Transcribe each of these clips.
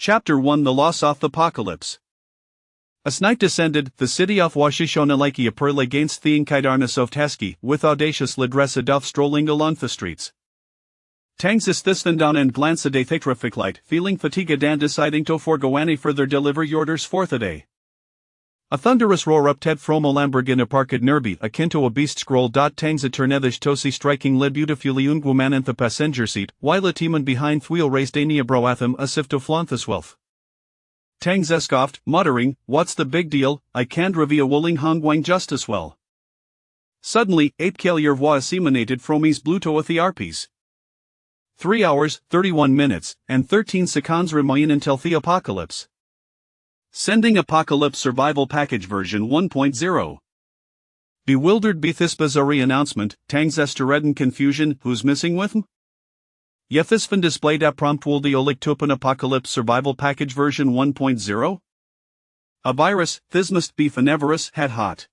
Chapter 1: The Loss of the Apocalypse. As night descended, the city of Washishonalaki appeared against the Inkidarnas of Teski, with audacious Ladresadov strolling along the streets. Tangsis thistan down and glanced at a traffic light, feeling fatigued and deciding to forego any further delivery orders for the day. A thunderous roar up Ted from a Lamborghini parked nearby, akin to a beast scroll. Tangs a ternethish tosi striking led beautifully ungwoman in the passenger seat, while a teaman behind wheel raised ania broatham as if to flaunt his wealth. Tangs scoffed, muttering, "What's the big deal, I can't review willing hongwang just as well." Suddenly, 8 Kalir was emanated from his Bluto with the RPs. 3 hours, 31 minutes, and 13 seconds remain until the apocalypse. Sending Apocalypse Survival Package version 1.0. Bewildered by this bizarre announcement, Tangs stirred in confusion. Who's missing with him? Yethisvan displayed a prompt will the Olik Tupan Apocalypse Survival Package version 1.0? A virus, this must be Faneverus, had hot.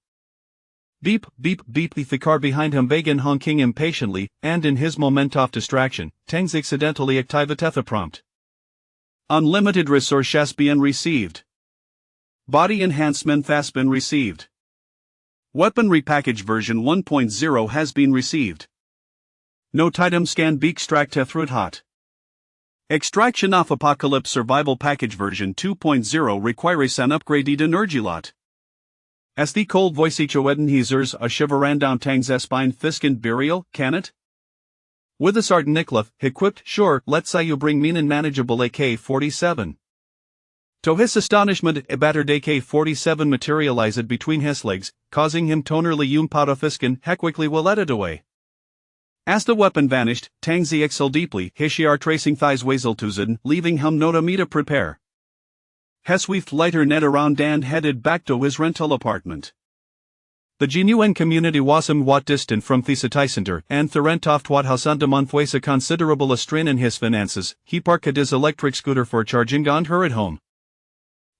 Beep, beep, beep. The car behind him began honking impatiently, and in his moment of distraction, Tangs accidentally activated the prompt. Unlimited resource has been received. Body enhancement has been received. Weaponry package version 1.0 has been received. Note items can be extracted through hot. Extraction of Apocalypse Survival Package version 2.0 requires an upgraded energy lot. As the cold voice Echoeden Heezers a shiver down Tang's spine Thiskend burial, can it? With a Sarden Niklef, equipped, sure, let's say you bring mean and manageable AK-47. To his astonishment, a battered AK-47 materialized between his legs, causing him tonerly Fisken quickly willetted away. As the weapon vanished, Tangzi exhaled deeply, Hishiar tracing thighs Wazeltuzen, leaving him no time to prepare. Hesweeft lighter net around and headed back to his rental apartment. The genuine community was somewhat distant from Thesatisander, and Therentoft wat Hasandamonth weighs a considerable strain in his finances. He parked his electric scooter for charging and hurried home.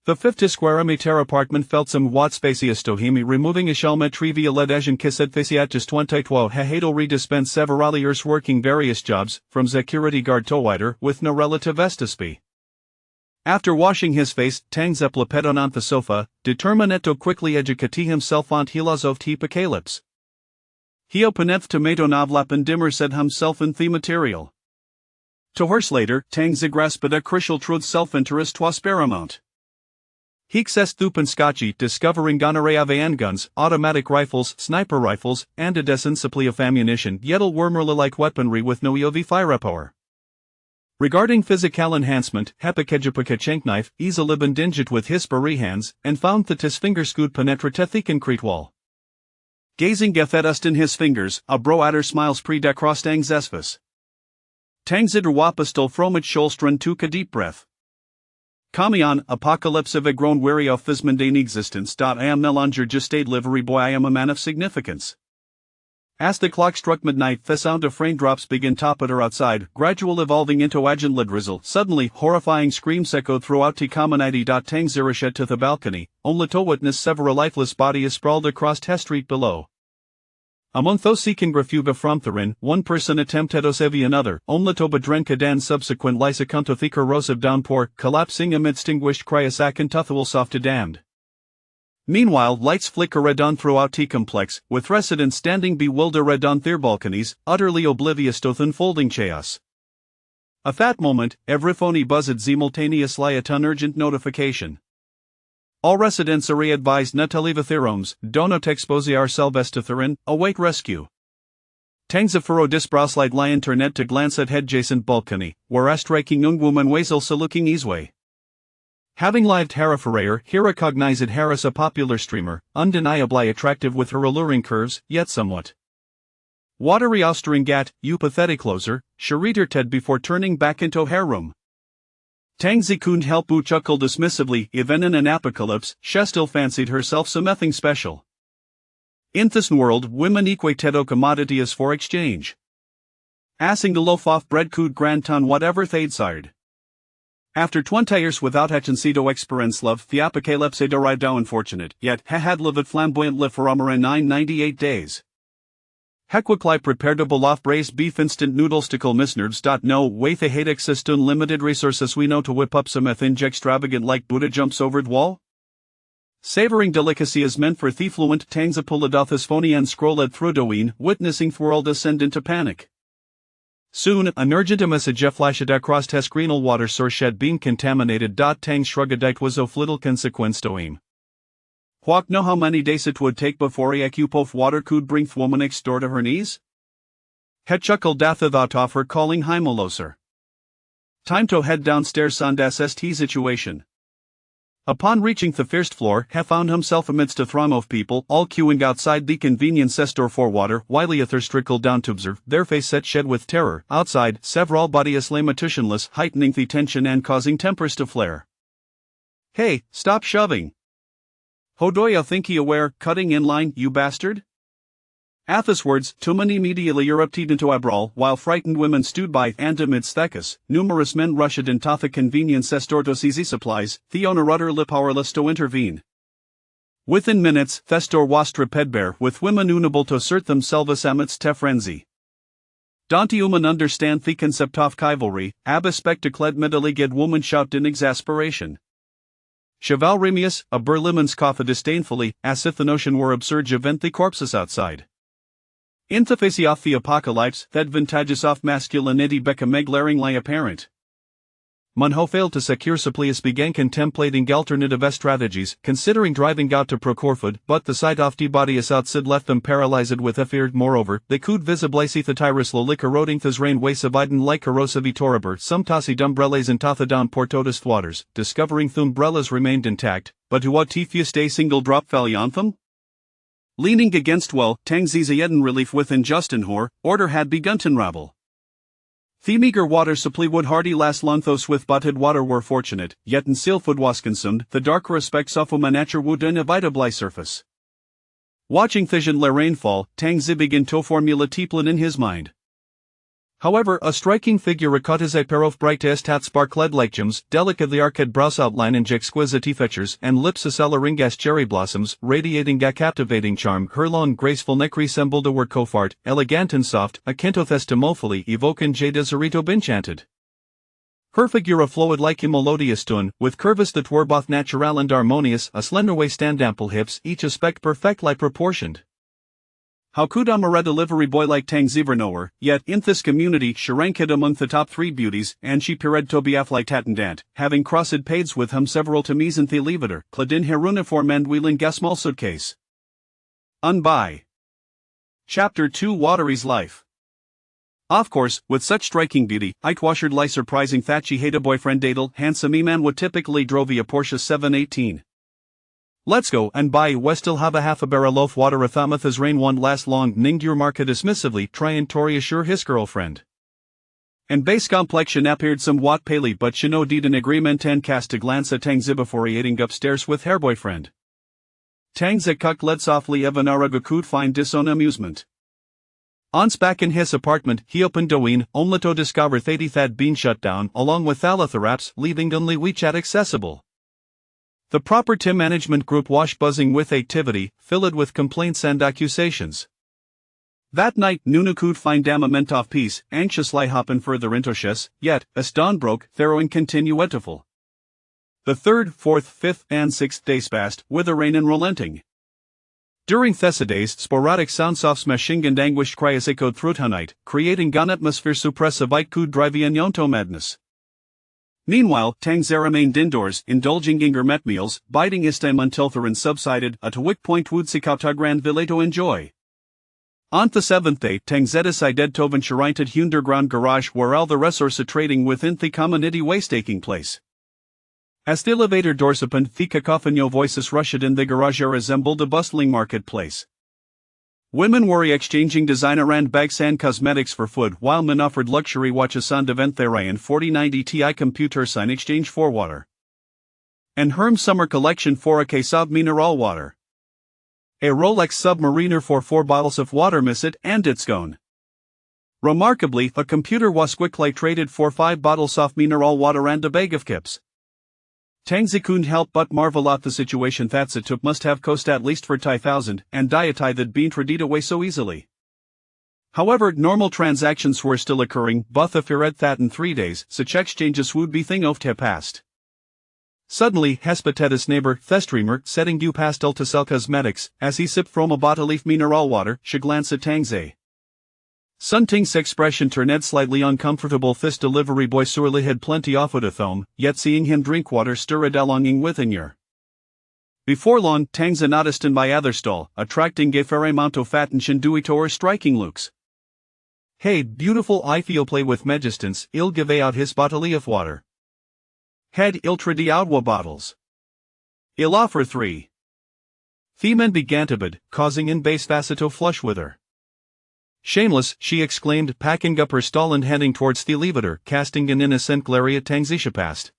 The 50 square meter apartment felt somewhat spacious to him, removing a shelmet trivia ledesion kisset faciatus 22 hehadal redispense several years working various jobs, from security guard to wider, with no relative estaspe. After washing his face, Tang Zeppleped on the sofa, determined to quickly educate himself on hilas of apocalypse. He opened tomato novlapen dimmer said himself in the material. To horse later, Tang grasped a crucial truth self-interest was paramount. Hexes Thupanskachi discovering gonorrhea handguns, automatic rifles, sniper rifles, and a decent supply of ammunition, yetl wormerla-like weaponry with no EOV firepower. Regarding physical enhancement, Hepakejapaka knife, Easaliban dingit with his hands, and found that his finger scoot penetrate the concrete wall. Gazing gethetust in his fingers, a broader smiles pre-decross Tang's esfus. Tangzidr wapastel fromit sholstran took a deep breath. Kamion, apocalypse have grown weary of this mundane existence. I am no longer just a livery boy, I am a man of significance. As the clock struck midnight, the sound of raindrops began to patter outside, gradual evolving into agent drizzle. Suddenly, horrifying screams echoed throughout the community. Tang Zirished to the balcony, only to witness several lifeless bodies sprawled across the street below. Among those seeking refuge from therein, one person attempted to save another, only to bedren kadan subsequent lysakunto the corrosive downpour, collapsing amid extinguished cryasak and tuthawalsoft damned. Meanwhile, lights flickered on throughout the complex, with residents standing bewildered on their balconies, utterly oblivious to the unfolding chaos. At that moment, every phony buzzed simultaneously at an urgent notification. All residents are advised not to leave their homes, do not expose ourselves to therein, await rescue. Tangzafuro disbrauslide lion internet to glance at adjacent balcony, where striking young woman Wazel looking easeway. Having lived Harafarayer, he recognized Harris a popular streamer, undeniably attractive with her alluring curves, yet somewhat watery Austeringat, you pathetic closer, Shariter Ted before turning back into hair room. Tangzi couldn't help but chuckle dismissively, even in an apocalypse, she still fancied herself something special. In this world, women equate to commodities for exchange. Asking the loaf off bread could grant on whatever they'd desired. After 20 years without to experience love, the apocalypse had arrived how unfortunate, yet had lived flamboyantly for 998 days. Hequicli prepared a bolaf braised beef instant noodles tickle misnerds. No way the hadexistun limited resources we know to whip up some ethinge extravagant like Buddha jumps over the wall? Savoring delicacy is meant for the fluent Tangzapulidothus phony and scrolled through doeen, witnessing the world descend into panic. Soon, an urgentimus a flashed across tescrenal water source shed being contaminated. Tang shrugadite was of little consequence to him. Huak know how many days it would take before a cup of water could bring the woman next door to her knees? Het chuckled thought of her calling Heimoloser. Time to head downstairs on das st situation. Upon reaching the first floor, he found himself amidst a throng of people, all queuing outside the convenience store for water, while others trickled down to observe, their face set shed with terror. Outside, several bodies lay motionless, heightening the tension and causing tempers to flare. Hey, stop shoving! Hodoya think ye aware, cutting in line, you bastard? At his words, two men immediately erupted into a brawl, while frightened women stood by, and amidst thecus, numerous men rushed into the convenience store to seize supplies, the owner utterly powerless to intervene. Within minutes, the store was trepidare, with women unable to assert themselves amidst the frenzy. Don't you understand the concept of chivalry? Ab spectacled medaliged woman shouted in exasperation. Cheval Remius, a Berlimans coughed disdainfully, as if the notion were absurd to vent the corpses outside. In the face of the apocalypse, the advantages of masculinity became glaringly apparent. Munho failed to secure supplies began contemplating alternative strategies, considering driving out to Procorford, but the sight of the bodies outside left them paralyzed with fear. Moreover, they could visibly see the tyrus lolic eroding thas rain way subiden like corrosive torriber, some tossi umbrellas and down portotus waters, discovering the umbrellas remained intact, but to what tifius day single drop fell on them? Leaning against well, Tangzizayeden relief within Justinhor, order had begun to unravel. The meager water supply would hardly last long those with butted water were fortunate, yet until food was consumed, the darker aspects of nature would inevitably surface. Watching Thijan le rainfall, Tangzi began to formula Teplin in his mind. However, a striking figure caught his a pair of brightest hat sparkled like gems, delicately arched brows outline and exquisite features, and lips ringas cherry blossoms, radiating a captivating charm. Her long graceful neck resembled a word cofart, elegant and soft, akin to testimonially evoking J. Deserito enchanted. Her figure flowed like a melodious tune, with curves that were both natural and harmonious, a slender waist and ample hips, each aspect perfectly proportioned. How could a delivery boy like Tangziver know her, yet in this community she ranked among the top 3 beauties, and she pered to be aflike tatendant, having crossed pades with him several times in the levator, cladin heruniform and wheeling gasmal suitcase. Unby. Chapter 2 Watery's Life. Of course, with such striking beauty, it washered lie surprising that she had a boyfriend datel, handsome man would typically drove a Porsche 718. Let's go and buy Westil have a half a barrel of water a thamath as rain won't last long ninged your market dismissively trying Tori assure his girlfriend. And base complexion appeared somewhat paley but she no deed an agreement and cast a glance at Tangzi before eating upstairs with her boyfriend. Tangzi cuck led softly Evanaraga could find disown amusement. Once back in his apartment he opened Doeen only to discover that had been shut down along with Thalatharaps leaving only WeChat accessible. The property management group was buzzing with activity, filled with complaints and accusations. That night Nunu could find a moment of peace, anxiously hopping further into shes, yet, as dawn broke, Theroin continuetiful. The 3rd, 4th, 5th, and 6th days passed, with the rain unrelenting. During Thessidays, sporadic sounds of smashing and anguished cries echoed through the night, creating an atmosphere suppressive it could drive in yonto madness. Meanwhile, Tangzi remained indoors, indulging in gourmet meals, biding his time until the rain subsided, at which point would seek out a grand villa to enjoy. On the 7th day, Tangzi decided to venture into the underground garage where all the resource trading within the community was taking place. As the elevator doors opened, the cacophony of voices rushed in the garage resembled a bustling marketplace. Women were exchanging designer handbags and cosmetics for food, while men offered luxury watches on event there and 4090 Ti computers in exchange for water. And Herm's summer collection for a case of mineral water. A Rolex Submariner for 4 bottles of water miss it and it's gone. Remarkably, a computer was quickly traded for 5 bottles of mineral water and a bag of chips. Tangzi couldn't help but marvel at the situation that it took must have cost at least 40,000, and diety that been traded away so easily. However, normal transactions were still occurring, both of that in 3 days, such exchanges would be thing of the past. Suddenly, Hespatatis neighbor, Thestreamer, setting due pastel to sell cosmetics, as he sipped from a bottle of mineral water, she glanced at Tangze. Sun Ting's expression turned slightly uncomfortable. This delivery boy surely had plenty of it at home, yet seeing him drink water stirred a longing within her. Before long, Tangze noticed in by other stall, attracting gay faremonto fatten to her striking looks. Hey, beautiful I feel play with Megistance, il give out his bottle of water. Head il tradi outwa bottles. Il offer 3. Themen began to bid, causing in base Facito flush with her. Shameless, she exclaimed, packing up her stall and heading towards the levator, casting an innocent glare at Tangzisha past.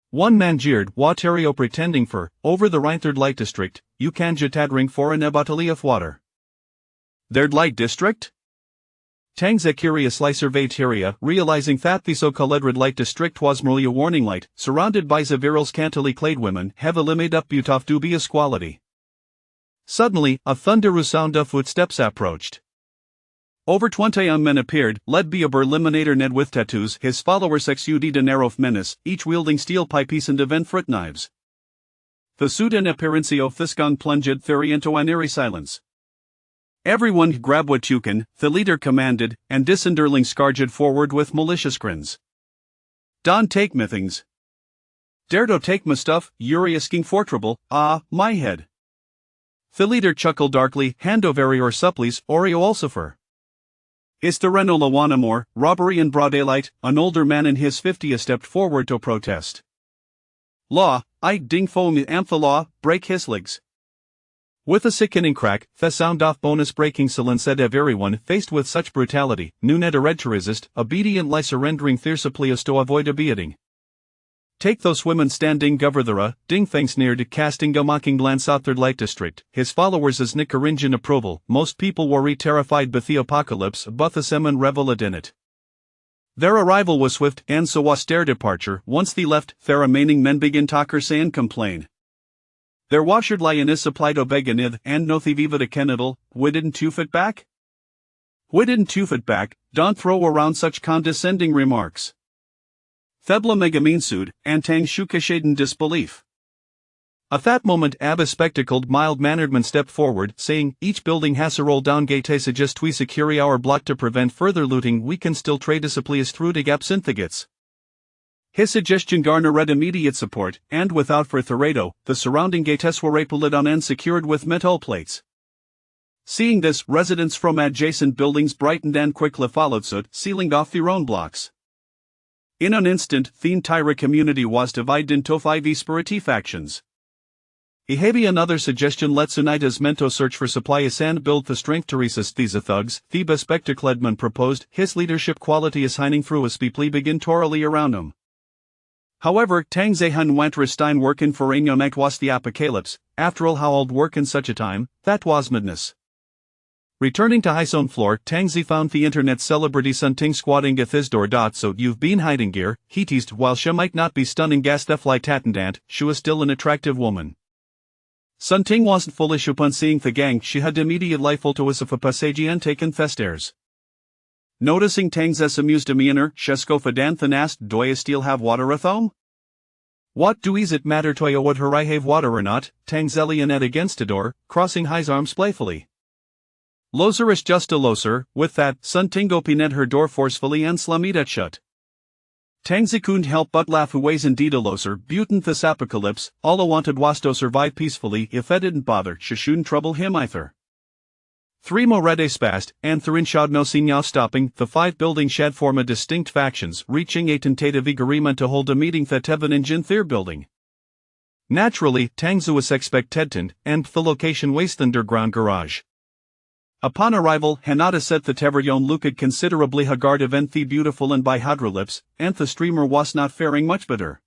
One man jeered, Watario pretending for, over the Rheinthird Light District, you can jatadring for a bottle of water. Third Light District? Tangze curiously surveyed area, realizing that the so-called red light district was merely a warning light, surrounded by Zaviral's scantily clad women, heavily made up beaut of dubious quality. Suddenly, a thunderous sound of footsteps approached. Over 20 young men appeared, led by a Berliminator Ned with tattoos, his followers exuded an air of menace, each wielding steel pipes and event fruit knives. The suit and appearance of this gang plunged theory into an eerie silence. Everyone grab what you can, the leader commanded, and Dissenderling scarged forward with malicious grins. Don take me things. Dare to take my stuff, Yuri asking for trouble, my head. The leader chuckled darkly, hand over your supplies, Oreo Ulcifer. Is the Reno Lawanamore, robbery in broad daylight, an older man in his 50s stepped forward to protest. Law, I ding foam amphalaw, break his legs. With a sickening crack, the sound of bonus breaking silence said of everyone faced with such brutality, knew not a red to resist, obediently surrendering theirsuplios to avoid a beating. Take those women standing governora, ding thanks near to casting a mocking glance out Third Light District, his followers as Nicaringian approval, most people were terrified by the apocalypse, but the semen reveled in it. Their arrival was swift, and so was their departure. Once they left, their remaining men began to say and complain. Their washered lioness supplied obeganith, and no thiviva de kenidal, we didn't you fit back? We didn't you fit back, don't throw around such condescending remarks. Thebla megaminsud, and tang shukashaden disbelief. At that moment a bespectacled mild-mannered man stepped forward, saying, each building has a roll-down gate to suggest we secure our block to prevent further looting. We can still trade disciplies through the absinthigates. His suggestion garnered immediate support, and without further the surrounding gates were repelled on and secured with metal plates. Seeing this, residents from adjacent buildings brightened and quickly followed suit, sealing off their own blocks. In an instant, the entire community was divided into 5 spiriti factions. Ihabi another suggestion let's unite as mento search for supplies and build the strength to resist these thugs. The bespectacledman proposed, his leadership quality is shining through as people begin torally around him. However, Tangze Han went Restein workin for Añonek was the apocalypse, after all how old work in such a time, that was madness. Returning to his own floor, Tangze found the internet celebrity Sun Ting squatting at his door. So you've been hiding gear, he teased. While she might not be stunning gas the flight attendant, she was still an attractive woman. Sun Ting wasn't foolish upon seeing the gang, she had immediately full to us of a passage and taken festairs. Noticing Tangze's amused demeanor, Shesko Fadanthan asked, do I still have water at home? What does it matter to you whether I have water or not? Tangzeli and against the door, crossing his arms playfully. Loser is just a loser. With that, Sun Ting opened her door forcefully and slammed it shut. Tangze couldn't help but laugh. Who ways indeed a loser, butin this apocalypse, all I wanted was to survive peacefully. If I didn't bother, she shouldn't trouble him either. 3 more days passed, and Thurinshad no signal stopping. The 5 buildings shed form a distinct factions, reaching a tentative agreement to hold a meeting at Teveningen Thir building. Naturally, Tangze was expectant, and the location was the underground garage. Upon arrival, Hanada set the Teveryon looked considerably haggard event the beautiful and by hydrolips, and the streamer was not faring much better.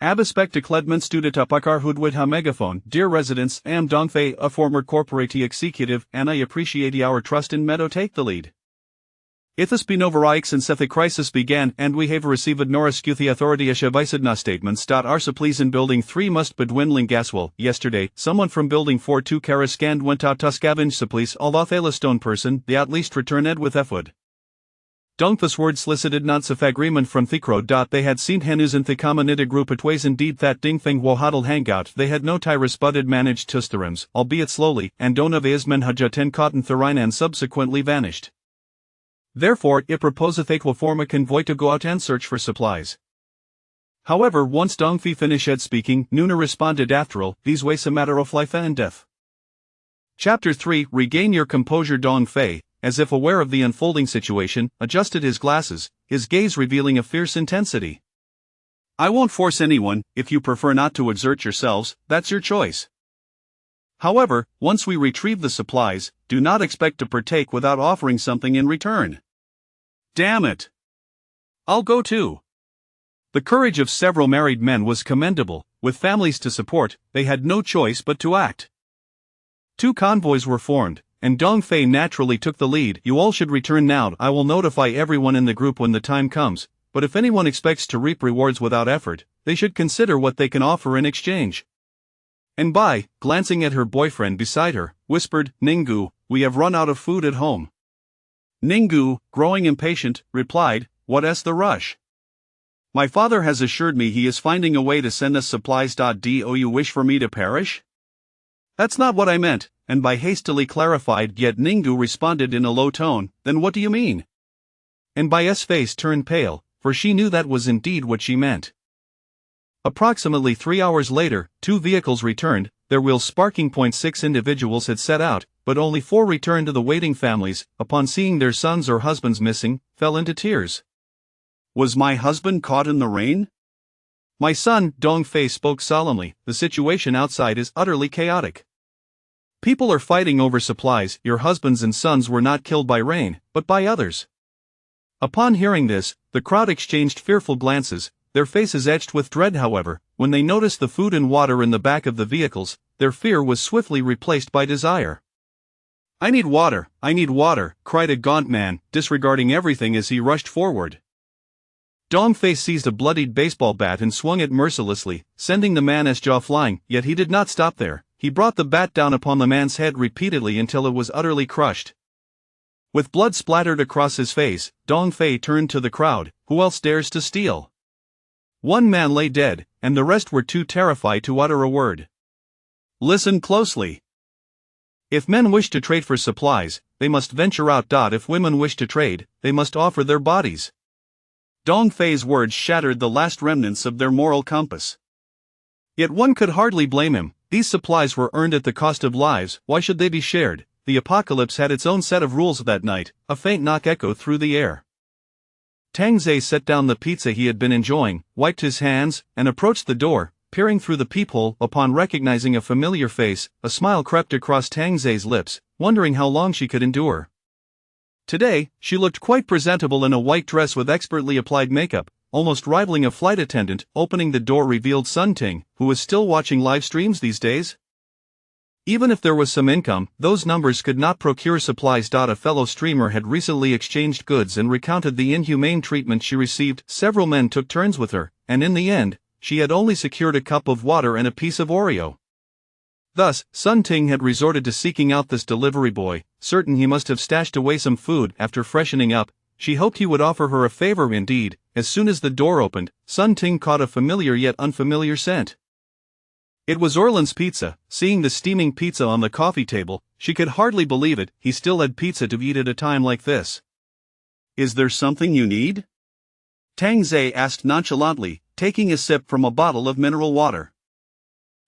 Abaspectacledman stood at Upakar Hoodwood ha megaphone, dear residents, am Dongfei, a former corporate executive, and I appreciate our trust in Meadow take the lead. Ithas Binovarix and Sethic crisis began, and we have received Noriscuthi authority Ashavisidna statements. Our supplies in building 3 must be dwindling gaswell. Yesterday, someone from building 4-2 Karascand went out to scavenge supplies, although a stone person, they at least returned with Efwood. Dongthus word solicited non-sif agreement from Thikro. They had seen Henus and Thikamanida group it ways indeed that Dingfeng wohadal hangout. They had no tyrus budded managed Tustarims, albeit slowly, and Donaveismen Hajaten cotton Thurinan subsequently vanished. Therefore, it proposeth Aquaforma convoy to go out and search for supplies. However, once Dongfi finished speaking, Nuna responded after all, these ways a matter of life and death. Chapter 3 Regain your composure. Dongfei, as if aware of the unfolding situation, adjusted his glasses, his gaze revealing a fierce intensity. I won't force anyone, if you prefer not to exert yourselves, that's your choice. However, once we retrieve the supplies, do not expect to partake without offering something in return. Damn it! I'll go too. The courage of several married men was commendable. With families to support, they had no choice but to act. 2 convoys were formed, and Dongfei naturally took the lead. You all should return now. I will notify everyone in the group when the time comes, but if anyone expects to reap rewards without effort, they should consider what they can offer in exchange. And Bai, glancing at her boyfriend beside her, whispered, Ningu, we have run out of food at home. Ningu, growing impatient, replied, What's the rush? My father has assured me he is finding a way to send us supplies. Do you wish for me to perish? That's not what I meant, and Bai hastily clarified, yet Ningu responded in a low tone, Then what do you mean? And Bai's face turned pale, for she knew that was indeed what she meant. Approximately 3 hours later, 2 vehicles returned, their wheels sparking. 6 individuals had set out, but only 4 returned to the waiting families. Upon seeing their sons or husbands missing, fell into tears. Was my husband caught in the rain? My son, Dongfei spoke solemnly, the situation outside is utterly chaotic. People are fighting over supplies. Your husbands and sons were not killed by rain, but by others. Upon hearing this, the crowd exchanged fearful glances, their faces etched with dread. However, when they noticed the food and water in the back of the vehicles, their fear was swiftly replaced by desire. I need water, cried a gaunt man, disregarding everything as he rushed forward. Dongfei seized a bloodied baseball bat and swung it mercilessly, sending the man's jaw flying, yet he did not stop there. He brought the bat down upon the man's head repeatedly until it was utterly crushed. With blood splattered across his face, Dongfei turned to the crowd, who else dares to steal? 1 man lay dead, and the rest were too terrified to utter a word. Listen closely. If men wish to trade for supplies, they must venture out. If women wish to trade, they must offer their bodies. Dongfei's words shattered the last remnants of their moral compass. Yet one could hardly blame him. These supplies were earned at the cost of lives. Why should they be shared? The apocalypse had its own set of rules that night. A faint knock echoed through the air. Tang Zhe set down the pizza he had been enjoying, wiped his hands, and approached the door, peering through the peephole. Upon recognizing a familiar face, a smile crept across Tang Zhe's lips, wondering how long she could endure. Today, she looked quite presentable in a white dress with expertly applied makeup, almost rivaling a flight attendant. Opening the door revealed Sun Ting, who was still watching live streams these days. Even if there was some income, those numbers could not procure supplies. A fellow streamer had recently exchanged goods and recounted the inhumane treatment she received. Several men took turns with her, and in the end, she had only secured a cup of water and a piece of Oreo. Thus, Sun Ting had resorted to seeking out this delivery boy, certain he must have stashed away some food. After freshening up, she hoped he would offer her a favor. Indeed, as soon as the door opened, Sun Ting caught a familiar yet unfamiliar scent. It was Orlan's pizza. Seeing the steaming pizza on the coffee table, she could hardly believe it. He still had pizza to eat at a time like this. Is there something you need? Tang Zhe asked nonchalantly, taking a sip from a bottle of mineral water.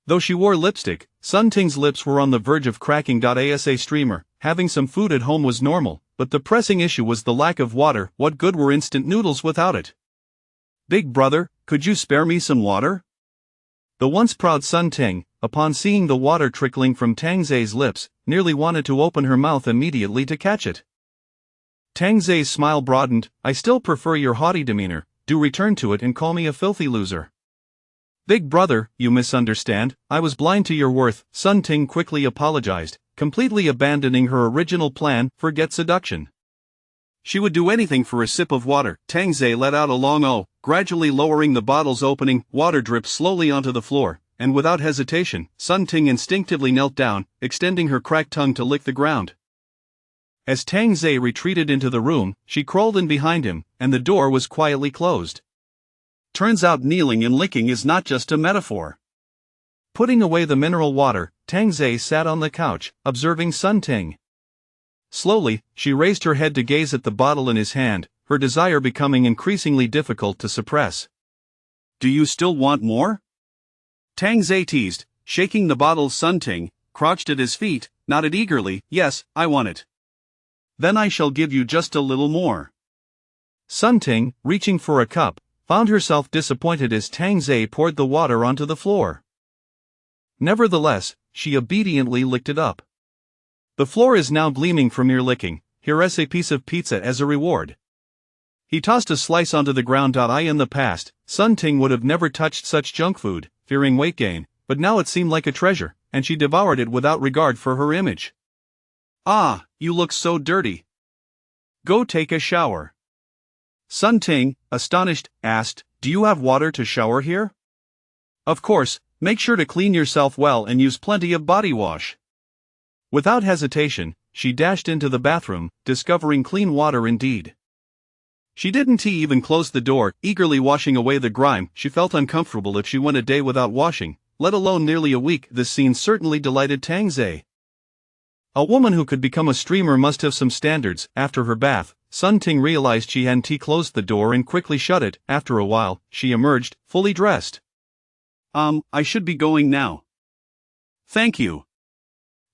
Though she wore lipstick, Sun Ting's lips were on the verge of cracking. Asa streamer, having some food at home was normal, but the pressing issue was the lack of water. What good were instant noodles without it? Big brother, could you spare me some water? The once proud Sun Ting, upon seeing the water trickling from Tang Zhe's lips, nearly wanted to open her mouth immediately to catch it. Tang Zhe's smile broadened. I still prefer your haughty demeanor. Do return to it and call me a filthy loser. Big brother, you misunderstand. I was blind to your worth. Sun Ting quickly apologized, completely abandoning her original plan. Forget seduction. She would do anything for a sip of water. Tang Zei let out a long "oh," gradually lowering the bottle's opening. Water dripped slowly onto the floor, and without hesitation, Sun Ting instinctively knelt down, extending her cracked tongue to lick the ground. As Tang Zei retreated into the room, she crawled in behind him, and the door was quietly closed. Turns out kneeling and licking is not just a metaphor. Putting away the mineral water, Tang Zei sat on the couch, observing Sun Ting. Slowly, she raised her head to gaze at the bottle in his hand, her desire becoming increasingly difficult to suppress. "Do you still want more?" Tang Zei teased, shaking the bottle. Sun Ting crouched at his feet, nodded eagerly. "Yes, I want it." "Then I shall give you just a little more." Sun Ting, reaching for a cup, found herself disappointed as Tang Zei poured the water onto the floor. Nevertheless, she obediently licked it up. "The floor is now gleaming from your licking. Here is a piece of pizza as a reward." He tossed a slice onto the ground. In the past, Sun Ting would have never touched such junk food, fearing weight gain, but now it seemed like a treasure, and she devoured it without regard for her image. "Ah, you look so dirty. Go take a shower." Sun Ting, astonished, asked, "Do you have water to shower here?" "Of course, make sure to clean yourself well and use plenty of body wash." Without hesitation, she dashed into the bathroom, discovering clean water indeed. She didn't even close the door, eagerly washing away the grime. She felt uncomfortable if she went a day without washing, let alone nearly a week. This scene certainly delighted Tang Zei. A woman who could become a streamer must have some standards. After her bath, Sun Ting realized she hadn't closed the door and quickly shut it. After a while, she emerged, fully dressed. I should be going now. Thank you."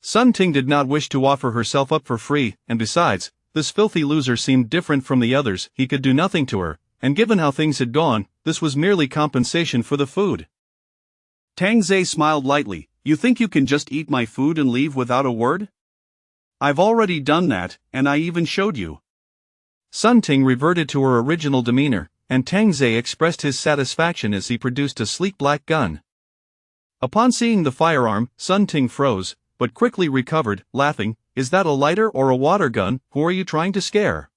Sun Ting did not wish to offer herself up for free, and besides, this filthy loser seemed different from the others. He could do nothing to her, and given how things had gone, this was merely compensation for the food. Tang Zei smiled lightly. "You think you can just eat my food and leave without a word? I've already done that, and I even showed you." Sun Ting reverted to her original demeanor, and Tang Zei expressed his satisfaction as he produced a sleek black gun. Upon seeing the firearm, Sun Ting froze, but quickly recovered, laughing. "Is that a lighter or a water gun? Who are you trying to scare?"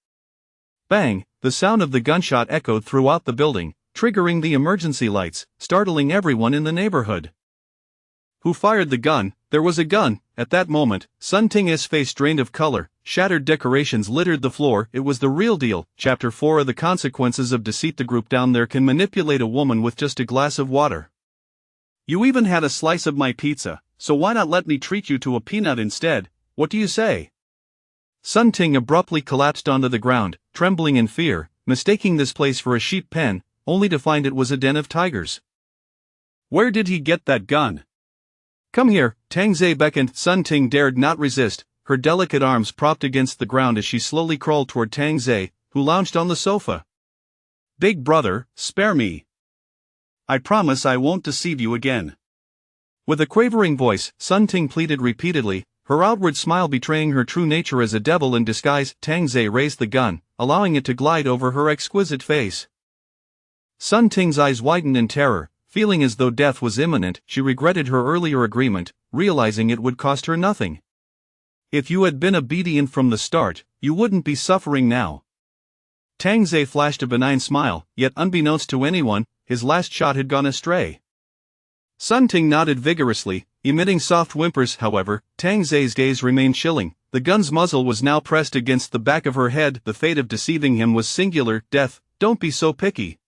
Bang! The sound of the gunshot echoed throughout the building, triggering the emergency lights, startling everyone in the neighborhood. Who fired the gun? There was a gun. At that moment, Sun Ting's face drained of color, shattered decorations littered the floor. It was the real deal. Chapter 4 of The Consequences of Deceit. The group down there can manipulate a woman with just a glass of water. "You even had a slice of my pizza, so why not let me treat you to a peanut instead? What do you say?" Sun Ting abruptly collapsed onto the ground, trembling in fear, mistaking this place for a sheep pen, only to find it was a den of tigers. "Where did he get that gun?" "Come here," Tang Zei beckoned. Sun Ting dared not resist, her delicate arms propped against the ground as she slowly crawled toward Tang Zei, who lounged on the sofa. "Big brother, spare me. I promise I won't deceive you again." With a quavering voice, Sun Ting pleaded repeatedly, her outward smile betraying her true nature as a devil in disguise. Tang Zei raised the gun, allowing it to glide over her exquisite face. Sun Ting's eyes widened in terror, feeling as though death was imminent. She regretted her earlier agreement, realizing it would cost her nothing. "If you had been obedient from the start, you wouldn't be suffering now." Tang Zei flashed a benign smile, yet unbeknownst to anyone, his last shot had gone astray. Sun Ting nodded vigorously, emitting soft whimpers. However, Tang Zei's gaze remained chilling. The gun's muzzle was now pressed against the back of her head. The fate of deceiving him was singular. "Death, don't be so picky.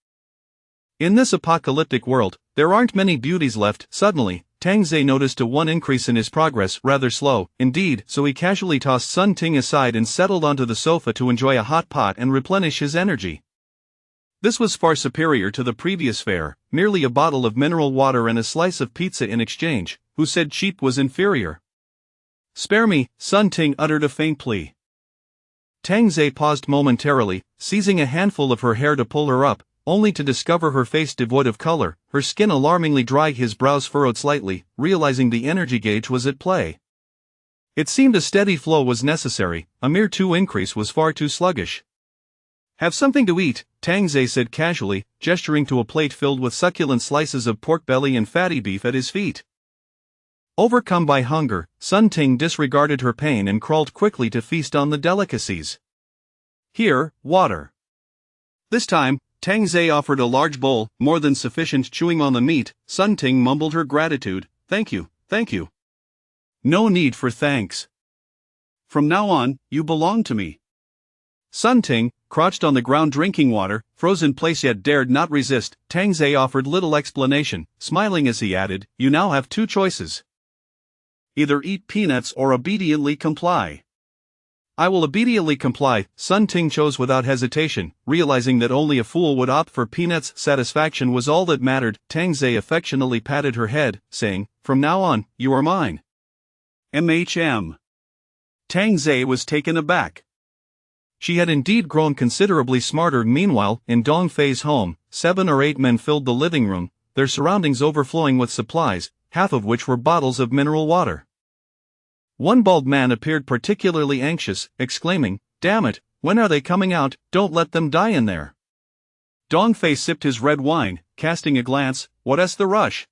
In this apocalyptic world, there aren't many beauties left." Suddenly, Tang Zei noticed a one increase in his progress, rather slow, indeed, so he casually tossed Sun Ting aside and settled onto the sofa to enjoy a hot pot and replenish his energy. This was far superior to the previous fare, merely a bottle of mineral water and a slice of pizza in exchange. Who said cheap was inferior? "Spare me," Sun Ting uttered a faint plea. Tang Zei paused momentarily, seizing a handful of her hair to pull her up, only to discover her face devoid of color, her skin alarmingly dry. His brows furrowed slightly, realizing the energy gauge was at play. It seemed a steady flow was necessary, a mere 2 increase was far too sluggish. "Have something to eat," Tang Zei said casually, gesturing to a plate filled with succulent slices of pork belly and fatty beef at his feet. Overcome by hunger, Sun Ting disregarded her pain and crawled quickly to feast on the delicacies. Here, water. This time, Tang Zei offered a large bowl, more than sufficient. Chewing on the meat, Sun Ting mumbled her gratitude. Thank you, thank you. No need for thanks. From now on, you belong to me. Sun Ting, crouched on the ground drinking water, froze in place yet dared not resist. Tang Zei offered little explanation, smiling as he added, you now have two choices. Either eat peanuts or obediently comply. I will obediently comply, Sun Ting chose without hesitation, realizing that only a fool would opt for peanuts. Satisfaction was all that mattered. Tang Zei affectionately patted her head, saying, from now on, you are mine. Tang Zei was taken aback. She had indeed grown considerably smarter. Meanwhile, in Dong Fei's home, 7 or 8 men filled the living room, their surroundings overflowing with supplies, half of which were bottles of mineral water. One bald man appeared particularly anxious, exclaiming, damn it, when are they coming out? Don't let them die in there. Dong Fei sipped his red wine, casting a glance, what's the rush?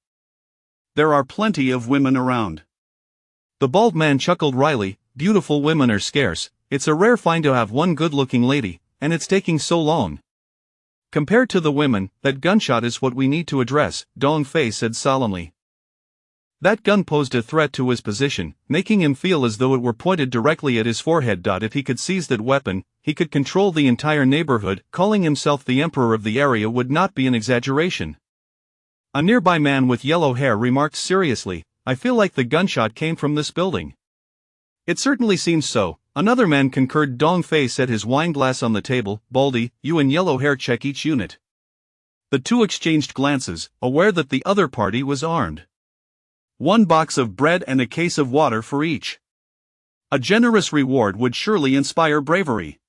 There are plenty of women around. The bald man chuckled wryly, beautiful women are scarce, it's a rare find to have one good-looking lady, and it's taking so long. Compared to the women, that gunshot is what we need to address, Dong Fei said solemnly. That gun posed a threat to his position, making him feel as though it were pointed directly at his forehead. If he could seize that weapon, he could control the entire neighborhood. Calling himself the emperor of the area would not be an exaggeration. A nearby man with yellow hair remarked seriously, I feel like the gunshot came from this building. It certainly seems so, another man concurred. Dong Fei set his wineglass on the table. Baldy, you and yellow hair check each unit. The two exchanged glances, aware that the other party was armed. 1 box of bread and a case of water for each. A generous reward would surely inspire bravery.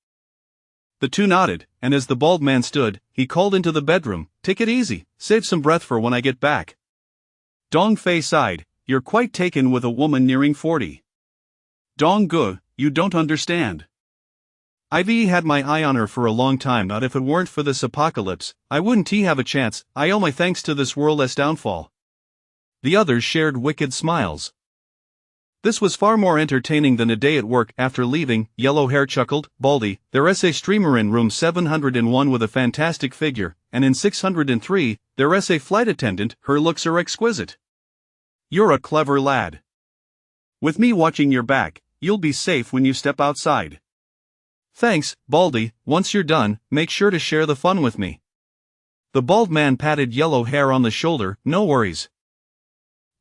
The two nodded, and as the bald man stood, he called into the bedroom, take it easy, save some breath for when I get back. Dong Fei sighed, you're quite taken with a woman nearing 40. Dong Gu, you don't understand. I've had my eye on her for a long time. Not if it weren't for this apocalypse, I wouldn't have a chance. I owe my thanks to this world's downfall. The others shared wicked smiles. This was far more entertaining than a day at work. After leaving, yellow hair chuckled, Baldy, there's a streamer in room 701 with a fantastic figure, and in 603, there's a flight attendant, her looks are exquisite. You're a clever lad. With me watching your back, you'll be safe when you step outside. Thanks, Baldy, once you're done, make sure to share the fun with me. The bald man patted yellow hair on the shoulder, no worries.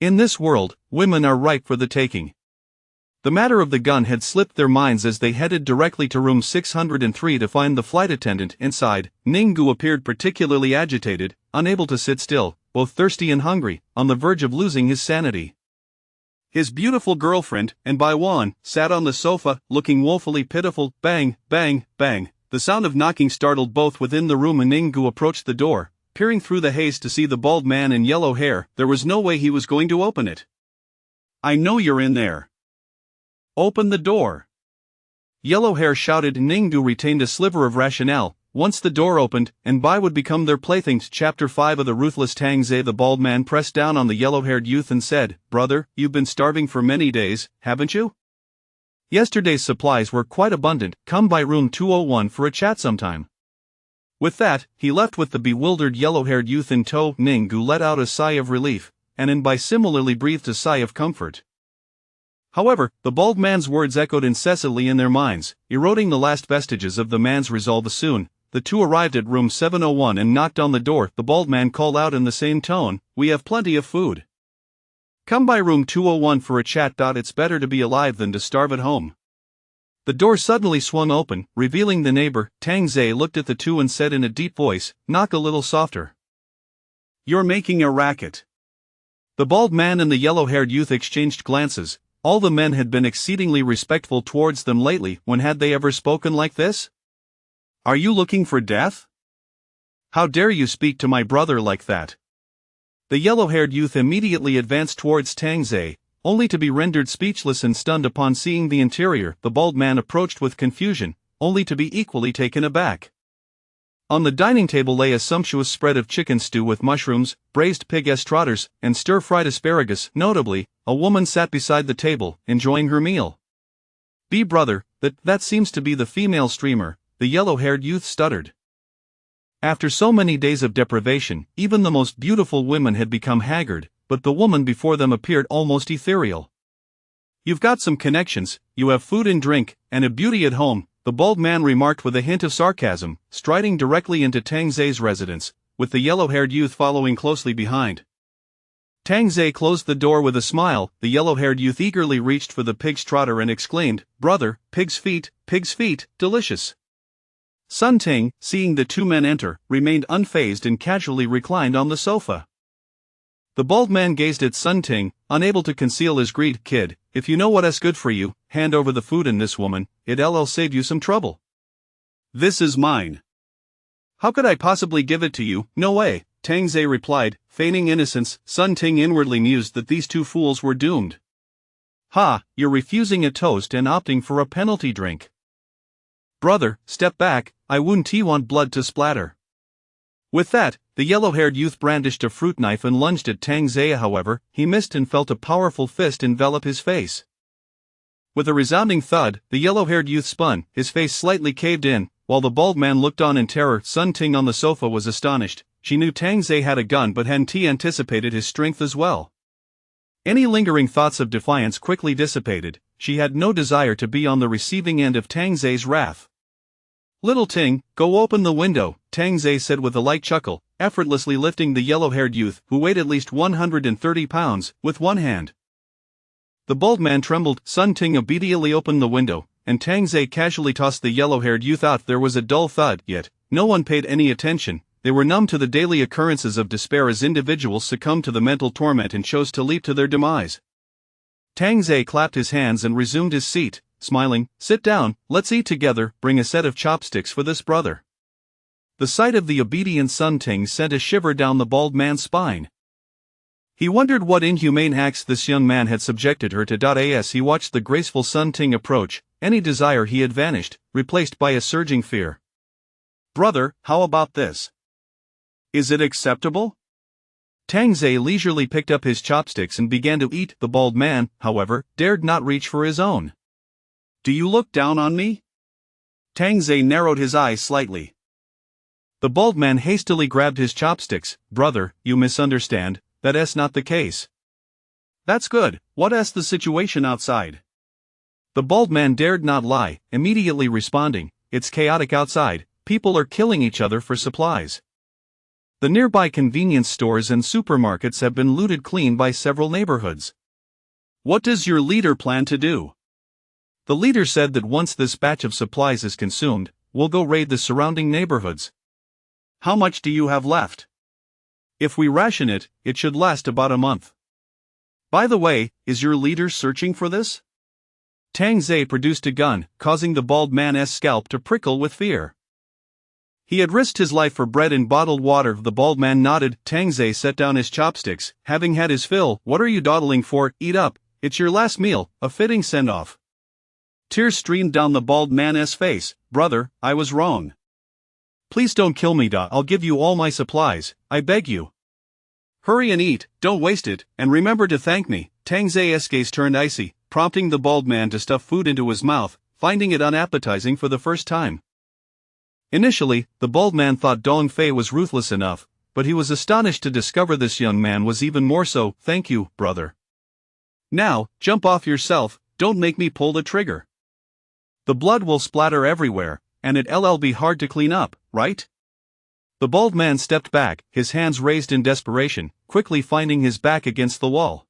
In this world, women are ripe for the taking. The matter of the gun had slipped their minds as they headed directly to room 603 to find the flight attendant inside. Ninggu appeared particularly agitated, unable to sit still, both thirsty and hungry, on the verge of losing his sanity. His beautiful girlfriend, and Baiwan, sat on the sofa, looking woefully pitiful. Bang, bang, bang. The sound of knocking startled both within the room, and Ninggu approached the door, peering through the haze to see the bald man in yellow hair. There was no way he was going to open it. I know you're in there. Open the door. Yellow hair shouted. Ninggu retained a sliver of rationale. Once the door opened, and Bai would become their playthings. Chapter 5 of the Ruthless Tang Zei. The bald man pressed down on the yellow-haired youth and said, Brother, you've been starving for many days, haven't you? Yesterday's supplies were quite abundant. Come by room 201 for a chat sometime. With that, he left with the bewildered yellow-haired youth in tow. Ninggu let out a sigh of relief, and Bai similarly breathed a sigh of comfort. However, the bald man's words echoed incessantly in their minds, eroding the last vestiges of the man's resolve. Soon, the two arrived at room 701 and knocked on the door. The bald man called out in the same tone, We have plenty of food. Come by room 201 for a chat. It's better to be alive than to starve at home. The door suddenly swung open, revealing the neighbor. Tang Zei looked at the two and said in a deep voice, Knock a little softer. You're making a racket. The bald man and the yellow-haired youth exchanged glances. All the men had been exceedingly respectful towards them lately. When had they ever spoken like this? Are you looking for death? How dare you speak to my brother like that? The yellow-haired youth immediately advanced towards Tang Zei, only to be rendered speechless and stunned upon seeing the interior. The bald man approached with confusion, only to be equally taken aback. On the dining table lay a sumptuous spread of chicken stew with mushrooms, braised pig estrauders, and stir-fried asparagus. Notably, a woman sat beside the table, enjoying her meal. Brother, that seems to be the female streamer, the yellow-haired youth stuttered. After so many days of deprivation, even the most beautiful women had become haggard, but the woman before them appeared almost ethereal. "You've got some connections, you have food and drink, and a beauty at home," the bald man remarked with a hint of sarcasm, striding directly into Tang Zai's residence, with the yellow-haired youth following closely behind. Tang Zai closed the door with a smile. The yellow-haired youth eagerly reached for the pig's trotter and exclaimed, "Brother, pig's feet, delicious." Sun Ting, seeing the two men enter, remained unfazed and casually reclined on the sofa. The bald man gazed at Sun Ting, unable to conceal his greed. "Kid, if you know what's good for you, hand over the food and this woman, it'll save you some trouble." "This is mine. How could I possibly give it to you?" "No way," Tang Zai replied, feigning innocence. Sun Ting inwardly mused that these two fools were doomed. "Ha, you're refusing a toast and opting for a penalty drink. Brother, step back, I wouldn't want blood to splatter." With that, the yellow-haired youth brandished a fruit knife and lunged at Tang Zai. However, he missed and felt a powerful fist envelop his face. With a resounding thud, the yellow-haired youth spun, his face slightly caved in, while the bald man looked on in terror. Sun Ting on the sofa was astonished. She knew Tang Zai had a gun but hadn't anticipated his strength as well. Any lingering thoughts of defiance quickly dissipated. She had no desire to be on the receiving end of Tang Zai's wrath. "Little Ting, go open the window," Tang Zai said with a light chuckle, effortlessly lifting the yellow-haired youth, who weighed at least 130 pounds, with one hand. The bald man trembled. Sun Ting obediently opened the window, and Tang Zai casually tossed the yellow-haired youth out. There was a dull thud, yet no one paid any attention. They were numb to the daily occurrences of despair as individuals succumbed to the mental torment and chose to leap to their demise. Tang Zai clapped his hands and resumed his seat, smiling. "Sit down, let's eat together, bring a set of chopsticks for this brother." The sight of the obedient Sun Ting sent a shiver down the bald man's spine. He wondered what inhumane acts this young man had subjected her to. As he watched the graceful Sun Ting approach, any desire he had vanished, replaced by a surging fear. "Brother, how about this? Is it acceptable?" Tang Zai leisurely picked up his chopsticks and began to eat. The bald man, however, dared not reach for his own. "Do you look down on me?" Tang Zai narrowed his eyes slightly. The bald man hastily grabbed his chopsticks. "Brother, you misunderstand, that's not the case." "That's good, what's the situation outside?" The bald man dared not lie, immediately responding, "It's chaotic outside, people are killing each other for supplies. The nearby convenience stores and supermarkets have been looted clean by several neighborhoods." "What does your leader plan to do?" "The leader said that once this batch of supplies is consumed, we'll go raid the surrounding neighborhoods." "How much do you have left?" "If we ration it, it should last about a month." "By the way, is your leader searching for this?" Tang Zai produced a gun, causing the bald man's scalp to prickle with fear. He had risked his life for bread and bottled water. The bald man nodded. Tang Zai set down his chopsticks, having had his fill. "What are you dawdling for? Eat up, it's your last meal," a fitting send-off. Tears streamed down the bald man's face. "Brother, I was wrong. Please don't kill me. I'll give you all my supplies, I beg you. Hurry and eat, don't waste it, and remember to thank me." Tang Zai's gaze turned icy, prompting the bald man to stuff food into his mouth, finding it unappetizing for the first time. Initially, the bald man thought Dong Fei was ruthless enough, but he was astonished to discover this young man was even more so. "Thank you, brother. Now, jump off yourself, don't make me pull the trigger. The blood will splatter everywhere, and it'll be hard to clean up, right?" The bald man stepped back, his hands raised in desperation, quickly finding his back against the wall.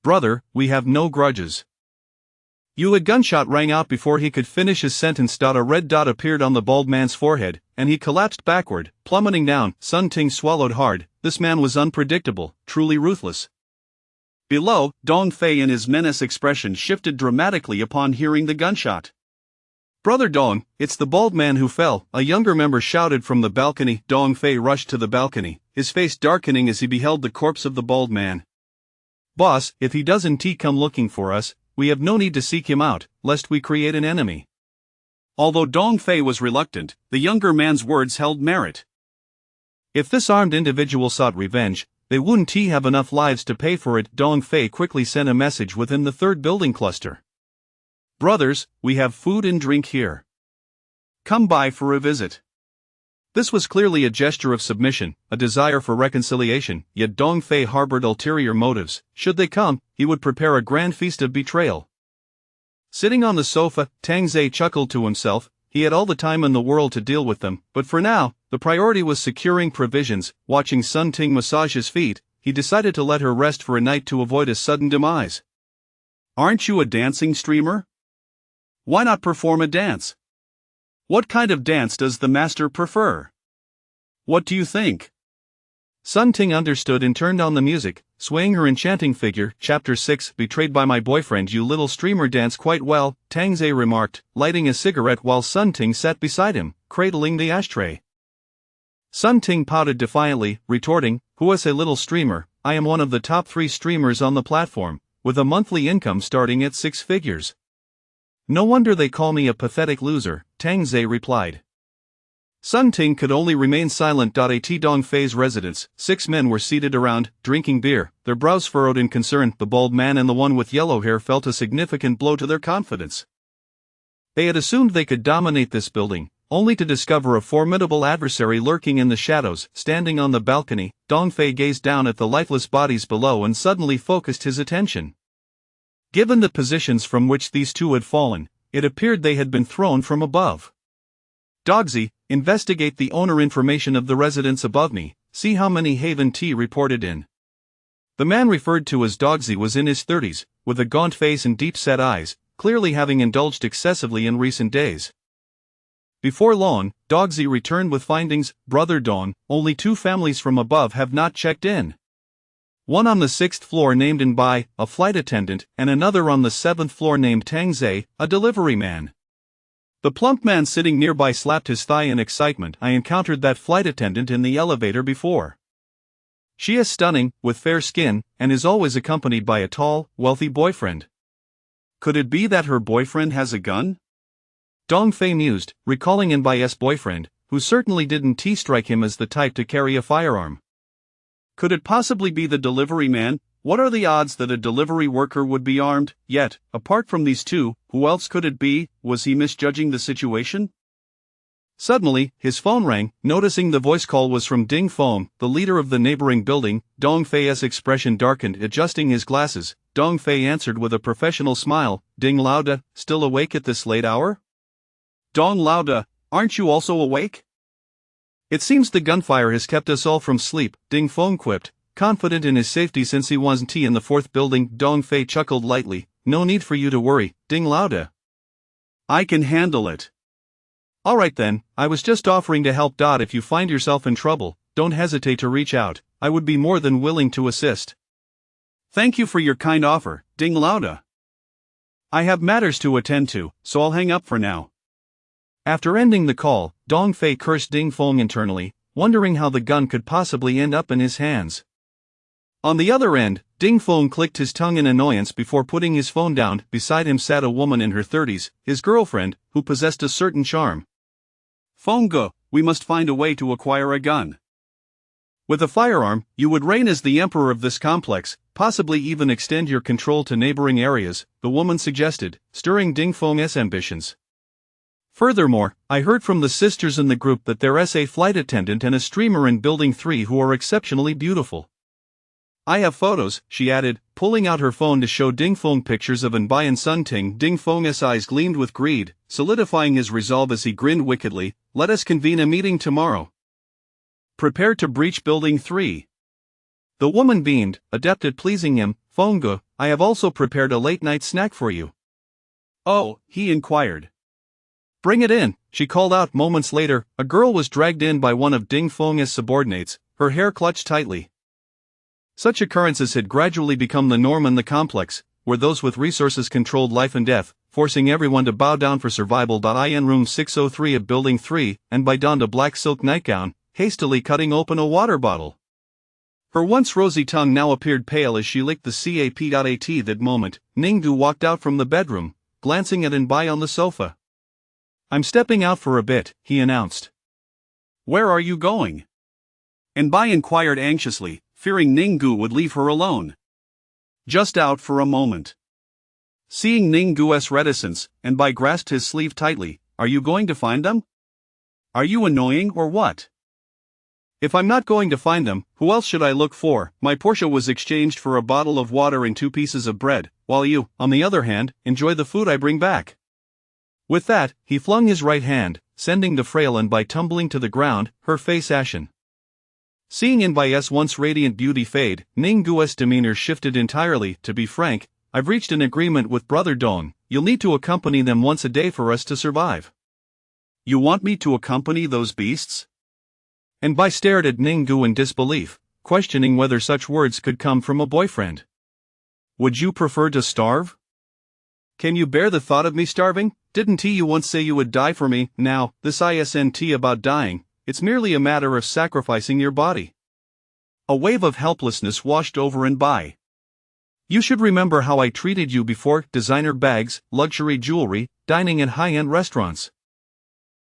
"Brother, we have no grudges." A gunshot rang out before he could finish his sentence. A red dot appeared on the bald man's forehead, and he collapsed backward, plummeting down. Sun Ting swallowed hard. This man was unpredictable, truly ruthless. Below, Dong Fei and his menace expression shifted dramatically upon hearing the gunshot. "Brother Dong, it's the bald man who fell," a younger member shouted from the balcony. Dong Fei rushed to the balcony, his face darkening as he beheld the corpse of the bald man. "Boss, if he doesn't come looking for us, we have no need to seek him out, lest we create an enemy." Although Dong Fei was reluctant, the younger man's words held merit. If this armed individual sought revenge, they wouldn't have enough lives to pay for it. Dong Fei quickly sent a message within the third building cluster. "Brothers, we have food and drink here. Come by for a visit. This was clearly a gesture of submission, a desire for reconciliation, yet Dong Fei harbored ulterior motives. Should they come, he would prepare a grand feast of betrayal. Sitting on the sofa, Tang Zhe chuckled to himself. He had all the time in the world to deal with them, but for now, the priority was securing provisions. Watching Sun Ting massage his feet, he decided to let her rest for a night to avoid a sudden demise. Aren't you a dancing streamer? Why not perform a dance? What kind of dance does the master prefer? What do you think? Sun Ting understood and turned on the music, swaying her enchanting figure. Chapter 6 Betrayed by my boyfriend. You little streamer dance quite well, Tang Zhe remarked, lighting a cigarette while Sun Ting sat beside him, cradling the ashtray. Sun Ting pouted defiantly, retorting, "Who is a little streamer? I am one of the top 3 streamers on the platform, with a monthly income starting at 6 figures. No wonder they call me a pathetic loser," Tang Zhe replied. Sun Ting could only remain silent. At Dong Fei's residence, 6 men were seated around, drinking beer, their brows furrowed in concern. The bald man and the one with yellow hair felt a significant blow to their confidence. They had assumed they could dominate this building, only to discover a formidable adversary lurking in the shadows. Standing on the balcony, Dong Fei gazed down at the lifeless bodies below and suddenly focused his attention. Given the positions from which these two had fallen, it appeared they had been thrown from above. Dogsy, investigate the owner information of the residence above me, see how many Haven T reported in. The man referred to as Dogsy was in his 30s, with a gaunt face and deep-set eyes, clearly having indulged excessively in recent days. Before long, Dogsy returned with findings. Brother Dong, only 2 families from above have not checked in. One on the 6th floor named Inbai, a flight attendant, and another on the 7th floor named Tang Zhe, a delivery man. The plump man sitting nearby slapped his thigh in excitement. I encountered that flight attendant in the elevator before. She is stunning, with fair skin, and is always accompanied by a tall, wealthy boyfriend. Could it be that her boyfriend has a gun? Dong Fei mused, recalling Inbai's boyfriend, who certainly didn't strike him as the type to carry a firearm. Could it possibly be the delivery man? What are the odds that a delivery worker would be armed? Yet, apart from these two, who else could it be? Was he misjudging the situation? Suddenly, his phone rang. Noticing the voice call was from Ding Feng, the leader of the neighboring building. Dong Fei's expression darkened. Adjusting his glasses, Dong Fei answered with a professional smile, "Ding Laoda, still awake at this late hour?" "Dong Laoda, aren't you also awake?" "It seems the gunfire has kept us all from sleep," Ding Feng quipped, confident in his safety since he wasn't in the 4th building. Dong Fei chuckled lightly. "No need for you to worry, Ding Laoda. I can handle it." "Alright then, I was just offering to help. If you find yourself in trouble, don't hesitate to reach out, I would be more than willing to assist." "Thank you for your kind offer, Ding Laoda. I have matters to attend to, so I'll hang up for now." After ending the call, Dong Fei cursed Ding Feng internally, wondering how the gun could possibly end up in his hands. On the other end, Ding Feng clicked his tongue in annoyance before putting his phone down. Beside him sat a woman in her 30s, his girlfriend, who possessed a certain charm. "Feng, we must find a way to acquire a gun. With a firearm, you would reign as the emperor of this complex, possibly even extend your control to neighboring areas," the woman suggested, stirring Ding Feng's ambitions. "Furthermore, I heard from the sisters in the group that there is a flight attendant and a streamer in Building 3 who are exceptionally beautiful. I have photos," she added, pulling out her phone to show Ding Feng pictures of Inbai and Sun Ting. Ding Feng's eyes gleamed with greed, solidifying his resolve as he grinned wickedly. "Let us convene a meeting tomorrow. Prepare to breach Building 3. The woman beamed, adept at pleasing him. "Feng, I have also prepared a late-night snack for you." "Oh," he inquired. "Bring it in," she called out. Moments later, a girl was dragged in by one of Ding Feng's subordinates, her hair clutched tightly. Such occurrences had gradually become the norm in the complex, where those with resources controlled life and death, forcing everyone to bow down for survival. In room 603 of Building 3, Inbai donned a black silk nightgown, hastily cutting open a water bottle. Her once rosy tongue now appeared pale as she licked the cap. At that moment, Ninggu walked out from the bedroom, glancing at Inbai on the sofa. "I'm stepping out for a bit," he announced. "Where are you going?" Inbai inquired anxiously, fearing Ninggu would leave her alone. "Just out for a moment." Seeing Ninggu's reticence, Inbai grasped his sleeve tightly. "Are you going to find them?" Are you annoying or what? If I'm not going to find them, who else should I look for? My Porsche was exchanged for a bottle of water and 2 pieces of bread, while you, on the other hand, enjoy the food I bring back. With that, he flung his right hand, sending the frail Anbai tumbling to the ground, her face ashen. Seeing Anbai's once radiant beauty fade, Ninggu's demeanor shifted entirely. To be frank, I've reached an agreement with Brother Dong. You'll need to accompany them once a day for us to survive. You want me to accompany those beasts? Anbai stared at Ninggu in disbelief, questioning whether such words could come from a boyfriend. Would you prefer to starve? Can you bear the thought of me starving? Didn't you once say you would die for me? Now, this isn't about dying, it's merely a matter of sacrificing your body. A wave of helplessness washed over Anbai. You should remember how I treated you before: designer bags, luxury jewelry, dining in high-end restaurants.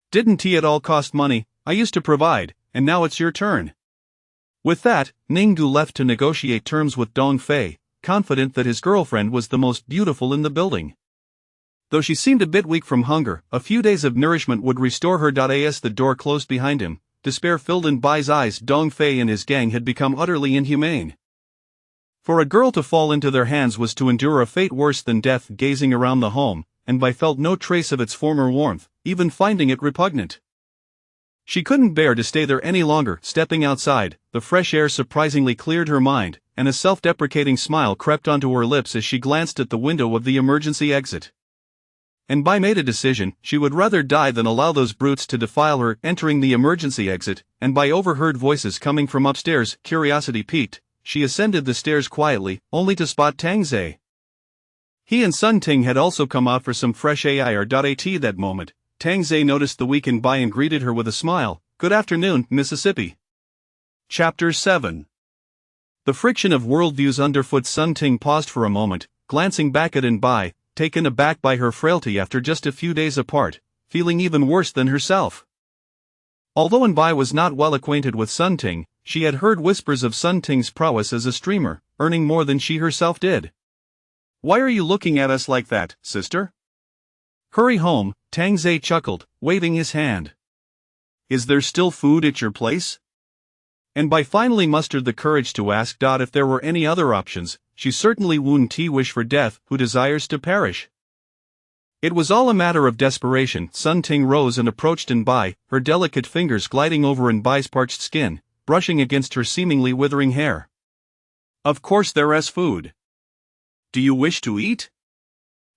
Didn't it all cost money? I used to provide, and now it's your turn. With that, Ninggu left to negotiate terms with Dong Fei, confident that his girlfriend was the most beautiful in the building. Though she seemed a bit weak from hunger, a few days of nourishment would restore her. As the door closed behind him, despair filled Anbai's eyes. Dong Fei and his gang had become utterly inhumane. For a girl to fall into their hands was to endure a fate worse than death. Gazing around the home, Anbai felt no trace of its former warmth, even finding it repugnant. She couldn't bear to stay there any longer. Stepping outside, the fresh air surprisingly cleared her mind, and a self-deprecating smile crept onto her lips as she glanced at the window of the emergency exit. Anbai made a decision: she would rather die than allow those brutes to defile her. Entering the emergency exit, Anbai overheard voices coming from upstairs. Curiosity piqued, she ascended the stairs quietly, only to spot Tang Zhe. He and Sun Ting had also come out for some fresh air. At that moment, Tang Zhe noticed the weak Anbai and greeted her with a smile. Good afternoon, Mississippi. Chapter 7. The friction of worldviews underfoot. Sun Ting paused for a moment, glancing back at Anbai, taken aback by her frailty after just a few days apart, feeling even worse than herself. Although Anbai was not well acquainted with Sun Ting, she had heard whispers of Sun Ting's prowess as a streamer, earning more than she herself did. Why are you looking at us like that, sister? Hurry home, Tang Zhe chuckled, waving his hand. Is there still food at your place? Anbai finally mustered the courage to ask if there were any other options. She certainly wouldn't wish for death. Who desires to perish? It was all a matter of desperation. Sun Ting rose and approached Anbai, her delicate fingers gliding over Anbai's parched skin, brushing against her seemingly withering hair. Of course there is food. Do you wish to eat?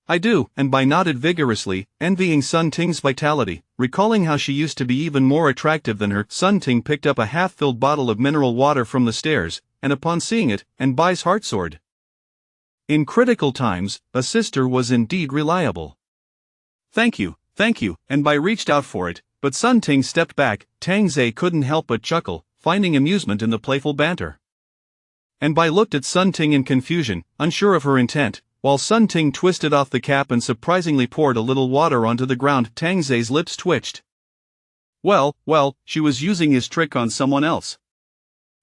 I do, Anbai nodded vigorously, envying Sun Ting's vitality, recalling how she used to be even more attractive than her. Sun Ting picked up a half-filled bottle of mineral water from the stairs, and upon seeing it, Anbai's heart soared. In critical times, a sister was indeed reliable. Thank you, Anbai reached out for it, but Sun Ting stepped back. Tang Zhe couldn't help but chuckle, finding amusement in the playful banter. Anbai looked at Sun Ting in confusion, unsure of her intent, while Sun Ting twisted off the cap and surprisingly poured a little water onto the ground. Tang Zhe's lips twitched. Well, she was using his trick on someone else.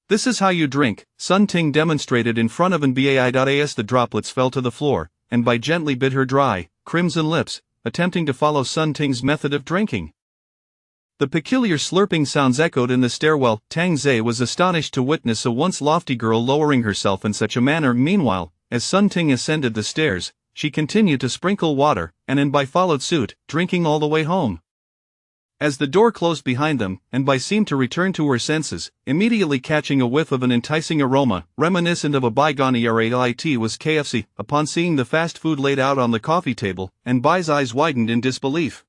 This is how you drink, Sun Ting demonstrated in front of Anbai. As the droplets fell to the floor, Anbai gently bit her dry, crimson lips, attempting to follow Sun Ting's method of drinking. The peculiar slurping sounds echoed in the stairwell. Tang Zhe was astonished to witness a once lofty girl lowering herself in such a manner. Meanwhile, as Sun Ting ascended the stairs, she continued to sprinkle water, and Anbai followed suit, drinking all the way home. As the door closed behind them, Anbai seemed to return to her senses, immediately catching a whiff of an enticing aroma, reminiscent of a bygone era. It was KFC. Upon seeing the fast food laid out on the coffee table, Anbai's eyes widened in disbelief.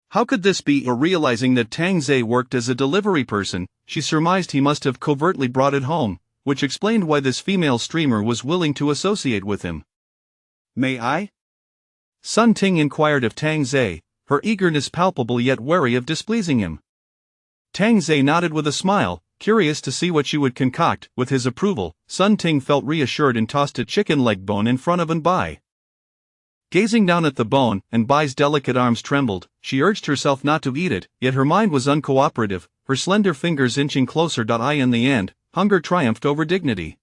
How could this be? Realizing that Tang Zhe worked as a delivery person, she surmised he must have covertly brought it home, which explained why this female streamer was willing to associate with him. May I? Sun Ting inquired of Tang Zhe, her eagerness palpable yet wary of displeasing him. Tang Zhe nodded with a smile, curious to see what she would concoct. With his approval, Sun Ting felt reassured and tossed a chicken leg bone in front of Anbai. Gazing down at the bone, Anbai's delicate arms trembled. She urged herself not to eat it, yet her mind was uncooperative, her slender fingers inching closer. In the end, hunger triumphed over dignity.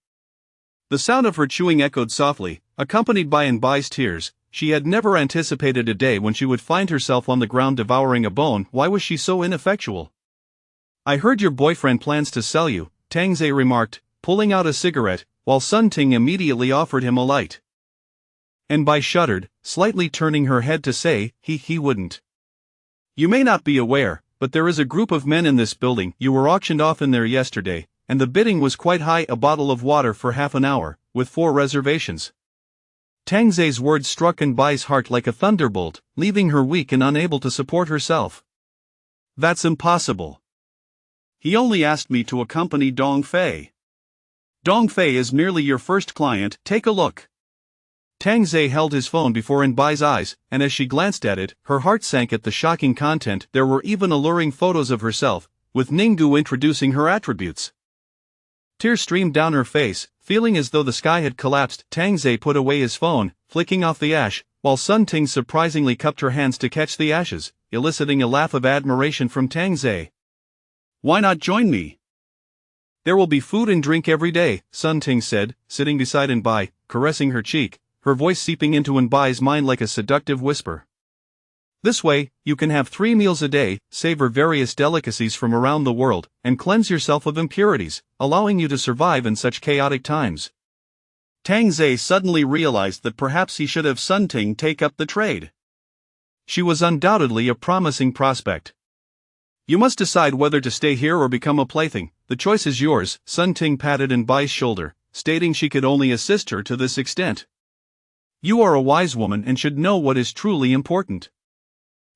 The sound of her chewing echoed softly, accompanied by Anbai's tears, she had never anticipated a day when she would find herself on the ground devouring a bone. Why was she so ineffectual? "I heard your boyfriend plans to sell you," Tang Ze remarked, pulling out a cigarette, while Sun Ting immediately offered him a light. Anbai shuddered, slightly turning her head to say, he wouldn't. "You may not be aware, but there is a group of men in this building. You were auctioned off in there yesterday, and the bidding was quite high. A bottle of water for half an hour, with 4 reservations. Tang Ze's words struck Anbai's heart like a thunderbolt, leaving her weak and unable to support herself. "That's impossible. He only asked me to accompany Dong Fei. Dong Fei is merely your first client. Take a look." Tang Ze held his phone before Anbai's eyes, and as she glanced at it, her heart sank at the shocking content. There were even alluring photos of herself, with Ninggu introducing her attributes. Tears streamed down her face, feeling as though the sky had collapsed. Tang Ze put away his phone, flicking off the ash, while Sun Ting surprisingly cupped her hands to catch the ashes, eliciting a laugh of admiration from Tang Ze. "Why not join me? There will be food and drink every day," Sun Ting said, sitting beside Anbai, caressing her cheek, her voice seeping into Anbai's mind like a seductive whisper. "This way, you can have 3 meals a day, savor various delicacies from around the world, and cleanse yourself of impurities, allowing you to survive in such chaotic times." Tang Ze suddenly realized that perhaps he should have Sun Ting take up the trade. She was undoubtedly a promising prospect. "You must decide whether to stay here or become a plaything. The choice is yours," Sun Ting patted Anbai's shoulder, stating she could only assist her to this extent. "You are a wise woman and should know what is truly important.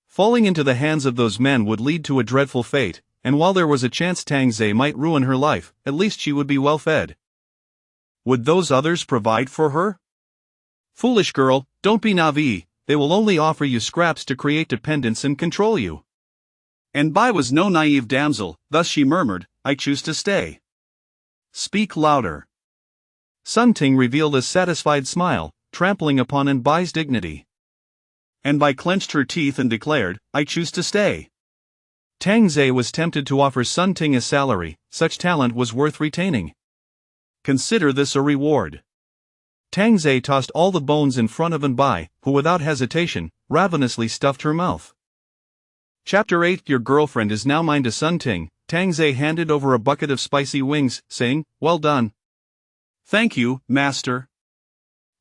Falling into the hands of those men would lead to a dreadful fate, and while there was a chance Tang Ze might ruin her life, at least she would be well fed. Would those others provide for her? Foolish girl, don't be naive. They will only offer you scraps to create dependence and control you." Anbai was no naive damsel, thus she murmured, "I choose to stay." "Speak louder." Sun Ting revealed a satisfied smile, trampling upon Anbai's dignity. Anbai clenched her teeth and declared, "I choose to stay." Tang Ze was tempted to offer Sun Ting a salary. Such talent was worth retaining. "Consider this a reward." Tang Ze tossed all the bones in front of Anbai, who without hesitation, ravenously stuffed her mouth. Chapter 8. Your girlfriend is now mine. To Sun Ting, Tang Ze handed over a bucket of spicy wings, saying, "Well done." "Thank you, master."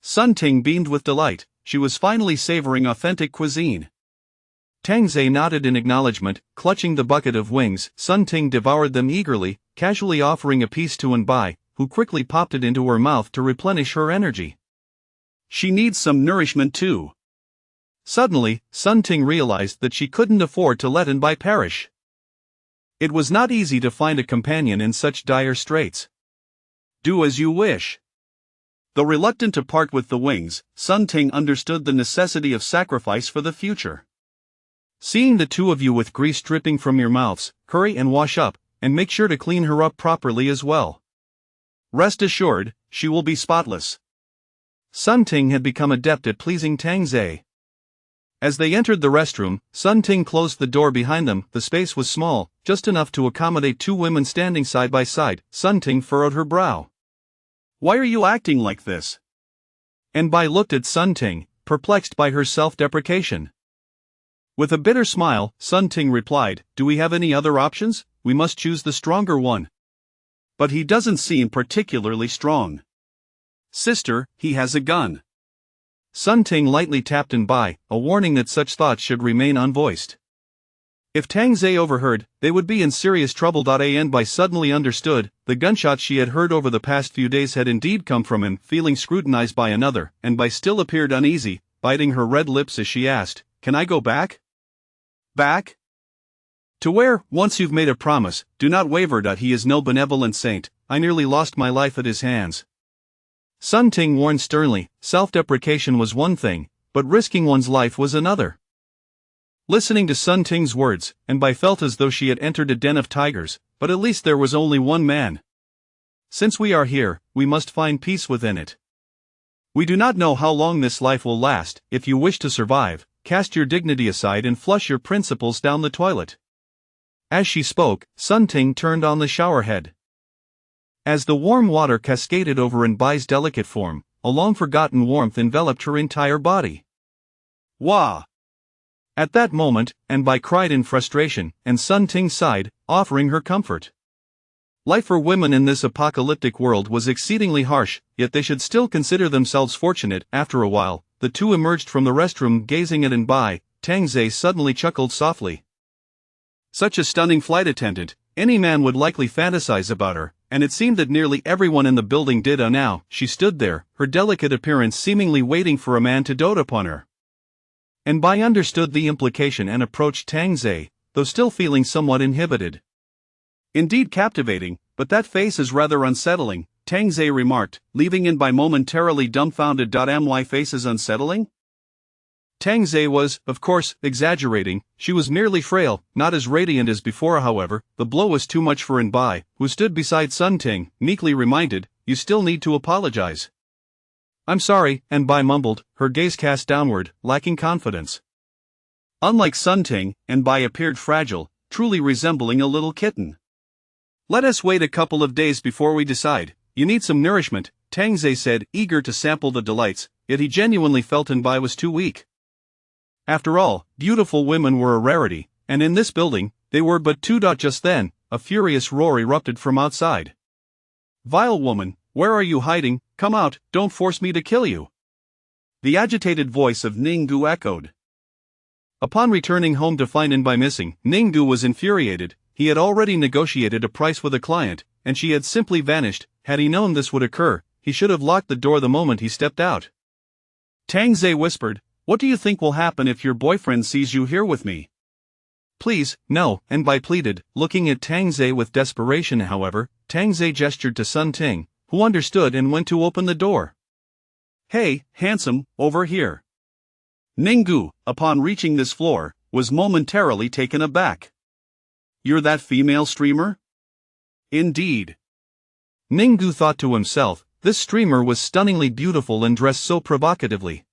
Sun Ting beamed with delight. She was finally savoring authentic cuisine. Tang Ze nodded in acknowledgement, clutching the bucket of wings. Sun Ting devoured them eagerly, casually offering a piece to Anbai, who quickly popped it into her mouth to replenish her energy. "She needs some nourishment too." Suddenly, Sun Ting realized that she couldn't afford to let Anbai perish. It was not easy to find a companion in such dire straits. "Do as you wish." Though reluctant to part with the wings, Sun Ting understood the necessity of sacrifice for the future. "Seeing the 2 of you with grease dripping from your mouths, hurry and wash up, and make sure to clean her up properly as well. Rest assured, she will be spotless." Sun Ting had become adept at pleasing Tang Ze. As they entered the restroom, Sun Ting closed the door behind them. The space was small, just enough to accommodate 2 women standing side by side. Sun Ting furrowed her brow. "Why are you acting like this?" Anbai looked at Sun Ting, perplexed by her self-deprecation. With a bitter smile, Sun Ting replied, "Do we have any other options? We must choose the stronger one." "But he doesn't seem particularly strong." "Sister, he has a gun." Sun Ting lightly tapped Anbai, a warning that such thoughts should remain unvoiced. If Tang Ze overheard, they would be in serious trouble. Anbai suddenly understood, the gunshots she had heard over the past few days had indeed come from him. Feeling scrutinized by another, Anbai still appeared uneasy, biting her red lips as she asked, "Can I go back?" "Back? To where? Once you've made a promise, do not waver. He is no benevolent saint. I nearly lost my life at his hands." Sun Ting warned sternly, self-deprecation was one thing, but risking one's life was another. Listening to Sun Ting's words, Anbai felt as though she had entered a den of tigers, but at least there was only one man. "Since we are here, we must find peace within it. We do not know how long this life will last. If you wish to survive, cast your dignity aside and flush your principles down the toilet." As she spoke, Sun Ting turned on the showerhead. As the warm water cascaded over Anbai's delicate form, a long-forgotten warmth enveloped her entire body. Wah! At that moment, Anbai cried in frustration, and Sun Ting sighed, offering her comfort. Life for women in this apocalyptic world was exceedingly harsh, yet they should still consider themselves fortunate. After a while, the two emerged from the restroom gazing at Anbai. Tang Zhe suddenly chuckled softly. Such a stunning flight attendant, any man would likely fantasize about her, and it seemed that nearly everyone in the building did. Now, she stood there, her delicate appearance seemingly waiting for a man to dote upon her. Anbai understood the implication and approached Tang Zhe, though still feeling somewhat inhibited. Indeed captivating, but that face is rather unsettling, Tang Zhe remarked, leaving Anbai momentarily dumbfounded. My face is unsettling? Tang Zhe was, of course, exaggerating. She was merely frail, not as radiant as before. However, the blow was too much for Anbai, who stood beside Sun Ting, meekly reminded, "You still need to apologize." "I'm sorry," Anbai mumbled, her gaze cast downward, lacking confidence. Unlike Sun Ting, Anbai appeared fragile, truly resembling a little kitten. "Let us wait a couple of days before we decide. You need some nourishment," Tang Zhe said, eager to sample the delights, yet he genuinely felt Anbai was too weak. After all, beautiful women were a rarity, and in this building, they were but two. Just then, a furious roar erupted from outside. "Vile woman, where are you hiding? Come out, don't force me to kill you." The agitated voice of Ninggu echoed. Upon returning home to find Anbai missing, Ninggu was infuriated. He had already negotiated a price with a client, and she had simply vanished. Had he known this would occur, he should have locked the door the moment he stepped out. Tang Zhe whispered, "What do you think will happen if your boyfriend sees you here with me?" "Please, no," Anbai pleaded, looking at Tang Zhe with desperation. However, Tang Zhe gestured to Sun Ting, who understood and went to open the door. "Hey, handsome, over here." Ninggu, upon reaching this floor, was momentarily taken aback. "You're that female streamer?" "Indeed." Ninggu thought to himself, this streamer was stunningly beautiful and dressed so provocatively.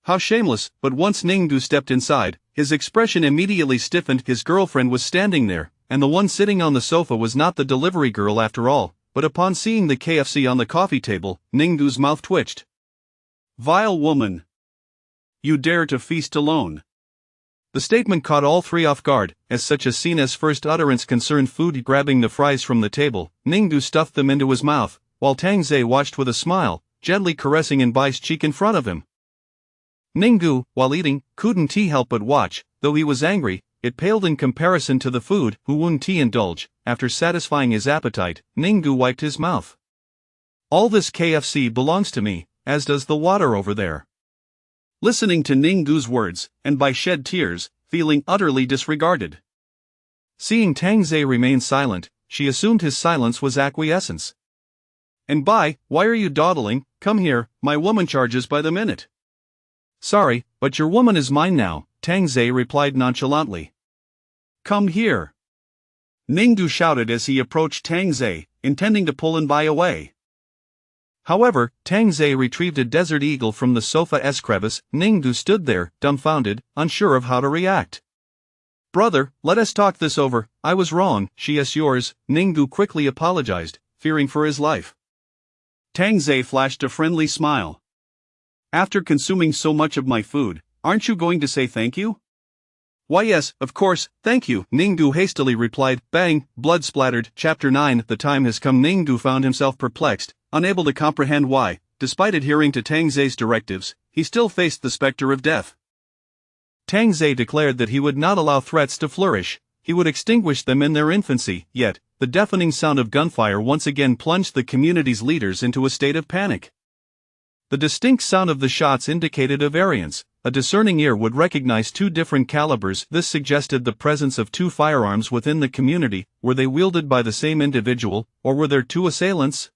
How shameless, but once Ningdu stepped inside, his expression immediately stiffened. His girlfriend was standing there, and the one sitting on the sofa was not the delivery girl after all, but upon seeing the KFC on the coffee table, Ningdu's mouth twitched. "Vile woman! You dare to feast alone!" The statement caught all three off guard, as such a scene as first utterance concerned food. Grabbing the fries from the table, Ningdu stuffed them into his mouth, while Tang Zhe watched with a smile, gently caressing Anbai's cheek in front of him. Ninggu, while eating, couldn't help but watch. Though he was angry, it paled in comparison to the food. Who wouldn't indulge? After satisfying his appetite, Ninggu wiped his mouth. "All this KFC belongs to me, as does the water over there." Listening to Ninggu's words, Anbai shed tears, feeling utterly disregarded. Seeing Tang Zhe remain silent, she assumed his silence was acquiescence. "Anbai, why are you dawdling? Come here, my woman charges by the minute." "Sorry, but your woman is mine now," Tang Zhe replied nonchalantly. "Come here." Ningdu shouted as he approached Tang Zhe, intending to pull Anbai away. However, Tang Zhe retrieved a desert eagle from the sofa's crevice. Ningdu stood there, dumbfounded, unsure of how to react. "Brother, let us talk this over. I was wrong." "She's yours," Ningdu quickly apologized, fearing for his life. Tang Zhe flashed a friendly smile. "After consuming so much of my food, aren't you going to say thank you?" "Why yes, of course, thank you," Ningdu hastily replied. Bang, blood splattered. Chapter 9. The time has come. Ningdu found himself perplexed, unable to comprehend why, despite adhering to Tang Zhe's directives, he still faced the specter of death. Tang Zhe declared that he would not allow threats to flourish, he would extinguish them in their infancy. Yet, the deafening sound of gunfire once again plunged the community's leaders into a state of panic. The distinct sound of the shots indicated a variance. A discerning ear would recognize two different calibers. This suggested the presence of two firearms within the community. Were they wielded by the same individual, or were there two assailants?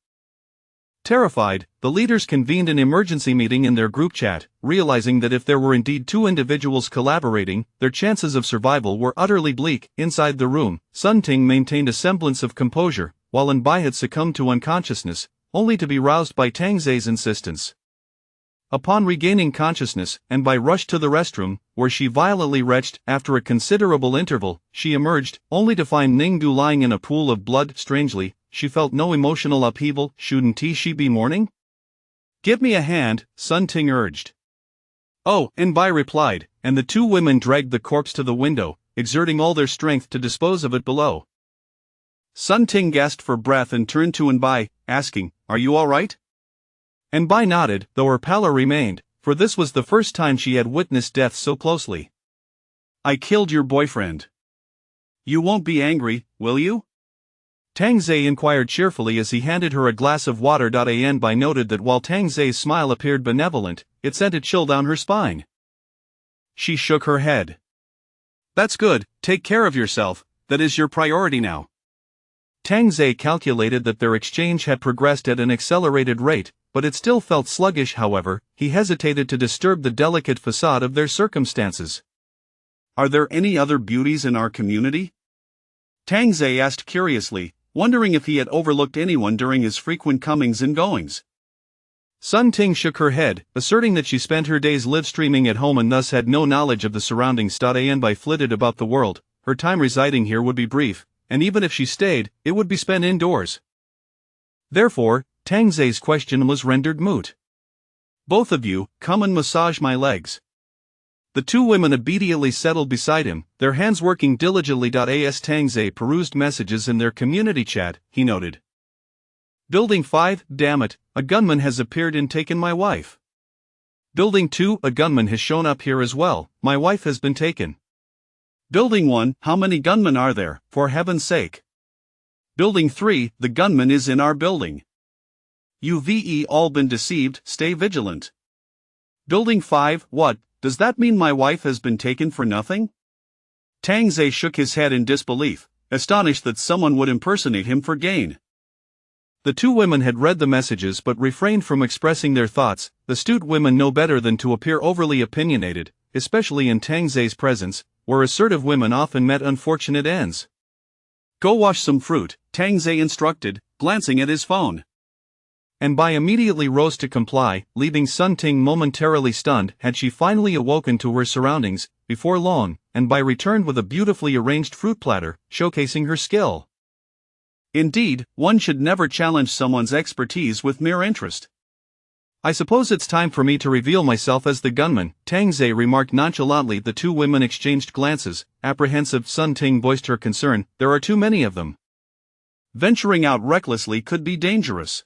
Terrified, the leaders convened an emergency meeting in their group chat, realizing that if there were indeed two individuals collaborating, their chances of survival were utterly bleak. Inside the room, Sun Ting maintained a semblance of composure, while Anbai had succumbed to unconsciousness, only to be roused by Tang Zhe's insistence. Upon regaining consciousness, Anbai rushed to the restroom, where she violently retched. After a considerable interval, she emerged, only to find Ningdu lying in a pool of blood. Strangely, she felt no emotional upheaval. Shouldn't she be mourning? "Give me a hand," Sun Ting urged. Oh, Enbai replied, and the two women dragged the corpse to the window, exerting all their strength to dispose of it below. Sun Ting gasped for breath and turned to Enbai, asking, "Are you all right?" Enbai nodded, though her pallor remained, for this was the first time she had witnessed death so closely. "I killed your boyfriend. You won't be angry, will you?" Tang Zhe inquired cheerfully as he handed her a glass of water. Enbai noted that while Tang Zhe's smile appeared benevolent, it sent a chill down her spine. She shook her head. "That's good, take care of yourself, that is your priority now." Tang Zhe calculated that their exchange had progressed at an accelerated rate, but it still felt sluggish. However, he hesitated to disturb the delicate facade of their circumstances. "Are there any other beauties in our community?" Tang Zhe asked curiously, wondering if he had overlooked anyone during his frequent comings and goings. Sun Ting shook her head, asserting that she spent her days live streaming at home and thus had no knowledge of the surroundings. Enbai flitted about the world, her time residing here would be brief, and even if she stayed, it would be spent indoors. Therefore, Tang Zhe's question was rendered moot. "Both of you, come and massage my legs." The two women obediently settled beside him, their hands working diligently. As Tang Zhe perused messages in their community chat, he noted. Building 5, damn it, a gunman has appeared and taken my wife. Building 2, a gunman has shown up here as well, my wife has been taken. Building 1, how many gunmen are there, for heaven's sake? Building 3, the gunman is in our building. You've all been deceived, stay vigilant. Building 5, what, does that mean my wife has been taken for nothing? Tang Zhe shook his head in disbelief, astonished that someone would impersonate him for gain. The two women had read the messages but refrained from expressing their thoughts. Astute women know better than to appear overly opinionated, especially in Tang Zhe's presence, where assertive women often met unfortunate ends. "Go wash some fruit," Tang Zhe instructed, glancing at his phone. Enbai immediately rose to comply, leaving Sun Ting momentarily stunned. Had she finally awoken to her surroundings? Before long, Enbai returned with a beautifully arranged fruit platter, showcasing her skill. Indeed, one should never challenge someone's expertise with mere interest. "I suppose it's time for me to reveal myself as the gunman," Tang Zhe remarked nonchalantly. The two women exchanged glances. Apprehensive, Sun Ting voiced her concern, "There are too many of them. Venturing out recklessly could be dangerous."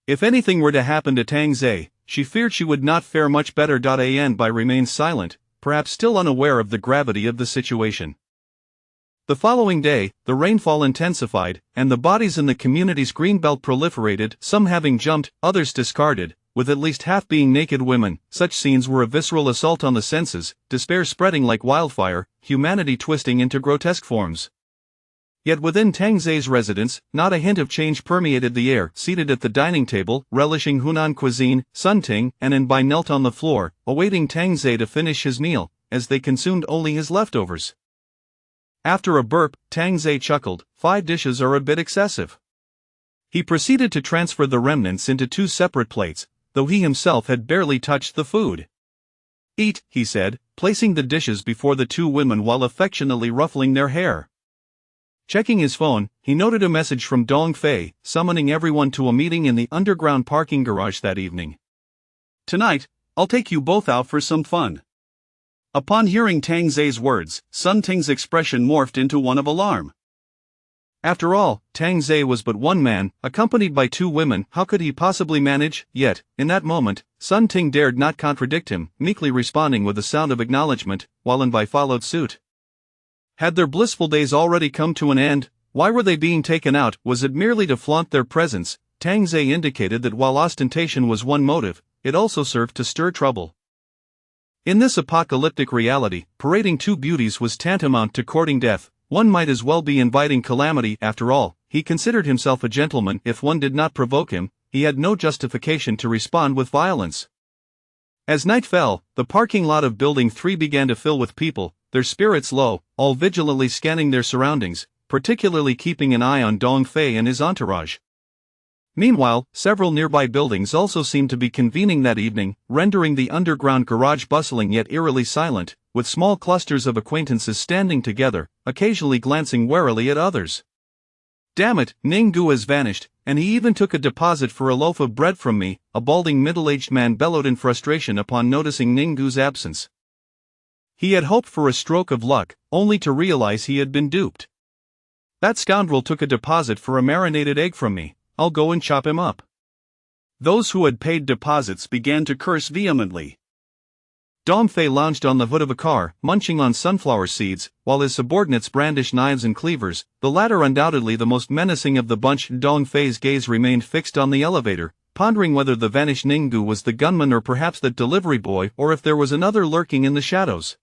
If anything were to happen to Tang Zhe, she feared she would not fare much better. Enbai remained silent, perhaps still unaware of the gravity of the situation. The following day, the rainfall intensified, and the bodies in the community's greenbelt proliferated, some having jumped, others discarded, with at least half being naked women. Such scenes were a visceral assault on the senses, despair spreading like wildfire, humanity twisting into grotesque forms. Yet within Tang Zhe's residence, not a hint of change permeated the air. Seated at the dining table, relishing Hunan cuisine, Sun Ting and Enbai knelt on the floor, awaiting Tang Zhe to finish his meal, as they consumed only his leftovers. After a burp, Tang Zhe chuckled, 5 dishes are a bit excessive. He proceeded to transfer the remnants into 2 separate plates, though he himself had barely touched the food. "Eat," he said, placing the dishes before the two women while affectionately ruffling their hair. Checking his phone, he noted a message from Dong Fei, summoning everyone to a meeting in the underground parking garage that evening. "Tonight, I'll take you both out for some fun." Upon hearing Tang Zhe's words, Sun Ting's expression morphed into one of alarm. After all, Tang Zhe was but one man, accompanied by 2 women. How could he possibly manage? Yet, in that moment, Sun Ting dared not contradict him, meekly responding with a sound of acknowledgement, while Enbai followed suit. Had their blissful days already come to an end? Why were they being taken out? Was it merely to flaunt their presence? Tang Zhe indicated that while ostentation was one motive, it also served to stir trouble. In this apocalyptic reality, parading 2 beauties was tantamount to courting death. One might as well be inviting calamity. After all, he considered himself a gentleman. If one did not provoke him, he had no justification to respond with violence. As night fell, the parking lot of Building 3 began to fill with people, their spirits low, all vigilantly scanning their surroundings, particularly keeping an eye on Dong Fei and his entourage. Meanwhile, several nearby buildings also seemed to be convening that evening, rendering the underground garage bustling yet eerily silent, with small clusters of acquaintances standing together, occasionally glancing warily at others. Damn it, Ninggu has vanished, and he even took a deposit for a loaf of bread from me, a balding middle-aged man bellowed in frustration upon noticing Ninggu's absence. He had hoped for a stroke of luck, only to realize he had been duped. That scoundrel took a deposit for a marinated egg from me, I'll go and chop him up. Those who had paid deposits began to curse vehemently. Dong Fei lounged on the hood of a car, munching on sunflower seeds, while his subordinates brandished knives and cleavers, the latter undoubtedly the most menacing of the bunch. Dong Fei's gaze remained fixed on the elevator, pondering whether the vanished Ninggu was the gunman or perhaps the delivery boy, or if there was another lurking in the shadows.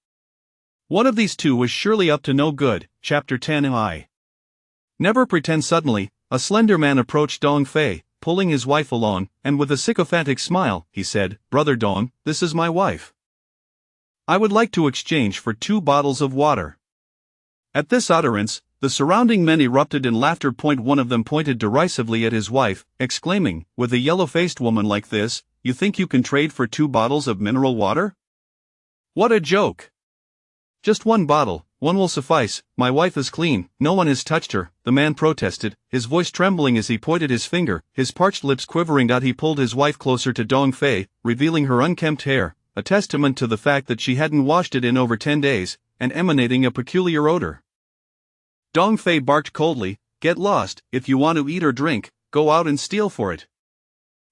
One of these two was surely up to no good. Chapter 10. Never pretend. Suddenly, a slender man approached Dong Fei, pulling his wife along, and with a sycophantic smile, he said, "Brother Dong, this is my wife. I would like to exchange for 2 bottles of water." At this utterance, the surrounding men erupted in laughter. One of them pointed derisively at his wife, exclaiming, "With a yellow-faced woman like this, you think you can trade for 2 bottles of mineral water? What a joke! Just 1 bottle, one will suffice, my wife is clean, no one has touched her," the man protested, his voice trembling as he pointed his finger, his parched lips quivering. He pulled his wife closer to Dong Fei, revealing her unkempt hair, a testament to the fact that she hadn't washed it in over 10 days, and emanating a peculiar odor. Dong Fei barked coldly, "Get lost, if you want to eat or drink, go out and steal for it."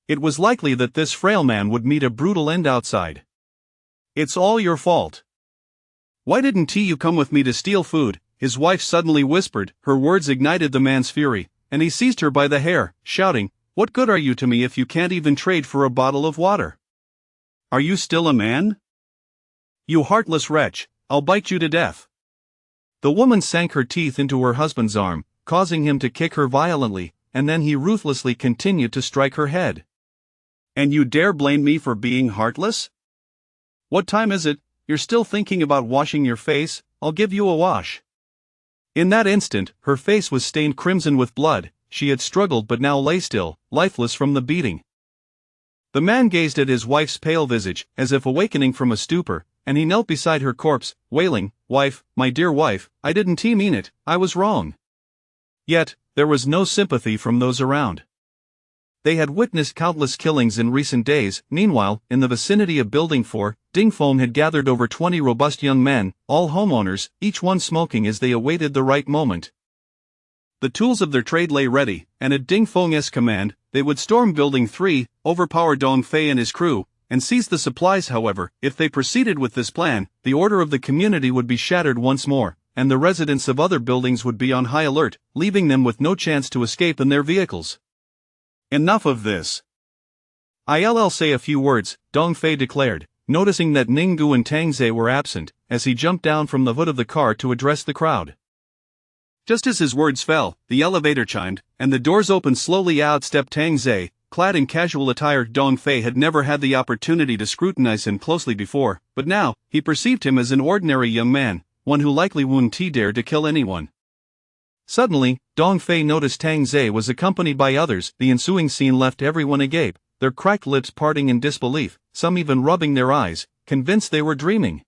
It was likely that this frail man would meet a brutal end outside. "It's all your fault. Why didn't you come with me to steal food?" his wife suddenly whispered. Her words ignited the man's fury, and he seized her by the hair, shouting, "What good are you to me if you can't even trade for a bottle of water? Are you still a man? You heartless wretch, I'll bite you to death." The woman sank her teeth into her husband's arm, causing him to kick her violently, and then he ruthlessly continued to strike her head. "And you dare blame me for being heartless? What time is it? You're still thinking about washing your face? I'll give you a wash." In that instant, her face was stained crimson with blood. She had struggled but now lay still, lifeless from the beating. The man gazed at his wife's pale visage, as if awakening from a stupor, and he knelt beside her corpse, wailing, "Wife, my dear wife, I didn't mean it, I was wrong." Yet, there was no sympathy from those around. They had witnessed countless killings in recent days. Meanwhile, in the vicinity of Building 4, Dingfeng had gathered over 20 robust young men, all homeowners, each one smoking as they awaited the right moment. The tools of their trade lay ready, and at Dingfeng's command, they would storm Building 3, overpower Dong Fei and his crew, and seize the supplies. However, if they proceeded with this plan, the order of the community would be shattered once more, and the residents of other buildings would be on high alert, leaving them with no chance to escape in their vehicles. "Enough of this. I'll say a few words," Dong Fei declared, noticing that Ninggu and Tang Ze were absent, as he jumped down from the hood of the car to address the crowd. Just as his words fell, the elevator chimed, and the doors opened slowly. Out stepped Tang Ze, clad in casual attire. Dong Fei had never had the opportunity to scrutinize him closely before, but now, he perceived him as an ordinary young man, one who likely wouldn't dare to kill anyone. Suddenly, Dong Fei noticed Tang Ze was accompanied by others. The ensuing scene left everyone agape, their cracked lips parting in disbelief, some even rubbing their eyes, convinced they were dreaming.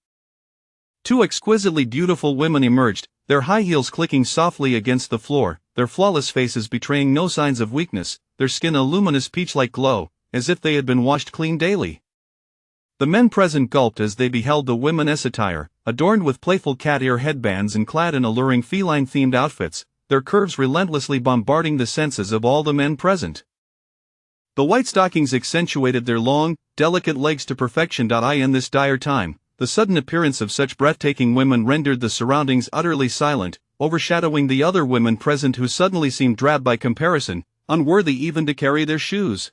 2 exquisitely beautiful women emerged, their high heels clicking softly against the floor, their flawless faces betraying no signs of weakness, their skin a luminous peach-like glow, as if they had been washed clean daily. The men present gulped as they beheld the women's attire, adorned with playful cat ear headbands and clad in alluring feline-themed outfits, their curves relentlessly bombarding the senses of all the men present. The white stockings accentuated their long, delicate legs to perfection. In this dire time, the sudden appearance of such breathtaking women rendered the surroundings utterly silent, overshadowing the other women present who suddenly seemed drab by comparison, unworthy even to carry their shoes.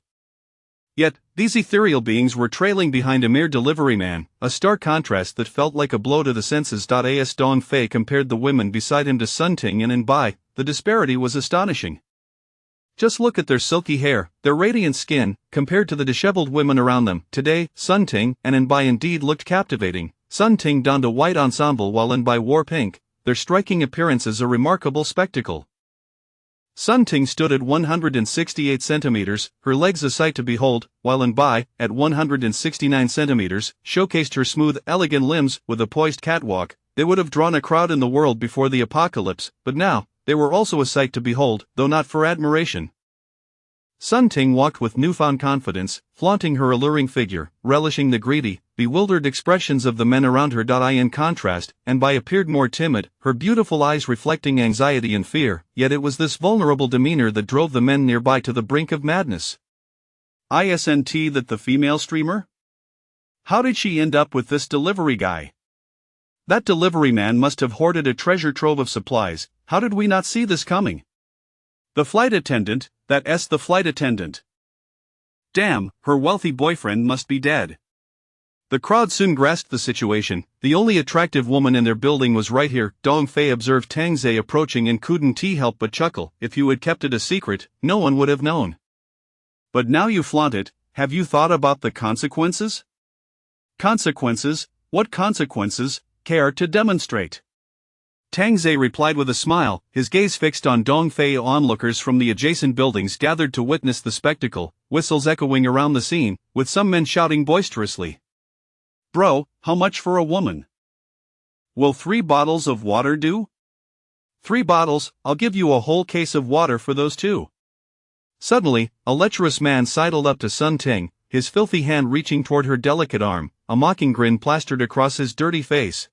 Yet, these ethereal beings were trailing behind a mere delivery man, a stark contrast that felt like a blow to the senses. As Dong Fei compared the women beside him to Sun Ting and Bai, the disparity was astonishing. Just look at their silky hair, their radiant skin, compared to the disheveled women around them. Today, Sun Ting and Bai indeed looked captivating. Sun Ting donned a white ensemble while Bai wore pink, their striking appearances a remarkable spectacle. Sun Ting stood at 168 centimeters, her legs a sight to behold, while Bai, at 169 centimeters, showcased her smooth, elegant limbs. With a poised catwalk, they would have drawn a crowd in the world before the apocalypse, but now, they were also a sight to behold, though not for admiration. Sun Ting walked with newfound confidence, flaunting her alluring figure, relishing the greedy, bewildered expressions of the men around her. In contrast, and by appeared more timid, her beautiful eyes reflecting anxiety and fear, yet it was this vulnerable demeanor that drove the men nearby to the brink of madness. Isn't that the female streamer? How did she end up with this delivery guy? That delivery man must have hoarded a treasure trove of supplies. How did we not see this coming? The flight attendant, that's the flight attendant. Damn, her wealthy boyfriend must be dead. The crowd soon grasped the situation. The only attractive woman in their building was right here. Dong Fei observed Tang Zhe approaching and couldn't help but chuckle. If you had kept it a secret, no one would have known. But now you flaunt it. Have you thought about the consequences? Consequences? What consequences? Care to demonstrate? Tang Zhe replied with a smile, his gaze fixed on Dong Fei. Onlookers from the adjacent buildings gathered to witness the spectacle, whistles echoing around the scene, with some men shouting boisterously. Bro, how much for a woman? Will 3 bottles of water do? 3 bottles, I'll give you a whole case of water for those 2. Suddenly, a lecherous man sidled up to Sun Ting, his filthy hand reaching toward her delicate arm, a mocking grin plastered across his dirty face.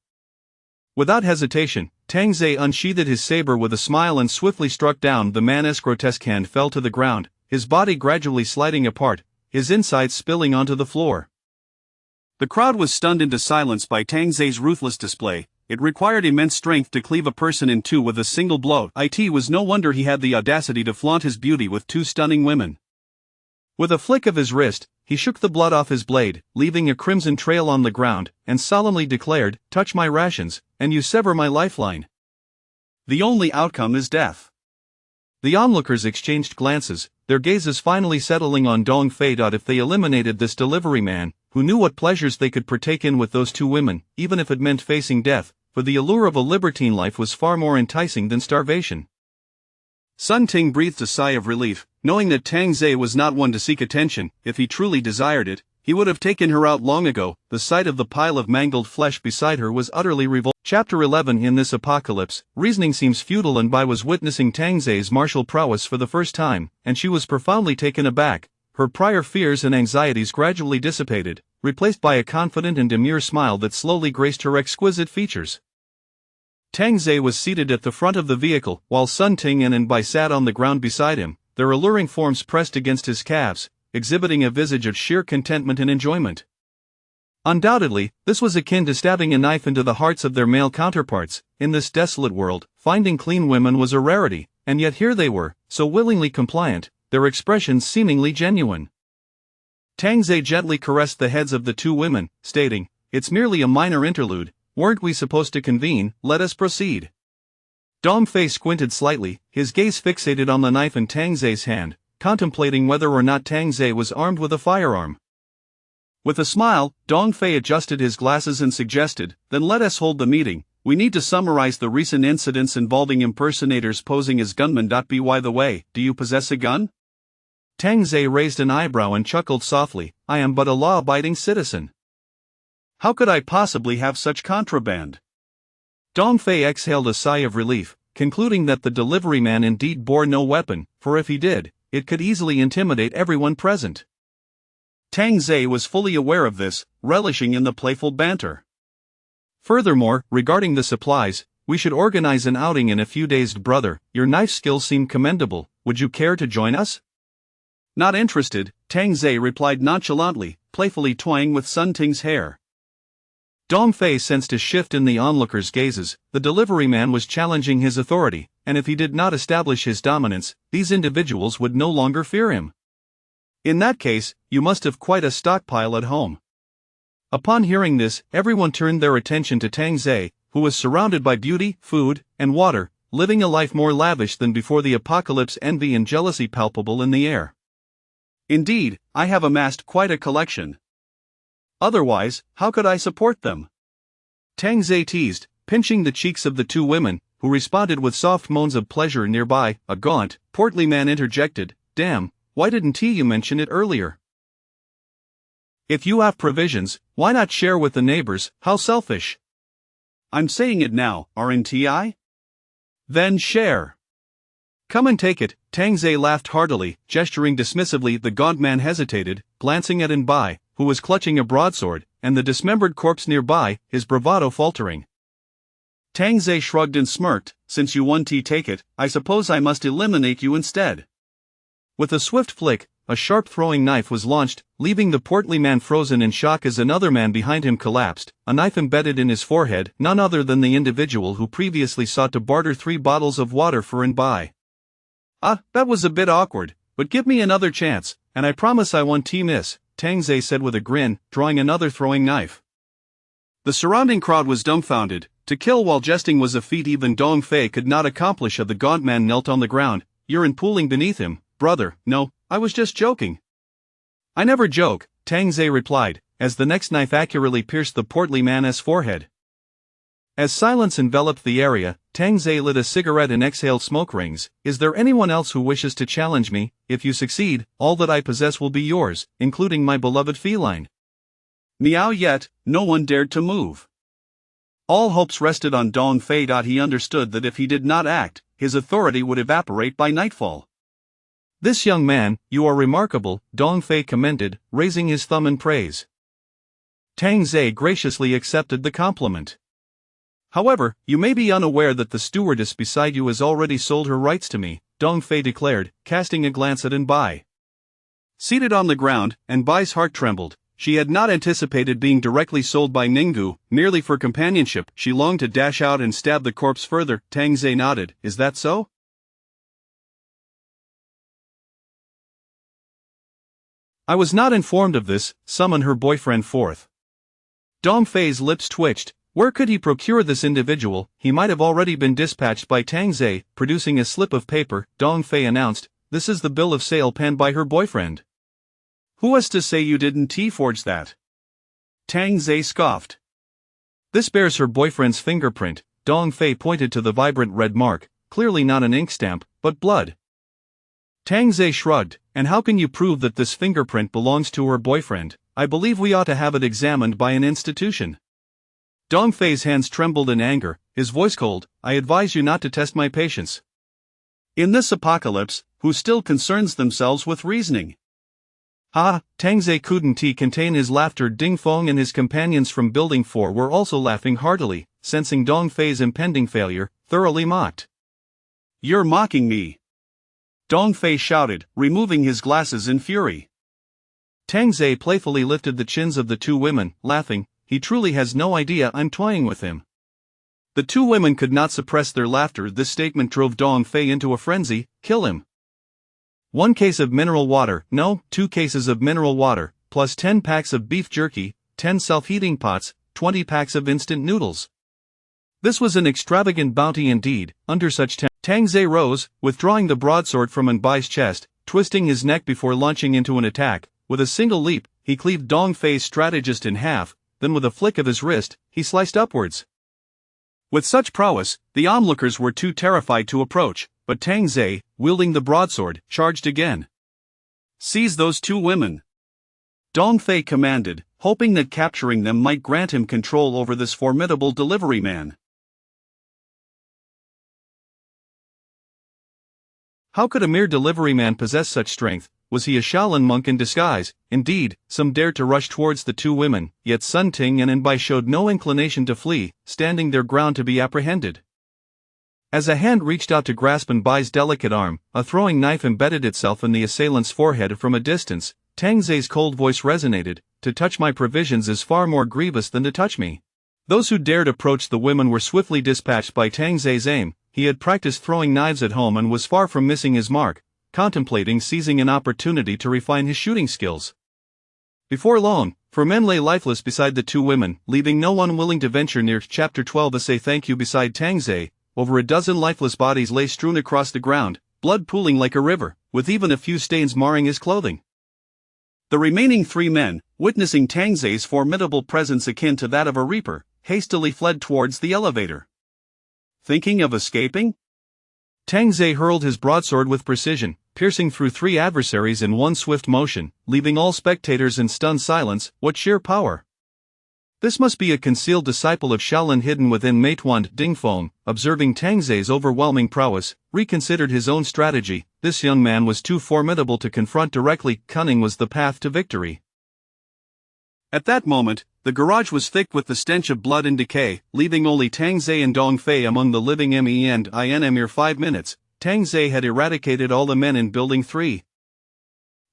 Without hesitation, Tang Zhe unsheathed his saber with a smile and swiftly struck down. The man's grotesque hand fell to the ground, his body gradually sliding apart, his insides spilling onto the floor. The crowd was stunned into silence by Tang Zhe's ruthless display. It required immense strength to cleave a person in 2 with a single blow. It was no wonder he had the audacity to flaunt his beauty with 2 stunning women. With a flick of his wrist, he shook the blood off his blade, leaving a crimson trail on the ground, and solemnly declared, "Touch my rations, and you sever my lifeline. The only outcome is death." The onlookers exchanged glances, their gazes finally settling on Dong Fei. If they eliminated this delivery man, who knew what pleasures they could partake in with those 2 women, even if it meant facing death, for the allure of a libertine life was far more enticing than starvation. Sun Ting breathed a sigh of relief, knowing that Tang Zhe was not one to seek attention. If he truly desired it, he would have taken her out long ago. The sight of the pile of mangled flesh beside her was utterly revolting. Chapter 11. In this apocalypse, reasoning seems futile, and Bai was witnessing Tang Zhe's martial prowess for the first time, and she was profoundly taken aback. Her prior fears and anxieties gradually dissipated, replaced by a confident and demure smile that slowly graced her exquisite features. Tang Zhe was seated at the front of the vehicle, while Sun Ting and Bai sat on the ground beside him, their alluring forms pressed against his calves, exhibiting a visage of sheer contentment and enjoyment. Undoubtedly, this was akin to stabbing a knife into the hearts of their male counterparts. In this desolate world, finding clean women was a rarity, and yet here they were, so willingly compliant, their expressions seemingly genuine. Tang Zhe gently caressed the heads of the 2 women, stating, "It's merely a minor interlude. Weren't we supposed to convene? Let us proceed." Dong Fei squinted slightly, his gaze fixated on the knife in Tang Zhe's hand, contemplating whether or not Tang Zhe was armed with a firearm. With a smile, Dong Fei adjusted his glasses and suggested, "Then let us hold the meeting. We need to summarize the recent incidents involving impersonators posing as gunmen. By the way, do you possess a gun?" Tang Zhe raised an eyebrow and chuckled softly, "I am but a law-abiding citizen. How could I possibly have such contraband?" Dong Fei exhaled a sigh of relief, concluding that the delivery man indeed bore no weapon, for if he did, it could easily intimidate everyone present. Tang Zhe was fully aware of this, relishing in the playful banter. Furthermore, regarding the supplies, "We should organize an outing in a few days. Brother, your knife skills seem commendable. Would you care to join us?" "Not interested," Tang Zhe replied nonchalantly, playfully toying with Sun Ting's hair. Dong Fei sensed a shift in the onlookers' gazes. The delivery man was challenging his authority, and if he did not establish his dominance, these individuals would no longer fear him. In that case, you must have quite a stockpile at home. Upon hearing this, everyone turned their attention to Tang Zhe, who was surrounded by beauty, food, and water, living a life more lavish than before the apocalypse. Envy and jealousy palpable in the air. "Indeed, I have amassed quite a collection. Otherwise, how could I support them?" Tang Zhe teased, pinching the cheeks of the 2 women, who responded with soft moans of pleasure. Nearby, a gaunt, portly man interjected, "Damn, why didn't you mention it earlier? If you have provisions, why not share with the neighbors? How selfish." "I'm saying it now, aren't I?" "Then share." Come and take it, Tang Zhe laughed heartily, gesturing dismissively. The gaunt man hesitated, glancing at Anbai, who was clutching a broadsword, and the dismembered corpse nearby, his bravado faltering. Tang Zhe shrugged and smirked. Since you want to take it, I suppose I must eliminate you instead. With a swift flick, a sharp throwing knife was launched, leaving the portly man frozen in shock as another man behind him collapsed, a knife embedded in his forehead, none other than the individual who previously sought to barter 3 bottles of water for Anbai. That was a bit awkward, but give me another chance, and I promise I won't miss, Tang Zhe said with a grin, drawing another throwing knife. The surrounding crowd was dumbfounded. To kill while jesting was a feat even Dong Fei could not accomplish. The gaunt man knelt on the ground, urine pooling beneath him. Brother, no, I was just joking. I never joke, Tang Zhe replied, as the next knife accurately pierced the portly man's forehead. As silence enveloped the area, Tang Zhe lit a cigarette and exhaled smoke rings. Is there anyone else who wishes to challenge me? If you succeed, all that I possess will be yours, including my beloved feline. Meow. Yet, no one dared to move. All hopes rested on Dong Fei. He understood that if he did not act, his authority would evaporate by nightfall. This young man, you are remarkable, Dong Fei commended, raising his thumb in praise. Tang Zhe graciously accepted the compliment. However, you may be unaware that the stewardess beside you has already sold her rights to me, Dong Fei declared, casting a glance at Anbai. Seated on the ground, Anbai's heart trembled. She had not anticipated being directly sold by Ninggu. Merely for companionship. She longed to dash out and stab the corpse further. Tang Zhe nodded. Is that so? I was not informed of this. Summon her boyfriend forth. Dong Fei's lips twitched. Where could he procure this individual? He might have already been dispatched by Tang Zhe. Producing a slip of paper, Dong Fei announced, this is the bill of sale penned by her boyfriend. Who was to say you didn't forge that? Tang Zhe scoffed. This bears her boyfriend's fingerprint. Dong Fei pointed to the vibrant red mark, clearly not an ink stamp, but blood. Tang Zhe shrugged. And how can you prove that this fingerprint belongs to her boyfriend? I believe we ought to have it examined by an institution. Dong Fei's hands trembled in anger, his voice cold. I advise you not to test my patience. In this apocalypse, who still concerns themselves with reasoning? Tang Zhe couldn't contain his laughter. Ding Feng and his companions from Building 4 were also laughing heartily, sensing Dong Fei's impending failure, thoroughly mocked. You're mocking me! Dong Fei shouted, removing his glasses in fury. Tang Zhe playfully lifted the chins of the 2 women, laughing. He truly has no idea I'm toying with him. The 2 women could not suppress their laughter. This statement drove Dong Fei into a frenzy. Kill him. 1 case of mineral water, no, 2 cases of mineral water, plus 10 packs of beef jerky, 10 self-heating pots, 20 packs of instant noodles. This was an extravagant bounty indeed. Under such Tang Zhe rose, withdrawing the broadsword from Anbai's chest, twisting his neck before launching into an attack. With a single leap, he cleaved Dong Fei's strategist in half, then with a flick of his wrist, he sliced upwards. With such prowess, the onlookers were too terrified to approach, but Tang Zhe, wielding the broadsword, charged again. Seize those 2 women! Dong Fei commanded, hoping that capturing them might grant him control over this formidable delivery man. How could a mere delivery man possess such strength? Was he a Shaolin monk in disguise? Indeed, some dared to rush towards the 2 women, yet Sun Ting and Anbai showed no inclination to flee, standing their ground to be apprehended. As a hand reached out to grasp Anbai's delicate arm, a throwing knife embedded itself in the assailant's forehead from a distance. Tang Zhe's cold voice resonated, to touch my provisions is far more grievous than to touch me. Those who dared approach the women were swiftly dispatched by Tang Zhe's aim. He had practiced throwing knives at home and was far from missing his mark, contemplating seizing an opportunity to refine his shooting skills. Before long, 4 men lay lifeless beside the 2 women, leaving no one willing to venture near. Chapter 12. A say thank you. Beside Tang Zhe, over a dozen lifeless bodies lay strewn across the ground, blood pooling like a river, with even a few stains marring his clothing. The remaining 3 men, witnessing Tang Zhe's formidable presence akin to that of a reaper, hastily fled towards the elevator. Thinking of escaping? Tang Zhe hurled his broadsword with precision, piercing through 3 adversaries in one swift motion, leaving all spectators in stunned silence. What sheer power! This must be a concealed disciple of Shaolin hidden within Meituan. Dingfeng, observing Tang Zei's overwhelming prowess, reconsidered his own strategy. This young man was too formidable to confront directly. Cunning was the path to victory. At that moment, the garage was thick with the stench of blood and decay, leaving only Tang Zei and Dong Fei among the living. In a mere 5 minutes, Tang Zei had eradicated all the men in Building 3.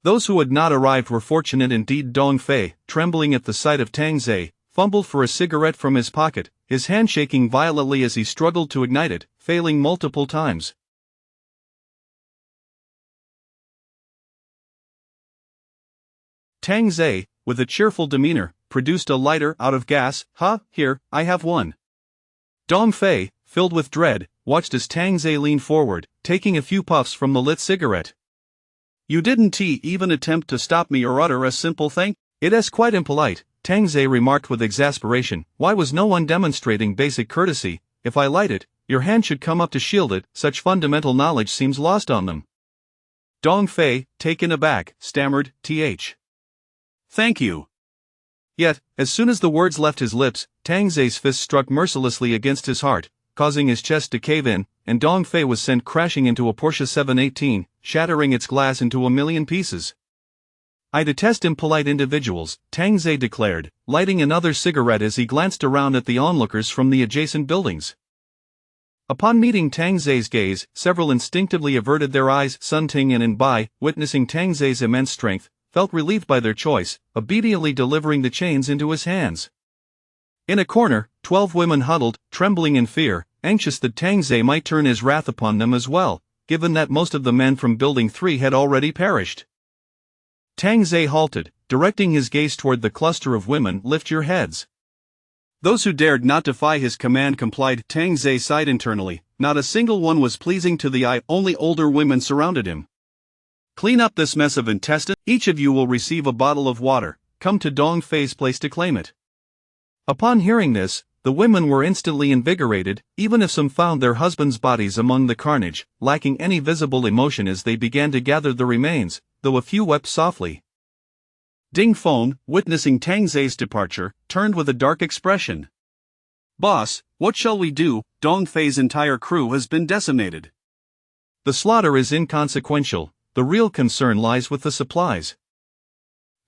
Those who had not arrived were fortunate indeed. Dong Fei, trembling at the sight of Tang Zei, fumbled for a cigarette from his pocket, his hand shaking violently as he struggled to ignite it, failing multiple times. Tang Zei, with a cheerful demeanor, produced a lighter out of gas. Here, I have one. Dong Fei, filled with dread, watched as Tang Zei leaned forward, taking a few puffs from the lit cigarette. You didn't even attempt to stop me or utter a simple thank. It is quite impolite, Tang Zei remarked with exasperation. Why was no one demonstrating basic courtesy? If I light it, your hand should come up to shield it. Such fundamental knowledge seems lost on them. Dong Fei, taken aback, stammered, Thank you. Yet, as soon as the words left his lips, Tang Zei's fist struck mercilessly against his heart, causing his chest to cave in, and Dong Fei was sent crashing into a Porsche 718, shattering its glass into a million pieces. I detest impolite individuals, Tang Zei declared, lighting another cigarette as he glanced around at the onlookers from the adjacent buildings. Upon meeting Tang Zei's gaze, several instinctively averted their eyes. Sun Ting and Bai, witnessing Tang Zei's immense strength, felt relieved by their choice, obediently delivering the chains into his hands. In a corner, 12 women huddled, trembling in fear, anxious that Tang Zei might turn his wrath upon them as well, given that most of the men from Building 3 had already perished. Tang Zei halted, directing his gaze toward the cluster of women. Lift your heads. Those who dared not defy his command complied. Tang Zei sighed internally. Not a single one was pleasing to the eye. Only older women surrounded him. Clean up this mess of intestine. Each of you will receive a bottle of water. Come to Dong Fei's place to claim it. Upon hearing this, the women were instantly invigorated, even if some found their husbands' bodies among the carnage, lacking any visible emotion as they began to gather the remains, though a few wept softly. Dingfeng, witnessing Tang Zei's departure, turned with a dark expression. Boss, what shall we do? Dong Fei's entire crew has been decimated. The slaughter is inconsequential. The real concern lies with the supplies.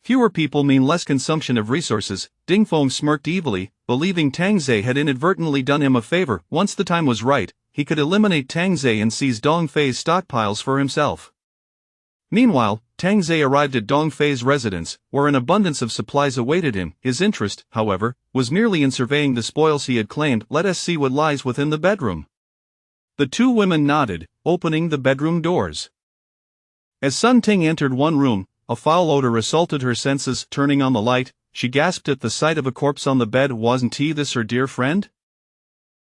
Fewer people mean less consumption of resources. Dingfeng smirked evilly, believing Tang Zei had inadvertently done him a favor. Once the time was right, he could eliminate Tang Zei and seize Dong Fei's stockpiles for himself. Meanwhile, Tang Zei arrived at Dong Fei's residence, where an abundance of supplies awaited him. His interest, however, was merely in surveying the spoils he had claimed. Let us see what lies within the bedroom. The two women nodded, opening the bedroom doors. As Sun Ting entered one room, a foul odor assaulted her senses. Turning on the light, she gasped at the sight of a corpse on the bed. Wasn't this her dear friend?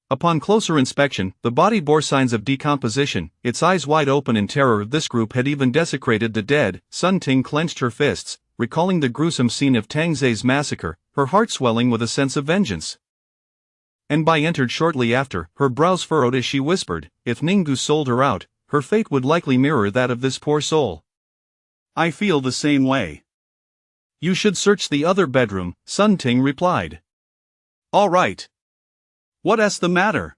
Upon closer inspection, the body bore signs of decomposition, its eyes wide open in terror. This group had even desecrated the dead. Sun Ting clenched her fists, recalling the gruesome scene of Tang Zei's massacre, her heart swelling with a sense of vengeance. And Bai entered shortly after, her brows furrowed as she whispered, if Ninggu sold her out, her fate would likely mirror that of this poor soul. I feel the same way. You should search the other bedroom, Sun Ting replied. All right. What's the matter?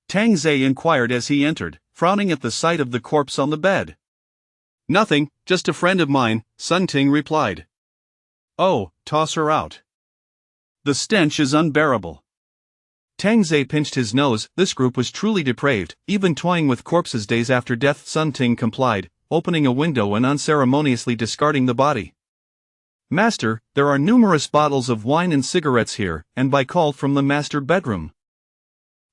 Tang Zei inquired as he entered, frowning at the sight of the corpse on the bed. Nothing, just a friend of mine, Sun Ting replied. Oh, toss her out. The stench is unbearable. Tang Zei pinched his nose. This group was truly depraved, even toying with corpses days after death. Sun Ting complied, opening a window and unceremoniously discarding the body. Master, there are numerous bottles of wine and cigarettes here, and Bai called from the master bedroom.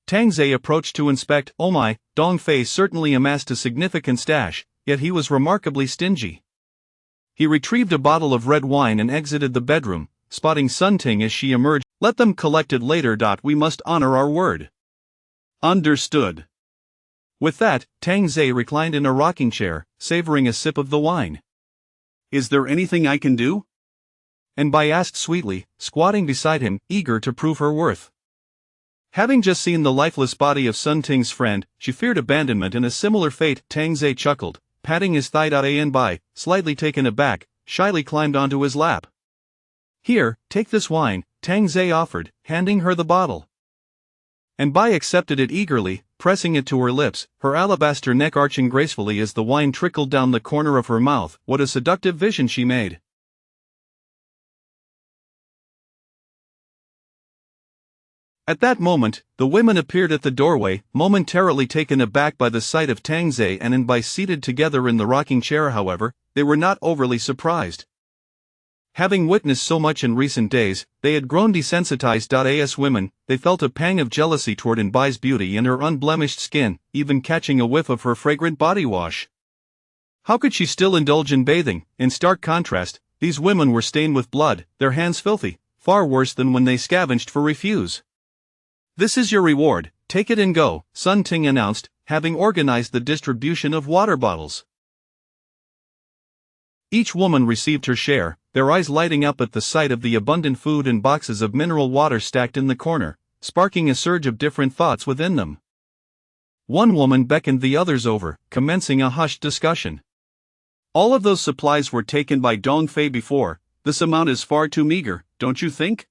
Tang Zei approached to inspect. Oh my, Dong Fei certainly amassed a significant stash, yet he was remarkably stingy. He retrieved a bottle of red wine and exited the bedroom, spotting Sun Ting as she emerged. Let them collect it later. We must honor our word. Understood. With that, Tang Zei reclined in a rocking chair, savoring a sip of the wine. Is there anything I can do? And Bai asked sweetly, squatting beside him, eager to prove her worth. Having just seen the lifeless body of Sun Ting's friend, she feared abandonment and a similar fate. Tang Zei chuckled, patting his thigh. And Bai, slightly taken aback, shyly climbed onto his lap. Here, take this wine. Tang Zei offered, handing her the bottle. And Bai accepted it eagerly, pressing it to her lips, her alabaster neck arching gracefully as the wine trickled down the corner of her mouth. What a seductive vision she made. At that moment, the women appeared at the doorway, momentarily taken aback by the sight of Tang Zei and Bai seated together in the rocking chair. However, they were not overly surprised. Having witnessed so much in recent days, they had grown desensitized. As women, they felt a pang of jealousy toward Bai's beauty and her unblemished skin, even catching a whiff of her fragrant body wash. How could she still indulge in bathing? In stark contrast, these women were stained with blood, their hands filthy, far worse than when they scavenged for refuse. "This is your reward, take it and go," Sun Ting announced, having organized the distribution of water bottles. Each woman received her share, their eyes lighting up at the sight of the abundant food and boxes of mineral water stacked in the corner, sparking a surge of different thoughts within them. One woman beckoned the others over, commencing a hushed discussion. "All of those supplies were taken by Dong Fei before. This amount is far too meager, don't you think?"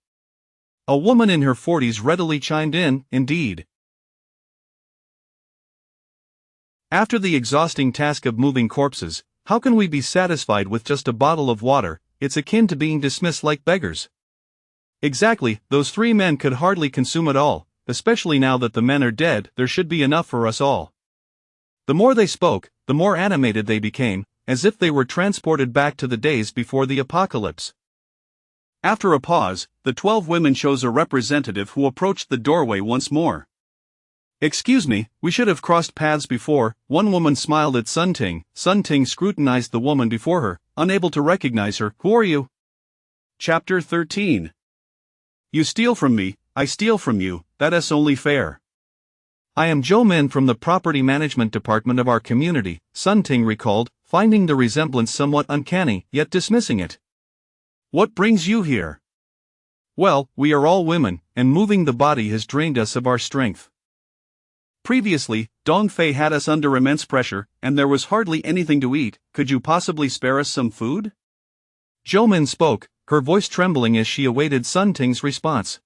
A woman in her 40s readily chimed in, "Indeed. After the exhausting task of moving corpses, how can we be satisfied with just a bottle of water? It's akin to being dismissed like beggars." "Exactly, those 3 men could hardly consume it all, especially now that the men are dead. There should be enough for us all." The more they spoke, the more animated they became, as if they were transported back to the days before the apocalypse. After a pause, the 12 women chose a representative who approached the doorway once more. "Excuse me, we should have crossed paths before," one woman smiled at Sun Ting. Sun Ting scrutinized the woman before her, unable to recognize her. "Who are you?" Chapter 13. "You steal from me, I steal from you, that's only fair." "I am Zhou Min from the property management department of our community," Sun Ting recalled, finding the resemblance somewhat uncanny, yet dismissing it. "What brings you here?" "Well, we are all women, and moving the body has drained us of our strength. Previously, Dong Fei had us under immense pressure, and there was hardly anything to eat. Could you possibly spare us some food?" Zhou Min spoke, her voice trembling as she awaited Sun Ting's response.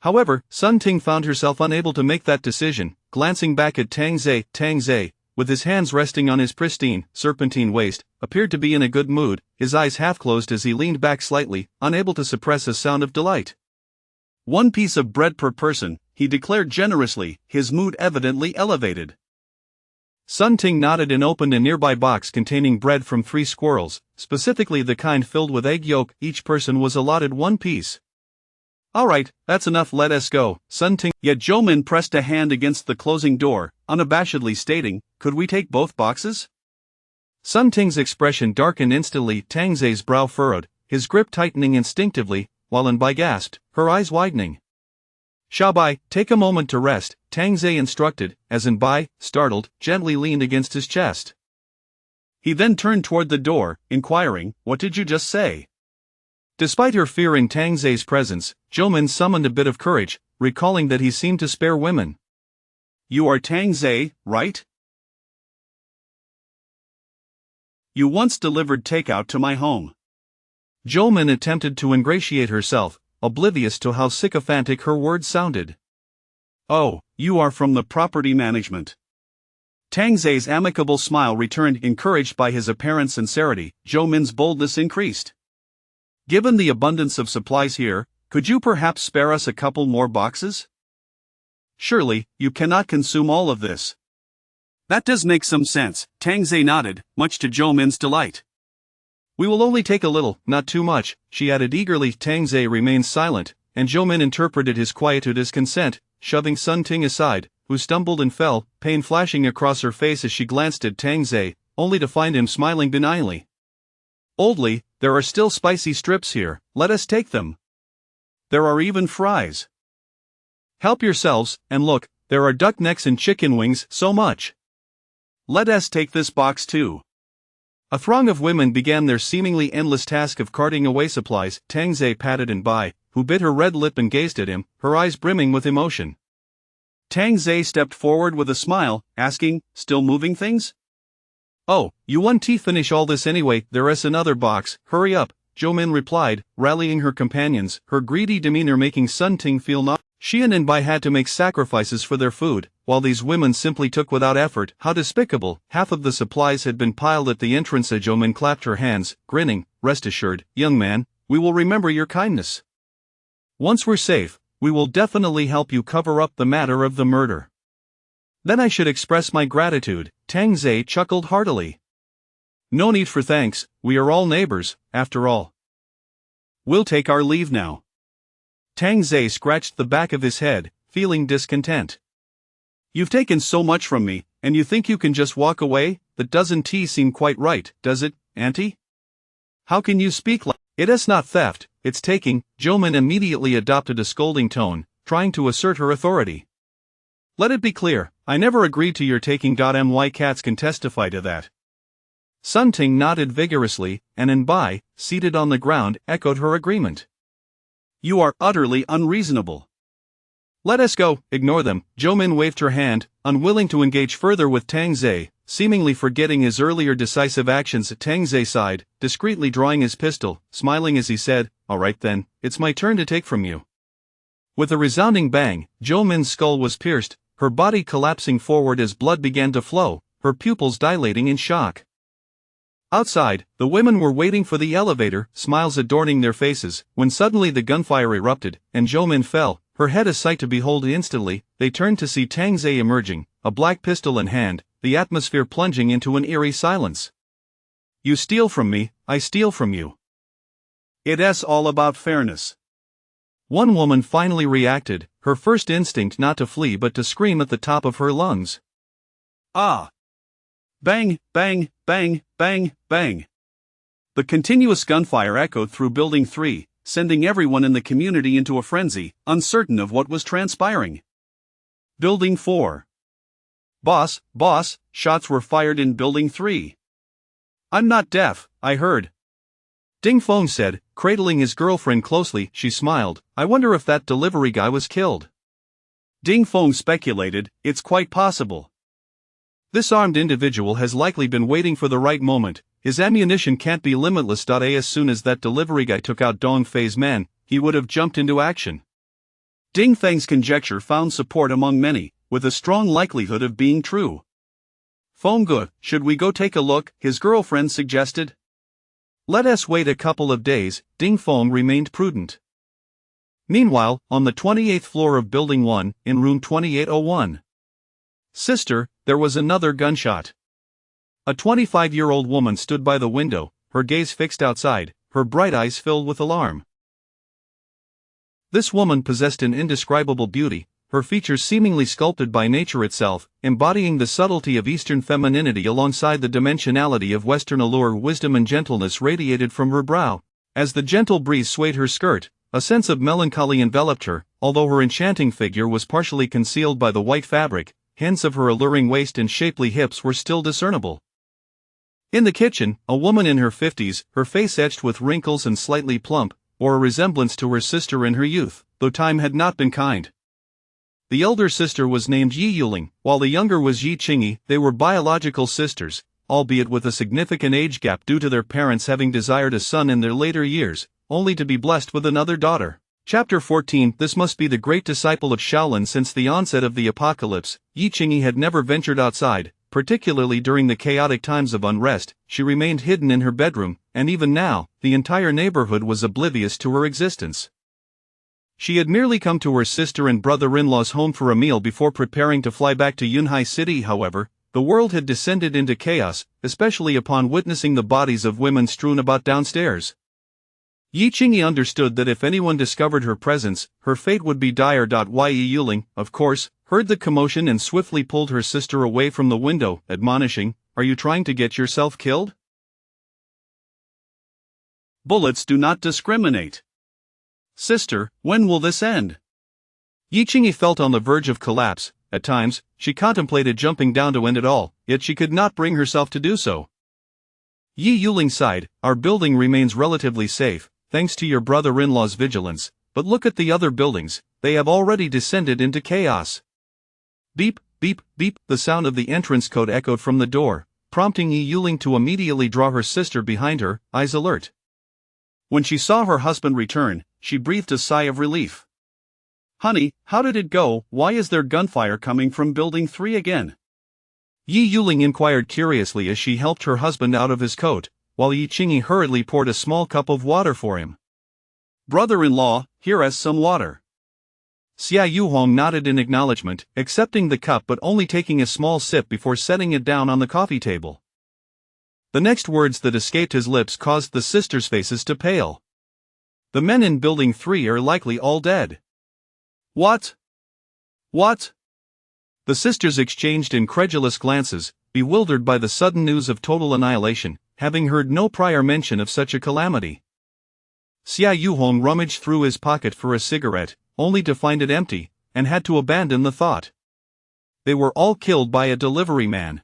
However, Sun Ting found herself unable to make that decision, glancing back at Tang Zei. Tang Zei, with his hands resting on his pristine, serpentine waist, appeared to be in a good mood, his eyes half closed as he leaned back slightly, unable to suppress a sound of delight. "1 piece of bread per person," he declared generously, his mood evidently elevated. Sun Ting nodded and opened a nearby box containing bread from 3 squirrels, specifically the kind filled with egg yolk. Each person was allotted 1 piece. "All right, that's enough, let us go," Sun Ting. Yet Zhou Min pressed a hand against the closing door, unabashedly stating, "Could we take both boxes?" Sun Ting's expression darkened instantly. Tang Zei's brow furrowed, his grip tightening instinctively, while Bai gasped, her eyes widening. "Bai, take a moment to rest," Tang Zei instructed, as Bai, startled, gently leaned against his chest. He then turned toward the door, inquiring, "What did you just say?" Despite her fearing Tang Zei's presence, Zhou Min summoned a bit of courage, recalling that he seemed to spare women. "You are Tang Zei, right? You once delivered takeout to my home." Zhou Min attempted to ingratiate herself, oblivious to how sycophantic her words sounded. "Oh, you are from the property management." Tang Zei's amicable smile returned. Encouraged by his apparent sincerity, Zhou Min's boldness increased. "Given the abundance of supplies here, could you perhaps spare us a couple more boxes? Surely, you cannot consume all of this." "That does make some sense," Tang Zei nodded, much to Zhou Min's delight. "We will only take a little, not too much," she added eagerly. Tang Zei remained silent, and Zhou Min interpreted his quietude as consent, shoving Sun Ting aside, who stumbled and fell, pain flashing across her face as she glanced at Tang Zei, only to find him smiling benignly. "Oldly, there are still spicy strips here, let us take them. There are even fries. Help yourselves, and look, there are duck necks and chicken wings, so much. Let us take this box too." A throng of women began their seemingly endless task of carting away supplies. Tang Zei patted Bai, who bit her red lip and gazed at him, her eyes brimming with emotion. Tang Zei stepped forward with a smile, asking, "Still moving things?" "Oh, you want to finish all this anyway, there is another box, hurry up," Zhou replied, rallying her companions, her greedy demeanor making Sun Ting feel not. Xian and Bai had to make sacrifices for their food, while these women simply took without effort. How despicable! Half of the supplies had been piled at the entrance. Zhou clapped her hands, grinning. Rest assured, young man, we will remember your kindness. Once we're safe, we will definitely help you cover up the matter of the murder. Then I should express my gratitude. Tang Zhe chuckled heartily. No need for thanks, we are all neighbors, after all. We'll take our leave now. Tang Zhe scratched the back of his head, feeling discontent. You've taken so much from me, and you think you can just walk away? That doesn't seem quite right, does it, Auntie? How can you speak like it? Is not theft, it's taking. Zhou immediately adopted a scolding tone, trying to assert her authority. Let it be clear, I never agreed to your taking. My cats can testify to that. Sun Ting nodded vigorously, and Bai, seated on the ground, echoed her agreement. You are utterly unreasonable. Let us go, ignore them. Zhou waved her hand, unwilling to engage further with Tang Zhe, seemingly forgetting his earlier decisive actions. Tang Zhe sighed, discreetly drawing his pistol, smiling as he said, all right then, it's my turn to take from you. With a resounding bang, Zhou skull was pierced, her body collapsing forward as blood began to flow, her pupils dilating in shock. Outside, the women were waiting for the elevator, smiles adorning their faces, when suddenly the gunfire erupted, and Zhou fell, her head a sight to behold. Instantly, they turned to see Tang Zhe emerging, a black pistol in hand, the atmosphere plunging into an eerie silence. You steal from me, I steal from you. It's all about fairness. One woman finally reacted, her first instinct not to flee but to scream at the top of her lungs. Ah! Bang, bang, bang, bang, bang. The continuous gunfire echoed through Building 3, sending everyone in the community into a frenzy, uncertain of what was transpiring. Building 4. Boss, shots were fired in Building 3. I'm not deaf, I heard. Ding Feng said, cradling his girlfriend closely. She smiled. I wonder if that delivery guy was killed. Ding Feng speculated, it's quite possible. This armed individual has likely been waiting for the right moment. His ammunition can't be limitless. As soon as that delivery guy took out Dong Fei's men, he would have jumped into action. Ding Feng's conjecture found support among many, with a strong likelihood of being true. Fengge, should we go take a look? His girlfriend suggested. Let us wait a couple of days. Ding Feng remained prudent. Meanwhile, on the 28th floor of Building 1, in room 2801. Sister, there was another gunshot. A 25-year-old woman stood by the window, her gaze fixed outside, her bright eyes filled with alarm. This woman possessed an indescribable beauty, her features seemingly sculpted by nature itself, embodying the subtlety of Eastern femininity alongside the dimensionality of Western allure. Wisdom and gentleness radiated from her brow. As the gentle breeze swayed her skirt, a sense of melancholy enveloped her, although her enchanting figure was partially concealed by the white fabric. Hints of her alluring waist and shapely hips were still discernible. In the kitchen, a woman in her 50s, her face etched with wrinkles and slightly plump, bore a resemblance to her sister in her youth, though time had not been kind. The elder sister was named Yi Yuling, while the younger was Yi Qingyi. They were biological sisters, albeit with a significant age gap due to their parents having desired a son in their later years, only to be blessed with another daughter. Chapter 14. This must be the great disciple of Shaolin. Since the onset of the apocalypse, Yi Qingyi had never ventured outside, particularly during the chaotic times of unrest. She remained hidden in her bedroom, and even now, the entire neighborhood was oblivious to her existence. She had merely come to her sister and brother-in-law's home for a meal before preparing to fly back to Yunhai City. However, the world had descended into chaos, especially upon witnessing the bodies of women strewn about downstairs. Yi Qingyi understood that if anyone discovered her presence, her fate would be dire. Yi Yuling, of course, heard the commotion and swiftly pulled her sister away from the window, admonishing, "Are you trying to get yourself killed? Bullets do not discriminate. Sister, when will this end?" Yi Qingyi felt on the verge of collapse. At times, she contemplated jumping down to end it all, yet she could not bring herself to do so. Yi Yuling sighed, "Our building remains relatively safe, thanks to your brother-in-law's vigilance, but look at the other buildings, they have already descended into chaos." Beep, beep, beep, the sound of the entrance code echoed from the door, prompting Yi Yuling to immediately draw her sister behind her, eyes alert. When she saw her husband return, she breathed a sigh of relief. "Honey, how did it go? Why is there gunfire coming from Building 3 again?" Yi Yuling inquired curiously as she helped her husband out of his coat, while Yi Qingyi hurriedly poured a small cup of water for him. "Brother-in-law, here is some water." Xia Yuhong nodded in acknowledgement, accepting the cup but only taking a small sip before setting it down on the coffee table. The next words that escaped his lips caused the sisters' faces to pale. "The men in Building 3 are likely all dead." "What? What?" The sisters exchanged incredulous glances, bewildered by the sudden news of total annihilation, having heard no prior mention of such a calamity. Xia Yuhong rummaged through his pocket for a cigarette, only to find it empty, and had to abandon the thought. They were all killed by a delivery man.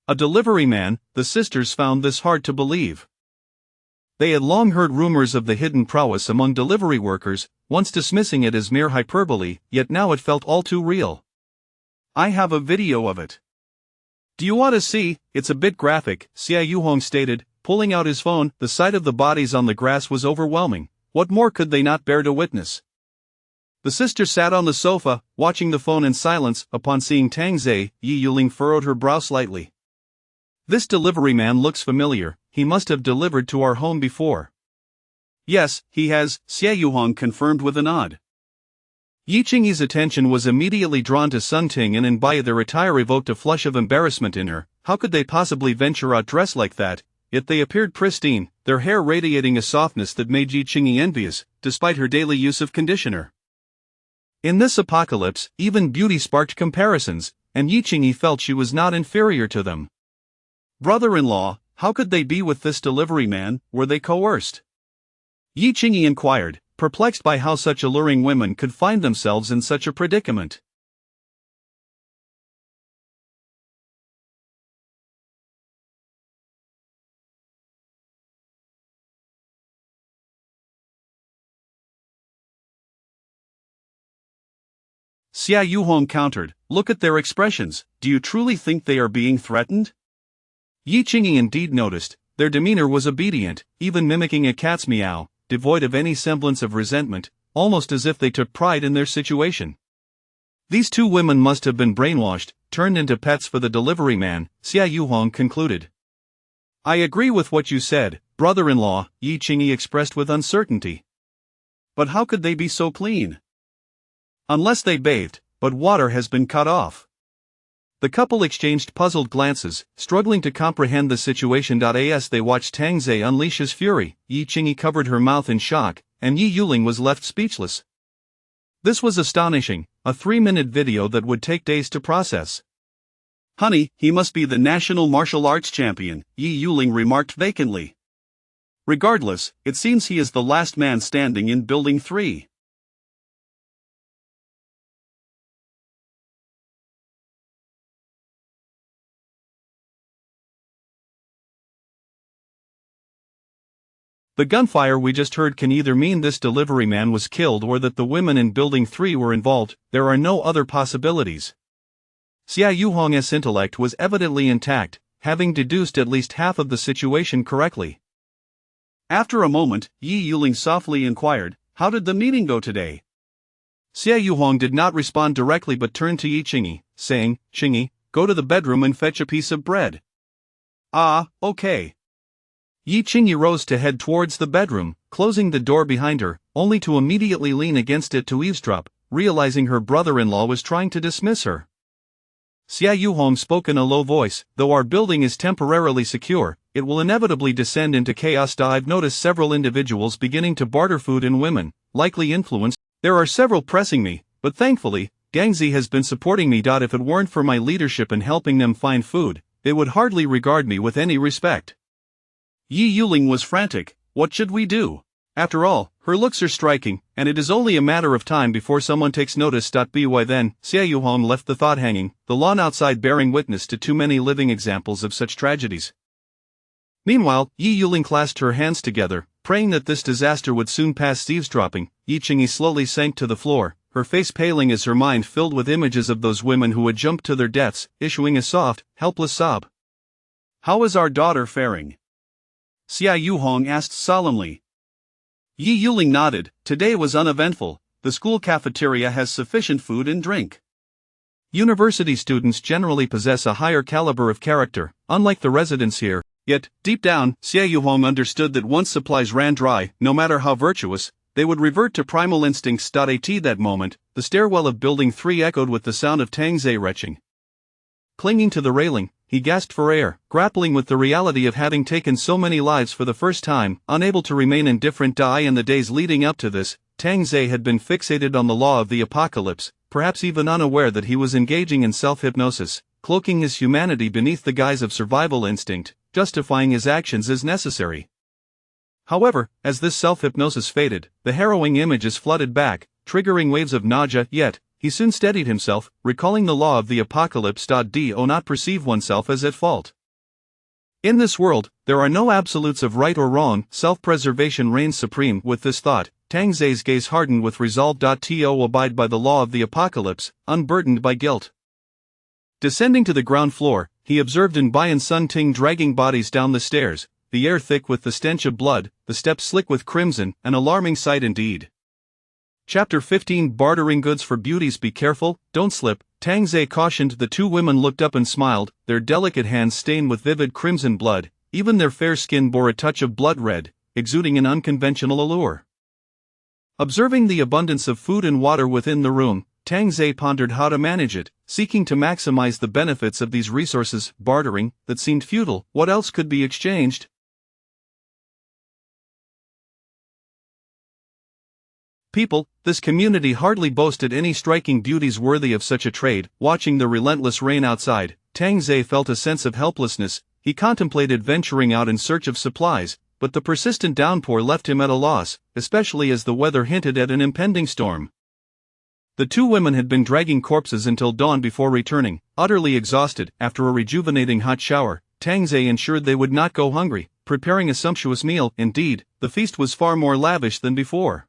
A delivery man, the sisters found this hard to believe. They had long heard rumors of the hidden prowess among delivery workers, once dismissing it as mere hyperbole, yet now it felt all too real. "I have a video of it. Do you want to see? It's a bit graphic," Xia Yuhong stated, pulling out his phone. The sight of the bodies on the grass was overwhelming. What more could they not bear to witness? The sister sat on the sofa, watching the phone in silence. Upon seeing Tang Zhe, Yi Yuling furrowed her brow slightly. "This delivery man looks familiar. He must have delivered to our home before." "Yes, he has," Xia Yuhong confirmed with a nod. Yi Qingyi's attention was immediately drawn to Sun Ting, and by their attire evoked a flush of embarrassment in her. How could they possibly venture out dressed like that? Yet they appeared pristine, their hair radiating a softness that made Yi Qingyi envious, despite her daily use of conditioner. In this apocalypse, even beauty sparked comparisons, and Yi Qingyi felt she was not inferior to them. "Brother-in-law, how could they be with this delivery man? Were they coerced?" Yi Qingyi inquired, perplexed by how such alluring women could find themselves in such a predicament. Xia Yuhong countered, "Look at their expressions. Do you truly think they are being threatened?" Yi Qingyi indeed noticed, their demeanor was obedient, even mimicking a cat's meow, devoid of any semblance of resentment, almost as if they took pride in their situation. These two women must have been brainwashed, turned into pets for the delivery man, Xia Yuhong concluded. "I agree with what you said, brother-in-law," Yi Qingyi expressed with uncertainty. "But how could they be so clean?" "Unless they bathed, but water has been cut off." The couple exchanged puzzled glances, struggling to comprehend the situation. As they watched Tang Zhe unleash his fury, Yi Qingyi covered her mouth in shock, and Yi Yuling was left speechless. This was astonishing, a 3-minute video that would take days to process. "Honey, he must be the national martial arts champion," Yi Yuling remarked vacantly. "Regardless, it seems he is the last man standing in Building 3. The gunfire we just heard can either mean this delivery man was killed or that the women in Building 3 were involved. There are no other possibilities." Xia Yuhong's intellect was evidently intact, having deduced at least half of the situation correctly. After a moment, Yi Yuling softly inquired, "How did the meeting go today?" Xia Yuhong did not respond directly but turned to Yi Qingyi, saying, "Qingyi, go to the bedroom and fetch a piece of bread." "Ah, okay." Yi Qingyi rose to head towards the bedroom, closing the door behind her, only to immediately lean against it to eavesdrop, realizing her brother-in-law was trying to dismiss her. Xia Yuhong spoke in a low voice, "Though our building is temporarily secure, it will inevitably descend into chaos. I've noticed several individuals beginning to barter food and women, likely influenced. There are several pressing me, but thankfully, Gangzi has been supporting me. If it weren't for my leadership in helping them find food, they would hardly regard me with any respect." Yi Yuling was frantic. What should we do? After all, her looks are striking, and it is only a matter of time before someone takes notice. By then, Xia Yuhong left the thought hanging, the lawn outside bearing witness to too many living examples of such tragedies. Meanwhile, Yi Yuling clasped her hands together, praying that this disaster would soon pass. Eavesdropping, Yi Qingyi slowly sank to the floor, her face paling as her mind filled with images of those women who had jumped to their deaths, issuing a soft, helpless sob. "How is our daughter faring?" Xia Yuhong asked solemnly. Yi Yuling nodded. Today was uneventful. The school cafeteria has sufficient food and drink. University students generally possess a higher caliber of character, unlike the residents here. Yet, deep down, Xie Yuhong understood that once supplies ran dry, no matter how virtuous, they would revert to primal instincts. At that moment, the stairwell of Building 3 echoed with the sound of Tang Zhe retching. Clinging to the railing, he gasped for air, grappling with the reality of having taken so many lives for the first time, unable to remain indifferent. In the days leading up to this, Tang Zhe had been fixated on the law of the apocalypse, perhaps even unaware that he was engaging in self-hypnosis, cloaking his humanity beneath the guise of survival instinct, justifying his actions as necessary. However, as this self-hypnosis faded, the harrowing images flooded back, triggering waves of nausea. Yet, he soon steadied himself, recalling the law of the apocalypse. Do not perceive oneself as at fault. In this world, there are no absolutes of right or wrong, self-preservation reigns supreme. With this thought, Tang Zhe's gaze hardened with resolve. To abide by the law of the apocalypse, unburdened by guilt. Descending to the ground floor, he observed Anbai and Sun Ting dragging bodies down the stairs, the air thick with the stench of blood, the steps slick with crimson, an alarming sight indeed. Chapter 15 Bartering goods for beauties. Be careful, don't slip, Tang Zhe cautioned. The two women looked up and smiled, their delicate hands stained with vivid crimson blood, even their fair skin bore a touch of blood red, exuding an unconventional allure. Observing the abundance of food and water within the room, Tang Zhe pondered how to manage it, seeking to maximize the benefits of these resources. Bartering, that seemed futile. What else could be exchanged? People, this community hardly boasted any striking beauties worthy of such a trade. Watching the relentless rain outside, Tang Zhe felt a sense of helplessness. He contemplated venturing out in search of supplies, but the persistent downpour left him at a loss, especially as the weather hinted at an impending storm. The two women had been dragging corpses until dawn before returning, utterly exhausted. After a rejuvenating hot shower, Tang Zhe ensured they would not go hungry, preparing a sumptuous meal. Indeed, the feast was far more lavish than before.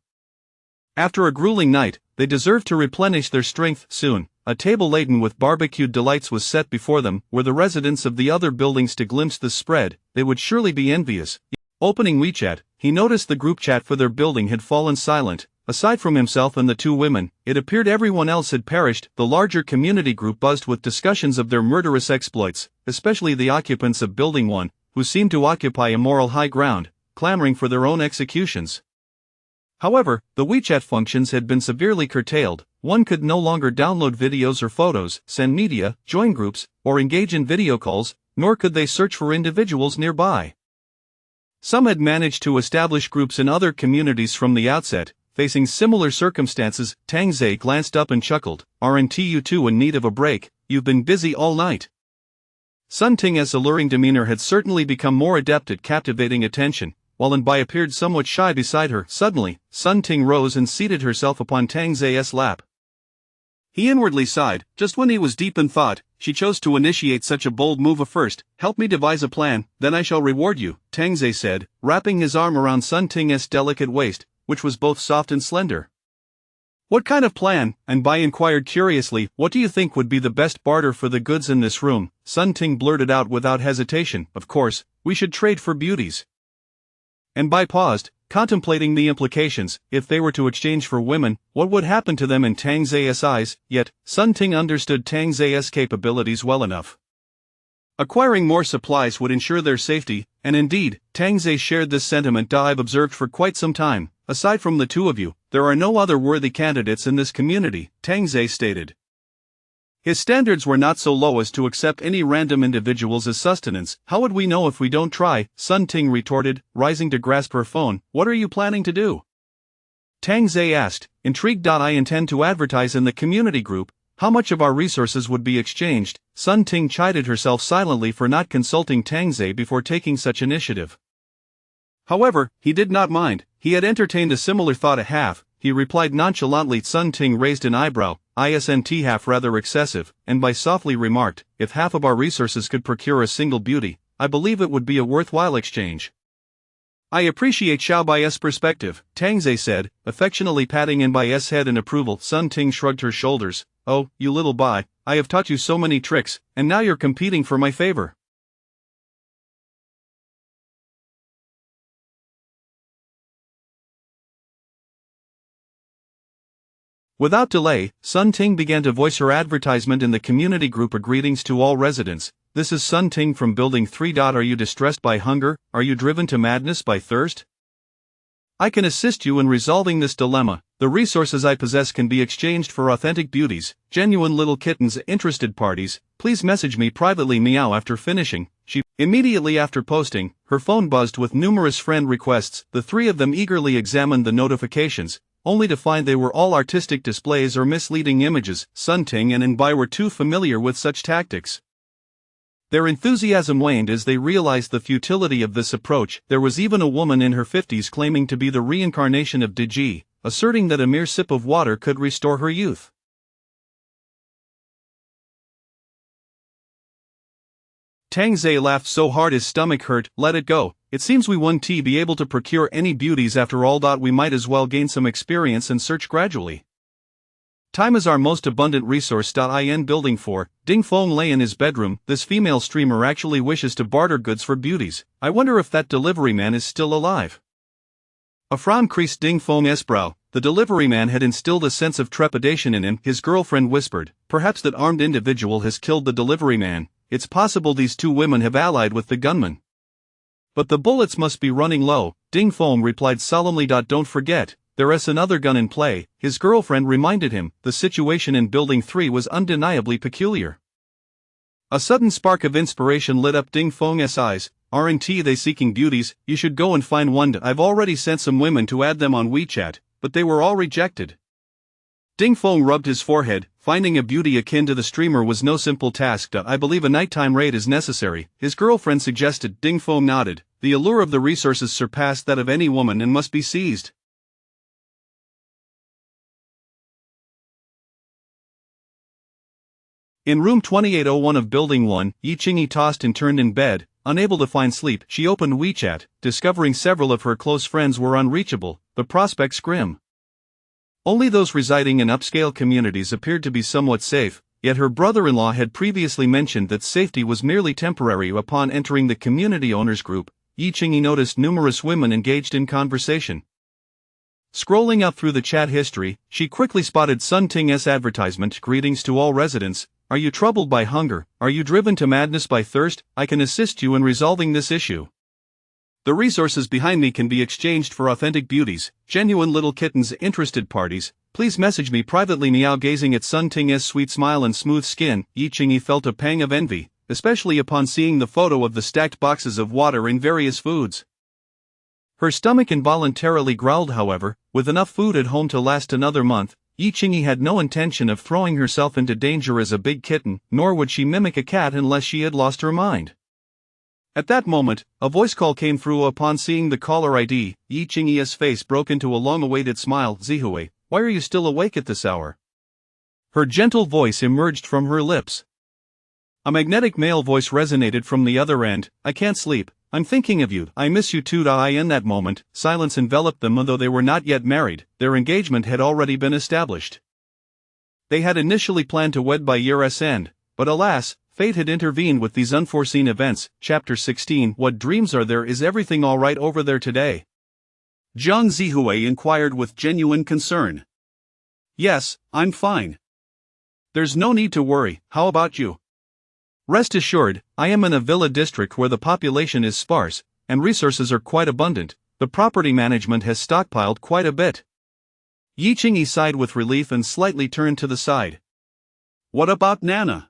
After a grueling night, they deserved to replenish their strength. Soon, a table laden with barbecued delights was set before them. Were the residents of the other buildings to glimpse this spread, they would surely be envious. Opening WeChat, he noticed the group chat for their building had fallen silent. Aside from himself and the two women, it appeared everyone else had perished. The larger community group buzzed with discussions of their murderous exploits, especially the occupants of Building 1, who seemed to occupy a moral high ground, clamoring for their own executions. However, the WeChat functions had been severely curtailed. One could no longer download videos or photos, send media, join groups, or engage in video calls, nor could they search for individuals nearby. Some had managed to establish groups in other communities from the outset, facing similar circumstances. Tang Zhe glanced up and chuckled. Aren't you two in need of a break? You've been busy all night. Sun Ting's alluring demeanor had certainly become more adept at captivating attention, while Anbai appeared somewhat shy beside her. Suddenly, Sun Ting rose and seated herself upon Tang Zhe's lap. He inwardly sighed. Just when he was deep in thought, she chose to initiate such a bold move. First, help me devise a plan, then I shall reward you, Tang Zhe said, wrapping his arm around Sun Ting's delicate waist, which was both soft and slender. What kind of plan? Anbai inquired curiously. What do you think would be the best barter for the goods in this room? Sun Ting blurted out without hesitation. Of course, we should trade for beauties. Anbai paused, contemplating the implications. If they were to exchange for women, what would happen to them in Tang Zhe's eyes? Yet, Sun Ting understood Tang Zhe's capabilities well enough. Acquiring more supplies would ensure their safety, and indeed, Tang Zhe shared this sentiment. I've observed for quite some time. Aside from the two of you, there are no other worthy candidates in this community, Tang Zhe stated. His standards were not so low as to accept any random individuals as sustenance. How would we know if we don't try? Sun Ting retorted, rising to grasp her phone. What are you planning to do? Tang Zhe asked, intrigued. I intend to advertise in the community group. How much of our resources would be exchanged? Sun Ting chided herself silently for not consulting Tang Zhe before taking such initiative. However, he did not mind. He had entertained a similar thought. He replied nonchalantly. Sun Ting raised an eyebrow. Isn't half rather excessive? Anbai softly remarked, if half of our resources could procure a single beauty, I believe it would be a worthwhile exchange. I appreciate Xiaobai's perspective, Tang Zhe said, affectionately patting Anbai's head in approval. Sun Ting shrugged her shoulders. Oh, you little Bai, I have taught you so many tricks, and now you're competing for my favor. Without delay, Sun Ting began to voice her advertisement in the community group. Greetings to all residents, this is Sun Ting from Building 3. Are you distressed by hunger? Are you driven to madness by thirst? I can assist you in resolving this dilemma. The resources I possess can be exchanged for authentic beauties, genuine little kittens. Interested parties, please message me privately. Meow. After finishing, immediately after posting, her phone buzzed with numerous friend requests. The three of them eagerly examined the notifications, only to find they were all artistic displays or misleading images. Sun Ting and Nbai were too familiar with such tactics. Their enthusiasm waned as they realized the futility of this approach. There was even a woman in her 50s claiming to be the reincarnation of Diji, asserting that a mere sip of water could restore her youth. Tang Zhe laughed so hard his stomach hurt. Let it go. It seems we won't be able to procure any beauties after all. We might as well gain some experience and search gradually. Time is our most abundant resource. In Building 4, Ding Feng lay in his bedroom. This female streamer actually wishes to barter goods for beauties. I wonder if that delivery man is still alive. A frown creased Ding Feng's brow. The delivery man had instilled a sense of trepidation in him. His girlfriend whispered, perhaps that armed individual has killed the delivery man. It's possible these two women have allied with the gunman. But the bullets must be running low, Ding Feng replied solemnly. Don't forget, there is another gun in play, his girlfriend reminded him. The situation in Building 3 was undeniably peculiar. A sudden spark of inspiration lit up Ding Feng's eyes. Aren't they seeking beauties? You should go and find one. I've already sent some women to add them on WeChat, but they were all rejected. Ding Feng rubbed his forehead. Finding a beauty akin to the streamer was no simple task. I believe a nighttime raid is necessary, his girlfriend suggested. Ding Feng nodded. The allure of the resources surpassed that of any woman and must be seized. In room 2801 of Building 1, Yi Qingyi tossed and turned in bed, unable to find sleep. She opened WeChat, discovering several of her close friends were unreachable, the prospects grim. Only those residing in upscale communities appeared to be somewhat safe, yet her brother-in-law had previously mentioned that safety was merely temporary. Upon entering the community owners group, Yi Qingyi noticed numerous women engaged in conversation. Scrolling up through the chat history, she quickly spotted Sun Ting's advertisement. Greetings to all residents, are you troubled by hunger? Are you driven to madness by thirst? I can assist you in resolving this issue. The resources behind me can be exchanged for authentic beauties, genuine little kittens. Interested parties, please message me privately. Meow. Gazing at Sun Ting's sweet smile and smooth skin, Yi Qingyi felt a pang of envy, especially upon seeing the photo of the stacked boxes of water in various foods. Her stomach involuntarily growled. However, with enough food at home to last another month, Yi Qingyi had no intention of throwing herself into danger as a big kitten, nor would she mimic a cat unless she had lost her mind. At that moment, a voice call came through. Upon seeing the caller ID, Yi Qingyi's face broke into a long-awaited smile. Zihui, why are you still awake at this hour? Her gentle voice emerged from her lips. A magnetic male voice resonated from the other end. I can't sleep, I'm thinking of you. I miss you too. In that moment, silence enveloped them. Although they were not yet married, their engagement had already been established. They had initially planned to wed by year's end, but alas, fate had intervened with these unforeseen events. Chapter 16. What dreams are there? Is everything all right over there today? Zhang Zihui inquired with genuine concern. Yes, I'm fine. There's no need to worry. How about you? Rest assured, I am in a villa district where the population is sparse, and resources are quite abundant. The property management has stockpiled quite a bit. Yi Qingyi sighed with relief and slightly turned to the side. What about Nana?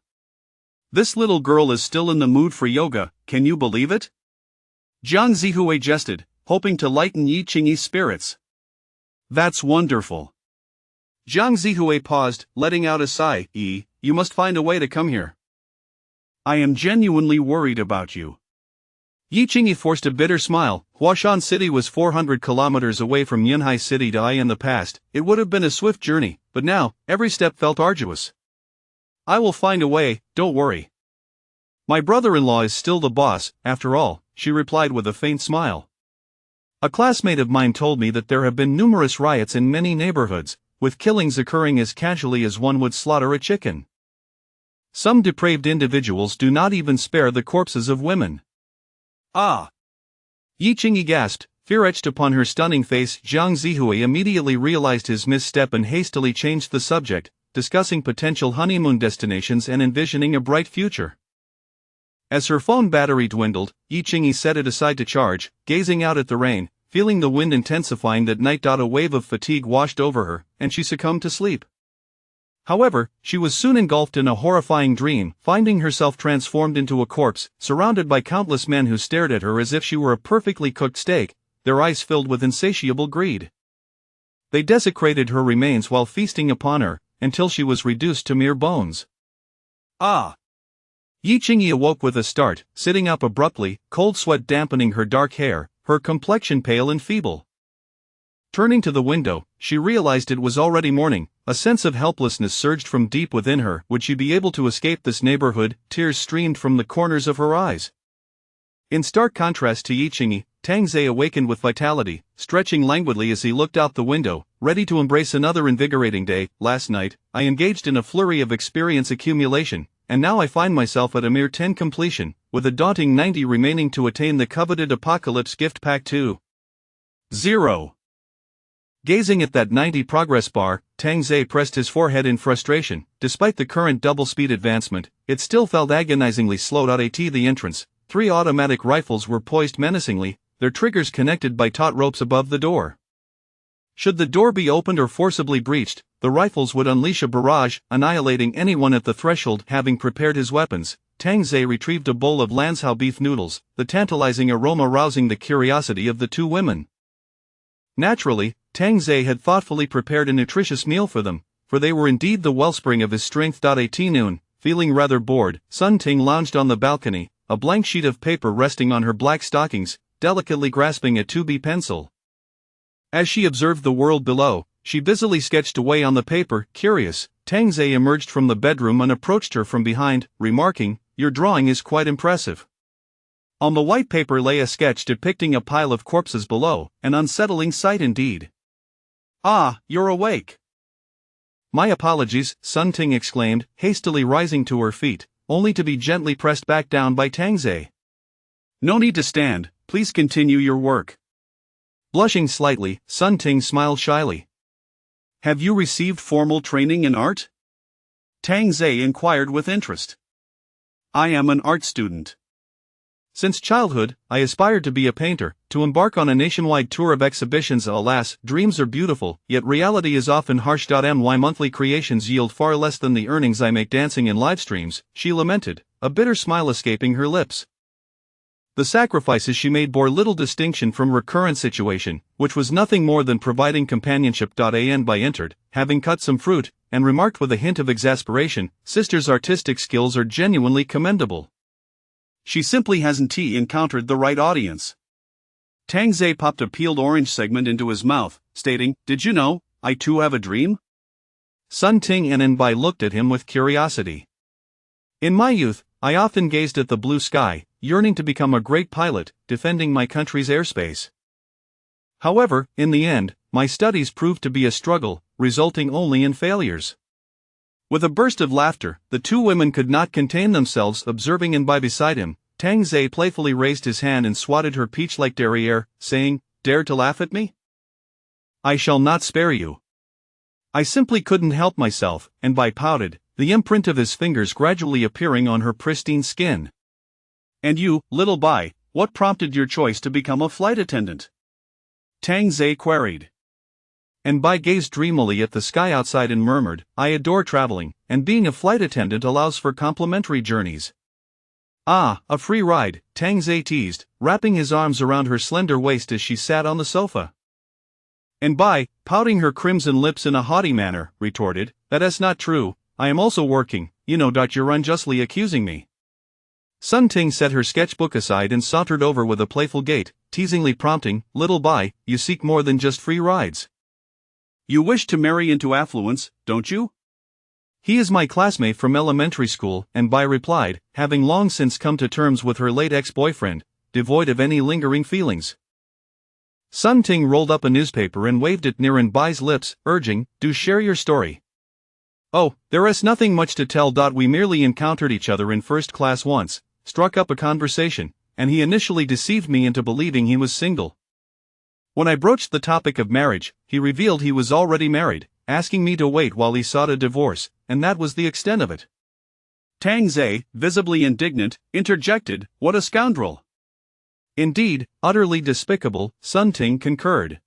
This little girl is still in the mood for yoga, can you believe it? Zhang Zihui jested, hoping to lighten Yi Qingyi's spirits. That's wonderful. Zhang Zihui paused, letting out a sigh. You must find a way to come here. I am genuinely worried about you. Yi Qingyi forced a bitter smile. Huashan City was 400 kilometers away from Yunhai City. In the past, it would have been a swift journey, but now, every step felt arduous. I will find a way, don't worry. My brother-in-law is still the boss, after all, she replied with a faint smile. A classmate of mine told me that there have been numerous riots in many neighborhoods, with killings occurring as casually as one would slaughter a chicken. Some depraved individuals do not even spare the corpses of women. Ah! Yi Qingyi gasped, Fear etched upon her stunning face. Jiang Zihui immediately realized his misstep and hastily changed the subject, discussing potential honeymoon destinations and envisioning a bright future. As her phone battery dwindled, Yi Qingyi set it aside to charge, gazing out at the rain, feeling the wind intensifying that night. A wave of fatigue washed over her, and she succumbed to sleep. However, she was soon engulfed in a horrifying dream, finding herself transformed into a corpse, surrounded by countless men who stared at her as if she were a perfectly cooked steak, their eyes filled with insatiable greed. They desecrated her remains while feasting upon her, until she was reduced to mere bones. Ah! Yi Qingyi awoke with a start, sitting up abruptly, cold sweat dampening her dark hair, her complexion pale and feeble. Turning to the window, she realized it was already morning. A sense of helplessness surged from deep within her. Would she be able to escape this neighborhood? Tears streamed from the corners of her eyes. In stark contrast to Yi Qingyi, Tang Zhe awakened with vitality, stretching languidly as he looked out the window, ready to embrace another invigorating day. Last night, I engaged in a flurry of experience accumulation, and now I find myself at a mere 10 completion, with a daunting 90 remaining to attain the coveted Apocalypse Gift Pack 2.0. Gazing at that 90 progress bar, Tang Zhe pressed his forehead in frustration. Despite the current double-speed advancement, it still felt agonizingly slow. At the entrance, 3 automatic rifles were poised menacingly, their triggers connected by taut ropes above the door. Should the door be opened or forcibly breached, the rifles would unleash a barrage, annihilating anyone at the threshold. Having prepared his weapons, Tang Zhe retrieved a bowl of Lanzhou beef noodles, the tantalizing aroma rousing the curiosity of the two women. Naturally, Tang Zhe had thoughtfully prepared a nutritious meal for them, for they were indeed the wellspring of his strength. At noon, feeling rather bored, Sun Ting lounged on the balcony, a blank sheet of paper resting on her black stockings, delicately grasping a 2B pencil. As she observed the world below, she busily sketched away on the paper. Curious, Tang Zhe emerged from the bedroom and approached her from behind, remarking, "Your drawing is quite impressive." On the white paper lay a sketch depicting a pile of corpses below, an unsettling sight indeed. "Ah, you're awake." "My apologies," Sun Ting exclaimed, hastily rising to her feet, only to be gently pressed back down by Tang Zhe. "No need to stand, please continue your work." Blushing slightly, Sun Ting smiled shyly. "Have you received formal training in art?" Tang Zhe inquired with interest. "I am an art student. Since childhood, I aspired to be a painter, to embark on a nationwide tour of exhibitions. Alas, dreams are beautiful, yet reality is often harsh. My monthly creations yield far less than the earnings I make dancing in live streams," she lamented, a bitter smile escaping her lips. The sacrifices she made bore little distinction from her current situation, which was nothing more than providing companionship. By entered, having cut some fruit, and remarked with a hint of exasperation, "Sister's artistic skills are genuinely commendable. She simply hasn't encountered the right audience." Tang Zhe popped a peeled orange segment into his mouth, stating, "Did you know, I too have a dream?" Sun Ting and Enbai looked at him with curiosity. "In my youth, I often gazed at the blue sky, yearning to become a great pilot, defending my country's airspace. However, in the end, my studies proved to be a struggle, resulting only in failures." With a burst of laughter, the two women could not contain themselves. Observing Enbai beside him, Tang Zhe playfully raised his hand and swatted her peach-like derriere, saying, "Dare to laugh at me? I shall not spare you." "I simply couldn't help myself," Enbai pouted, the imprint of his fingers gradually appearing on her pristine skin. "And you, little Bai, what prompted your choice to become a flight attendant?" Tang Zhe queried. Enbai gazed dreamily at the sky outside and murmured, "I adore traveling, and being a flight attendant allows for complimentary journeys." "Ah, a free ride," Tang Zhe teased, wrapping his arms around her slender waist as she sat on the sofa. Enbai, pouting her crimson lips in a haughty manner, retorted, "That's not true, I am also working, you know. You're unjustly accusing me." Sun Ting set her sketchbook aside and sauntered over with a playful gait, teasingly prompting, "Little Bai, you seek more than just free rides. You wish to marry into affluence, don't you?" "He is my classmate from elementary school," Enbai replied, having long since come to terms with her late ex-boyfriend, devoid of any lingering feelings. Sun Ting rolled up a newspaper and waved it near Enbai's lips, urging, "Do share your story." "Oh, there is nothing much to tell. We merely encountered each other in first class once, struck up a conversation, and he initially deceived me into believing he was single. When I broached the topic of marriage, he revealed he was already married, asking me to wait while he sought a divorce, and that was the extent of it. Tang Zhe, visibly indignant, interjected, "What a scoundrel!" "Indeed, utterly despicable," Sun Ting concurred.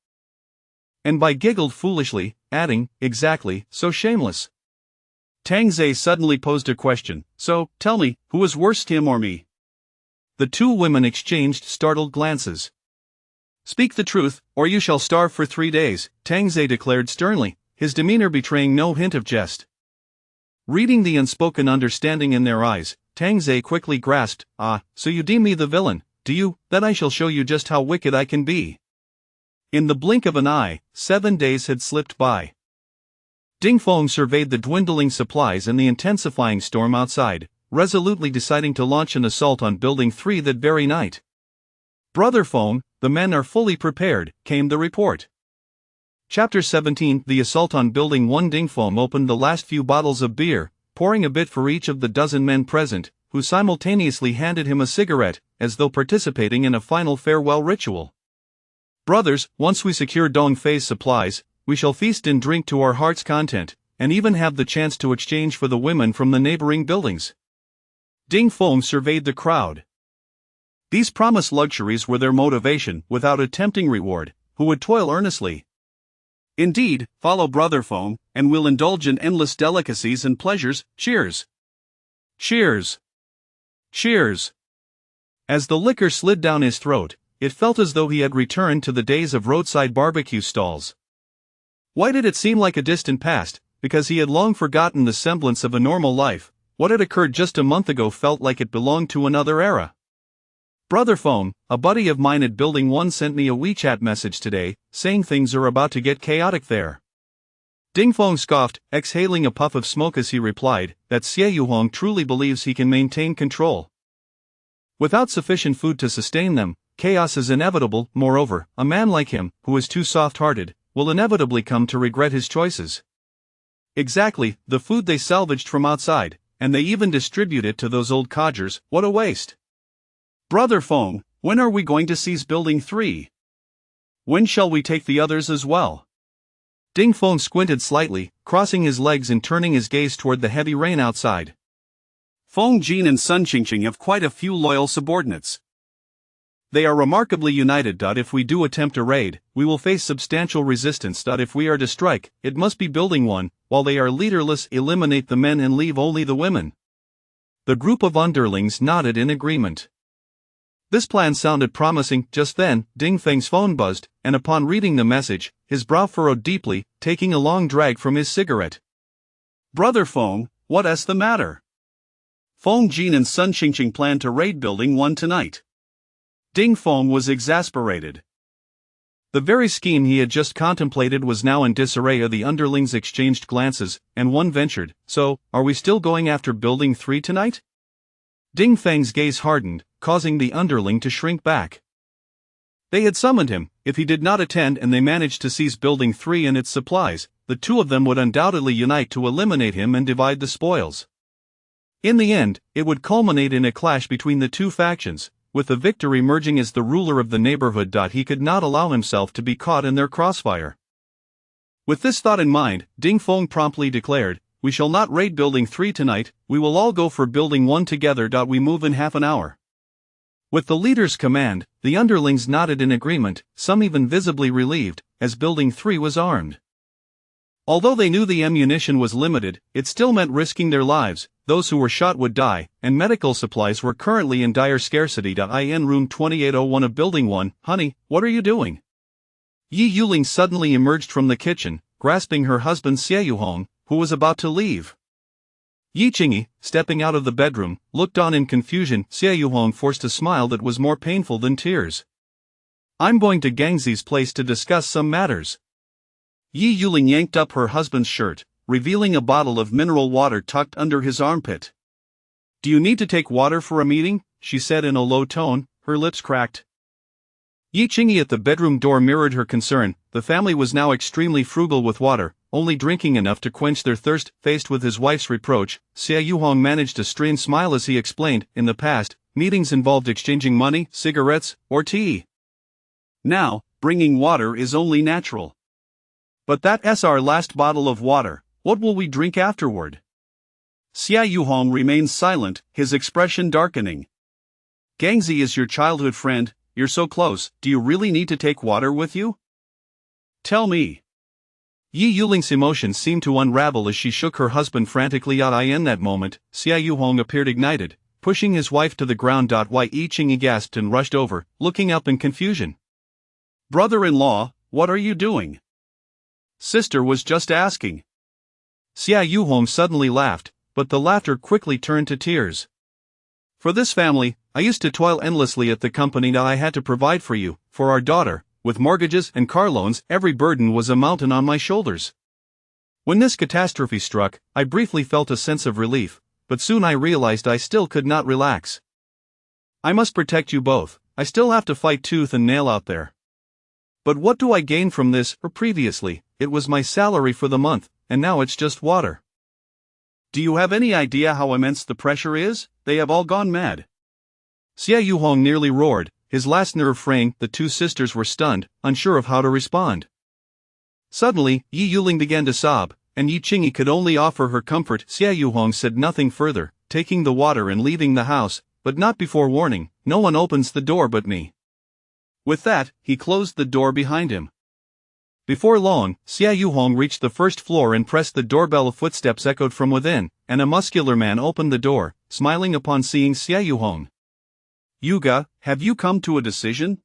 And Bai giggled foolishly, adding, "Exactly, so shameless." Tang Zhe suddenly posed a question, "So, tell me, who is worse, him or me?" The two women exchanged startled glances. "Speak the truth, or you shall starve for 3 days," Tang Zhe declared sternly, his demeanor betraying no hint of jest. Reading the unspoken understanding in their eyes, Tang Zhe quickly grasped, "Ah, so you deem me the villain, do you? Then I shall show you just how wicked I can be." In the blink of an eye, 7 days had slipped by. Ding Feng surveyed the dwindling supplies and the intensifying storm outside, resolutely deciding to launch an assault on Building 3 that very night. "Brother Feng, the men are fully prepared," came the report. Chapter 17 The Assault on Building 1. Ding Feng opened the last few bottles of beer, pouring a bit for each of the dozen men present, who simultaneously handed him a cigarette, as though participating in a final farewell ritual. "Brothers, once we secure Dong Fei's supplies, we shall feast and drink to our heart's content, and even have the chance to exchange for the women from the neighboring buildings." Ding Feng surveyed the crowd. These promised luxuries were their motivation, without a tempting reward, who would toil earnestly. "Indeed, follow Brother Feng, and we'll indulge in endless delicacies and pleasures. Cheers! Cheers! Cheers!" As the liquor slid down his throat, it felt as though he had returned to the days of roadside barbecue stalls. Why did it seem like a distant past? Because he had long forgotten the semblance of a normal life. What had occurred just a month ago felt like it belonged to another era. "Brother Feng, a buddy of mine at Building 1 sent me a WeChat message today, saying things are about to get chaotic there." Ding Feng scoffed, exhaling a puff of smoke as he replied, "That Xie Yuhong truly believes he can maintain control. Without sufficient food to sustain them, chaos is inevitable. Moreover, a man like him, who is too soft-hearted, will inevitably come to regret his choices." "Exactly, the food they salvaged from outside, and they even distribute it to those old codgers. What a waste! Brother Feng, when are we going to seize Building 3? When shall we take the others as well?" Ding Feng squinted slightly, crossing his legs and turning his gaze toward the heavy rain outside. "Feng Jin and Sun Qingqing have quite a few loyal subordinates. They are remarkably united. If we do attempt a raid, we will face substantial resistance. If we are to strike, it must be Building 1, while they are leaderless. Eliminate the men and leave only the women." The group of underlings nodded in agreement. This plan sounded promising. Just then, Ding Feng's phone buzzed, and upon reading the message, his brow furrowed deeply, taking a long drag from his cigarette. "Brother Feng, what's the matter? Feng Jin and Sun Qingqing plan to raid Building 1 tonight." Ding Feng was exasperated. The very scheme he had just contemplated was now in disarray. The underlings exchanged glances, and one ventured, "So, are we still going after Building 3 tonight?" Ding Feng's gaze hardened, causing the underling to shrink back. They had summoned him. If he did not attend and they managed to seize Building 3 and its supplies, the two of them would undoubtedly unite to eliminate him and divide the spoils. In the end, it would culminate in a clash between the two factions, with the victor emerging as the ruler of the neighborhood. He could not allow himself to be caught in their crossfire. With this thought in mind, Ding Feng promptly declared, "We shall not raid Building 3 tonight, we will all go for Building 1 together. We move in half an hour." With the leader's command, the underlings nodded in agreement, some even visibly relieved, as Building 3 was armed. Although they knew the ammunition was limited, it still meant risking their lives. Those who were shot would die, and medical supplies were currently in dire scarcity. In room 2801 of Building 1, "Honey, what are you doing?" Yi Yuling suddenly emerged from the kitchen, grasping her husband Xie Yuhong, who was about to leave. Yi Qingyi, stepping out of the bedroom, looked on in confusion. Xie Yuhong forced a smile that was more painful than tears. "I'm going to Gangzi's place to discuss some matters." Yi Yuling yanked up her husband's shirt, revealing a bottle of mineral water tucked under his armpit. "Do you need to take water for a meeting?" she said in a low tone, her lips cracked. Yi Qingyi at the bedroom door mirrored her concern. The family was now extremely frugal with water, only drinking enough to quench their thirst. Faced with his wife's reproach, Xie Yuhong managed a strained smile as he explained, "In the past, meetings involved exchanging money, cigarettes, or tea. Now, bringing water is only natural. But that's our last bottle of water, what will we drink afterward? Xia Yuhong remains silent, his expression darkening. Gangzi is your childhood friend, you're so close, do you really need to take water with you? Tell me. Yi Yuling's emotions seemed to unravel as she shook her husband frantically. In that moment, Xia Yuhong appeared ignited, pushing his wife to the ground. Yi Qingyi gasped and rushed over, looking up in confusion. Brother-in-law, what are you doing? Sister was just asking. Xia Yuhong suddenly laughed, but the laughter quickly turned to tears. For this family, I used to toil endlessly at the company that I had to provide for you, for our daughter. With mortgages and car loans, every burden was a mountain on my shoulders. When this catastrophe struck, I briefly felt a sense of relief, but soon I realized I still could not relax. I must protect you both, I still have to fight tooth and nail out there. But what do I gain from this? Or previously, it was my salary for the month, and now it's just water. Do you have any idea how immense the pressure is? They have all gone mad. Xia Yuhong nearly roared, his last nerve fraying. The two sisters were stunned, unsure of how to respond. Suddenly, Yi Yuling began to sob, and Yi Qingyi could only offer her comfort. Xia Yuhong said nothing further, taking the water and leaving the house, but not before warning, no one opens the door but me. With that, he closed the door behind him. Before long, Xia Yuhong reached the first floor and pressed the doorbell. Footsteps echoed from within, and a muscular man opened the door, smiling upon seeing Xia Yuhong. Yuga, have you come to a decision?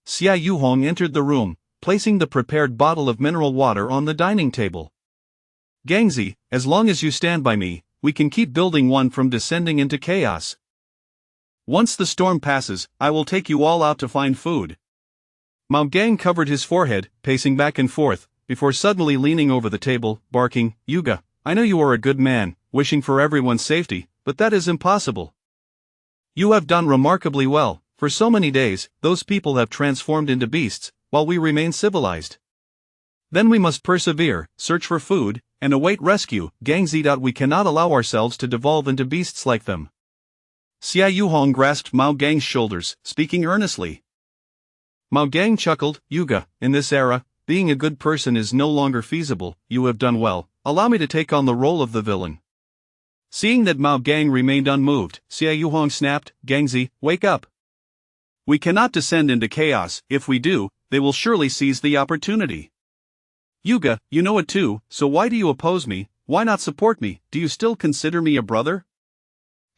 Xia Yuhong entered the room, placing the prepared bottle of mineral water on the dining table. Gangzi, as long as you stand by me, we can keep building one from descending into chaos. Once the storm passes, I will take you all out to find food. Mao Gang covered his forehead, pacing back and forth, before suddenly leaning over the table, barking, Yuga, I know you are a good man, wishing for everyone's safety, but that is impossible. You have done remarkably well, for so many days, those people have transformed into beasts, while we remain civilized. Then we must persevere, search for food, and await rescue. Gangzi. We cannot allow ourselves to devolve into beasts like them. Xia Yuhong grasped Mao Gang's shoulders, speaking earnestly. Mao Gang chuckled, Yuga, in this era, being a good person is no longer feasible. You have done well, allow me to take on the role of the villain. Seeing that Mao Gang remained unmoved, Xia Yuhong snapped, Gangzi, wake up. We cannot descend into chaos. If we do, they will surely seize the opportunity. Yuga, you know it too, so why do you oppose me? Why not support me? Do you still consider me a brother?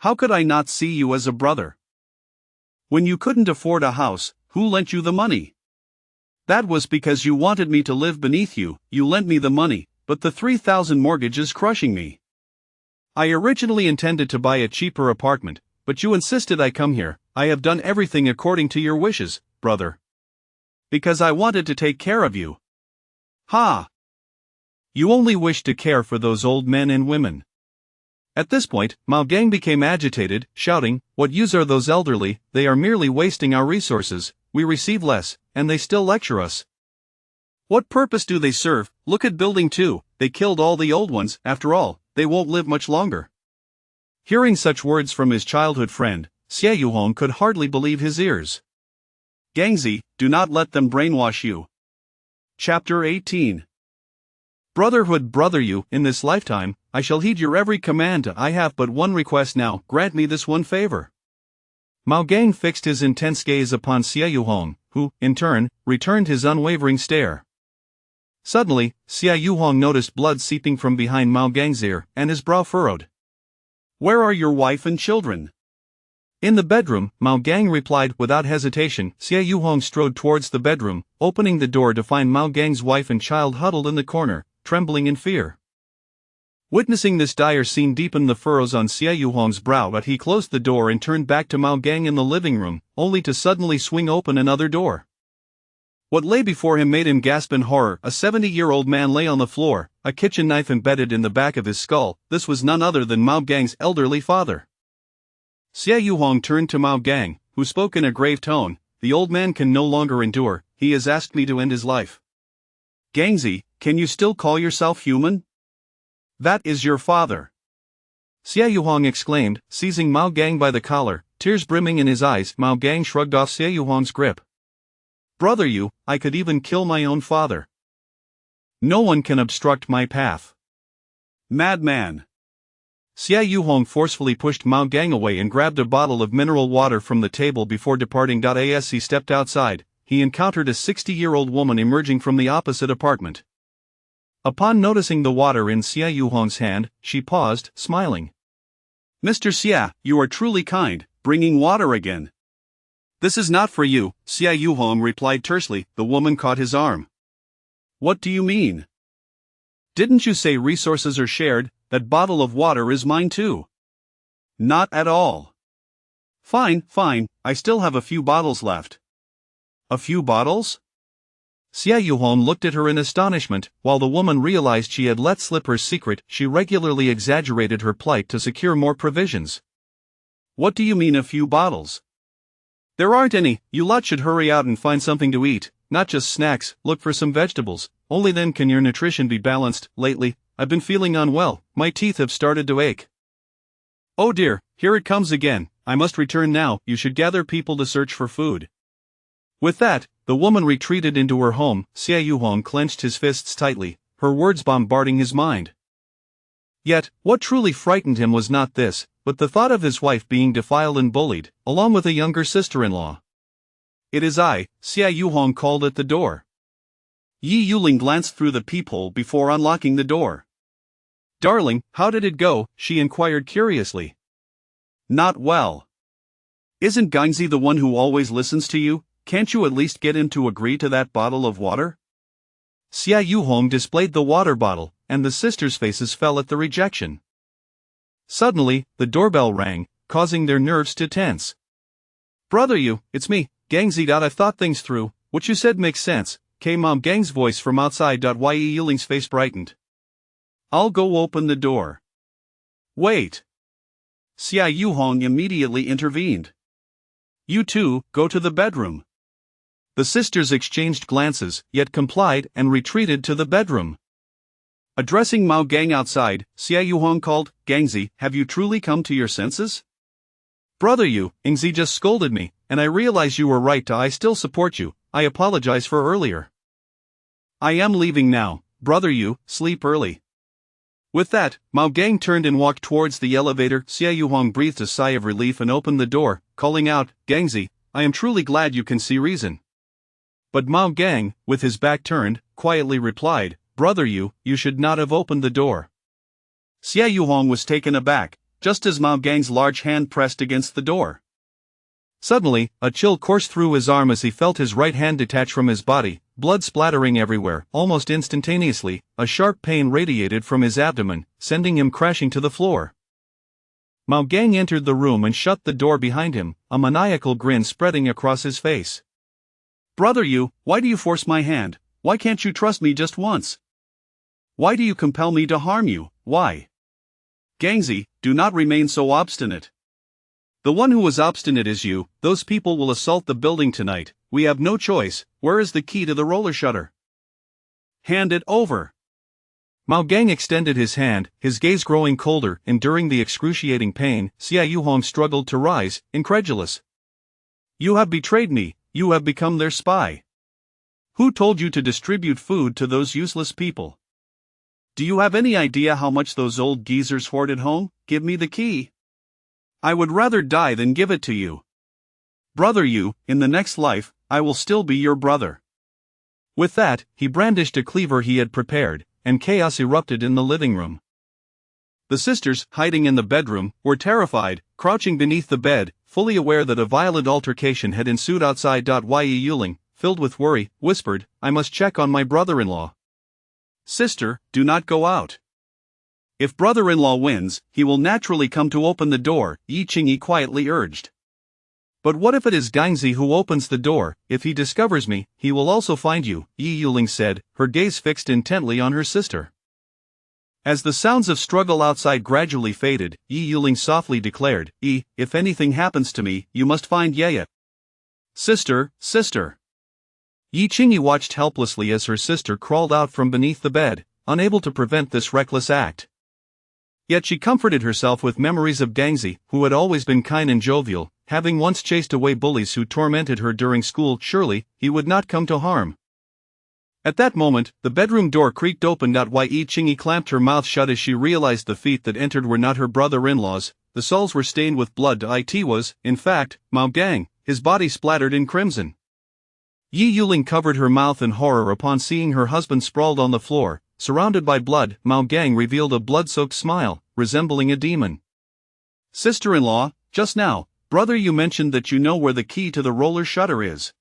How could I not see you as a brother? When you couldn't afford a house, who lent you the money? That was because you wanted me to live beneath you. You lent me the money, but the 3,000 mortgage is crushing me. I originally intended to buy a cheaper apartment, but you insisted I come here. I have done everything according to your wishes, brother. Because I wanted to take care of you. Ha! You only wish to care for those old men and women. At this point, Mao Gang became agitated, shouting, what use are those elderly? They are merely wasting our resources, we receive less, and they still lecture us. What purpose do they serve? Look at building 2, they killed all the old ones, after all, they won't live much longer. Hearing such words from his childhood friend, Xia Yuhong could hardly believe his ears. Gangzi, do not let them brainwash you. Chapter 18. Brotherhood. Brother you, in this lifetime, I shall heed your every command. I have but one request now, grant me this one favor. Mao Gang fixed his intense gaze upon Xia Yuhong, who, in turn, returned his unwavering stare. Suddenly, Xia Yuhong noticed blood seeping from behind Mao Gang's ear, and his brow furrowed. Where are your wife and children? In the bedroom, Mao Gang replied without hesitation. Xia Yuhong strode towards the bedroom, opening the door to find Mao Gang's wife and child huddled in the corner, trembling in fear. Witnessing this dire scene deepened the furrows on Xia Yuhong's brow, but he closed the door and turned back to Mao Gang in the living room, only to suddenly swing open another door. What lay before him made him gasp in horror. A 70-year-old man lay on the floor, a kitchen knife embedded in the back of his skull. This was none other than Mao Gang's elderly father. Xia Yuhong turned to Mao Gang, who spoke in a grave tone, the old man can no longer endure, he has asked me to end his life. Gangzi, can you still call yourself human? That is your father. Xia Yuhong exclaimed, seizing Mao Gang by the collar, tears brimming in his eyes. Mao Gang shrugged off Xia Yuhong's grip. Brother Yu, I could even kill my own father. No one can obstruct my path. Madman. Xia Yuhong forcefully pushed Mao Gang away and grabbed a bottle of mineral water from the table before departing. As he stepped outside, he encountered a 60-year-old woman emerging from the opposite apartment. Upon noticing the water in Xia Yuhong's hand, she paused, smiling. Mr. Xia, you are truly kind, bringing water again. This is not for you, Xia Yuhong replied tersely. The woman caught his arm. What do you mean? Didn't you say resources are shared? That bottle of water is mine too. Not at all. Fine, I still have a few bottles left. A few bottles? Xia Yuhong looked at her in astonishment. While the woman realized she had let slip her secret, she regularly exaggerated her plight to secure more provisions. What do you mean a few bottles? There aren't any. You lot should hurry out and find something to eat, not just snacks. Look for some vegetables, only then can your nutrition be balanced. Lately, I've been feeling unwell, my teeth have started to ache. Oh dear, here it comes again, I must return now. You should gather people to search for food. With that, the woman retreated into her home. Xia Yuhong clenched his fists tightly, her words bombarding his mind. Yet, what truly frightened him was not this, but the thought of his wife being defiled and bullied, along with a younger sister-in-law. It is I, Xia Yuhong called at the door. Yi Yuling glanced through the peephole before unlocking the door. Darling, how did it go? She inquired curiously. Not well. Isn't Gangzi the one who always listens to you? Can't you at least get him to agree to that bottle of water? Xia Yuhong displayed the water bottle, and the sisters' faces fell at the rejection. Suddenly, the doorbell rang, causing their nerves to tense. Brother Yu, it's me, Gangzi. I've thought things through, what you said makes sense, came Mao Gang's voice from outside. Yi Yuling's face brightened. I'll go open the door. Wait. Xia Yuhong immediately intervened. You two, go to the bedroom. The sisters exchanged glances, yet complied and retreated to the bedroom. Addressing Mao Gang outside, Xia Yuhong called, Gangzi, have you truly come to your senses? Brother Yu, Ingzi just scolded me, and I realize you were right. I still support you, I apologize for earlier. I am leaving now, Brother Yu, sleep early. With that, Mao Gang turned and walked towards the elevator. Xia Yuhong breathed a sigh of relief and opened the door, calling out, Gangzi, I am truly glad you can see reason. But Mao Gang, with his back turned, quietly replied, Brother Yu, you should not have opened the door. Xia Yuhong was taken aback, just as Mao Gang's large hand pressed against the door. Suddenly, a chill coursed through his arm as he felt his right hand detach from his body, blood splattering everywhere. Almost instantaneously, a sharp pain radiated from his abdomen, sending him crashing to the floor. Mao Gang entered the room and shut the door behind him, a maniacal grin spreading across his face. Brother Yu, why do you force my hand? Why can't you trust me just once? Why do you compel me to harm you? Why? Gangzi, do not remain so obstinate. The one who is obstinate is you. Those people will assault the building tonight. We have no choice. Where is the key to the roller shutter? Hand it over. Mao Gang extended his hand, his gaze growing colder. Enduring the excruciating pain, Xia Yuhong struggled to rise, incredulous. You have betrayed me. You have become their spy. Who told you to distribute food to those useless people? Do you have any idea how much those old geezers hoard at home? Give me the key. I would rather die than give it to you. Brother Yu, in the next life, I will still be your brother. With that, he brandished a cleaver he had prepared, and chaos erupted in the living room. The sisters, hiding in the bedroom, were terrified, crouching beneath the bed, fully aware that a violent altercation had ensued outside. Yi Yuling, filled with worry, whispered, I must check on my brother-in-law. Sister, do not go out. If brother-in-law wins, he will naturally come to open the door, Yi Qingyi quietly urged. But what if it is Gangzi who opens the door? If he discovers me, he will also find you, Yi Yuling said, her gaze fixed intently on her sister. As the sounds of struggle outside gradually faded, Yi Yuling softly declared, if anything happens to me, you must find Yaya. Sister, sister. Yi Qingyi watched helplessly as her sister crawled out from beneath the bed, unable to prevent this reckless act. Yet she comforted herself with memories of Gangzi, who had always been kind and jovial, having once chased away bullies who tormented her during school, surely he would not come to harm. At that moment, the bedroom door creaked open. Yi Qingyi clamped her mouth shut as she realized the feet that entered were not her brother-in-laws. The soles were stained with blood. It was, in fact, Mao Gang, his body splattered in crimson. Yi Yuling covered her mouth in horror upon seeing her husband sprawled on the floor, surrounded by blood. Mao Gang revealed a blood-soaked smile, resembling a demon. Sister-in-law, just now, brother, you mentioned that you know where the key to the roller shutter is.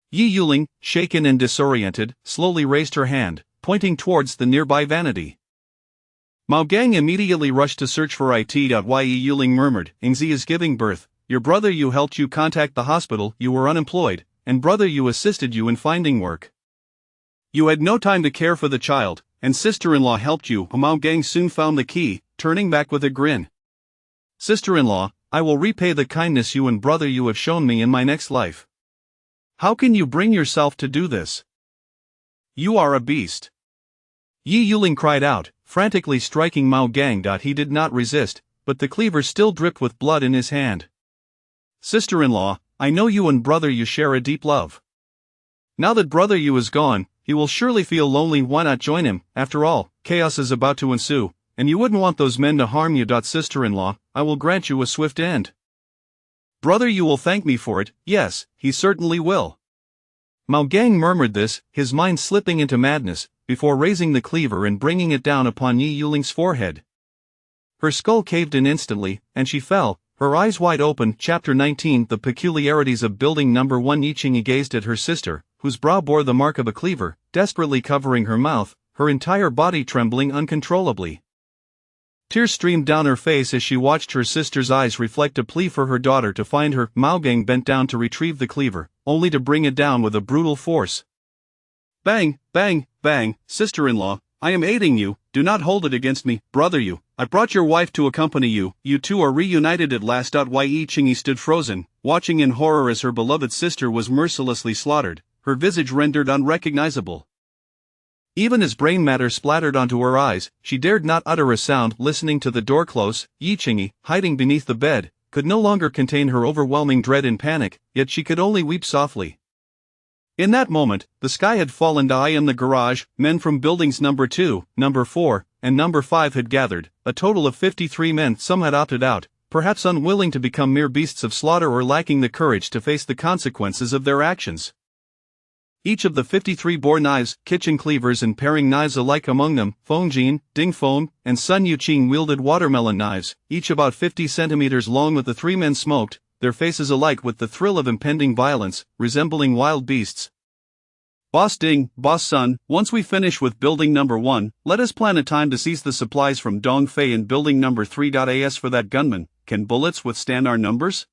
Yi Yuling, shaken and disoriented, slowly raised her hand, pointing towards the nearby vanity. Mao Gang immediately rushed to search for it. Yi Yuling murmured, Ingzi is giving birth, your brother you helped you contact the hospital, you were unemployed, and brother you assisted you in finding work. You had no time to care for the child, and sister-in-law helped you. Mao Gang soon found the key, turning back with a grin. Sister-in-law, I will repay the kindness you and brother you have shown me in my next life. How can you bring yourself to do this? You are a beast. Yi Yuling cried out, frantically striking Mao Gang. He did not resist, but the cleaver still dripped with blood in his hand. Sister-in-law, I know you and brother you share a deep love. Now that brother you is gone, he will surely feel lonely. Why not join him? After all, chaos is about to ensue, and you wouldn't want those men to harm you. Sister-in-law, I will grant you a swift end. Brother you will thank me for it, yes, he certainly will. Mao Gang murmured this, his mind slipping into madness, before raising the cleaver and bringing it down upon Yi Yuling's forehead. Her skull caved in instantly, and she fell, her eyes wide open. Chapter 19 The Peculiarities of Building No. 1. Yi Qingyi gazed at her sister, whose brow bore the mark of a cleaver, desperately covering her mouth, her entire body trembling uncontrollably. Tears streamed down her face as she watched her sister's eyes reflect a plea for her daughter to find her. Mao Gang bent down to retrieve the cleaver, only to bring it down with a brutal force. Bang, bang, bang, sister-in-law, I am aiding you, do not hold it against me, brother you, I brought your wife to accompany you, you two are reunited at last. Yi Qingyi stood frozen, watching in horror as her beloved sister was mercilessly slaughtered, her visage rendered unrecognizable. Even as brain matter splattered onto her eyes, she dared not utter a sound. Listening to the door close, Yi Qingyi, hiding beneath the bed, could no longer contain her overwhelming dread and panic, yet she could only weep softly. In that moment, the sky had fallen. In the garage, men from buildings No. 2, No. 4, and No. 5 had gathered, a total of 53 men. Some had opted out, perhaps unwilling to become mere beasts of slaughter or lacking the courage to face the consequences of their actions. Each of the 53 bore knives, kitchen cleavers and paring knives alike. Among them, Feng Jin, Ding Feng, and Sun Yuqing wielded watermelon knives, each about 50 centimeters long. With the three men smoked, their faces alight with the thrill of impending violence, resembling wild beasts. Boss Ding, Boss Sun, once we finish with building No. 1, let us plan a time to seize the supplies from Dong Fei in building No. 3. As for that gunman, can bullets withstand our numbers?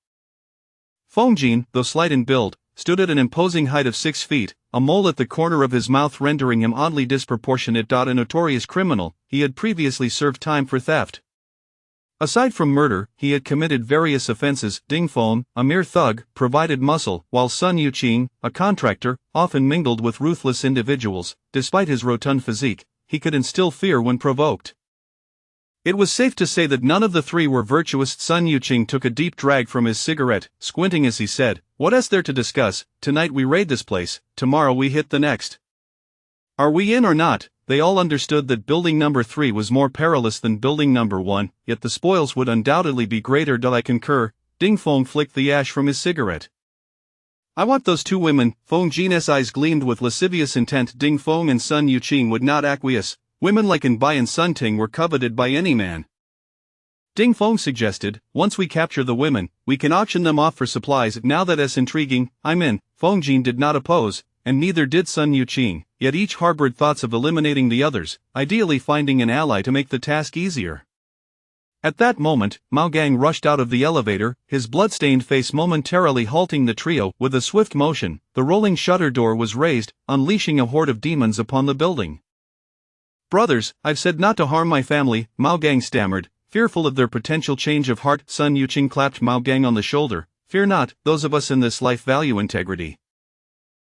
Feng Jin, though slight in build, stood at an imposing height of 6 feet, a mole at the corner of his mouth rendering him oddly disproportionate. A notorious criminal, he had previously served time for theft. Aside from murder, he had committed various offenses. Ding Feng, a mere thug, provided muscle, while Sun Yuqing, a contractor, often mingled with ruthless individuals. Despite his rotund physique, he could instill fear when provoked. It was safe to say that none of the three were virtuous. Sun Yuqing took a deep drag from his cigarette, squinting as he said, "What is there to discuss? Tonight we raid this place, tomorrow we hit the next. Are we in or not?" They all understood that building No. 3 was more perilous than building No. 1, yet the spoils would undoubtedly be greater. I concur. Ding Feng flicked the ash from his cigarette. I want those two women. Feng Jin's eyes gleamed with lascivious intent. Ding Feng and Sun Yuqing would not acquiesce. Women like Anbai and Sun Ting were coveted by any man. Ding Feng suggested, once we capture the women, we can auction them off for supplies. Now that's intriguing, I'm in. Feng Jin did not oppose, and neither did Sun Yuqing, yet each harbored thoughts of eliminating the others, ideally finding an ally to make the task easier. At that moment, Mao Gang rushed out of the elevator, his blood-stained face momentarily halting the trio. With a swift motion, the rolling shutter door was raised, unleashing a horde of demons upon the building. Brothers, I've said not to harm my family, Mao Gang stammered, fearful of their potential change of heart. Sun Yuqing clapped Mao Gang on the shoulder. Fear not, those of us in this life value integrity.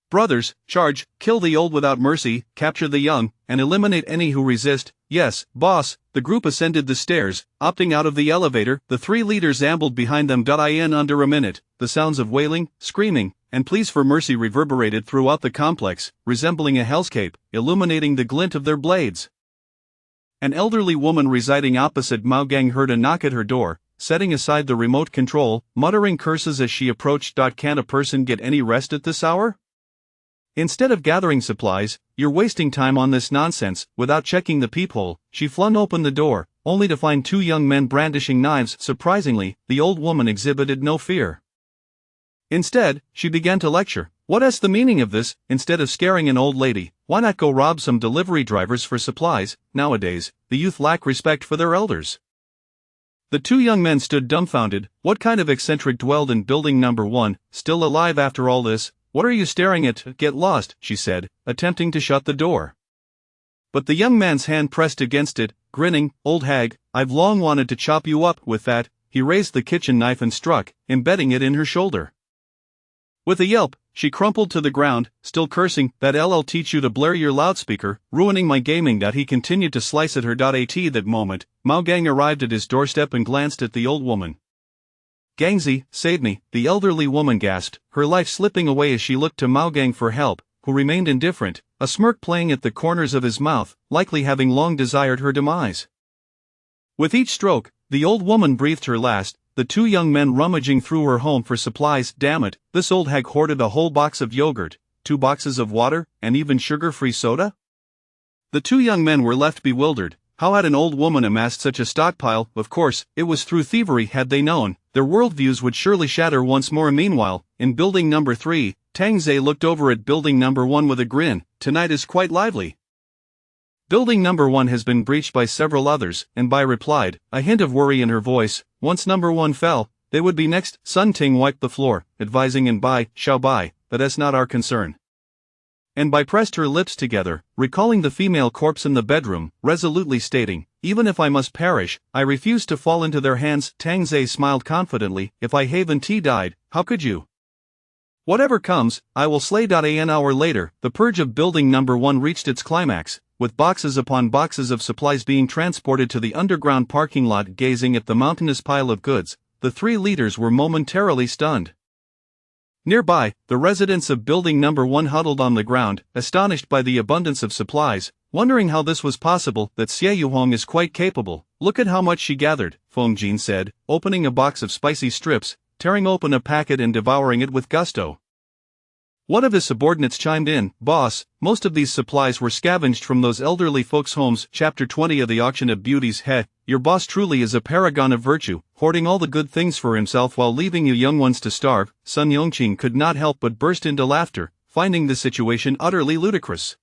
Brothers, charge, kill the old without mercy, capture the young, and eliminate any who resist. Yes, boss. The group ascended the stairs, opting out of the elevator. The 3 leaders ambled behind them. In under a minute, the sounds of wailing, screaming, and pleas for mercy reverberated throughout the complex, resembling a hellscape, illuminating the glint of their blades. An elderly woman residing opposite Mao Gang heard a knock at her door, setting aside the remote control, muttering curses as she approached. Can't a person get any rest at this hour? Instead of gathering supplies, you're wasting time on this nonsense. Without checking the peephole, she flung open the door, only to find 2 young men brandishing knives. Surprisingly, the old woman exhibited no fear. Instead, she began to lecture. What's the meaning of this? Instead of scaring an old lady, why not go rob some delivery drivers for supplies? Nowadays, the youth lack respect for their elders. The 2 young men stood dumbfounded. What kind of eccentric dwelled in building number 1, still alive after all this? What are you staring at? Get lost, she said, attempting to shut the door. But the young man's hand pressed against it, grinning. Old hag, I've long wanted to chop you up. With that, he raised the kitchen knife and struck, embedding it in her shoulder. With a yelp, she crumpled to the ground, still cursing. That'll teach you to blare your loudspeaker, ruining my gaming. He continued to slice at her. At that moment, Mao Gang arrived at his doorstep and glanced at the old woman. Gangzi, save me, the elderly woman gasped, her life slipping away as she looked to Mao Gang for help, who remained indifferent, a smirk playing at the corners of his mouth, likely having long desired her demise. With each stroke, the old woman breathed her last, the 2 young men rummaging through her home for supplies. Damn it, this old hag hoarded a whole box of yogurt, 2 boxes of water, and even sugar-free soda? The 2 young men were left bewildered. How had an old woman amassed such a stockpile? Of course, it was through thievery. Had they known, their worldviews would surely shatter once more. Meanwhile, in building number 3, Tang Zhe looked over at building number 1 with a grin. Tonight is quite lively. Building number 1 has been breached by several others, and Bai replied, a hint of worry in her voice. Once number 1 fell, they would be next. Sun Ting wiped the floor, advising in Bai, Xiao Bai, that's not our concern. And Bai pressed her lips together, recalling the female corpse in the bedroom, resolutely stating, even if I must perish, I refuse to fall into their hands. Tang Zhe smiled confidently. If I Haven T died, how could you? Whatever comes, I will slay. An hour later, the purge of building number 1 reached its climax, with boxes upon boxes of supplies being transported to the underground parking lot. Gazing at the mountainous pile of goods, the 3 leaders were momentarily stunned. Nearby, the residents of building number 1 huddled on the ground, astonished by the abundance of supplies, wondering how this was possible. That Xie Yuhong is quite capable. Look at how much she gathered, Feng Jin said, opening a box of spicy strips, tearing open a packet and devouring it with gusto. One of his subordinates chimed in, boss, most of these supplies were scavenged from those elderly folks' homes. Chapter 20 of the Auction of Beauties. Your boss truly is a paragon of virtue, hoarding all the good things for himself while leaving you young ones to starve. Sun Yongqing could not help but burst into laughter, finding the situation utterly ludicrous.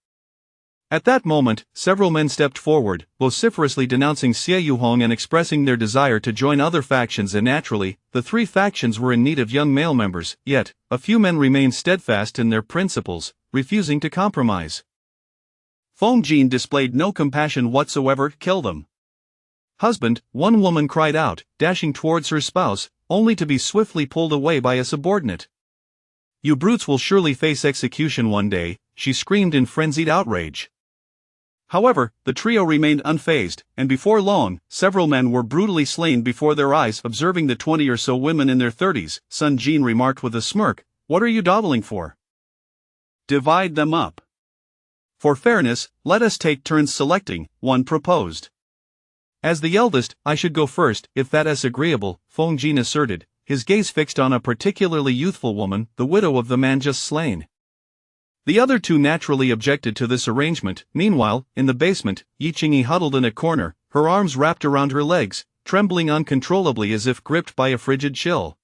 At that moment, several men stepped forward, vociferously denouncing Xie Yuhong and expressing their desire to join other factions. And naturally, the 3 factions were in need of young male members, yet, a few men remained steadfast in their principles, refusing to compromise. Feng Jin displayed no compassion whatsoever. Kill them. Husband, one woman cried out, dashing towards her spouse, only to be swiftly pulled away by a subordinate. You brutes will surely face execution one day, she screamed in frenzied outrage. However, the trio remained unfazed, and before long, several men were brutally slain before their eyes. Observing the 20 or so women in their 30s, Sun Jin remarked with a smirk, what are you dawdling for? Divide them up. For fairness, let us take turns selecting, one proposed. As the eldest, I should go first, if that is agreeable, Feng Jin asserted, his gaze fixed on a particularly youthful woman, the widow of the man just slain. The other 2 naturally objected to this arrangement. Meanwhile, in the basement, Yi Qingyi huddled in a corner, her arms wrapped around her legs, trembling uncontrollably as if gripped by a frigid chill.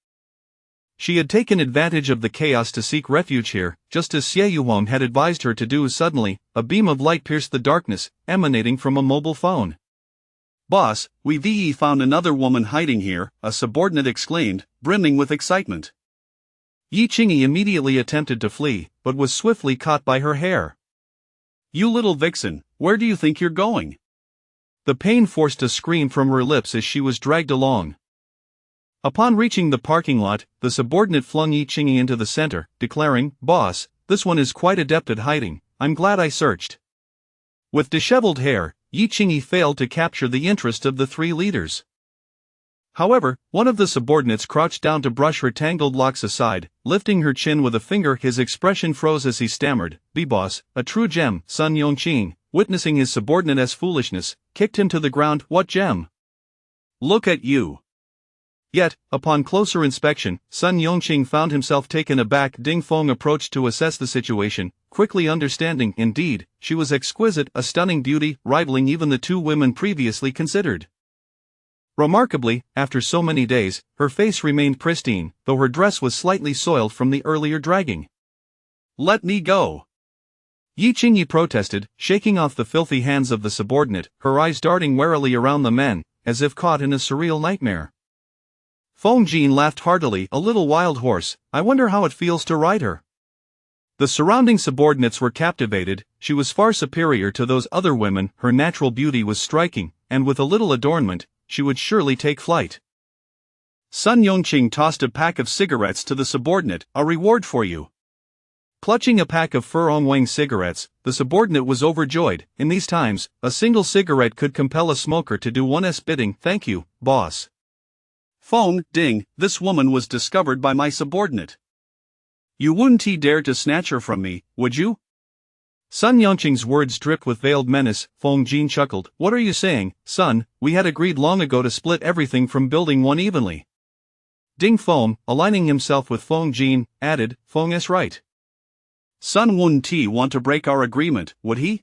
She had taken advantage of the chaos to seek refuge here, just as Xie Yuhong had advised her to do. Suddenly, a beam of light pierced the darkness, emanating from a mobile phone. Boss, we've found another woman hiding here, a subordinate exclaimed, brimming with excitement. Yi Qingyi immediately attempted to flee, but was swiftly caught by her hair. You little vixen, where do you think you're going? The pain forced a scream from her lips as she was dragged along. Upon reaching the parking lot, the subordinate flung Yi Qingyi into the center, declaring, Boss, this one is quite adept at hiding, I'm glad I searched. With disheveled hair, Yi Qingyi failed to capture the interest of the three leaders. However, one of the subordinates crouched down to brush her tangled locks aside, lifting her chin with a finger. His expression froze as he stammered, "B-boss, a true gem." Sun Yongqing, witnessing his subordinate's foolishness, kicked him to the ground. "What gem? Look at you." Yet, upon closer inspection, Sun Yongqing found himself taken aback. Ding Feng approached to assess the situation, quickly understanding, indeed, she was exquisite, a stunning beauty, rivaling even the two women previously considered. Remarkably, after so many days, her face remained pristine, though her dress was slightly soiled from the earlier dragging. "Let me go!" Yi Qingyi protested, shaking off the filthy hands of the subordinate, her eyes darting warily around the men, as if caught in a surreal nightmare. Feng Jin laughed heartily. "A little wild horse, I wonder how it feels to ride her." The surrounding subordinates were captivated. She was far superior to those other women, her natural beauty was striking, and with a little adornment, she would surely take flight. Sun Yongqing tossed a pack of cigarettes to the subordinate. "A reward for you." Clutching a pack of Furongwang cigarettes, the subordinate was overjoyed. In these times, a single cigarette could compel a smoker to do one's bidding. "Thank you, boss." "Feng, Ding, this woman was discovered by my subordinate. You wouldn't dare to snatch her from me, would you?" Sun Yongqing's words dripped with veiled menace. Feng Jin chuckled. "What are you saying, son? We had agreed long ago to split everything from building one evenly." Ding Feng, aligning himself with Feng Jin, added, "Feng is right. Sun wouldn't want to break our agreement, would he?"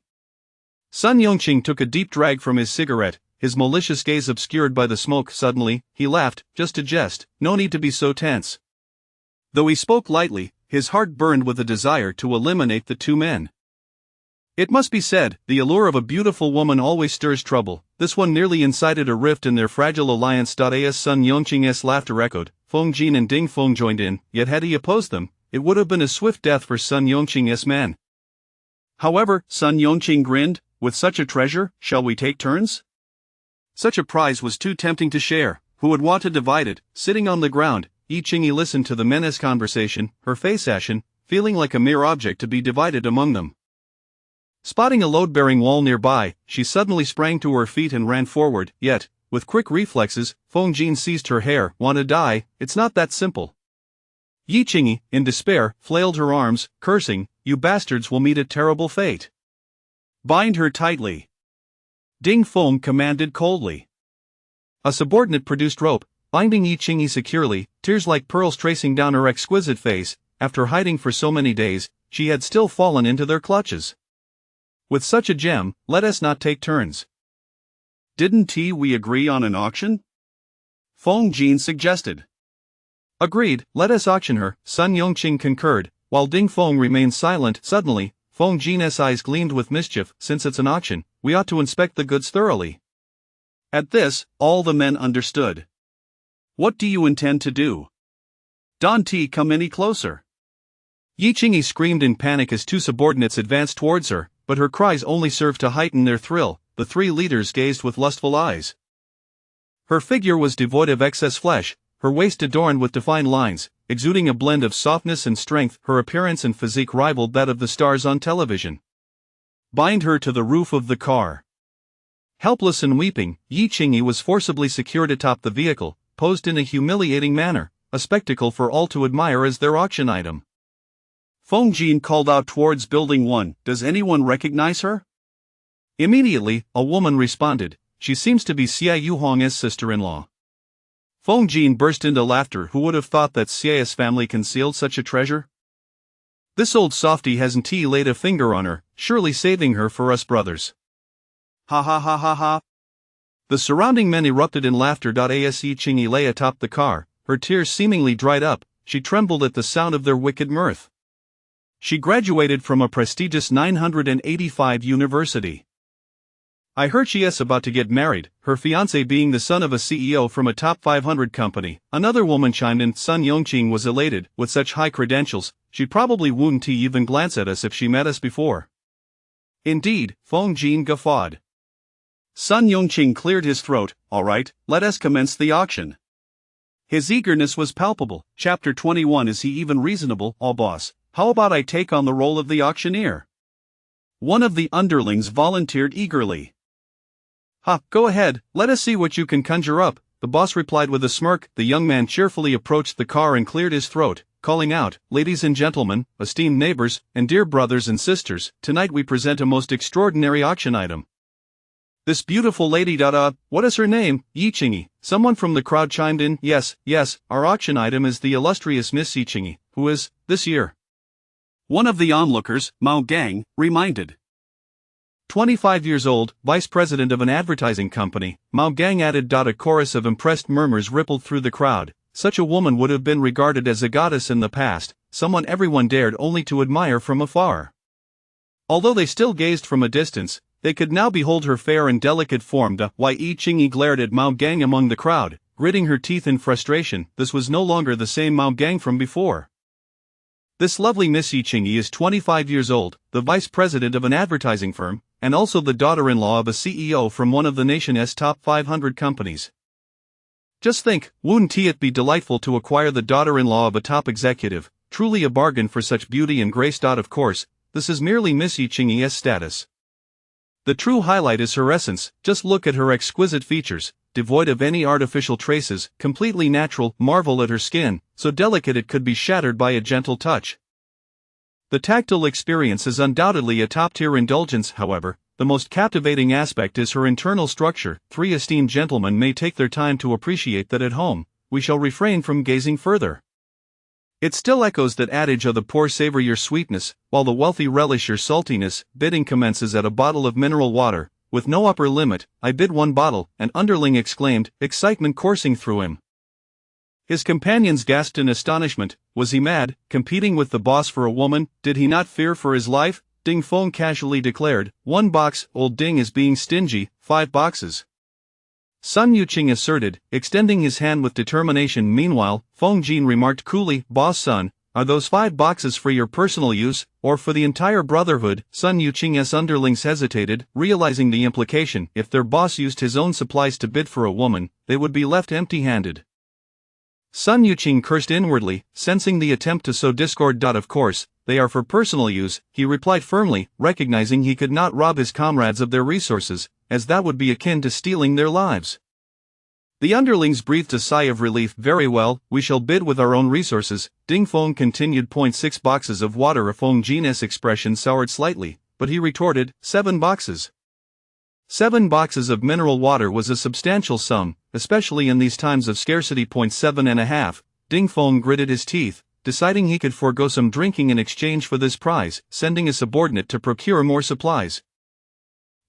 Sun Yongqing took a deep drag from his cigarette, his malicious gaze obscured by the smoke. Suddenly, he laughed, "Just a jest, no need to be so tense." Though he spoke lightly, his heart burned with a desire to eliminate the two men. It must be said, the allure of a beautiful woman always stirs trouble. This one nearly incited a rift in their fragile alliance. As Sun Yongqing's laughter echoed, Feng Jin and Ding Feng joined in, yet had he opposed them, it would have been a swift death for Sun Yongqing's men. However, Sun Yongqing grinned, "With such a treasure, shall we take turns?" Such a prize was too tempting to share. Who would want to divide it? Sitting on the ground, Yi Qingyi listened to the men's conversation, her face ashen, feeling like a mere object to be divided among them. Spotting a load-bearing wall nearby, she suddenly sprang to her feet and ran forward, yet, with quick reflexes, Feng Jin seized her hair. "Wanna die? It's not that simple." Yi Qingyi, in despair, flailed her arms, cursing, "You bastards will meet a terrible fate. Bind her tightly." Ding Feng commanded coldly. A subordinate produced rope, binding Yi Qingyi securely, tears like pearls tracing down her exquisite face. After hiding for so many days, she had still fallen into their clutches. "With such a gem, let us not take turns." "Didn't we agree on an auction?" Feng Jin suggested. "Agreed, let us auction her," Sun Yongqing concurred, while Ding Feng remained silent. Suddenly, Feng Jin's eyes gleamed with mischief. "Since it's an auction, we ought to inspect the goods thoroughly." At this, all the men understood. "What do you intend to do? Don't come any closer." Yi Qingyi screamed in panic as two subordinates advanced towards her, but her cries only served to heighten their thrill. The three leaders gazed with lustful eyes. Her figure was devoid of excess flesh, her waist adorned with defined lines, exuding a blend of softness and strength. Her appearance and physique rivaled that of the stars on television. "Bind her to the roof of the car." Helpless and weeping, Yi Qingyi was forcibly secured atop the vehicle, posed in a humiliating manner, a spectacle for all to admire as their auction item. Feng Jin called out towards Building 1, "Does anyone recognize her?" Immediately, a woman responded, "She seems to be Xie Yuhong's sister-in-law." Feng Jin burst into laughter. Who would have thought that Xie's family concealed such a treasure? This old softy hasn't laid a finger on her, surely saving her for us brothers. Ha ha ha ha ha. The surrounding men erupted in laughter. As Yi Qingyi lay atop the car, her tears seemingly dried up, she trembled at the sound of their wicked mirth. She graduated from a prestigious 985 university. I heard she is about to get married, her fiancé being the son of a CEO from a top 500 company. Another woman chimed in. Sun Yongqing was elated. With such high credentials, she probably wouldn't even glance at us if she met us before. Indeed, Feng Jin guffawed. Sun Yongqing cleared his throat. All right, let us commence the auction. His eagerness was palpable. Chapter 21. Is he even reasonable? Oh boss, how about I take on the role of the auctioneer? One of the underlings volunteered eagerly. "Ha, go ahead, let us see what you can conjure up," the boss replied with a smirk. The young man cheerfully approached the car and cleared his throat, calling out, "Ladies and gentlemen, esteemed neighbors, and dear brothers and sisters, tonight we present a most extraordinary auction item. This beautiful lady what is her name, Yichingi?" Someone from the crowd chimed in. Yes, our auction item is the illustrious Miss Yichingi, who is, this year." One of the onlookers, Mao Gang, reminded. 25 years old, vice president of an advertising company, Mao Gang added. A chorus of impressed murmurs rippled through the crowd. Such a woman would have been regarded as a goddess in the past, someone everyone dared only to admire from afar. Although they still gazed from a distance, they could now behold her fair and delicate form. Yichingi glared at Mao Gang among the crowd, gritting her teeth in frustration. This was no longer the same Mao Gang from before. This lovely Miss Yichingi is 25 years old, the vice president of an advertising firm, and also the daughter-in-law of a CEO from one of the nation's top 500 companies. Just think, wouldn't it be delightful to acquire the daughter-in-law of a top executive? Truly a bargain for such beauty and grace. Of course, this is merely Miss Yichingi's status. The true highlight is her essence. Just look at her exquisite features, devoid of any artificial traces, completely natural. Marvel at her skin, so delicate it could be shattered by a gentle touch. The tactile experience is undoubtedly a top-tier indulgence. However, the most captivating aspect is her internal structure. 3 esteemed gentlemen may take their time to appreciate that. At home, we shall refrain from gazing further. It still echoes that adage of the poor savor your sweetness, while the wealthy relish your saltiness. Bidding commences at a bottle of mineral water, with no upper limit. "I bid 1 bottle," an underling exclaimed, excitement coursing through him. His companions gasped in astonishment. Was he mad, competing with the boss for a woman? Did he not fear for his life? Ding Feng casually declared, "1 box, old Ding is being stingy, 5 boxes. Sun Yuqing asserted, extending his hand with determination. Meanwhile, Feng Jin remarked coolly, "Boss Sun, are those 5 boxes for your personal use, or for the entire brotherhood?" Sun Yuqing's underlings hesitated, realizing the implication. If their boss used his own supplies to bid for a woman, they would be left empty-handed. Sun Yuqing cursed inwardly, sensing the attempt to sow discord. "Of course, they are for personal use," he replied firmly, recognizing he could not rob his comrades of their resources, as that would be akin to stealing their lives. The underlings breathed a sigh of relief. "Very well, we shall bid with our own resources," Ding Feng continued. 6 boxes of water. Feng Jin's expression soured slightly, but he retorted, 7 boxes. 7 boxes of mineral water was a substantial sum, especially in these times of scarcity. 7.5, Ding Feng gritted his teeth, deciding he could forego some drinking in exchange for this prize, sending a subordinate to procure more supplies.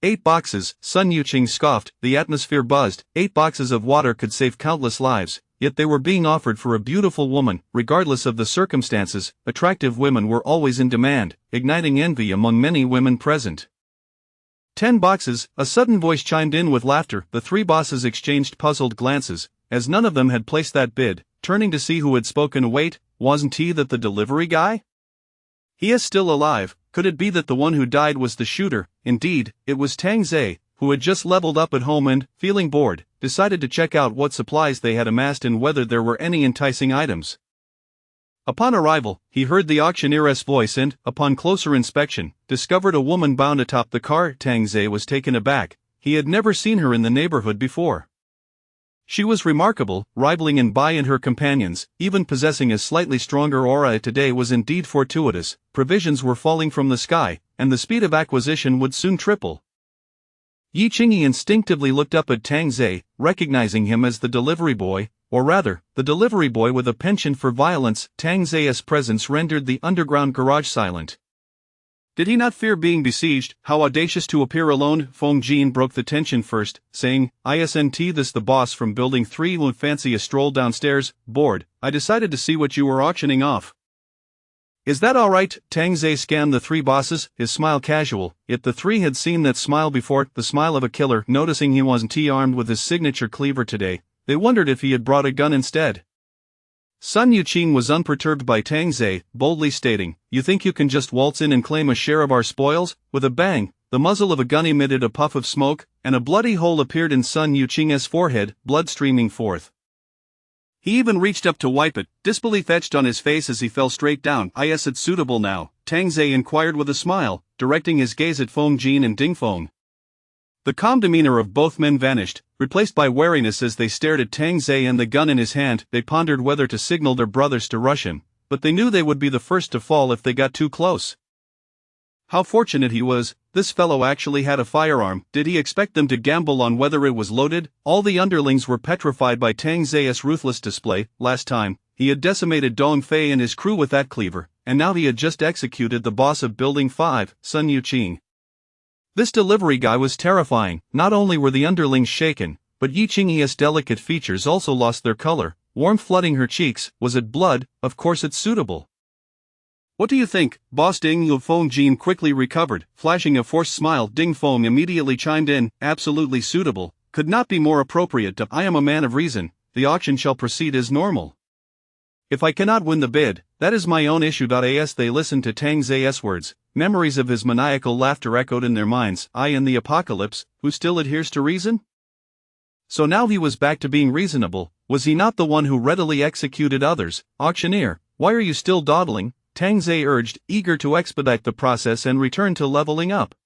8 boxes, Sun Yuqing scoffed. The atmosphere buzzed. 8 boxes of water could save countless lives, yet they were being offered for a beautiful woman. Regardless of the circumstances, attractive women were always in demand, igniting envy among many women present. 10 boxes, a sudden voice chimed in with laughter. The 3 bosses exchanged puzzled glances, as none of them had placed that bid, turning to see who had spoken. "Wait, wasn't he that the delivery guy? He is still alive. Could it be that the one who died was the shooter?" Indeed, it was Tang Zhe, who had just leveled up at home and, feeling bored, decided to check out what supplies they had amassed and whether there were any enticing items. Upon arrival, he heard the auctioneer's voice and, upon closer inspection, discovered a woman bound atop the car. Tang Zhe was taken aback. He had never seen her in the neighborhood before. She was remarkable, rivaling in Bai and her companions, even possessing a slightly stronger aura. Today was indeed fortuitous. Provisions were falling from the sky, and the speed of acquisition would soon triple. Yichingi instinctively looked up at Tang Zhe, recognizing him as the delivery boy, or rather, the delivery boy with a penchant for violence. Tang Zhe's presence rendered the underground garage silent. Did he not fear being besieged? How audacious to appear alone! Feng Jin broke the tension first, saying, "Isn't this the boss from Building 3? Would fancy a stroll downstairs? Bored, I decided to see what you were auctioning off." "Is that all right?" Tang Zhe scanned the 3 bosses, his smile casual, yet the 3 had seen that smile before, the smile of a killer. Noticing he wasn't armed with his signature cleaver today, they wondered if he had brought a gun instead. Sun Yuqing was unperturbed by Tang Zhe, boldly stating, "You think you can just waltz in and claim a share of our spoils?" With a bang, the muzzle of a gun emitted a puff of smoke, and a bloody hole appeared in Sun Yuqing's forehead, blood streaming forth. He even reached up to wipe it, disbelief etched on his face as he fell straight down. "Is it suitable now?" Tang Zhe inquired with a smile, directing his gaze at Feng Jin and Ding Feng. The calm demeanor of both men vanished, replaced by wariness as they stared at Tang Zhe and the gun in his hand. They pondered whether to signal their brothers to rush him, but they knew they would be the first to fall if they got too close. How fortunate he was, this fellow actually had a firearm. Did he expect them to gamble on whether it was loaded? All the underlings were petrified by Tang Zhe's ruthless display. Last time, he had decimated Dong Fei and his crew with that cleaver, and now he had just executed the boss of Building 5, Sun Yuqing. This delivery guy was terrifying. Not only were the underlings shaken, but Yi Qingyi's delicate features also lost their color. Warmth flooding her cheeks. Was it blood? Of course it's suitable. What do you think, boss? Ding Feng Jin quickly recovered, flashing a forced smile. Ding Feng immediately chimed in, absolutely suitable, could not be more appropriate. I am a man of reason, the auction shall proceed as normal. If I cannot win the bid, that is my own issue. As they listened to Tang Zhe's words, memories of his maniacal laughter echoed in their minds. I in the apocalypse, who still adheres to reason? So now he was back to being reasonable. Was he not the one who readily executed others? Auctioneer, why are you still dawdling? Tang Zhe urged, eager to expedite the process and return to leveling up.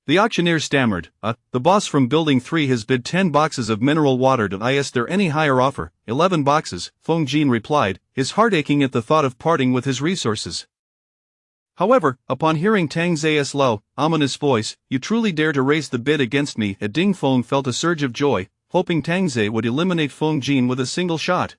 The auctioneer stammered, the boss from Building 3 has bid 10 boxes of mineral water. Is there any higher offer? 11 boxes, Feng Jin replied, his heart aching at the thought of parting with his resources. However, upon hearing Tang Zhe's low, ominous voice, you truly dare to raise the bid against me? Ding Feng felt a surge of joy, hoping Tang Zhe would eliminate Feng Jin with a single shot.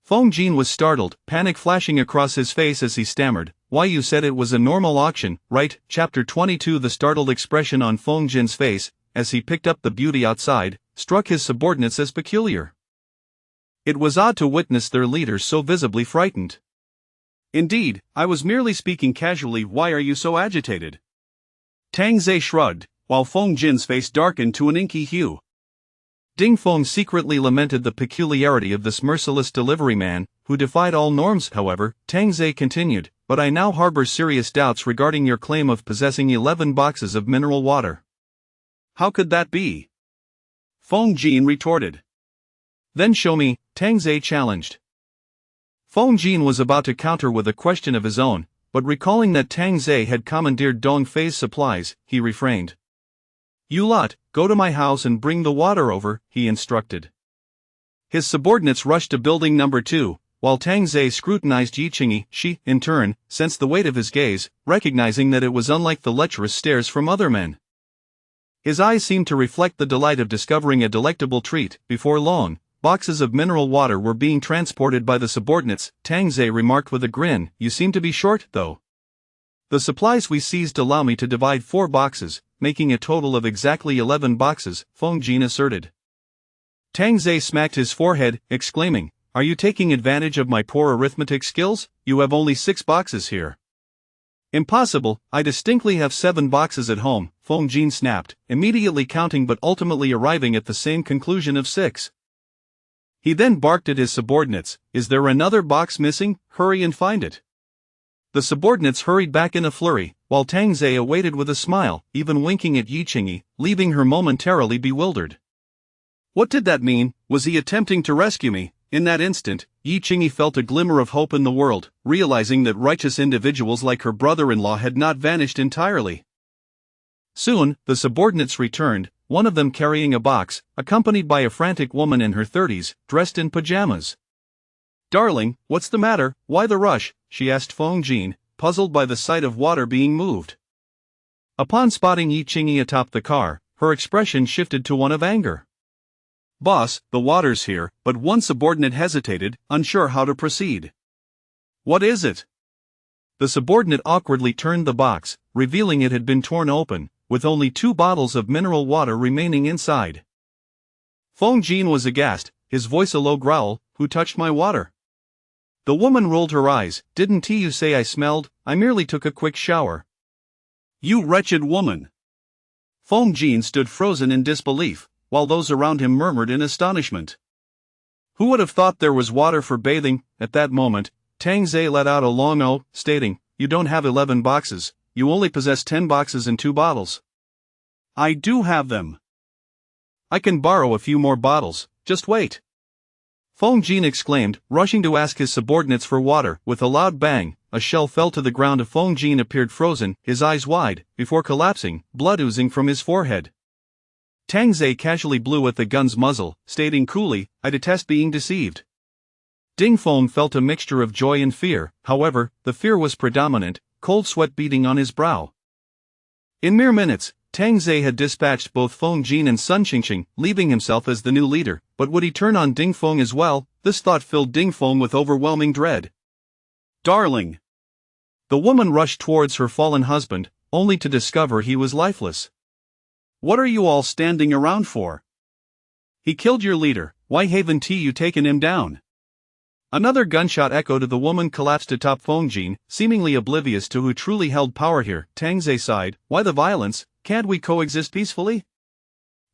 Feng Jin was startled, panic flashing across his face as he stammered, why, you said it was a normal auction, right? Chapter 22. The startled expression on Feng Jin's face, as he picked up the beauty outside, struck his subordinates as peculiar. It was odd to witness their leader so visibly frightened. Indeed, I was merely speaking casually. Why are you so agitated? Tang Zhe shrugged, while Feng Jin's face darkened to an inky hue. Ding Feng secretly lamented the peculiarity of this merciless delivery man, who defied all norms. However, Tang Zhe continued, but I now harbor serious doubts regarding your claim of possessing 11 boxes of mineral water. How could that be? Feng Jin retorted. Then show me, Tang Zhe challenged. Feng Jin was about to counter with a question of his own, but recalling that Tang Zhe had commandeered Dong Fei's supplies, he refrained. You lot, go to my house and bring the water over, he instructed. His subordinates rushed to building number 2, while Tang Zhe scrutinized Yi Qingyi. She, in turn, sensed the weight of his gaze, recognizing that it was unlike the lecherous stares from other men. His eyes seemed to reflect the delight of discovering a delectable treat. Before long, boxes of mineral water were being transported by the subordinates. Tang Zhe remarked with a grin, you seem to be short, though. The supplies we seized allow me to divide 4 boxes, making a total of exactly 11 boxes, Feng Jin asserted. Tang Zhe smacked his forehead, exclaiming, are you taking advantage of my poor arithmetic skills? You have only 6 boxes here. Impossible, I distinctly have 7 boxes at home, Feng Jin snapped, immediately counting but ultimately arriving at the same conclusion of 6. He then barked at his subordinates, is there another box missing? Hurry and find it. The subordinates hurried back in a flurry, while Tang Zhe awaited with a smile, even winking at Yi Qingyi, leaving her momentarily bewildered. What did that mean? Was he attempting to rescue me? In that instant, Yi Qingyi felt a glimmer of hope in the world, realizing that righteous individuals like her brother-in-law had not vanished entirely. Soon, the subordinates returned, one of them carrying a box, accompanied by a frantic woman in her 30s, dressed in pajamas. Darling, what's the matter? Why the rush? She asked Feng Jin, puzzled by the sight of water being moved. Upon spotting Yi Qingyi atop the car, her expression shifted to one of anger. Boss, the water's here, but one subordinate hesitated, unsure how to proceed. What is it? The subordinate awkwardly turned the box, revealing it had been torn open, with only 2 bottles of mineral water remaining inside. Feng Jin was aghast, his voice a low growl, who touched my water? The woman rolled her eyes, didn't you say I smelled? I merely took a quick shower. You wretched woman! Feng Jin stood frozen in disbelief, while those around him murmured in astonishment. Who would have thought there was water for bathing? At that moment, Tang Zhe let out a long "oh," stating, you don't have 11 boxes, you only possess 10 boxes and 2 bottles. I do have them. I can borrow a few more bottles, just wait. Feng Jin exclaimed, rushing to ask his subordinates for water. With a loud bang, a shell fell to the ground. Feng Jin appeared frozen, his eyes wide, before collapsing, blood oozing from his forehead. Tang Zhe casually blew at the gun's muzzle, stating coolly, "I detest being deceived." Ding Feng felt a mixture of joy and fear, however, the fear was predominant, cold sweat beading on his brow. In mere minutes, Tang Zhe had dispatched both Feng Jin and Sun Qingqing, leaving himself as the new leader, but would he turn on Ding Feng as well? This thought filled Ding Feng with overwhelming dread. "Darling!" The woman rushed towards her fallen husband, only to discover he was lifeless. "What are you all standing around for? He killed your leader, why haven't you taken him down?" Another gunshot echoed as the woman collapsed atop Feng Jin, seemingly oblivious to who truly held power here. Tang Zhe sighed, "Why the violence? Can't we coexist peacefully?"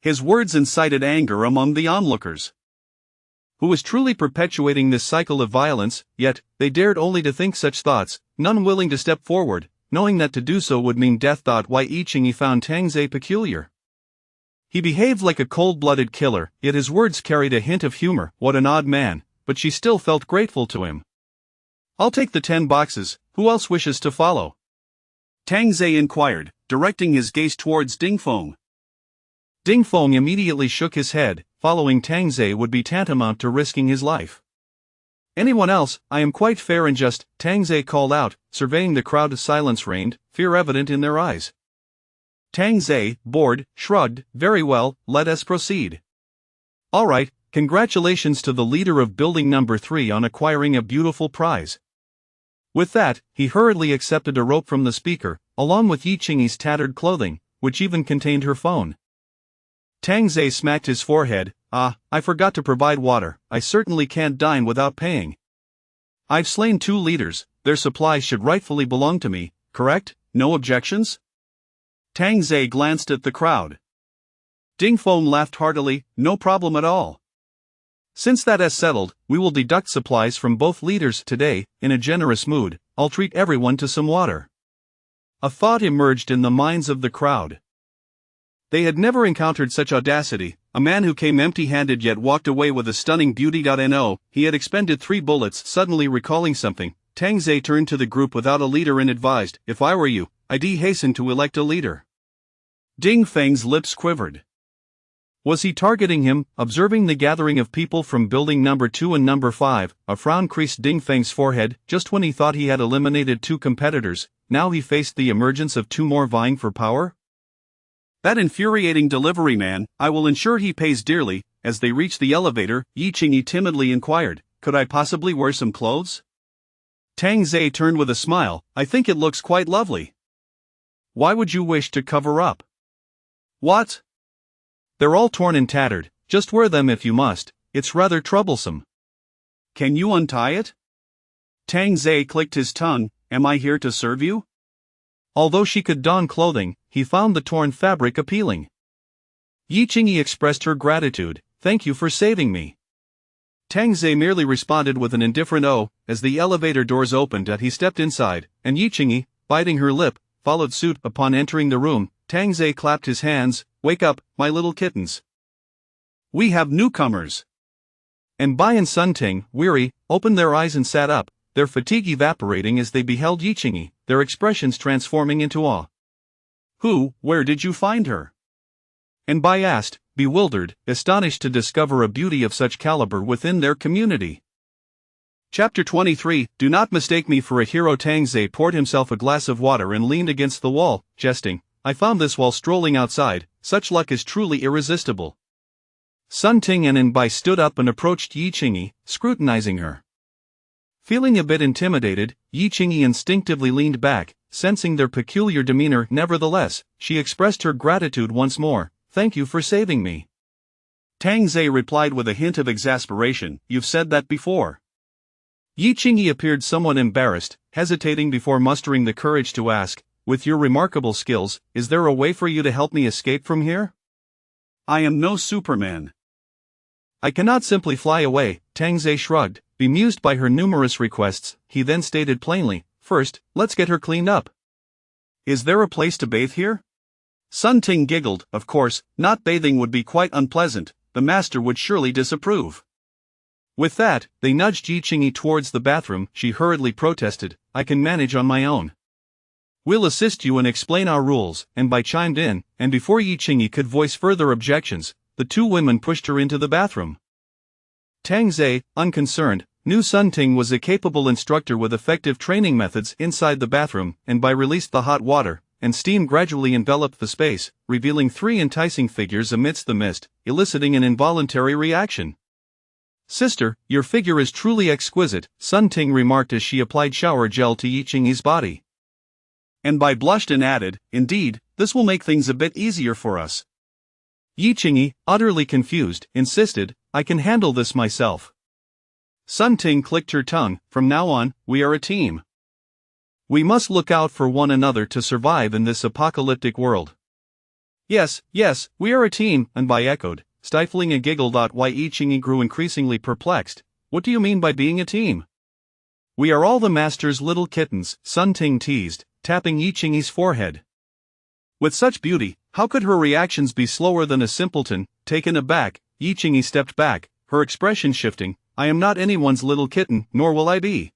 His words incited anger among the onlookers. Who was truly perpetuating this cycle of violence? Yet, they dared only to think such thoughts, none willing to step forward, knowing that to do so would mean death. Why Yi Qingyi found Tang Zhe peculiar. He behaved like a cold-blooded killer, yet his words carried a hint of humor. What an odd man, but she still felt grateful to him. "I'll take the 10 boxes, who else wishes to follow?" Tang Zhe inquired, directing his gaze towards Ding Feng. Ding Feng immediately shook his head, following Tang Zhe would be tantamount to risking his life. "Anyone else? I am quite fair and just," Tang Zhe called out, surveying the crowd. Silence reigned, fear evident in their eyes. Tang Zhe, bored, shrugged, "Very well, let us proceed." "All right, congratulations to the leader of building number 3 on acquiring a beautiful prize." With that, he hurriedly accepted a rope from the speaker, along with Yi Qingyi's tattered clothing, which even contained her phone. Tang Zhe smacked his forehead. I forgot to provide water. I certainly can't dine without paying. I've slain 2 leaders, their supplies should rightfully belong to me, correct? No objections?" Tang Zhe glanced at the crowd. Ding Feng laughed heartily, "No problem at all. Since that is settled, we will deduct supplies from both leaders today." In a generous mood, "I'll treat everyone to some water." A thought emerged in the minds of the crowd. They had never encountered such audacity, a man who came empty-handed yet walked away with a stunning beauty. No, he had expended 3 bullets. Suddenly recalling something, Tang Zhe turned to the group without a leader and advised, "If I were you, I'd hasten to elect a leader." Ding Feng's lips quivered. Was he targeting him? Observing the gathering of people from building number 2 and number 5, a frown creased Ding Feng's forehead. Just when he thought he had eliminated 2 competitors, now he faced the emergence of 2 more vying for power? "That infuriating delivery man, I will ensure he pays dearly." As they reached the elevator, Yi Qingyi timidly inquired, "Could I possibly wear some clothes?" Tang Zhe turned with a smile, "I think it looks quite lovely." "Why would you wish to cover up?" "What? They're all torn and tattered, just wear them if you must, it's rather troublesome." "Can you untie it?" Tang Zhe clicked his tongue, "Am I here to serve you?" Although she could don clothing, he found the torn fabric appealing. Yi Qingyi expressed her gratitude, "Thank you for saving me." Tang Zhe merely responded with an indifferent "oh." As the elevator doors opened he stepped inside, and Yi Qingyi, biting her lip, followed suit. Upon entering the room, Tang Zhe clapped his hands, "Wake up, my little kittens. We have newcomers." And Bai and Sun Ting, weary, opened their eyes and sat up, their fatigue evaporating as they beheld Yi Qingyi, their expressions transforming into awe. Where did you find her?" And Bai asked, bewildered, astonished to discover a beauty of such caliber within their community. Chapter 23. Do not mistake me for a hero. Tang Zhe poured himself a glass of water and leaned against the wall, jesting, "I found this while strolling outside, such luck is truly irresistible." Sun Ting and Bai stood up and approached Yi Qingyi, scrutinizing her. Feeling a bit intimidated, Yi Qingyi instinctively leaned back, sensing their peculiar demeanor. Nevertheless, she expressed her gratitude once more, "Thank you for saving me." Tang Zhe replied with a hint of exasperation, "You've said that before." Yi Qingyi appeared somewhat embarrassed, hesitating before mustering the courage to ask, "With your remarkable skills, is there a way for you to help me escape from here?" "I am no Superman. I cannot simply fly away." Tang Zhe shrugged, bemused by her numerous requests. He then stated plainly, "First, let's get her cleaned up." "Is there a place to bathe here?" Sun Ting giggled, "Of course, not bathing would be quite unpleasant, the master would surely disapprove." With that, they nudged Yi Qingyi towards the bathroom. She hurriedly protested, "I can manage on my own." We'll assist you and explain our rules, and Bai chimed in, and before Yi Qingyi could voice further objections, the two women pushed her into the bathroom. Tang Zhe, unconcerned, knew Sun Ting was a capable instructor with effective training methods inside the bathroom, and Bai released the hot water, and steam gradually enveloped the space, revealing three enticing figures amidst the mist, eliciting an involuntary reaction. "Sister, your figure is truly exquisite," Sun Ting remarked as she applied shower gel to Yi Qingyi's body. And Bai blushed and added, "Indeed, this will make things a bit easier for us." Yi Qingyi, utterly confused, insisted, "I can handle this myself." Sun Ting clicked her tongue, "From now on, we are a team. We must look out for one another to survive in this apocalyptic world." Yes, we are a team," Anbai echoed, stifling a giggle. Why Yi Qingyi grew increasingly perplexed. "What do you mean by being a team?" "We are all the master's little kittens," Sun Ting teased, tapping Yi Qingyi's forehead. With such beauty, how could her reactions be slower than a simpleton? Taken aback, Yi Qingyi stepped back, her expression shifting. "I am not anyone's little kitten, nor will I be."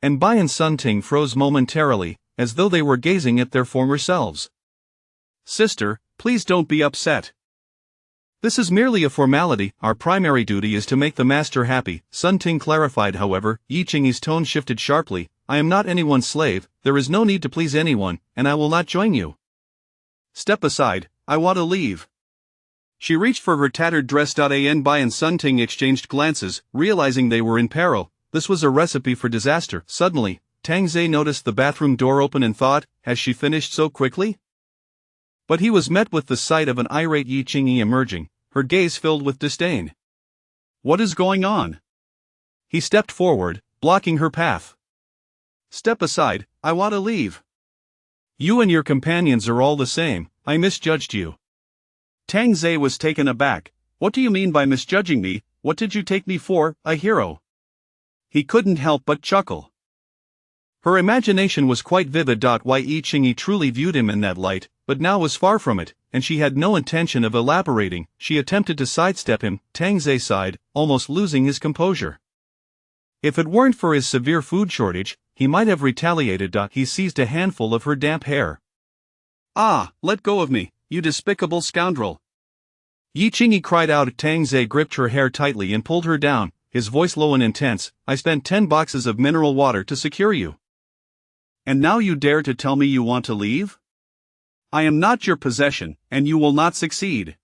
And Bai and Sun Ting froze momentarily, as though they were gazing at their former selves. "Sister, please don't be upset. This is merely a formality. Our primary duty is to make the master happy," Sun Ting clarified. However, Yi Qingyi's tone shifted sharply. "I am not anyone's slave, there is no need to please anyone, and I will not join you. Step aside, I want to leave." She reached for her tattered dress. Bai and Sun Ting exchanged glances, realizing they were in peril. This was a recipe for disaster. Suddenly, Tang Zhe noticed the bathroom door open and thought, "Has she finished so quickly?" But he was met with the sight of an irate Yi Qingyi emerging, her gaze filled with disdain. "What is going on?" He stepped forward, blocking her path. "Step aside, I want to leave. You and your companions are all the same, I misjudged you." Tang Zhe was taken aback. "What do you mean by misjudging me? What did you take me for, a hero?" He couldn't help but chuckle. Her imagination was quite vivid. Why Yi Qingyi truly viewed him in that light, but now was far from it, and she had no intention of elaborating. She attempted to sidestep him. Tang Zhe sighed, almost losing his composure. If it weren't for his severe food shortage, he might have retaliated. He seized a handful of her damp hair. "Ah, let go of me, you despicable scoundrel!" Yi Qingyi cried out. Tang Zhe gripped her hair tightly and pulled her down, his voice low and intense. "I spent 10 boxes of mineral water to secure you. And now you dare to tell me you want to leave? I am not your possession, and you will not succeed."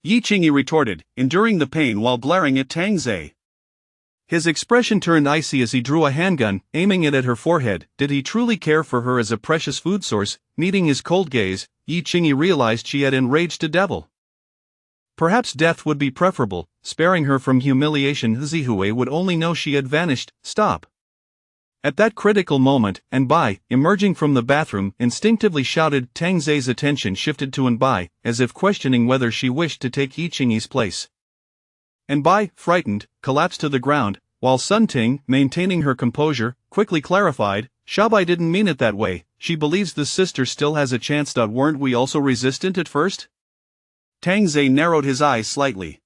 Yi Qingyi retorted, enduring the pain while glaring at Tang Zhe. His expression turned icy as he drew a handgun, aiming it at her forehead. Did he truly care for her as a precious food source? Meeting his cold gaze, Yi Qingyi realized she had enraged a devil. Perhaps death would be preferable, sparing her from humiliation. Zihue would only know she had vanished. "Stop." At that critical moment, Anbai, emerging from the bathroom, instinctively shouted. Tang Zhe's attention shifted to Anbai, as if questioning whether she wished to take Yi Qingyi's place. Anbai, frightened, collapsed to the ground, while Sun Ting, maintaining her composure, quickly clarified, "Xiaobai didn't mean it that way. She believes the sister still has a chance. Weren't we also resistant at first?" Tang Zhe narrowed his eyes slightly.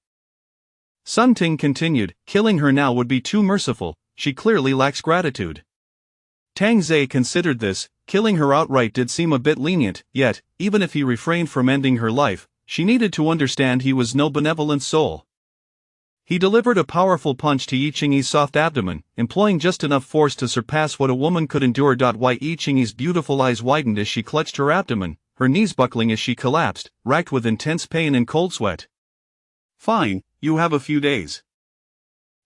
Sun Ting continued, "Killing her now would be too merciful, she clearly lacks gratitude." Tang Zhe considered this. Killing her outright did seem a bit lenient, yet, even if he refrained from ending her life, she needed to understand he was no benevolent soul. He delivered a powerful punch to Yi Qingyi's soft abdomen, employing just enough force to surpass what a woman could endure. Why Yi Qingyi's beautiful eyes widened as she clutched her abdomen, her knees buckling as she collapsed, racked with intense pain and cold sweat. "Fine, you have a few days.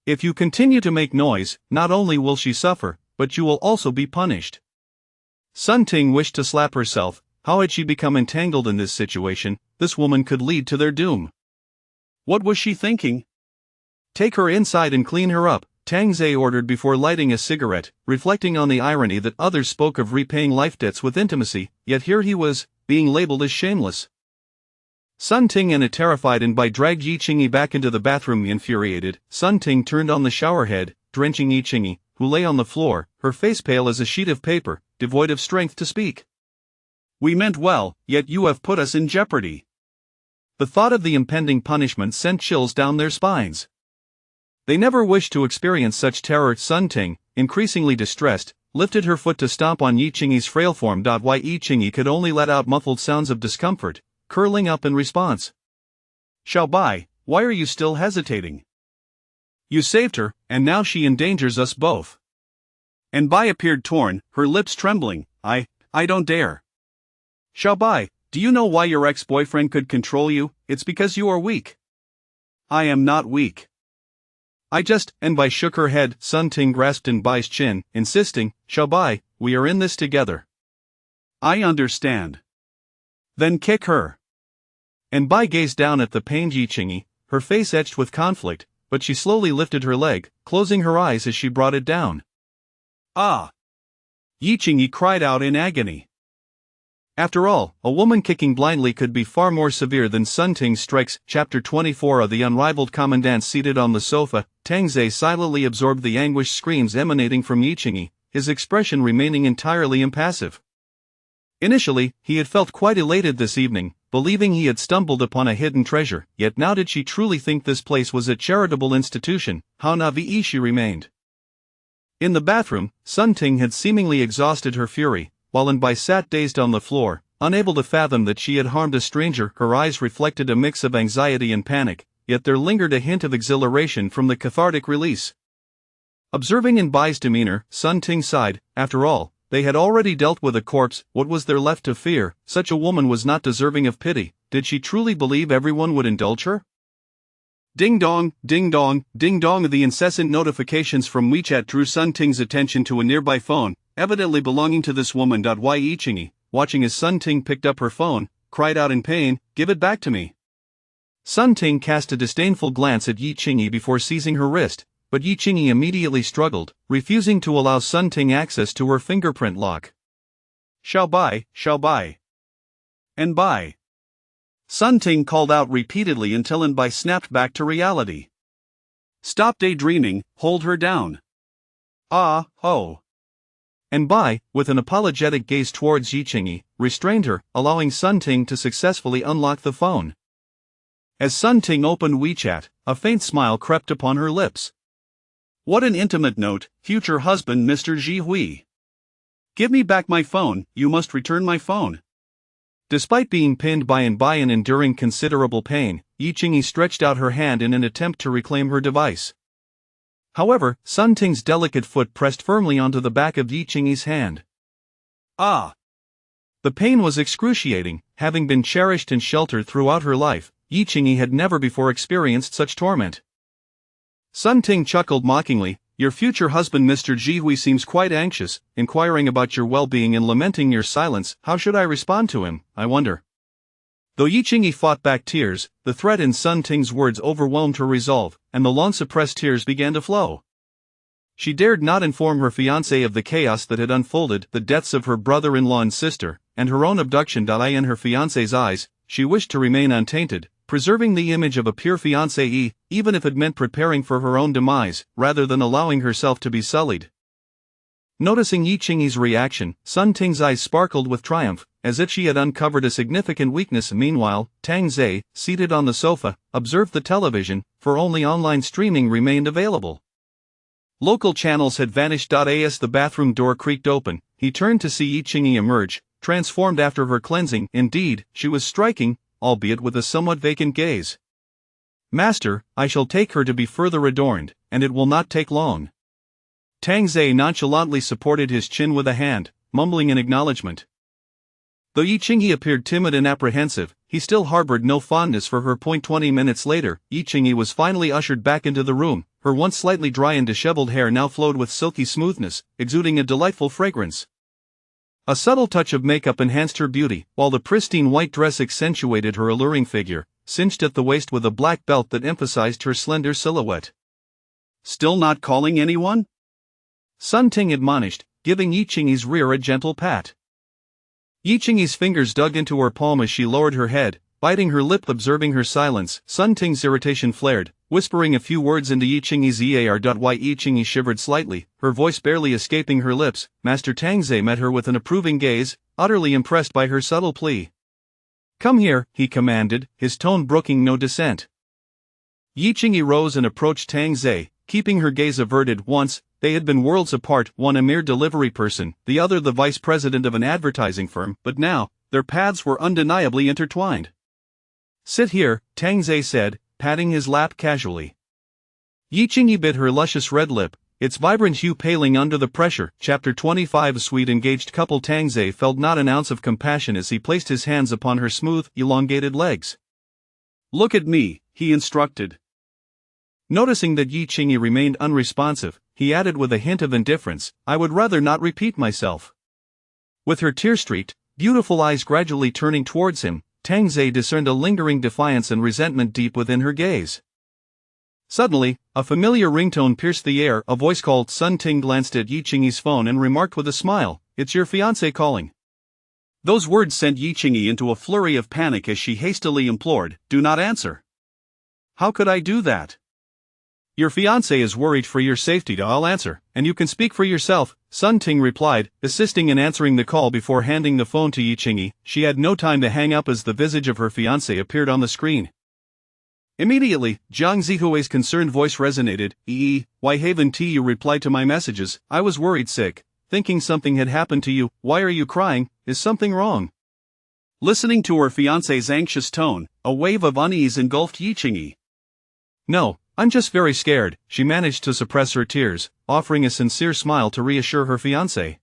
If you continue to make noise, not only will she suffer, but you will also be punished." Sun Ting wished to slap herself. How had she become entangled in this situation? This woman could lead to their doom. What was she thinking? "Take her inside and clean her up," Tang Zhe ordered before lighting a cigarette, reflecting on the irony that others spoke of repaying life debts with intimacy, yet here he was, being labeled as shameless. Sun Ting and a terrified Anbai dragged Yi Qingyi back into the bathroom. Infuriated, Sun Ting turned on the shower head, drenching Yi Qingyi, who lay on the floor, her face pale as a sheet of paper, devoid of strength to speak. "We meant well, yet you have put us in jeopardy." The thought of the impending punishment sent chills down their spines. They never wished to experience such terror. Sun Ting, increasingly distressed, lifted her foot to stomp on Yi Qingyi's frail form. Why Yi Qingyi could only let out muffled sounds of discomfort, curling up in response. Xiao Bai, why are you still hesitating? You saved her, and now she endangers us both. And Bai appeared torn, her lips trembling. I don't dare. Xiao Bai, do you know why your ex-boyfriend could control you? It's because you are weak. I am not weak. And Bai shook her head. Sun Ting grasped in Bai's chin, insisting, Xiao Bai, we are in this together. I understand. Then kick her. And Bai gazed down at the pained Yi Qingyi, her face etched with conflict, but she slowly lifted her leg, closing her eyes as she brought it down. Ah! Yi Qingyi cried out in agony. After all, a woman kicking blindly could be far more severe than Sun Ting's strikes. Chapter 24 of The Unrivaled Commandant. Seated on the sofa, Tang Zhe silently absorbed the anguished screams emanating from Yi Qingyi, his expression remaining entirely impassive. Initially, he had felt quite elated this evening, believing he had stumbled upon a hidden treasure, yet now did she truly think this place was a charitable institution? How naive she remained. In the bathroom, Sun Ting had seemingly exhausted her fury, while Bai sat dazed on the floor, unable to fathom that she had harmed a stranger. Her eyes reflected a mix of anxiety and panic, yet there lingered a hint of exhilaration from the cathartic release. Observing Bai's demeanor, Sun Ting sighed. After all, they had already dealt with a corpse. What was there left to fear? Such a woman was not deserving of pity. Did she truly believe everyone would indulge her? Ding dong, ding dong, ding dong. The incessant notifications from WeChat drew Sun Ting's attention to a nearby phone, evidently belonging to this woman. Yi Qingyi, watching as Sun Ting picked up her phone, cried out in pain, "Give it back to me." Sun Ting cast a disdainful glance at Yi Qingyi before seizing her wrist, but Yi Qingyi immediately struggled, refusing to allow Sun Ting access to her fingerprint lock. Xiao Bai. And Bai. Sun Ting called out repeatedly until Bai snapped back to reality. Stop daydreaming, hold her down. Ah, oh. And Bai, with an apologetic gaze towards Yi Qingyi, restrained her, allowing Sun Ting to successfully unlock the phone. As Sun Ting opened WeChat, a faint smile crept upon her lips. What an intimate note, future husband Mr. Ji Hui. Give me back my phone, you must return my phone. Despite being pinned by Bai and enduring considerable pain, Yi Qingyi stretched out her hand in an attempt to reclaim her device. However, Sun Ting's delicate foot pressed firmly onto the back of Yi Qingyi's hand. Ah! The pain was excruciating. Having been cherished and sheltered throughout her life, Yi Qingyi had never before experienced such torment. Sun Ting chuckled mockingly. Your future husband Mr. Ji Hui seems quite anxious, inquiring about your well-being and lamenting your silence. How should I respond to him, I wonder? Though Yi Qingyi fought back tears, the threat in Sun Ting's words overwhelmed her resolve, and the long-suppressed tears began to flow. She dared not inform her fiancé of the chaos that had unfolded, the deaths of her brother-in-law and sister, and her own abduction. In her fiancé's eyes, she wished to remain untainted, preserving the image of a pure fiancée, even if it meant preparing for her own demise, rather than allowing herself to be sullied. Noticing Yi Qingyi's reaction, Sun Ting's eyes sparkled with triumph, as if she had uncovered a significant weakness. Meanwhile, Tang Zhe, seated on the sofa, observed the television, for only online streaming remained available. Local channels had vanished. As the bathroom door creaked open, he turned to see Yi Qingyi emerge, transformed after her cleansing. Indeed, she was striking, albeit with a somewhat vacant gaze. Master, I shall take her to be further adorned, and it will not take long. Tang Zhe nonchalantly supported his chin with a hand, mumbling in acknowledgement. Though Yi Qingyi appeared timid and apprehensive, he still harbored no fondness for her. 20 minutes later, Yi Qingyi was finally ushered back into the room. Her once slightly dry and disheveled hair now flowed with silky smoothness, exuding a delightful fragrance. A subtle touch of makeup enhanced her beauty, while the pristine white dress accentuated her alluring figure, cinched at the waist with a black belt that emphasized her slender silhouette. Still not calling anyone? Sun Ting admonished, giving Yi Qingyi's rear a gentle pat. Yi Qingyi's fingers dug into her palm as she lowered her head, biting her lip. Observing her silence, Sun Ting's irritation flared, whispering a few words into Yi Qingyi's ear. Yi Qingyi shivered slightly, her voice barely escaping her lips. Master Tang Zhe met her with an approving gaze, utterly impressed by her subtle plea. Come here, he commanded, his tone brooking no dissent. Yi Qingyi rose and approached Tang Zhe, keeping her gaze averted. Once, They had been worlds apart, one a mere delivery person, the other the vice president of an advertising firm, but now, their paths were undeniably intertwined. "Sit here," Tang Zhe said, patting his lap casually. Yi Qingyi bit her luscious red lip, its vibrant hue paling under the pressure. Chapter 25. Sweet engaged couple. Tang Zhe felt not an ounce of compassion as he placed his hands upon her smooth, elongated legs. "Look at me," he instructed. Noticing that Yi Qingyi remained unresponsive, he added with a hint of indifference, "I would rather not repeat myself." With her tear-streaked, beautiful eyes gradually turning towards him, Tang Zhe discerned a lingering defiance and resentment deep within her gaze. Suddenly, a familiar ringtone pierced the air. A voice called. Sun Ting glanced at Yi Qingyi's phone and remarked with a smile, "It's your fiancé calling." Those words sent Yi Qingyi into a flurry of panic as she hastily implored, "Do not answer." "How could I do that?" "Your fiancé is worried for your safety. I'll answer, and you can speak for yourself," Sun Ting replied, assisting in answering the call before handing the phone to Yi Qingyi. She had no time to hang up as the visage of her fiancé appeared on the screen. Immediately, Jiang Zihui's concerned voice resonated. Why haven't you replied to my messages? I was worried sick, thinking something had happened to you. Why are you crying? Is something wrong?" Listening to her fiancé's anxious tone, a wave of unease engulfed Yi Qingyi. "No, I'm just very scared," she managed to suppress her tears, offering a sincere smile to reassure her fiancé.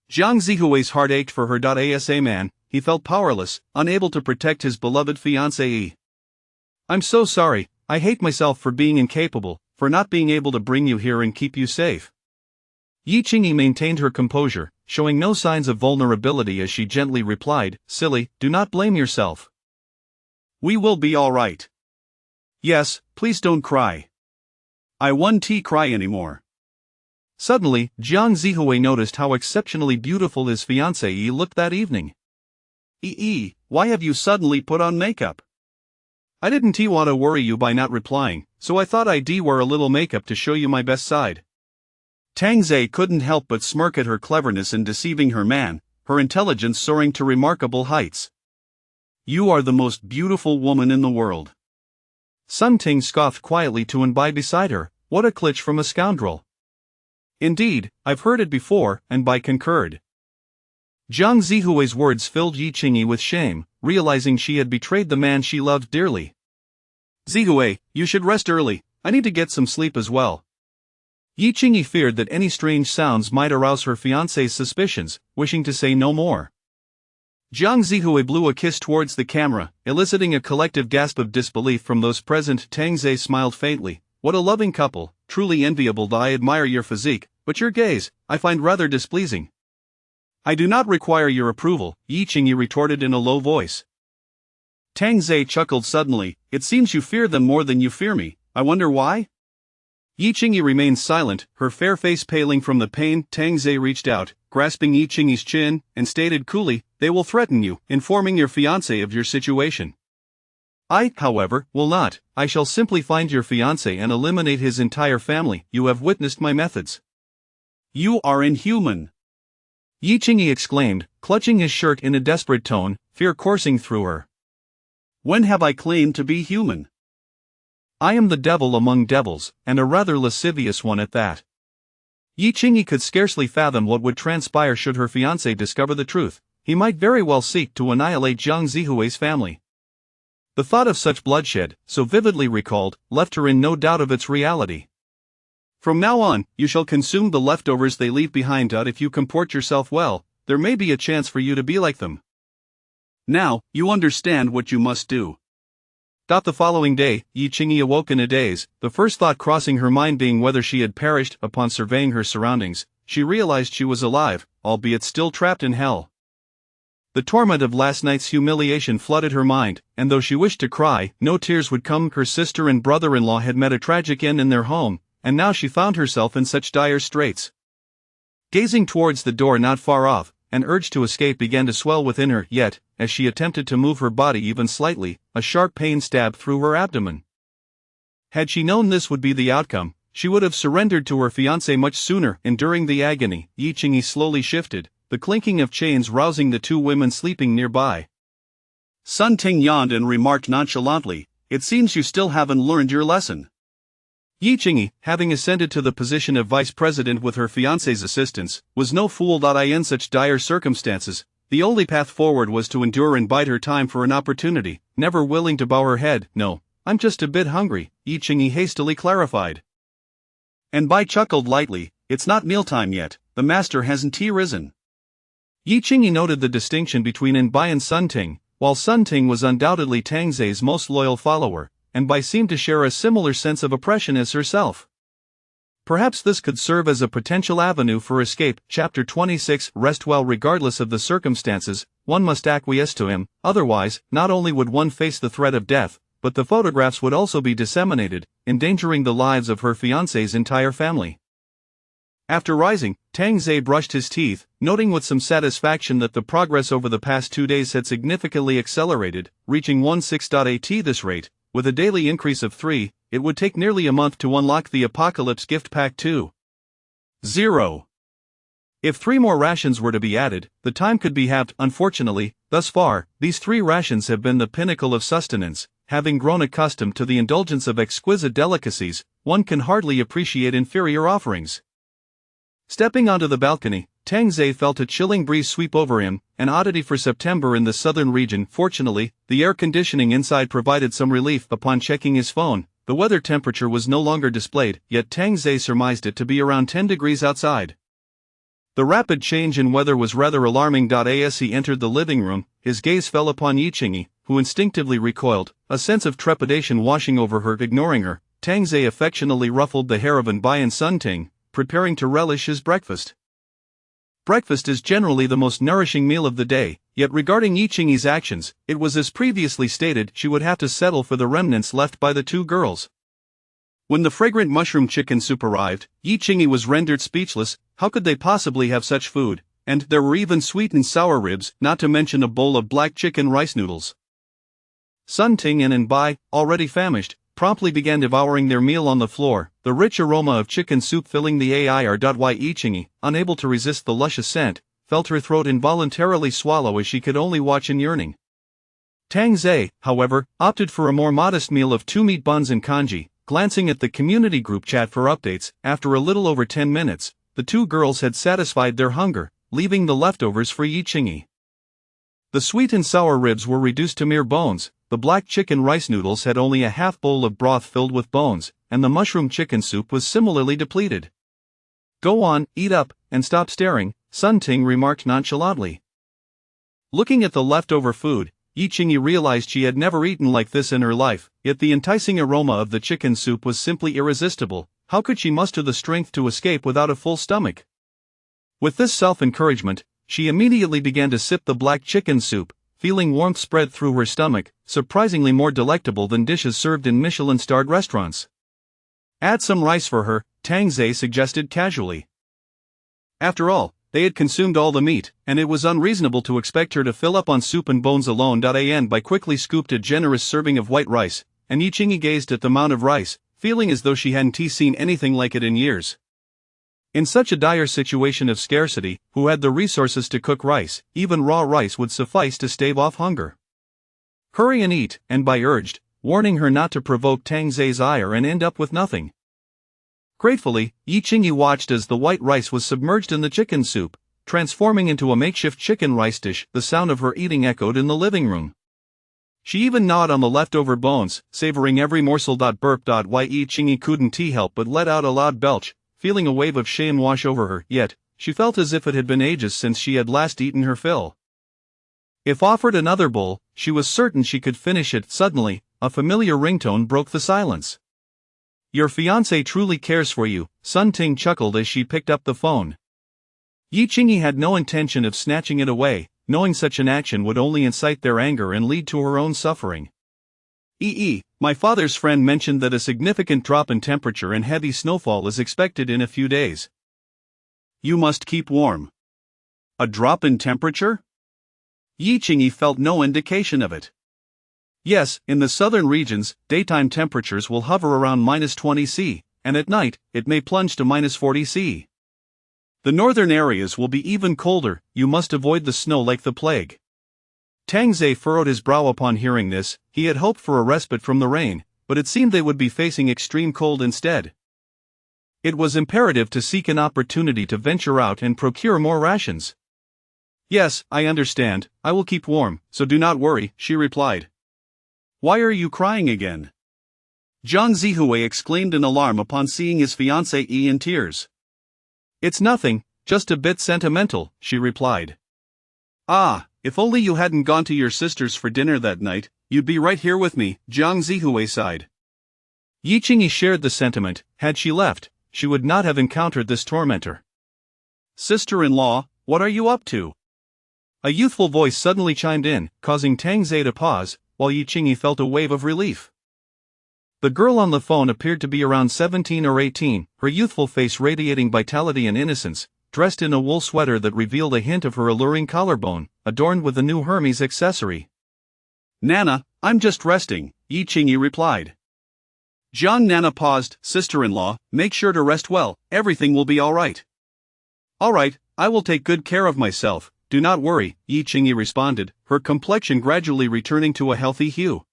Jiang Zihui's heart ached for her. Asa man, he felt powerless, unable to protect his beloved fiancée. "I'm so sorry, I hate myself for being incapable, for not being able to bring you here and keep you safe." Yi Qingyi maintained her composure, showing no signs of vulnerability as she gently replied, "Silly, do not blame yourself. We will be all right. Yes, please don't cry. I won't cry anymore." Suddenly, Jiang Zihui noticed how exceptionally beautiful his fiancée looked that evening. Why have you suddenly put on makeup?" "I didn't want to worry you by not replying, so I thought I'd wear a little makeup to show you my best side." Tang Zhe couldn't help but smirk at her cleverness in deceiving her man, her intelligence soaring to remarkable heights. "You are the most beautiful woman in the world." Sun Ting scoffed quietly to and by beside her, "What a cliché from a scoundrel." "Indeed, I've heard it before," and by concurred. Jiang Zihui's words filled Yi Qingyi with shame, realizing she had betrayed the man she loved dearly. "Zihui, you should rest early, I need to get some sleep as well." Yi Qingyi feared that any strange sounds might arouse her fiancé's suspicions, wishing to say no more. Jiang Zihui blew a kiss towards the camera, eliciting a collective gasp of disbelief from those present. Tang Zhe smiled faintly, "What a loving couple, truly enviable. I admire your physique, but your gaze, I find rather displeasing." "I do not require your approval," Yi Qingyi retorted in a low voice. Tang Zhe chuckled suddenly, "It seems you fear them more than you fear me, I wonder why?" Yi Qingyi remained silent, her fair face paling from the pain. Tang Zhe reached out, grasping Yi Qingyi's chin, and stated coolly, "They will threaten you, informing your fiancé of your situation. I, however, will not. I shall simply find your fiancé and eliminate his entire family. You have witnessed my methods." "You are inhuman!" Yi Qingyi exclaimed, clutching his shirt in a desperate tone, fear coursing through her. "When have I claimed to be human? I am the devil among devils, and a rather lascivious one at that." Yi Qingyi could scarcely fathom what would transpire should her fiancé discover the truth. He might very well seek to annihilate Jiang Zihui's family. The thought of such bloodshed, so vividly recalled, left her in no doubt of its reality. "From now on, you shall consume the leftovers they leave behind. If you comport yourself well, there may be a chance for you to be like them. Now, you understand what you must do." The following day, Yi Qingyi awoke in a daze, the first thought crossing her mind being whether she had perished. Upon surveying her surroundings, she realized she was alive, albeit still trapped in hell. The torment of last night's humiliation flooded her mind, and though she wished to cry, no tears would come. Her sister and brother-in-law had met a tragic end in their home, and now she found herself in such dire straits. Gazing towards the door not far off, an urge to escape began to swell within her, yet, as she attempted to move her body even slightly, a sharp pain stabbed through her abdomen. Had she known this would be the outcome, she would have surrendered to her fiancé much sooner. Enduring the agony, Yi Qingyi slowly shifted, the clinking of chains rousing the two women sleeping nearby. Sun Ting yawned and remarked nonchalantly, "It seems you still haven't learned your lesson." Yi Qingyi, having ascended to the position of vice president with her fiancé's assistance, was no fool. In such dire circumstances, the only path forward was to endure and bide her time for an opportunity, never willing to bow her head. "No, I'm just a bit hungry," Yi Qingyi hastily clarified. And Bai chuckled lightly, "It's not mealtime yet, the master hasn't tea risen." Yi Qingyi noted the distinction between Bai and Sun Ting. While Sun Ting was undoubtedly Tang Zei's most loyal follower, Bai seemed to share a similar sense of oppression as herself. Perhaps this could serve as a potential avenue for escape. Chapter 26. Rest well. Regardless of the circumstances, one must acquiesce to him, otherwise, not only would one face the threat of death, but the photographs would also be disseminated, endangering the lives of her fiancé's entire family. After rising, Tang Zei brushed his teeth, noting with some satisfaction that the progress over the past 2 days had significantly accelerated, reaching 16.8 this rate. With a daily increase of 3, it would take nearly a month to unlock the Apocalypse Gift Pack 2.0. If 3 more rations were to be added, the time could be halved. Unfortunately, thus far, these 3 rations have been the pinnacle of sustenance. Having grown accustomed to the indulgence of exquisite delicacies, one can hardly appreciate inferior offerings. Stepping onto the balcony, Tang Zei felt a chilling breeze sweep over him, an oddity for September in the southern region. Fortunately, the air conditioning inside provided some relief. Upon checking his phone, the weather temperature was no longer displayed, yet Tang Zei surmised it to be around 10 degrees outside. The rapid change in weather was rather alarming. As he entered the living room, his gaze fell upon Yi Qingyi, who instinctively recoiled, a sense of trepidation washing over her. Ignoring her, Tang Zei affectionately ruffled the hair of Bai and Sun Ting, preparing to relish his breakfast. Breakfast is generally the most nourishing meal of the day, yet regarding Yi Qingyi's actions, it was as previously stated, she would have to settle for the remnants left by the 2 girls. When the fragrant mushroom chicken soup arrived, Yi Qingyi was rendered speechless. How could they possibly have such food? And there were even sweet and sour ribs, not to mention a bowl of black chicken rice noodles. Sun Ting and Bai, already famished, promptly began devouring their meal on the floor, the rich aroma of chicken soup filling the air. Yi Qingyi, unable to resist the luscious scent, felt her throat involuntarily swallow as she could only watch in yearning. Tang Zei, however, opted for a more modest meal of 2 meat buns and congee. Glancing at the community group chat for updates, after a little over 10 minutes, the 2 girls had satisfied their hunger, leaving the leftovers for Yi Qingyi. The sweet and sour ribs were reduced to mere bones, the black chicken rice noodles had only a half bowl of broth filled with bones, and the mushroom chicken soup was similarly depleted. "Go on, eat up, and stop staring," Sun Ting remarked nonchalantly. Looking at the leftover food, Yi Qingyi realized she had never eaten like this in her life, yet the enticing aroma of the chicken soup was simply irresistible. How could she muster the strength to escape without a full stomach? With this self-encouragement, she immediately began to sip the black chicken soup, feeling warmth spread through her stomach, surprisingly more delectable than dishes served in Michelin-starred restaurants. "Add some rice for her," Tang Zei suggested casually. After all, they had consumed all the meat, and it was unreasonable to expect her to fill up on soup and bones alone. Bai quickly scooped a generous serving of white rice, and Yi Qingyi gazed at the mound of rice, feeling as though she hadn't seen anything like it in years. In such a dire situation of scarcity, who had the resources to cook rice? Even raw rice would suffice to stave off hunger. "Hurry and eat," Bai urged, warning her not to provoke Tang Zei's ire and end up with nothing. Gratefully, Yi Qingyi watched as the white rice was submerged in the chicken soup, transforming into a makeshift chicken rice dish. The sound of her eating echoed in the living room. She even gnawed on the leftover bones, savoring every morsel. Burp. Yi Qingyi couldn't help but let out a loud belch, feeling a wave of shame wash over her, yet, she felt as if it had been ages since she had last eaten her fill. If offered another bowl, she was certain she could finish it. Suddenly, a familiar ringtone broke the silence. "Your fiancé truly cares for you," Sun Ting chuckled as she picked up the phone. Yi Qingyi had no intention of snatching it away, knowing such an action would only incite their anger and lead to her own suffering. My father's friend mentioned that a significant drop in temperature and heavy snowfall is expected in a few days. You must keep warm." "A drop in temperature?" Yi Qingyi felt no indication of it. "Yes, in the southern regions, daytime temperatures will hover around -20 C, and at night, it may plunge to -40 C. The northern areas will be even colder. You must avoid the snow like the plague." Tang Zei furrowed his brow upon hearing this. He had hoped for a respite from the rain, but it seemed they would be facing extreme cold instead. It was imperative to seek an opportunity to venture out and procure more rations. Yes, I understand, I will keep warm, so do not worry, she replied. Why are you crying again? Jiang Zihui exclaimed in alarm upon seeing his fiancée in tears. It's nothing, just a bit sentimental, she replied. Ah, if only you hadn't gone to your sister's for dinner that night, you'd be right here with me, Jiang Zihui sighed. Yi Qingyi shared the sentiment. Had she left, she would not have encountered this tormentor. Sister-in-law, what are you up to? A youthful voice suddenly chimed in, causing Tang Zhe to pause, while Yi Qingyi felt a wave of relief. The girl on the phone appeared to be around 17 or 18, her youthful face radiating vitality and innocence, dressed in a wool sweater that revealed a hint of her alluring collarbone, adorned with a new Hermes accessory. Nana, I'm just resting, Yi Qingyi replied. Jiang Nana paused. Sister-in-law, make sure to rest well, everything will be alright. Alright, I will take good care of myself, do not worry, Yi Qingyi responded, her complexion gradually returning to a healthy hue.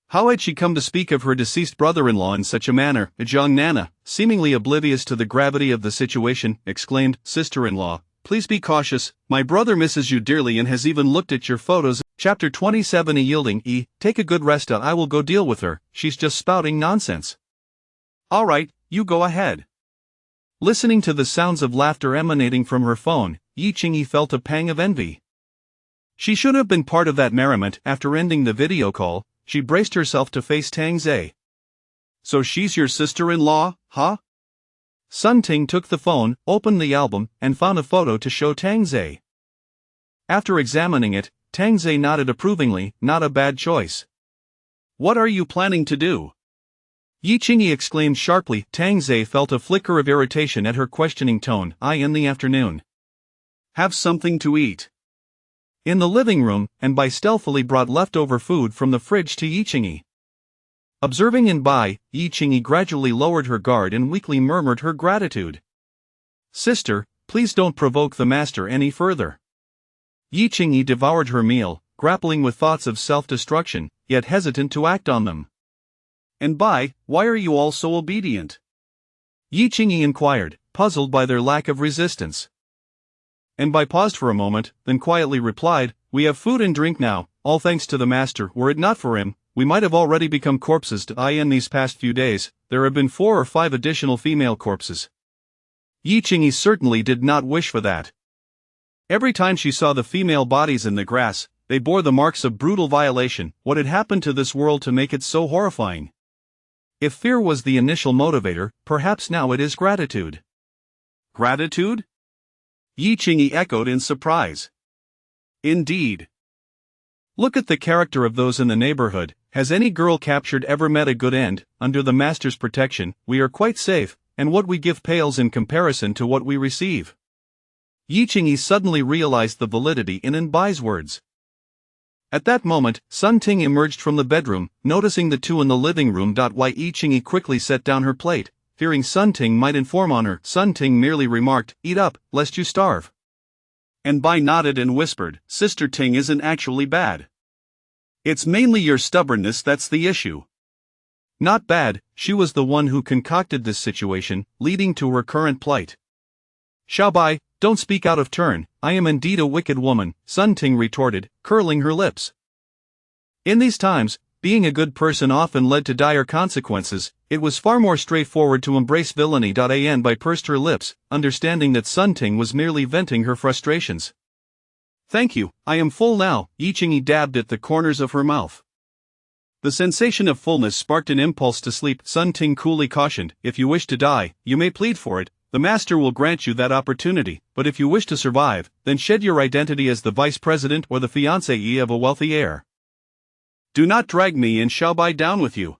How had she come to speak of her deceased brother-in-law in such a manner? Jiang Nana, seemingly oblivious to the gravity of the situation, exclaimed, Sister-in-law, please be cautious, my brother misses you dearly and has even looked at your photos. Chapter 27. Yielding. Take a good rest. I will go deal with her, she's just spouting nonsense. Alright, you go ahead. Listening to the sounds of laughter emanating from her phone, Yi Qingyi felt a pang of envy. She should have been part of that merriment. After ending the video call, she braced herself to face Tang Zhe. So she's your sister-in-law, huh? Sun Ting took the phone, opened the album, and found a photo to show Tang Zhe. After examining it, Tang Zhe nodded approvingly. Not a bad choice. What are you planning to do? Yi Qingyi exclaimed sharply. Tang Zhe felt a flicker of irritation at her questioning tone. In the afternoon. Have something to eat. In the living room, and Bai stealthily brought leftover food from the fridge to Yi Qingyi. Observing in Bai, Yi Qingyi gradually lowered her guard and weakly murmured her gratitude. Sister, please don't provoke the master any further. Yi Qingyi devoured her meal, grappling with thoughts of self-destruction, yet hesitant to act on them. And Bai, why are you all so obedient? Yi Qingyi inquired, puzzled by their lack of resistance. And Bai paused for a moment, then quietly replied, we have food and drink now, all thanks to the master. Were it not for him, we might have already become corpses. In these past few days, there have been 4 or 5 additional female corpses. Yi Qingyi certainly did not wish for that. Every time she saw the female bodies in the grass, they bore the marks of brutal violation. What had happened to this world to make it so horrifying? If fear was the initial motivator, perhaps now it is gratitude. Gratitude? Yi Qingyi echoed in surprise. Indeed. Look at the character of those in the neighborhood. Has any girl captured ever met a good end? Under the master's protection, we are quite safe, and what we give pales in comparison to what we receive. Yi Qingyi suddenly realized the validity in Bai's words. At that moment, Sun Ting emerged from the bedroom, noticing the two in the living room. Yi Qingyi quickly set down her plate, fearing Sun Ting might inform on her. Sun Ting merely remarked, eat up, lest you starve. And Bai nodded and whispered, Sister Ting isn't actually bad. It's mainly your stubbornness that's the issue. Not bad, she was the one who concocted this situation, leading to her current plight. Xiao Bai, don't speak out of turn, I am indeed a wicked woman, Sun Ting retorted, curling her lips. In these times, being a good person often led to dire consequences. It was far more straightforward to embrace villainy. Bai pursed her lips, understanding that Sun Ting was merely venting her frustrations. Thank you, I am full now, Yi Qingyi dabbed at the corners of her mouth. The sensation of fullness sparked an impulse to sleep. Sun Ting coolly cautioned, if you wish to die, you may plead for it, the master will grant you that opportunity, but if you wish to survive, then shed your identity as the vice president or the fiancée of a wealthy heir. Do not drag me and Xiao Bai down with you.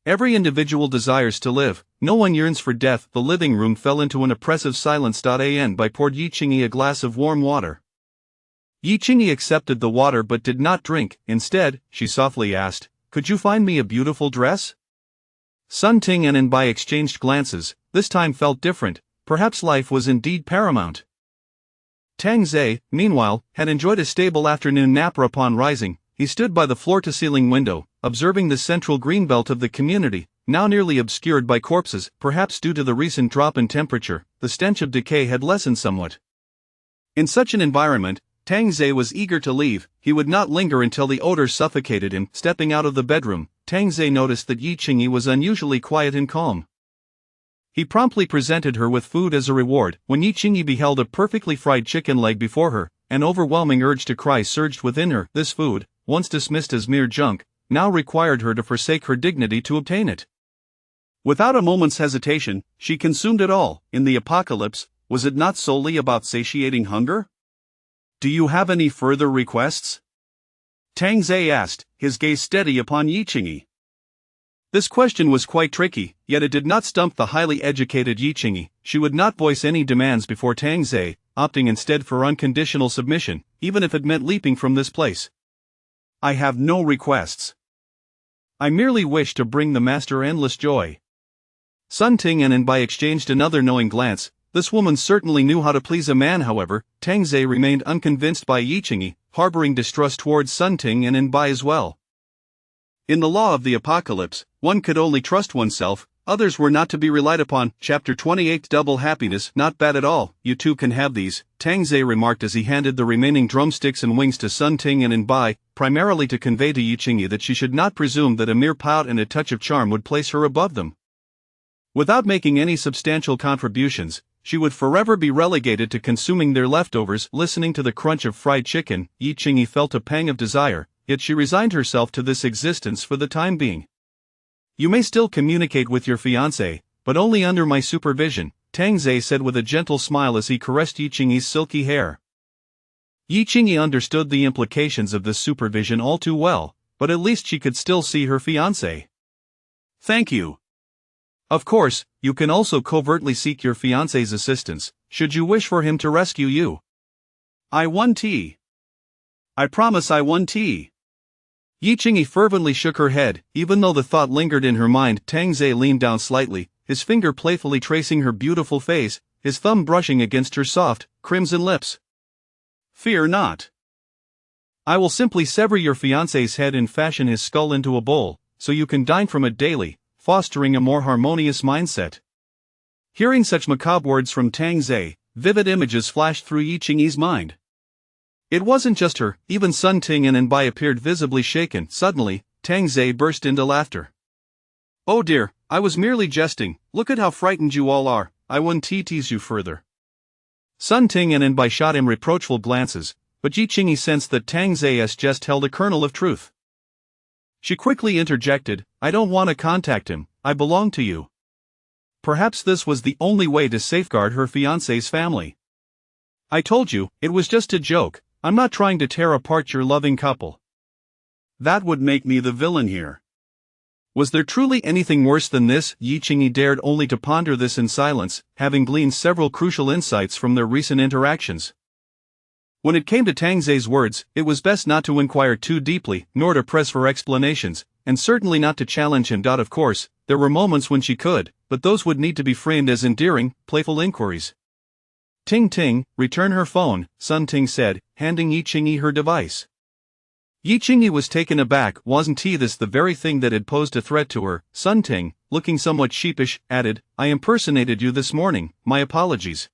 Every individual desires to live, no one yearns for death. The living room fell into an oppressive silence. Bai poured Yi Qingyi a glass of warm water. Yi Qingyi accepted the water but did not drink. Instead, she softly asked, could you find me a beautiful dress? Sun Ting and Bai exchanged glances. This time felt different, perhaps life was indeed paramount. Tang Zhe, meanwhile, had enjoyed a stable afternoon nap. Upon rising, he stood by the floor-to-ceiling window, observing the central greenbelt of the community. now nearly obscured by corpses. Perhaps due to the recent drop in temperature, the stench of decay had lessened somewhat. In such an environment, Tang Zhe was eager to leave. He would not linger until the odor suffocated him. Stepping out of the bedroom, Tang Zhe noticed that Yi Qingyi was unusually quiet and calm. He promptly presented her with food as a reward. When Yi Qingyi beheld a perfectly fried chicken leg before her, an overwhelming urge to cry surged within her. This food, once dismissed as mere junk, now required her to forsake her dignity to obtain it. Without a moment's hesitation, she consumed it all. In the apocalypse, was it not solely about satiating hunger? Do you have any further requests? Tang Zhe asked, his gaze steady upon Yi Qingyi. This question was quite tricky, yet it did not stump the highly educated Yi Qingyi. She would not voice any demands before Tang Zhe, opting instead for unconditional submission, even if it meant leaping from this place. I have no requests. I merely wish to bring the master endless joy. Sun Ting and Anbai exchanged another knowing glance. This woman certainly knew how to please a man. However, Tang Zhe remained unconvinced by Yi Qingyi, harboring distrust towards Sun Ting and Anbai as well. In the law of the apocalypse, one could only trust oneself, others were not to be relied upon. Chapter 28 Double Happiness. Not bad at all, you two can have these, Tang Zhe remarked as he handed the remaining drumsticks and wings to Sun Ting and Anbai, primarily to convey to Yi Qingyi that she should not presume that a mere pout and a touch of charm would place her above them. Without making any substantial contributions, she would forever be relegated to consuming their leftovers. Listening to the crunch of fried chicken, Yi Qingyi felt a pang of desire, yet she resigned herself to this existence for the time being. You may still communicate with your fiancé, but only under my supervision, Tang Zhe said with a gentle smile as he caressed Yi Qingyi's silky hair. Yi Qingyi understood the implications of this supervision all too well, but at least she could still see her fiancé. Thank you. Of course, you can also covertly seek your fiancé's assistance, should you wish for him to rescue you. I want tea. I promise I want tea. Yi Qingyi fervently shook her head. Even though the thought lingered in her mind, Tang Zhe leaned down slightly, his finger playfully tracing her beautiful face, his thumb brushing against her soft, crimson lips. Fear not. I will simply sever your fiancé's head and fashion his skull into a bowl, so you can dine from it daily, fostering a more harmonious mindset. Hearing such macabre words from Tang Zhe, vivid images flashed through Yi Qingyi's mind. It wasn't just her, even Sun Ting and Anbai appeared visibly shaken. Suddenly, Tang Zhe burst into laughter. Oh dear, I was merely jesting, look at how frightened you all are, I won't tease you further. Sun Ting and Anbai shot him reproachful glances, but Yi Qingyi sensed that Tang Zhe's jest held a kernel of truth. She quickly interjected, I don't want to contact him, I belong to you. Perhaps this was the only way to safeguard her fiancé's family. I told you, it was just a joke, I'm not trying to tear apart your loving couple. That would make me the villain here. Was there truly anything worse than this? Yi Qingyi dared only to ponder this in silence, having gleaned several crucial insights from their recent interactions. When it came to Tang Zhe's words, it was best not to inquire too deeply, nor to press for explanations, and certainly not to challenge him. Of course, there were moments when she could, but those would need to be framed as endearing, playful inquiries. Ting Ting, return her phone, Sun Ting said, handing Yi Qingyi her device. Yi Qingyi was taken aback. Wasn't this the very thing that had posed a threat to her? Sun Ting, looking somewhat sheepish, added, I impersonated you this morning, my apologies.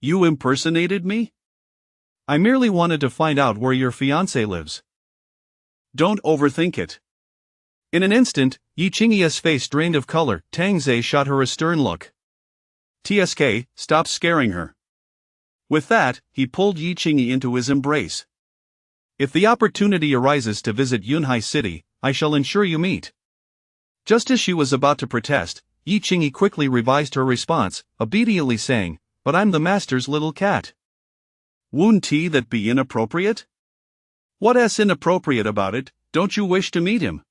You impersonated me? I merely wanted to find out where your fiancé lives. Don't overthink it. In an instant, Yi Qingyi's face drained of color. Tang Zhe shot her a stern look. TSK, stop scaring her. With that, he pulled Yi Qingyi into his embrace. If the opportunity arises to visit Yunhai City, I shall ensure you meet. Just as she was about to protest, Yi Qingyi quickly revised her response, obediently saying, but I'm the master's little cat. Wouldn't that be inappropriate? What's inappropriate about it? Don't you wish to meet him?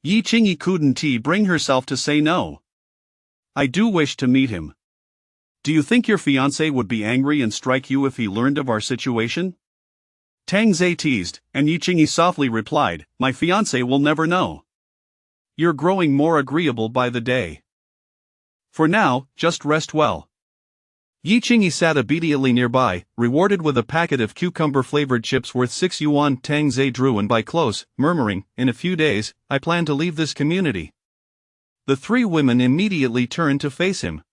Yi Qingyi couldn't bring herself to say no. I do wish to meet him. Do you think your fiancé would be angry and strike you if he learned of our situation? Tang Zhe teased, and Yi Qingyi softly replied, my fiancé will never know. You're growing more agreeable by the day. For now, just rest well. Yi Qingyi sat obediently nearby, rewarded with a packet of cucumber-flavored chips worth 6 yuan. Tang Zhe drew Anbai close, murmuring, in a few days, I plan to leave this community. The three women immediately turned to face him.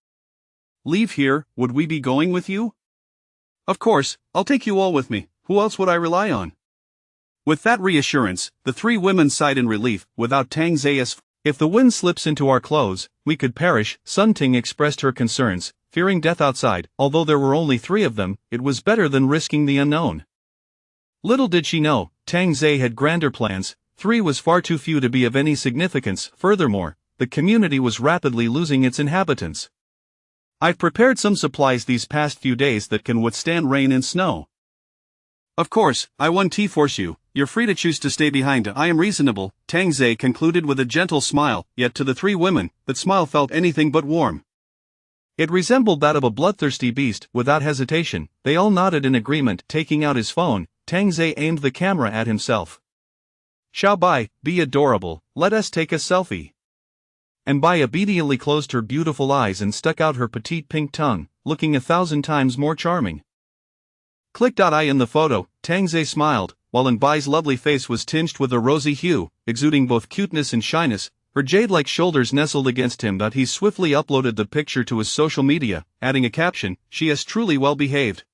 "Leave here, would we be going with you?" "Of course, I'll take you all with me, who else would I rely on?" With that reassurance, the three women sighed in relief. Without Tang Zayas, "If the wind slips into our clothes, we could perish." Sun Ting expressed her concerns, fearing death outside. Although there were only three of them, it was better than risking the unknown. Little did she know, Tang Zay had grander plans. Three was far too few to be of any significance. Furthermore, the community was rapidly losing its inhabitants. "I've prepared some supplies these past few days that can withstand rain and snow. Of course, I won't force you. You're free to choose to stay behind. I am reasonable," Tang Zay concluded with a gentle smile, yet to the three women, that smile felt anything but warm. It resembled that of a bloodthirsty beast. Without hesitation, they all nodded in agreement. Taking out his phone, Tang Zay aimed the camera at himself. "Xiao Bai, be adorable, let us take a selfie." And Bai obediently closed her beautiful eyes and stuck out her petite pink tongue, looking 1,000 times more charming. Click.I in the photo, Tang Zay smiled, while Bai's lovely face was tinged with a rosy hue, exuding both cuteness and shyness. Her jade-like shoulders nestled against him. He swiftly uploaded the picture to his social media, adding a caption, "She is truly well behaved."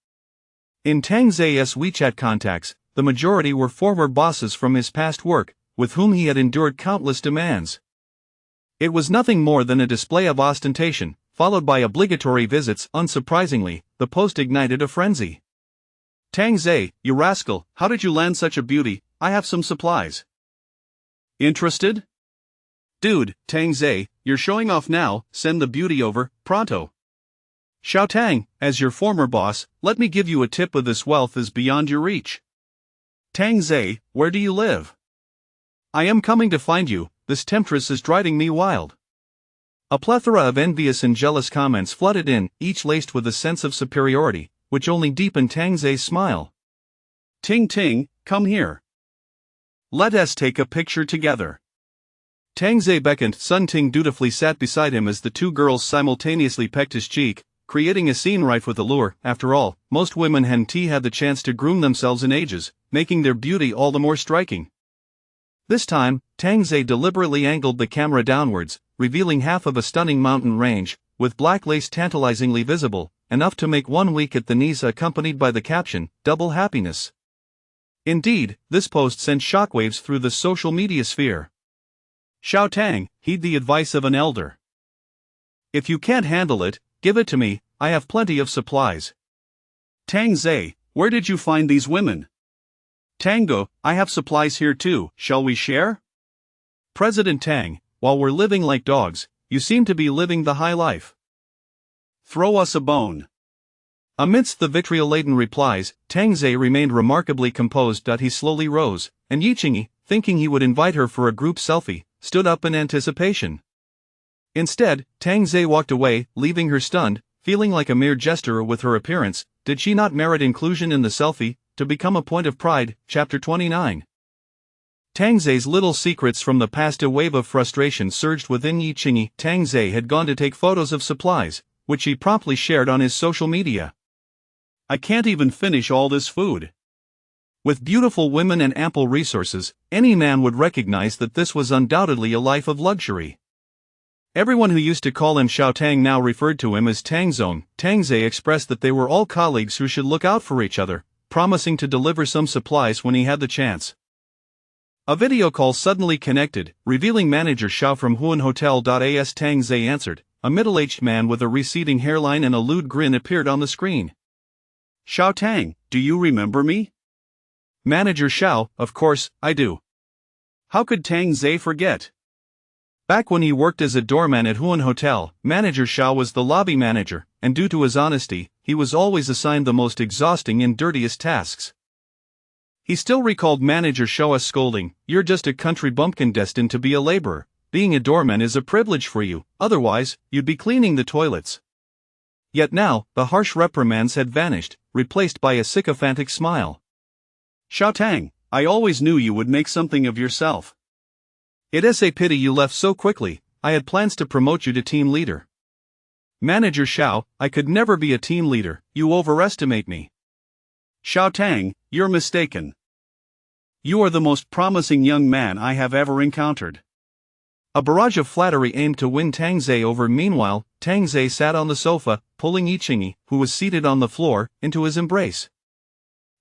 In Tang Zay's WeChat contacts, the majority were former bosses from his past work, with whom he had endured countless demands. It was nothing more than a display of ostentation, followed by obligatory visits. Unsurprisingly, the post ignited a frenzy. "Tang Zay, you rascal, how did you land such a beauty? I have some supplies. Interested? Dude, Tang Zay, you're showing off now, send the beauty over, pronto. Xiao Tang, as your former boss, let me give you a tip of this wealth is beyond your reach. Tang Zay, where do you live? I am coming to find you, this temptress is driving me wild." A plethora of envious and jealous comments flooded in, each laced with a sense of superiority, which only deepened Tang Zay's smile. "Ting Ting, come here. Let us take a picture together." Tang Zay beckoned. Sun Ting dutifully sat beside him as the two girls simultaneously pecked his cheek, creating a scene rife with allure. After all, most women hadn't had the chance to groom themselves in ages, making their beauty all the more striking. This time, Tang Zay deliberately angled the camera downwards, revealing half of a stunning mountain range, with black lace tantalizingly visible, enough to make one weak at the knees, accompanied by the caption, "Double happiness." Indeed, this post sent shockwaves through the social media sphere. "Xiao Tang, heed the advice of an elder. If you can't handle it, give it to me, I have plenty of supplies." "Tang Zay, where did you find these women?" "Tango, I have supplies here too, shall we share?" "President Tang, while we're living like dogs, you seem to be living the high life. Throw us a bone." Amidst the vitriol-laden replies, Tang Zay remained remarkably composed. He slowly rose, and Yiqingyi, thinking he would invite her for a group selfie, stood up in anticipation. Instead, Tang Zay walked away, leaving her stunned, feeling like a mere jester with her appearance. Did she not merit inclusion in the selfie, to become a point of pride? Chapter 29. Tang Zay's little secrets from the past. A wave of frustration surged within Yiqingyi. Tang Zay had gone to take photos of supplies, which he promptly shared on his social media. "I can't even finish all this food." With beautiful women and ample resources, any man would recognize that this was undoubtedly a life of luxury. Everyone who used to call him Xiao Tang now referred to him as Tang Zong. Tang Zay expressed that they were all colleagues who should look out for each other, promising to deliver some supplies when he had the chance. A video call suddenly connected, revealing manager Xiao from Huan Hotel. As Tang Zay answered, a middle-aged man with a receding hairline and a lewd grin appeared on the screen. "Xiao Tang, do you remember me?" Manager Xiao, "Of course, I do." How could Tang Zay forget? Back when he worked as a doorman at Huan Hotel, Manager Xiao was the lobby manager, and due to his honesty, he was always assigned the most exhausting and dirtiest tasks. He still recalled Manager Xiao's scolding, "You're just a country bumpkin destined to be a laborer. Being a doorman is a privilege for you, otherwise, you'd be cleaning the toilets." Yet now, the harsh reprimands had vanished, replaced by a sycophantic smile. "Xiao Tang, I always knew you would make something of yourself. It is a pity you left so quickly, I had plans to promote you to team leader." Manager Xiao, "I could never be a team leader, you overestimate me." "Xiao Tang, you're mistaken. You are the most promising young man I have ever encountered." A barrage of flattery aimed to win Tang Zhe over. Meanwhile, Tang Zhe sat on the sofa, pulling Yi Qingyi, who was seated on the floor, into his embrace.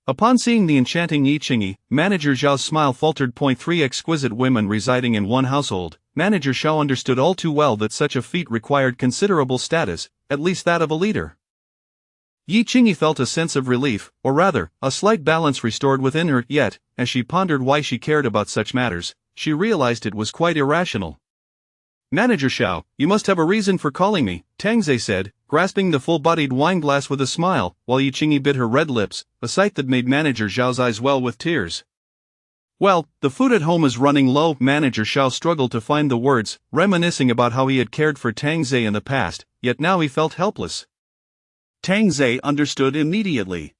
Upon seeing the enchanting Yi Qingyi, Manager Zhao's smile faltered. 3 Exquisite women residing in one household. Manager Zhao understood all too well that such a feat required considerable status, at least that of a leader. Yi Qingyi felt a sense of relief, or rather, a slight balance restored within her, yet, as she pondered why she cared about such matters, she realized it was quite irrational. "Manager Zhao, you must have a reason for calling me," Tang Zhe said, grasping the full-bodied wine glass with a smile, while Yi Qingyi bit her red lips, a sight that made Manager Zhao's eyes well with tears. "Well, the food at home is running low." Manager Zhao struggled to find the words, reminiscing about how he had cared for Tang Zhe in the past, yet now he felt helpless. Tang Zhe understood immediately.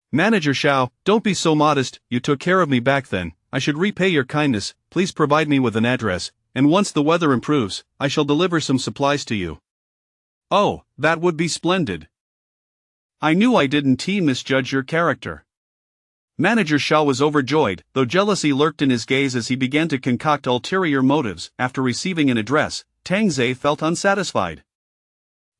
"Manager Zhao, don't be so modest, you took care of me back then, I should repay your kindness, please provide me with an address, and once the weather improves, I shall deliver some supplies to you." "Oh, that would be splendid. I knew I didn't misjudge your character." Manager Zhao was overjoyed, though jealousy lurked in his gaze as he began to concoct ulterior motives. After receiving an address, Tang Zhe felt unsatisfied.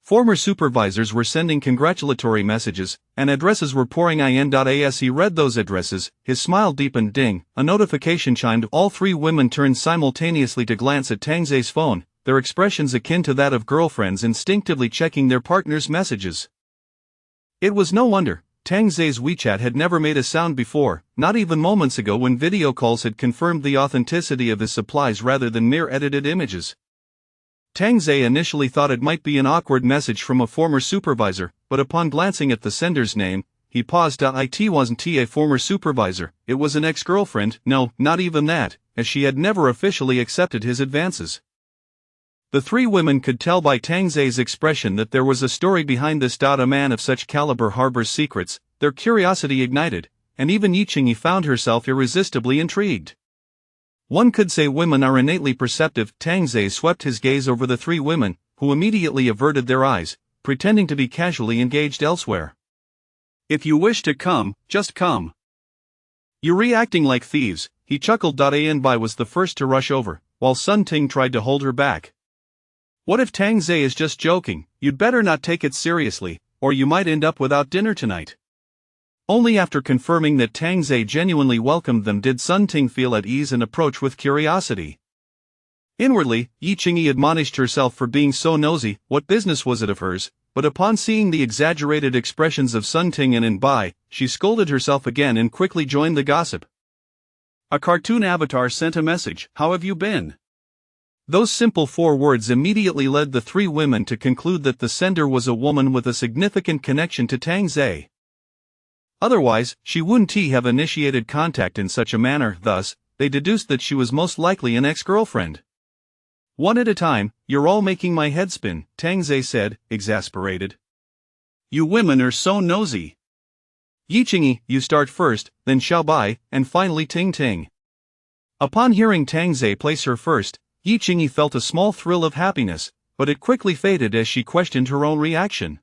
Former supervisors were sending congratulatory messages, and addresses were pouring in. As he read those addresses, his smile deepened. Ding, a notification chimed. All 3 women turned simultaneously to glance at Tang Zhe's phone, their expressions akin to that of girlfriends instinctively checking their partner's messages. It was no wonder. Tang Zhe's WeChat had never made a sound before, not even moments ago when video calls had confirmed the authenticity of his supplies rather than mere edited images. Tang Zhe initially thought it might be an awkward message from a former supervisor, but upon glancing at the sender's name, he paused. It wasn't a former supervisor, it was an ex-girlfriend. No, not even that, as she had never officially accepted his advances. The 3 women could tell by Tang Zhe's expression that there was a story behind this. A man of such caliber harbors secrets. Their curiosity ignited, and even Yi Qingyi found herself irresistibly intrigued. One could say women are innately perceptive. Tang Zhe swept his gaze over the 3 women, who immediately averted their eyes, pretending to be casually engaged elsewhere. "If you wish to come, just come. You're reacting like thieves," he chuckled. Bai was the first to rush over, while Sun Ting tried to hold her back. "What if Tang Zhe is just joking? You'd better not take it seriously, or you might end up without dinner tonight." Only after confirming that Tang Zhe genuinely welcomed them did Sun Ting feel at ease and approach with curiosity. Inwardly, Yi Qingyi admonished herself for being so nosy. What business was it of hers? But upon seeing the exaggerated expressions of Sun Ting and Bai, she scolded herself again and quickly joined the gossip. A cartoon avatar sent a message, "How have you been?" Those simple 4 words immediately led the 3 women to conclude that the sender was a woman with a significant connection to Tang Zhe. Otherwise, she wouldn't have initiated contact in such a manner. Thus, they deduced that she was most likely an ex-girlfriend. "One at a time, you're all making my head spin," Tang Zhe said, exasperated. "You women are so nosy. Yi Qingyi, you start first, then Bai, and finally Ting Ting." Upon hearing Tang Zhe place her first, Yi Qingyi felt a small thrill of happiness, but it quickly faded as she questioned her own reaction.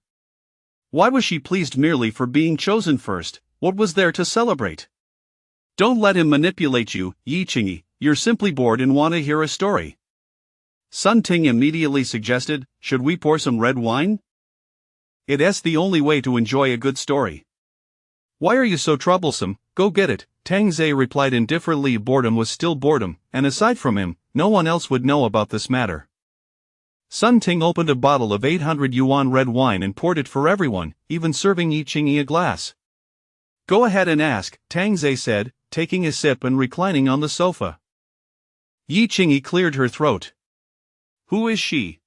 Why was she pleased merely for being chosen first? What was there to celebrate? "Don't let him manipulate you, Yi Qingyi, you're simply bored and want to hear a story." Sun Ting immediately suggested, "Should we pour some red wine? It's the only way to enjoy a good story." "Why are you so troublesome? Go get it," Tang Zhe replied indifferently. Boredom was still boredom, and aside from him, no one else would know about this matter. Sun Ting opened a bottle of 800 yuan red wine and poured it for everyone, even serving Yi Qingyi a glass. "Go ahead and ask," Tang Zhe said, taking a sip and reclining on the sofa. Yi Qingyi cleared her throat. "Who is she?"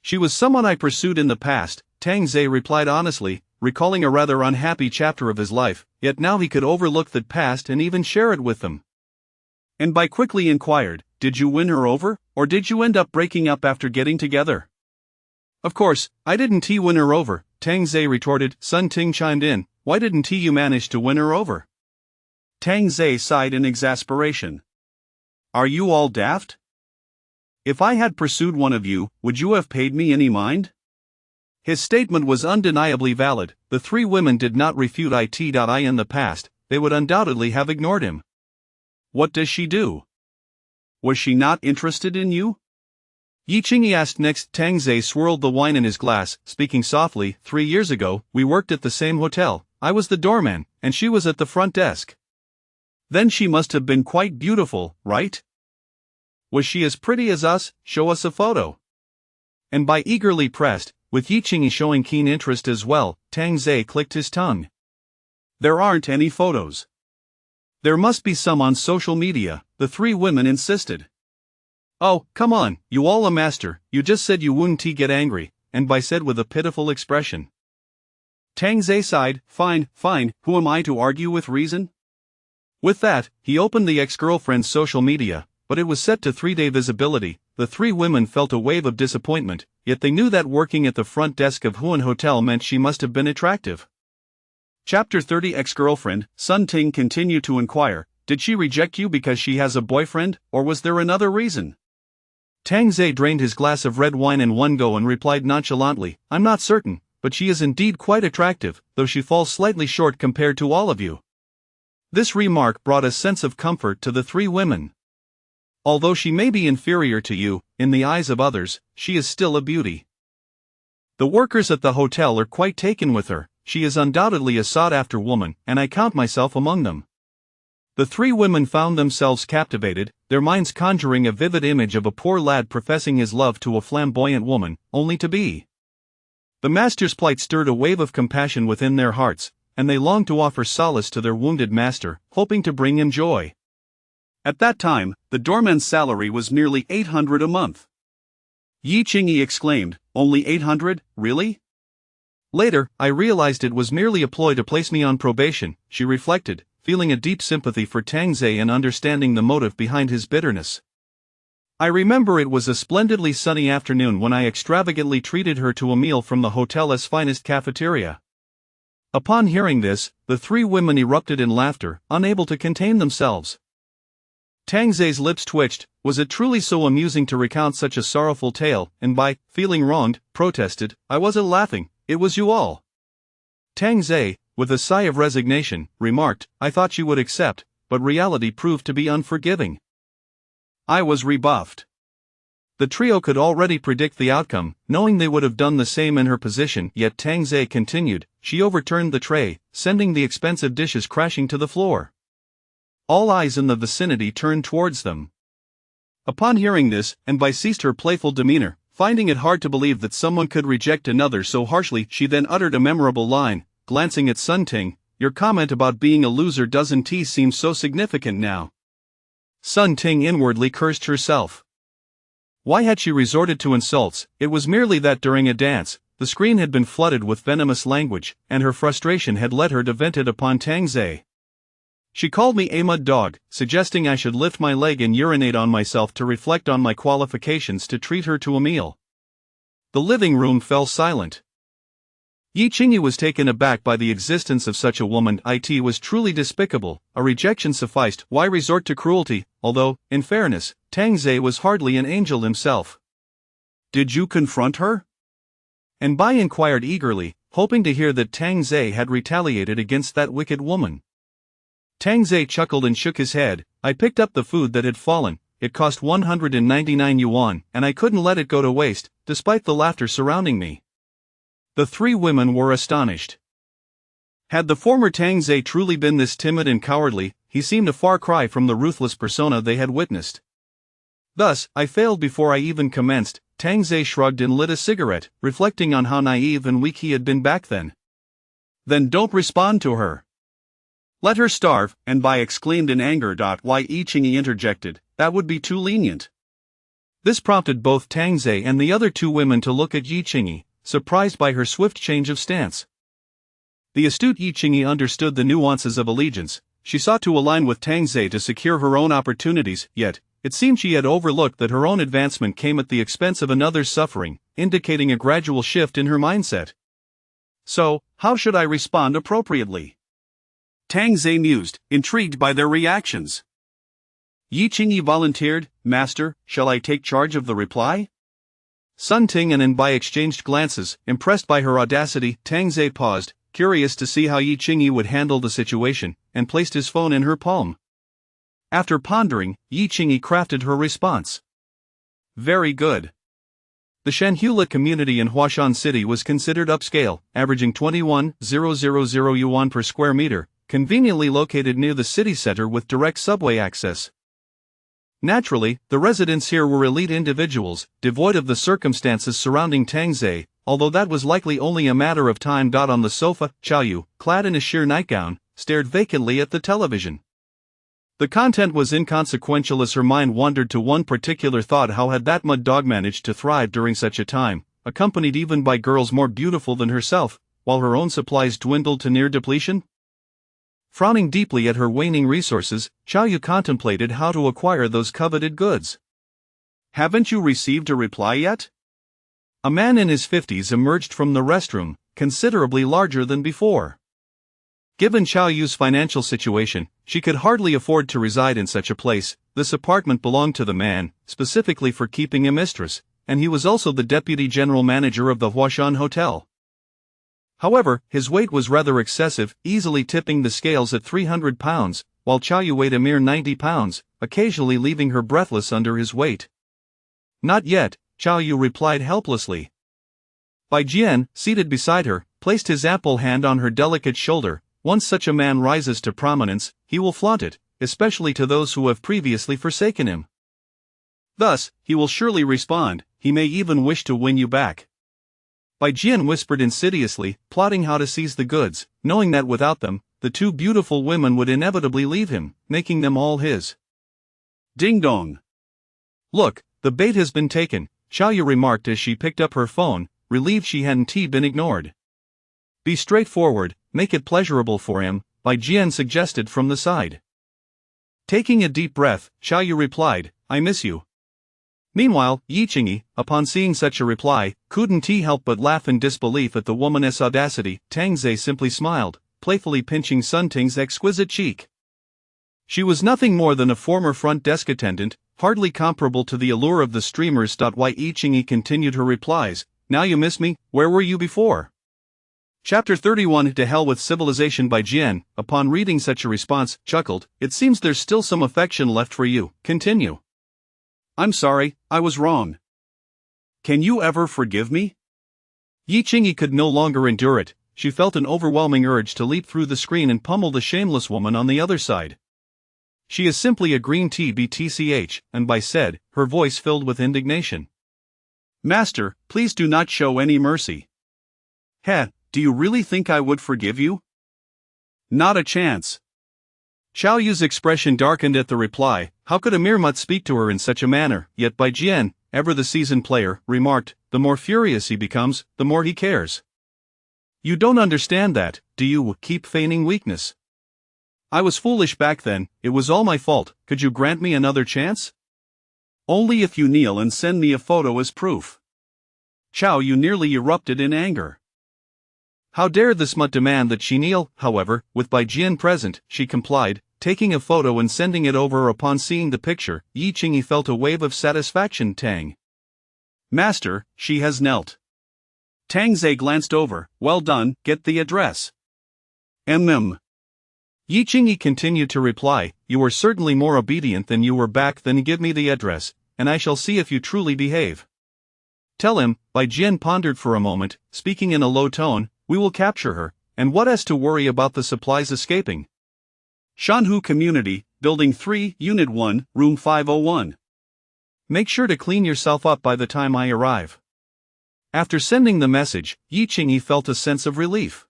"She was someone I pursued in the past," Tang Zhe replied honestly, recalling a rather unhappy chapter of his life, yet now he could overlook that past and even share it with them. Bai quickly inquired, "Did you win her over, or did you end up breaking up after getting together?" "Of course, I didn't win her over," Tang Zhe retorted. Sun Ting chimed in, "Why didn't you manage to win her over?" Tang Zhe sighed in exasperation. "Are you all daft? If I had pursued one of you, would you have paid me any mind?" His statement was undeniably valid. The 3 women did not refute it. In the past, they would undoubtedly have ignored him. "What does she do?" Was she not interested in you? Yi Qingyi asked next. Tang Zhe swirled the wine in his glass, speaking softly. 3 years ago, we worked at the same hotel. I was the doorman, and she was at the front desk. Then she must have been quite beautiful, right? Was she as pretty as us? Show us a photo. And by eagerly pressed, with Yi Qingyi showing keen interest as well, Tang Zhe clicked his tongue. There aren't any photos. There must be some on social media, the three women insisted. Oh, come on, you all a master, you just said you wouldn't get angry, and Bai said with a pitiful expression. Tang Zhe sighed, fine, who am I to argue with reason? With that, he opened the ex-girlfriend's social media, but it was set to 3-day visibility. The three women felt a wave of disappointment, yet they knew that working at the front desk of Huan Hotel meant she must have been attractive. Chapter 30. Ex-girlfriend. Sun Ting continued to inquire, did she reject you because she has a boyfriend, or was there another reason? Tang Zhe drained his glass of red wine in one go and replied nonchalantly, I'm not certain, but she is indeed quite attractive, though she falls slightly short compared to all of you. This remark brought a sense of comfort to the three women. Although she may be inferior to you, in the eyes of others, she is still a beauty. The workers at the hotel are quite taken with her. She is undoubtedly a sought-after woman, and I count myself among them. The three women found themselves captivated, their minds conjuring a vivid image of a poor lad professing his love to a flamboyant woman, only to be. The master's plight stirred a wave of compassion within their hearts, and they longed to offer solace to their wounded master, hoping to bring him joy. At that time, the doorman's salary was nearly 800 a month. Yi Qingyi exclaimed, only 800, really? Later, I realized it was merely a ploy to place me on probation, she reflected, feeling a deep sympathy for Tang Zhe and understanding the motive behind his bitterness. I remember it was a splendidly sunny afternoon when I extravagantly treated her to a meal from the hotel's finest cafeteria. Upon hearing this, the three women erupted in laughter, unable to contain themselves. Tang Zhe's lips twitched. Was it truly so amusing to recount such a sorrowful tale? And Bai, feeling wronged, protested, I wasn't laughing, it was you all. Tang Zhe, with a sigh of resignation, remarked, I thought you would accept, but reality proved to be unforgiving. I was rebuffed. The trio could already predict the outcome, knowing they would have done the same in her position, yet Tang Zhe continued. She overturned the tray, sending the expensive dishes crashing to the floor. All eyes in the vicinity turned towards them. Upon hearing this, and Bai ceased her playful demeanor, finding it hard to believe that someone could reject another so harshly, she then uttered a memorable line, glancing at Sun Ting, your comment about being a loser doesn't seem so significant now. Sun Ting inwardly cursed herself. Why had she resorted to insults? It was merely that during a dance, the screen had been flooded with venomous language, and her frustration had led her to vent it upon Tang Zhe. She called me a mud dog, suggesting I should lift my leg and urinate on myself to reflect on my qualifications to treat her to a meal. The living room fell silent. Yi Qingyi was taken aback by the existence of such a woman. It was truly despicable, a rejection sufficed, why resort to cruelty, although, in fairness, Tang Zhe was hardly an angel himself. Did you confront her? And Bai inquired eagerly, hoping to hear that Tang Zhe had retaliated against that wicked woman. Tang Zhe chuckled and shook his head. I picked up the food that had fallen, it cost 199 yuan, and I couldn't let it go to waste, despite the laughter surrounding me. The three women were astonished. Had the former Tang Zhe truly been this timid and cowardly, he seemed a far cry from the ruthless persona they had witnessed. Thus, I failed before I even commenced. Tang Zhe shrugged and lit a cigarette, reflecting on how naive and weak he had been back then. Then don't respond to her. Let her starve, and Bai exclaimed in anger. Why? Yi Qingyi interjected, that would be too lenient. This prompted both Tang Zhe and the other two women to look at Yi Qingyi, surprised by her swift change of stance. The astute Yi Qingyi understood the nuances of allegiance. She sought to align with Tang Zhe to secure her own opportunities, yet, it seemed she had overlooked that her own advancement came at the expense of another's suffering, indicating a gradual shift in her mindset. So, how should I respond appropriately? Tang Zhe mused, intrigued by their reactions. Yi Qingyi volunteered, Master, shall I take charge of the reply? Sun Ting and Bai exchanged glances, impressed by her audacity. Tang Zhe paused, curious to see how Yi Qingyi would handle the situation, and placed his phone in her palm. After pondering, Yi Qingyi crafted her response. Very good. The Shanhula community in Huashan City was considered upscale, averaging 21,000 yuan per square meter, conveniently located near the city center with direct subway access. Naturally, the residents here were elite individuals, devoid of the circumstances surrounding Tang Zhe, although that was likely only a matter of time. On the sofa, Qiao Yu, clad in a sheer nightgown, stared vacantly at the television. The content was inconsequential as her mind wandered to one particular thought: how had that mud dog managed to thrive during such a time, accompanied even by girls more beautiful than herself, while her own supplies dwindled to near depletion? Frowning deeply at her waning resources, Qiao Yu contemplated how to acquire those coveted goods. Haven't you received a reply yet? A man in his 50s emerged from the restroom, considerably larger than before. Given Qiao Yu's financial situation, she could hardly afford to reside in such a place. This apartment belonged to the man, specifically for keeping a mistress, and he was also the deputy general manager of the Huashan Hotel. However, his weight was rather excessive, easily tipping the scales at 300 pounds, while Qiao Yu weighed a mere 90 pounds, occasionally leaving her breathless under his weight. Not yet, Qiao Yu replied helplessly. Bai Jian, seated beside her, placed his ample hand on her delicate shoulder. Once such a man rises to prominence, he will flaunt it, especially to those who have previously forsaken him. Thus, he will surely respond, he may even wish to win you back. Bai Jian whispered insidiously, plotting how to seize the goods, knowing that without them, the two beautiful women would inevitably leave him, making them all his. Ding dong. Look, the bait has been taken, Qiao Yu remarked as she picked up her phone, relieved she hadn't been ignored. Be straightforward, make it pleasurable for him, Bai Jian suggested from the side. Taking a deep breath, Qiao Yu replied, I miss you. Meanwhile, Yi Qingyi, upon seeing such a reply, couldn't help but laugh in disbelief at the woman's audacity. Tang Zhe simply smiled, playfully pinching Sun Ting's exquisite cheek. She was nothing more than a former front desk attendant, hardly comparable to the allure of the streamers. Why Yi Qingyi continued her replies, now you miss me, where were you before? Chapter 31 To Hell with Civilization. Bai Jian, upon reading such a response, chuckled, it seems there's still some affection left for you, continue. I'm sorry, I was wrong. Can you ever forgive me? Yi Qingyi could no longer endure it. She felt an overwhelming urge to leap through the screen and pummel the shameless woman on the other side. She is simply a green TBTCH, and Bai said, her voice filled with indignation. Master, please do not show any mercy. Heh, do you really think I would forgive you? Not a chance. Qiao Yu's expression darkened at the reply. How could a mere mutt speak to her in such a manner? Yet Bai Jian, ever the seasoned player, remarked, the more furious he becomes, the more he cares. You don't understand that, do you? Keep feigning weakness. I was foolish back then, it was all my fault. Could you grant me another chance? Only if you kneel and send me a photo as proof. Qiao Yu nearly erupted in anger. How dare this mutt demand that she kneel? However, with Bai Jian present, she complied, taking a photo and sending it over. Upon seeing the picture, Yi Qingyi felt a wave of satisfaction. Tang. Master, she has knelt. Tang Zhe glanced over, well done, get the address. Yi Qingyi continued to reply, you are certainly more obedient than you were back then. Give me the address, and I shall see if you truly behave. Tell him, Bai Jian pondered for a moment, speaking in a low tone, we will capture her, and what has to worry about the supplies escaping? Shanhu Community, Building 3, Unit 1, Room 501. Make sure to clean yourself up by the time I arrive. After sending the message, Yi Qingyi felt a sense of relief.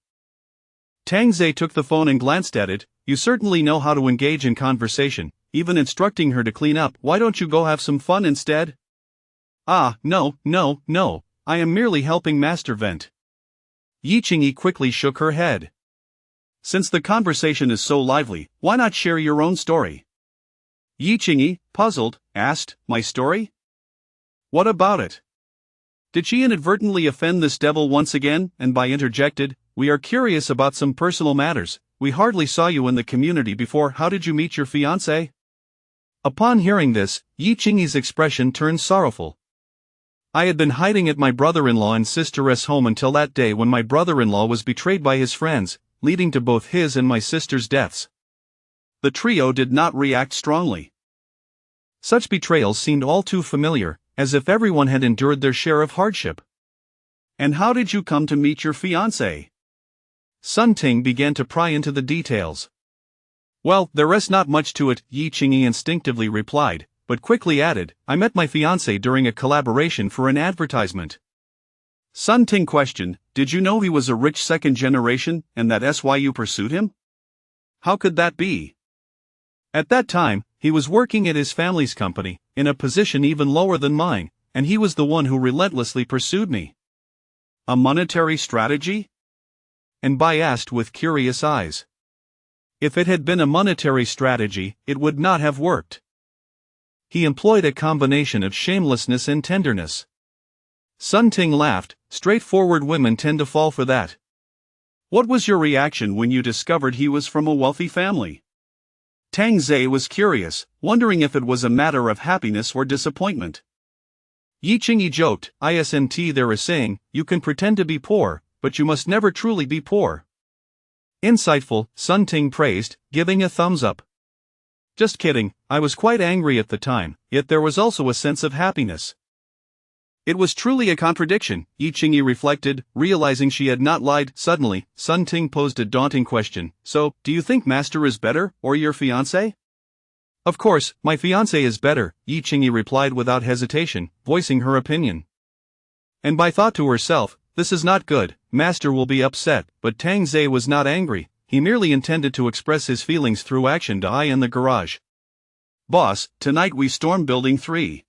Tang Zhe took the phone and glanced at it. You certainly know how to engage in conversation, even instructing her to clean up. Why don't you go have some fun instead? Ah, no, I am merely helping Master vent. Yi Qingyi quickly shook her head. Since the conversation is so lively, why not share your own story? Yi Qingyi, puzzled, asked, my story? What about it? Did she inadvertently offend this devil once again? And Bai interjected, we are curious about some personal matters. We hardly saw you in the community before. How did you meet your fiancé? Upon hearing this, Yi Qingyi's expression turned sorrowful. I had been hiding at my brother-in-law and sister's home until that day when my brother-in-law was betrayed by his friends, leading to both his and my sister's deaths. the trio did not react strongly. Such betrayals seemed all too familiar, as if everyone had endured their share of hardship. "And how did you come to meet your fiancé?" Sun Ting began to pry into the details. "Well, there is not much to it," Yi Qingyi instinctively replied, but quickly added, "I met my fiancé during a collaboration for an advertisement." Sun Ting questioned, "Did you know he was a rich second generation, and that's why you pursued him? How could that be?" "At that time, he was working at his family's company, in a position even lower than mine, and he was the one who relentlessly pursued me." "A monetary strategy?" And Bai asked with curious eyes. "If it had been a monetary strategy, it would not have worked. He employed a combination of shamelessness and tenderness." Sun Ting laughed. "Straightforward women tend to fall for that." "What was your reaction when you discovered he was from a wealthy family?" Tang Zhe was curious, wondering if it was a matter of happiness or disappointment. Yi Qingyi joked, "Isn't there a saying, you can pretend to be poor, but you must never truly be poor." "Insightful," Sun Ting praised, giving a thumbs up. "Just kidding, I was quite angry at the time, yet there was also a sense of happiness." It was truly a contradiction, Yi Qingyi reflected, realizing she had not lied. Suddenly, Sun Ting posed a daunting question, "So, do you think Master is better, or your fiancé?" "Of course, my fiancé is better," Yi Qingyi replied without hesitation, voicing her opinion. And Bai thought to herself, "This is not good, Master will be upset," but Tang Zhe was not angry, he merely intended to express his feelings through action to Ai in the garage. "Boss, tonight we storm Building 3.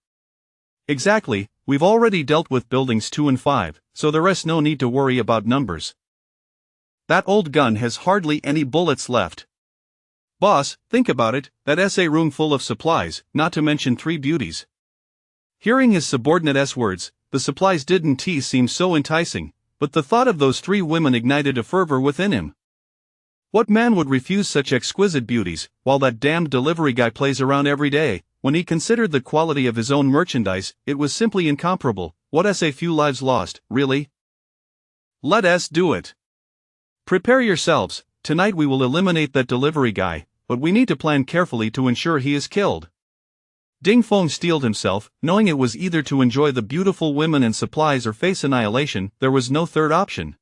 "Exactly, we've already dealt with Buildings 2 and 5, so there is no need to worry about numbers. That old gun has hardly any bullets left. Boss, think about it, that's a room full of supplies, not to mention 3 beauties." Hearing his subordinate's words, the supplies didn't seem so enticing, but the thought of those 3 women ignited a fervor within him. What man would refuse such exquisite beauties, while that damned delivery guy plays around every day? When he considered the quality of his own merchandise, it was simply incomparable. What a few lives lost, really? "Let us do it. Prepare yourselves, tonight we will eliminate that delivery guy, but we need to plan carefully to ensure he is killed." Ding Feng steeled himself, knowing it was either to enjoy the beautiful women and supplies or face annihilation. There was no third option.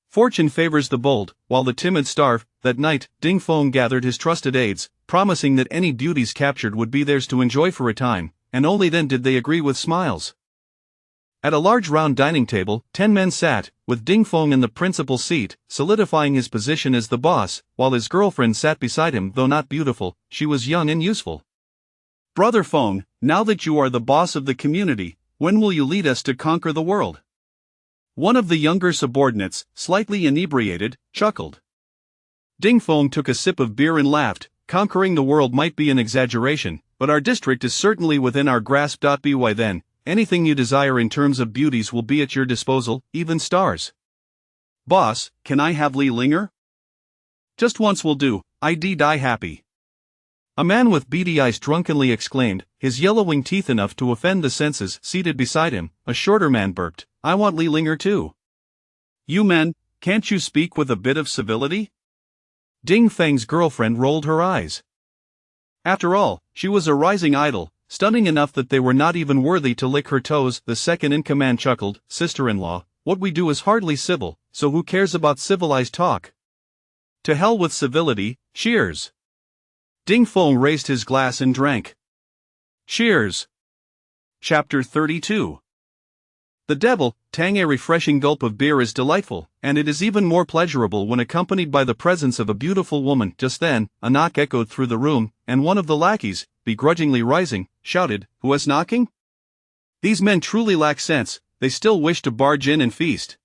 Fortune favors the bold, while the timid starve. That night, Ding Feng gathered his trusted aides, promising that any beauties captured would be theirs to enjoy for a time, and only then did they agree with smiles. At a large round dining table, 10 men sat, with Ding Feng in the principal seat, solidifying his position as the boss, while his girlfriend sat beside him. Though not beautiful, she was young and useful. "Brother Feng, now that you are the boss of the community, when will you lead us to conquer the world?" One of the younger subordinates, slightly inebriated, chuckled. Ding Feng took a sip of beer and laughed. "Conquering the world might be an exaggeration, but our district is certainly within our grasp. By then, anything you desire in terms of beauties will be at your disposal, even stars." "Boss, can I have Li Linger?" "Just once will do, I'd die happy." A man with beady eyes drunkenly exclaimed, his yellowing teeth enough to offend the senses. Seated beside him, a shorter man burped, "I want Li Linger too." "You men, can't you speak with a bit of civility?" Ding Feng's girlfriend rolled her eyes. After all, she was a rising idol, stunning enough that they were not even worthy to lick her toes. The second-in-command chuckled, "Sister-in-law, what we do is hardly civil, so who cares about civilized talk? To hell with civility, cheers." Ding Feng raised his glass and drank. Cheers. Chapter 32. The devil, Tang. A refreshing gulp of beer is delightful, and it is even more pleasurable when accompanied by the presence of a beautiful woman. Just then, a knock echoed through the room, and one of the lackeys, begrudgingly rising, shouted, "Who is knocking?" These men truly lack sense, they still wish to barge in and feast.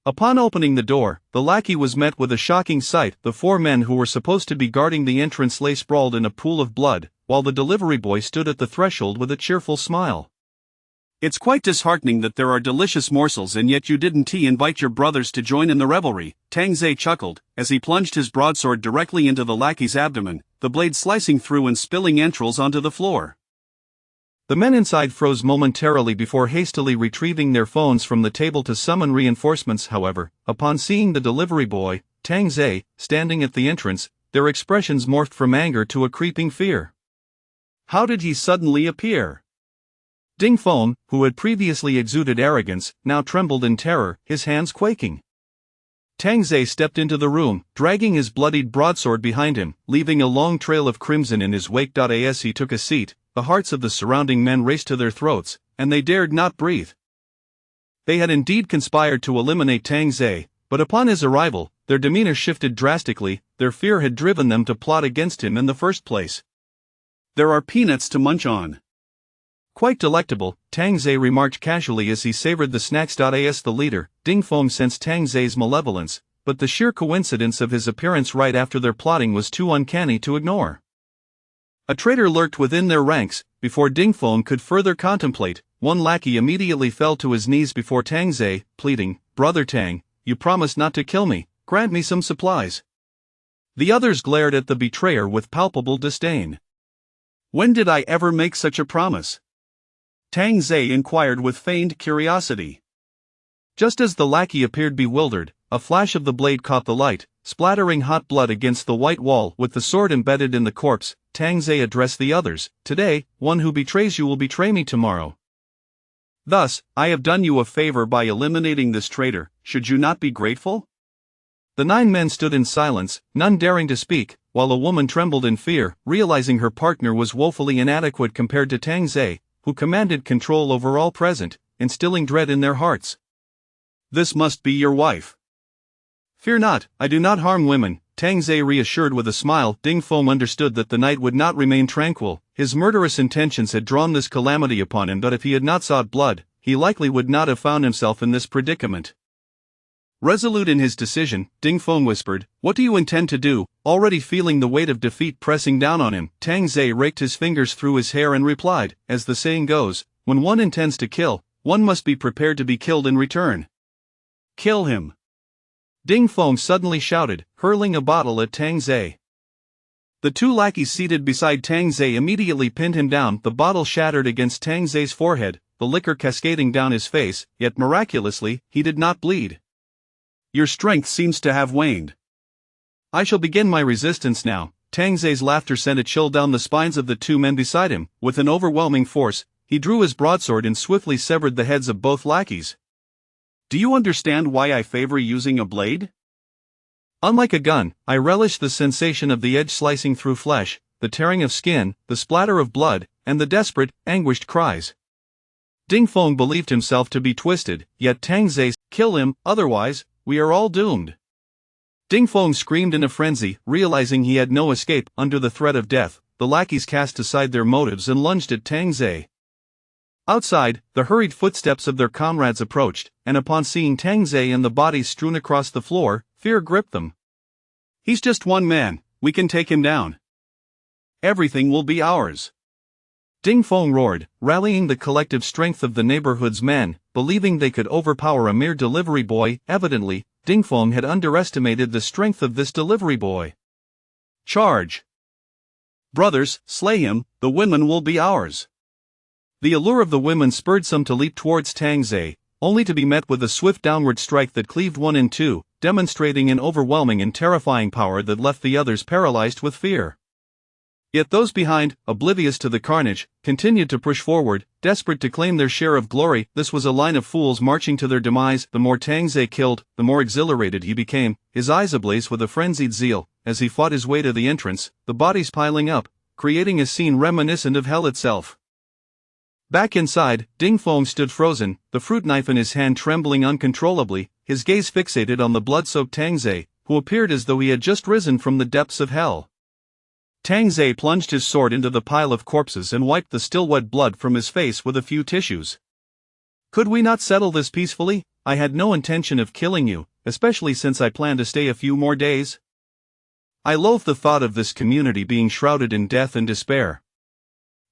Upon opening the door, the lackey was met with a shocking sight. The 4 men who were supposed to be guarding the entrance lay sprawled in a pool of blood, while the delivery boy stood at the threshold with a cheerful smile. "It's quite disheartening that there are delicious morsels and yet you didn't invite your brothers to join in the revelry," Tang Zhe chuckled, as he plunged his broadsword directly into the lackey's abdomen, the blade slicing through and spilling entrails onto the floor. The men inside froze momentarily before hastily retrieving their phones from the table to summon reinforcements. However, upon seeing the delivery boy, Tang Zhe, standing at the entrance, their expressions morphed from anger to a creeping fear. How did he suddenly appear? Ding Feng, who had previously exuded arrogance, now trembled in terror, his hands quaking. Tang Ze stepped into the room, dragging his bloodied broadsword behind him, leaving a long trail of crimson in his wake. As he took a seat, the hearts of the surrounding men raced to their throats, and they dared not breathe. They had indeed conspired to eliminate Tang Ze, but upon his arrival, their demeanor shifted drastically. Their fear had driven them to plot against him in the first place. There are peanuts to munch on. Quite delectable, Tang Ze remarked casually as he savored the snacks. As the leader, Ding Feng sensed Tang Ze's malevolence, but the sheer coincidence of his appearance right after their plotting was too uncanny to ignore. A traitor lurked within their ranks. Before Ding Feng could further contemplate, one lackey immediately fell to his knees before Tang Ze, pleading, "Brother Tang, you promised not to kill me, grant me some supplies." The others glared at the betrayer with palpable disdain. "When did I ever make such a promise?" Tang Ze inquired with feigned curiosity. Just as the lackey appeared bewildered, a flash of the blade caught the light, splattering hot blood against the white wall. With the sword embedded in the corpse, Tang Ze addressed the others. "Today, one who betrays you will betray me tomorrow. Thus, I have done you a favor by eliminating this traitor. Should you not be grateful?" The 9 men stood in silence, none daring to speak, while a woman trembled in fear, realizing her partner was woefully inadequate compared to Tang Ze, who commanded control over all present, instilling dread in their hearts. "This must be your wife." "Fear not, I do not harm women," Tang Ze reassured with a smile. Ding Feng understood that the night would not remain tranquil. His murderous intentions had drawn this calamity upon him, but if he had not sought blood, he likely would not have found himself in this predicament. Resolute in his decision, Ding Feng whispered, "What do you intend to do?" Already feeling the weight of defeat pressing down on him, Tang Ze raked his fingers through his hair and replied, "As the saying goes, when one intends to kill, one must be prepared to be killed in return." "Kill him!" Ding Feng suddenly shouted, hurling a bottle at Tang Ze. The 2 lackeys seated beside Tang Ze immediately pinned him down. The bottle shattered against Tang Ze's forehead, the liquor cascading down his face, yet miraculously, he did not bleed. "Your strength seems to have waned." "I shall begin my resistance now." Tang Ze's laughter sent a chill down the spines of the 2 men beside him. With an overwhelming force, he drew his broadsword and swiftly severed the heads of both lackeys. "Do you understand why I favor using a blade? Unlike a gun, I relish the sensation of the edge slicing through flesh, the tearing of skin, the splatter of blood, and the desperate, anguished cries." Ding Feng believed himself to be twisted, yet Tang Ze, "Kill him, otherwise, we are all doomed." Ding Feng screamed in a frenzy, realizing he had no escape. Under the threat of death, the lackeys cast aside their motives and lunged at Tang Ze. Outside, the hurried footsteps of their comrades approached, and upon seeing Tang Ze and the bodies strewn across the floor, fear gripped them. "He's just one man, we can take him down. Everything will be ours." Ding Feng roared, rallying the collective strength of the neighborhood's men, believing they could overpower a mere delivery boy. Evidently, Ding Feng had underestimated the strength of this delivery boy. "Charge! Brothers, slay him, the women will be ours." The allure of the women spurred some to leap towards Tang Ze, only to be met with a swift downward strike that cleaved one in 2, demonstrating an overwhelming and terrifying power that left the others paralyzed with fear. Yet those behind, oblivious to the carnage, continued to push forward, desperate to claim their share of glory. This was a line of fools marching to their demise. The more Tang Ze killed, the more exhilarated he became, his eyes ablaze with a frenzied zeal, as he fought his way to the entrance, the bodies piling up, creating a scene reminiscent of hell itself. Back inside, Ding Feng stood frozen, the fruit knife in his hand trembling uncontrollably, his gaze fixated on the blood-soaked Tang Ze, who appeared as though he had just risen from the depths of hell. Tang Ze plunged his sword into the pile of corpses and wiped the still wet blood from his face with a few tissues. "Could we not settle this peacefully? I had no intention of killing you, especially since I plan to stay a few more days. I loathe the thought of this community being shrouded in death and despair.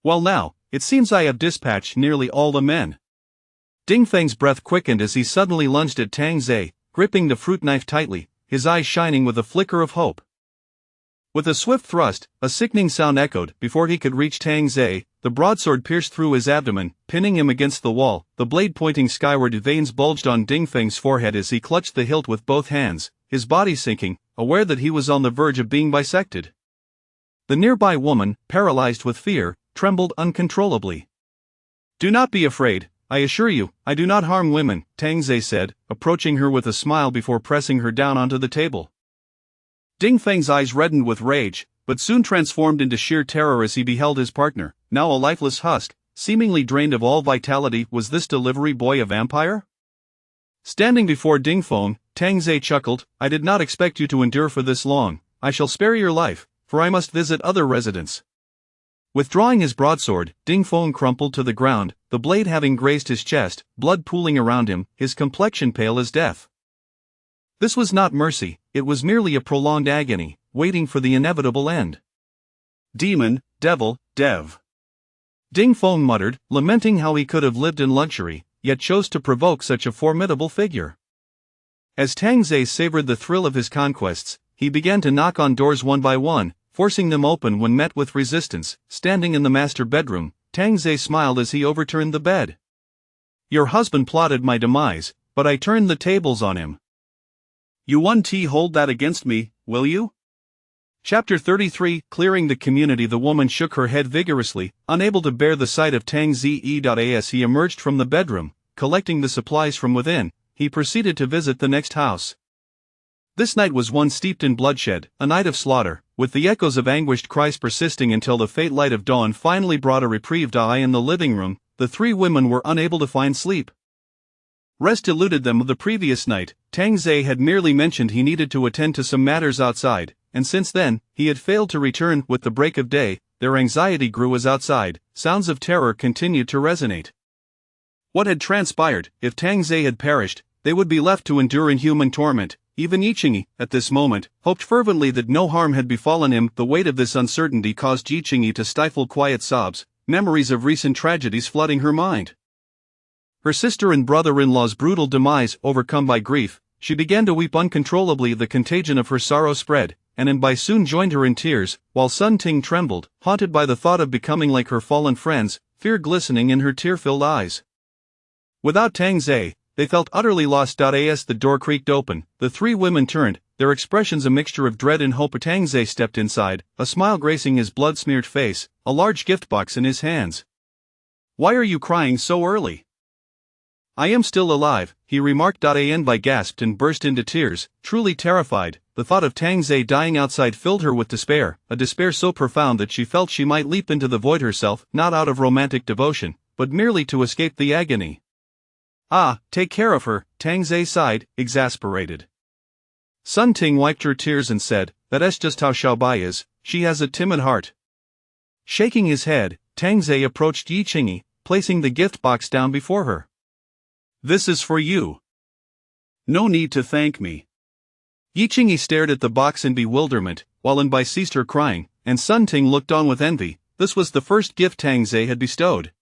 Well now, it seems I have dispatched nearly all the men." Ding Feng's breath quickened as he suddenly lunged at Tang Ze, gripping the fruit knife tightly, his eyes shining with a flicker of hope. With a swift thrust, a sickening sound echoed. Before he could reach Tang Ze, the broadsword pierced through his abdomen, pinning him against the wall, the blade pointing skyward. Veins bulged on Ding Feng's forehead as he clutched the hilt with both hands, his body sinking, aware that he was on the verge of being bisected. The nearby woman, paralyzed with fear, trembled uncontrollably. "Do not be afraid, I assure you, I do not harm women," Tang Ze said, approaching her with a smile before pressing her down onto the table. Ding Feng's eyes reddened with rage, but soon transformed into sheer terror as he beheld his partner, now a lifeless husk, seemingly drained of all vitality. Was this delivery boy a vampire? Standing before Ding Feng, Tang Ze chuckled, "I did not expect you to endure for this long. I shall spare your life, for I must visit other residents." Withdrawing his broadsword, Ding Feng crumpled to the ground, the blade having grazed his chest, blood pooling around him, his complexion pale as death. This was not mercy, it was merely a prolonged agony, waiting for the inevitable end. "Demon, devil, dev," Ding Feng muttered, lamenting how he could have lived in luxury, yet chose to provoke such a formidable figure. As Tang Ze savored the thrill of his conquests, he began to knock on doors one by one, forcing them open when met with resistance. Standing in the master bedroom, Tang Ze smiled as he overturned the bed. "Your husband plotted my demise, but I turned the tables on him. You won't hold that against me, will you?" Chapter 33, Clearing the community. The woman shook her head vigorously, unable to bear the sight of Tang Ze. As he emerged from the bedroom, collecting the supplies from within, he proceeded to visit the next house. This night was one steeped in bloodshed, a night of slaughter, with the echoes of anguished cries persisting until the faint light of dawn finally brought a reprieve. In the living room, the three women were unable to find sleep. Rest eluded them. The previous night, Tang Ze had merely mentioned he needed to attend to some matters outside, and since then, he had failed to return. With the break of day, their anxiety grew as outside, sounds of terror continued to resonate. What had transpired? If Tang Ze had perished, they would be left to endure inhuman torment. Even Yichingi, at this moment, hoped fervently that no harm had befallen him. The weight of this uncertainty caused Yichingi to stifle quiet sobs, memories of recent tragedies flooding her mind. Her sister and brother-in-law's brutal demise. Overcome by grief, she began to weep uncontrollably. The contagion of her sorrow spread, and Anbai soon joined her in tears, while Sun Ting trembled, haunted by the thought of becoming like her fallen friends, fear glistening in her tear-filled eyes. Without Tang Ze, they felt utterly lost. As the door creaked open, the three women turned, their expressions a mixture of dread and hope. Tang Ze stepped inside, a smile gracing his blood-smeared face, a large gift box in his hands. "Why are you crying so early?" "I am still alive," he remarked. Anbai gasped and burst into tears, truly terrified. The thought of Tang Ze dying outside filled her with despair, a despair so profound that she felt she might leap into the void herself, not out of romantic devotion, but merely to escape the agony. "Ah, take care of her," Tang Ze sighed, exasperated. Sun Ting wiped her tears and said, "That's just how Xiaobai is, she has a timid heart." Shaking his head, Tang Ze approached Yichingi, placing the gift box down before her. "This is for you. No need to thank me." Yichingi stared at the box in bewilderment, while Anbai ceased her crying, and Sun Ting looked on with envy. This was the first gift Tang Ze had bestowed.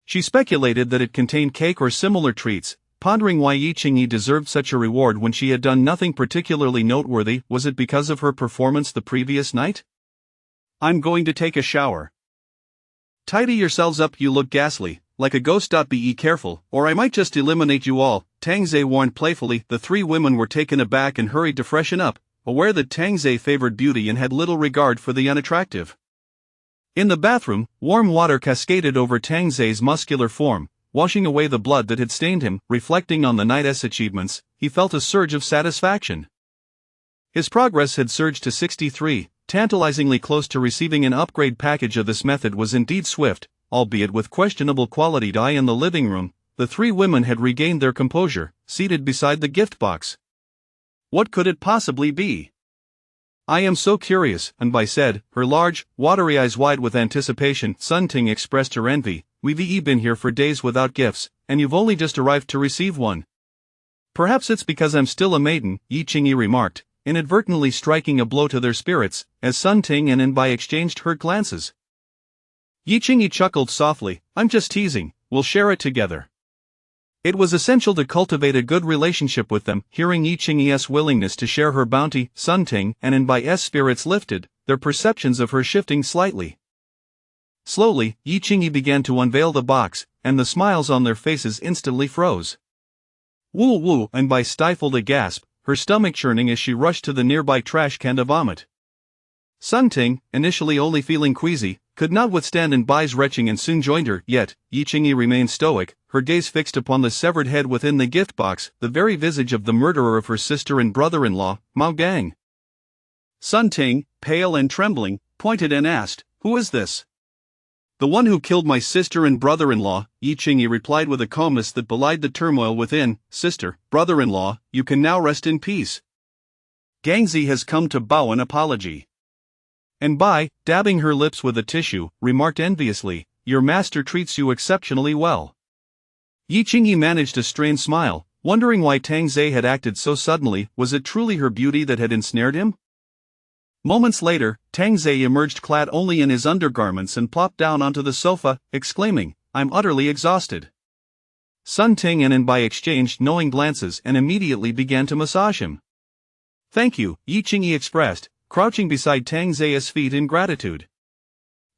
She speculated that it contained cake or similar treats, pondering why Yichingi deserved such a reward when she had done nothing particularly noteworthy. Was it because of her performance the previous night? "I'm going to take a shower. Tidy yourselves up, you look ghastly, like a ghost. Be careful, or I might just eliminate you all," Tang Ze warned playfully. The three women were taken aback and hurried to freshen up, aware that Tang Ze favored beauty and had little regard for the unattractive. In the bathroom, warm water cascaded over Tang Ze's muscular form, washing away the blood that had stained him. Reflecting on the night's achievements, he felt a surge of satisfaction. His progress had surged to 63, tantalizingly close to receiving an upgrade package. This method was indeed swift, albeit with questionable quality. In the living room, the three women had regained their composure, seated beside the gift box. What could it possibly be? "I am so curious," Anbai said, her large, watery eyes wide with anticipation. Sun Ting expressed her envy. "We've been here for days without gifts, and you've only just arrived to receive one." "Perhaps it's because I'm still a maiden," Yichingi remarked, inadvertently striking a blow to their spirits, as Sun Ting and Anbai exchanged hurt glances. Yichingi chuckled softly, "I'm just teasing, we'll share it together." It was essential to cultivate a good relationship with them. Hearing Yichingi's willingness to share her bounty, Sun Ting and Anbai's spirits lifted, their perceptions of her shifting slightly. Slowly, Yichingi began to unveil the box, and the smiles on their faces instantly froze. "Woo woo!" Anbai stifled a gasp, her stomach churning as she rushed to the nearby trash can to vomit. Sun Ting, initially only feeling queasy, could not withstand Bai's retching and soon joined her, yet Yi Qingyi remained stoic, her gaze fixed upon the severed head within the gift box, the very visage of the murderer of her sister and brother-in-law, Mao Gang. Sun Ting, pale and trembling, pointed and asked, "Who is this?" "The one who killed my sister and brother-in-law," Yi Qingyi replied with a calmness that belied the turmoil within. "Sister, brother-in-law, you can now rest in peace. Gangzi has come to bow an apology." And Bai, dabbing her lips with a tissue, remarked enviously, "Your master treats you exceptionally well." Yi Qingyi managed a strained smile, wondering why Tang Zhe had acted so suddenly. Was it truly her beauty that had ensnared him? Moments later, Tang Zhe emerged clad only in his undergarments and plopped down onto the sofa, exclaiming, "I'm utterly exhausted." Sun Ting and Bai exchanged knowing glances and immediately began to massage him. "Thank you," Yi Qingyi expressed, crouching beside Tang Zhe's feet in gratitude.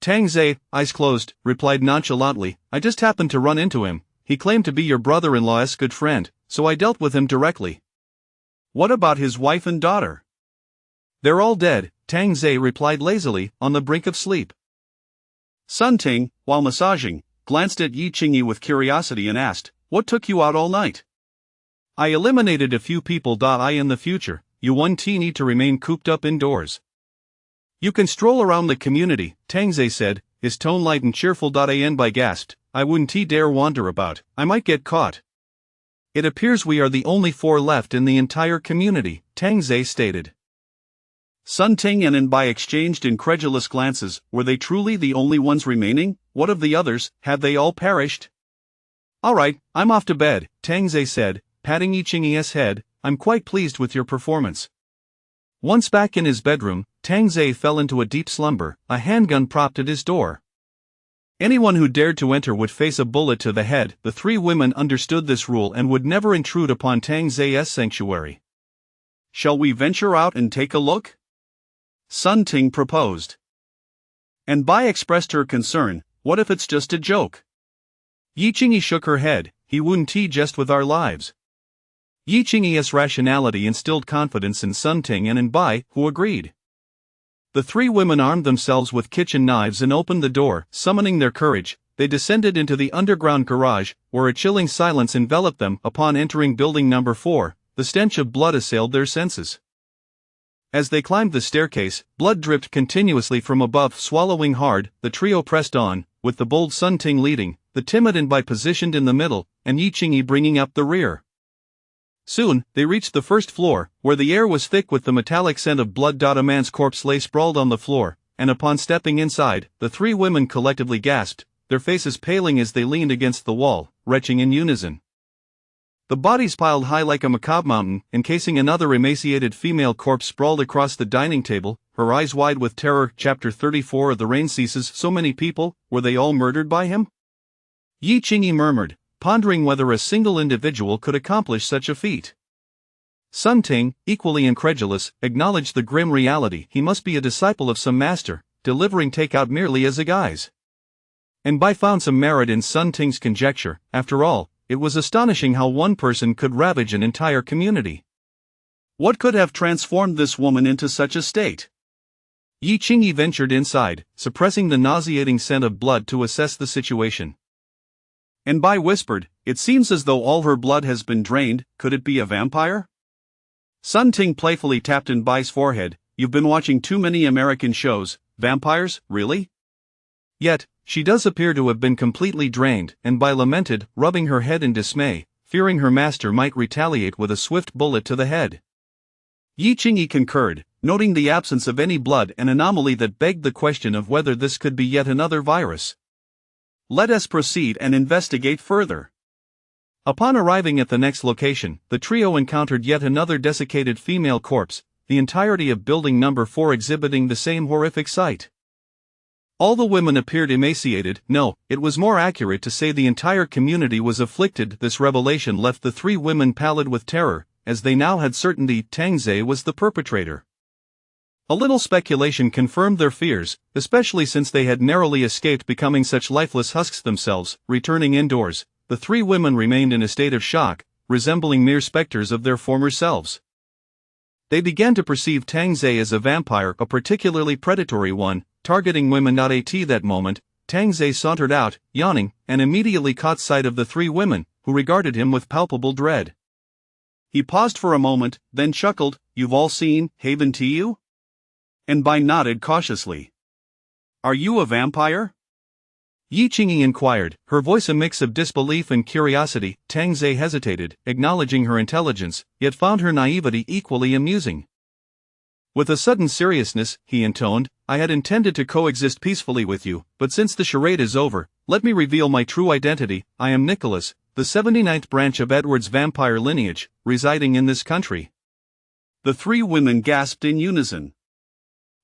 Tang Zhe, eyes closed, replied nonchalantly, "I just happened to run into him. He claimed to be your brother-in-law's good friend, so I dealt with him directly." "What about his wife and daughter?" "They're all dead," Tang Zhe replied lazily, "on the brink of sleep." Sun Ting, while massaging, glanced at Yi Qingyi with curiosity and asked, "What took you out all night?" "I eliminated a few people. In the future, you won't need to remain cooped up indoors. You can stroll around the community," Tang Zhe said, his tone light and cheerful. Bai gasped, "I wouldn't dare wander about, I might get caught." "It appears we are the only 4 left in the entire community," Tang Zhe stated. Sun Ting and Bai exchanged incredulous glances. Were they truly the only ones remaining? What of the others, had they all perished? "All right, I'm off to bed," Tang Zhe said, patting Yi Qingyi's head. "I'm quite pleased with your performance." Once back in his bedroom, Tang Zhe fell into a deep slumber, a handgun propped at his door. Anyone who dared to enter would face a bullet to the head. The 3 women understood this rule and would never intrude upon Tang Zhe's sanctuary. "Shall we venture out and take a look?" Sun Ting proposed. And Bai expressed her concern, "What if it's just a joke?" Yi Qingyi shook her head, "He wouldn't jest with our lives." Yi Qingyi's rationality instilled confidence in Sun Ting and in Bai, who agreed. The 3 women armed themselves with kitchen knives and opened the door. Summoning their courage, they descended into the underground garage, where a chilling silence enveloped them. Upon entering building number 4, the stench of blood assailed their senses. As they climbed the staircase, blood dripped continuously from above. Swallowing hard, the trio pressed on, with the bold Sun Ting leading, the timid Bai positioned in the middle, and Yi Qingyi bringing up the rear. Soon, they reached the first floor, where the air was thick with the metallic scent of blood. A man's corpse lay sprawled on the floor, and upon stepping inside, the 3 women collectively gasped, their faces paling as they leaned against the wall, retching in unison. The bodies piled high like a macabre mountain, encasing another emaciated female corpse sprawled across the dining table, her eyes wide with terror. Chapter 34 of The Rain Ceases. So many people, were they all murdered by him? Yi Qingyi murmured, pondering whether a single individual could accomplish such a feat. Sun Ting, equally incredulous, acknowledged the grim reality. He must be a disciple of some master, delivering takeout merely as a guise. And Bai found some merit in Sun Ting's conjecture. After all, it was astonishing how one person could ravage an entire community. What could have transformed this woman into such a state? Yi Qingyi ventured inside, suppressing the nauseating scent of blood to assess the situation. And Bai whispered, "It seems as though all her blood has been drained. Could it be a vampire?" Sun Ting playfully tapped Bai's forehead. "You've been watching too many American shows. Vampires, really?" "Yet, she does appear to have been completely drained," and Bai lamented, rubbing her head in dismay, fearing her master might retaliate with a swift bullet to the head. Yi Qingyi concurred, noting the absence of any blood, an anomaly that begged the question of whether this could be yet another virus. Let us proceed and investigate further. Upon arriving at the next location, the trio encountered yet another desiccated female corpse, the entirety of building number 4 exhibiting the same horrific sight. All the women appeared emaciated. No, it was more accurate to say the entire community was afflicted. This revelation left the 3 women pallid with terror, as they now had certainty Tang Zhe was the perpetrator. A little speculation confirmed their fears, especially since they had narrowly escaped becoming such lifeless husks themselves. Returning indoors, the 3 women remained in a state of shock, resembling mere specters of their former selves. They began to perceive Tang Zhe as a vampire, a particularly predatory one, targeting women. At that moment, Tang Zhe sauntered out, yawning, and immediately caught sight of the three women, who regarded him with palpable dread. He paused for a moment, then chuckled, "You've all seen Haven Tiu?" And Bai nodded cautiously. "Are you a vampire?" Yi Qingyi inquired, her voice a mix of disbelief and curiosity. Tang Zhe hesitated, acknowledging her intelligence, yet found her naivety equally amusing. With a sudden seriousness, he intoned, "I had intended to coexist peacefully with you, but since the charade is over, let me reveal my true identity. I am Nicholas, the 79th branch of Edward's vampire lineage, residing in this country." The three women gasped in unison.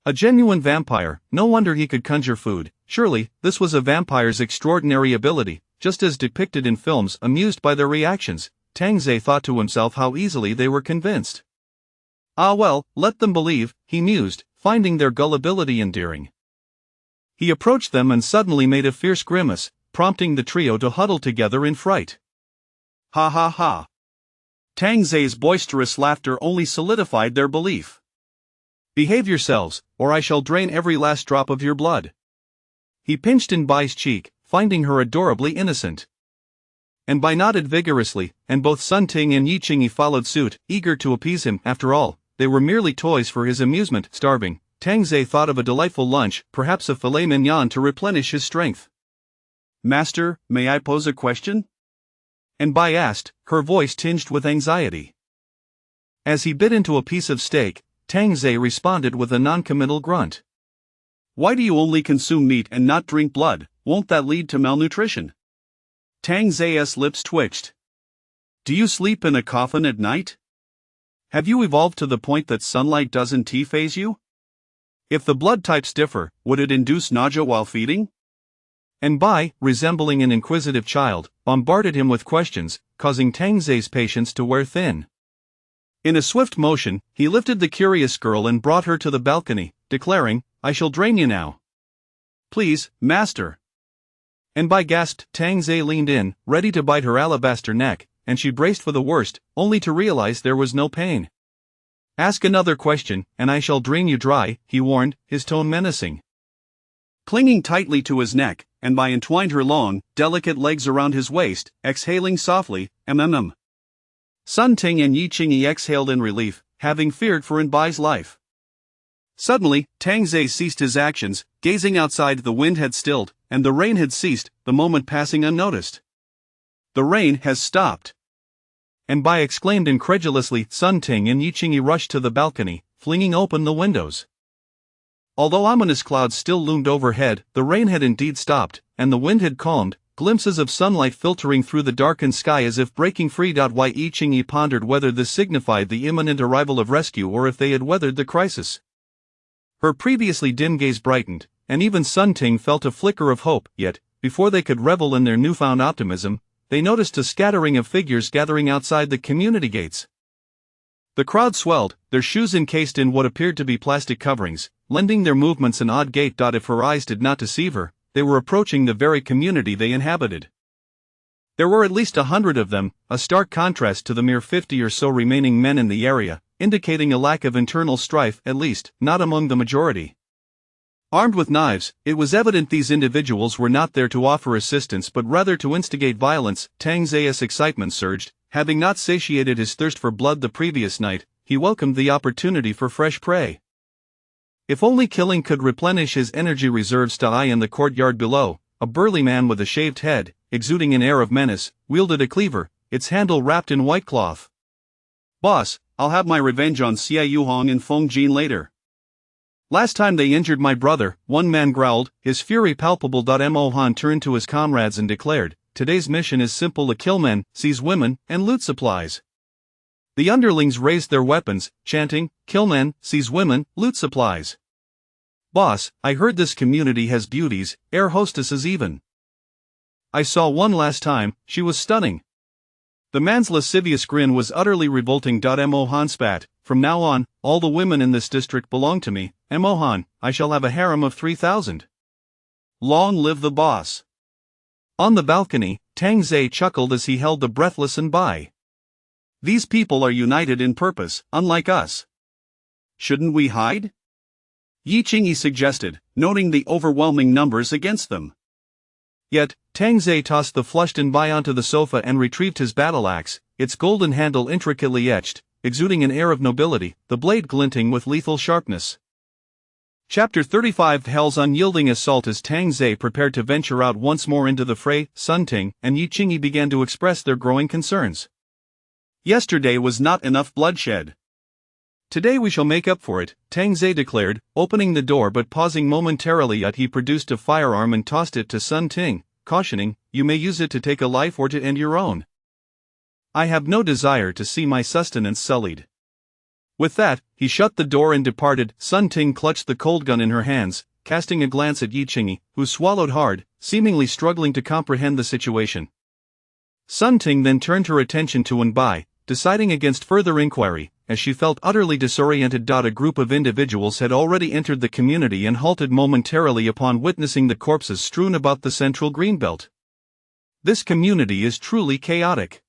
A genuine vampire, no wonder he could conjure food. Surely, this was a vampire's extraordinary ability, just as depicted in films. Amused by their reactions, Tang Zhe thought to himself how easily they were convinced. Ah well, let them believe, he mused, finding their gullibility endearing. He approached them and suddenly made a fierce grimace, prompting the trio to huddle together in fright. Ha ha ha. Tang Zhe's boisterous laughter only solidified their belief. "Behave yourselves, or I shall drain every last drop of your blood." He pinched in Bai's cheek, finding her adorably innocent. And Bai nodded vigorously, and both Sun Ting and Yi Qingyi followed suit, eager to appease him. After all, they were merely toys for his amusement. Starving, Tang Zhe thought of a delightful lunch, perhaps a filet mignon to replenish his strength. "Master, may I pose a question?" And Bai asked, her voice tinged with anxiety. As he bit into a piece of steak, Tang Zhe responded with a non-committal grunt. "Why do you only consume meat and not drink blood? Won't that lead to malnutrition?" Tang Zhe's lips twitched. "Do you sleep in a coffin at night? Have you evolved to the point that sunlight doesn't phase you? If the blood types differ, would it induce nausea while feeding?" And Bai, resembling an inquisitive child, bombarded him with questions, causing Tang Zhe's patience to wear thin. In a swift motion, he lifted the curious girl and brought her to the balcony, declaring, "I shall drain you now." "Please, master." And Bai gasped. Tang Zhe leaned in, ready to bite her alabaster neck, and she braced for the worst, only to realize there was no pain. "Ask another question, and I shall drain you dry," he warned, his tone menacing. Clinging tightly to his neck, and Bai entwined her long, delicate legs around his waist, exhaling softly, mm. Sun Ting and Yi Qingyi exhaled in relief, having feared for Bai's life. Suddenly, Tang Zhe ceased his actions, gazing outside. The wind had stilled, and the rain had ceased, the moment passing unnoticed. "The rain has stopped." And Bai exclaimed incredulously. Sun Ting and Yi Qingyi rushed to the balcony, flinging open the windows. Although ominous clouds still loomed overhead, the rain had indeed stopped, and the wind had calmed, glimpses of sunlight filtering through the darkened sky as if breaking free. Yi Qingyi pondered whether this signified the imminent arrival of rescue or if they had weathered the crisis. Her previously dim gaze brightened, and even Sun Ting felt a flicker of hope. Yet, before they could revel in their newfound optimism, they noticed a scattering of figures gathering outside the community gates. The crowd swelled, their shoes encased in what appeared to be plastic coverings, lending their movements an odd gait. If her eyes did not deceive her, they were approaching the very community they inhabited. There were at least 100 of them, a stark contrast to the mere 50 or so remaining men in the area, indicating a lack of internal strife, at least, not among the majority. Armed with knives, it was evident these individuals were not there to offer assistance but rather to instigate violence. Tang Zhe's excitement surged. Having not satiated his thirst for blood the previous night, he welcomed the opportunity for fresh prey. If only killing could replenish his energy reserves. In the courtyard below, a burly man with a shaved head, exuding an air of menace, wielded a cleaver, its handle wrapped in white cloth. "Boss, I'll have my revenge on Xie Yuhong and Feng Jin later. Last time they injured my brother," one man growled, his fury palpable. Mo Han turned to his comrades and declared, "Today's mission is simple: to kill men, seize women, and loot supplies." The underlings raised their weapons, chanting, "Kill men, seize women, loot supplies." "Boss, I heard this community has beauties, air hostesses even." "I saw one last time, she was stunning." The man's lascivious grin was utterly revolting. Mo Han spat, "From now on, all the women in this district belong to me. Mo Han, I shall have a harem of 3,000. Long live the boss." On the balcony, Tang Zhe chuckled as he held the breathless Bai. "These people are united in purpose, unlike us. Shouldn't we hide? Yi Qingyi suggested, noting the overwhelming numbers against them. Yet, Tang Zhe tossed the flushed Bai onto the sofa and retrieved his battle axe, its golden handle intricately etched, exuding an air of nobility, the blade glinting with lethal sharpness. Chapter 35 Hell's unyielding assault. As Tang Zhe prepared to venture out once more into the fray, Sun Ting and Yi Qingyi began to express their growing concerns. Yesterday was not enough bloodshed. Today we shall make up for it, Tang Zhe declared, opening the door but pausing momentarily. Yet he produced a firearm and tossed it to Sun Ting, cautioning, "You may use it to take a life or to end your own. I have no desire to see my sustenance sullied." With that, he shut the door and departed. Sun Ting clutched the cold gun in her hands, casting a glance at Yi Qingyi, who swallowed hard, seemingly struggling to comprehend the situation. Sun Ting then turned her attention to Bai, deciding against further inquiry, as she felt utterly disoriented. A group of individuals had already entered the community and halted momentarily upon witnessing the corpses strewn about the central greenbelt. This community is truly chaotic.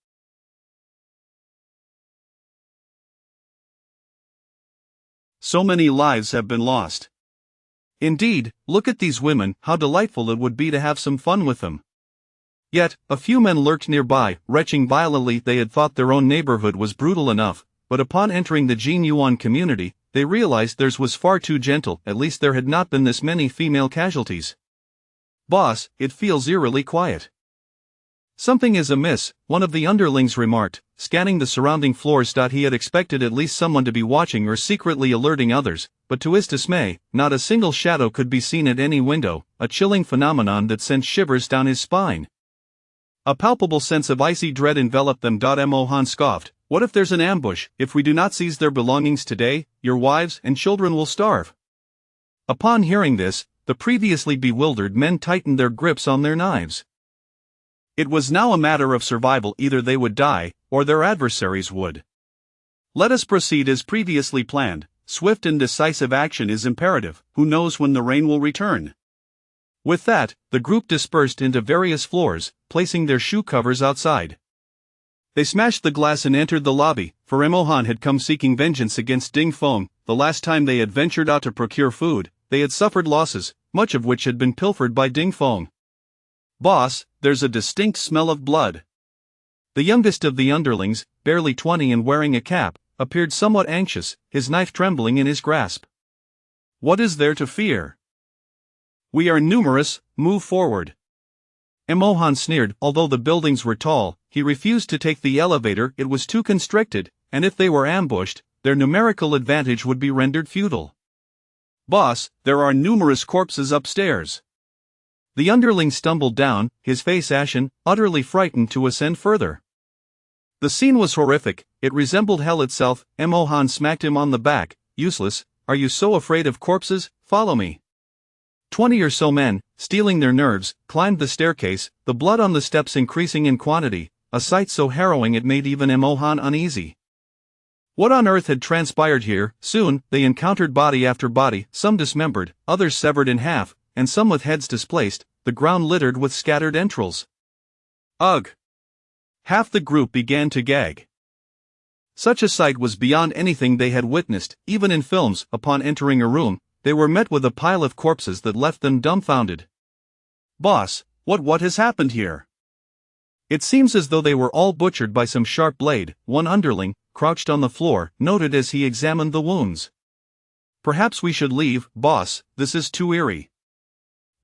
So many lives have been lost. Indeed, look at these women, how delightful it would be to have some fun with them. Yet, a few men lurked nearby, retching violently. They had thought their own neighborhood was brutal enough, but upon entering the Jin Yuan community, they realized theirs was far too gentle. At least there had not been this many female casualties. "Boss, it feels eerily quiet." "Something is amiss," one of the underlings remarked, scanning the surrounding floors. He had expected at least someone to be watching or secretly alerting others, but to his dismay, not a single shadow could be seen at any window, a chilling phenomenon that sent shivers down his spine. A palpable sense of icy dread enveloped them. Mo Han scoffed, "What if there's an ambush? If we do not seize their belongings today, your wives and children will starve." Upon hearing this, the previously bewildered men tightened their grips on their knives. It was now a matter of survival. Either they would die, or their adversaries would. "Let us proceed as previously planned. Swift and decisive action is imperative. Who knows when the rain will return?" With that, the group dispersed into various floors, placing their shoe covers outside. They smashed the glass and entered the lobby, for Mo Han had come seeking vengeance against Ding Feng. The last time they had ventured out to procure food, they had suffered losses, much of which had been pilfered by Ding Feng. "Boss, there's a distinct smell of blood." The youngest of the underlings, barely 20 and wearing a cap, appeared somewhat anxious, his knife trembling in his grasp. "What is there to fear? We are numerous, move forward." Mo Han sneered. Although the buildings were tall, he refused to take the elevator. It was too constricted, and if they were ambushed, their numerical advantage would be rendered futile. "Boss, there are numerous corpses upstairs." The underling stumbled down, his face ashen, utterly frightened to ascend further. The scene was horrific, it resembled hell itself. Mo Han smacked him on the back. "Useless, are you so afraid of corpses? Follow me." 20 or so men, steeling their nerves, climbed the staircase, the blood on the steps increasing in quantity, a sight so harrowing it made even Mo Han uneasy. What on earth had transpired here? Soon, they encountered body after body, some dismembered, others severed in half, and some with heads displaced, the ground littered with scattered entrails. Ugh! Half the group began to gag. Such a sight was beyond anything they had witnessed, even in films. Upon entering a room, they were met with a pile of corpses that left them dumbfounded. "Boss, what has happened here?" "It seems as though they were all butchered by some sharp blade," one underling, crouched on the floor, noted as he examined the wounds. "Perhaps we should leave, boss, this is too eerie."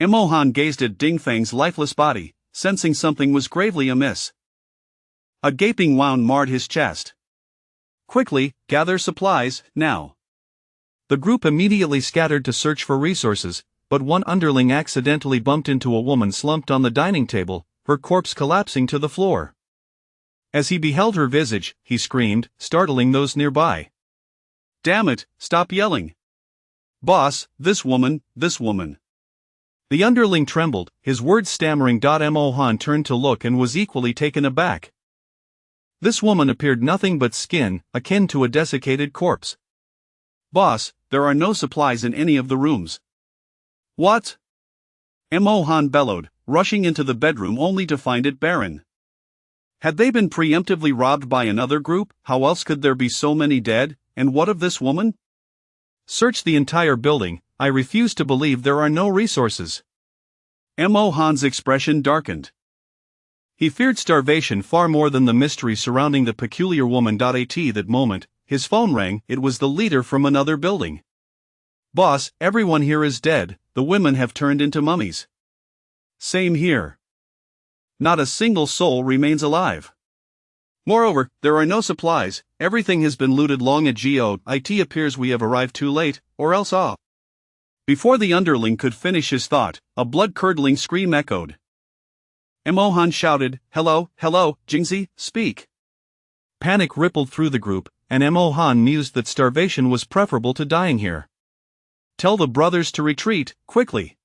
Mo Han gazed at Ding Feng's lifeless body, sensing something was gravely amiss. A gaping wound marred his chest. "Quickly, gather supplies, now." The group immediately scattered to search for resources, but one underling accidentally bumped into a woman slumped on the dining table, her corpse collapsing to the floor. As he beheld her visage, he screamed, startling those nearby. "Damn it, stop yelling! Boss, this woman. The underling trembled, his words stammering. Mo Han turned to look and was equally taken aback. This woman appeared nothing but skin, akin to a desiccated corpse. "Boss, there are no supplies in any of the rooms." "What?" Mo Han bellowed, rushing into the bedroom only to find it barren. Had they been preemptively robbed by another group? How else could there be so many dead? And what of this woman? Search the entire building, I refuse to believe there are no resources. Mo Han's expression darkened. He feared starvation far more than the mystery surrounding the peculiar woman. At that moment, his phone rang. It was the leader from another building. Boss, everyone here is dead, the women have turned into mummies. Same here. Not a single soul remains alive. Moreover, there are no supplies, everything has been looted long ago. It appears we have arrived too late, or else off. Before the underling could finish his thought, a blood-curdling scream echoed. Mo Han shouted, "Hello, hello, Jingzi, speak." Panic rippled through the group, and Mo Han mused that starvation was preferable to dying here. Tell the brothers to retreat, quickly.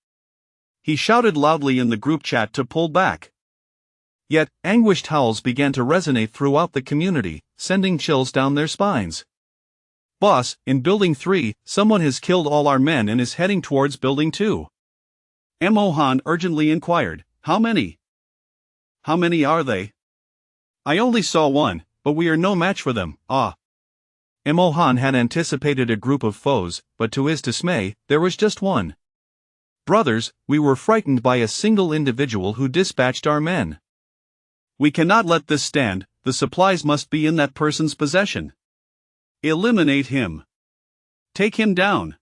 He shouted loudly in the group chat to pull back. Yet, anguished howls began to resonate throughout the community, sending chills down their spines. Boss, in Building 3, someone has killed all our men and is heading towards Building 2. Mo Han urgently inquired, "How many? How many are they?" "I only saw one, but we are no match for them, Mo Han had anticipated a group of foes, but to his dismay, there was just one. "Brothers, we were frightened by a single individual who dispatched our men. We cannot let this stand, the supplies must be in that person's possession. Eliminate him. Take him down."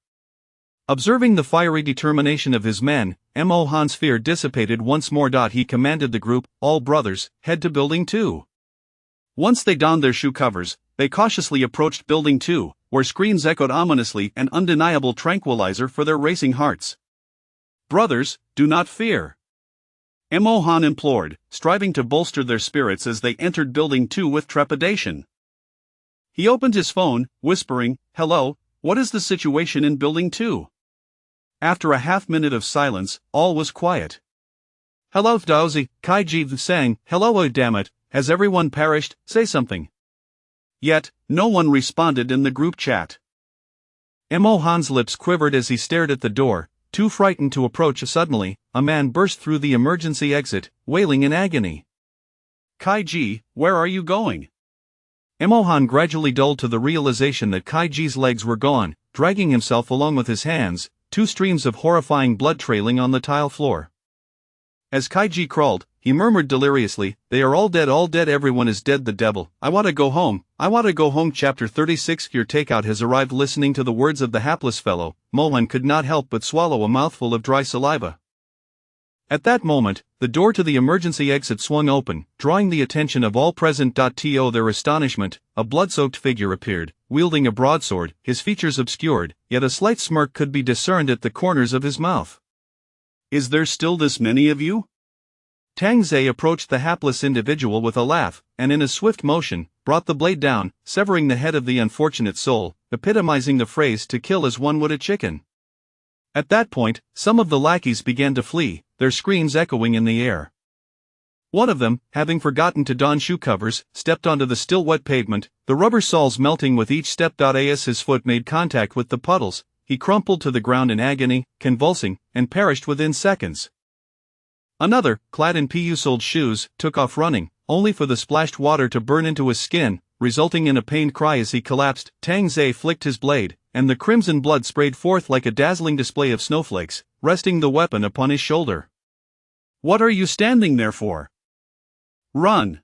Observing the fiery determination of his men, Mo Han's fear dissipated once more. He commanded the group, "All brothers, head to Building 2. Once they donned their shoe covers, they cautiously approached Building 2, where screams echoed ominously, an undeniable tranquilizer for their racing hearts. "Brothers, do not fear," Mo Han implored, striving to bolster their spirits as they entered Building 2 with trepidation. He opened his phone, whispering, "Hello, what is the situation in Building 2? After a half-minute of silence, all was quiet. "Hello Daozi," Kai Ji sang, "Hello, oh damn it, has everyone perished, say something." Yet, no one responded in the group chat. Mo Han's lips quivered as he stared at the door, too frightened to approach. Suddenly, a man burst through the emergency exit, wailing in agony. "Kai Ji, where are you going?" Mo Han gradually dulled to the realization that Kai Ji's legs were gone, dragging himself along with his hands, two streams of horrifying blood trailing on the tile floor. As Kai Ji crawled, he murmured deliriously, "They are all dead, everyone is dead, the devil, I want to go home, I want to go home." Chapter 36. Your takeout has arrived. Listening to the words of the hapless fellow, Mohan could not help but swallow a mouthful of dry saliva. At that moment, the door to the emergency exit swung open, drawing the attention of all present. To their astonishment, a blood-soaked figure appeared, wielding a broadsword, his features obscured, yet a slight smirk could be discerned at the corners of his mouth. "Is there still this many of you?" Tang Zhe approached the hapless individual with a laugh, and in a swift motion, brought the blade down, severing the head of the unfortunate soul, epitomizing the phrase "to kill as one would a chicken." At that point, some of the lackeys began to flee, their screams echoing in the air. One of them, having forgotten to don shoe covers, stepped onto the still wet pavement, the rubber soles melting with each step. As his foot made contact with the puddles, he crumpled to the ground in agony, convulsing, and perished within seconds. Another, clad in pu-soled shoes, took off running, only for the splashed water to burn into his skin, resulting in a pained cry as he collapsed. Tang Zhe flicked his blade, and the crimson blood sprayed forth like a dazzling display of snowflakes, resting the weapon upon his shoulder. "What are you standing there for? Run!"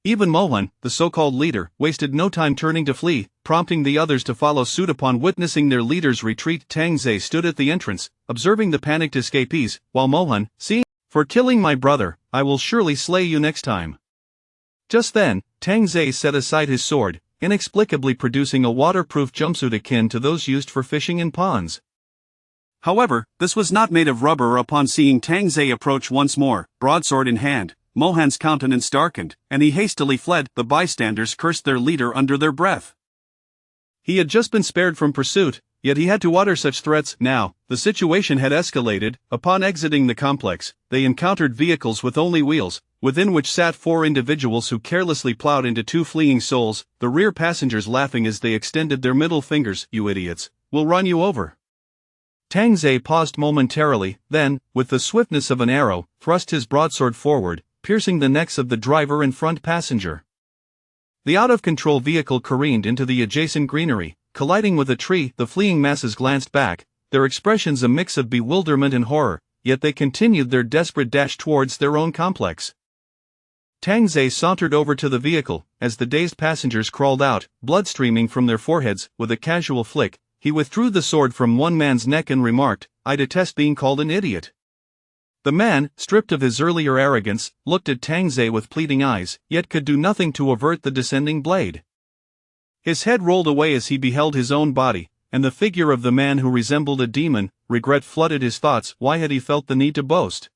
Even Mohan, the so-called leader, wasted no time turning to flee, prompting the others to follow suit. Upon witnessing their leader's retreat, Tang Zhe stood at the entrance, observing the panicked escapees, while Mohan, seeing, "For killing my brother, I will surely slay you next time." Just then, Tang Zhe set aside his sword, inexplicably producing a waterproof jumpsuit akin to those used for fishing in ponds. However, this was not made of rubber. Upon seeing Tang Zhe approach once more, broadsword in hand, Mohan's countenance darkened, and he hastily fled. The bystanders cursed their leader under their breath. He had just been spared from pursuit, yet he had to utter such threats. Now, the situation had escalated. Upon exiting the complex, they encountered vehicles with only wheels, within which sat four individuals who carelessly plowed into two fleeing souls, the rear passengers laughing as they extended their middle fingers. "You idiots, we'll run you over." Tang Zhe paused momentarily, then, with the swiftness of an arrow, thrust his broadsword forward, piercing the necks of the driver and front passenger. The out-of-control vehicle careened into the adjacent greenery, colliding with a tree. The fleeing masses glanced back, their expressions a mix of bewilderment and horror, yet they continued their desperate dash towards their own complex. Tang Ze sauntered over to the vehicle. As the dazed passengers crawled out, blood streaming from their foreheads. With a casual flick, he withdrew the sword from one man's neck and remarked, "I detest being called an idiot." The man, stripped of his earlier arrogance, looked at Tang Ze with pleading eyes, yet could do nothing to avert the descending blade. His head rolled away as he beheld his own body, and the figure of the man who resembled a demon. Regret flooded his thoughts. Why had he felt the need to boast?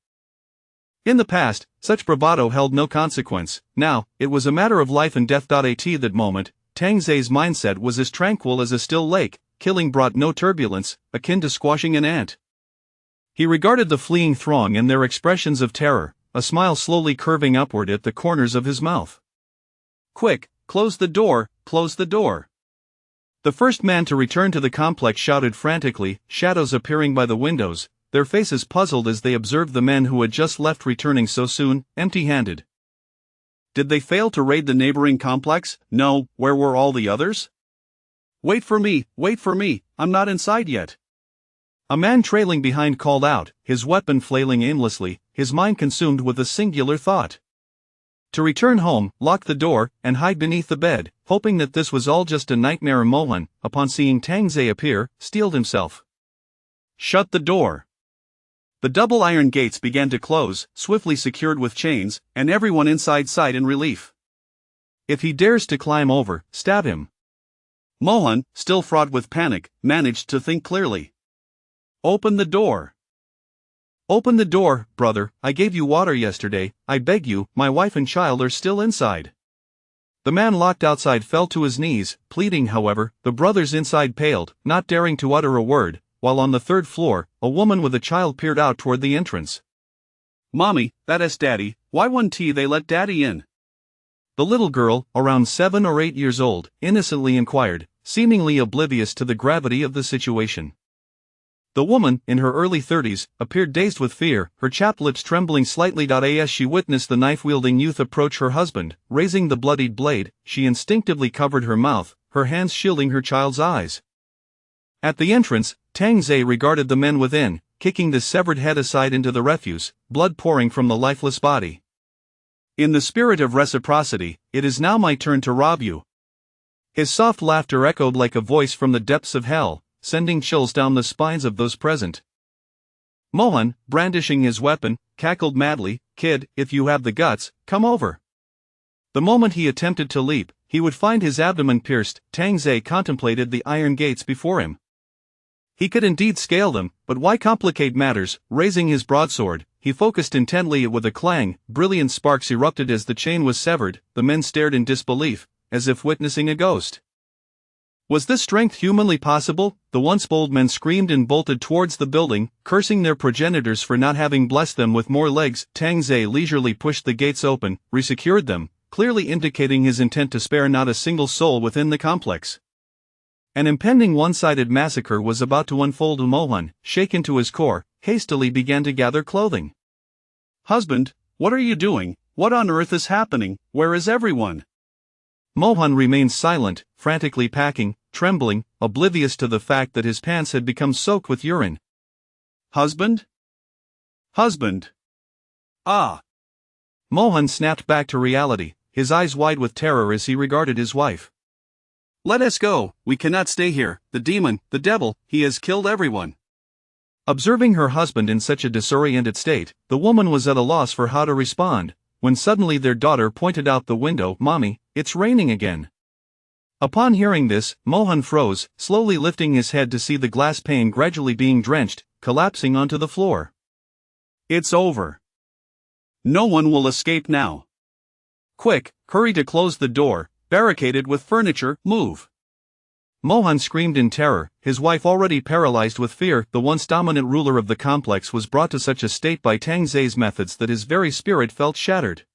In the past, such bravado held no consequence. Now, it was a matter of life and death. At that moment, Tang Ze's mindset was as tranquil as a still lake. Killing brought no turbulence, akin to squashing an ant. He regarded the fleeing throng and their expressions of terror, a smile slowly curving upward at the corners of his mouth. "Quick, close the door, close the door." The first man to return to the complex shouted frantically, shadows appearing by the windows, their faces puzzled as they observed the men who had just left returning so soon, empty-handed. Did they fail to raid the neighboring complex? No, where were all the others? Wait for me, I'm not inside yet." A man trailing behind called out, his weapon flailing aimlessly, his mind consumed with a singular thought. To return home, lock the door, and hide beneath the bed, hoping that this was all just a nightmare. Mohan, upon seeing Tang Ze appear, steeled himself. "Shut the door." The double iron gates began to close, swiftly secured with chains, and everyone inside sighed in relief. If he dares to climb over, stab him. Mohan, still fraught with panic, managed to think clearly. "Open the door. Open the door, brother, I gave you water yesterday, I beg you, my wife and child are still inside." The man locked outside fell to his knees, pleading. However, the brothers inside paled, not daring to utter a word, while on the third floor, a woman with a child peered out toward the entrance. "Mommy, that is Daddy, why wouldn't they let Daddy in?" The little girl, around 7 or 8 years old, innocently inquired, seemingly oblivious to the gravity of the situation. The woman, in her early 30s, appeared dazed with fear, her chapped lips trembling slightly. As she witnessed the knife-wielding youth approach her husband, raising the bloodied blade, she instinctively covered her mouth, her hands shielding her child's eyes. At the entrance, Tang Ze regarded the men within, kicking the severed head aside into the refuse, blood pouring from the lifeless body. "In the spirit of reciprocity, it is now my turn to rob you." His soft laughter echoed like a voice from the depths of hell, sending chills down the spines of those present. Mohan, brandishing his weapon, cackled madly, "Kid, if you have the guts, come over." The moment he attempted to leap, he would find his abdomen pierced. Tang Ze contemplated the iron gates before him. He could indeed scale them, but why complicate matters? Raising his broadsword, he focused intently. With a clang, brilliant sparks erupted as the chain was severed. The men stared in disbelief, as if witnessing a ghost. Was this strength humanly possible? The once bold men screamed and bolted towards the building, cursing their progenitors for not having blessed them with more legs. Tang Ze leisurely pushed the gates open, resecured them, clearly indicating his intent to spare not a single soul within the complex. An impending one-sided massacre was about to unfold. Mohan, shaken to his core, hastily began to gather clothing. "Husband, what are you doing? What on earth is happening? Where is everyone?" Mohan remained silent, frantically packing, trembling, oblivious to the fact that his pants had become soaked with urine. "Husband? Husband! Ah!" Mohan snapped back to reality, his eyes wide with terror as he regarded his wife. "Let us go, we cannot stay here, the demon, the devil, he has killed everyone." Observing her husband in such a disoriented state, the woman was at a loss for how to respond, when suddenly their daughter pointed out the window. "Mommy, it's raining again." Upon hearing this, Mohan froze, slowly lifting his head to see the glass pane gradually being drenched, collapsing onto the floor. "It's over. No one will escape now. Quick, hurry to close the door, barricaded with furniture, move." Mohan screamed in terror, his wife already paralyzed with fear. The once dominant ruler of the complex was brought to such a state by Tang Ze's methods that his very spirit felt shattered.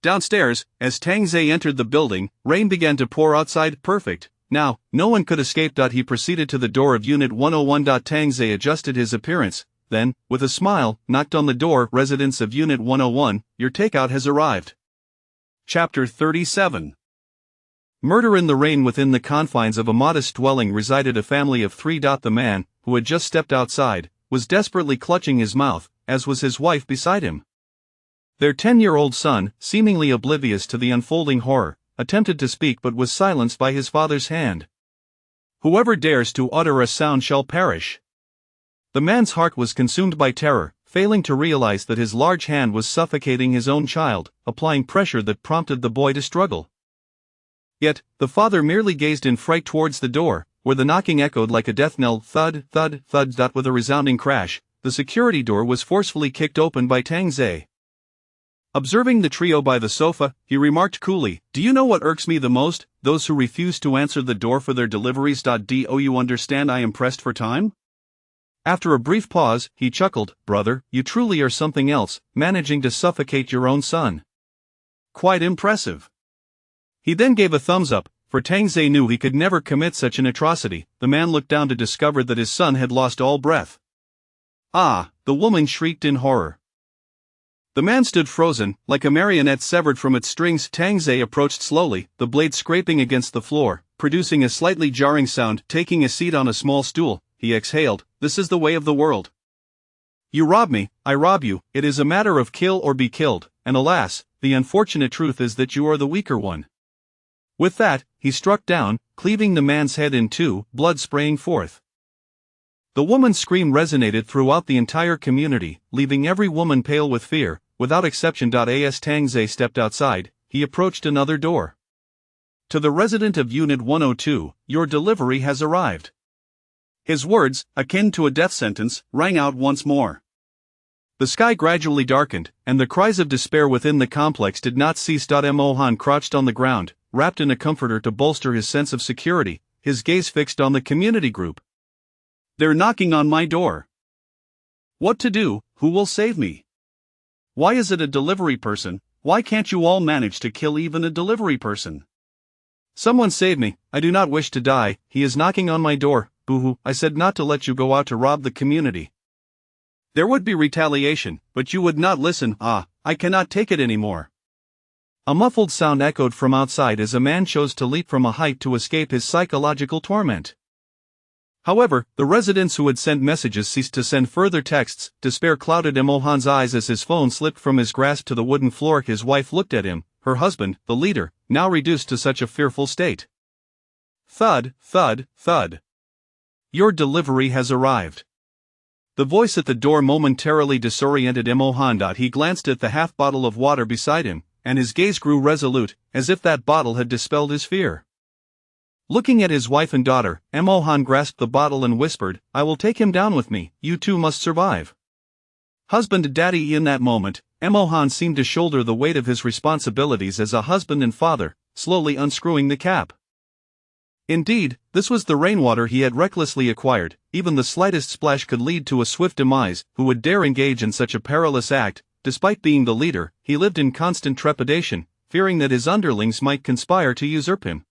Downstairs, as Tang Ze entered the building, rain began to pour outside. Perfect. Now, no one could escape. He proceeded to the door of Unit 101. Tang Ze adjusted his appearance, then, with a smile, knocked on the door. "Residents of Unit 101, your takeout has arrived." Chapter 37. Murder in the rain. Within the confines of a modest dwelling resided a family of three. The man, who had just stepped outside, was desperately clutching his mouth, as was his wife beside him. Their 10-year-old son, seemingly oblivious to the unfolding horror, attempted to speak but was silenced by his father's hand. "Whoever dares to utter a sound shall perish." The man's heart was consumed by terror, failing to realize that his large hand was suffocating his own child, applying pressure that prompted the boy to struggle. Yet, the father merely gazed in fright towards the door, where the knocking echoed like a death knell. Thud, thud, thud. With a resounding crash, the security door was forcefully kicked open by Tang Zei. Observing the trio by the sofa, he remarked coolly, "Do you know what irks me the most? Those who refuse to answer the door for their deliveries. Do you understand I am pressed for time?" After a brief pause, he chuckled, "Brother, you truly are something else, managing to suffocate your own son. Quite impressive." He then gave a thumbs up, for Tang Zei knew he could never commit such an atrocity. The man looked down to discover that his son had lost all breath. "Ah!" the woman shrieked in horror. The man stood frozen, like a marionette severed from its strings. Tang Zei approached slowly, the blade scraping against the floor, producing a slightly jarring sound. Taking a seat on a small stool, he exhaled, "This is the way of the world. You rob me, I rob you. It is a matter of kill or be killed, and alas, the unfortunate truth is that you are the weaker one." With that, he struck down, cleaving the man's head in two, blood spraying forth. The woman's scream resonated throughout the entire community, leaving every woman pale with fear, without exception. As Tang Zei stepped outside, he approached another door. "To the resident of Unit 102, your delivery has arrived." His words, akin to a death sentence, rang out once more. The sky gradually darkened, and the cries of despair within the complex did not cease. Mo Han crouched on the ground, wrapped in a comforter to bolster his sense of security, his gaze fixed on the community group. "They're knocking on my door. What to do? Who will save me? Why is it a delivery person? Why can't you all manage to kill even a delivery person? Someone save me, I do not wish to die. He is knocking on my door. Boo-hoo, I said not to let you go out to rob the community. There would be retaliation, but you would not listen. I cannot take it anymore." A muffled sound echoed from outside as a man chose to leap from a height to escape his psychological torment. However, the residents who had sent messages ceased to send further texts. Despair clouded Mo Han's eyes as his phone slipped from his grasp to the wooden floor. His wife looked at him, her husband, the leader, now reduced to such a fearful state. Thud, thud, thud. "Your delivery has arrived." The voice at the door momentarily disoriented Mo Han. He glanced at the half bottle of water beside him, and his gaze grew resolute, as if that bottle had dispelled his fear. Looking at his wife and daughter, Mo Han grasped the bottle and whispered, "I will take him down with me, you two must survive." Husband daddy. In that moment, Mo Han seemed to shoulder the weight of his responsibilities as a husband and father, slowly unscrewing the cap. Indeed, this was the rainwater he had recklessly acquired. Even the slightest splash could lead to a swift demise. Who would dare engage in such a perilous act? Despite being the leader, he lived in constant trepidation, fearing that his underlings might conspire to usurp him.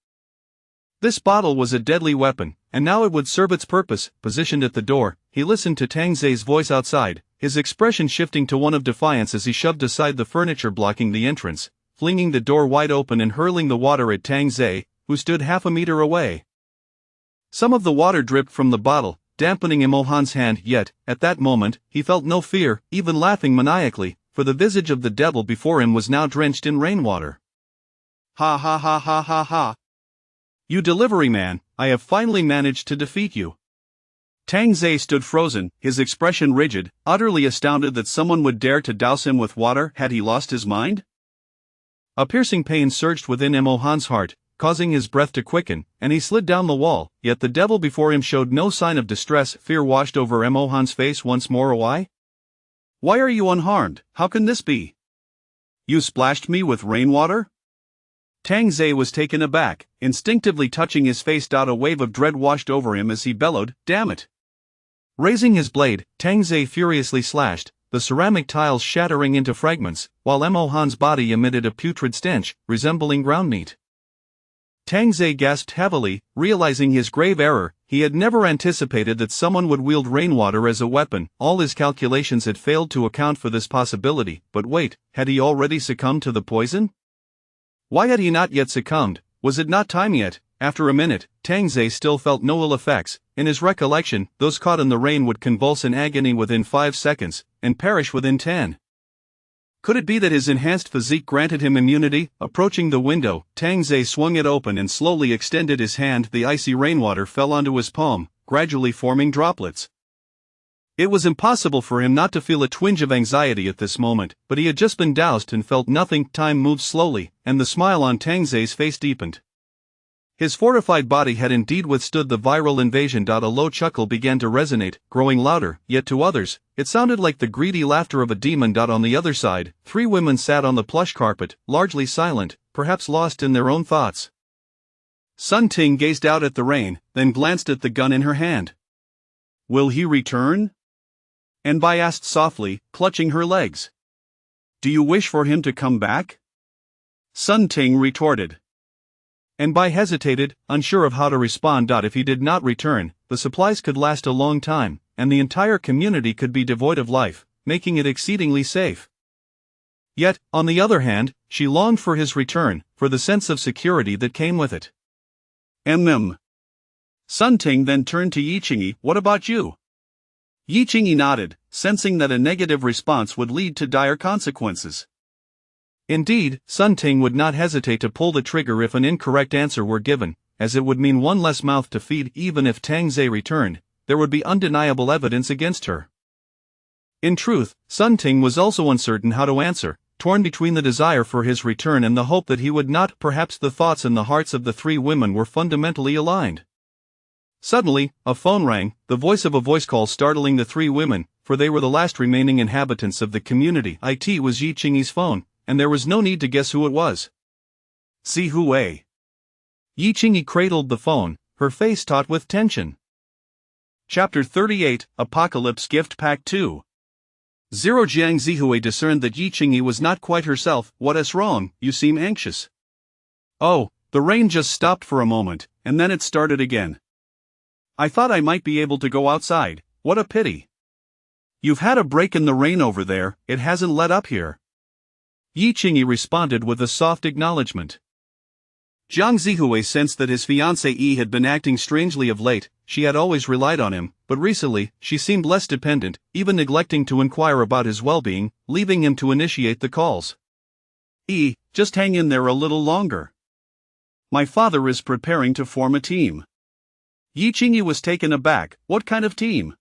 This bottle was a deadly weapon, and now it would serve its purpose. Positioned at the door, he listened to Tang Zei's voice outside, his expression shifting to one of defiance as he shoved aside the furniture blocking the entrance, flinging the door wide open and hurling the water at Tang Zei, who stood half a meter away. Some of the water dripped from the bottle, dampening Mo Han's hand. Yet, at that moment, he felt no fear, even laughing maniacally, for the visage of the devil before him was now drenched in rainwater. "Ha ha ha ha ha ha! You delivery man, I have finally managed to defeat you." Tang Zei stood frozen, his expression rigid, utterly astounded that someone would dare to douse him with water. Had he lost his mind? A piercing pain surged within Mo Han's heart, causing his breath to quicken, and he slid down the wall. Yet the devil before him showed no sign of distress. Fear washed over Mo Han's face once more. Why are you unharmed? How can this be? You splashed me with rainwater?" Tang Zei was taken aback, instinctively touching his face. A wave of dread washed over him as he bellowed, "Damn it!" Raising his blade, Tang Zei furiously slashed, the ceramic tiles shattering into fragments, while Mo Han's body emitted a putrid stench, resembling ground meat. Tang Zei gasped heavily, realizing his grave error. He had never anticipated that someone would wield rainwater as a weapon. All his calculations had failed to account for this possibility. But wait, had he already succumbed to the poison? Why had he not yet succumbed? Was it not time yet? After a minute, Tang Zhe still felt no ill effects. In his recollection, those caught in the rain would convulse in agony within 5 seconds, and perish within 10. Could it be that his enhanced physique granted him immunity? Approaching the window, Tang Zhe swung it open and slowly extended his hand. The icy rainwater fell onto his palm, gradually forming droplets. It was impossible for him not to feel a twinge of anxiety at this moment, but he had just been doused and felt nothing. Time moved slowly, and the smile on Tang Zhe's face deepened. His fortified body had indeed withstood the viral invasion. A low chuckle began to resonate, growing louder, yet to others, it sounded like the greedy laughter of a demon. On the other side, 3 women sat on the plush carpet, largely silent, perhaps lost in their own thoughts. Sun Ting gazed out at the rain, then glanced at the gun in her hand. "Will he return?" Anbai asked softly, clutching her legs. "Do you wish for him to come back?" Sun Ting retorted. Anbai hesitated, unsure of how to respond. If he did not return, the supplies could last a long time, and the entire community could be devoid of life, making it exceedingly safe. Yet, on the other hand, she longed for his return, for the sense of security that came with it. Sun Ting then turned to Yi Qingyi. "What about you?" Yi Qingyi nodded, sensing that a negative response would lead to dire consequences. Indeed, Sun Ting would not hesitate to pull the trigger if an incorrect answer were given, as it would mean one less mouth to feed. Even if Tang Zhe returned, there would be undeniable evidence against her. In truth, Sun Ting was also uncertain how to answer, torn between the desire for his return and the hope that he would not. Perhaps the thoughts and the hearts of the 3 women were fundamentally aligned. Suddenly, a phone rang, the voice of a voice call startling the 3 women, for they were the last remaining inhabitants of the community. It was Yi Qingyi's phone, and there was no need to guess who it was. "Si Hui." Yi Qingyi cradled the phone, her face taut with tension. Chapter 38, Apocalypse Gift Pack 2. Jiang Zihui discerned that Yi Qingyi was not quite herself. "What's wrong? You seem anxious." "Oh, the rain just stopped for a moment, and then it started again. I thought I might be able to go outside. What a pity." "You've had a break in the rain over there, it hasn't let up here." Yi Qingyi responded with a soft acknowledgement. Jiang Zihui sensed that his fiancé Yi had been acting strangely of late. She had always relied on him, but recently, she seemed less dependent, even neglecting to inquire about his well-being, leaving him to initiate the calls. "Yi, just hang in there a little longer. My father is preparing to form a team." Yi Qingyi was taken aback. "What kind of team?"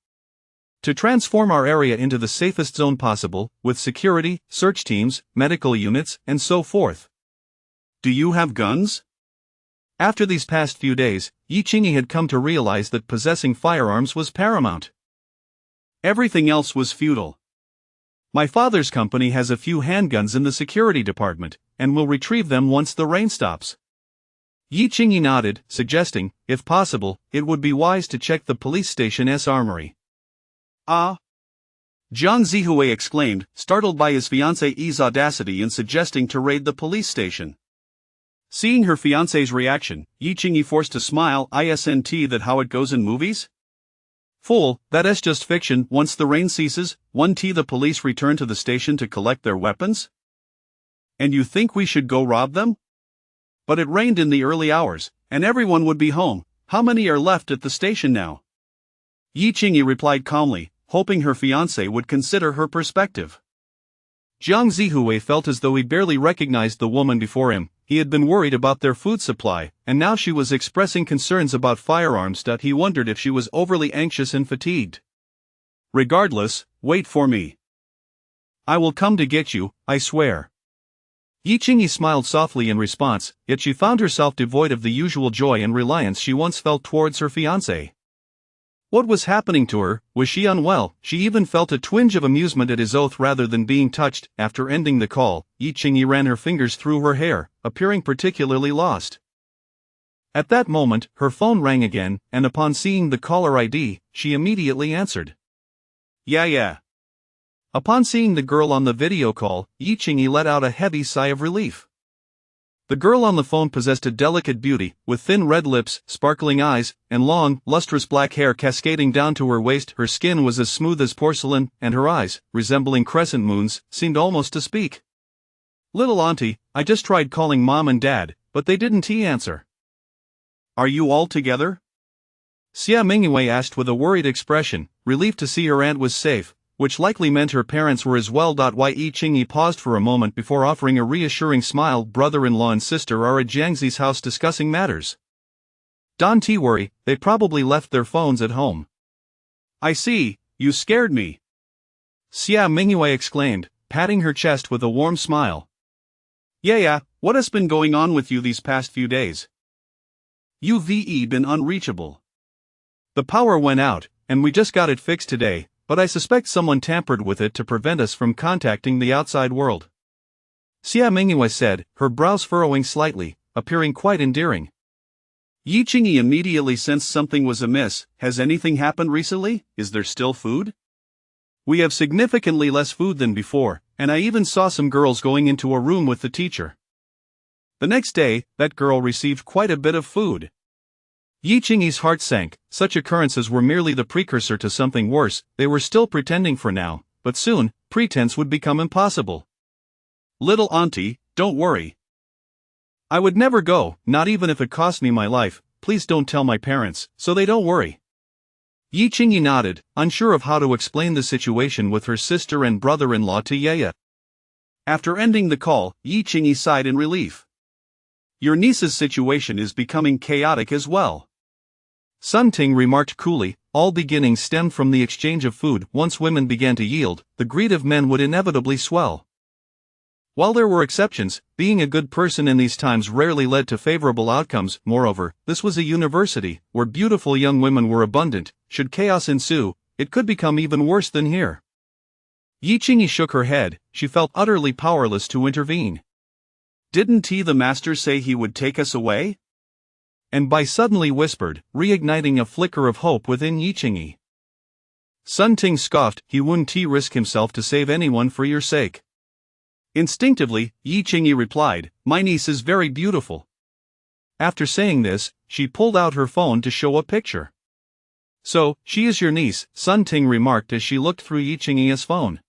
"To transform our area into the safest zone possible, with security, search teams, medical units, and so forth." "Do you have guns?" After these past few days, Yi Qingyi had come to realize that possessing firearms was paramount. Everything else was futile. "My father's company has a few handguns in the security department, and will retrieve them once the rain stops." Yi Qingyi nodded, suggesting, if possible, it would be wise to check the police station's armory. "Ah!" Jiang Zihui exclaimed, startled by his fiancé Yi's audacity in suggesting to raid the police station. Seeing her fiancé's reaction, Yi Qingyi forced a smile. "Isn't that how it goes in movies?" "Fool, that's just fiction. Once the rain ceases, the police return to the station to collect their weapons?" "And you think we should go rob them?" "But it rained in the early hours, and everyone would be home. How many are left at the station now?" Yi Qingyi replied calmly, hoping her fiancé would consider her perspective. Jiang Zihui felt as though he barely recognized the woman before him. He had been worried about their food supply, and now she was expressing concerns about firearms. He wondered if she was overly anxious and fatigued. "Regardless, wait for me. I will come to get you, I swear." Yi Qingyi smiled softly in response, yet she found herself devoid of the usual joy and reliance she once felt towards her fiancé. What was happening to her? Was she unwell? She even felt a twinge of amusement at his oath rather than being touched. After ending the call, Yi Qingyi ran her fingers through her hair, appearing particularly lost. At that moment, her phone rang again, and upon seeing the caller ID, she immediately answered. Yeah. Upon seeing the girl on the video call, Yi Qingyi let out a heavy sigh of relief. The girl on the phone possessed a delicate beauty, with thin red lips, sparkling eyes, and long, lustrous black hair cascading down to her waist. Her skin was as smooth as porcelain, and her eyes, resembling crescent moons, seemed almost to speak. "Little auntie, I just tried calling Mom and Dad, but they didn't answer. Are you all together? Xia Mingyue asked with a worried expression, relieved to see her aunt was safe, which likely meant her parents were as well. Yi Qingyi paused for a moment before offering a reassuring smile. Brother-in-law and sister are at Jiangxi's house discussing matters. Don't worry, they probably left their phones at home. I see, you scared me. Xia Mingyue exclaimed, patting her chest with a warm smile. Yeah, what has been going on with you these past few days? You've been unreachable. The power went out, and we just got it fixed today, but I suspect someone tampered with it to prevent us from contacting the outside world. Xia Mingyue said, her brows furrowing slightly, appearing quite endearing. Yi Qingyi immediately sensed something was amiss. Has anything happened recently? Is there still food? We have significantly less food than before, and I even saw some girls going into a room with the teacher. The next day, that girl received quite a bit of food. Yi Qingyi's heart sank. Such occurrences were merely the precursor to something worse. They were still pretending for now, but soon, pretense would become impossible. Little auntie, don't worry. I would never go, not even if it cost me my life. Please don't tell my parents, so they don't worry. Yi Qingyi nodded, unsure of how to explain the situation with her sister and brother-in-law to Yaya. After ending the call, Yi Qingyi sighed in relief. Your niece's situation is becoming chaotic as well. Sun Ting remarked coolly, all beginnings stemmed from the exchange of food. Once women began to yield, the greed of men would inevitably swell. While there were exceptions, being a good person in these times rarely led to favorable outcomes. Moreover, this was a university, where beautiful young women were abundant. Should chaos ensue, it could become even worse than here. Yi Qingyi shook her head. She felt utterly powerless to intervene. Didn't the master say he would take us away? And Bai suddenly whispered, reigniting a flicker of hope within Yi Qingyi. Sun Ting scoffed, he wouldn't risk himself to save anyone for your sake. Instinctively, Yi Qingyi replied, my niece is very beautiful. After saying this, she pulled out her phone to show a picture. So, she is your niece, Sun Ting remarked as she looked through Yi Qingyi's phone.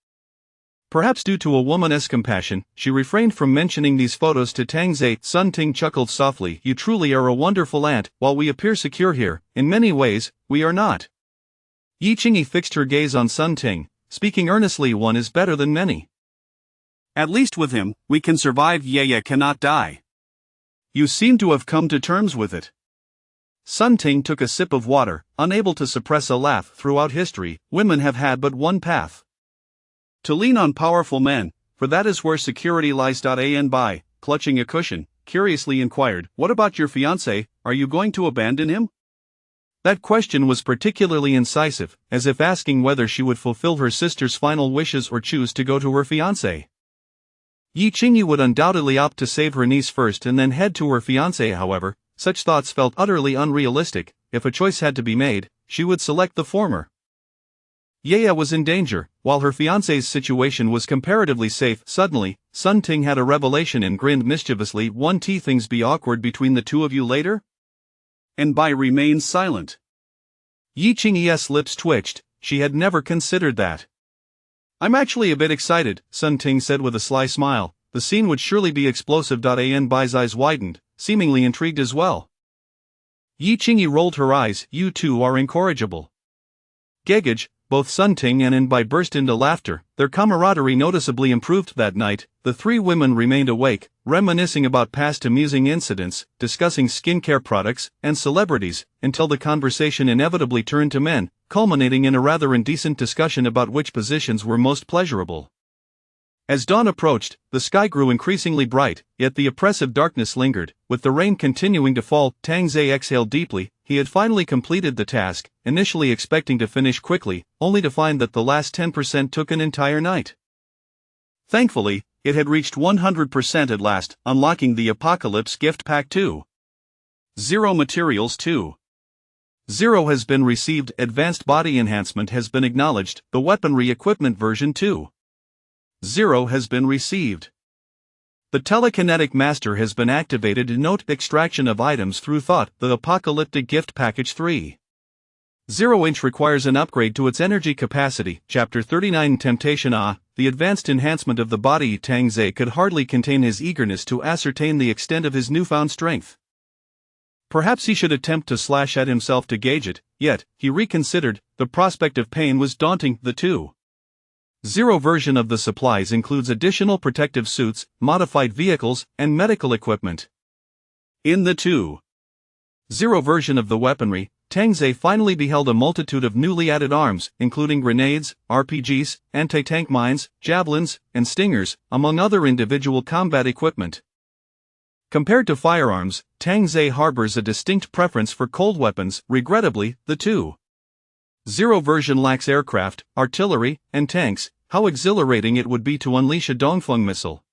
Perhaps due to a woman's compassion, she refrained from mentioning these photos to Tang Zhe. Sun Ting chuckled softly, you truly are a wonderful aunt. While we appear secure here, in many ways, we are not. Yi Qingyi fixed her gaze on Sun Ting, speaking earnestly, one is better than many. At least with him, we can survive. Yaya cannot die. You seem to have come to terms with it. Sun Ting took a sip of water, unable to suppress a laugh. Throughout history, women have had but one path. To lean on powerful men, for that is where security lies. Bai, clutching a cushion, curiously inquired, what about your fiancé, are you going to abandon him? That question was particularly incisive, as if asking whether she would fulfill her sister's final wishes or choose to go to her fiancé. Yi Qingyi would undoubtedly opt to save her niece first and then head to her fiancé. However, such thoughts felt utterly unrealistic. If a choice had to be made, she would select the former. Yaya was in danger, while her fiancé's situation was comparatively safe. Suddenly, Sun Ting had a revelation and grinned mischievously. Won't things be awkward between the two of you later? And Bai remained silent. Yi Qingyi's lips twitched, she had never considered that. I'm actually a bit excited, Sun Ting said with a sly smile. The scene would surely be explosive. Bai's eyes widened, seemingly intrigued as well. Yi Qingyi rolled her eyes, you two are incorrigible. Gegage. Both Sun Ting and Bai burst into laughter. Their camaraderie noticeably improved that night. The three women remained awake, reminiscing about past amusing incidents, discussing skincare products and celebrities, until the conversation inevitably turned to men, culminating in a rather indecent discussion about which positions were most pleasurable. As dawn approached, the sky grew increasingly bright, yet the oppressive darkness lingered, with the rain continuing to fall. Tang Zhe exhaled deeply. He had finally completed the task, initially expecting to finish quickly, only to find that the last 10% took an entire night. Thankfully, it had reached 100% at last, unlocking the Apocalypse Gift Pack 2. 0 Materials 2. 0 has been received. Advanced Body Enhancement has been acknowledged. The Weaponry Equipment version 2. 0 has been received. The Telekinetic Master has been activated. Note extraction of items through thought. The Apocalyptic Gift Package 3. 0-inch requires an upgrade to its energy capacity. Chapter 39 Temptation. The advanced enhancement of the body. Tang Ze could hardly contain his eagerness to ascertain the extent of his newfound strength. Perhaps he should attempt to slash at himself to gauge it, yet, he reconsidered, the prospect of pain was daunting. The 2.0 version of the supplies includes additional protective suits, modified vehicles, and medical equipment. In the 2.0 version of the weaponry, Tang Ze finally beheld a multitude of newly added arms, including grenades, RPGs, anti-tank mines, javelins, and stingers, among other individual combat equipment. Compared to firearms, Tang Ze harbors a distinct preference for cold weapons. Regrettably, the 2.0 version lacks aircraft, artillery, and tanks. How exhilarating it would be to unleash a Dongfeng missile.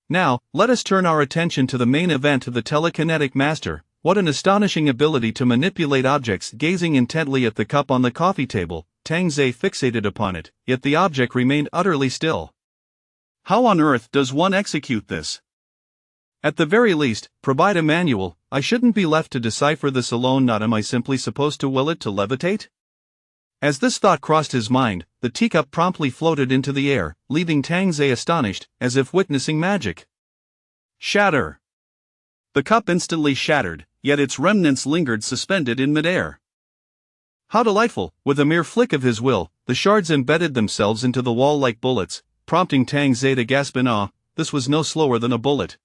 Now, let us turn our attention to the main event of the telekinetic master. What an astonishing ability to manipulate objects. Gazing intently at the cup on the coffee table, Tang Ze fixated upon it, yet the object remained utterly still. How on earth does one execute this? At the very least, provide a manual. I shouldn't be left to decipher this alone. Not am I simply supposed to will it to levitate? As this thought crossed his mind, the teacup promptly floated into the air, leaving Tang Ze astonished, as if witnessing magic. Shatter! The cup instantly shattered, yet its remnants lingered suspended in midair. How delightful! With a mere flick of his will, the shards embedded themselves into the wall like bullets, prompting Tang Ze to gasp in awe. This was no slower than a bullet.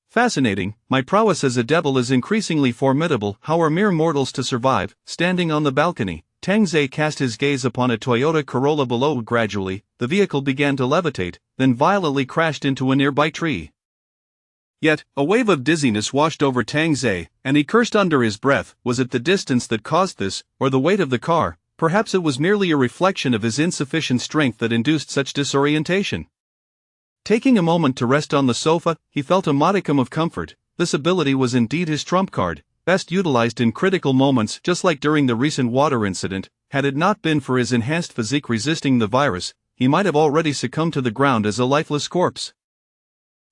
Fascinating. My prowess as a devil is increasingly formidable. How are mere mortals to survive? Standing on the balcony, Tang Ze cast his gaze upon a Toyota Corolla below. Gradually, the vehicle began to levitate, then violently crashed into a nearby tree. Yet, a wave of dizziness washed over Tang Ze, and he cursed under his breath. Was it the distance that caused this, or the weight of the car? Perhaps it was merely a reflection of his insufficient strength that induced such disorientation. Taking a moment to rest on the sofa, he felt a modicum of comfort. This ability was indeed his trump card, best utilized in critical moments, just like during the recent water incident. Had it not been for his enhanced physique resisting the virus, he might have already succumbed to the ground as a lifeless corpse.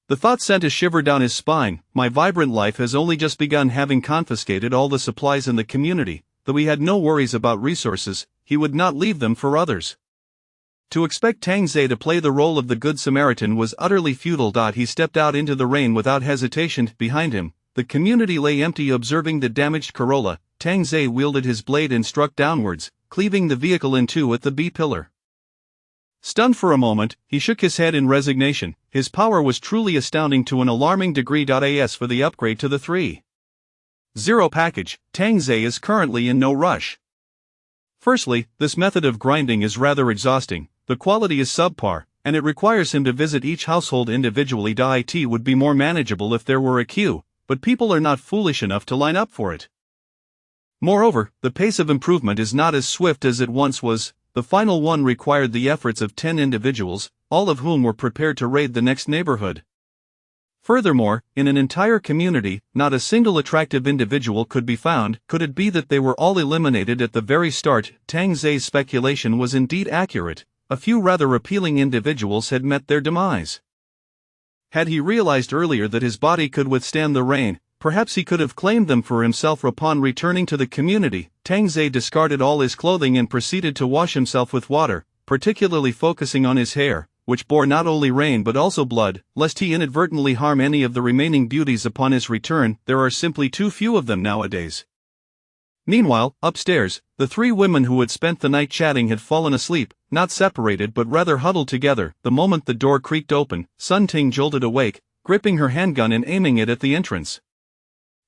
The thought sent a shiver down his spine. My vibrant life has only just begun. Having confiscated all the supplies in the community, though he had no worries about resources, he would not leave them for others. To expect Tang Ze to play the role of the Good Samaritan was utterly futile. He stepped out into the rain without hesitation. Behind him, the community lay empty. Observing the damaged Corolla, Tang Ze wielded his blade and struck downwards, cleaving the vehicle in two at the B-pillar. Stunned for a moment, he shook his head in resignation. His power was truly astounding to an alarming degree. As for the upgrade to the 3.0 package, Tang Ze is currently in no rush. Firstly, this method of grinding is rather exhausting, the quality is subpar, and it requires him to visit each household individually. It would be more manageable if there were a queue, but people are not foolish enough to line up for it. Moreover, the pace of improvement is not as swift as it once was. The final one required the efforts of 10 individuals, all of whom were prepared to raid the next neighborhood. Furthermore, in an entire community, not a single attractive individual could be found. Could it be that they were all eliminated at the very start? Tang Ze's speculation was indeed accurate. A few rather appealing individuals had met their demise. Had he realized earlier that his body could withstand the rain, perhaps he could have claimed them for himself. Upon returning to the community, Tang Ze discarded all his clothing and proceeded to wash himself with water, particularly focusing on his hair, which bore not only rain but also blood, lest he inadvertently harm any of the remaining beauties upon his return. There are simply too few of them nowadays. Meanwhile, upstairs, the three women who had spent the night chatting had fallen asleep, not separated but rather huddled together. The moment the door creaked open, Sun Ting jolted awake, gripping her handgun and aiming it at the entrance.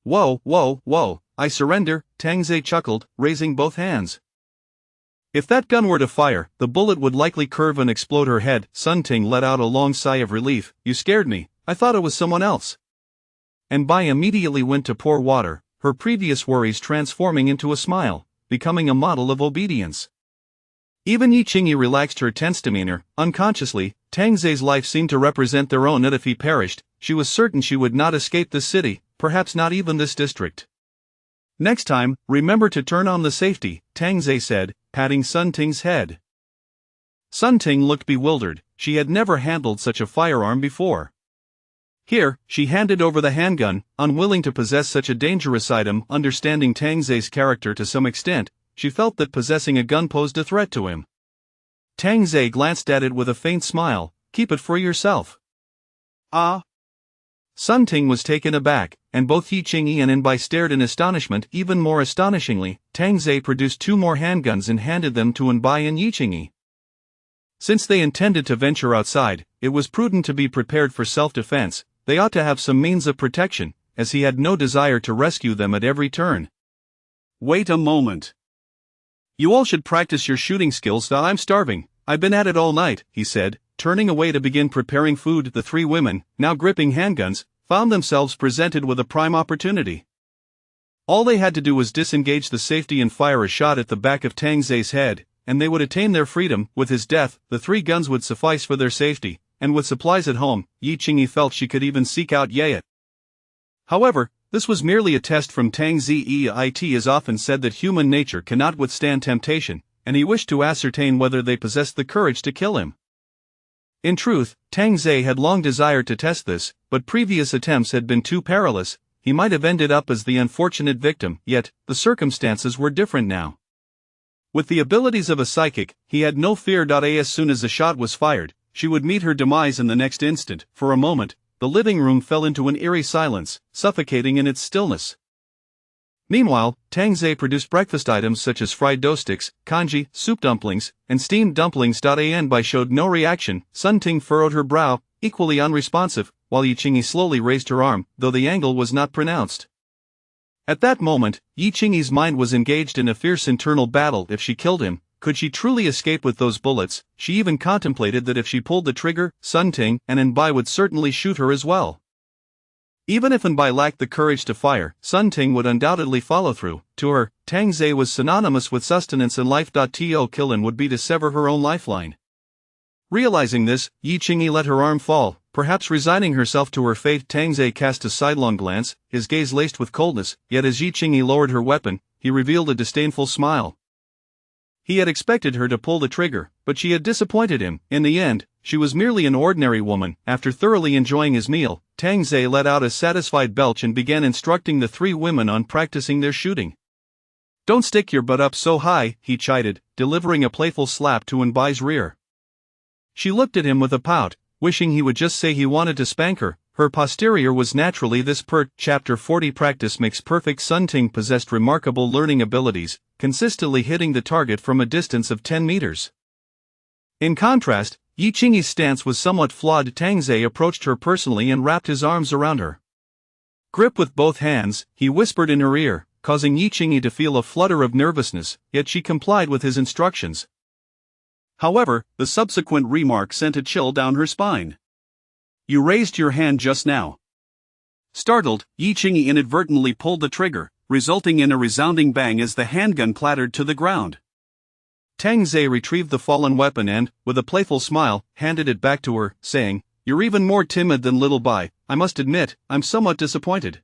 Whoa, whoa, whoa, I surrender, Tang Ze chuckled, raising both hands. If that gun were to fire, the bullet would likely curve and explode her head. Sun Ting let out a long sigh of relief. You scared me, I thought it was someone else. And Bai immediately went to pour water, her previous worries transforming into a smile, becoming a model of obedience. Even Yi Qingyi relaxed her tense demeanor. Unconsciously, Tang Ze's life seemed to represent their own. And if he perished, she was certain she would not escape this city, perhaps not even this district. Next time, remember to turn on the safety, Tang Ze said, patting Sun Ting's head. Sun Ting looked bewildered. She had never handled such a firearm before. Here, she handed over the handgun, unwilling to possess such a dangerous item. Understanding Tang Ze's character to some extent, she felt that possessing a gun posed a threat to him. Tang Ze glanced at it with a faint smile. "Keep it for yourself." "Ah." Sun Ting was taken aback, and both Yi Qingyi and Anbai stared in astonishment. Even more astonishingly, Tang Ze produced 2 more handguns and handed them to Anbai and Yi Qingyi. Since they intended to venture outside, it was prudent to be prepared for self-defense. They ought to have some means of protection, as he had no desire to rescue them at every turn. "Wait a moment. You all should practice your shooting skills. I'm starving. I've been at it all night," he said, turning away to begin preparing food. The 3 women, now gripping handguns, found themselves presented with a prime opportunity. All they had to do was disengage the safety and fire a shot at the back of Tang Ze's head, and they would attain their freedom. With his death, the 3 guns would suffice for their safety, and with supplies at home, Yi Qingyi felt she could even seek out Yayat. However, this was merely a test from Tang Ze. It is often said that human nature cannot withstand temptation, and he wished to ascertain whether they possessed the courage to kill him. In truth, Tang Ze had long desired to test this, but previous attempts had been too perilous. He might have ended up as the unfortunate victim, yet, the circumstances were different now. With the abilities of a psychic, he had no fear. As soon as a shot was fired, she would meet her demise in the next instant. For a moment, the living room fell into an eerie silence, suffocating in its stillness. Meanwhile, Tang Ze produced breakfast items such as fried dough sticks, congee, soup dumplings, and steamed dumplings. Anbai showed no reaction. Sun Ting furrowed her brow, equally unresponsive, while Yi Qingyi slowly raised her arm, though the angle was not pronounced. At that moment, Yi Qingyi's mind was engaged in a fierce internal battle. If she killed him, could she truly escape with those bullets? She even contemplated that if she pulled the trigger, Sun Ting and Anbai would certainly shoot her as well. Even if Anbai lacked the courage to fire, Sun Ting would undoubtedly follow through. To her, Tang Ze was synonymous with sustenance and life. To kill him would be to sever her own lifeline. Realizing this, Yi Qingyi let her arm fall, perhaps resigning herself to her fate. Tang Ze cast a sidelong glance, his gaze laced with coldness, yet as Yi Qingyi lowered her weapon, he revealed a disdainful smile. He had expected her to pull the trigger, but she had disappointed him. In the end, she was merely an ordinary woman. After thoroughly enjoying his meal, Tang Ze let out a satisfied belch and began instructing the 3 women on practicing their shooting. "Don't stick your butt up so high," he chided, delivering a playful slap to Anbai's rear. She looked at him with a pout, wishing he would just say he wanted to spank her. Her posterior was naturally this pert. Chapter 40 Practice makes perfect. Sun Ting possessed remarkable learning abilities, consistently hitting the target from a distance of 10 meters. In contrast, Yi Qingyi's stance was somewhat flawed. Tang Ze approached her personally and wrapped his arms around her. "Grip with both hands," he whispered in her ear, causing Yi Qingyi to feel a flutter of nervousness, yet she complied with his instructions. However, the subsequent remark sent a chill down her spine. "You raised your hand just now." Startled, Yi Qingyi inadvertently pulled the trigger, resulting in a resounding bang as the handgun clattered to the ground. Tang Ze retrieved the fallen weapon and, with a playful smile, handed it back to her, saying, "You're even more timid than Little Bai. I must admit, I'm somewhat disappointed."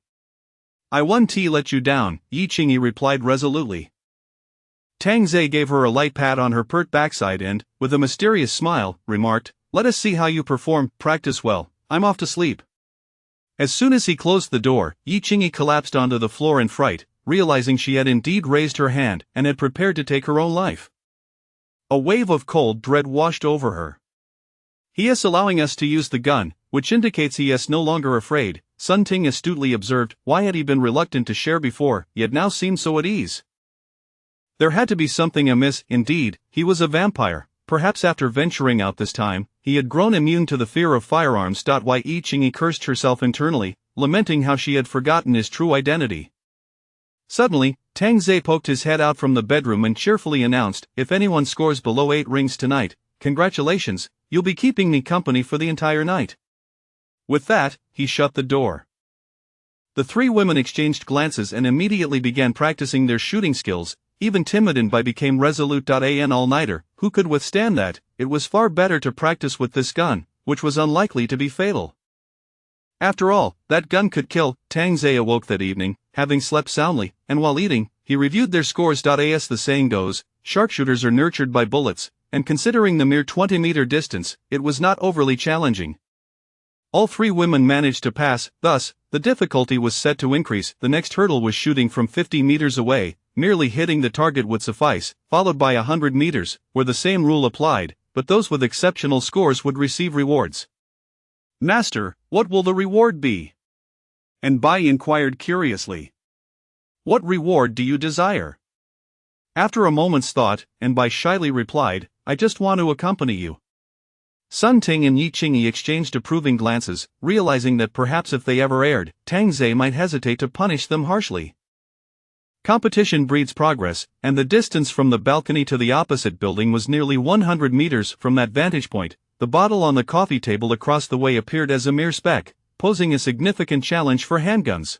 "I won't let you down," Yi Qingyi replied resolutely. Tang Ze gave her a light pat on her pert backside and, with a mysterious smile, remarked, "Let us see how you perform. Practice well. I'm off to sleep." As soon as he closed the door, Yi Qingyi collapsed onto the floor in fright, realizing she had indeed raised her hand and had prepared to take her own life. A wave of cold dread washed over her. "He is allowing us to use the gun, which indicates he is no longer afraid," Sun Ting astutely observed. Why had he been reluctant to share before, yet now seemed so at ease? There had to be something amiss. Indeed, he was a vampire. Perhaps after venturing out this time, he had grown immune to the fear of firearms. Yi Qingyi cursed herself internally, lamenting how she had forgotten his true identity. Suddenly, Tang Ze poked his head out from the bedroom and cheerfully announced, "If anyone scores below 8 rings tonight, congratulations, you'll be keeping me company for the entire night." With that, he shut the door. The 3 women exchanged glances and immediately began practicing their shooting skills. Even timid Anbai became resolute. An all-nighter, who could withstand that? It was far better to practice with this gun, which was unlikely to be fatal. After all, that gun could kill. Tang Ze awoke that evening, having slept soundly, and while eating, he reviewed their scores. As the saying goes, sharpshooters are nurtured by bullets, and considering the mere 20-meter distance, it was not overly challenging. All 3 women managed to pass, thus, the difficulty was set to increase. The next hurdle was shooting from 50 meters away. merely hitting the target would suffice, followed by 100 meters, where the same rule applied, but those with exceptional scores would receive rewards. Master, what will the reward be? Nbai inquired curiously. What reward do you desire? After a moment's thought, Nbai shyly replied, I just want to accompany you. Sun Ting and Yi Qingyi exchanged approving glances, realizing that perhaps if they ever erred, Tang Zhe might hesitate to punish them harshly. Competition breeds progress, and the distance from the balcony to the opposite building was nearly 100 meters. From that vantage point, the bottle on the coffee table across the way appeared as a mere speck, posing a significant challenge for handguns.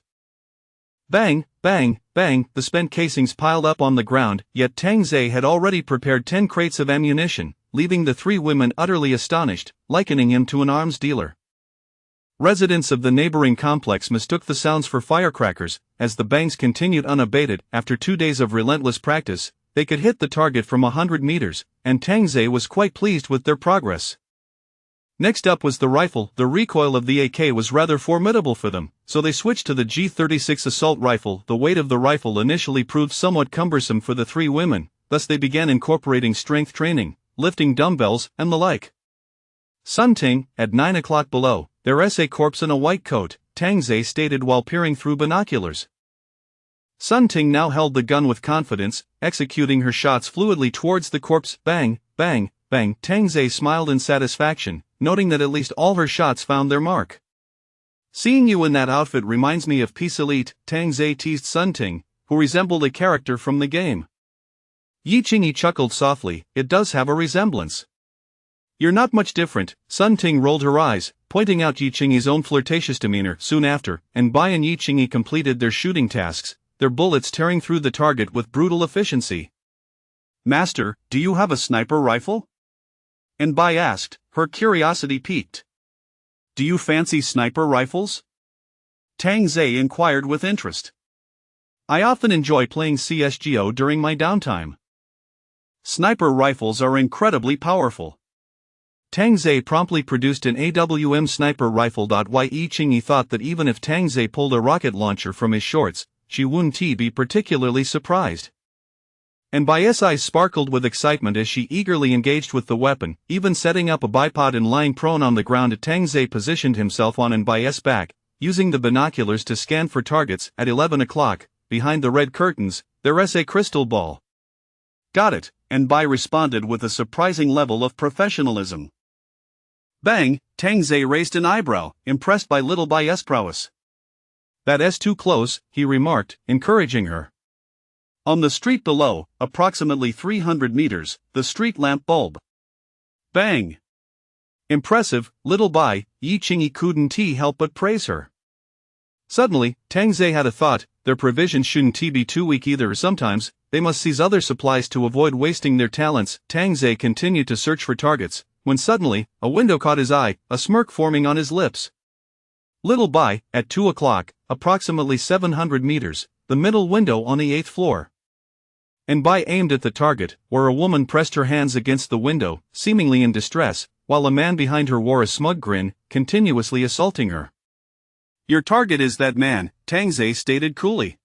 Bang, bang, bang, the spent casings piled up on the ground, yet Tang Zhe had already prepared 10 crates of ammunition, leaving the three women utterly astonished, likening him to an arms dealer. Residents of the neighboring complex mistook the sounds for firecrackers. As the bangs continued unabated. After 2 days of relentless practice, they could hit the target from 100 meters, and Tang Zhe was quite pleased with their progress. Next up was the rifle. The recoil of the AK was rather formidable for them, so they switched to the G36 assault rifle. The weight of the rifle initially proved somewhat cumbersome for the three women, thus they began incorporating strength training, lifting dumbbells, and the like. Sun Ting, at 9 o'clock below, there is a corpse in a white coat, Tang Zhe stated while peering through binoculars. Sun Ting now held the gun with confidence, executing her shots fluidly towards the corpse. Bang, bang, bang. Tang Zhe smiled in satisfaction, noting that at least all her shots found their mark. Seeing you in that outfit reminds me of Peace Elite, Tang Zhe teased Sun Ting, who resembled a character from the game. Yi Qingyi chuckled softly, it does have a resemblance. You're not much different. Sun Ting rolled her eyes, pointing out Yi Qingyi's own flirtatious demeanor. Soon after, Nbai and Yi Qingyi completed their shooting tasks, their bullets tearing through the target with brutal efficiency. Master, do you have a sniper rifle? Nbai asked, her curiosity piqued. Do you fancy sniper rifles? Tang Zhe inquired with interest. I often enjoy playing CSGO during my downtime. Sniper rifles are incredibly powerful. Tang Zhe promptly produced an AWM sniper rifle. Yi Qingyi thought that even if Tang Zhe pulled a rocket launcher from his shorts, she wouldn't be particularly surprised. Nbai's eyes sparkled with excitement as she eagerly engaged with the weapon, even setting up a bipod and lying prone on the ground. Tang Zhe positioned himself on Nbai's back, using the binoculars to scan for targets. At 11 o'clock, behind the red curtains, there is a crystal ball. Got it, Nbai responded with a surprising level of professionalism. Bang, Tang Zhe raised an eyebrow, impressed by little Bai's prowess. That's too close, he remarked, encouraging her. On the street below, approximately 300 meters, the street lamp bulb. Bang! Impressive, little Bai. Yi Qingyi couldn't help but praise her. Suddenly, Tang Zhe had a thought, their provisions shouldn't be too weak either. Sometimes, they must seize other supplies to avoid wasting their talents. Tang Zhe continued to search for targets, when suddenly, a window caught his eye, a smirk forming on his lips. Little Bai, at 2 o'clock, approximately 700 meters, the middle window on the 8th floor. Nbai aimed at the target, where a woman pressed her hands against the window, seemingly in distress, while a man behind her wore a smug grin, continuously assaulting her. Your target is that man, Tang Zhe stated coolly.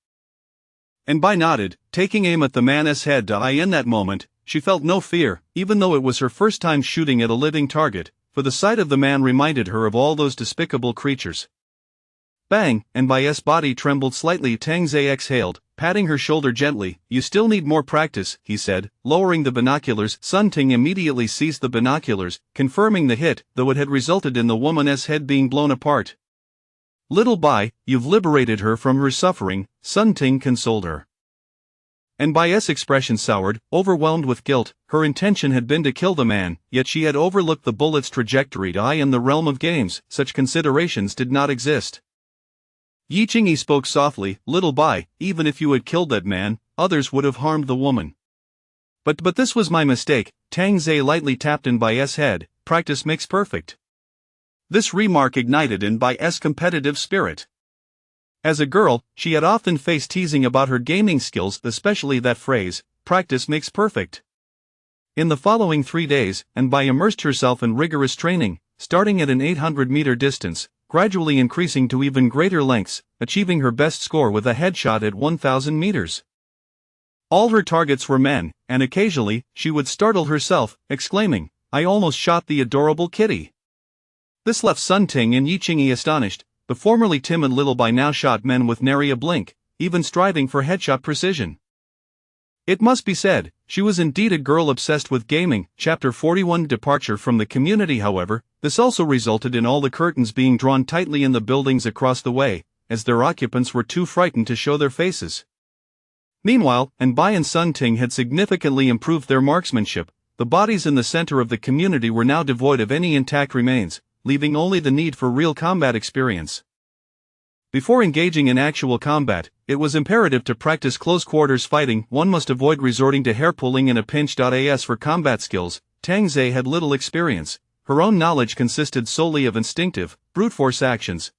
Nbai nodded, taking aim at the man's head. In that moment, she felt no fear, even though it was her first time shooting at a living target, for the sight of the man reminded her of all those despicable creatures. Bang, Nbai's body trembled slightly. Tang Zhe exhaled, patting her shoulder gently. You still need more practice, he said, lowering the binoculars. Sun Ting immediately seized the binoculars, confirming the hit, though it had resulted in the woman's head being blown apart. Little Bai, you've liberated her from her suffering, Sun Ting consoled her. Nbai's expression soured, overwhelmed with guilt. Her intention had been to kill the man, yet she had overlooked the bullet's trajectory. In the realm of games, such considerations did not exist. Yi Qingyi spoke softly, Little Bai, even if you had killed that man, others would have harmed the woman. But this was my mistake. Tang Zhe lightly tapped Nbai's head, practice makes perfect. This remark ignited Nbai's competitive spirit. As a girl, she had often faced teasing about her gaming skills, especially that phrase, practice makes perfect. In the following 3 days, Nbai immersed herself in rigorous training, starting at an 800-meter distance, gradually increasing to even greater lengths, achieving her best score with a headshot at 1,000 meters. All her targets were men, and occasionally, she would startle herself, exclaiming, "I almost shot the adorable kitty." This left Sun Ting and Yi Qingyi astonished. The formerly timid Little Bai now shot men with nary a blink, even striving for headshot precision. It must be said, she was indeed a girl obsessed with gaming. Chapter 41 Departure from the community. However, this also resulted in all the curtains being drawn tightly in the buildings across the way, as their occupants were too frightened to show their faces. Meanwhile, Anbai and Sun Ting had significantly improved their marksmanship. The bodies in the center of the community were now devoid of any intact remains, leaving only the need for real combat experience. Before engaging in actual combat, it was imperative to practice close-quarters fighting. One must avoid resorting to hair-pulling in a pinch. For combat skills, Tang Zhe had little experience. Her own knowledge consisted solely of instinctive, brute-force actions.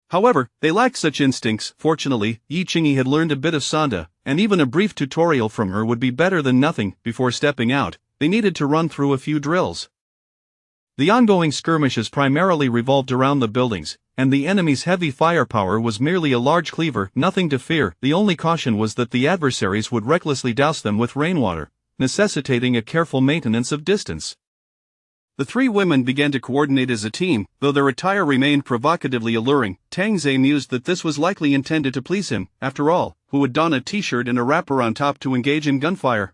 However, they lacked such instincts. Fortunately, Yi Qingyi had learned a bit of Sanda, and even a brief tutorial from her would be better than nothing. Before stepping out, they needed to run through a few drills. The ongoing skirmishes primarily revolved around the buildings, and the enemy's heavy firepower was merely a large cleaver. Nothing to fear. The only caution was that the adversaries would recklessly douse them with rainwater, necessitating a careful maintenance of distance. The three women began to coordinate as a team. Though their attire remained provocatively alluring, Tang Zhe mused that this was likely intended to please him. After all, who would don a t-shirt and a wrapper on top to engage in gunfire?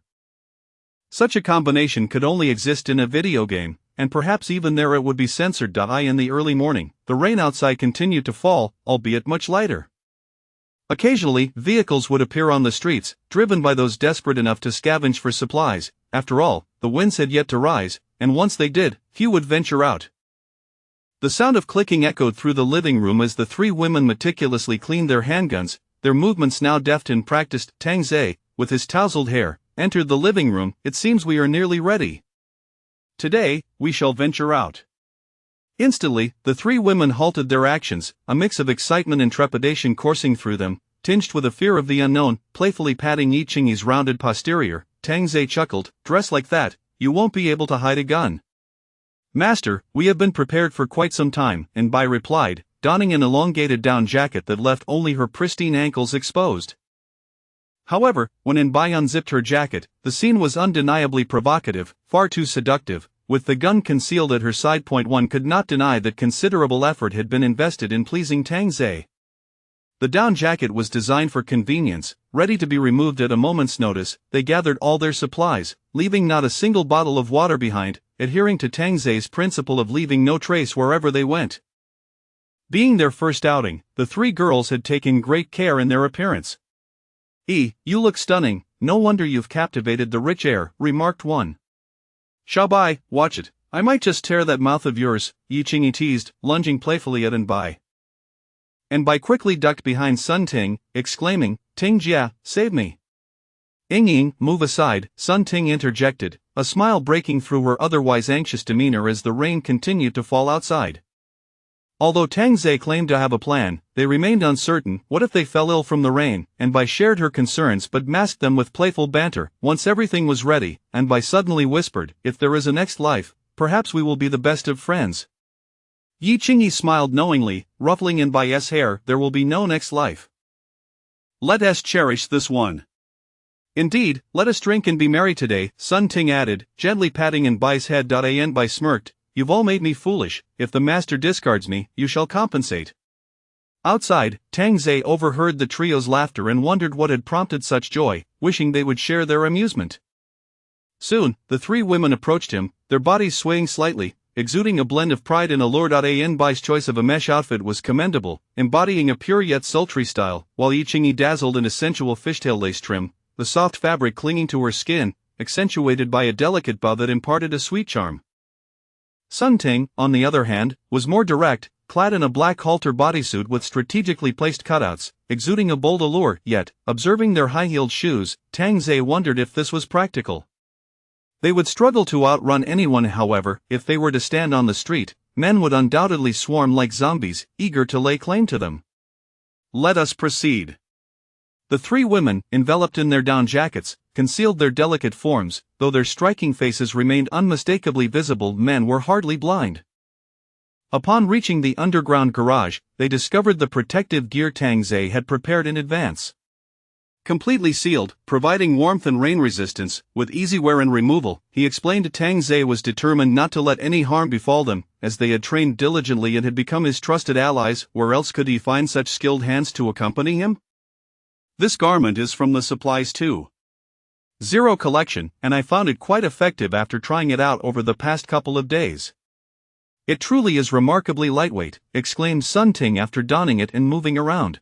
Such a combination could only exist in a video game, and perhaps even there it would be censored. In the early morning, the rain outside continued to fall, albeit much lighter. Occasionally, vehicles would appear on the streets, driven by those desperate enough to scavenge for supplies. After all, the winds had yet to rise, and once they did, few would venture out. The sound of clicking echoed through the living room as the three women meticulously cleaned their handguns, their movements now deft and practiced. Tang Zhe, with his tousled hair, entered the living room. "It seems we are nearly ready. Today, we shall venture out." Instantly, the three women halted their actions, a mix of excitement and trepidation coursing through them, tinged with a fear of the unknown. Playfully patting Yi Qingyi's rounded posterior, Tang Zhe chuckled, "Dress like that, you won't be able to hide a gun." "Master, we have been prepared for quite some time," Anbai replied, donning an elongated down jacket that left only her pristine ankles exposed. However, when Anbai unzipped her jacket, the scene was undeniably provocative, far too seductive. With the gun concealed at her side, one could not deny that considerable effort had been invested in pleasing Tang Zhe. The down jacket was designed for convenience, ready to be removed at a moment's notice. They gathered all their supplies, leaving not a single bottle of water behind, adhering to Tang Zhe's principle of leaving no trace wherever they went. Being their first outing, the three girls had taken great care in their appearance. "You look stunning, no wonder you've captivated the rich heir," remarked one. "Xiaobai, watch it, I might just tear that mouth of yours," Yi Qingyi teased, lunging playfully at Anbai. Anbai quickly ducked behind Sun Ting, exclaiming, "Ting Jia, save me." "Ying, move aside," Sun Ting interjected, a smile breaking through her otherwise anxious demeanor as the rain continued to fall outside. Although Tang Zhe claimed to have a plan, they remained uncertain. What if they fell ill from the rain? Anbai shared her concerns but masked them with playful banter. Once everything was ready, Anbai suddenly whispered, "If there is a next life, perhaps we will be the best of friends." Yi Qingyi smiled knowingly, ruffling Anbai's hair. "There will be no next life. Let us cherish this one." "Indeed, let us drink and be merry today," Sun Ting added, gently patting Anbai's head. Anbai smirked, "You've all made me foolish. If the master discards me, you shall compensate." Outside, Tang Zhe overheard the trio's laughter and wondered what had prompted such joy, wishing they would share their amusement. Soon, the three women approached him, their bodies swaying slightly, exuding a blend of pride and allure. Anbai's choice of a mesh outfit was commendable, embodying a pure yet sultry style, while Yi Qingyi dazzled in a sensual fishtail lace trim, the soft fabric clinging to her skin, accentuated by a delicate bow that imparted a sweet charm. Sun Ting, on the other hand, was more direct, clad in a black halter bodysuit with strategically placed cutouts, exuding a bold allure. Yet, observing their high-heeled shoes, Tang Zhe wondered if this was practical. They would struggle to outrun anyone. However, if they were to stand on the street, men would undoubtedly swarm like zombies, eager to lay claim to them. "Let us proceed." The three women, enveloped in their down jackets, concealed their delicate forms, though their striking faces remained unmistakably visible. Men were hardly blind. Upon reaching the underground garage, they discovered the protective gear Tang Zhe had prepared in advance. completely sealed, providing warmth and rain resistance, with easy wear and removal. He explained Tang Ze was determined not to let any harm befall them, as they had trained diligently and had become his trusted allies. Where else could he find such skilled hands to accompany him? This garment is from the Supplies 2.0 collection, and I found it quite effective after trying it out over the past couple of days. It truly is remarkably lightweight, exclaimed Sun Ting after donning it and moving around.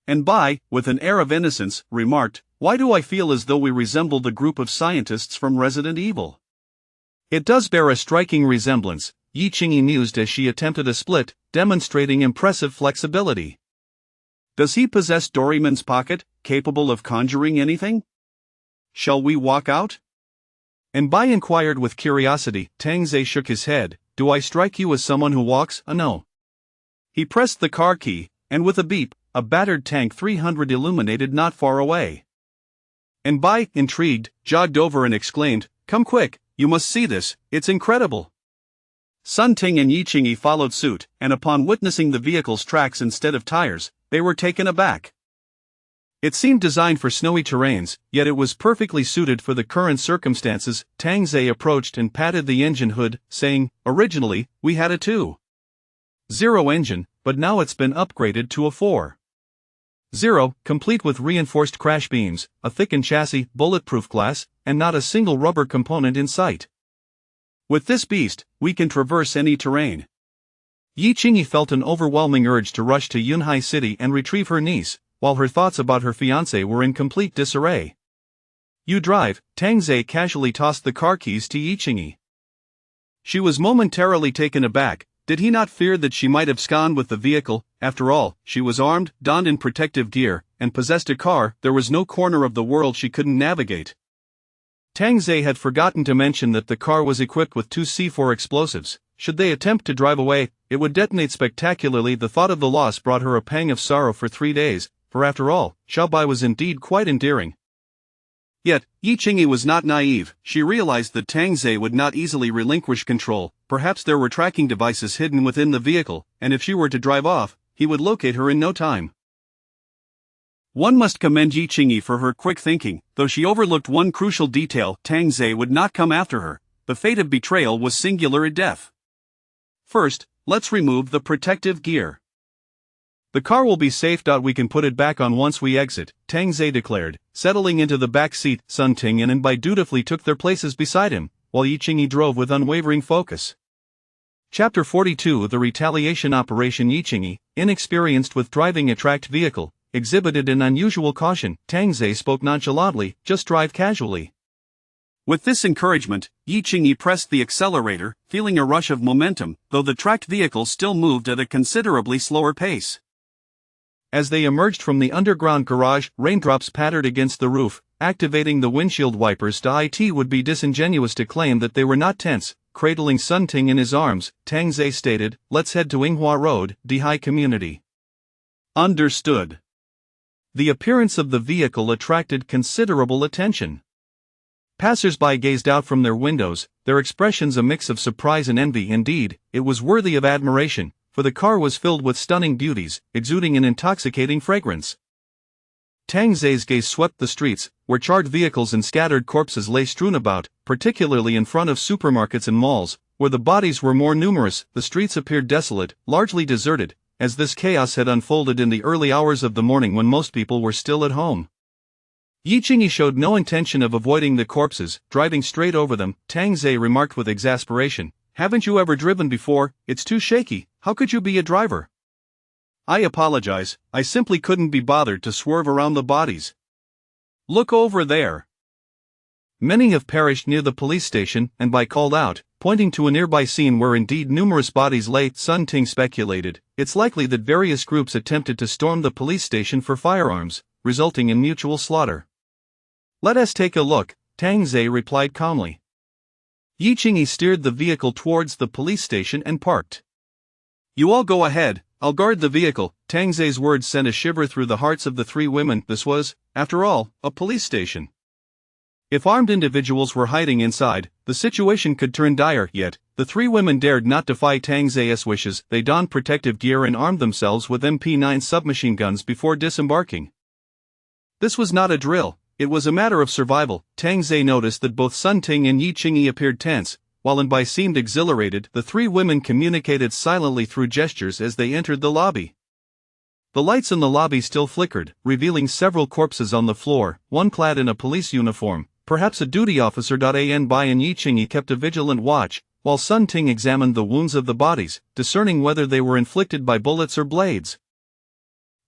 And Bai, with an air of innocence, remarked, "Why do I feel as though we resemble the group of scientists from Resident Evil?" It does bear a striking resemblance, Yi Qingyi mused as she attempted a split, demonstrating impressive flexibility. Does he possess Doraemon's pocket, capable of conjuring anything? Shall we walk out? And Bai inquired with curiosity. Tang Ze shook his head. Do I strike you as someone who walks? No. He pressed the car key, and with a beep, a battered Tank 300 illuminated not far away. And Bai, intrigued, jogged over and exclaimed, "Come quick, you must see this, it's incredible." Sun Ting and Yi Qingyi followed suit, and upon witnessing the vehicle's tracks instead of tires, they were taken aback. It seemed designed for snowy terrains, yet it was perfectly suited for the current circumstances. Tang Ze approached and patted the engine hood, saying, "Originally, we had a 2.0 engine, but now it's been upgraded to a 4.0, complete with reinforced crash beams, a thickened chassis, bulletproof glass, and not a single rubber component in sight. With this beast, we can traverse any terrain." Yi Qingyi felt an overwhelming urge to rush to Yunhai City and retrieve her niece, while her thoughts about her fiancé were in complete disarray. "You drive," Tang Ze casually tossed the car keys to Yi Qingyi. She was momentarily taken aback. Did he not fear that she might abscond with the vehicle? After all, she was armed, donned in protective gear, and possessed a car. There was no corner of the world she couldn't navigate. Tang Ze had forgotten to mention that the car was equipped with 2 C4 explosives. Should they attempt to drive away, it would detonate spectacularly. The thought of the loss brought her a pang of sorrow for 3 days, for after all, Xiao Bai was indeed quite endearing. Yet, Yi Qingyi was not naive. She realized that Tang Ze would not easily relinquish control. Perhaps there were tracking devices hidden within the vehicle, and if she were to drive off, he would locate her in no time. One must commend Yi Qingyi for her quick thinking. Though she overlooked one crucial detail, Tang Ze would not come after her. The fate of betrayal was singular at death. First, let's remove the protective gear. The car will be safe. We can put it back on once we exit, Tang Ze declared, settling into the back seat. Sun Ting and Bai dutifully took their places beside him, while Yi Qingyi drove with unwavering focus. Chapter 42. The retaliation operation. Yi Qingyi, inexperienced with driving a tracked vehicle, exhibited an unusual caution. Tang Ze spoke nonchalantly, "Just drive casually." With this encouragement, Yi Qingyi pressed the accelerator, feeling a rush of momentum, though the tracked vehicle still moved at a considerably slower pace. As they emerged from the underground garage, raindrops pattered against the roof, activating the windshield wipers. It would be disingenuous to claim that they were not tense. Cradling Sun Ting in his arms, Tang Ze stated, "Let's head to Yinghua Road, Dihai Community." Understood. The appearance of the vehicle attracted considerable attention. Passers-by gazed out from their windows, their expressions a mix of surprise and envy. Indeed, it was worthy of admiration, for the car was filled with stunning beauties, exuding an intoxicating fragrance. Tang Ze's gaze swept the streets, where charred vehicles and scattered corpses lay strewn about, particularly in front of supermarkets and malls, where the bodies were more numerous. The streets appeared desolate, largely deserted, as this chaos had unfolded in the early hours of the morning when most people were still at home. Yi Qingyi showed no intention of avoiding the corpses, driving straight over them. Tang Ze remarked with exasperation, "Haven't you ever driven before? It's too shaky. How could you be a driver?" "I apologize, I simply couldn't be bothered to swerve around the bodies. Look over there." Many have perished near the police station, and Bai called out, pointing to a nearby scene where indeed numerous bodies lay. Sun Ting speculated, "It's likely that various groups attempted to storm the police station for firearms, resulting in mutual slaughter." "Let us take a look," Tang Ze replied calmly. Yi Qingyi steered the vehicle towards the police station and parked. "You all go ahead, I'll guard the vehicle." Tang Ze's words sent a shiver through the hearts of the 3 women. This was, after all, a police station. If armed individuals were hiding inside, the situation could turn dire. Yet, the 3 women dared not defy Tang Ze's wishes. They donned protective gear and armed themselves with MP9 submachine guns before disembarking. This was not a drill, it was a matter of survival. Tang Zhe noticed that both Sun Ting and Yi Qingyi appeared tense, while Bai seemed exhilarated. The three women communicated silently through gestures as they entered the lobby. The lights in the lobby still flickered, revealing several corpses on the floor, one clad in a police uniform, perhaps a duty officer. Bai and Yi Qingyi kept a vigilant watch, while Sun Ting examined the wounds of the bodies, discerning whether they were inflicted by bullets or blades.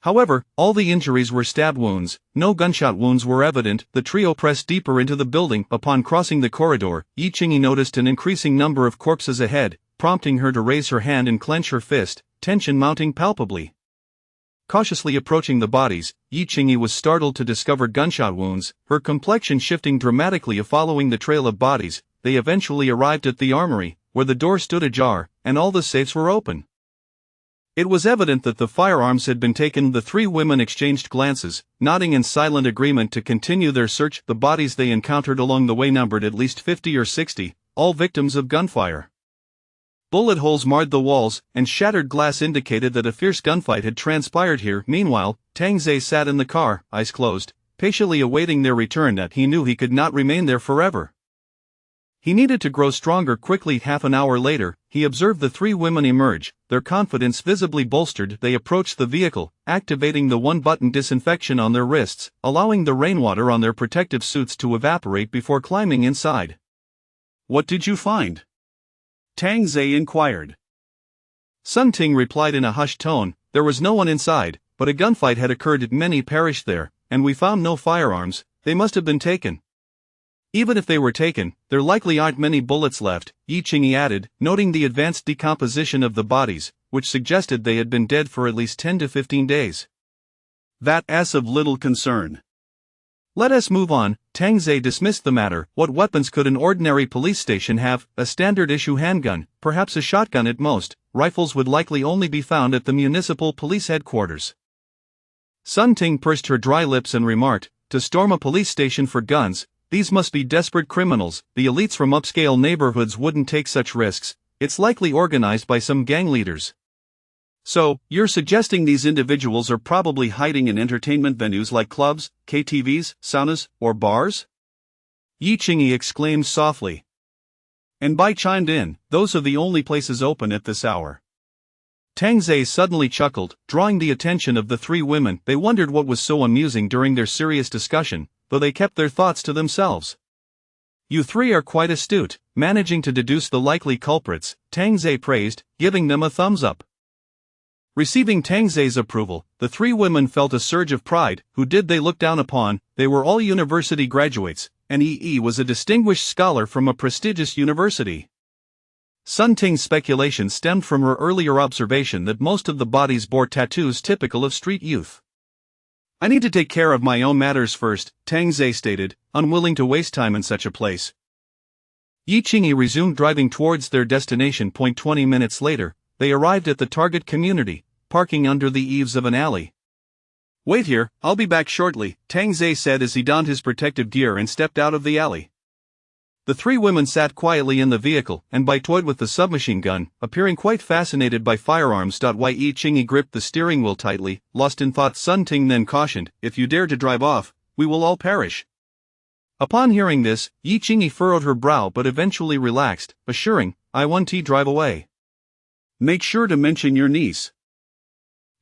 However, all the injuries were stab wounds, no gunshot wounds were evident. The trio pressed deeper into the building. Upon crossing the corridor, Yi Qingyi noticed an increasing number of corpses ahead, prompting her to raise her hand and clench her fist, tension mounting palpably. Cautiously approaching the bodies, Yi Qingyi was startled to discover gunshot wounds, her complexion shifting dramatically. Following the trail of bodies, they eventually arrived at the armory, where the door stood ajar, and all the safes were open. It was evident that the firearms had been taken. The three women exchanged glances, nodding in silent agreement to continue their search. The bodies they encountered along the way numbered at least 50 or 60, all victims of gunfire. Bullet holes marred the walls, and shattered glass indicated that a fierce gunfight had transpired here. Meanwhile, Tang Zhe sat in the car, eyes closed, patiently awaiting their return. That he knew he could not remain there forever. He needed to grow stronger quickly. Half an hour later, he observed the three women emerge, their confidence visibly bolstered. They approached the vehicle, activating the one-button disinfection on their wrists, allowing the rainwater on their protective suits to evaporate before climbing inside. "What did you find?" Tang Zhe inquired. Sun Ting replied in a hushed tone, "There was no one inside, but a gunfight had occurred. Many perished there, and we found no firearms. They must have been taken. Even if they were taken, there likely aren't many bullets left," Yi Qingyi added, noting the advanced decomposition of the bodies, which suggested they had been dead for at least 10 to 15 days. "That's of little concern. Let us move on." Tang Zhe dismissed the matter. What weapons could an ordinary police station have? A standard-issue handgun, perhaps a shotgun at most. Rifles would likely only be found at the municipal police headquarters. Sun Ting pursed her dry lips and remarked, "To storm a police station for guns, these must be desperate criminals. The elites from upscale neighborhoods wouldn't take such risks. It's likely organized by some gang leaders." "So, you're suggesting these individuals are probably hiding in entertainment venues like clubs, KTVs, saunas, or bars?" Yi Qingyi exclaimed softly. And Bai chimed in, "Those are the only places open at this hour." Tang Zhe suddenly chuckled, drawing the attention of the three women. They wondered what was so amusing during their serious discussion, though they kept their thoughts to themselves. "You three are quite astute, managing to deduce the likely culprits," Tang Zhe praised, giving them a thumbs up. Receiving Tang Zhe's approval, the three women felt a surge of pride. Who did they look down upon? They were all university graduates, and Yi was a distinguished scholar from a prestigious university. Sun Ting's speculation stemmed from her earlier observation that most of the bodies bore tattoos typical of street youth. "I need to take care of my own matters first," Tang Zhe stated, unwilling to waste time in such a place. Yi Qingyi resumed driving towards their destination. 20 minutes later, they arrived at the target community, parking under the eaves of an alley. "Wait here, I'll be back shortly," Tang Zhe said as he donned his protective gear and stepped out of the alley. The three women sat quietly in the vehicle, and Bai toyed with the submachine gun, appearing quite fascinated by firearms. Yi Qingyi gripped the steering wheel tightly, lost in thought. Sun Ting then cautioned, "If you dare to drive off, we will all perish." Upon hearing this, Yi Qingyi furrowed her brow but eventually relaxed, assuring, "I want to drive away. Make sure to mention your niece.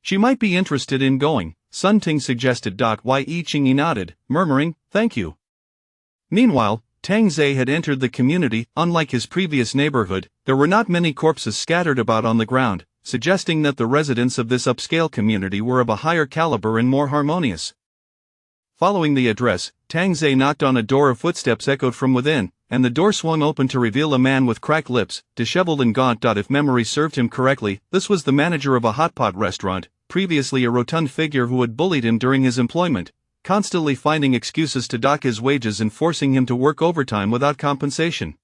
She might be interested in going," Sun Ting suggested. Yi Qingyi nodded, murmuring, "Thank you." Meanwhile, Tang Zhe had entered the community. Unlike his previous neighborhood, there were not many corpses scattered about on the ground, suggesting that the residents of this upscale community were of a higher caliber and more harmonious. Following the address, Tang Zhe knocked on a door. Footsteps echoed from within, and the door swung open to reveal a man with cracked lips, disheveled and gaunt. If memory served him correctly, this was the manager of a hotpot restaurant, previously a rotund figure who had bullied him during his employment, constantly finding excuses to dock his wages and forcing him to work overtime without compensation.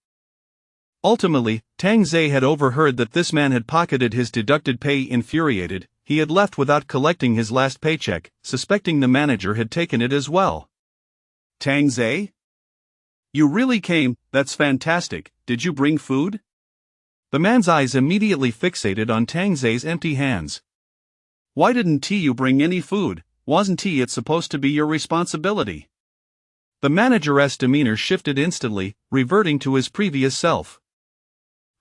Ultimately, Tang Zhe had overheard that this man had pocketed his deducted pay. Infuriated, he had left without collecting his last paycheck, suspecting the manager had taken it as well. "Tang Zhe? You really came, that's fantastic. Did you bring food?" The man's eyes immediately fixated on Tang Zhe's empty hands. "Why didn't you bring any food?" wasn't it supposed to be your responsibility? The manager's demeanor shifted instantly, reverting to his previous self.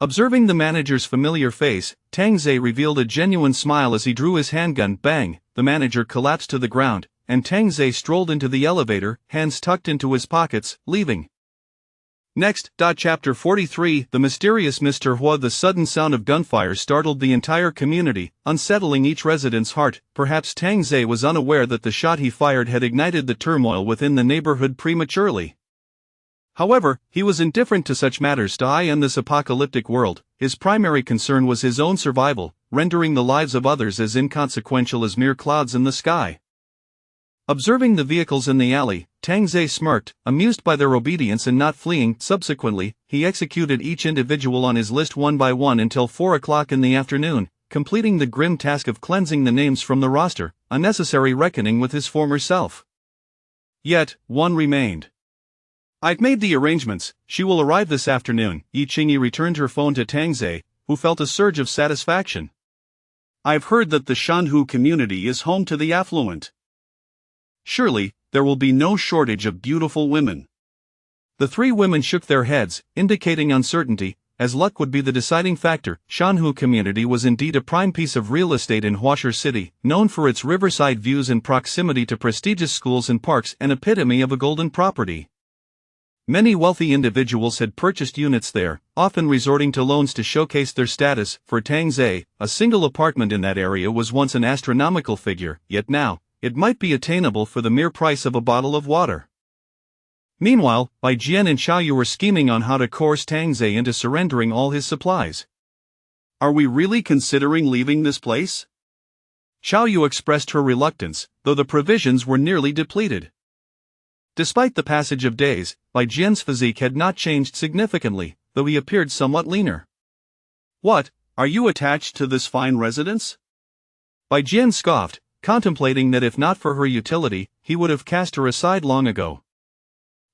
Observing the manager's familiar face, Tang Zhe revealed a genuine smile as he drew his handgun. Bang! The manager collapsed to the ground, and Tang Zhe strolled into the elevator, hands tucked into his pockets, leaving. Next. Chapter 43 The mysterious Mr. Hua. The sudden sound of gunfire startled the entire community, unsettling each resident's heart. Perhaps Tang Zhe was unaware that the shot he fired had ignited the turmoil within the neighborhood prematurely. However, he was indifferent to such matters. In this apocalyptic world, his primary concern was his own survival, rendering the lives of others as inconsequential as mere clouds in the sky. Observing the vehicles in the alley, Tang Zhe smirked, amused by their obedience and not fleeing. Subsequently, he executed each individual on his list one by one until 4 o'clock in the afternoon, completing the grim task of cleansing the names from the roster, a necessary reckoning with his former self. Yet, one remained. I've made the arrangements, she will arrive this afternoon. Yi Qingyi returned her phone to Tang Zhe, who felt a surge of satisfaction. I've heard that the Shanhu community is home to the affluent. Surely, there will be no shortage of beautiful women. The three women shook their heads, indicating uncertainty, as luck would be the deciding factor. Shanhu community was indeed a prime piece of real estate in Huashi City, known for its riverside views and proximity to prestigious schools and parks, an epitome of a golden property. Many wealthy individuals had purchased units there, often resorting to loans to showcase their status. For Tang Zhe, a single apartment in that area was once an astronomical figure, yet now, it might be attainable for the mere price of a bottle of water. Meanwhile, Bai Jian and Xiao Yu were scheming on how to coerce Tang Zhe into surrendering all his supplies. Are we really considering leaving this place? Xiao Yu expressed her reluctance, though the provisions were nearly depleted. Despite the passage of days, Bai Jian's physique had not changed significantly, though he appeared somewhat leaner. What, are you attached to this fine residence? Bai Jian scoffed, contemplating that if not for her utility, he would have cast her aside long ago.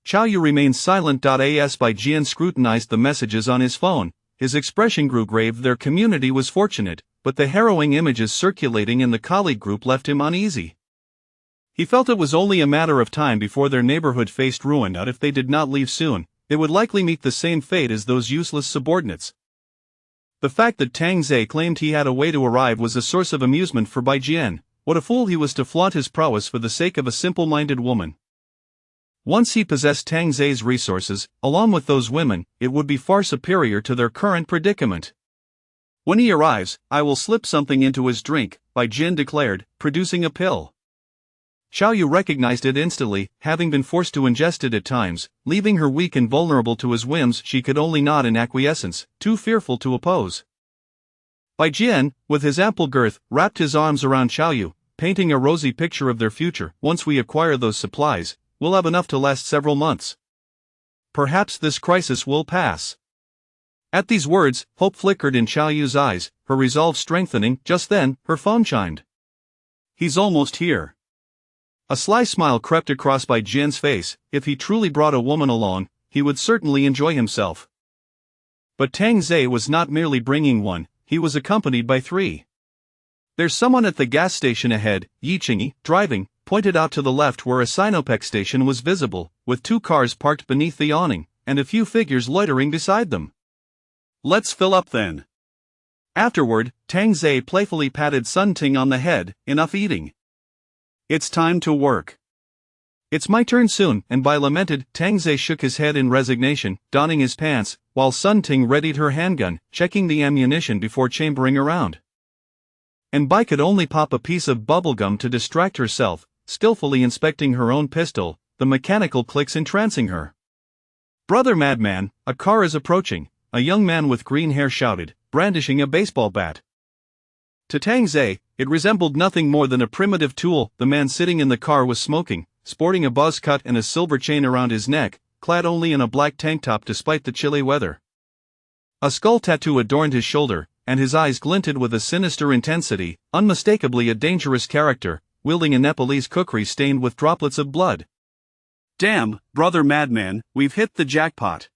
Xiao Yu remained silent. As Bai Jian scrutinized the messages on his phone, his expression grew grave. Their community was fortunate, but the harrowing images circulating in the colleague group left him uneasy. He felt it was only a matter of time before their neighborhood faced ruin. If they did not leave soon, they would likely meet the same fate as those useless subordinates. The fact that Tang Zhe claimed he had a way to arrive was a source of amusement for Bai Jian. What a fool he was to flaunt his prowess for the sake of a simple-minded woman. Once he possessed Tang Zhe's resources, along with those women, it would be far superior to their current predicament. When he arrives, I will slip something into his drink, Bai Jian declared, producing a pill. Xiao Yu recognized it instantly, having been forced to ingest it at times, leaving her weak and vulnerable to his whims. She could only nod in acquiescence, too fearful to oppose. Bai Jian, with his ample girth, wrapped his arms around Xiao Yu, painting a rosy picture of their future. Once we acquire those supplies, we'll have enough to last several months. Perhaps this crisis will pass. At these words, hope flickered in Xiao Yu's eyes, her resolve strengthening. Just then, her phone chimed. He's almost here. A sly smile crept across Bai Jian's face. If he truly brought a woman along, he would certainly enjoy himself. But Tang Zhe was not merely bringing one, he was accompanied by three. There's someone at the gas station ahead, Yi Qingyi, driving, pointed out to the left where a Sinopec station was visible, with 2 cars parked beneath the awning, and a few figures loitering beside them. Let's fill up then. Afterward, Tang Zhe playfully patted Sun Ting on the head. Enough eating. It's time to work. It's my turn soon, and Bai lamented. Tang Zhe shook his head in resignation, donning his pants, while Sun Ting readied her handgun, checking the ammunition before chambering around. And Bai could only pop a piece of bubblegum to distract herself, skillfully inspecting her own pistol, the mechanical clicks entrancing her. Brother Madman, a car is approaching, a young man with green hair shouted, brandishing a baseball bat. To Tang Zhe, it resembled nothing more than a primitive tool. The man sitting in the car was smoking, sporting a buzz cut and a silver chain around his neck, clad only in a black tank top despite the chilly weather. A skull tattoo adorned his shoulder, and his eyes glinted with a sinister intensity, unmistakably a dangerous character, wielding a Nepalese kukri stained with droplets of blood. Damn, Brother Madman, we've hit the jackpot.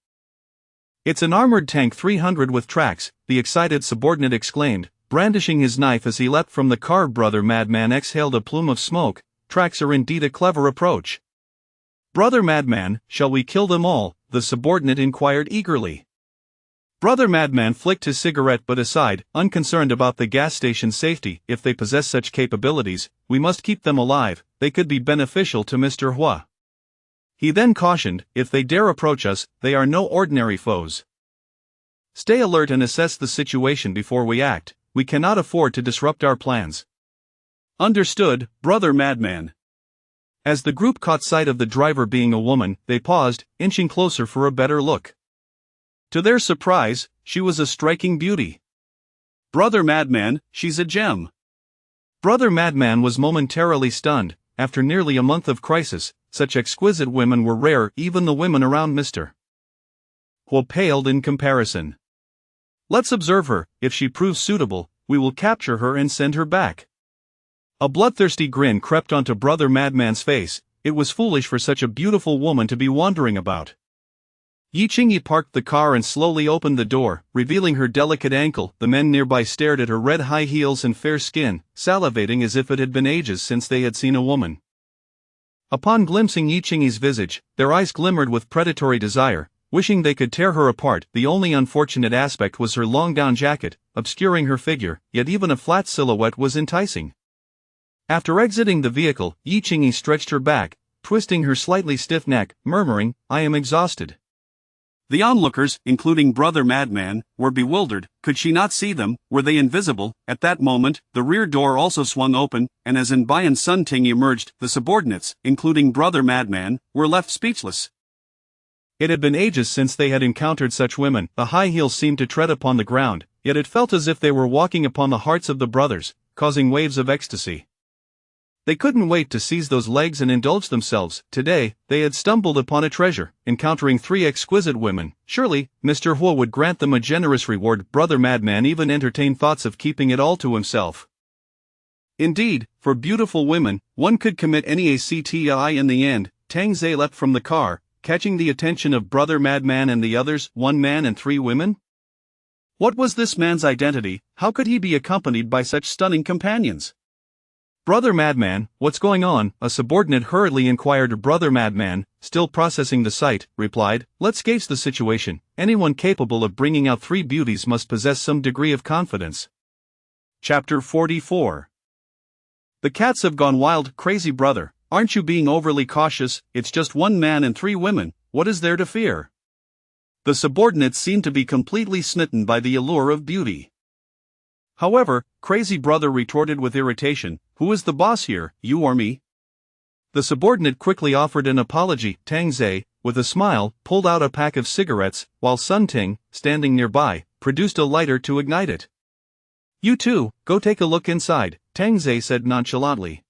It's an armored tank 300 with tracks, the excited subordinate exclaimed, brandishing his knife as he leapt from the car. Brother Madman exhaled a plume of smoke, tracks are indeed a clever approach. Brother Madman, shall we kill them all? The subordinate inquired eagerly. Brother Madman flicked his cigarette but aside, unconcerned about the gas station's safety. If they possess such capabilities, we must keep them alive, they could be beneficial to Mr. Hua. He then cautioned, if they dare approach us, they are no ordinary foes. Stay alert and assess the situation before we act, we cannot afford to disrupt our plans. Understood, Brother Madman. As the group caught sight of the driver being a woman, they paused, inching closer for a better look. To their surprise, she was a striking beauty. Brother Madman, she's a gem. Brother Madman was momentarily stunned. After nearly a month of crisis, such exquisite women were rare. Even the women around Mr. Hua paled in comparison. Let's observe her. If she proves suitable, we will capture her and send her back. A bloodthirsty grin crept onto Brother Madman's face. It was foolish for such a beautiful woman to be wandering about. Yi Qingyi parked the car and slowly opened the door, revealing her delicate ankle. The men nearby stared at her red high heels and fair skin, salivating as if it had been ages since they had seen a woman. Upon glimpsing Yi Qingyi's visage, their eyes glimmered with predatory desire, wishing they could tear her apart. The only unfortunate aspect was her long down jacket, obscuring her figure, yet even a flat silhouette was enticing. After exiting the vehicle, Yi Qingyi stretched her back, twisting her slightly stiff neck, murmuring, I am exhausted. The onlookers, including Brother Madman, were bewildered. Could she not see them? Were they invisible? At that moment, the rear door also swung open, and as Anbai and Sun Ting emerged, the subordinates, including Brother Madman, were left speechless. It had been ages since they had encountered such women. The high heels seemed to tread upon the ground, yet it felt as if they were walking upon the hearts of the brothers, causing waves of ecstasy. They couldn't wait to seize those legs and indulge themselves. Today, they had stumbled upon a treasure, encountering 3 exquisite women. Surely, Mr. Hua would grant them a generous reward. Brother Madman even entertained thoughts of keeping it all to himself. Indeed, for beautiful women, one could commit any acti in the end. Tang Zhe leapt from the car, catching the attention of Brother Madman and the others. 1 man and 3 women? What was this man's identity? How could he be accompanied by such stunning companions? Brother Madman, what's going on? A subordinate hurriedly inquired. Brother Madman, still processing the sight, replied, let's gauge the situation. Anyone capable of bringing out 3 beauties must possess some degree of confidence. Chapter 44. The cats have gone wild. Crazy brother, aren't you being overly cautious? It's just 1 man and 3 women, what is there to fear? The subordinates seemed to be completely smitten by the allure of beauty. However, Crazy Brother retorted with irritation, who is the boss here, you or me? The subordinate quickly offered an apology. Tang Zhe, with a smile, pulled out a pack of cigarettes, while Sun Ting, standing nearby, produced a lighter to ignite it. You two, go take a look inside, Tang Zhe said nonchalantly.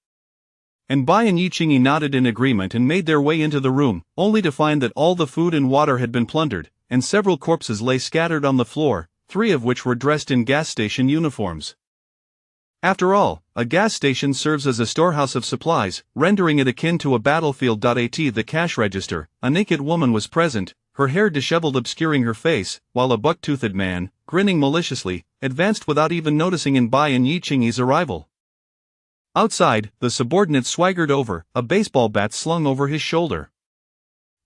Anbai and Yi Qingyi nodded in agreement and made their way into the room, only to find that all the food and water had been plundered, and several corpses lay scattered on the floor, 3 of which were dressed in gas station uniforms. After all, a gas station serves as a storehouse of supplies, rendering it akin to a battlefield. At the cash register, a naked woman was present, her hair disheveled obscuring her face, while a buck-toothed man, grinning maliciously, advanced without even noticing Anbai and Yi Qingyi's arrival. Outside, the subordinate swaggered over, a baseball bat slung over his shoulder.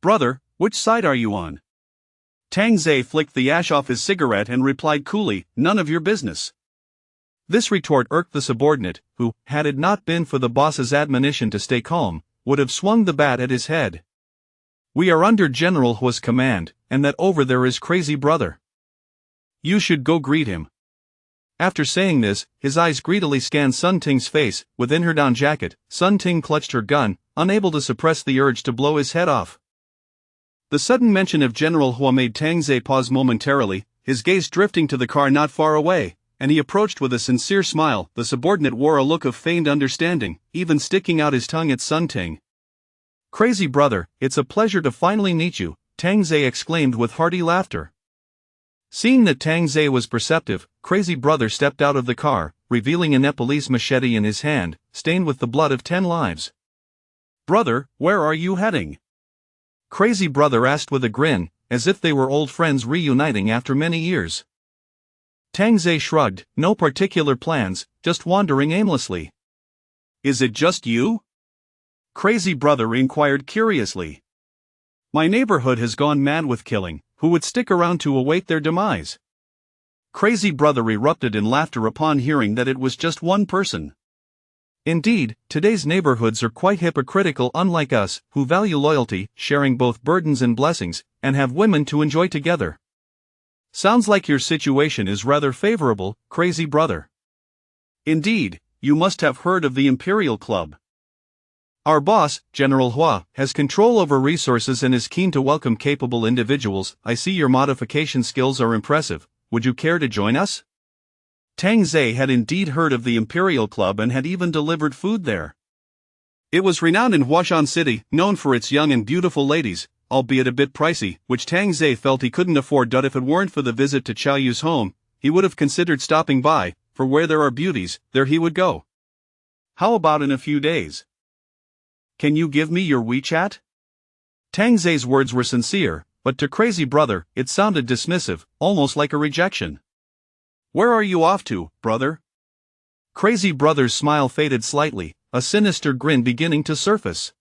Brother, which side are you on? Tang Zhe flicked the ash off his cigarette and replied coolly, none of your business. This retort irked the subordinate, who, had it not been for the boss's admonition to stay calm, would have swung the bat at his head. We are under General Hua's command, and that over there is Crazy Brother. You should go greet him. After saying this, his eyes greedily scanned Sun Ting's face. Within her down jacket, Sun Ting clutched her gun, unable to suppress the urge to blow his head off. The sudden mention of General Hua made Tang Zhe pause momentarily, his gaze drifting to the car not far away, and he approached with a sincere smile. The subordinate wore a look of feigned understanding, even sticking out his tongue at Sun Ting. Crazy Brother, it's a pleasure to finally meet you, Tang Zhe exclaimed with hearty laughter. Seeing that Tang Zhe was perceptive, Crazy Brother stepped out of the car, revealing a Nepalese machete in his hand, stained with the blood of 10 lives. Brother, where are you heading? Crazy Brother asked with a grin, as if they were old friends reuniting after many years. Tang Zhe shrugged, no particular plans, just wandering aimlessly. Is it just you? Crazy Brother inquired curiously. My neighborhood has gone mad with killing. Who would stick around to await their demise? Crazy Brother erupted in laughter upon hearing that it was just one person. Indeed, today's neighborhoods are quite hypocritical, unlike us, who value loyalty, sharing both burdens and blessings, and have women to enjoy together. Sounds like your situation is rather favorable, Crazy Brother. Indeed, you must have heard of the Imperial Club. Our boss, General Hua, has control over resources and is keen to welcome capable individuals. I see your modification skills are impressive. Would you care to join us? Tang Zhe had indeed heard of the Imperial Club and had even delivered food there. It was renowned in Huashan City, known for its young and beautiful ladies, albeit a bit pricey, which Tang Zhe felt he couldn't afford. If it weren't for the visit to Chao Yu's home, he would have considered stopping by, for where there are beauties, there he would go. How about in a few days? Can you give me your WeChat? Tang Zhe's words were sincere, but to Crazy Brother, it sounded dismissive, almost like a rejection. Where are you off to, brother? Crazy Brother's smile faded slightly, a sinister grin beginning to surface.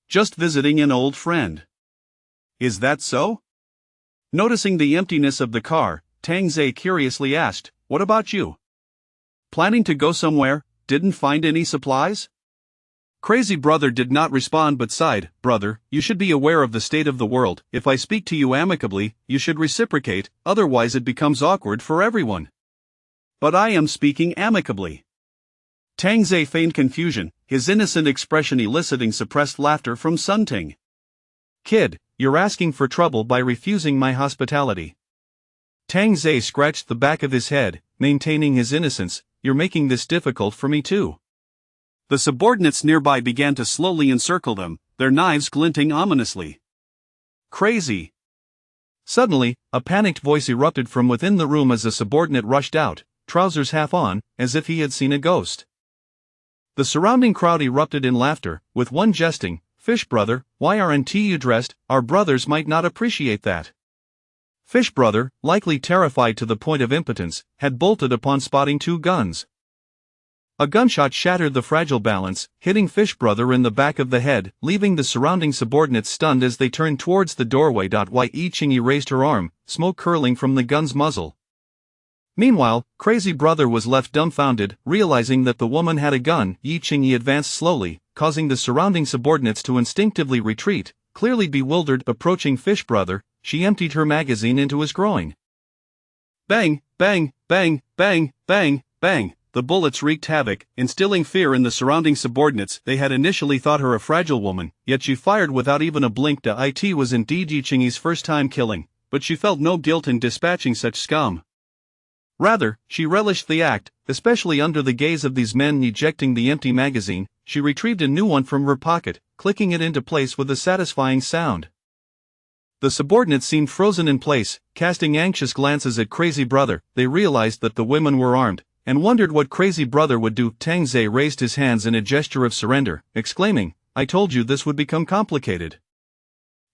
Just visiting an old friend. Is that so? Noticing the emptiness of the car, Tang Zhe curiously asked, what about you? Planning to go somewhere, didn't find any supplies? Crazy Brother did not respond but sighed, brother, you should be aware of the state of the world. If I speak to you amicably, you should reciprocate, otherwise it becomes awkward for everyone. But I am speaking amicably. Tang Zhe feigned confusion, his innocent expression eliciting suppressed laughter from Sun Ting. Kid, you're asking for trouble by refusing my hospitality. Tang Zhe scratched the back of his head, maintaining his innocence, you're making this difficult for me too. The subordinates nearby began to slowly encircle them, their knives glinting ominously. Crazy! Suddenly, a panicked voice erupted from within the room as a subordinate rushed out, trousers half on, as if he had seen a ghost. The surrounding crowd erupted in laughter, with one jesting, Fish Brother, why aren't you dressed? Our brothers might not appreciate that. Fish Brother, likely terrified to the point of impotence, had bolted upon spotting two guns. A gunshot shattered the fragile balance, hitting Fish Brother in the back of the head, leaving the surrounding subordinates stunned as they turned towards the doorway. Yi Qingyi raised her arm, smoke curling from the gun's muzzle. Meanwhile, Crazy Brother was left dumbfounded, realizing that the woman had a gun. Yi Qingyi advanced slowly, causing the surrounding subordinates to instinctively retreat. Clearly bewildered, approaching Fish Brother, she emptied her magazine into his groin. Bang, bang, bang, bang, bang, bang. The bullets wreaked havoc, instilling fear in the surrounding subordinates. They had initially thought her a fragile woman, yet she fired without even a blink. It was indeed Yi Qingyi's first time killing, but she felt no guilt in dispatching such scum. Rather, she relished the act, especially under the gaze of these men. Ejecting the empty magazine, she retrieved a new one from her pocket, clicking it into place with a satisfying sound. The subordinates seemed frozen in place, casting anxious glances at Crazy Brother. They realized that the women were armed, and wondered what Crazy Brother would do. Tang Zhe raised his hands in a gesture of surrender, exclaiming, I told you this would become complicated.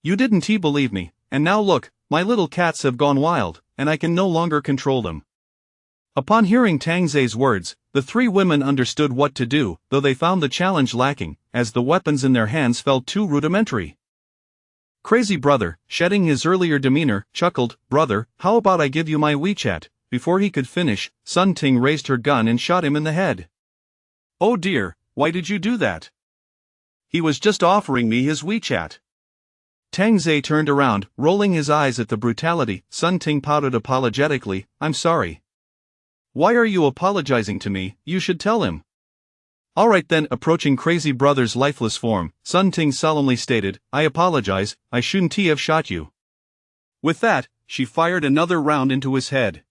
You didn't believe me, and now look, my little cats have gone wild, and I can no longer control them. Upon hearing Tang Zhe's words, the three women understood what to do, though they found the challenge lacking, as the weapons in their hands felt too rudimentary. Crazy Brother, shedding his earlier demeanor, chuckled, brother, how about I give you my WeChat? Before he could finish, Sun Ting raised her gun and shot him in the head. Oh dear, why did you do that? He was just offering me his WeChat. Tang Zhe turned around, rolling his eyes at the brutality. Sun Ting pouted apologetically, I'm sorry. Why are you apologizing to me? You should tell him. Alright then. Approaching Crazy Brother's lifeless form, Sun Ting solemnly stated, I apologize, I shouldn't have shot you. With that, she fired another round into his head.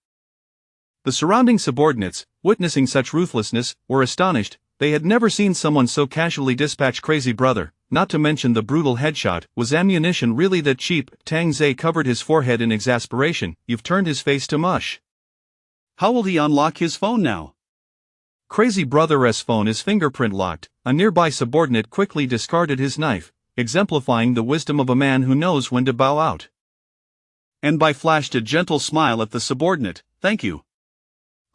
The surrounding subordinates, witnessing such ruthlessness, were astonished. They had never seen someone so casually dispatch Crazy Brother, not to mention the brutal headshot. Was ammunition really that cheap? Tang Zhe covered his forehead in exasperation. You've turned his face to mush. How will he unlock his phone now? Crazy Brother's phone is fingerprint locked. A nearby subordinate quickly discarded his knife, exemplifying the wisdom of a man who knows when to bow out. And Bai flashed a gentle smile at the subordinate, thank you.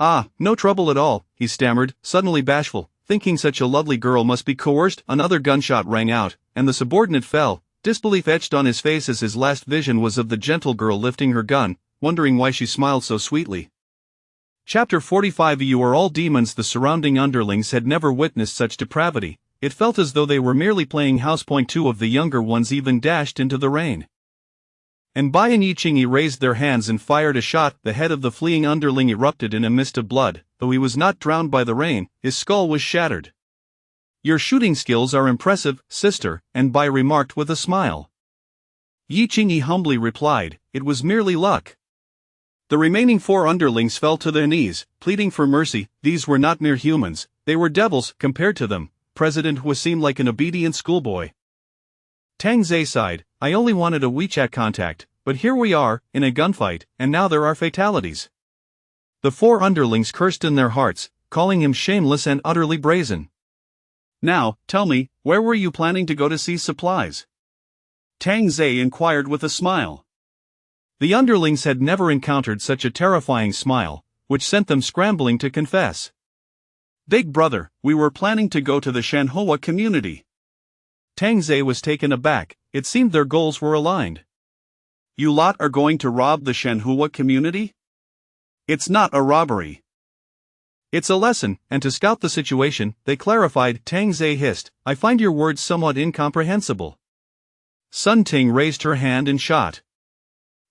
Ah, no trouble at all, he stammered, suddenly bashful. thinking such a lovely girl must be coerced. Another gunshot rang out, and the subordinate fell, disbelief etched on his face as his last vision was of the gentle girl lifting her gun, wondering why she smiled so sweetly. Chapter 45. You are all demons. The surrounding underlings had never witnessed such depravity. It felt as though they were merely playing house. Two of the younger ones even dashed into the rain. And Bai and Yi Qingyi raised their hands and fired a shot. The head of the fleeing underling erupted in a mist of blood. Though he was not drowned by the rain, his skull was shattered. Your shooting skills are impressive, sister, and Bai remarked with a smile. Yi Qingyi humbly replied, it was merely luck. The remaining 4 underlings fell to their knees, pleading for mercy. These were not mere humans, they were devils compared to them. President Hua seemed like an obedient schoolboy. Tang Zhe sighed, I only wanted a WeChat contact, but here we are, in a gunfight, and now there are fatalities. The 4 underlings cursed in their hearts, calling him shameless and utterly brazen. Now, tell me, where were you planning to go to seize supplies? Tang Zhe inquired with a smile. The underlings had never encountered such a terrifying smile, which sent them scrambling to confess. Big brother, we were planning to go to the Shanhua community. Tang Zhe was taken aback, it seemed their goals were aligned. You lot are going to rob the Shanhua community? It's not a robbery. It's a lesson, and to scout the situation, they clarified. Tang Zhe hissed, I find your words somewhat incomprehensible. Sun Ting raised her hand and shot.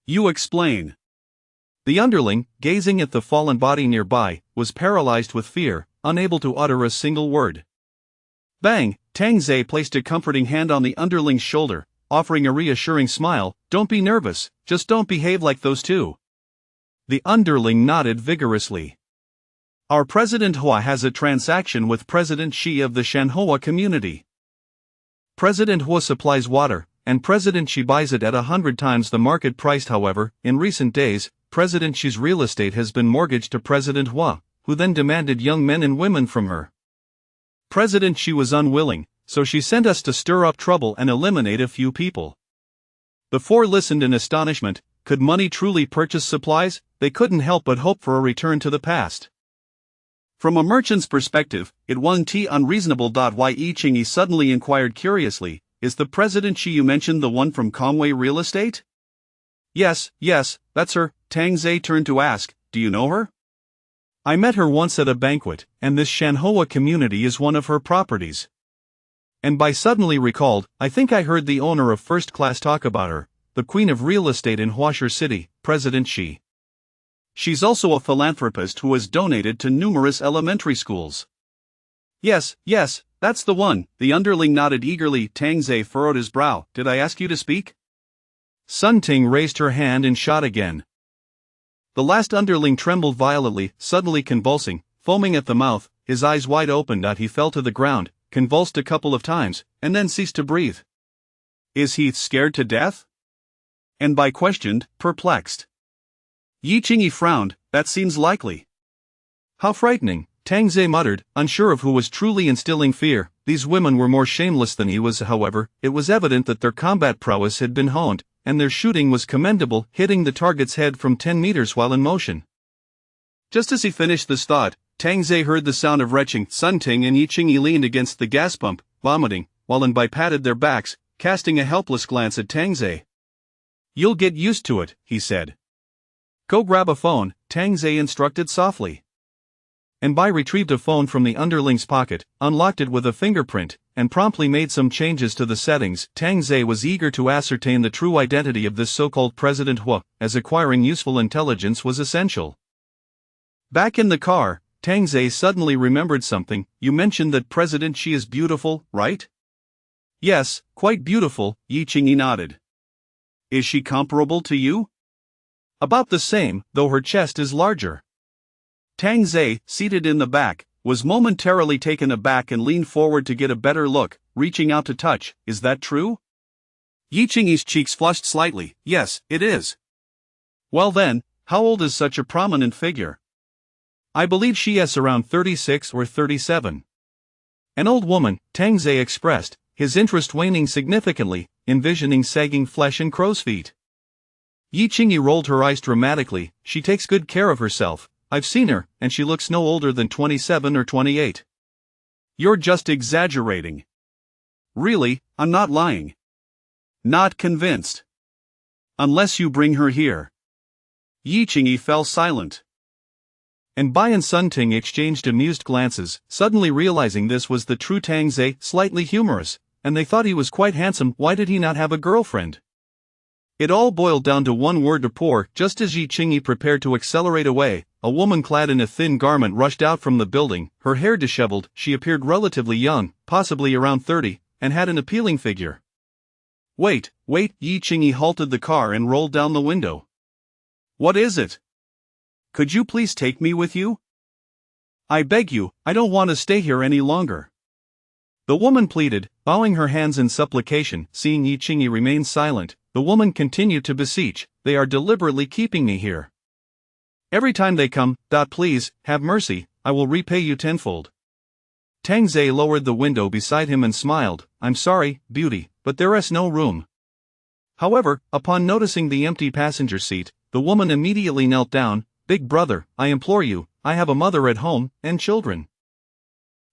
You explain. The underling, gazing at the fallen body nearby, was paralyzed with fear, unable to utter a single word. Bang! Tang Zhe placed a comforting hand on the underling's shoulder, offering a reassuring smile. Don't be nervous, just don't behave like those 2. The underling nodded vigorously. Our President Hua has a transaction with President Shi of the Shanhua community. President Hua supplies water, and President Shi buys it at 100 times the market price. However, in recent days, President Shi's real estate has been mortgaged to President Hua, who then demanded young men and women from her. President Shi was unwilling, so she sent us to stir up trouble and eliminate a few people. The 4 listened in astonishment. Could money truly purchase supplies? They couldn't help but hope for a return to the past. From a merchant's perspective, it wasn't unreasonable. Why? Yi Qingyi suddenly inquired curiously, is the President Shi you mentioned the one from Conway Real Estate? Yes, that's her. Tang Zhe turned to ask, do you know her? I met her once at a banquet, and this Shanhua community is one of her properties. And Bai suddenly recalled, I think I heard the owner of First Class talk about her, the queen of real estate in Huasher City, President Shi. She's also a philanthropist who has donated to numerous elementary schools. Yes, that's the one. The underling nodded eagerly. Tang Zhe furrowed his brow. Did I ask you to speak? Sun Ting raised her hand and shot again. The last underling trembled violently, suddenly convulsing, foaming at the mouth, his eyes wide open. He fell to the ground, convulsed a couple of times, and then ceased to breathe. Is he scared to death? And Bai questioned, perplexed. Yi Qingyi frowned, that seems likely. How frightening, Tang Zhe muttered, unsure of who was truly instilling fear. These women were more shameless than he was. However, it was evident that their combat prowess had been honed, and their shooting was commendable, hitting the target's head from 10 meters while in motion. Just as he finished this thought, Tang Zhe heard the sound of retching. Sun Ting and Yi Qingyi leaned against the gas pump, vomiting, while Bai patted their backs, casting a helpless glance at Tang Zhe. You'll get used to it, he said. Go grab a phone, Tang Zhe instructed softly. And Bai retrieved a phone from the underling's pocket, unlocked it with a fingerprint, and promptly made some changes to the settings. Tang Zhe was eager to ascertain the true identity of this so-called President Hua, as acquiring useful intelligence was essential. Back in the car, Tang Zhe suddenly remembered something. You mentioned that President Shi is beautiful, right? Yes, quite beautiful, Yi Qingyi nodded. Is she comparable to you? About the same, though her chest is larger. Tang Zhe, seated in the back, was momentarily taken aback and leaned forward to get a better look, reaching out to touch. Is that true? Yi Qingyi's cheeks flushed slightly. Yes, it is. Well then, how old is such a prominent figure? I believe she is around 36 or 37. An old woman, Tang Zhe expressed, his interest waning significantly, envisioning sagging flesh and crow's feet. Yi Qingyi rolled her eyes dramatically. She takes good care of herself. I've seen her, and she looks no older than 27 or 28. You're just exaggerating. Really, I'm not lying. Not convinced. Unless you bring her here. Yi Qingyi fell silent. And Bai and Sun Ting exchanged amused glances, suddenly realizing this was the true Tang Zhe, slightly humorous, and they thought he was quite handsome. Why did he not have a girlfriend? It all boiled down to one word: rapport. Just as Yi Qingyi prepared to accelerate away, a woman clad in a thin garment rushed out from the building, her hair disheveled. She appeared relatively young, possibly around 30, and had an appealing figure. Wait, Yi Qingyi halted the car and rolled down the window. What is it? Could you please take me with you? I beg you, I don't want to stay here any longer. The woman pleaded, bowing her hands in supplication. Seeing Yi Qingyi remain silent, the woman continued to beseech, they are deliberately keeping me here. Every time they come, please, have mercy, I will repay you tenfold. Tang Zhe lowered the window beside him and smiled, I'm sorry, beauty, but there is no room. However, upon noticing the empty passenger seat, the woman immediately knelt down. Big brother, I implore you, I have a mother at home, and children.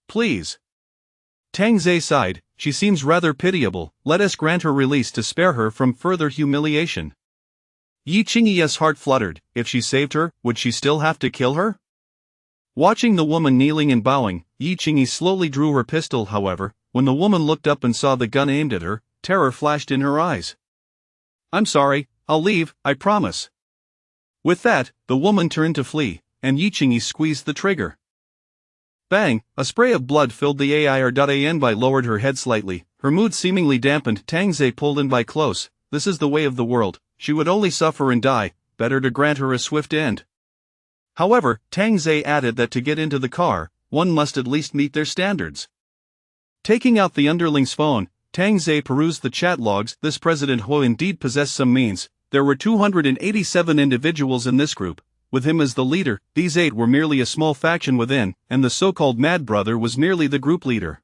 Please. Tang Zhe sighed, she seems rather pitiable, let us grant her release to spare her from further humiliation. Yi Qingyi's heart fluttered, if she saved her, would she still have to kill her? Watching the woman kneeling and bowing, Yi Qingyi slowly drew her pistol. However, when the woman looked up and saw the gun aimed at her, terror flashed in her eyes. I'm sorry, I'll leave, I promise. With that, the woman turned to flee, and Yi Qingyi squeezed the trigger. Bang! A spray of blood filled the air. Bai lowered her head slightly, her mood seemingly dampened. Tang Zhe pulled in Bai close. This is the way of the world, she would only suffer and die, better to grant her a swift end. However, Tang Zhe added that to get into the car, one must at least meet their standards. Taking out the underling's phone, Tang Zhe perused the chat logs. This President Huo indeed possessed some means. There were 287 individuals in this group. With him as the leader, these 8 were merely a small faction within, and the so-called Mad Brother was merely the group leader.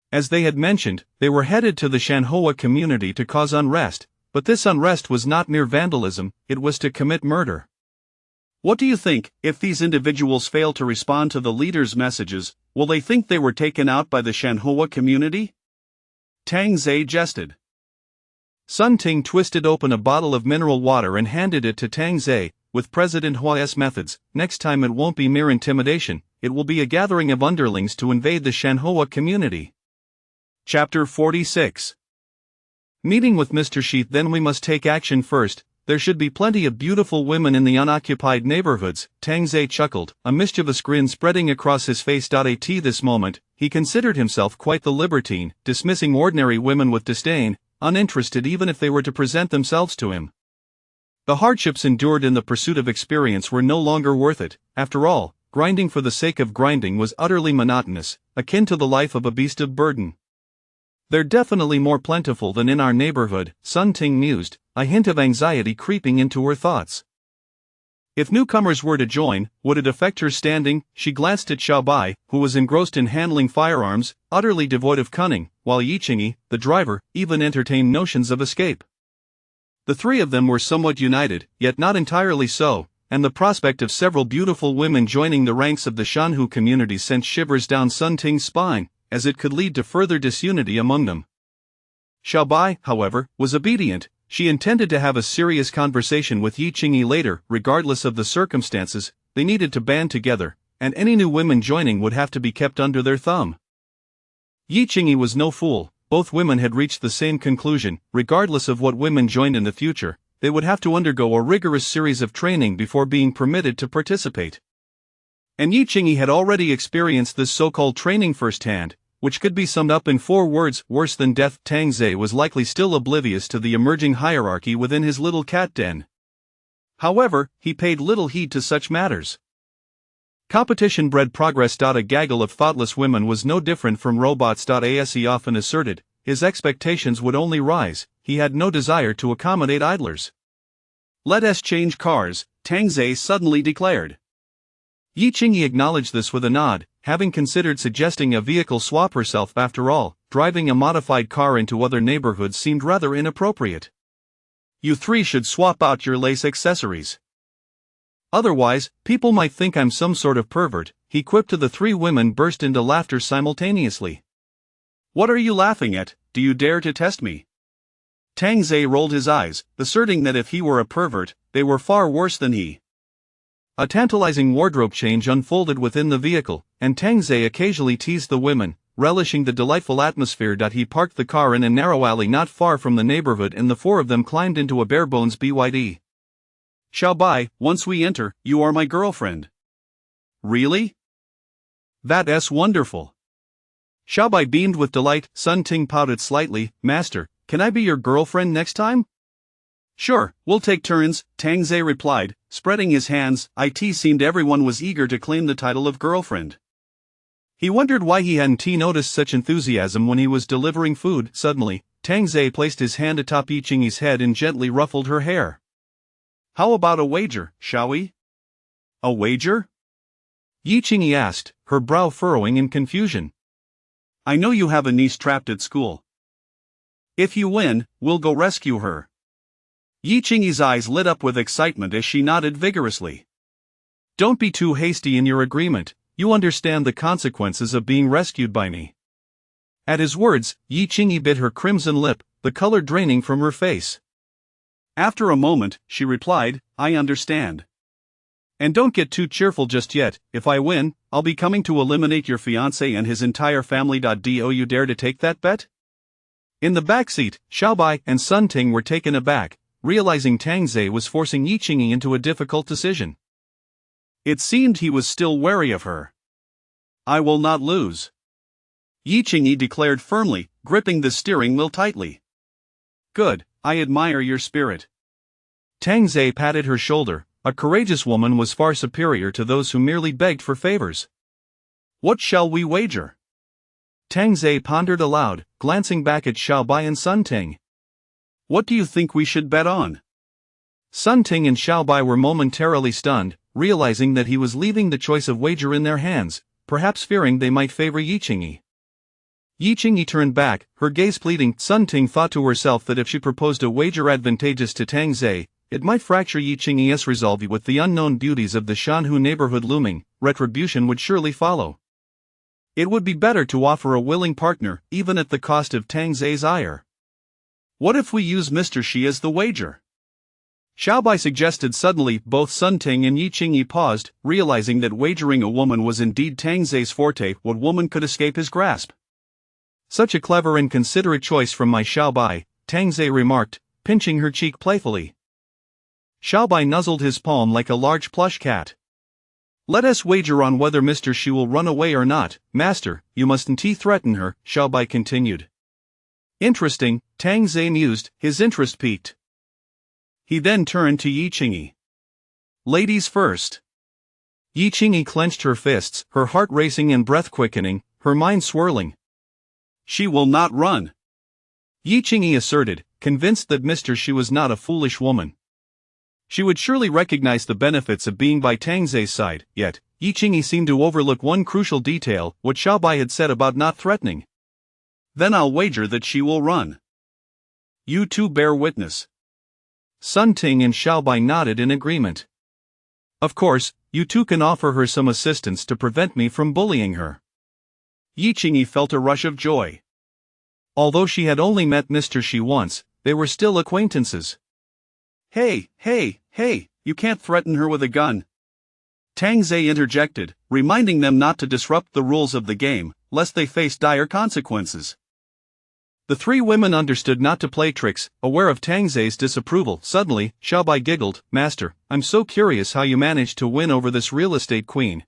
As they had mentioned, they were headed to the Shanhua community to cause unrest, but this unrest was not mere vandalism, it was to commit murder. What do you think? If these individuals fail to respond to the leader's messages, will they think they were taken out by the Shanhua community? Tang Zhe jested. Sun Ting twisted open a bottle of mineral water and handed it to Tang Zhe. With President Hua's methods, next time it won't be mere intimidation, it will be a gathering of underlings to invade the Shanhua community. Chapter 46. Meeting with Mr. Sheath. Then we must take action first. There should be plenty of beautiful women in the unoccupied neighborhoods. Tang Zhe chuckled, a mischievous grin spreading across his face. At this moment, he considered himself quite the libertine, dismissing ordinary women with disdain, uninterested even if they were to present themselves to him. The hardships endured in the pursuit of experience were no longer worth it. After all, grinding for the sake of grinding was utterly monotonous, akin to the life of a beast of burden. They're definitely more plentiful than in our neighborhood, Sun Ting mused, a hint of anxiety creeping into her thoughts. If newcomers were to join, would it affect her standing? She glanced at Xiao Bai, who was engrossed in handling firearms, utterly devoid of cunning, while Yi Qingyi, the driver, even entertained notions of escape. The three of them were somewhat united, yet not entirely so, and the prospect of several beautiful women joining the ranks of the Shanhu community sent shivers down Sun Ting's spine, as it could lead to further disunity among them. Xiao Bai, however, was obedient. She intended to have a serious conversation with Yi Qingyi later. Regardless of the circumstances, they needed to band together, and any new women joining would have to be kept under their thumb. Yi Qingyi was no fool. Both women had reached the same conclusion. Regardless of what women joined in the future, they would have to undergo a rigorous series of training before being permitted to participate. And Yi Qingyi had already experienced this so-called training firsthand, which could be summed up in 4 words: worse than death. Tang Zhe was likely still oblivious to the emerging hierarchy within his little cat den. However, he paid little heed to such matters. Competition bred progress. A gaggle of thoughtless women was no different from robots. As he often asserted, his expectations would only rise. He had no desire to accommodate idlers. Let us change cars, Tang Zhe suddenly declared. Yi Qingyi acknowledged this with a nod, having considered suggesting a vehicle swap herself. After all, driving a modified car into other neighborhoods seemed rather inappropriate. You three should swap out your lace accessories. Otherwise, people might think I'm some sort of pervert, he quipped to the three women burst into laughter simultaneously. What are you laughing at? Do you dare to test me? Tang Zhe rolled his eyes, asserting that if he were a pervert, they were far worse than he. A tantalizing wardrobe change unfolded within the vehicle, and Tang Zhe occasionally teased the women, relishing the delightful atmosphere. He parked the car in a narrow alley not far from the neighborhood, and the four of them climbed into a bare-bones BYD. Xiaobai, once we enter, you are my girlfriend. Really? That's wonderful. Xiaobai beamed with delight. Sun Ting pouted slightly. Master, can I be your girlfriend next time? Sure, we'll take turns, Tang Zhe replied, spreading his hands. It seemed everyone was eager to claim the title of girlfriend. He wondered why he hadn't noticed such enthusiasm when he was delivering food. Suddenly, Tang Zhe placed his hand atop Yi Qingyi's head and gently ruffled her hair. How about a wager, shall we? A wager? Yi Qingyi asked, her brow furrowing in confusion. I know you have a niece trapped at school. If you win, we'll go rescue her. Yi Qingyi's eyes lit up with excitement as she nodded vigorously. Don't be too hasty in your agreement, you understand the consequences of being rescued by me. At his words, Yi Qingyi bit her crimson lip, the color draining from her face. After a moment, she replied, I understand. And don't get too cheerful just yet. If I win, I'll be coming to eliminate your fiancé and his entire family. Do you dare to take that bet? In the backseat, Xiaobai and Sun Ting were taken aback, realizing Tang Zhe was forcing Yi Qingyi into a difficult decision. It seemed he was still wary of her. I will not lose. Yi Qingyi declared firmly, gripping the steering wheel tightly. Good, I admire your spirit. Tang Zhe patted her shoulder. A courageous woman was far superior to those who merely begged for favors. What shall we wager? Tang Zhe pondered aloud, glancing back at Xiaobai and Sun Ting. What do you think we should bet on? Sun Ting and Xiaobai were momentarily stunned, realizing that he was leaving the choice of wager in their hands, perhaps fearing they might favor Yi Qingyi. Yi Qingyi turned back, her gaze pleading. Sun Ting thought to herself that if she proposed a wager advantageous to Tang Zhe, it might fracture Yi Qingyi's resolve. With the unknown beauties of the Shanhu neighborhood looming, retribution would surely follow. It would be better to offer a willing partner, even at the cost of Tang Zhe's ire. What if we use Mr. Shi as the wager? Xiaobai suggested suddenly. Both Sun Ting and Yi Qingyi paused, realizing that wagering a woman was indeed Tang Zhe's forte. What woman could escape his grasp? Such a clever and considerate choice from my Xiaobai, Tang Zhe remarked, pinching her cheek playfully. Xiaobai nuzzled his palm like a large plush cat. Let us wager on whether Mr. Shi will run away or not. Master, you mustn't threaten her, Xiaobai continued. Interesting, Tang Zhe mused, his interest piqued. He then turned to Yi Qingyi. Ladies first. Yi Qingyi clenched her fists, her heart racing and breath quickening, her mind swirling. She will not run. Yi Qingyi asserted, convinced that Mr. Shi was not a foolish woman. She would surely recognize the benefits of being by Tang Zhe's side, yet, Yi Qingyi seemed to overlook one crucial detail, what Xiaobai had said about not threatening. Then I'll wager that she will run. You two bear witness. Sun Ting and Xiaobai nodded in agreement. Of course, you two can offer her some assistance to prevent me from bullying her. Yi Qingyi felt a rush of joy. Although she had only met Mr. Shi once, they were still acquaintances. Hey, you can't threaten her with a gun. Tang Zhe interjected, reminding them not to disrupt the rules of the game, lest they face dire consequences. The three women understood not to play tricks, aware of Tang Zhe's disapproval. Suddenly, Xiaobai giggled, Master, I'm so curious how you managed to win over this real estate queen.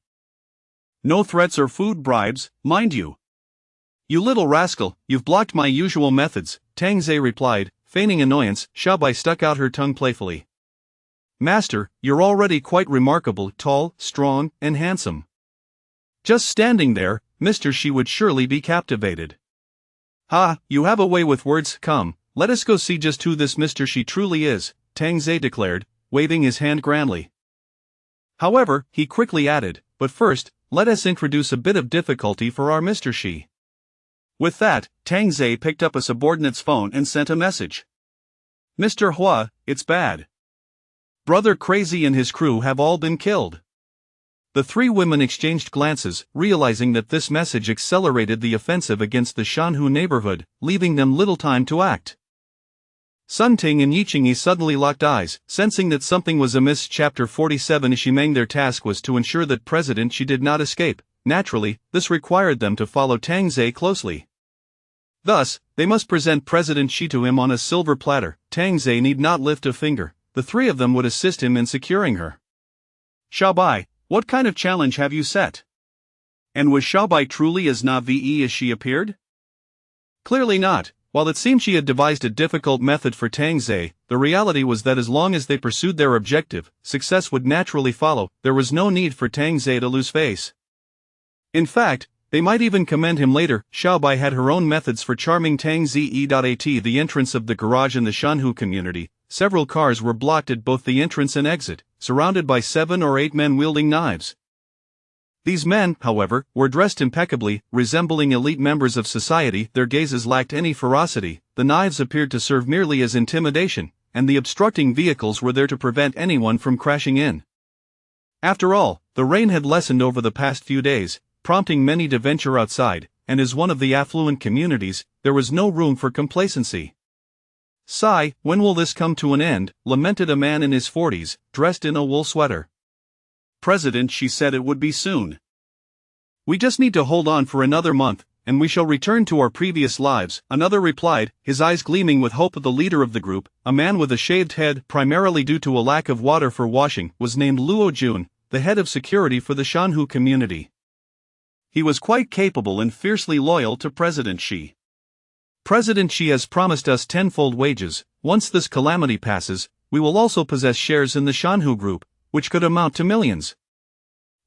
No threats or food bribes, mind you. You little rascal, you've blocked my usual methods, Tang Zhe replied. Feigning annoyance, Xiaobai stuck out her tongue playfully. Master, you're already quite remarkable, tall, strong, and handsome. Just standing there, Mr. Shi would surely be captivated. Ha, you have a way with words. Come, let us go see just who this Mr. Shi truly is, Tang Zhe declared, waving his hand grandly. However, he quickly added, but first, let us introduce a bit of difficulty for our Mr. Shi. With that, Tang Zhe picked up a subordinate's phone and sent a message. Mr. Hua, it's bad. Brother Crazy and his crew have all been killed. The three women exchanged glances, realizing that this message accelerated the offensive against the Shanhu neighborhood, leaving them little time to act. Sun Ting and Yi Qingyi suddenly locked eyes, sensing that something was amiss. Chapter 47. Shimeng. Their task was to ensure that President Xi did not escape. Naturally, this required them to follow Tang Zhe closely. Thus, they must present President Xi to him on a silver platter. Tang Zhe need not lift a finger. The three of them would assist him in securing her. Xiaobai, what kind of challenge have you set? And was Xiaobai truly as naive as she appeared? Clearly not. While it seemed she had devised a difficult method for Tang Zhe, the reality was that as long as they pursued their objective, success would naturally follow. There was no need for Tang Zhe to lose face. In fact, they might even commend him later. Xiaobai had her own methods for charming Tang Zhe. At the entrance of the garage in the Shanhu community, several cars were blocked at both the entrance and exit, surrounded by 7 or 8 men wielding knives. These men, however, were dressed impeccably, resembling elite members of society. Their gazes lacked any ferocity, the knives appeared to serve merely as intimidation, and the obstructing vehicles were there to prevent anyone from crashing in. After all, the rain had lessened over the past few days, prompting many to venture outside, and as one of the affluent communities, there was no room for complacency. "Sigh, when will this come to an end?" lamented a man in his 40s, dressed in a wool sweater. "President, she said it would be soon. We just need to hold on for another month, and we shall return to our previous lives," another replied, his eyes gleaming with hope. The leader of the group, a man with a shaved head primarily due to a lack of water for washing, was named Luo Jun, the head of security for the Shanhu community. He was quite capable and fiercely loyal to President Xi. "President Xi has promised us tenfold wages. Once this calamity passes, we will also possess shares in the Shanhu group, which could amount to millions."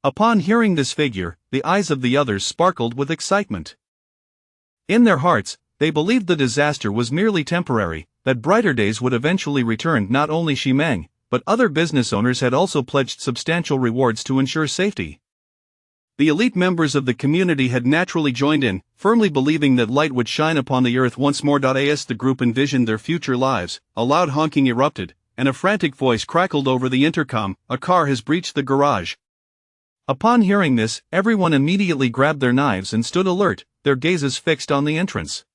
Upon hearing this figure, the eyes of the others sparkled with excitement. In their hearts, they believed the disaster was merely temporary, that brighter days would eventually return. Not only Shimeng, but other business owners had also pledged substantial rewards to ensure safety. The elite members of the community had naturally joined in, firmly believing that light would shine upon the earth once more. As the group envisioned their future lives, a loud honking erupted, and a frantic voice crackled over the intercom, "A car has breached the garage." Upon hearing this, everyone immediately grabbed their knives and stood alert, their gazes fixed on the entrance.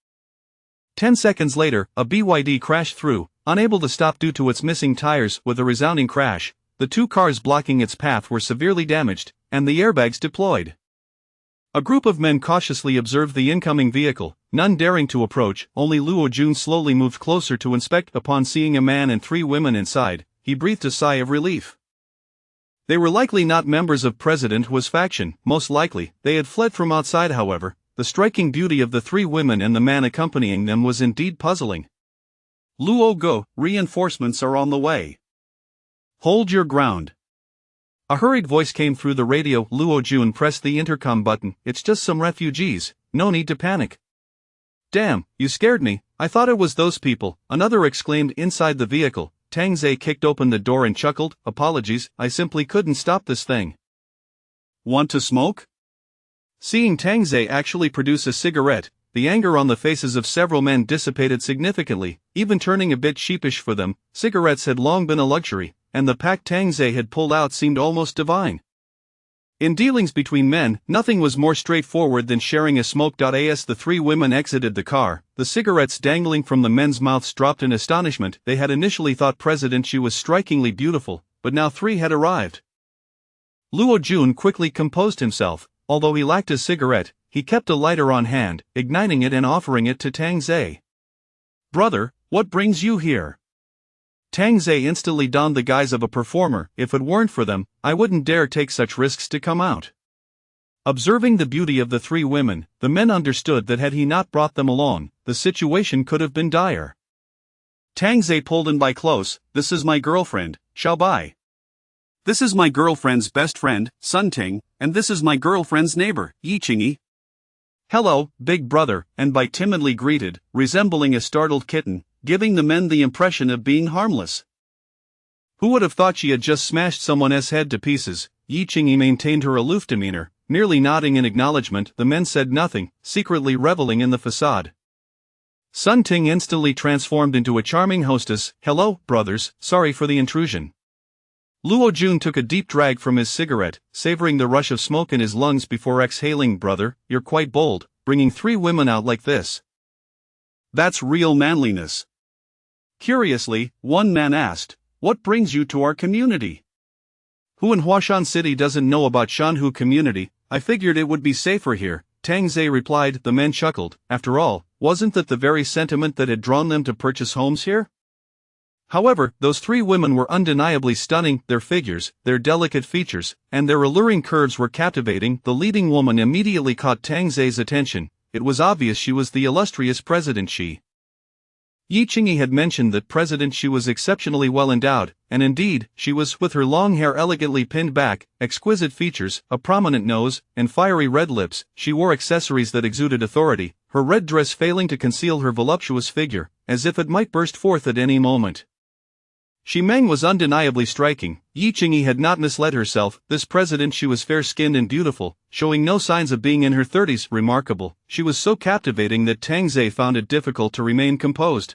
10 seconds later, a BYD crashed through, unable to stop due to its missing tires. With a resounding crash, the 2 cars blocking its path were severely damaged, and the airbags deployed. A group of men cautiously observed the incoming vehicle, none daring to approach. Only Luo Jun slowly moved closer to inspect. Upon seeing a man and 3 women inside, he breathed a sigh of relief. They were likely not members of President Hua's faction. Most likely, they had fled from outside. However, the striking beauty of the 3 women and the man accompanying them was indeed puzzling. "Luo Go, reinforcements are on the way. Hold your ground." A hurried voice came through the radio. Luo Jun pressed the intercom button. "It's just some refugees, no need to panic." "Damn, you scared me, I thought it was those people," another exclaimed inside the vehicle. Tang Zhe kicked open the door and chuckled, "Apologies, I simply couldn't stop this thing." "Want to smoke?" Seeing Tang Zhe actually produce a cigarette, the anger on the faces of several men dissipated significantly, even turning a bit sheepish for them. Cigarettes had long been a luxury, and the pack Tang Zhe had pulled out seemed almost divine. In dealings between men, nothing was more straightforward than sharing a smoke. As the 3 women exited the car, the cigarettes dangling from the men's mouths dropped in astonishment. They had initially thought President Xi was strikingly beautiful, but now 3 had arrived. Luo Jun quickly composed himself. Although he lacked a cigarette, he kept a lighter on hand, igniting it and offering it to Tang Zhe. "Brother, what brings you here?" Tang Zhe instantly donned the guise of a performer. "If it weren't for them, I wouldn't dare take such risks to come out." Observing the beauty of the 3 women, the men understood that had he not brought them along, the situation could have been dire. Tang Zhe pulled in by close. "This is my girlfriend, Xiaobai. This is my girlfriend's best friend, Sun Ting, and this is my girlfriend's neighbor, Yi Qingyi." "Hello, big brother," and Bai timidly greeted, resembling a startled kitten, giving the men the impression of being harmless. Who would have thought she had just smashed someone's head to pieces? Yi Qingyi maintained her aloof demeanor, merely nodding in acknowledgement. The men said nothing, secretly reveling in the facade. Sun Ting instantly transformed into a charming hostess. "Hello, brothers, sorry for the intrusion." Luo Jun took a deep drag from his cigarette, savoring the rush of smoke in his lungs before exhaling. Brother, you're quite bold, bringing 3 women out like this. That's real manliness. Curiously, one man asked, what brings you to our community? Who in Huashan City doesn't know about Shanhu community? I figured it would be safer here, Tang Zhe replied. The men chuckled. After all, wasn't that the very sentiment that had drawn them to purchase homes here? However, those 3 women were undeniably stunning. Their figures, their delicate features, and their alluring curves were captivating. The leading woman immediately caught Tang Zhe's attention. It was obvious she was the illustrious President Xi. Yi Qingyi had mentioned that President Xi was exceptionally well endowed, and indeed, she was. With her long hair elegantly pinned back, exquisite features, a prominent nose, and fiery red lips, she wore accessories that exuded authority, her red dress failing to conceal her voluptuous figure, as if it might burst forth at any moment. Xi Meng was undeniably striking. Yi Qingyi had not misled herself. This President Xi was fair-skinned and beautiful, showing no signs of being in her 30s. Remarkable. She was so captivating that Tang Zhe found it difficult to remain composed.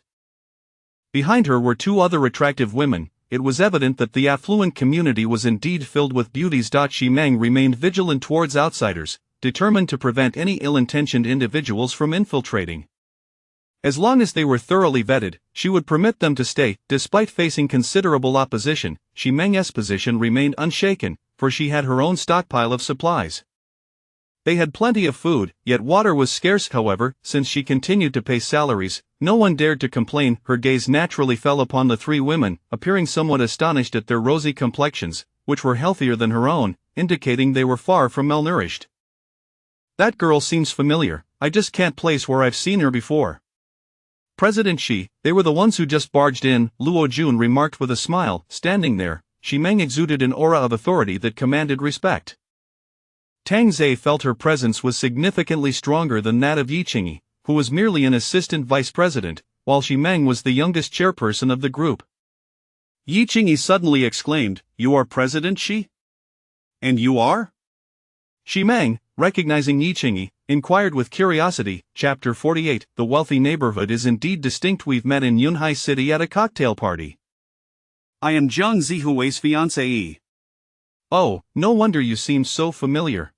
Behind her were 2 other attractive women. It was evident that the affluent community was indeed filled with beauties. Xi Meng remained vigilant towards outsiders, determined to prevent any ill-intentioned individuals from infiltrating. As long as they were thoroughly vetted, she would permit them to stay. Despite facing considerable opposition, Xi Meng's position remained unshaken, for she had her own stockpile of supplies. They had plenty of food, yet water was scarce. However, since she continued to pay salaries, no one dared to complain. Her gaze naturally fell upon the 3 women, appearing somewhat astonished at their rosy complexions, which were healthier than her own, indicating they were far from malnourished. That girl seems familiar. I just can't place where I've seen her before. President Xi, they were the ones who just barged in, Luo Jun remarked with a smile. Standing there, Xi Meng exuded an aura of authority that commanded respect. Tang Zhe felt her presence was significantly stronger than that of Yi Qingyi, who was merely an assistant vice president, while Xi Meng was the youngest chairperson of the group. Yi Qingyi suddenly exclaimed, "You are President Xi? And you are?" Xi Meng, recognizing Yi Qingyi, inquired with curiosity. Chapter 48. The wealthy neighborhood is indeed distinct. We've met in Yunhai City at a cocktail party. I am Jiang Zihui's fiancée. Oh, no wonder you seem so familiar.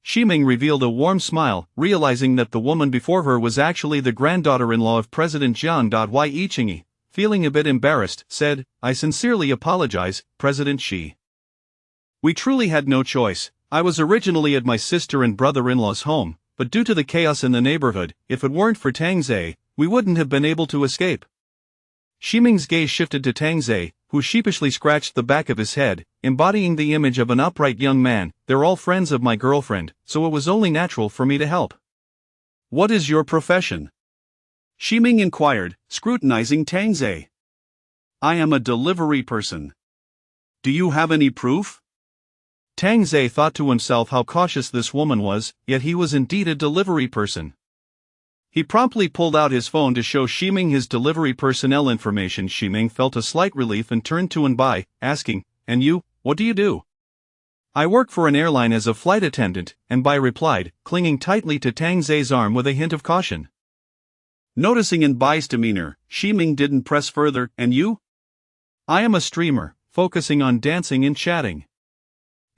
Xi Meng revealed a warm smile, realizing that the woman before her was actually the granddaughter-in-law of President Jiang. Yi Qingyi, feeling a bit embarrassed, said, "I sincerely apologize, President Xi. We truly had no choice. I was originally at my sister and brother-in-law's home, but due to the chaos in the neighborhood, if it weren't for Tang Zhe, we wouldn't have been able to escape." Xi Meng's gaze shifted to Tang Zhe, who sheepishly scratched the back of his head, embodying the image of an upright young man. "They're all friends of my girlfriend, so it was only natural for me to help." "What is your profession?" Xi Meng inquired, scrutinizing Tang Zhe. "I am a delivery person." "Do you have any proof?" Tang Zhe thought to himself how cautious this woman was, yet he was indeed a delivery person. He promptly pulled out his phone to show Xi Meng his delivery personnel information. Xi Meng felt a slight relief and turned to Anbai, asking, "And you, what do you do?" "I work for an airline as a flight attendant," Anbai replied, clinging tightly to Tang Zhe's arm with a hint of caution. Noticing Anbai's demeanor, Xi Meng didn't press further. "And you?" "I am a streamer, focusing on dancing and chatting."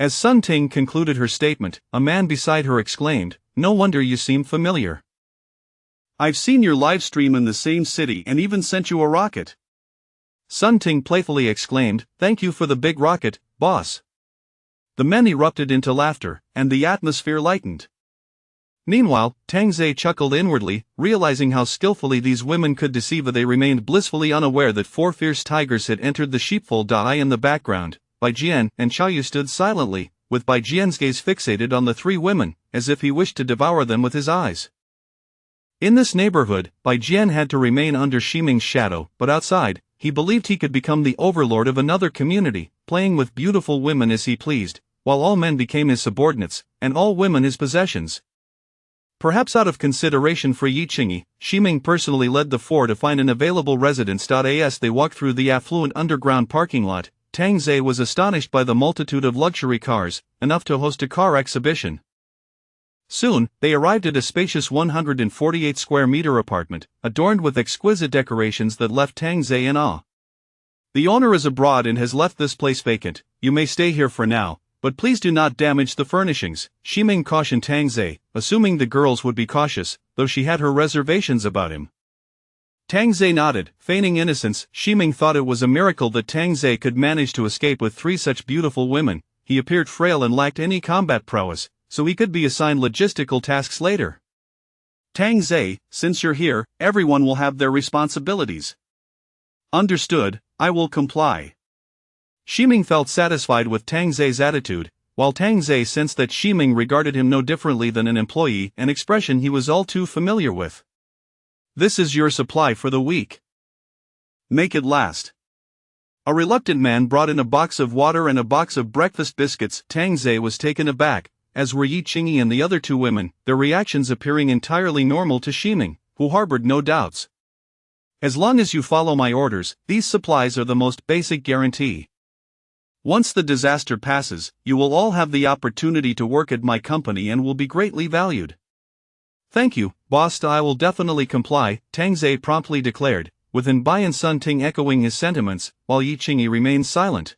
As Sun Ting concluded her statement, a man beside her exclaimed, "No wonder you seem familiar. I've seen your live stream in the same city and even sent you a rocket." Sun Ting playfully exclaimed, "Thank you for the big rocket, boss." The men erupted into laughter, and the atmosphere lightened. Meanwhile, Tang Zhe chuckled inwardly, realizing how skillfully these women could deceive. They remained blissfully unaware that 4 fierce tigers had entered the sheepfold. In the background, Bai Jian and Xiaoyu stood silently, with Bai Jian's gaze fixated on the 3 women, as if he wished to devour them with his eyes. In this neighborhood, Bai Jian had to remain under Xi Meng's shadow, but outside, he believed he could become the overlord of another community, playing with beautiful women as he pleased, while all men became his subordinates, and all women his possessions. Perhaps out of consideration for Yi Qingyi, Xi Meng personally led the 4 to find an available residence. As they walked through the affluent underground parking lot, Tang Zhe was astonished by the multitude of luxury cars, enough to host a car exhibition. Soon, they arrived at a spacious 148 square meter apartment, adorned with exquisite decorations that left Tang Zhe in awe. The owner is abroad and has left this place vacant. You may stay here for now, but please do not damage the furnishings, Shiming cautioned Tang Ze, assuming the girls would be cautious, though she had her reservations about him. Tang Ze nodded, feigning innocence. Shiming thought it was a miracle that Tang Ze could manage to escape with 3 such beautiful women. He appeared frail and lacked any combat prowess, so he could be assigned logistical tasks later. Tang Ze, since you're here, everyone will have their responsibilities. Understood, I will comply. Shiming felt satisfied with Tang Ze's attitude, while Tang Ze sensed that Shiming regarded him no differently than an employee, an expression he was all too familiar with. This is your supply for the week. Make it last. A reluctant man brought in a box of water and a box of breakfast biscuits. Tang Ze was taken aback, as were Yi Qingyi and the other 2 women, their reactions appearing entirely normal to Shiming, who harbored no doubts. As long as you follow my orders, these supplies are the most basic guarantee. Once the disaster passes, you will all have the opportunity to work at my company and will be greatly valued. Thank you, boss. I will definitely comply, Tang Ze promptly declared, with Bai and Sun Ting echoing his sentiments, while Yi Qingyi remained silent.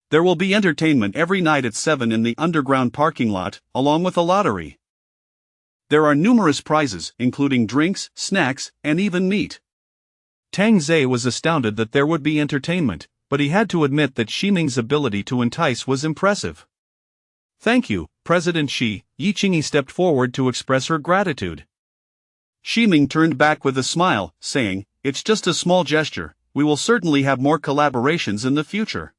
There will be entertainment every night at 7 in the underground parking lot, along with a lottery. There are numerous prizes, including drinks, snacks, and even meat. Tang Ze was astounded that there would be entertainment, but he had to admit that Shiming's ability to entice was impressive. Thank you, President Shi. Yi Qingyi stepped forward to express her gratitude. Shiming turned back with a smile, saying, "It's just a small gesture. We will certainly have more collaborations in the future."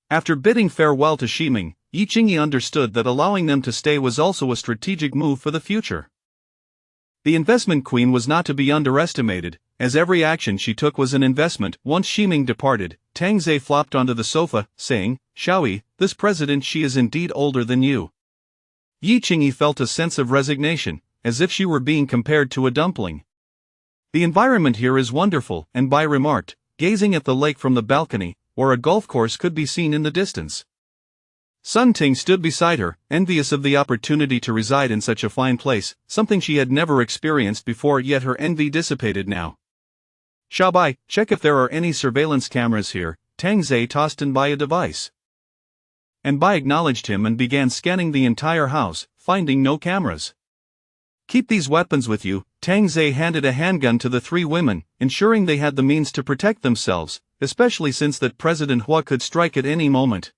After bidding farewell to Shiming, Yi Qingyi understood that allowing them to stay was also a strategic move for the future. The investment queen was not to be underestimated, as every action she took was an investment. Once Shiming departed, Tang Ze flopped onto the sofa, saying, "Xiaoyi, this President Shi is indeed older than you." Yi Qingyi felt a sense of resignation, as if she were being compared to a dumpling. The environment here is wonderful, Bai remarked, gazing at the lake from the balcony, where a golf course could be seen in the distance. Sun Ting stood beside her, envious of the opportunity to reside in such a fine place, something she had never experienced before, yet her envy dissipated now. Xiaobai, check if there are any surveillance cameras here, Tang Ze tossed Bai a device. Bai acknowledged him and began scanning the entire house, finding no cameras. Keep these weapons with you, Tang Ze handed a handgun to the 3 women, ensuring they had the means to protect themselves, especially since that President Hua could strike at any moment.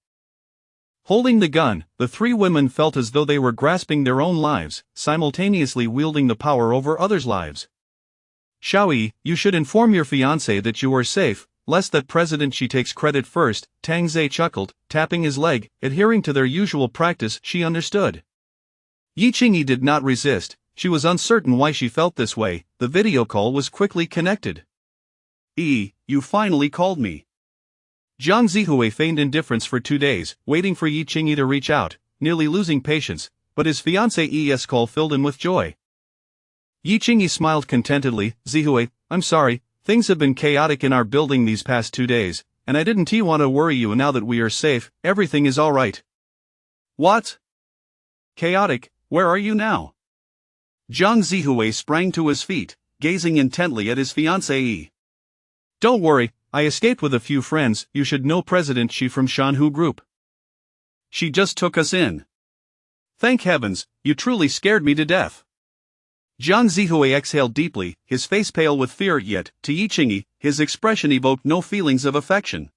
Holding the gun, the 3 women felt as though they were grasping their own lives, simultaneously wielding the power over others' lives. Xiaoyi, you should inform your fiancé that you are safe, lest that President Shi takes credit first, Tang Ze chuckled, tapping his leg, adhering to their usual practice. She understood. Yi Qingyi did not resist. She was uncertain why she felt this way. The video call was quickly connected. You finally called me. Jiang Zihue feigned indifference for 2 days, waiting for Yi Qingyi to reach out, nearly losing patience, but his fiancé's call filled him with joy. Yi Qingyi smiled contentedly. Zihue, I'm sorry, things have been chaotic in our building these past 2 days, and I didn't want to worry you. Now that we are safe, everything is alright. What? Chaotic? Where are you now? Jiang Zihue sprang to his feet, gazing intently at his fiancée. Don't worry, I escaped with a few friends. You should know President Shi from Shanhu Group. She just took us in. Thank heavens, you truly scared me to death. Jiang Zihue exhaled deeply, his face pale with fear, yet, to Yi Qingyi, his expression evoked no feelings of affection.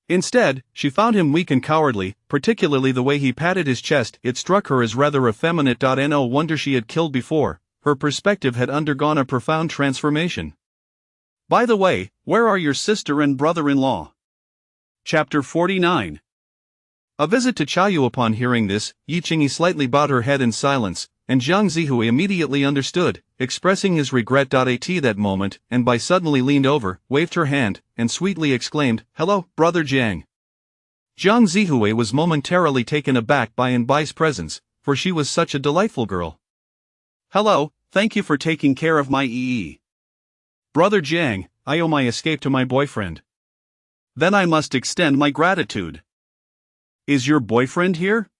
Instead, she found him weak and cowardly, particularly the way he patted his chest. It struck her as rather effeminate. No wonder she had killed before. Her perspective had undergone a profound transformation. By the way, where are your sister and brother-in-law? Chapter 49. A visit to Chaoyu. Upon hearing this, Yi Qingyi slightly bowed her head in silence, and Jiang Zihue immediately understood, expressing his regret. At that moment, Bai suddenly leaned over, waved her hand, and sweetly exclaimed, "Hello, brother Jiang." Jiang Zihue was momentarily taken aback by Bai's presence, for she was such a delightful girl. "Hello, thank you for taking care of my EE. Brother Jiang, I owe my escape to my boyfriend. Then I must extend my gratitude. Is your boyfriend here?"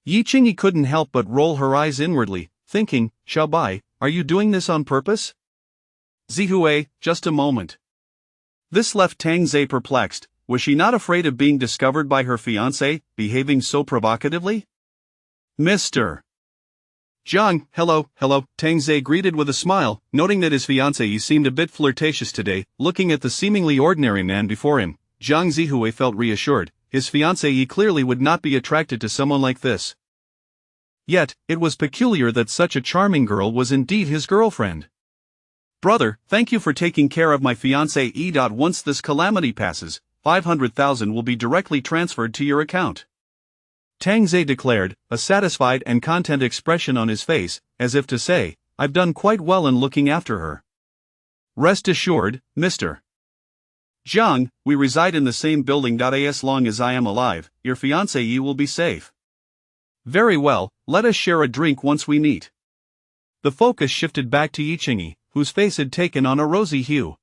Yi Qingyi couldn't help but roll her eyes inwardly, thinking, Xiaobai, are you doing this on purpose? Zihue, just a moment. This left Tang Zhe perplexed. Was she not afraid of being discovered by her fiancé, behaving so provocatively? Mr. Jiang, hello, Tang Zhe greeted with a smile, noting that his fiancé seemed a bit flirtatious today. Looking at the seemingly ordinary man before him, Jiang Zihui felt reassured. His fiancé clearly would not be attracted to someone like this. Yet, it was peculiar that such a charming girl was indeed his girlfriend. Brother, thank you for taking care of my fiancé. Once this calamity passes, 500,000 will be directly transferred to your account. Tang Zhe declared, a satisfied and content expression on his face, as if to say, I've done quite well in looking after her. Rest assured, Mr. Jiang, we reside in the same building. As long as I am alive, your fiancé will be safe. Very well, let us share a drink once we meet. The focus shifted back to Yiqingyi, whose face had taken on a rosy hue.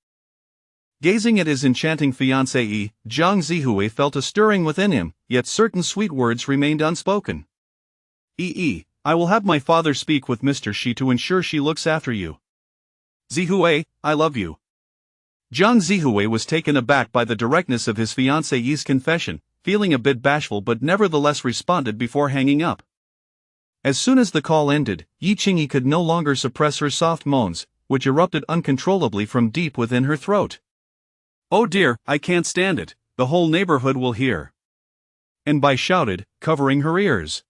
Gazing at his enchanting fiancée, Jiang Zihui felt a stirring within him, yet certain sweet words remained unspoken. I will have my father speak with Mr. Shi to ensure she looks after you. Zihui, I love you. Jiang Zihui was taken aback by the directness of his fiancée's confession, feeling a bit bashful but nevertheless responded before hanging up. As soon as the call ended, Yiqingyi could no longer suppress her soft moans, which erupted uncontrollably from deep within her throat. Oh dear, I can't stand it, the whole neighborhood will hear. And Bai shouted, covering her ears.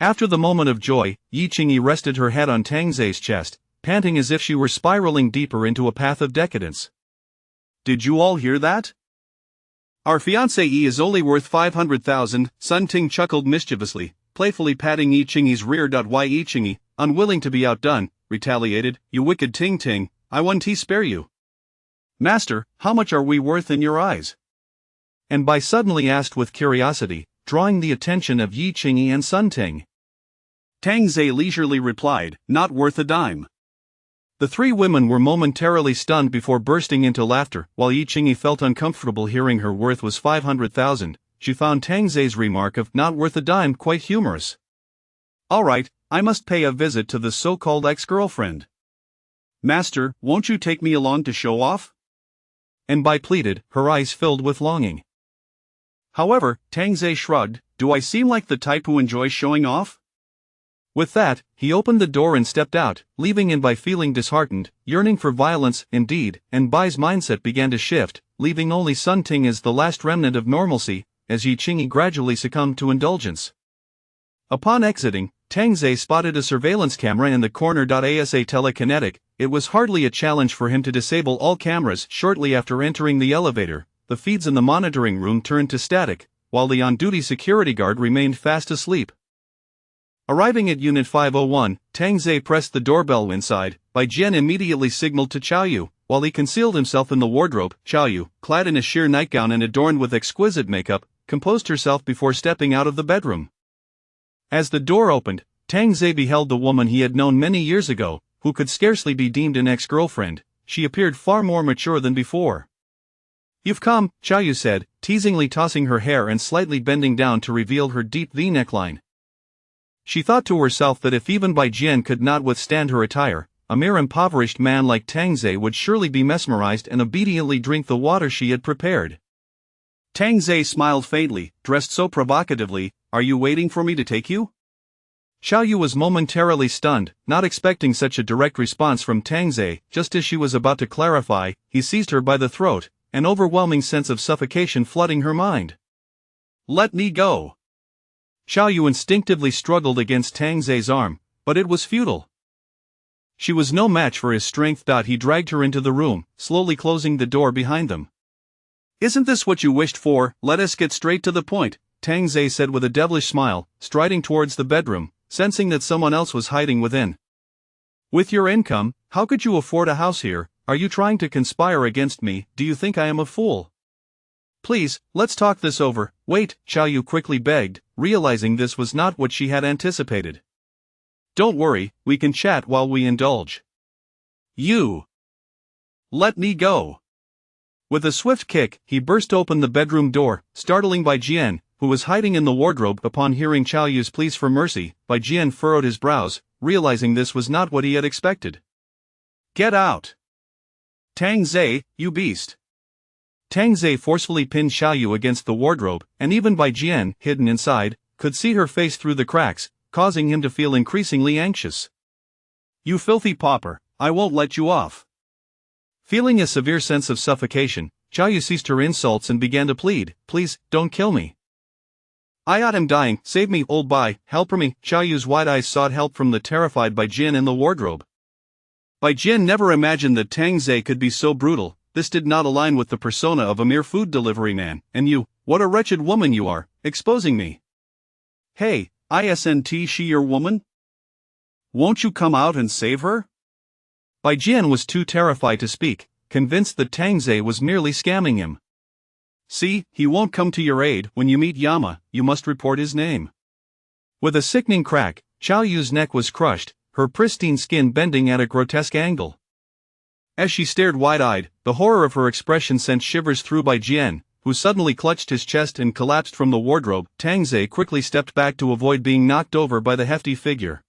After the moment of joy, Yiqingyi rested her head on Tang Zhe's chest, panting as if she were spiraling deeper into a path of decadence. Did you all hear that? Our fiancée is only worth 500,000, Sun Ting chuckled mischievously, playfully patting Yiqingyi's rear. Why Yiqingyi, unwilling to be outdone, retaliated, you wicked Ting Ting, I won't spare you. Master, how much are we worth in your eyes? And Bai suddenly asked with curiosity, drawing the attention of Yiqingyi and Sun Ting. Tang Zhe leisurely replied, not worth a dime. The three women were momentarily stunned before bursting into laughter. While Yiqingyi felt uncomfortable hearing her worth was 500,000, she found Tang Zhe's remark of not worth a dime quite humorous. Alright, I must pay a visit to the so-called ex-girlfriend. Master, won't you take me along to show off? And Bai pleaded, her eyes filled with longing. However, Tang Zhe shrugged, do I seem like the type who enjoys showing off? With that, he opened the door and stepped out, leaving in Bai feeling disheartened, yearning for violence, indeed, and Bai's mindset began to shift, leaving only Sun Ting as the last remnant of normalcy, as Yiqingyi gradually succumbed to indulgence. Upon exiting, Tang Zhe spotted a surveillance camera in the corner. As a telekinetic, it was hardly a challenge for him to disable all cameras. Shortly after entering the elevator, the feeds in the monitoring room turned to static, while the on-duty security guard remained fast asleep. Arriving at Unit 501, Tang Zhe pressed the doorbell inside. Bai Jian immediately signaled to Qiao Yu, while he concealed himself in the wardrobe. Qiao Yu, clad in a sheer nightgown and adorned with exquisite makeup, composed herself before stepping out of the bedroom. As the door opened, Tang Zhe beheld the woman he had known many years ago, who could scarcely be deemed an ex-girlfriend. She appeared far more mature than before. You've come, Qiao Yu said, teasingly tossing her hair and slightly bending down to reveal her deep V neckline. She thought to herself that if even Bai Jian could not withstand her attire, a mere impoverished man like Tang Zhe would surely be mesmerized and obediently drink the water she had prepared. Tang Zhe smiled faintly, dressed so provocatively, are you waiting for me to take you? Qiao Yu was momentarily stunned, not expecting such a direct response from Tang Zhe. Just as she was about to clarify, he seized her by the throat, an overwhelming sense of suffocation flooding her mind. Let me go. Qiao Yu instinctively struggled against Tang Zhe's arm, but it was futile. She was no match for his strength. He dragged her into the room, slowly closing the door behind them. Isn't this what you wished for? Let us get straight to the point, Tang Zhe said with a devilish smile, striding towards the bedroom, sensing that someone else was hiding within. With your income, how could you afford a house here? Are you trying to conspire against me? Do you think I am a fool? Please, let's talk this over. Wait, Qiao Yu quickly begged, realizing this was not what she had anticipated. Don't worry, we can chat while we indulge. You. Let me go. With a swift kick, he burst open the bedroom door, startling Bai Jian, who was hiding in the wardrobe. Upon hearing Qiao Yu's pleas for mercy, Bai Jian furrowed his brows, realizing this was not what he had expected. Get out! Tang Zhe, you beast! Tang Zei forcefully pinned Xiaoyu against the wardrobe, and even Bai Jian, hidden inside, could see her face through the cracks, causing him to feel increasingly anxious. "You filthy pauper, I won't let you off." Feeling a severe sense of suffocation, Xiaoyu ceased her insults and began to plead, "Please, don't kill me. I am dying, save me, old Bai, help me." Xiaoyu's wide eyes sought help from the terrified Bai Jian in the wardrobe. Bai Jian never imagined that Tang Zei could be so brutal. This did not align with the persona of a mere food delivery man. "And you, what a wretched woman you are, exposing me." "Hey, isn't she your woman? Won't you come out and save her?" Bai Jian was too terrified to speak, convinced that Tang Zei was merely scamming him. "See, he won't come to your aid. When you meet Yama, you must report his name." With a sickening crack, Xiaoyu's neck was crushed, her pristine skin bending at a grotesque angle. As she stared wide-eyed, the horror of her expression sent shivers through Bai Jian, who suddenly clutched his chest and collapsed from the wardrobe. Tang Zei quickly stepped back to avoid being knocked over by the hefty figure.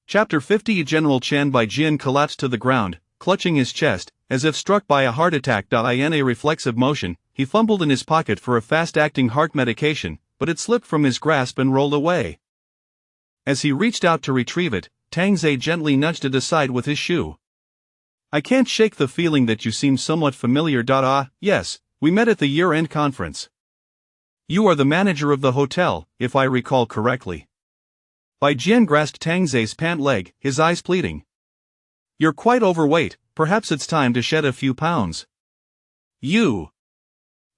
Chapter 50. General Chen Bai Jian collapsed to the ground, clutching his chest, as if struck by a heart attack. In a reflexive motion, he fumbled in his pocket for a fast-acting heart medication, but it slipped from his grasp and rolled away. As he reached out to retrieve it, Tang Zei gently nudged it aside with his shoe. "I can't shake the feeling that you seem somewhat familiar. Yes, we met at the year-end conference. You are the manager of the hotel, if I recall correctly." Bai Jian grasped Tang Zei's pant leg, his eyes pleading. "You're quite overweight, perhaps it's time to shed a few pounds." "You?"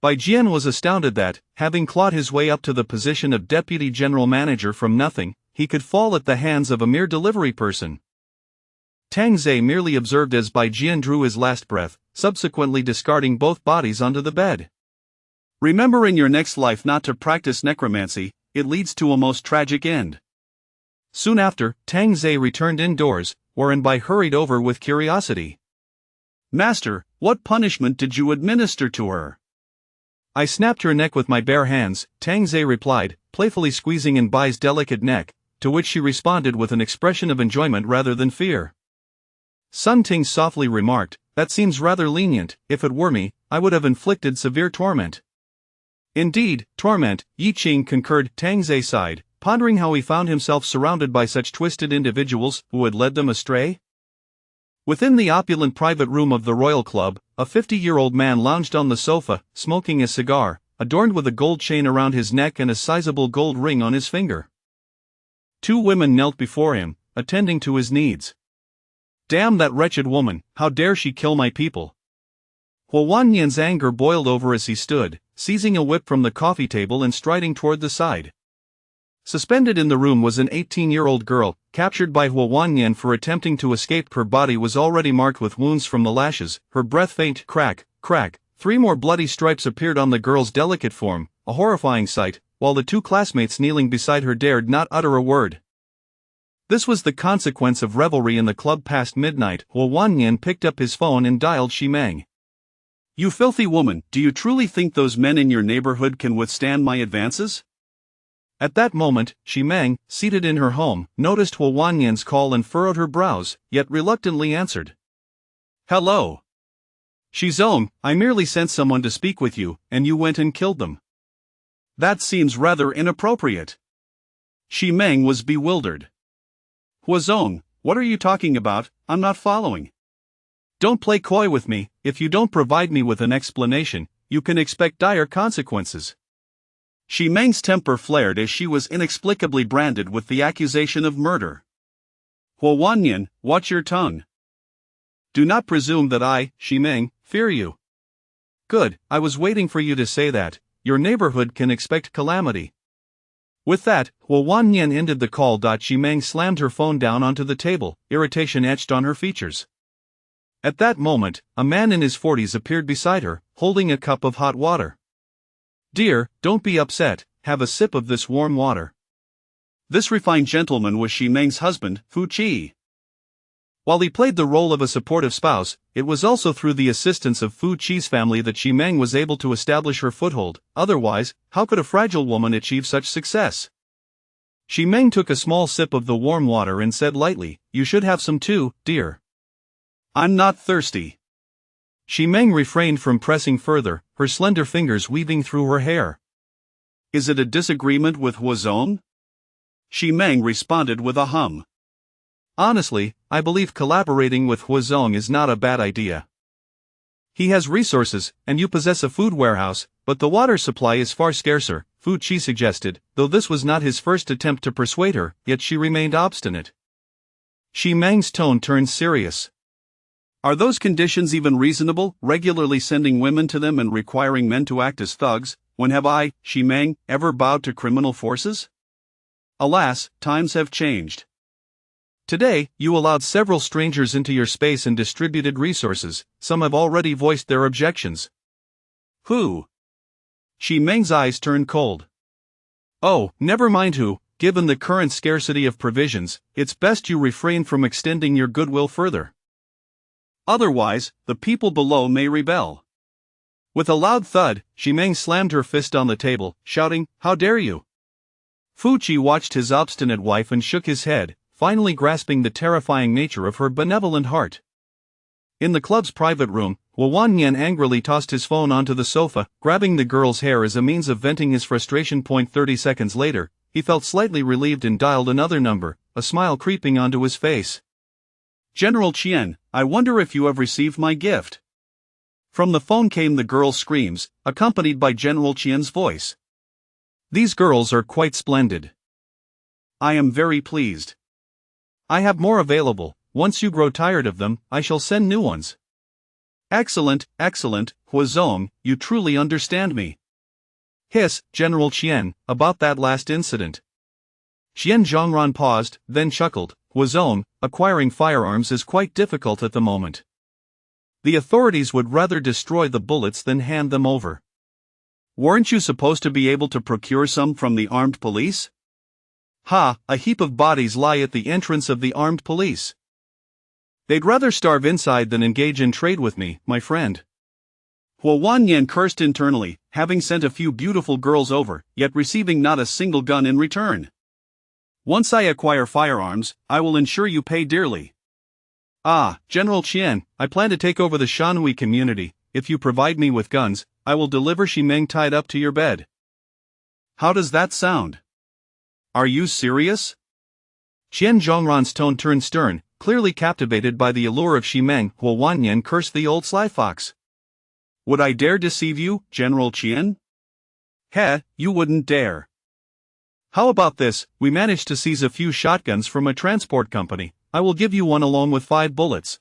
Bai Jian was astounded that, having clawed his way up to the position of deputy general manager from nothing, he could fall at the hands of a mere delivery person. Tang Zei merely observed as Bai Jian drew his last breath, subsequently discarding both bodies onto the bed. "Remember in your next life not to practice necromancy, it leads to a most tragic end." Soon after, Tang Zei returned indoors, wherein Bai hurried over with curiosity. "Master, what punishment did you administer to her?" "I snapped her neck with my bare hands," Tang Zei replied, playfully squeezing in Bai's delicate neck, to which she responded with an expression of enjoyment rather than fear. Sun Ting softly remarked, "That seems rather lenient. If it were me, I would have inflicted severe torment." "Indeed, torment," Yi Qing concurred. Tang Zei sighed, pondering how he found himself surrounded by such twisted individuals who had led them astray. Within the opulent private room of the Royal Club, a 50-year-old man lounged on the sofa, smoking a cigar, adorned with a gold chain around his neck and a sizable gold ring on his finger. Two women knelt before him, attending to his needs. "Damn that wretched woman, how dare she kill my people!" Huo Wanyan's anger boiled over as he stood, seizing a whip from the coffee table and striding toward the side. Suspended in the room was an 18-year-old girl, captured by Huo Wanyan for attempting to escape. Her body was already marked with wounds from the lashes, her breath faint. Crack, crack, 3 more bloody stripes appeared on the girl's delicate form, a horrifying sight, while the 2 classmates kneeling beside her dared not utter a word. This was the consequence of revelry in the club past midnight. Huo Wanyan picked up his phone and dialed Shimeng. "You filthy woman, do you truly think those men in your neighborhood can withstand my advances?" At that moment, Shimeng, seated in her home, noticed Huo Wanyan's call and furrowed her brows, yet reluctantly answered. "Hello. Shizong, I merely sent someone to speak with you, and you went and killed them. That seems rather inappropriate." Shimeng was bewildered. "Huozong, what are you talking about? I'm not following." "Don't play coy with me. If you don't provide me with an explanation, you can expect dire consequences." Shimeng's temper flared as she was inexplicably branded with the accusation of murder. "Huo Wanyan, watch your tongue. Do not presume that I, Shimeng, fear you." "Good, I was waiting for you to say that. Your neighborhood can expect calamity." With that, Huo Wanyan ended the call. Shimeng slammed her phone down onto the table, irritation etched on her features. At that moment, a man in his 40s appeared beside her, holding a cup of hot water. "Dear, don't be upset, have a sip of this warm water." This refined gentleman was Shimeng's husband, Fu Qi. While he played the role of a supportive spouse, it was also through the assistance of Fu Qi's family that Shimeng was able to establish her foothold. Otherwise, how could a fragile woman achieve such success? Shimeng took a small sip of the warm water and said lightly, "You should have some too, dear." "I'm not thirsty." Xi Meng refrained from pressing further, her slender fingers weaving through her hair. Is it a disagreement with Huazong? Xi Meng responded with a hum. Honestly, I believe collaborating with Huazong is not a bad idea. He has resources, and you possess a food warehouse, but the water supply is far scarcer, Fu Qi suggested, though this was not his first attempt to persuade her, yet she remained obstinate. Xi Meng's tone turned serious. Are those conditions even reasonable, regularly sending women to them and requiring men to act as thugs? When have I, Xi Meng, ever bowed to criminal forces? Alas, times have changed. Today, you allowed several strangers into your space and distributed resources. Some have already voiced their objections. Who? Xi Meng's eyes turned cold. Oh, never mind who. Given the current scarcity of provisions, it's best you refrain from extending your goodwill further. Otherwise, the people below may rebel. With a loud thud, Xi Meng slammed her fist on the table, shouting, "How dare you!" Fu Qi watched his obstinate wife and shook his head, finally grasping the terrifying nature of her benevolent heart. In the club's private room, Huan Yan angrily tossed his phone onto the sofa, grabbing the girl's hair as a means of venting his frustration. 30 seconds later, he felt slightly relieved and dialed another number, a smile creeping onto his face. General Qian, I wonder if you have received my gift. From the phone came the girl's screams, accompanied by General Qian's voice. These girls are quite splendid. I am very pleased. I have more available. Once you grow tired of them, I shall send new ones. Excellent, excellent, Huazong, you truly understand me. Hiss, General Qian, about that last incident. Qian Zhongran paused, then chuckled. Huazong, acquiring firearms is quite difficult at the moment. The authorities would rather destroy the bullets than hand them over. Weren't you supposed to be able to procure some from the armed police? Ha, a heap of bodies lie at the entrance of the armed police. They'd rather starve inside than engage in trade with me, my friend. Huan Yan cursed internally, having sent a few beautiful girls over, yet receiving not a single gun in return. Once I acquire firearms, I will ensure you pay dearly. Ah, General Qian, I plan to take over the Shanhui community. If you provide me with guns, I will deliver Xi Meng tied up to your bed. How does that sound? Are you serious? Qian Zhongran's tone turned stern, clearly captivated by the allure of Xi Meng. Huan Yan cursed the old sly fox. Would I dare deceive you, General Qian? Heh, you wouldn't dare. How about this? We managed to seize a few shotguns from a transport company. I will give you one along with 5 bullets.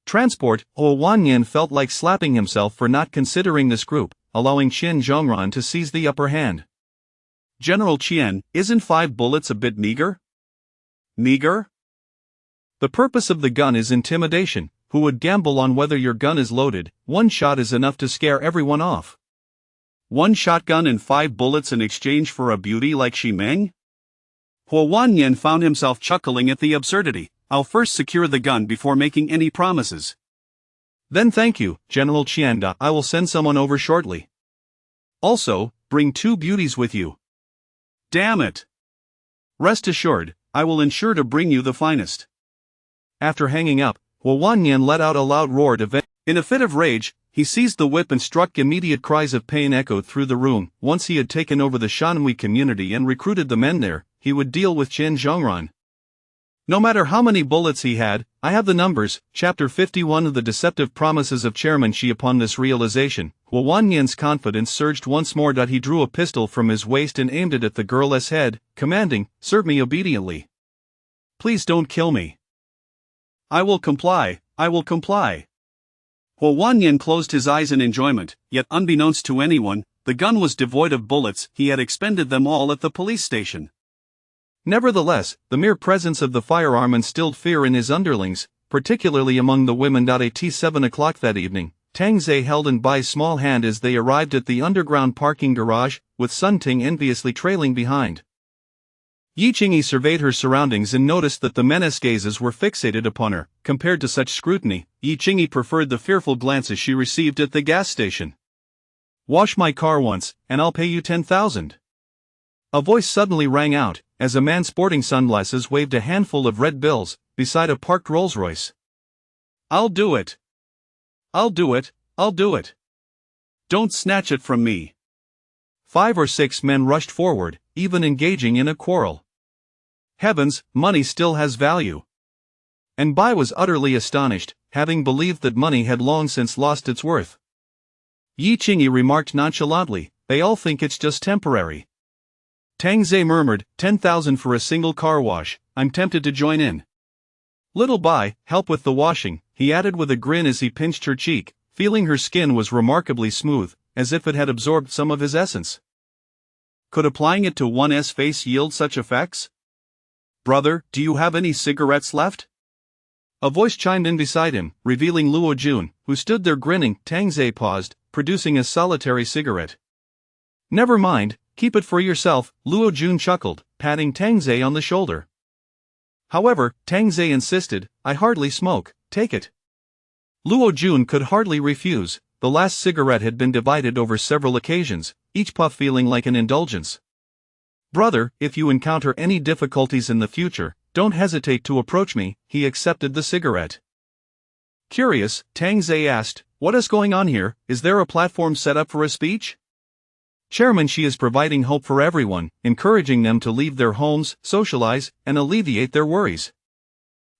Transport. Huan Yan felt like slapping himself for not considering this group, allowing Qian Zhongran to seize the upper hand. General Qian, isn't 5 bullets a bit meager? Meager? The purpose of the gun is intimidation. Who would gamble on whether your gun is loaded? One shot is enough to scare everyone off. 1 shotgun and 5 bullets in exchange for a beauty like Xi Meng? Huan Yan found himself chuckling at the absurdity. I'll first secure the gun before making any promises. Then thank you, General Qian. I will send someone over shortly. Also, bring 2 beauties with you. Damn it! Rest assured, I will ensure to bring you the finest. After hanging up, Huan Yan let out a loud roar to vent. In a fit of rage, he seized the whip and struck. Immediate cries of pain echoed through the room. Once he had taken over the Shanhui community and recruited the men there, he would deal with Qian Zhongran. No matter how many bullets he had, I have the numbers. Chapter 51 of the Deceptive Promises of Chairman Xi. Upon this realization, Huan Yan's confidence surged once more. He drew a pistol from his waist and aimed it at the girl's head, commanding, "Serve me obediently. Please don't kill me." I will comply, I will comply. Huan Yan closed his eyes in enjoyment, yet unbeknownst to anyone, the gun was devoid of bullets. He had expended them all at the police station. Nevertheless, the mere presence of the firearm instilled fear in his underlings, particularly among the women. At 7 o'clock that evening, Tang Zhe held in Bai's small hand as they arrived at the underground parking garage, with Sun Ting enviously trailing behind. Yi Qingyi surveyed her surroundings and noticed that the menaced gazes were fixated upon her. Compared to such scrutiny, Yi Qingyi preferred the fearful glances she received at the gas station. "Wash my car once, and I'll pay you 10,000. A voice suddenly rang out, as a man sporting sunglasses waved a handful of red bills, beside a parked Rolls-Royce. "I'll do it." I'll do it, I'll do it. Don't snatch it from me. 5 or 6 men rushed forward, even engaging in a quarrel. Heavens, money still has value. And Bai was utterly astonished, having believed that money had long since lost its worth. Yi Qingyi remarked nonchalantly, they all think it's just temporary. Tang Zhe murmured, 10,000 for a single car wash, I'm tempted to join in. Little Bai, help with the washing, he added with a grin as he pinched her cheek, feeling her skin was remarkably smooth, as if it had absorbed some of his essence. Could applying it to one's face yield such effects? Brother, do you have any cigarettes left? A voice chimed in beside him, revealing Luo Jun, who stood there grinning. Tang Zhe paused, producing a solitary cigarette. Never mind, keep it for yourself, Luo Jun chuckled, patting Tang Zhe on the shoulder. However, Tang Zhe insisted, I hardly smoke, take it. Luo Jun could hardly refuse, the last cigarette had been divided over several occasions, each puff feeling like an indulgence. Brother, if you encounter any difficulties in the future, don't hesitate to approach me, he accepted the cigarette. Curious, Tang Zhe asked, what is going on here, is there a platform set up for a speech? Chairman Xi is providing hope for everyone, encouraging them to leave their homes, socialize, and alleviate their worries.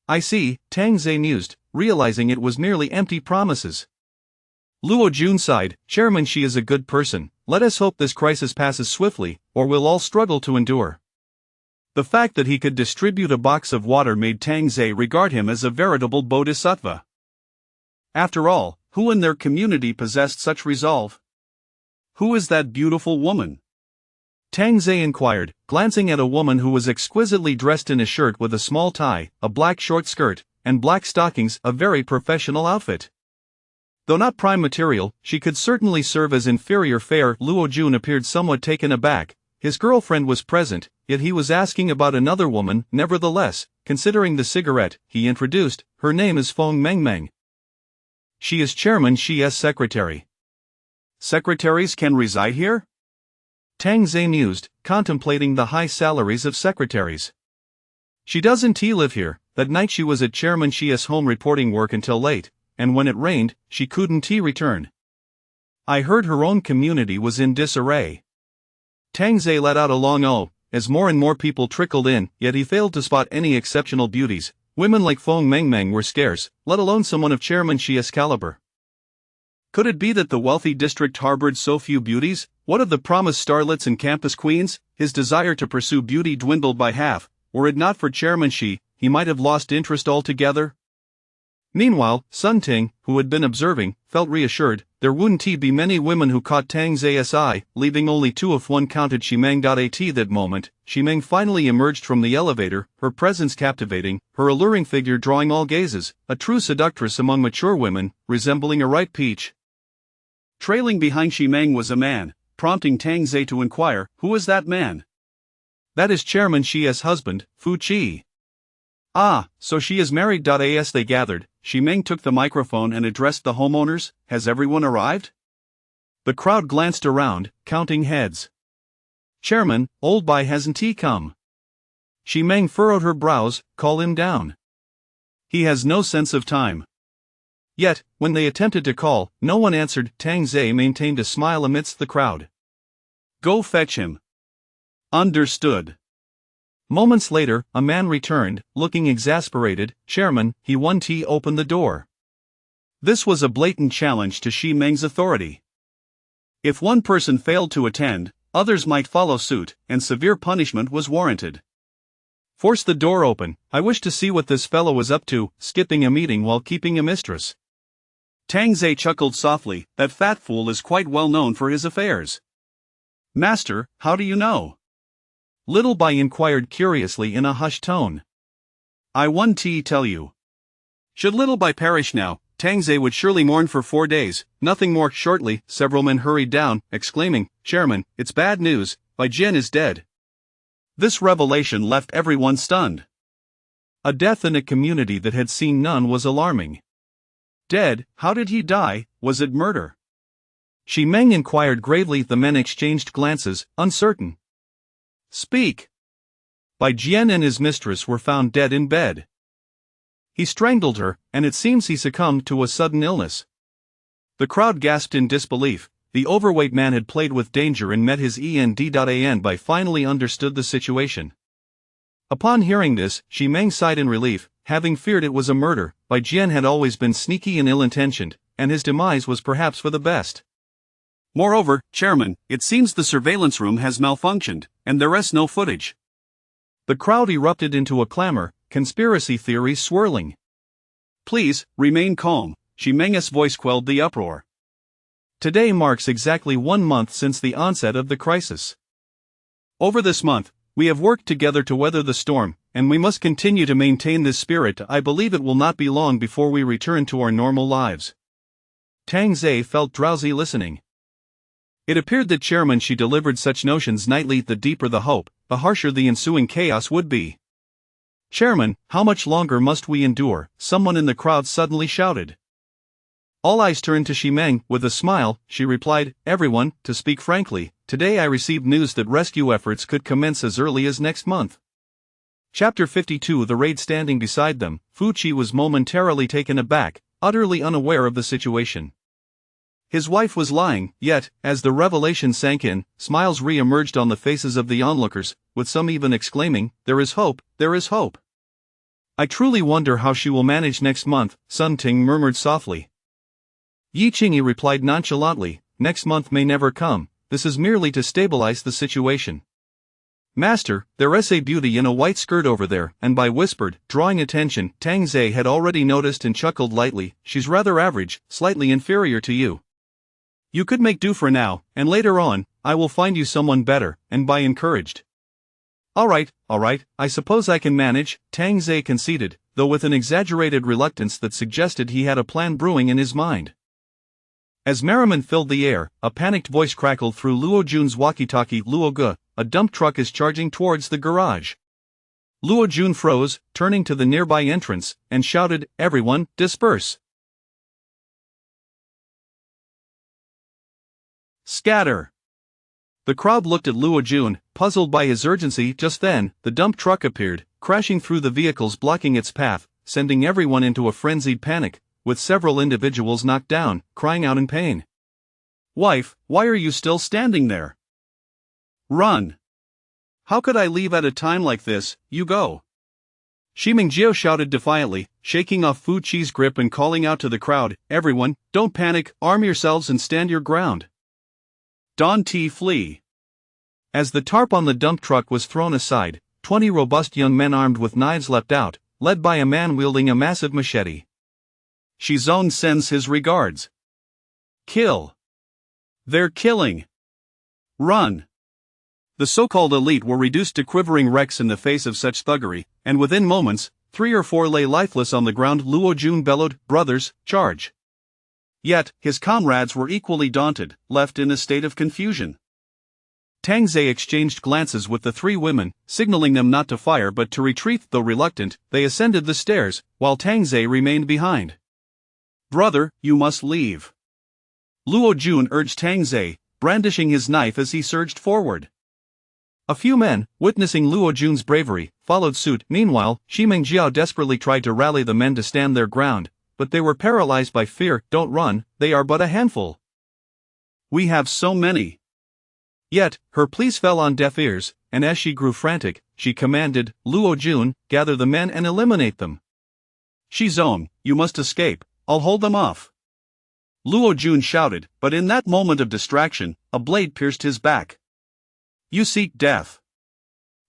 I see, Tang Zhe mused, realizing it was merely empty promises. Luo Jun sighed, Chairman Xi is a good person, let us hope this crisis passes swiftly, or we'll all struggle to endure. The fact that he could distribute a box of water made Tang Zhe regard him as a veritable bodhisattva. After all, who in their community possessed such resolve? Who is that beautiful woman? Tang Zhe inquired, glancing at a woman who was exquisitely dressed in a shirt with a small tie, a black short skirt, and black stockings, a very professional outfit. Though not prime material, she could certainly serve as inferior fare. Luo Jun appeared somewhat taken aback. His girlfriend was present, yet he was asking about another woman. Nevertheless, considering the cigarette, he introduced, her name is Feng Mengmeng. She is Chairman Xi's secretary. Secretaries can reside here? Tang Zhe mused, contemplating the high salaries of secretaries. She doesn't live here. That night she was at Chairman Xi's home reporting work until late, and when it rained, she couldn't return. I heard her own community was in disarray. Tang Zhe let out a long oh, as more and more people trickled in, yet he failed to spot any exceptional beauties. Women like Feng Mengmeng were scarce, let alone someone of Chairman Xi's caliber. Could it be that the wealthy district harbored so few beauties? What of the promised starlets and campus queens? His desire to pursue beauty dwindled by half. Were it not for Chairman Xi, he might have lost interest altogether. Meanwhile, Sun Ting, who had been observing, felt reassured. There wouldn't be many women who caught Tang Zhe's eye, leaving only 2 if one counted Ximeng. At that moment, Ximeng finally emerged from the elevator, her presence captivating, her alluring figure drawing all gazes, a true seductress among mature women, resembling a ripe peach. Trailing behind Ximeng was a man, prompting Tang Zhe to inquire, who is that man? That is Chairman Xi's husband, Fu Qi. Ah, so she is married. As they gathered, Ximeng took the microphone and addressed the homeowners, has everyone arrived? The crowd glanced around, counting heads. Chairman, old Bai hasn't come? Ximeng furrowed her brows, call him down. He has no sense of time. Yet, when they attempted to call, no one answered. Tang Zhe maintained a smile amidst the crowd. Go fetch him. Understood. Moments later, a man returned, looking exasperated. Chairman, he won't open the door. This was a blatant challenge to Ximeng's authority. If one person failed to attend, others might follow suit, and severe punishment was warranted. Force the door open, I wish to see what this fellow is up to, skipping a meeting while keeping a mistress. Tang Zhe chuckled softly, that fat fool is quite well known for his affairs. Master, how do you know? Little Bai inquired curiously in a hushed tone. I won't tell you. Should Little Bai perish now, Tang Zhe would surely mourn for 4 days, nothing more. Shortly, several men hurried down, exclaiming, Chairman, it's bad news, Bai Jian is dead. This revelation left everyone stunned. A death in a community that had seen none was alarming. Dead, how did he die? Was it murder? Ximeng inquired gravely. The men exchanged glances, uncertain. Speak. Bai Jian and his mistress were found dead in bed. He strangled her, and it seems he succumbed to a sudden illness. The crowd gasped in disbelief. The overweight man had played with danger and met his end by finally understood the situation. Upon hearing this, Xi Meng sighed in relief, having feared it was a murder. Bai Jian had always been sneaky and ill-intentioned, and his demise was perhaps for the best. Moreover, Chairman, it seems the surveillance room has malfunctioned, and there is no footage. The crowd erupted into a clamor, conspiracy theories swirling. Please, remain calm, Xi Meng's voice quelled the uproar. Today marks exactly 1 month since the onset of the crisis. Over this month, we have worked together to weather the storm, and we must continue to maintain this spirit. I believe it will not be long before we return to our normal lives. Tang Zhe felt drowsy listening. It appeared that Chairman Xi delivered such notions nightly. The deeper the hope, the harsher the ensuing chaos would be. Chairman, how much longer must we endure? Someone in the crowd suddenly shouted. All eyes turned to Xi Meng. With a smile, she replied, Everyone, to speak frankly, today I received news that rescue efforts could commence as early as next month. Chapter 52. The raid. Standing beside them, Fu Qi was momentarily taken aback, utterly unaware of the situation. His wife was lying, yet, as the revelation sank in, smiles re-emerged on the faces of the onlookers, with some even exclaiming, There is hope, there is hope. I truly wonder how she will manage next month, Sun Ting murmured softly. Yi Qingyi replied nonchalantly, Next month may never come, this is merely to stabilize the situation. Master, there is a beauty in a white skirt over there, and Bai whispered, drawing attention. Tang Zhe had already noticed and chuckled lightly, She's rather average, slightly inferior to you. You could make do for now, and later on, I will find you someone better, and Bai encouraged. Alright, I suppose I can manage, Tang Zhe conceded, though with an exaggerated reluctance that suggested he had a plan brewing in his mind. As merriment filled the air, a panicked voice crackled through Luo Jun's walkie-talkie. Luo Ge, a dump truck is charging towards the garage. Luo Jun froze, turning to the nearby entrance, and shouted, Everyone, disperse. Scatter. The crowd looked at Luo Jun, puzzled by his urgency. Just then, the dump truck appeared, crashing through the vehicles blocking its path, sending everyone into a frenzied panic, with several individuals knocked down, crying out in pain. Wife, why are you still standing there? Run! How could I leave at a time like this? You go! Xi Mengjiao shouted defiantly, shaking off Fu Qi's grip and calling out to the crowd, Everyone, don't panic, arm yourselves and stand your ground. Don T. flee. As the tarp on the dump truck was thrown aside, 20 robust young men armed with knives leapt out, led by a man wielding a massive machete. Xi Zong sends his regards. Kill. They're killing. Run. The so-called elite were reduced to quivering wrecks in the face of such thuggery, and within moments, 3 or 4 lay lifeless on the ground. Luo Jun bellowed, Brothers, charge. Yet, his comrades were equally daunted, left in a state of confusion. Tang Zhe exchanged glances with the 3 women, signaling them not to fire but to retreat. Though reluctant, they ascended the stairs, while Tang Zhe remained behind. Brother, you must leave. Luo Jun urged Tang Zhe, brandishing his knife as he surged forward. A few men, witnessing Luo Jun's bravery, followed suit. Meanwhile, Xi Mengjiao desperately tried to rally the men to stand their ground, but they were paralyzed by fear. Don't run, they are but a handful. We have so many. Yet, her pleas fell on deaf ears, and as she grew frantic, she commanded, Luo Jun, gather the men and eliminate them. Xi Zong, you must escape, I'll hold them off. Luo Jun shouted, but in that moment of distraction, a blade pierced his back. You seek death.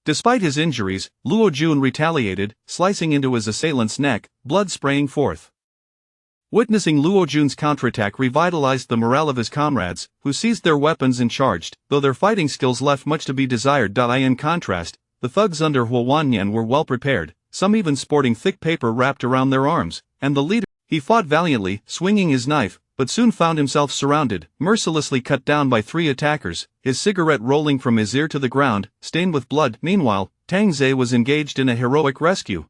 Despite his injuries, Luo Jun retaliated, slicing into his assailant's neck, blood spraying forth. Witnessing Luo Jun's counterattack revitalized the morale of his comrades, who seized their weapons and charged, though their fighting skills left much to be desired. In contrast, the thugs under Huo Wanyan were well prepared, some even sporting thick paper wrapped around their arms, and the leader, he fought valiantly, swinging his knife, but soon found himself surrounded, mercilessly cut down by 3 attackers, his cigarette rolling from his ear to the ground, stained with blood. Meanwhile, Tang Zhe was engaged in a heroic rescue.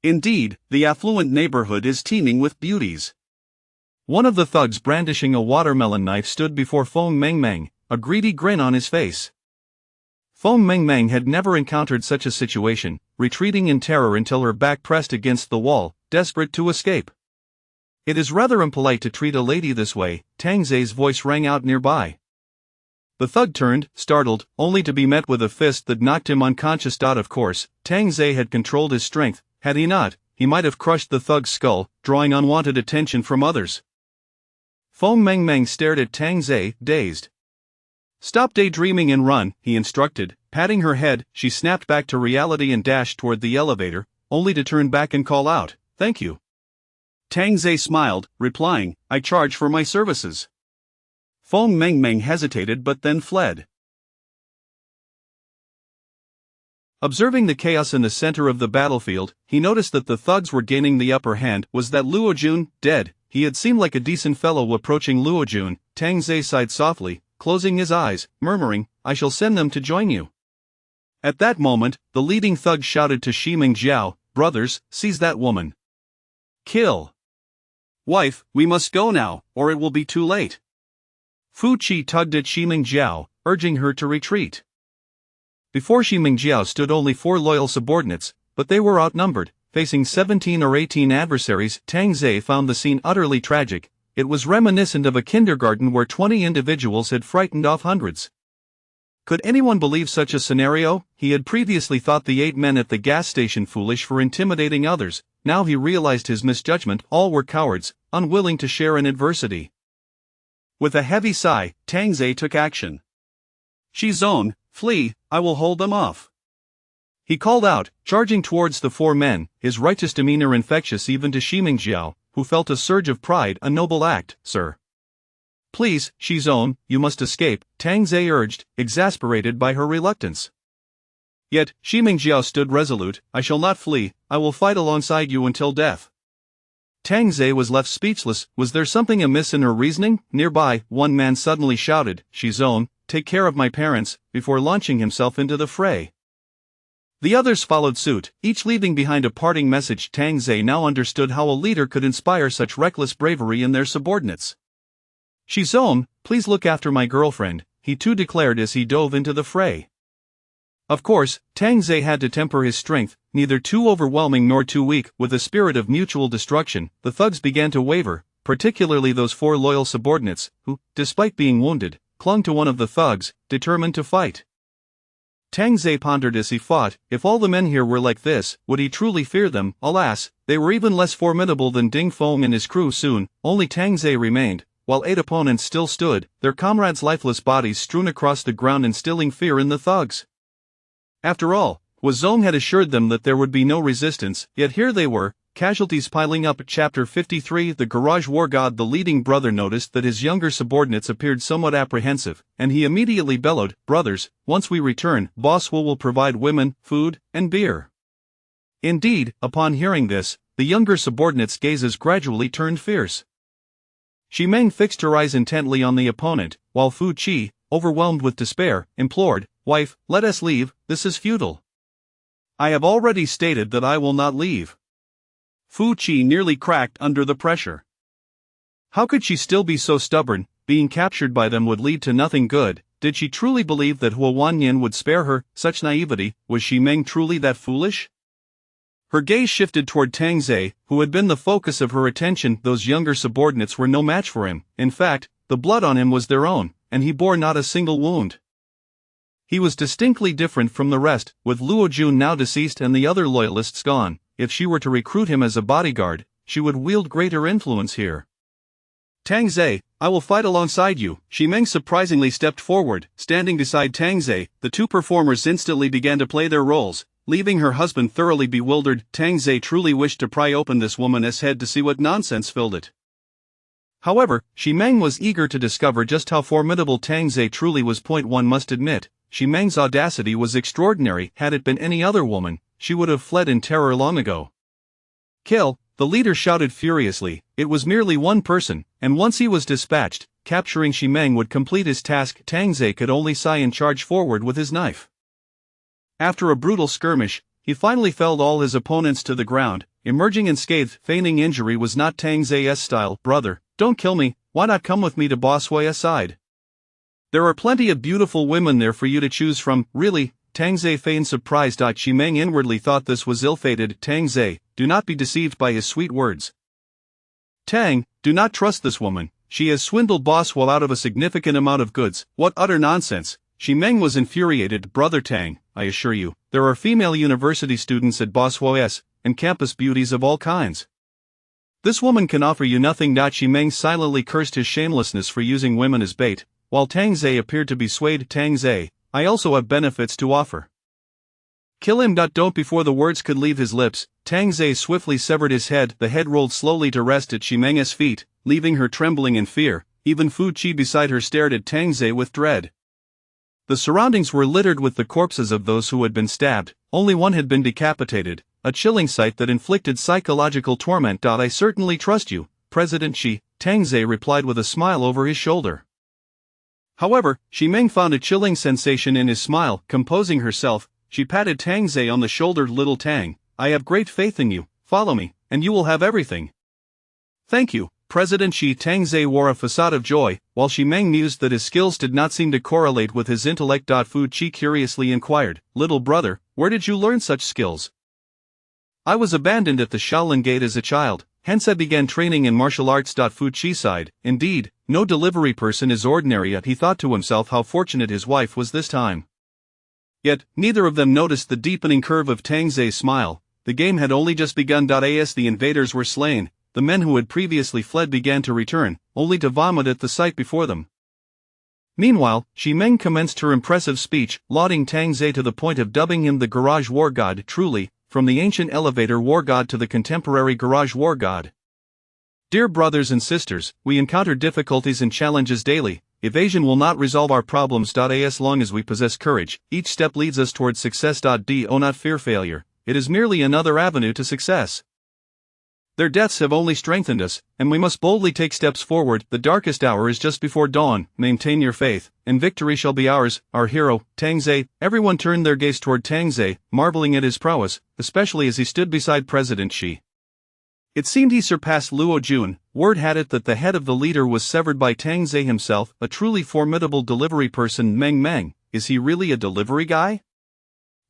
Indeed, the affluent neighborhood is teeming with beauties. One of the thugs brandishing a watermelon knife stood before Feng Mengmeng, a greedy grin on his face. Feng Mengmeng had never encountered such a situation, retreating in terror until her back pressed against the wall, desperate to escape. It is rather impolite to treat a lady this way, Tang Zei's voice rang out nearby. The thug turned, startled, only to be met with a fist that knocked him unconscious. Of course, Tang Zei had controlled his strength. Had he not, he might have crushed the thug's skull, drawing unwanted attention from others. Feng Mengmeng stared at Tang Zei, dazed. "Stop daydreaming and run," he instructed. Patting her head, she snapped back to reality and dashed toward the elevator, only to turn back and call out, "Thank you." Tang Zei smiled, replying, "I charge for my services." Feng Mengmeng hesitated but then fled. Observing the chaos in the center of the battlefield, he noticed that the thugs were gaining the upper hand. Was that Luo Jun, dead? He had seemed like a decent fellow approaching Luo Jun. Tang Zei sighed softly, closing his eyes, murmuring, "I shall send them to join you." At that moment, the leading thug shouted to Shimeng Jiao, "Brothers, seize that woman. Kill. Wife, we must go now, or it will be too late." Fu Qi tugged at Shimeng Jiao, urging her to retreat. Before Shimeng Jiao stood only 4 loyal subordinates, but they were outnumbered, facing 17 or 18 adversaries. Tang Zei found the scene utterly tragic. It was reminiscent of a kindergarten where 20 individuals had frightened off hundreds. Could anyone believe such a scenario? He had previously thought the 8 men at the gas station foolish for intimidating others. Now he realized his misjudgment. All were cowards, unwilling to share in adversity. With a heavy sigh, Tang Zei took action. "Shizong, flee, I will hold them off." He called out, charging towards the 4 men, his righteous demeanor infectious even to Shimeng Jiao, who felt a surge of pride. "A noble act, sir." "Please, Shizong, you must escape," Tang Zei urged, exasperated by her reluctance. Yet, Shimeng Jiao stood resolute. "I shall not flee, I will fight alongside you until death." Tang Zei was left speechless. Was there something amiss in her reasoning? Nearby, one man suddenly shouted, "Shizong, take care of my parents," before launching himself into the fray. The others followed suit, each leaving behind a parting message. Tang Zei now understood how a leader could inspire such reckless bravery in their subordinates. "Shizong, please look after my girlfriend," he too declared as he dove into the fray. Of course, Tang Zei had to temper his strength, neither too overwhelming nor too weak. With a spirit of mutual destruction, the thugs began to waver, particularly those 4 loyal subordinates, who, despite being wounded, clung to one of the thugs, determined to fight. Tang Zei pondered as he fought, if all the men here were like this, would he truly fear them? Alas, they were even less formidable than Ding Feng and his crew. Soon, only Tang Zei remained, while 8 opponents still stood, their comrades' lifeless bodies strewn across the ground, instilling fear in the thugs. After all, Wu Zong had assured them that there would be no resistance, yet here they were, casualties piling up. Chapter 53 The Garage War God. The leading brother noticed that his younger subordinates appeared somewhat apprehensive, and he immediately bellowed, "Brothers, once we return, Boss Wu will provide women, food, and beer." Indeed, upon hearing this, the younger subordinates' gazes gradually turned fierce. Shimeng fixed her eyes intently on the opponent, while Fu Qi, overwhelmed with despair, implored, "Wife, let us leave, this is futile." "I have already stated that I will not leave." Fu Qi nearly cracked under the pressure. How could she still be so stubborn? Being captured by them would lead to nothing good. Did she truly believe that Hua Wanyan would spare her? Such naivety. Was Shimeng truly that foolish? Her gaze shifted toward Tang Zei, who had been the focus of her attention. Those younger subordinates were no match for him. In fact, the blood on him was their own, and he bore not a single wound. He was distinctly different from the rest. With Luo Jun now deceased and the other loyalists gone, if she were to recruit him as a bodyguard, she would wield greater influence here. "Tang Zei, I will fight alongside you." Shimeng surprisingly stepped forward, standing beside Tang Zei. The 2 performers instantly began to play their roles, leaving her husband thoroughly bewildered. Tang Zei truly wished to pry open this woman's head to see what nonsense filled it. However, Shimeng was eager to discover just how formidable Tang Zei truly was. One must admit, Shimeng's audacity was extraordinary. Had it been any other woman, she would have fled in terror long ago. "Kill!" the leader shouted furiously. It was merely one person, and once he was dispatched, capturing Shimeng would complete his task. Tang Zei could only sigh and charge forward with his knife. After a brutal skirmish, he finally felled all his opponents to the ground, emerging unscathed. Feigning injury was not Tang Zei's style. "Brother, don't kill me, why not come with me to Boss Hui's side? There are plenty of beautiful women there for you to choose from." "Really?" Tang Zei feigned surprise. Shimeng inwardly thought this was ill-fated. "Tang Zei, do not be deceived by his sweet words. Tang, do not trust this woman. She has swindled Boss Hua out of a significant amount of goods. What utter nonsense. Shi Meng was infuriated. Brother Tang, I assure you, there are female university students at Boss Hua's, and campus beauties of all kinds. This woman can offer you nothing. Shi Meng silently cursed his shamelessness for using women as bait, while Tang Zhe appeared to be swayed. Tang Zhe, I also have benefits to offer. Kill him. Don't. Before the words could leave his lips, Tang Zhe swiftly severed his head. The head rolled slowly to rest at Shi Meng's feet, leaving her trembling in fear. Even Fu Qi beside her stared at Tang Zhe with dread. The surroundings were littered with the corpses of those who had been stabbed. Only one had been decapitated, a chilling sight that inflicted psychological torment. I certainly trust you, President Shi, Tang Zhe replied with a smile over his shoulder. However, Shi Meng found a chilling sensation in his smile. Composing herself, she patted Tang Zhe on the shoulder. Little Tang, I have great faith in you. Follow me, and you will have everything. Thank you, President Shi. Tang Zhe wore a facade of joy, while Shi Meng mused that his skills did not seem to correlate with his intellect. Fu Qi curiously inquired, Little brother, where did you learn such skills? I was abandoned at the Shaolin Gate as a child, hence I began training in martial arts. Fu Qi sighed. Indeed, no delivery person is ordinary. Yet he thought to himself how fortunate his wife was this time. Yet, neither of them noticed the deepening curve of Tang Zhe's smile. The game had only just begun. As the invaders were slain, the men who had previously fled began to return, only to vomit at the sight before them. Meanwhile, Shi Meng commenced her impressive speech, lauding Tang Zhe to the point of dubbing him the garage war god. Truly, from the ancient elevator war god to the contemporary garage war god. Dear brothers and sisters, we encounter difficulties and challenges daily. Evasion will not resolve our problems. As long as we possess courage, each step leads us towards success. Do not fear failure, it is merely another avenue to success. Their deaths have only strengthened us, and we must boldly take steps forward. The darkest hour is just before dawn. Maintain your faith, and victory shall be ours. Our hero, Tang Zhe. Everyone turned their gaze toward Tang Zhe, marveling at his prowess, especially as he stood beside President Shi. It seemed he surpassed Luo Jun. Word had it that the head of the leader was severed by Tang Zhe himself, a truly formidable delivery person. Meng, is he really a delivery guy?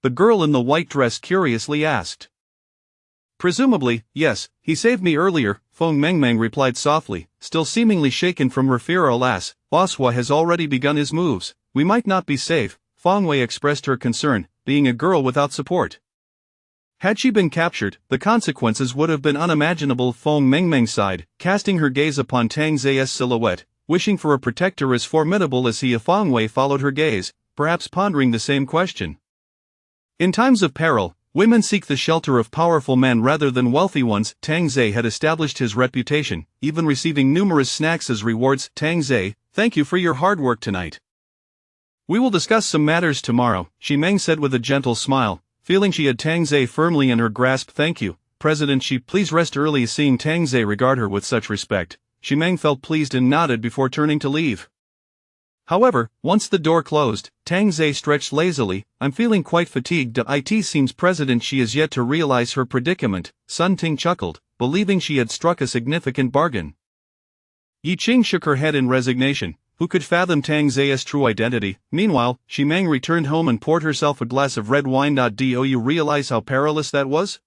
The girl in the white dress curiously asked. Presumably, yes, he saved me earlier, Feng Meng replied softly, still seemingly shaken from her fear. Alas, Boss Hua has already begun his moves. We might not be safe. Feng Wei expressed her concern, being a girl without support. Had she been captured, the consequences would have been unimaginable. Feng Meng sighed, casting her gaze upon Tang Zhe's silhouette, wishing for a protector as formidable as he. Feng Wei followed her gaze, perhaps pondering the same question. In times of peril, women seek the shelter of powerful men rather than wealthy ones. Tang Zhe had established his reputation, even receiving numerous snacks as rewards. Tang Zhe, thank you for your hard work tonight. We will discuss some matters tomorrow, Shi Meng said with a gentle smile, feeling she had Tang Zhe firmly in her grasp. Thank you, President Shi. Please rest early. Seeing Tang Zhe regard her with such respect, Shi Meng felt pleased and nodded before turning to leave. However, once the door closed, Tang Zhe stretched lazily. I'm feeling quite fatigued. It seems President Shi is yet to realize her predicament. Sun Ting chuckled, believing she had struck a significant bargain. Yi Qing shook her head in resignation. Who could fathom Tang Zhe's true identity? Meanwhile, Shi Meng returned home and poured herself a glass of red wine. Do you realize how perilous that was?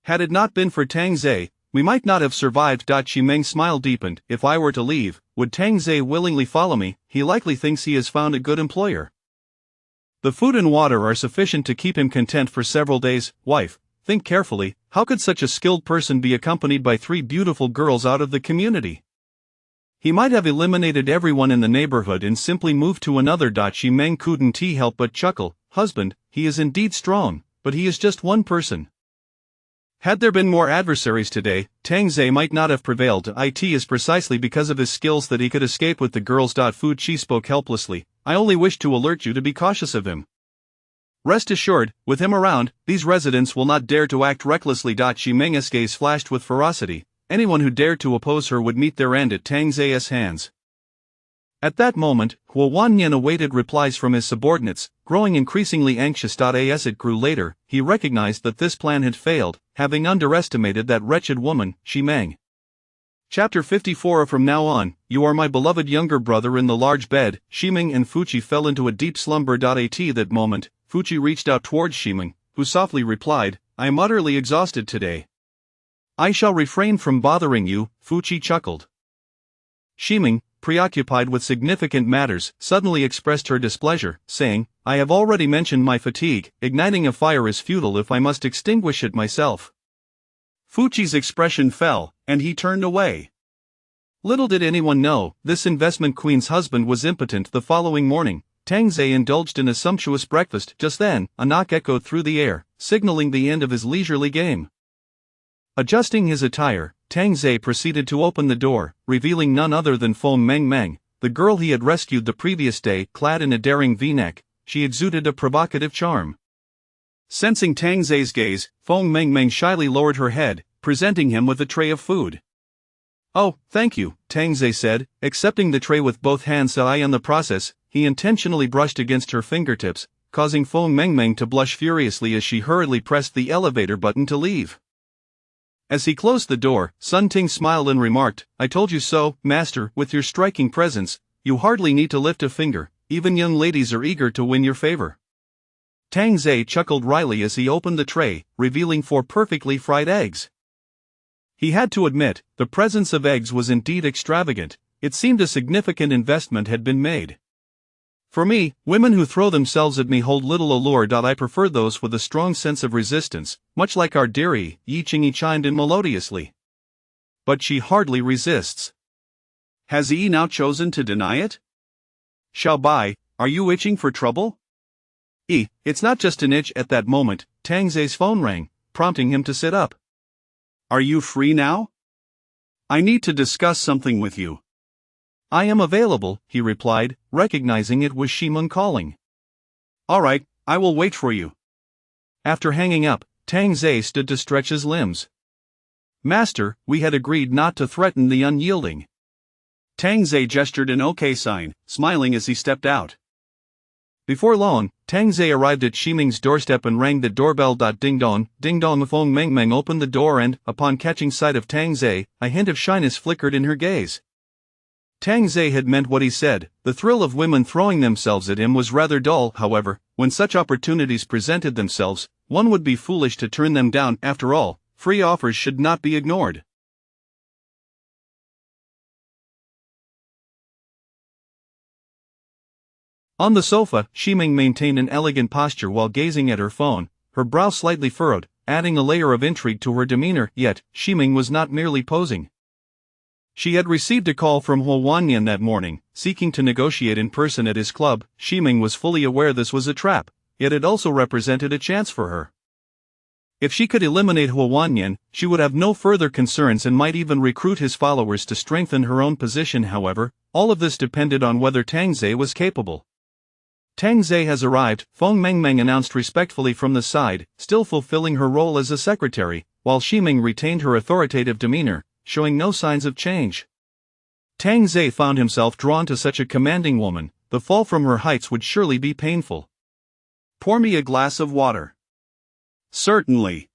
Had it not been for Tang Zhe, we might not have survived. Shi Meng's smile deepened. If I were to leave, would Tang Zhe willingly follow me? He likely thinks he has found a good employer. The food and water are sufficient to keep him content for several days. Wife, think carefully, how could such a skilled person be accompanied by 3 beautiful girls out of the community? He might have eliminated everyone in the neighborhood and simply moved to another. Shi Meng couldn't help but chuckle. Husband, he is indeed strong, but he is just one person. Had there been more adversaries today, Tang Zhe might not have prevailed. It is precisely because of his skills that he could escape with the girls. Fu Qi spoke helplessly. I only wish to alert you to be cautious of him. Rest assured, with him around, these residents will not dare to act recklessly. Shi Meng's gaze flashed with ferocity. Anyone who dared to oppose her would meet their end at Tang Zhe's hands. At that moment, Hua Wanyan awaited replies from his subordinates, growing increasingly anxious. As it grew later, he recognized that this plan had failed, having underestimated that wretched woman, Shi Meng. Chapter 54. From now on, you are my beloved younger brother. In the large bed, Shi Meng and Fu Qi fell into a deep slumber. At that moment, Fu Qi reached out towards Shi Meng, who softly replied, I am utterly exhausted today. I shall refrain from bothering you, Fuchi chuckled. Shiming, preoccupied with significant matters, suddenly expressed her displeasure, saying, I have already mentioned my fatigue. Igniting a fire is futile if I must extinguish it myself. Fuchi's expression fell, and he turned away. Little did anyone know, this investment queen's husband was impotent. The following morning, Tang Ze indulged in a sumptuous breakfast. Just then, a knock echoed through the air, signaling the end of his leisurely game. Adjusting his attire, Tang Ze proceeded to open the door, revealing none other than Feng Mengmeng, the girl he had rescued the previous day. Clad in a daring V-neck, she exuded a provocative charm. Sensing Tang Ze's gaze, Feng Mengmeng shyly lowered her head, presenting him with a tray of food. Oh, thank you, Tang Ze said, accepting the tray with both hands. In the process, he intentionally brushed against her fingertips, causing Feng Mengmeng to blush furiously as she hurriedly pressed the elevator button to leave. As he closed the door, Sun Ting smiled and remarked, I told you so, master. With your striking presence, you hardly need to lift a finger. Even young ladies are eager to win your favor. Tang Ze chuckled wryly as he opened the tray, revealing 4 perfectly fried eggs. He had to admit, the presence of eggs was indeed extravagant. It seemed a significant investment had been made. For me, women who throw themselves at me hold little allure. I prefer those with a strong sense of resistance, much like our dearie, Yi Qingyi chimed in melodiously. But she hardly resists. Has Yi now chosen to deny it? Xiao Bai, are you itching for trouble? It's not just an itch. At that moment, Tang Ze's phone rang, prompting him to sit up. Are you free now? I need to discuss something with you. I am available, he replied, recognizing it was Shimeng calling. All right, I will wait for you. After hanging up, Tang Ze stood to stretch his limbs. Master, we had agreed not to threaten the unyielding. Tang Ze gestured an OK sign, smiling as he stepped out. Before long, Tang Ze arrived at Shiming's doorstep and rang the doorbell. Ding dong, ding dong. Feng Mengmeng opened the door and, upon catching sight of Tang Ze, a hint of shyness flickered in her gaze. Tang Ze had meant what he said. The thrill of women throwing themselves at him was rather dull. However, when such opportunities presented themselves, one would be foolish to turn them down. After all, free offers should not be ignored. On the sofa, Shiming maintained an elegant posture while gazing at her phone, her brow slightly furrowed, adding a layer of intrigue to her demeanor. Yet, Shiming was not merely posing. She had received a call from Huo Wannian that morning, seeking to negotiate in person at his club. Shiming was fully aware this was a trap, yet it also represented a chance for her. If she could eliminate Huo Wannian, she would have no further concerns and might even recruit his followers to strengthen her own position. However, all of this depended on whether Tang Ze was capable. Tang Ze has arrived, Feng Mengmeng announced respectfully from the side, still fulfilling her role as a secretary, while Shiming retained her authoritative demeanor, showing no signs of change. Tang Ze found himself drawn to such a commanding woman. The fall from her heights would surely be painful. Pour me a glass of water. Certainly.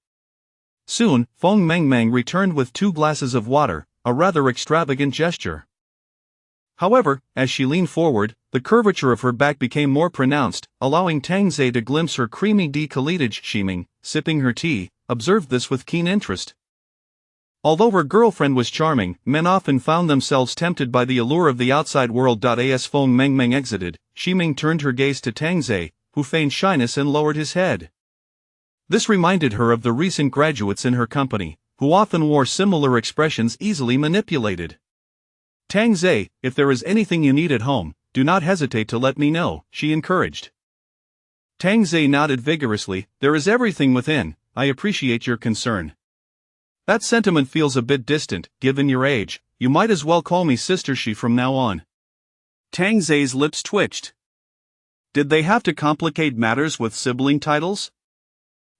Soon, Feng Mengmeng returned with 2 glasses of water, a rather extravagant gesture. However, as she leaned forward, the curvature of her back became more pronounced, allowing Tang Ze to glimpse her creamy décolletage. Shiming, sipping her tea, observed this with keen interest. Although her girlfriend was charming, men often found themselves tempted by the allure of the outside world. As Feng Mengmeng exited, Shiming turned her gaze to Tang Ze, who feigned shyness and lowered his head. This reminded her of the recent graduates in her company, who often wore similar expressions easily manipulated. Tang Ze, if there is anything you need at home, do not hesitate to let me know, she encouraged. Tang Ze nodded vigorously. There is everything within. I appreciate your concern. That sentiment feels a bit distant, given your age. You might as well call me Sister Shi from now on. Tang Ze's lips twitched. Did they have to complicate matters with sibling titles?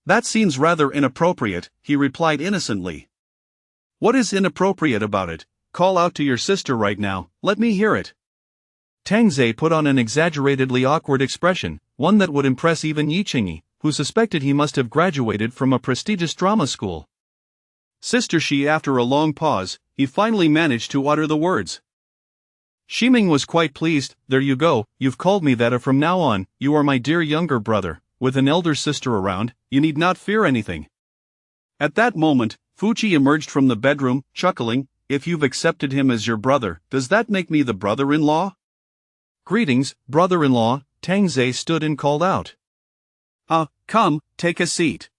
That seems rather inappropriate, he replied innocently. What is inappropriate about it? Call out to your sister right now, let me hear it. Tang Ze put on an exaggeratedly awkward expression, one that would impress even Yi Qingyi, who suspected he must have graduated from a prestigious drama school. Sister Shi. After a long pause, he finally managed to utter the words. Shiming was quite pleased. There you go, you've called me that. From now on, you are my dear younger brother. With an elder sister around, you need not fear anything. At that moment, Fuchi emerged from the bedroom, chuckling. If you've accepted him as your brother, does that make me the brother-in-law? Greetings, brother-in-law, Tangze stood and called out. Come, take a seat.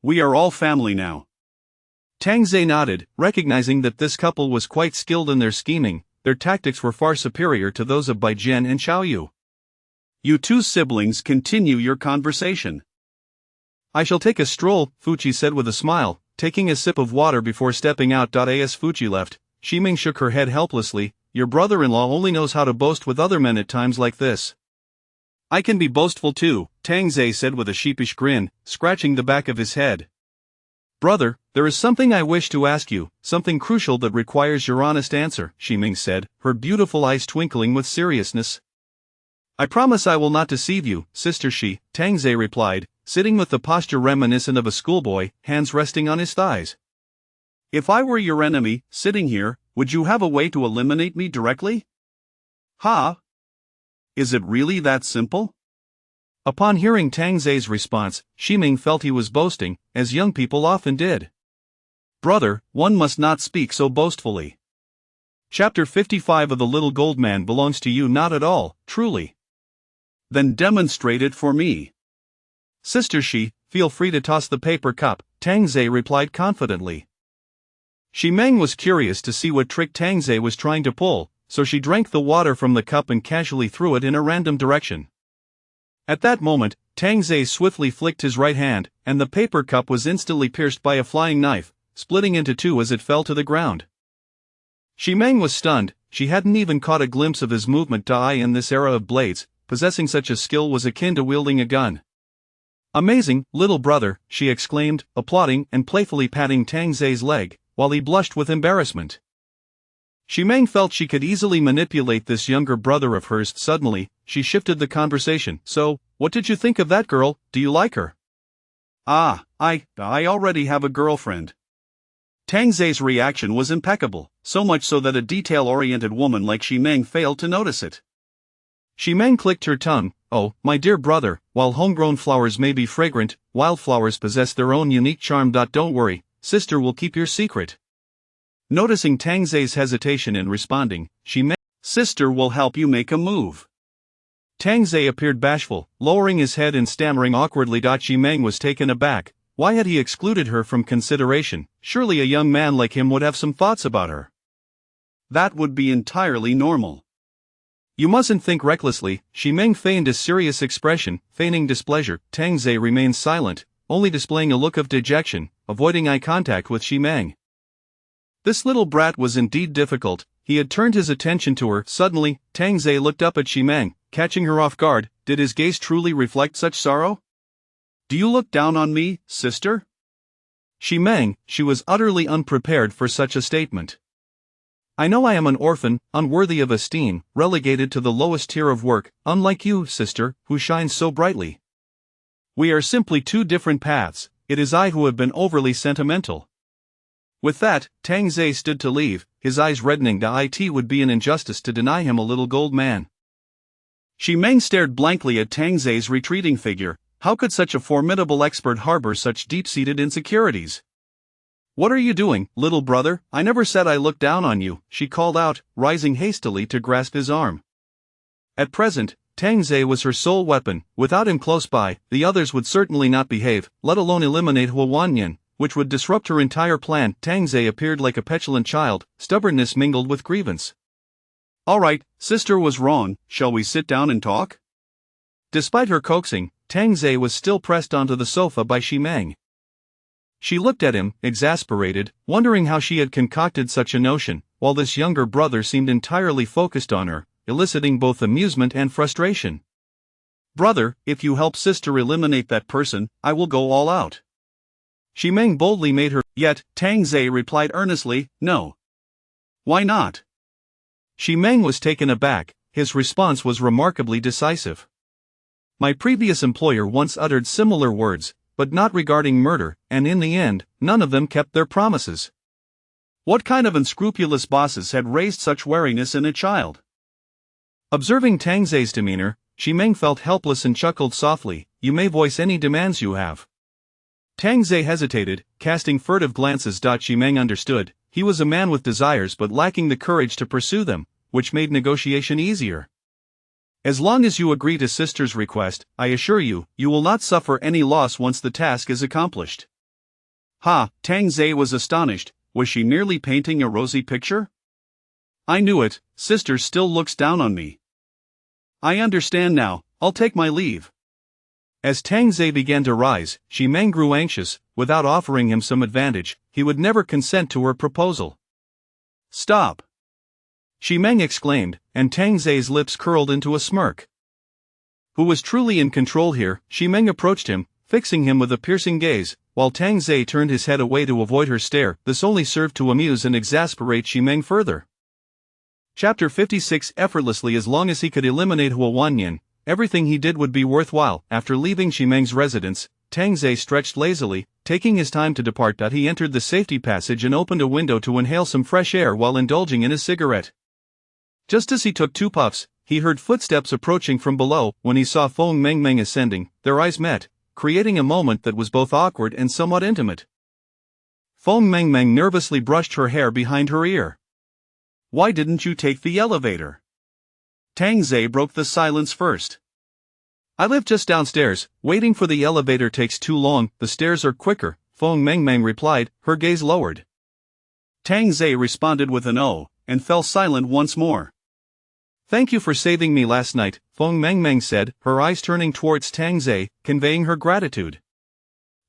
We are all family now. Tangze nodded, recognizing that this couple was quite skilled in their scheming. Their tactics were far superior to those of Bai Jian and Xiaoyu. You two siblings continue your conversation. I shall take a stroll, Fuchi said with a smile, taking a sip of water before stepping out. As Fuchi left, Ximing shook her head helplessly. Your brother-in-law only knows how to boast with other men at times like this. I can be boastful too, Tangze said with a sheepish grin, scratching the back of his head. Brother, there is something I wish to ask you, something crucial that requires your honest answer, Ximing said, her beautiful eyes twinkling with seriousness. I promise I will not deceive you, Sister Shi, Tangze replied, sitting with the posture reminiscent of a schoolboy, hands resting on his thighs. If I were your enemy, sitting here, would you have a way to eliminate me directly? Ha! Is it really that simple? Upon hearing Tangze's response, Ximing felt he was boasting, as young people often did. Brother, one must not speak so boastfully. Chapter 55 of The Little Gold Man belongs to you not at all, truly. Then demonstrate it for me. Sister Shi, feel free to toss the paper cup, Tangze replied confidently. Ximing was curious to see what trick Tangze was trying to pull, so she drank the water from the cup and casually threw it in a random direction. At that moment, Tangze swiftly flicked his right hand, and the paper cup was instantly pierced by a flying knife, splitting into two as it fell to the ground. Ximing was stunned. She hadn't even caught a glimpse of his movement. In this era of blades, possessing such a skill was akin to wielding a gun. Amazing, little brother, she exclaimed, applauding and playfully patting Tangze's leg, while he blushed with embarrassment. Ximing felt she could easily manipulate this younger brother of hers. Suddenly, she shifted the conversation. So, what did you think of that girl? Do you like her? I already have a girlfriend. Tangze's reaction was impeccable, so much so that a detail-oriented woman like Ximing failed to notice it. Ximing clicked her tongue. Oh, my dear brother, while homegrown flowers may be fragrant, wildflowers possess their own unique charm. Don't worry, sister will keep your secret. Noticing Tangze's hesitation in responding, Ximing, sister will help you make a move. Tangze appeared bashful, lowering his head and stammering awkwardly. Ximing was taken aback. Why had he excluded her from consideration? Surely a young man like him would have some thoughts about her. That would be entirely normal. You mustn't think recklessly. Ximing feigned a serious expression, feigning displeasure. Tangze remained silent, only displaying a look of dejection, avoiding eye contact with Ximing. This little brat was indeed difficult. He had turned his attention to her. Suddenly, Tangze looked up at Ximing, catching her off guard. Did his gaze truly reflect such sorrow? Do you look down on me, sister? Ximing, she was utterly unprepared for such a statement. I know I am an orphan, unworthy of esteem, relegated to the lowest tier of work, unlike you, sister, who shines so brightly. We are simply two different paths. It is I who have been overly sentimental. With that, Tangze stood to leave, his eyes reddening. It would be an injustice to deny him a little gold man. Ximing stared blankly at Tangze's retreating figure. How could such a formidable expert harbor such deep-seated insecurities? What are you doing, little brother? I never said I looked down on you, she called out, rising hastily to grasp his arm. At present, Tangze was her sole weapon. Without him close by, the others would certainly not behave, let alone eliminate Huwanyan, which would disrupt her entire plan. Tangze appeared like a petulant child, stubbornness mingled with grievance. All right, sister was wrong, shall we sit down and talk? Despite her coaxing, Tangze was still pressed onto the sofa by Ximing. She looked at him, exasperated, wondering how she had concocted such a notion, while this younger brother seemed entirely focused on her, eliciting both amusement and frustration. Brother, if you help sister eliminate that person, I will go all out. Ximing boldly made her. Yet, Tangze replied earnestly, no. Why not? Ximing was taken aback. His response was remarkably decisive. My previous employer once uttered similar words, but not regarding murder, and in the end, none of them kept their promises. What kind of unscrupulous bosses had raised such wariness in a child? Observing Tangze's demeanor, Ximing felt helpless and chuckled softly. You may voice any demands you have. Tang Ze hesitated, casting furtive glances. Shi Meng understood, he was a man with desires but lacking the courage to pursue them, which made negotiation easier. As long as you agree to sister's request, I assure you, you will not suffer any loss once the task is accomplished. Ha, Tang Ze was astonished. Was she merely painting a rosy picture? I knew it, sister still looks down on me. I understand now, I'll take my leave. As Tang Ze began to rise, Shi Meng grew anxious. Without offering him some advantage, he would never consent to her proposal. Stop! Shi Meng exclaimed, and Tang Ze's lips curled into a smirk. Who was truly in control here? Shi Meng approached him, fixing him with a piercing gaze, while Tang Ze turned his head away to avoid her stare. This only served to amuse and exasperate Shi Meng further. Chapter 56. Effortlessly. As long as he could eliminate Hua Wanyan, everything he did would be worthwhile. After leaving Shi Meng's residence, Tang Ze stretched lazily, taking his time to depart. He entered the safety passage and opened a window to inhale some fresh air while indulging in his cigarette. Just as he took 2 puffs, he heard footsteps approaching from below. When he saw Feng Mengmeng ascending, their eyes met, creating a moment that was both awkward and somewhat intimate. Feng Mengmeng nervously brushed her hair behind her ear. Why didn't you take the elevator? Tang Ze broke the silence first. I live just downstairs. Waiting for the elevator takes too long. The stairs are quicker, Feng Mengmeng replied, her gaze lowered. Tang Ze responded with an "oh," and fell silent once more. Thank you for saving me last night, Feng Mengmeng said, her eyes turning towards Tang Ze, conveying her gratitude.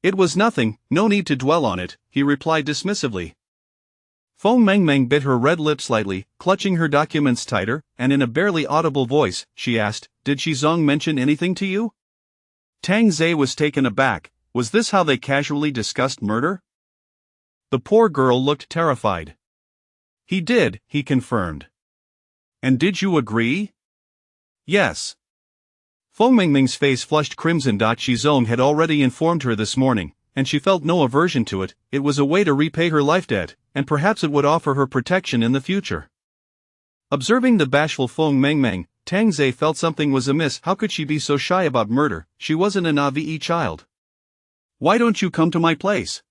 It was nothing, no need to dwell on it, he replied dismissively. Feng Mengmeng bit her red lip slightly, clutching her documents tighter, and in a barely audible voice, she asked, Did Shizong mention anything to you? Tang Ze was taken aback. Was this how they casually discussed murder? The poor girl looked terrified. He did, he confirmed. And did you agree? Yes. Feng Mengmeng's face flushed crimson. Shizong had already informed her this morning, and she felt no aversion to it. It was a way to repay her life debt, and perhaps it would offer her protection in the future. Observing the bashful Feng Mengmeng, Tang Ze felt something was amiss. How could she be so shy about murder? She wasn't an AVE child. Why don't you come to my place?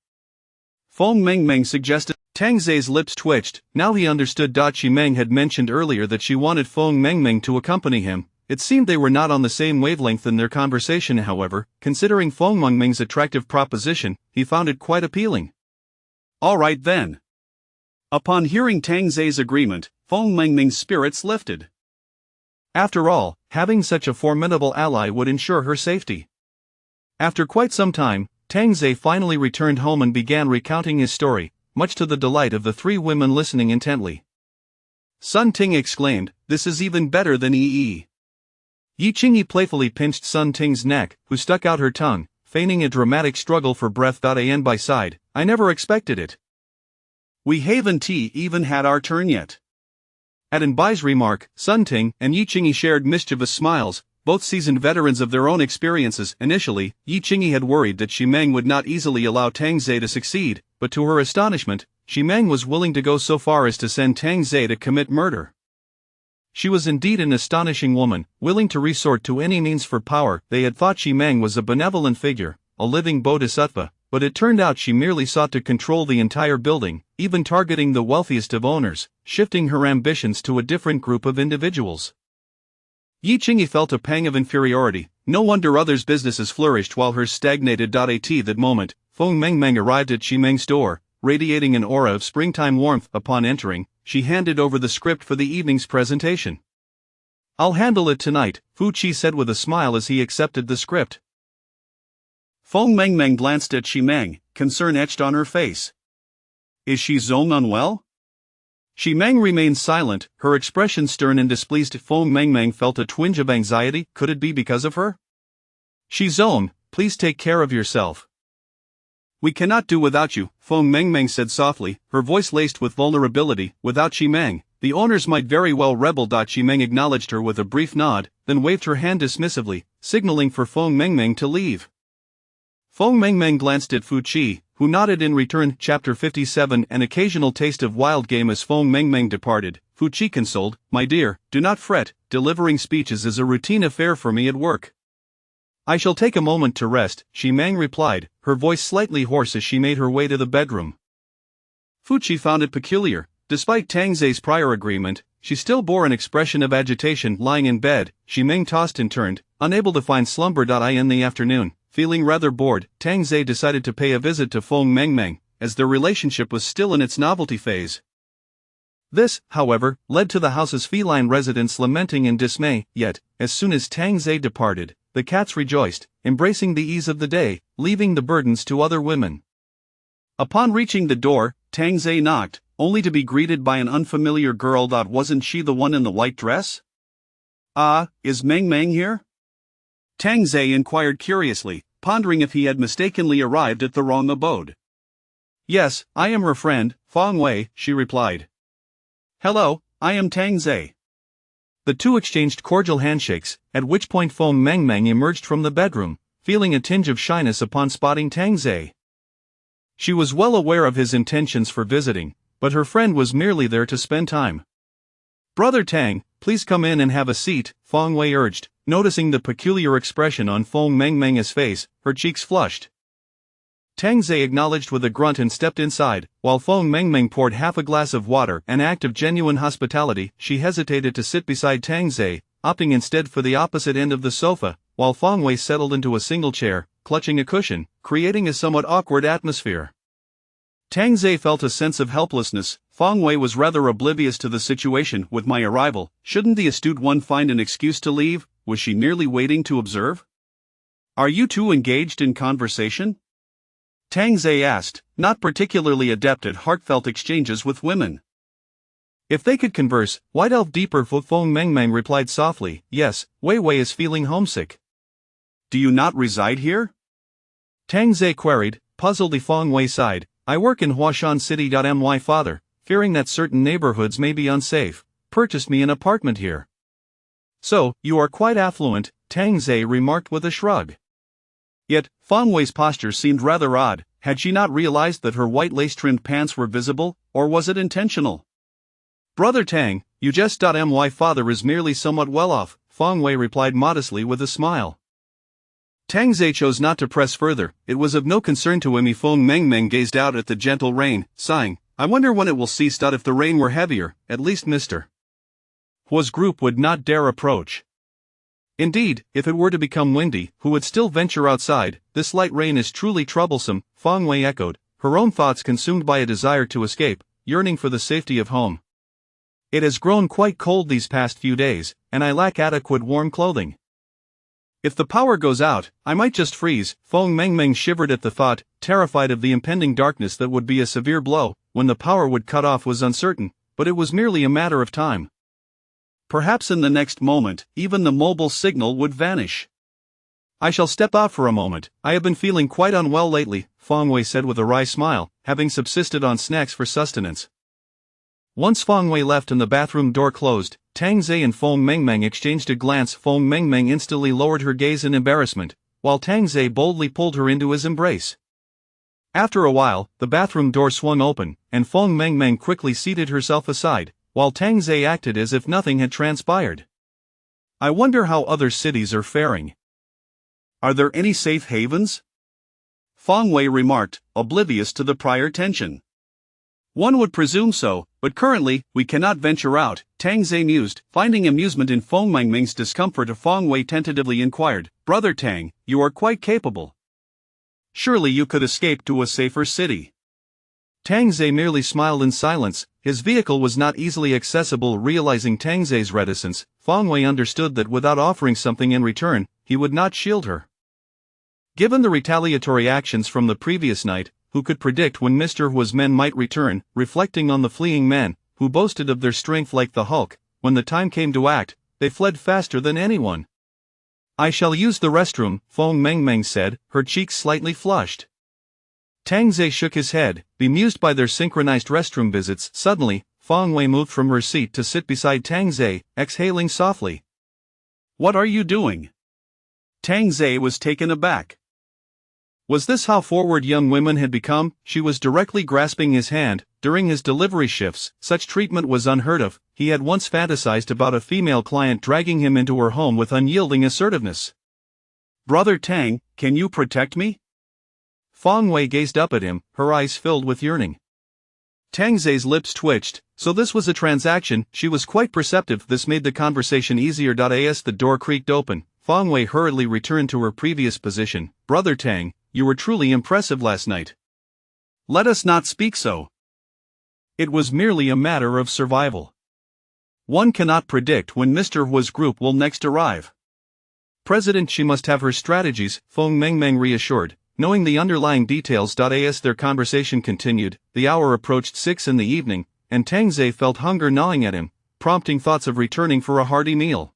Feng Mengmeng suggested. Tang Ze's lips twitched. Now he understood. Shi Meng had mentioned earlier that she wanted Feng Mengmeng to accompany him. It seemed they were not on the same wavelength in their conversation. However, considering Feng Mengmeng's attractive proposition, he found it quite appealing. All right then. Upon hearing Tang Ze's agreement, Feng Mengmeng's spirits lifted. After all, having such a formidable ally would ensure her safety. After quite some time, Tang Ze finally returned home and began recounting his story, much to the delight of the 3 women listening intently. Sun Ting exclaimed, This is even better than Yi. Yi Qingyi playfully pinched Sun Ting's neck, who stuck out her tongue, feigning a dramatic struggle for breath. An by sighed, I never expected it. We haven't even had our turn yet. At An Bai's remark, Sun Ting and Yi Qingyi shared mischievous smiles, both seasoned veterans of their own experiences. Initially, Yi Qingyi had worried that Shi Meng would not easily allow Tang Ze to succeed, but to her astonishment, Shi Meng was willing to go so far as to send Tang Ze to commit murder. She was indeed an astonishing woman, willing to resort to any means for power. They had thought Shi Meng was a benevolent figure, a living bodhisattva, but it turned out she merely sought to control the entire building, even targeting the wealthiest of owners, shifting her ambitions to a different group of individuals. Yi Qingyi felt a pang of inferiority. No wonder others' businesses flourished while hers stagnated. At that moment, Feng Mengmeng arrived at Shi Meng's door, radiating an aura of springtime warmth. Upon entering, she handed over the script for the evening's presentation. I'll handle it tonight, Fu Qi said with a smile as he accepted the script. Feng Mengmeng glanced at Shi Meng, concern etched on her face. Is Shizong unwell? Shi Meng remained silent, her expression stern and displeased. Feng Mengmeng felt a twinge of anxiety. Could it be because of her? Shizong, please take care of yourself. We cannot do without you, Feng Mengmeng said softly, her voice laced with vulnerability. Without Shi Meng, the owners might very well rebel. Shi Meng acknowledged her with a brief nod, then waved her hand dismissively, signaling for Feng Mengmeng to leave. Feng Mengmeng glanced at Fu Qi, who nodded in return. Chapter 57. An occasional taste of wild game. As Feng Mengmeng departed, Fu Qi consoled, My dear, do not fret, delivering speeches is a routine affair for me at work. I shall take a moment to rest, Shi Meng replied, her voice slightly hoarse as she made her way to the bedroom. Fuqi found it peculiar. Despite Tang Zei's prior agreement, she still bore an expression of agitation. Lying in bed, Shi Meng tossed and turned, unable to find slumber. In the afternoon, feeling rather bored, Tang Zei decided to pay a visit to Feng Mengmeng, as their relationship was still in its novelty phase. This, however, led to the house's feline residents lamenting in dismay, yet, as soon as Tang Zei departed, the cats rejoiced, embracing the ease of the day, leaving the burdens to other women. Upon reaching the door, Tang Zei knocked, only to be greeted by an unfamiliar girl. Wasn't she the one in the white dress? Ah, is Meng Meng here? Tang Zei inquired curiously, pondering if he had mistakenly arrived at the wrong abode. Yes, I am her friend, Feng Wei, she replied. Hello, I am Tang Zei. The two exchanged cordial handshakes, at which point Feng Mengmeng emerged from the bedroom, feeling a tinge of shyness upon spotting Tang Zei. She was well aware of his intentions for visiting, but her friend was merely there to spend time. Brother Tang, please come in and have a seat, Feng Wei urged, noticing the peculiar expression on Feng Mengmeng's face. Her cheeks flushed. Tang Zei acknowledged with a grunt and stepped inside, while Feng Mengmeng poured half a glass of water, an act of genuine hospitality. She hesitated to sit beside Tang Zei, opting instead for the opposite end of the sofa, while Feng Wei settled into a single chair, clutching a cushion, creating a somewhat awkward atmosphere. Tang Zei felt a sense of helplessness. Feng Wei was rather oblivious to the situation. With my arrival, shouldn't the astute one find an excuse to leave? Was she merely waiting to observe? Are you two engaged in conversation? Tang Zei asked, not particularly adept at heartfelt exchanges with women. If they could converse, why delve deeper? Feng Mengmeng replied softly, yes, Wei Wei is feeling homesick. Do you not reside here? Tang Zei queried, puzzled. Feng Wei sighed, I work in Huashan City. My father, fearing that certain neighborhoods may be unsafe, purchased me an apartment here. So, you are quite affluent, Tang Zei remarked with a shrug. Yet, Feng Wei's posture seemed rather odd. Had she not realized that her white lace-trimmed pants were visible, or was it intentional? Brother Tang, you jest. My father is merely somewhat well-off, Feng Wei replied modestly with a smile. Tang Zei chose not to press further. It was of no concern to him. Feng Mengmeng gazed out at the gentle rain, sighing, I wonder when it will cease. If the rain were heavier, at least Mr. Hua's group would not dare approach. Indeed, if it were to become windy, who would still venture outside? This light rain is truly troublesome, Feng Wei echoed, her own thoughts consumed by a desire to escape, yearning for the safety of home. It has grown quite cold these past few days, and I lack adequate warm clothing. If the power goes out, I might just freeze. Feng Mengmeng shivered at the thought, terrified of the impending darkness that would be a severe blow. When the power would cut off was uncertain, but it was merely a matter of time. Perhaps in the next moment, even the mobile signal would vanish. I shall step out for a moment. I have been feeling quite unwell lately, Feng Wei said with a wry smile, having subsisted on snacks for sustenance. Once Feng Wei left and the bathroom door closed, Tang Zei and Feng Mengmeng exchanged a glance. Feng Mengmeng instantly lowered her gaze in embarrassment, while Tang Zei boldly pulled her into his embrace. After a while, the bathroom door swung open, and Feng Mengmeng quickly seated herself aside, while Tang Zei acted as if nothing had transpired. I wonder how other cities are faring. Are there any safe havens? Feng Wei remarked, oblivious to the prior tension. One would presume so, but currently, we cannot venture out, Tang Zei mused, finding amusement in Feng Mengmeng's discomfort. Feng Wei tentatively inquired, Brother Tang, you are quite capable. Surely you could escape to a safer city. Tang Zei merely smiled in silence. His vehicle was not easily accessible. Realizing Tang Zei's reticence, Feng Wei understood that without offering something in return, he would not shield her. Given the retaliatory actions from the previous night, who could predict when Mr. Hua's men might return? Reflecting on the fleeing men, who boasted of their strength like the Hulk, when the time came to act, they fled faster than anyone. I shall use the restroom, Feng Mengmeng said, her cheeks slightly flushed. Tang Zei shook his head, bemused by their synchronized restroom visits. Suddenly, Feng Wei moved from her seat to sit beside Tang Zei, exhaling softly. What are you doing? Tang Zei was taken aback. Was this how forward young women had become? She was directly grasping his hand. During his delivery shifts, such treatment was unheard of. He had once fantasized about a female client dragging him into her home with unyielding assertiveness. Brother Tang, can you protect me? Feng Wei gazed up at him, her eyes filled with yearning. Tang Zei's lips twitched. So this was a transaction. She was quite perceptive. This made the conversation easier. As the door creaked open, Feng Wei hurriedly returned to her previous position. Brother Tang, you were truly impressive last night. Let us not speak so. It was merely a matter of survival. One cannot predict when Mr. Hua's group will next arrive. President, she must have her strategies, Feng Mengmeng reassured. Knowing the underlying details. As their conversation continued, the hour approached 6 in the evening, and Tang Zei felt hunger gnawing at him, prompting thoughts of returning for a hearty meal.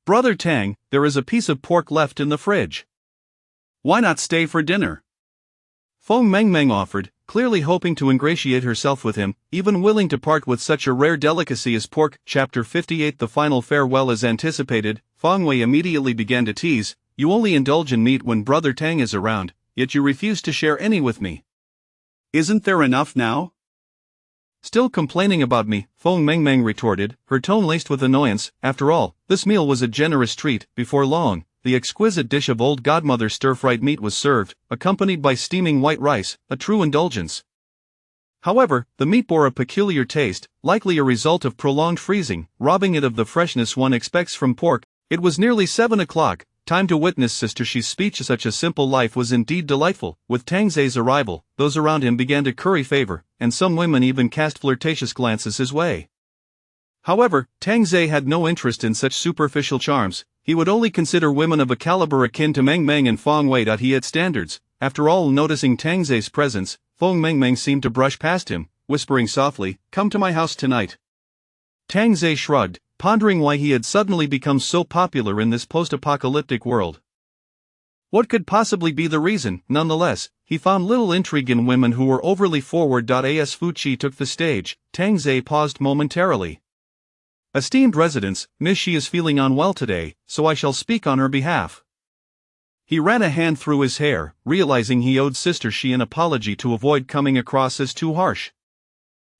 Brother Tang, there is a piece of pork left in the fridge. Why not stay for dinner? Feng Mengmeng offered, clearly hoping to ingratiate herself with him, even willing to part with such a rare delicacy as pork. Chapter 58. The final farewell. As anticipated, Feng Wei immediately began to tease. You only indulge in meat when Brother Tang is around, yet you refuse to share any with me. Isn't there enough now? Still complaining about me, Feng Mengmeng retorted, her tone laced with annoyance. After all, this meal was a generous treat. Before long, the exquisite dish of old godmother stir-fried meat was served, accompanied by steaming white rice, a true indulgence. However, the meat bore a peculiar taste, likely a result of prolonged freezing, robbing it of the freshness one expects from pork. It was nearly 7 o'clock. Time to witness Sister Shi's speech. Such a simple life was indeed delightful. With Tang Zei's arrival, those around him began to curry favor, and some women even cast flirtatious glances his way. However, Tang Zei had no interest in such superficial charms. He would only consider women of a caliber akin to Meng Meng and Feng Wei. He had standards. After all, noticing Tang Zei's presence, Feng Mengmeng seemed to brush past him, whispering softly, "Come to my house tonight." Tang Zei shrugged, pondering why he had suddenly become so popular in this post-apocalyptic world. What could possibly be the reason? Nonetheless, he found little intrigue in women who were overly forward. As Fu Qi took the stage, Tang Zei paused momentarily. Esteemed residents, Miss Shi is feeling unwell today, so I shall speak on her behalf. He ran a hand through his hair, realizing he owed Sister Shi an apology to avoid coming across as too harsh.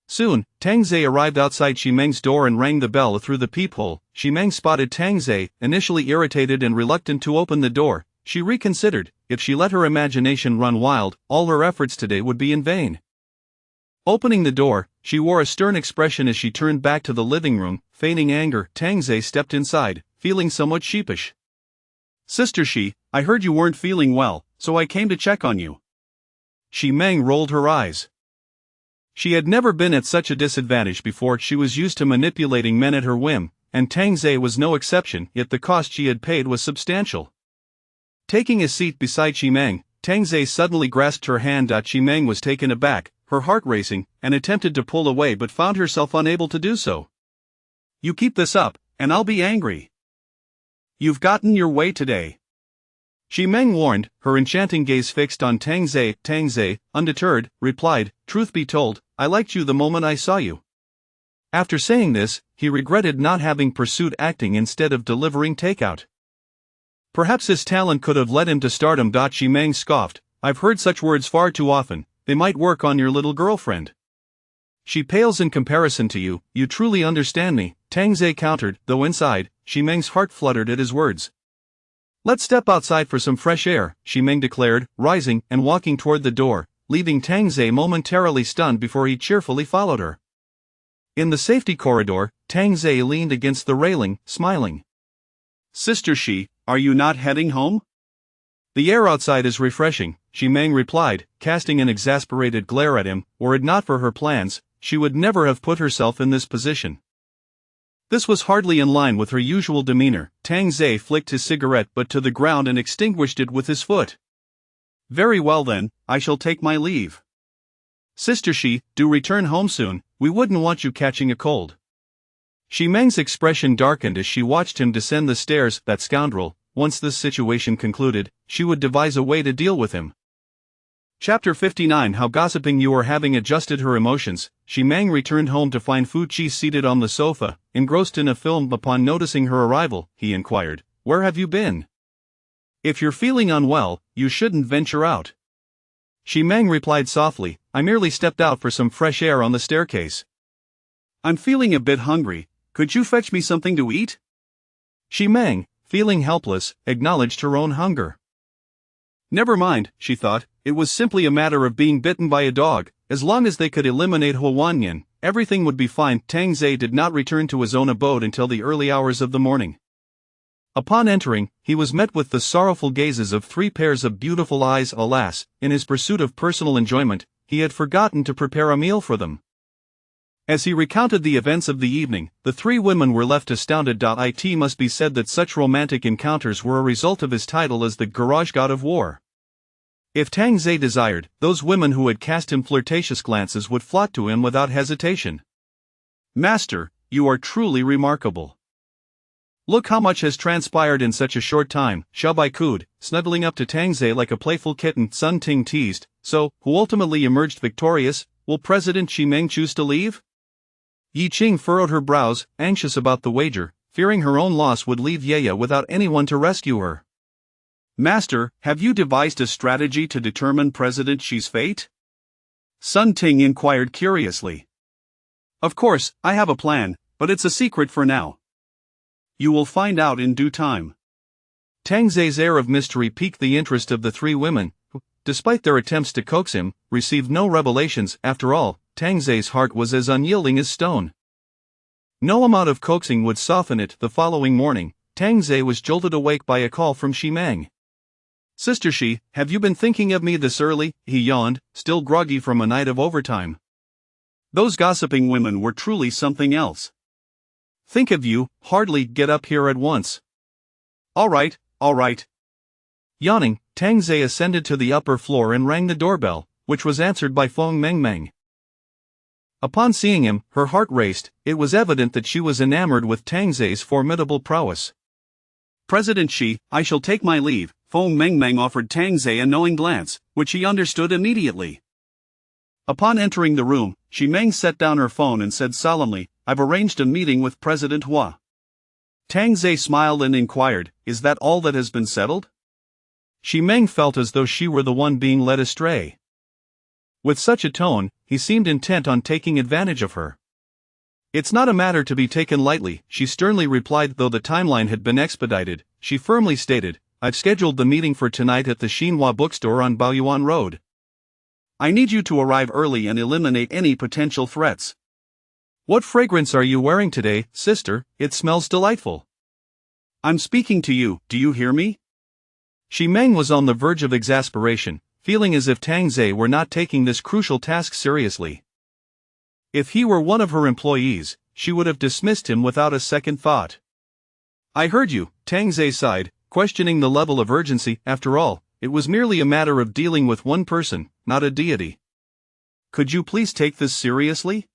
Soon, Tang Zei arrived outside Ximeng's door and rang the bell through the peephole. Ximeng spotted Tang Zei, initially irritated and reluctant to open the door. She reconsidered. If she let her imagination run wild, all her efforts today would be in vain. Opening the door, she wore a stern expression as she turned back to the living room, feigning anger. Tang Zei stepped inside, feeling somewhat sheepish. Sister Shi, I heard you weren't feeling well, so I came to check on you. Ximeng rolled her eyes. She had never been at such a disadvantage before. She was used to manipulating men at her whim, and Tang Zei was no exception, yet the cost she had paid was substantial. Taking a seat beside Ximeng, Tang Zei suddenly grasped her hand. Ximeng was taken aback, her heart racing, and attempted to pull away but found herself unable to do so. You keep this up, and I'll be angry. You've gotten your way today. Ximeng warned, her enchanting gaze fixed on Tang Zei. Tang Zei, undeterred, replied, "Truth be told, I liked you the moment I saw you." After saying this, he regretted not having pursued acting instead of delivering takeout. Perhaps his talent could have led him to stardom. Ximeng scoffed, "I've heard such words far too often. They might work on your little girlfriend. She pales in comparison to you. You truly understand me," Tang Zei countered, though inside, Ximeng's heart fluttered at his words. "Let's step outside for some fresh air," Ximeng declared, rising and walking toward the door, leaving Tang Zei momentarily stunned before he cheerfully followed her. In the safety corridor, Tang Zei leaned against the railing, smiling. "Sister Shi, are you not heading home?" "The air outside is refreshing," Ximeng replied, casting an exasperated glare at him. Were it not for her plans, she would never have put herself in this position. This was hardly in line with her usual demeanor. Tang Zei flicked his cigarette butt to the ground and extinguished it with his foot. "Very well then, I shall take my leave. Sister Shi, do return home soon, we wouldn't want you catching a cold." Ximeng's expression darkened as she watched him descend the stairs. That scoundrel. Once this situation concluded, she would devise a way to deal with him. Chapter 59. How gossiping you are. Having adjusted her emotions, Ximeng returned home to find Fu Qi seated on the sofa, engrossed in a film. Upon noticing her arrival, he inquired, "Where have you been? If you're feeling unwell, you shouldn't venture out." Ximeng replied softly, "I merely stepped out for some fresh air on the staircase." "I'm feeling a bit hungry, could you fetch me something to eat?" Ximeng, feeling helpless, acknowledged her own hunger. Never mind, she thought, it was simply a matter of being bitten by a dog. As long as they could eliminate Huwanyan, everything would be fine. Tang Zei did not return to his own abode until the early hours of the morning. Upon entering, he was met with the sorrowful gazes of 3 pairs of beautiful eyes. Alas, in his pursuit of personal enjoyment, he had forgotten to prepare a meal for them. As he recounted the events of the evening, the 3 women were left astounded. It must be said that such romantic encounters were a result of his title as the garage god of war. If Tang Zei desired, those women who had cast him flirtatious glances would flock to him without hesitation. "Master, you are truly remarkable. Look how much has transpired in such a short time," Xiaobai cooed, snuggling up to Tang Zei like a playful kitten. Sun Ting teased. "So, who ultimately emerged victorious? Will President Xi Meng choose to leave?" Yi Qing furrowed her brows, anxious about the wager, fearing her own loss would leave Ye without anyone to rescue her. "Master, have you devised a strategy to determine President Xi's fate?" Sun Ting inquired curiously. "Of course, I have a plan, but it's a secret for now. You will find out in due time." Tang Zei's air of mystery piqued the interest of the 3 women, who, despite their attempts to coax him, received no revelations. After all, Tang Zei's heart was as unyielding as stone. No amount of coaxing would soften it. The following morning, Tang Zei was jolted awake by a call from Xi Meng. "Sister Xi, have you been thinking of me this early?" he yawned, still groggy from a night of overtime. "Those gossiping women were truly something else. Think of you, hardly get up here at once." All right. Yawning, Tang Zei ascended to the upper floor and rang the doorbell, which was answered by Feng Mengmeng. Upon seeing him, her heart raced. It was evident that she was enamored with Tang Zei's formidable prowess. "President Xi, I shall take my leave." Feng Mengmeng offered Tang Zei a knowing glance, which he understood immediately. Upon entering the room, Xi Meng set down her phone and said solemnly, "I've arranged a meeting with President Hua." Tang Zei smiled and inquired, "Is that all that has been settled?" Xi Meng felt as though she were the one being led astray. With such a tone, he seemed intent on taking advantage of her. "It's not a matter to be taken lightly," she sternly replied. Though the timeline had been expedited, she firmly stated, "I've scheduled the meeting for tonight at the Xinhua bookstore on Baoyuan Road. I need you to arrive early and eliminate any potential threats." "What fragrance are you wearing today, sister? It smells delightful." "I'm speaking to you, do you hear me?" Xi Meng was on the verge of exasperation, feeling as if Tang Zei were not taking this crucial task seriously. If he were one of her employees, she would have dismissed him without a second thought. "I heard you," Tang Zei sighed, questioning the level of urgency. After all, it was merely a matter of dealing with one person, not a deity. "Could you please take this seriously?"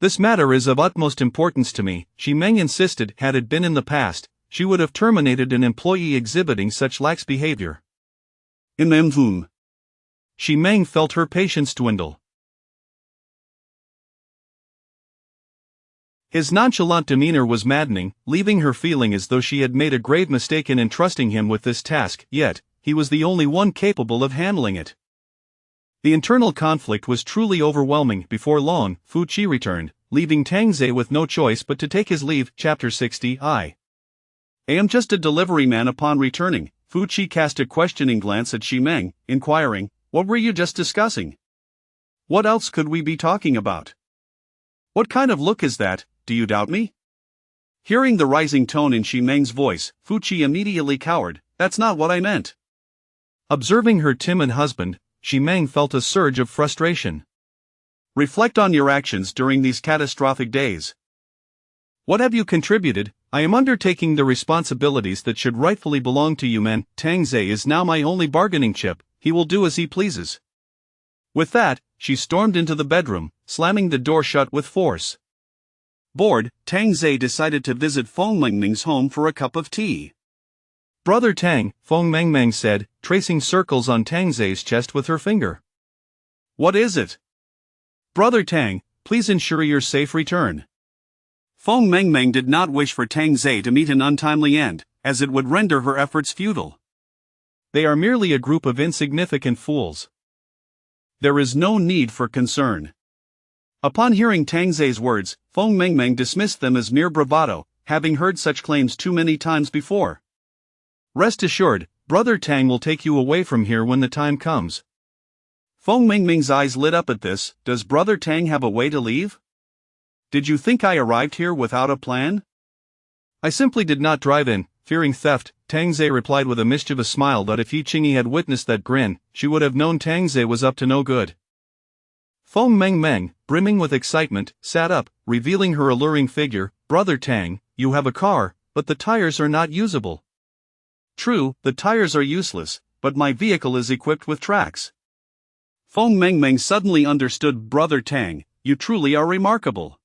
"This matter is of utmost importance to me," Xi Meng insisted. Had it been in the past, she would have terminated an employee exhibiting such lax behavior. Xi Meng felt her patience dwindle. His nonchalant demeanor was maddening, leaving her feeling as though she had made a grave mistake in entrusting him with this task, yet, he was the only one capable of handling it. The internal conflict was truly overwhelming. Before long, Fu Qi returned, leaving Tang Zei with no choice but to take his leave. Chapter 60. I am just a delivery man. Upon returning, Fu Qi cast a questioning glance at Xi Meng, inquiring, "What were you just discussing? What else could we be talking about? What kind of look is that? Do you doubt me?" Hearing the rising tone in Xi Meng's voice, Fu Qi immediately cowered. "That's not what I meant." Observing her timid husband, Xi Meng felt a surge of frustration. "Reflect on your actions during these catastrophic days. What have you contributed? I am undertaking the responsibilities that should rightfully belong to you men. Tang Zei is now my only bargaining chip, he will do as he pleases." With that, she stormed into the bedroom, slamming the door shut with force. Bored, Tang Zei decided to visit Feng Mengmeng's home for a cup of tea. "Brother Tang," Feng Mengmeng said, tracing circles on Tang Zei's chest with her finger. "What is it?" "Brother Tang, please ensure your safe return." Feng Mengmeng did not wish for Tang Zei to meet an untimely end, as it would render her efforts futile. They are merely a group of insignificant fools. There is no need for concern. Upon hearing Tang Zei's words, Feng Mengmeng dismissed them as mere bravado, having heard such claims too many times before. Rest assured, Brother Tang will take you away from here when the time comes. Feng Mingming's eyes lit up at this. Does Brother Tang have a way to leave? Did you think I arrived here without a plan? I simply did not drive in, fearing theft, Tang Zhe replied with a mischievous smile that if Yi Qingyi had witnessed that grin, she would have known Tang Zhe was up to no good. Feng Mengmeng, brimming with excitement, sat up, revealing her alluring figure. Brother Tang, you have a car, but the tires are not usable. True, the tires are useless, but my vehicle is equipped with tracks. Feng Mengmeng suddenly understood. Brother Tang, you truly are remarkable.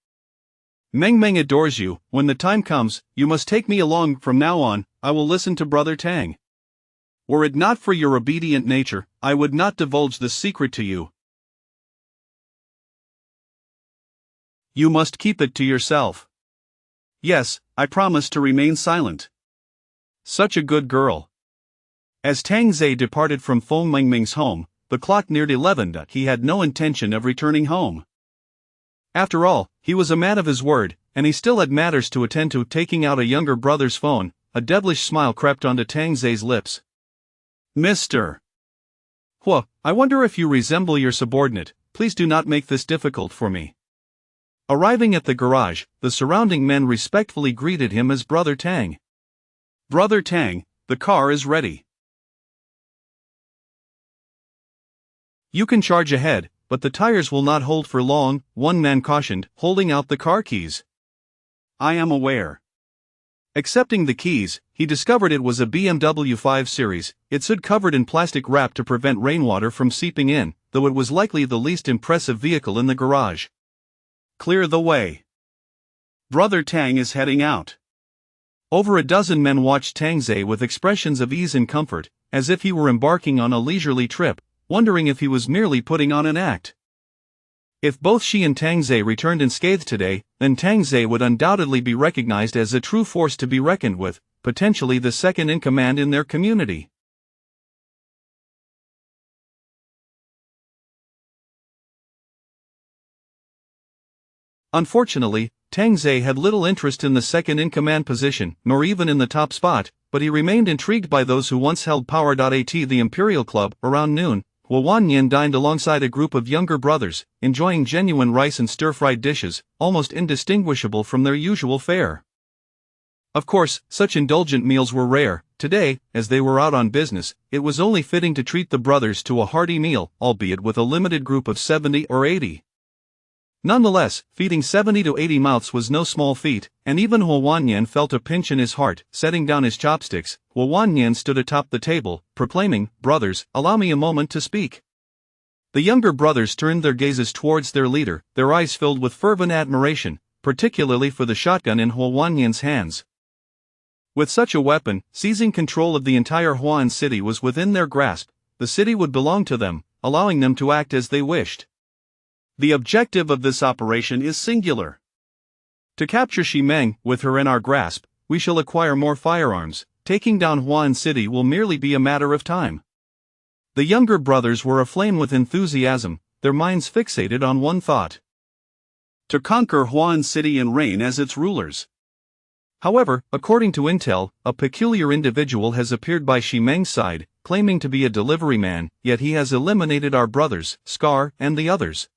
Mengmeng adores you. When the time comes, you must take me along. From now on, I will listen to Brother Tang. Were it not for your obedient nature, I would not divulge this secret to you. You must keep it to yourself. Yes, I promise to remain silent. Such a good girl. As Tang Zhe departed from Feng Mengmeng's home, the clock neared 11. He had no intention of returning home. After all, he was a man of his word, and he still had matters to attend to. Taking out a younger brother's phone, a devilish smile crept onto Tang Zhe's lips. Mr. Hua, I wonder if you resemble your subordinate. Please do not make this difficult for me. Arriving at the garage, the surrounding men respectfully greeted him as Brother Tang. Brother Tang, the car is ready. You can charge ahead, but the tires will not hold for long, one man cautioned, holding out the car keys. I am aware. Accepting the keys, he discovered it was a BMW 5 Series. It stood covered in plastic wrap to prevent rainwater from seeping in, though it was likely the least impressive vehicle in the garage. Clear the way. Brother Tang is heading out. Over a dozen men watched Tang Zhe with expressions of ease and comfort, as if he were embarking on a leisurely trip, wondering if he was merely putting on an act. If both she and Tang Zhe returned unscathed today, then Tang Zhe would undoubtedly be recognized as a true force to be reckoned with, potentially the second in command in their community. Unfortunately, Tang Zhe had little interest in the second-in-command position, nor even in the top spot, but he remained intrigued by those who once held power. At the Imperial Club, around noon, Hua Wanyan dined alongside a group of younger brothers, enjoying genuine rice and stir-fried dishes, almost indistinguishable from their usual fare. Of course, such indulgent meals were rare. Today, as they were out on business, it was only fitting to treat the brothers to a hearty meal, albeit with a limited group of 70 or 80. Nonetheless, feeding 70 to 80 mouths was no small feat, and even Hua Wanyan felt a pinch in his heart. Setting down his chopsticks, Hua Wanyan stood atop the table, proclaiming, "Brothers, allow me a moment to speak." The younger brothers turned their gazes towards their leader, their eyes filled with fervent admiration, particularly for the shotgun in Hua Wanyan's hands. With such a weapon, seizing control of the entire Huan city was within their grasp. The city would belong to them, allowing them to act as they wished. The objective of this operation is singular. To capture Shimeng, with her in our grasp, we shall acquire more firearms. Taking down Huan City will merely be a matter of time. The younger brothers were aflame with enthusiasm, their minds fixated on one thought: to conquer Huan City and reign as its rulers. However, according to intel, a peculiar individual has appeared by Shimeng's side, claiming to be a delivery man, yet he has eliminated our brothers, Scar, and the others.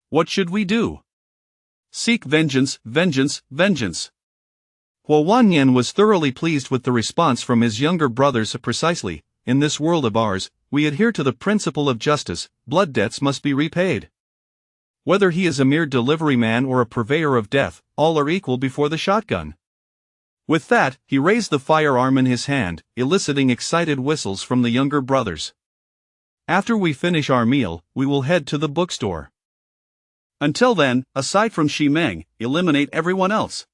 What should we do? Seek vengeance, vengeance, vengeance. Hua Wanyan was thoroughly pleased with the response from his younger brothers. Precisely, in this world of ours, we adhere to the principle of justice. Blood debts must be repaid. Whether he is a mere delivery man or a purveyor of death, all are equal before the shotgun. With that, he raised the firearm in his hand, eliciting excited whistles from the younger brothers. After we finish our meal, we will head to the bookstore. Until then, aside from Shimeng, eliminate everyone else.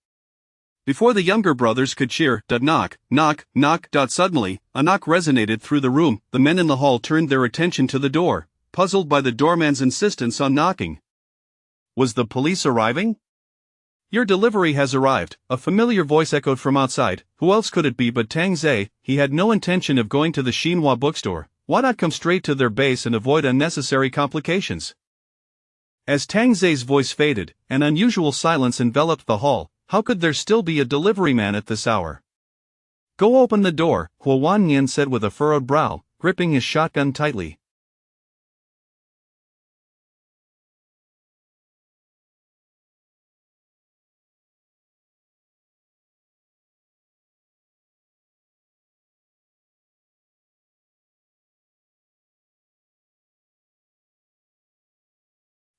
Before the younger brothers could cheer, knock, knock, knock. Suddenly, a knock resonated through the room. The men in the hall turned their attention to the door, puzzled by the doorman's insistence on knocking. Was the police arriving? Your delivery has arrived, a familiar voice echoed from outside. Who else could it be but Tang Zhe? He had no intention of going to the Xinhua bookstore. Why not come straight to their base and avoid unnecessary complications? As Tang Zhe's voice faded, an unusual silence enveloped the hall. How could there still be a delivery man at this hour? Go open the door, Huo Wanyan said with a furrowed brow, gripping his shotgun tightly.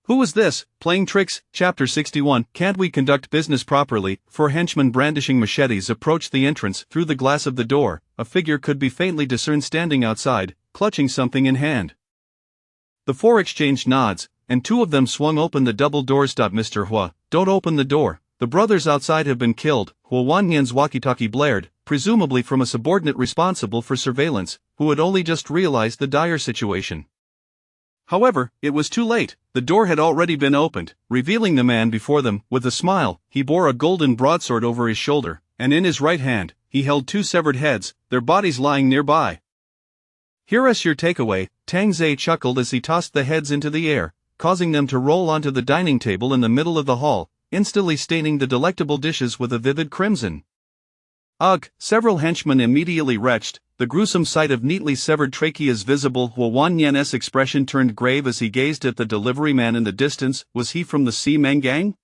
Who was this? Playing tricks? Chapter 61. Can't we conduct business properly? Four henchmen brandishing machetes approached the entrance. Through the glass of the door, a figure could be faintly discerned standing outside, clutching something in hand. The four exchanged nods, and two of them swung open the double doors. Mr. Hua, don't open the door. The brothers outside have been killed. Huo Wanyan's walkie-talkie blared, presumably from a subordinate responsible for surveillance, who had only just realized the dire situation. However, it was too late. The door had already been opened, revealing the man before them. With a smile, he bore a golden broadsword over his shoulder, and in his right hand, he held two severed heads, their bodies lying nearby. Here is your takeaway, Tang Zhe chuckled as he tossed the heads into the air, causing them to roll onto the dining table in the middle of the hall, instantly staining the delectable dishes with a vivid crimson. Ugh! Several henchmen immediately retched, the gruesome sight of neatly severed tracheas visible. Huo Wanyan's expression turned grave as he gazed at the delivery man in the distance. Was he from the Ximeng gang?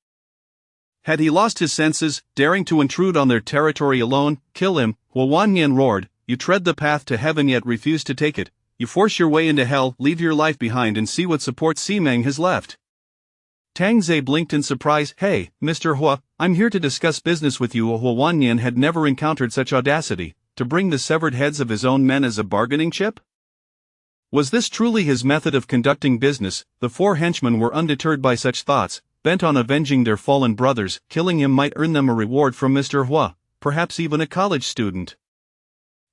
Had he lost his senses, daring to intrude on their territory alone? Kill him, Huo Wanyan roared. You tread the path to heaven yet refuse to take it. You force your way into hell, leave your life behind and see what support Ximeng has left. Tang Zhe blinked in surprise. Hey, Mr. Hua, I'm here to discuss business with you. Huo Wanyan had never encountered such audacity, to bring the severed heads of his own men as a bargaining chip? Was this truly his method of conducting business? The four henchmen were undeterred by such thoughts, bent on avenging their fallen brothers. Killing him might earn them a reward from Mr. Hua, perhaps even a college student.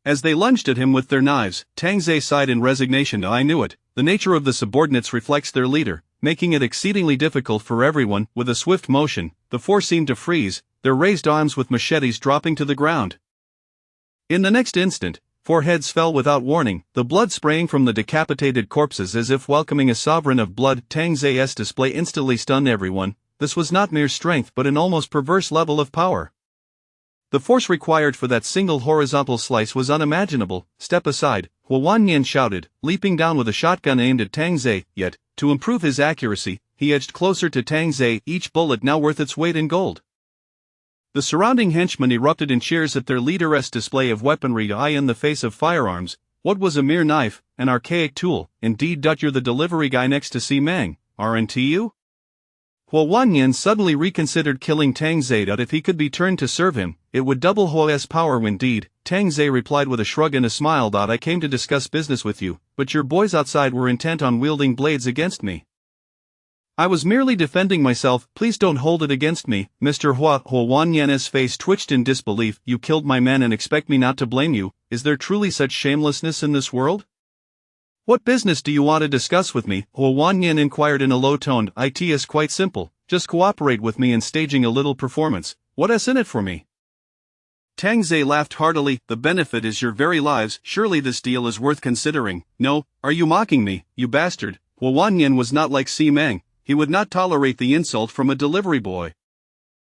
As they lunged at him with their knives, Tang Zhe sighed in resignation. I knew it. The nature of the subordinates reflects their leader, making it exceedingly difficult for everyone. With a swift motion, the four seemed to freeze, their raised arms with machetes dropping to the ground. In the next instant, four heads fell without warning, the blood spraying from the decapitated corpses as if welcoming a sovereign of blood. Tang Ze's display instantly stunned everyone. This was not mere strength but an almost perverse level of power. The force required for that single horizontal slice was unimaginable. Step aside, Huo Wanyan shouted, leaping down with a shotgun aimed at Tang Ze. Yet, to improve his accuracy, he edged closer to Tang Ze, each bullet now worth its weight in gold. The surrounding henchmen erupted in cheers at their leader's display of weaponry. Eye in the face of firearms, what was a mere knife, an archaic tool? Indeed, you're the delivery guy next to Ximeng, aren't you? Huo Wanyan suddenly reconsidered killing Tang Ze. If he could be turned to serve him, it would double Huo's power. Indeed, Tang Ze replied with a shrug and a smile. I came to discuss business with you, but your boys outside were intent on wielding blades against me. I was merely defending myself. Please don't hold it against me, Mr. Hua. Huo Wanyan's face twitched in disbelief. You killed my men and expect me not to blame you? Is there truly such shamelessness in this world? What business do you want to discuss with me? Huo Wanyan inquired in a low tone. It is quite simple, just cooperate with me in staging a little performance. What's in it for me? Tang Ze laughed heartily. The benefit is your very lives. Surely this deal is worth considering. No, are you mocking me, you bastard? Huo Wanyan was not like Ximeng. He would not tolerate the insult from a delivery boy.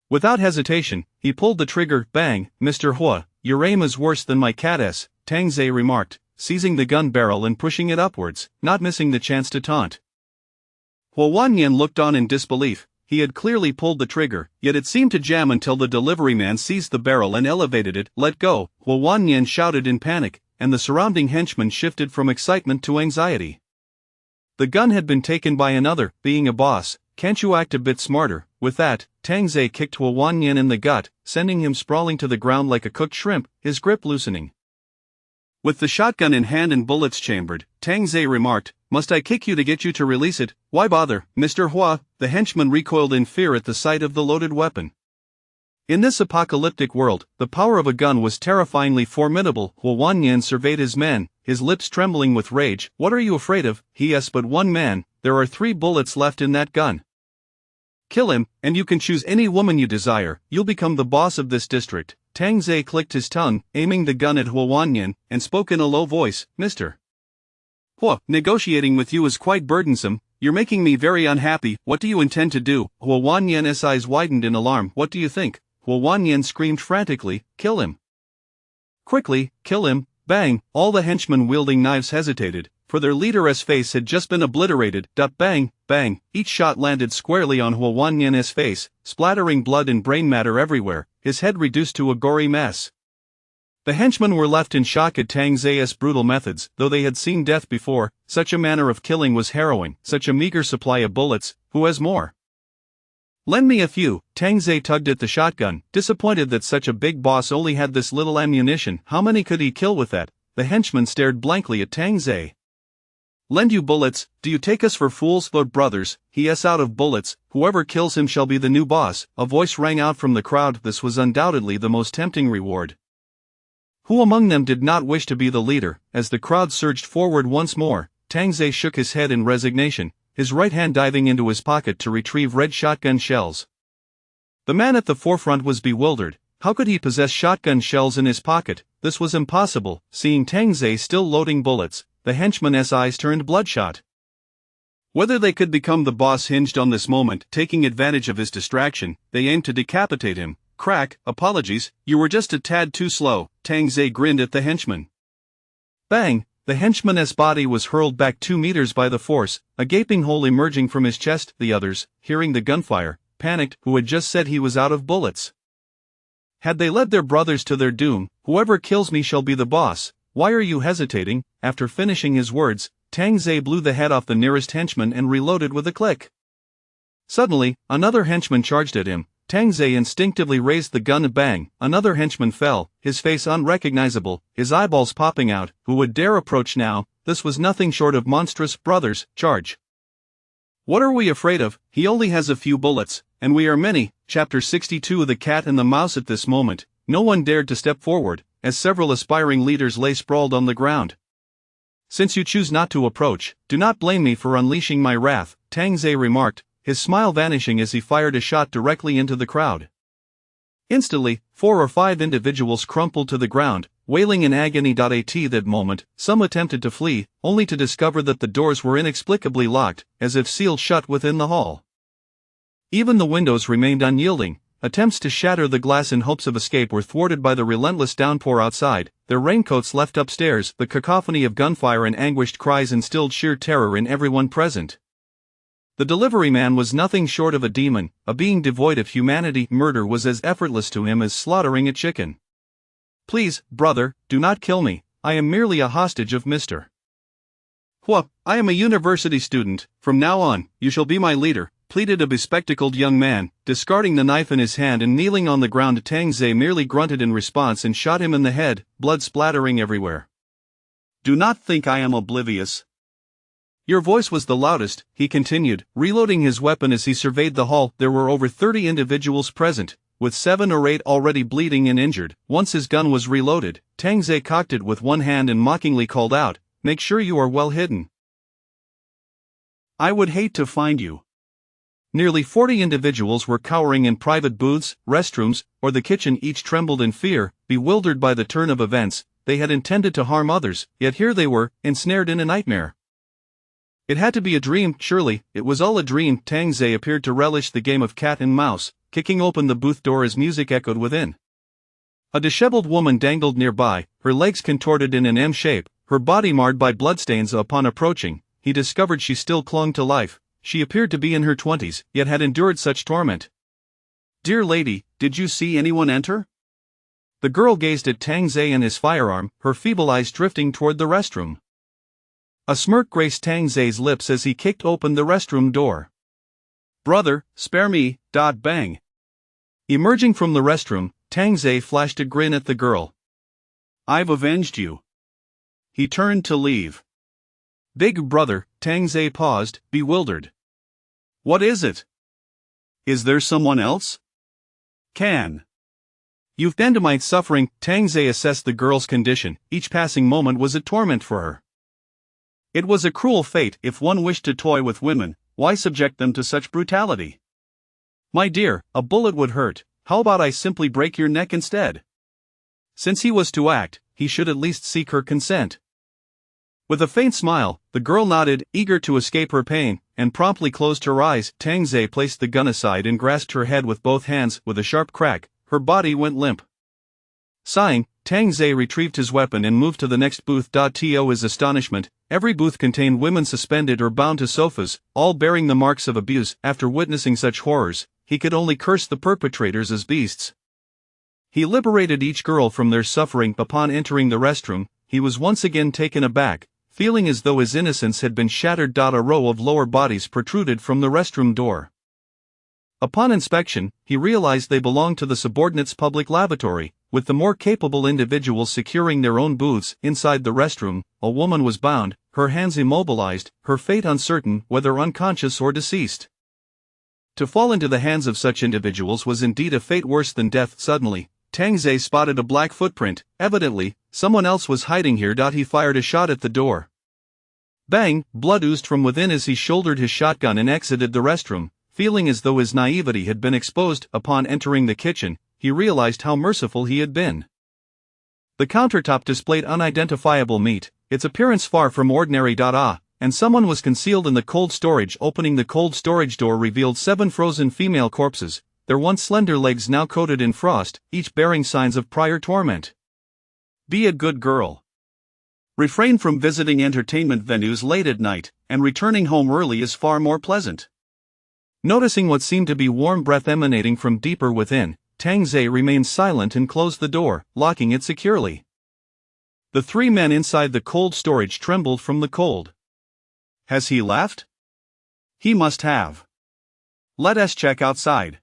Without hesitation, he pulled the trigger. Bang! Mr. Hua, your aim is worse than my cat's, Tang Ze remarked, seizing the gun barrel and pushing it upwards, not missing the chance to taunt. Huo Wanyan looked on in disbelief. He had clearly pulled the trigger, yet it seemed to jam until the delivery man seized the barrel and elevated it. Let go! Huo Wanyan shouted in panic, and the surrounding henchmen shifted from excitement to anxiety. The gun had been taken by another. Being a boss, can't you act a bit smarter? With that, Tang Ze kicked Huo Wanyan in the gut, sending him sprawling to the ground like a cooked shrimp, his grip loosening. With the shotgun in hand and bullets chambered, Tang Ze remarked, Must I kick you to get you to release it? Why bother, Mr. Hua? The henchman recoiled in fear at the sight of the loaded weapon. In this apocalyptic world, the power of a gun was terrifyingly formidable. Huo Wanyan surveyed his men, his lips trembling with rage. What are you afraid of? He is but one man, there are 3 bullets left in that gun. Kill him, and you can choose any woman you desire. You'll become the boss of this district. Tang Ze clicked his tongue, aiming the gun at Huo Wanyan, and spoke in a low voice, Mr. Hua, negotiating with you is quite burdensome. You're making me very unhappy. What do you intend to do? Huo Wanyan's eyes widened in alarm. What do you think? Huo Wanyan screamed frantically, "Kill him! Quickly, kill him!" Bang! All the henchmen wielding knives hesitated, for their leader's face had just been obliterated. Bang! Bang! Each shot landed squarely on Huo Wanyan's face, splattering blood and brain matter everywhere, his head reduced to a gory mess. The henchmen were left in shock at Tang Zai's brutal methods. Though they had seen death before, such a manner of killing was harrowing. Such a meager supply of bullets, who has more? "Lend me a few." Tang Zai tugged at the shotgun, disappointed that such a big boss only had this little ammunition. How many could he kill with that? The henchman stared blankly at Tang Zai. "Lend you bullets? Do you take us for fools, Lord Brothers?" He out of bullets. "Whoever kills him shall be the new boss." A voice rang out from the crowd. This was undoubtedly the most tempting reward. Who among them did not wish to be the leader? As the crowd surged forward once more, Tang Zai shook his head in resignation, his right hand diving into his pocket to retrieve red shotgun shells. The man at the forefront was bewildered. How could he possess shotgun shells in his pocket? This was impossible. Seeing Tang Zai still loading bullets, the henchman's eyes turned bloodshot. Whether they could become the boss hinged on this moment. Taking advantage of his distraction, they aimed to decapitate him. Crack! Apologies, you were just a tad too slow. Tang Zai grinned at the henchman. Bang! The henchman's body was hurled back 2 meters by the force, a gaping hole emerging from his chest. The others, hearing the gunfire, panicked. Who had just said he was out of bullets? Had they led their brothers to their doom? "Whoever kills me shall be the boss." "Why are you hesitating?" After finishing his words, Tang Zai blew the head off the nearest henchman and reloaded with a click. Suddenly, another henchman charged at him. Tang Zai instinctively raised the gun. Bang! Another henchman fell, his face unrecognizable, his eyeballs popping out. Who would dare approach now? This was nothing short of monstrous. "Brothers, charge! What are we afraid of? He only has a few bullets, and we are many." Chapter 62. The Cat and the Mouse. At this moment, no one dared to step forward, as several aspiring leaders lay sprawled on the ground. "Since you choose not to approach, do not blame me for unleashing my wrath," Tang Zai remarked, his smile vanishing as he fired a shot directly into the crowd. Instantly, 4 or 5 individuals crumpled to the ground, wailing in agony. At that moment, some attempted to flee, only to discover that the doors were inexplicably locked, as if sealed shut within the hall. Even the windows remained unyielding. Attempts to shatter the glass in hopes of escape were thwarted by the relentless downpour outside. Their raincoats left upstairs. The cacophony of gunfire and anguished cries instilled sheer terror in everyone present. The delivery man was nothing short of a demon, a being devoid of humanity. Murder was as effortless to him as slaughtering a chicken. "Please, brother, do not kill me. I am merely a hostage of Mr. Hua. I am a university student. From now on, you shall be my leader," pleaded a bespectacled young man, discarding the knife in his hand and kneeling on the ground. Tang Zai merely grunted in response and shot him in the head, blood splattering everywhere. "Do not think I am oblivious. Your voice was the loudest," he continued, reloading his weapon as he surveyed the hall. There were over 30 individuals present, with 7 or 8 already bleeding and injured. Once his gun was reloaded, Tang Zai cocked it with one hand and mockingly called out, "Make sure you are well hidden. I would hate to find you." Nearly 40 individuals were cowering in private booths, restrooms, or the kitchen. Each trembled in fear, bewildered by the turn of events. They had intended to harm others, yet here they were, ensnared in a nightmare. It had to be a dream. Surely, it was all a dream. Tang Zai appeared to relish the game of cat and mouse, kicking open the booth door as music echoed within. A disheveled woman dangled nearby, her legs contorted in an M shape, her body marred by bloodstains. Upon approaching, he discovered she still clung to life. She appeared to be in her 20s, yet had endured such torment. "Dear lady, did you see anyone enter?" The girl gazed at Tang Zai and his firearm, her feeble eyes drifting toward the restroom. A smirk graced Tang Zai's lips as he kicked open the restroom door. "Brother, spare me." Bang. Emerging from the restroom, Tang Zai flashed a grin at the girl. "I've avenged you." He turned to leave. "Big brother," Tang Zai paused, bewildered. "What is it? Is there someone else? You've been to my suffering." Tang Zai assessed the girl's condition. Each passing moment was a torment for her. It was a cruel fate. If one wished to toy with women, why subject them to such brutality? "My dear, a bullet would hurt. How about I simply break your neck instead?" Since he was to act, he should at least seek her consent. With a faint smile, the girl nodded, eager to escape her pain, and promptly closed her eyes. Tang Zai placed the gun aside and grasped her head with both hands. With a sharp crack, her body went limp. Sighing, Tang Zhe retrieved his weapon and moved to the next booth. To his astonishment, every booth contained women suspended or bound to sofas, all bearing the marks of abuse. After witnessing such horrors, he could only curse the perpetrators as beasts. He liberated each girl from their suffering. Upon entering the restroom, he was once again taken aback, feeling as though his innocence had been shattered. A row of lower bodies protruded from the restroom door. Upon inspection, he realized they belonged to the subordinate's public lavatory, with the more capable individuals securing their own booths. Inside the restroom, a woman was bound, her hands immobilized, her fate uncertain, whether unconscious or deceased. To fall into the hands of such individuals was indeed a fate worse than death. Suddenly, Tang Zhe spotted a black footprint. Evidently, someone else was hiding here. He fired a shot at the door. Bang! Blood oozed from within as he shouldered his shotgun and exited the restroom, feeling as though his naivety had been exposed. Upon entering the kitchen, he realized how merciful he had been. The countertop displayed unidentifiable meat, its appearance far from ordinary. And someone was concealed in the cold storage. Opening the cold storage door revealed 7 frozen female corpses, their once slender legs now coated in frost, each bearing signs of prior torment. Be a good girl. Refrain from visiting entertainment venues late at night, and returning home early is far more pleasant. Noticing what seemed to be warm breath emanating from deeper within, Tang Zhe remained silent and closed the door, locking it securely. The 3 men inside the cold storage trembled from the cold. Has he left? He must have. Let us check outside.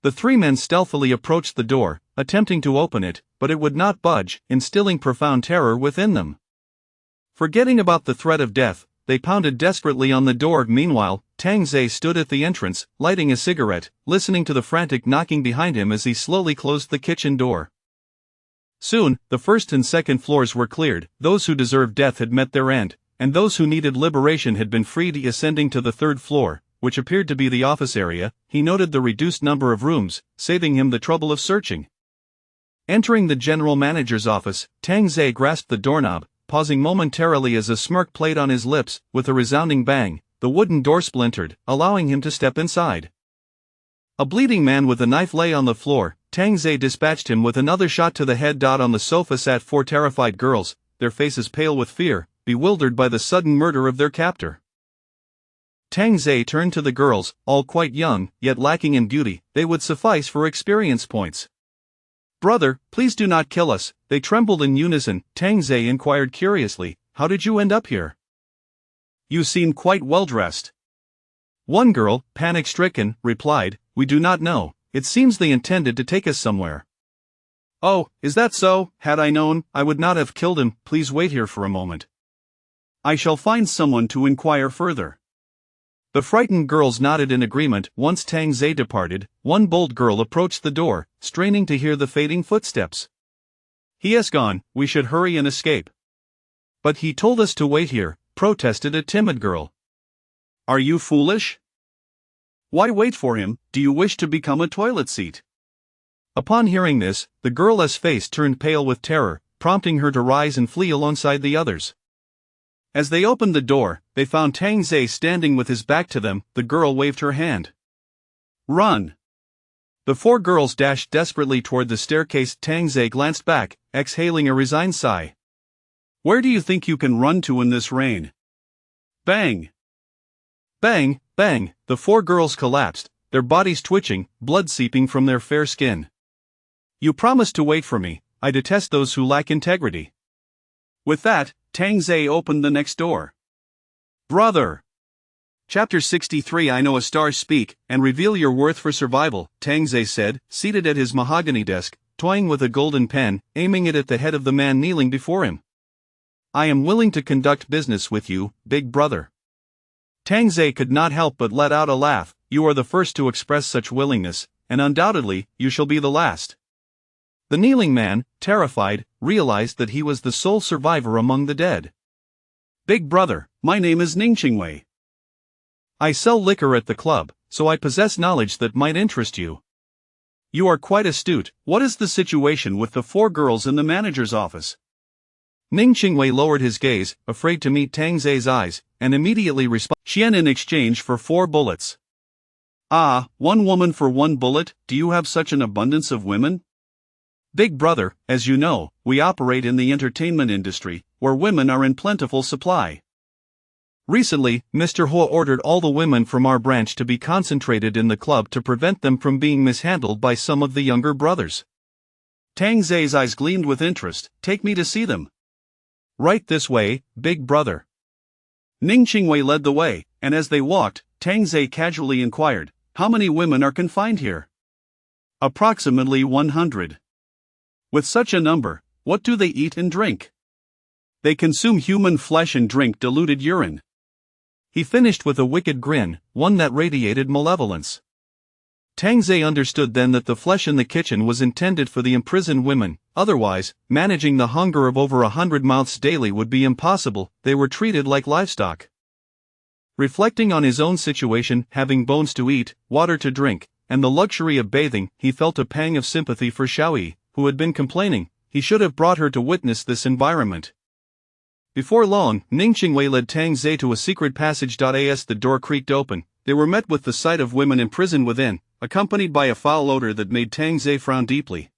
The 3 men stealthily approached the door, attempting to open it, but it would not budge, instilling profound terror within them. Forgetting about the threat of death, they pounded desperately on the door. Meanwhile, Tang Zhe stood at the entrance, lighting a cigarette, listening to the frantic knocking behind him as he slowly closed the kitchen door. Soon, the first and second floors were cleared. Those who deserved death had met their end, and those who needed liberation had been freed. Ascending to the 3rd floor, which appeared to be the office area, he noted the reduced number of rooms, saving him the trouble of searching. Entering the general manager's office, Tang Zhe grasped the doorknob, pausing momentarily as a smirk played on his lips. With a resounding bang, the wooden door splintered, allowing him to step inside. A bleeding man with a knife lay on the floor. Tang Zhe dispatched him with another shot to the head. On the sofa sat 4 terrified girls, their faces pale with fear, bewildered by the sudden murder of their captor. Tang Zhe turned to the girls, all quite young, yet lacking in beauty. They would suffice for experience points. "Brother, please do not kill us," they trembled in unison. Tang Zhe inquired curiously, "How did you end up here? You seem quite well dressed." One girl, panic-stricken, replied, "We do not know. It seems they intended to take us somewhere." "Oh, is that so? Had I known, I would not have killed him. Please wait here for a moment. I shall find someone to inquire further." The frightened girls nodded in agreement. Once Tang Zhe departed, one bold girl approached the door, straining to hear the fading footsteps. "He has gone, we should hurry and escape." "But he told us to wait here," protested a timid girl. "Are you foolish? Why wait for him? Do you wish to become a toilet seat?" Upon hearing this, the girl's face turned pale with terror, prompting her to rise and flee alongside the others. As they opened the door, they found Tang Zhe standing with his back to them. The girl waved her hand. "Run!" The 4 girls dashed desperately toward the staircase. Tang Zhe glanced back, exhaling a resigned sigh. "Where do you think you can run to in this rain?" Bang! Bang! Bang! The 4 girls collapsed, their bodies twitching, blood seeping from their fair skin. "You promised to wait for me. I detest those who lack integrity." With that, Tang Zhe opened the next door. "Brother!" Chapter 63. I know a star speak, and reveal your worth for survival, Tang Zhe said, seated at his mahogany desk, toying with a golden pen, aiming it at the head of the man kneeling before him. "I am willing to conduct business with you, big brother." Tang Zhe could not help but let out a laugh. "You are the first to express such willingness, and undoubtedly, you shall be the last." The kneeling man, terrified, realized that he was the sole survivor among the dead. "Big brother, my name is Ning Qingwei. I sell liquor at the club, so I possess knowledge that might interest you." "You are quite astute. What is the situation with the 4 girls in the manager's office?" Ning Qingwei lowered his gaze, afraid to meet Tang Zhe's eyes, and immediately responded, "Xian in exchange for 4 bullets." Ah, one woman for one bullet, do you have such an abundance of women? Big Brother, as you know, we operate in the entertainment industry, where women are in plentiful supply. Recently, Mr. Hua ordered all the women from our branch to be concentrated in the club to prevent them from being mishandled by some of the younger brothers. Tang Zai's eyes gleamed with interest. Take me to see them. Right this way, Big Brother. Ning Qingwei led the way, and as they walked, Tang Zai casually inquired, how many women are confined here? Approximately 100. With such a number, what do they eat and drink? They consume human flesh and drink diluted urine. He finished with a wicked grin, one that radiated malevolence. Tang Zai understood then that the flesh in the kitchen was intended for the imprisoned women, otherwise, managing the hunger of over 100 mouths daily would be impossible. They were treated like livestock. Reflecting on his own situation, having bones to eat, water to drink, and the luxury of bathing, he felt a pang of sympathy for Xiaoyi, who had been complaining. He should have brought her to witness this environment. Before long, Ning Qingwei led Tang Zai to a secret passage. As the door creaked open, they were met with the sight of women imprisoned within, accompanied by a foul odor that made Tang Zai frown deeply.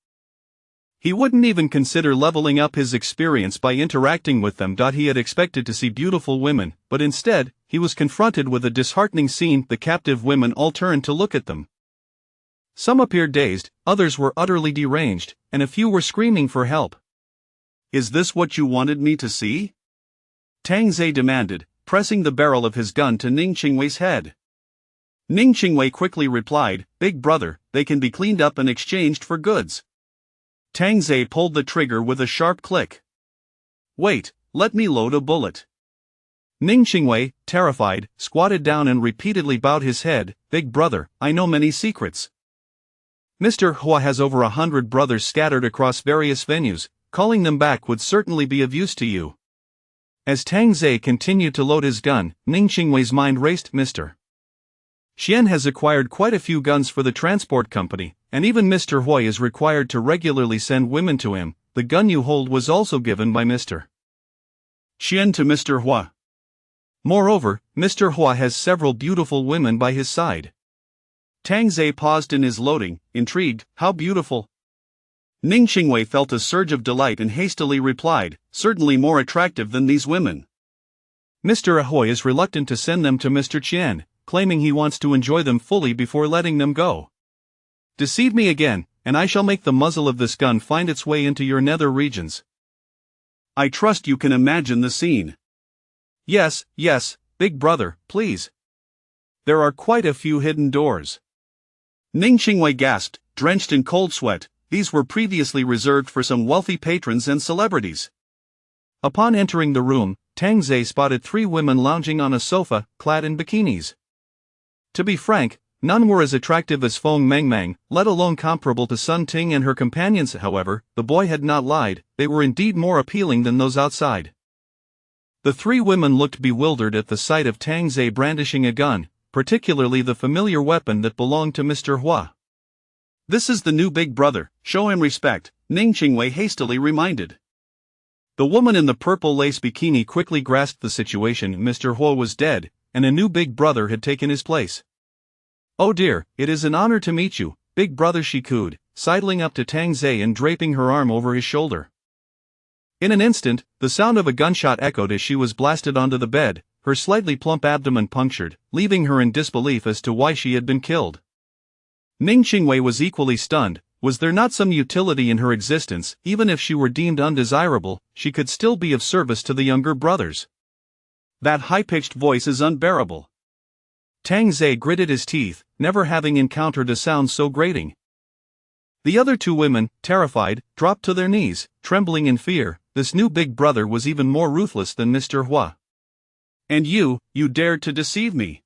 He wouldn't even consider leveling up his experience by interacting with them. He had expected to see beautiful women, but instead, he was confronted with a disheartening scene. The captive women all turned to look at them. Some appeared dazed, others were utterly deranged, and a few were screaming for help. Is this what you wanted me to see? Tang Zai demanded, pressing the barrel of his gun to Ning Qingwei's head. Ning Qingwei quickly replied, Big Brother, they can be cleaned up and exchanged for goods. Tang Zai pulled the trigger with a sharp click. Wait, let me load a bullet. Ning Qingwei, terrified, squatted down and repeatedly bowed his head. Big Brother, I know many secrets. Mr. Hua has over 100 brothers scattered across various venues. Calling them back would certainly be of use to you. As Tang Zai continued to load his gun, Ning Qingwei's mind raced. Mr. Xian has acquired quite a few guns for the transport company, and even Mr. Hua is required to regularly send women to him. The gun you hold was also given by Mr. Xian to Mr. Hua. Moreover, Mr. Hua has several beautiful women by his side. Tang Zai paused in his loading, intrigued. How beautiful? Ning Qingwei felt a surge of delight and hastily replied, certainly more attractive than these women. Mr. Ahoy is reluctant to send them to Mr. Qian, claiming he wants to enjoy them fully before letting them go. Deceive me again, and I shall make the muzzle of this gun find its way into your nether regions. I trust you can imagine the scene. Yes, Big Brother, please. There are quite a few hidden doors. Ning Qingwei gasped, drenched in cold sweat. These were previously reserved for some wealthy patrons and celebrities. Upon entering the room, Tang Zai spotted 3 women lounging on a sofa, clad in bikinis. To be frank, none were as attractive as Feng Mengmeng, let alone comparable to Sun Ting and her companions. However, the boy had not lied, they were indeed more appealing than those outside. The 3 women looked bewildered at the sight of Tang Zai brandishing a gun, particularly the familiar weapon that belonged to Mr. Hua. This is the new Big Brother, show him respect, Ning Qingwei hastily reminded. The woman in the purple lace bikini quickly grasped the situation. Mr. Hua was dead, and a new Big Brother had taken his place. Oh dear, it is an honor to meet you, Big Brother, she cooed, sidling up to Tang Zai and draping her arm over his shoulder. In an instant, the sound of a gunshot echoed as she was blasted onto the bed, her slightly plump abdomen punctured, leaving her in disbelief as to why she had been killed. Ning Qingwei was equally stunned. Was there not some utility in her existence? Even if she were deemed undesirable, she could still be of service to the younger brothers. That high-pitched voice is unbearable. Tang Zai gritted his teeth, never having encountered a sound so grating. The other 2 women, terrified, dropped to their knees, trembling in fear. This new Big Brother was even more ruthless than Mr. Hua. And you dared to deceive me.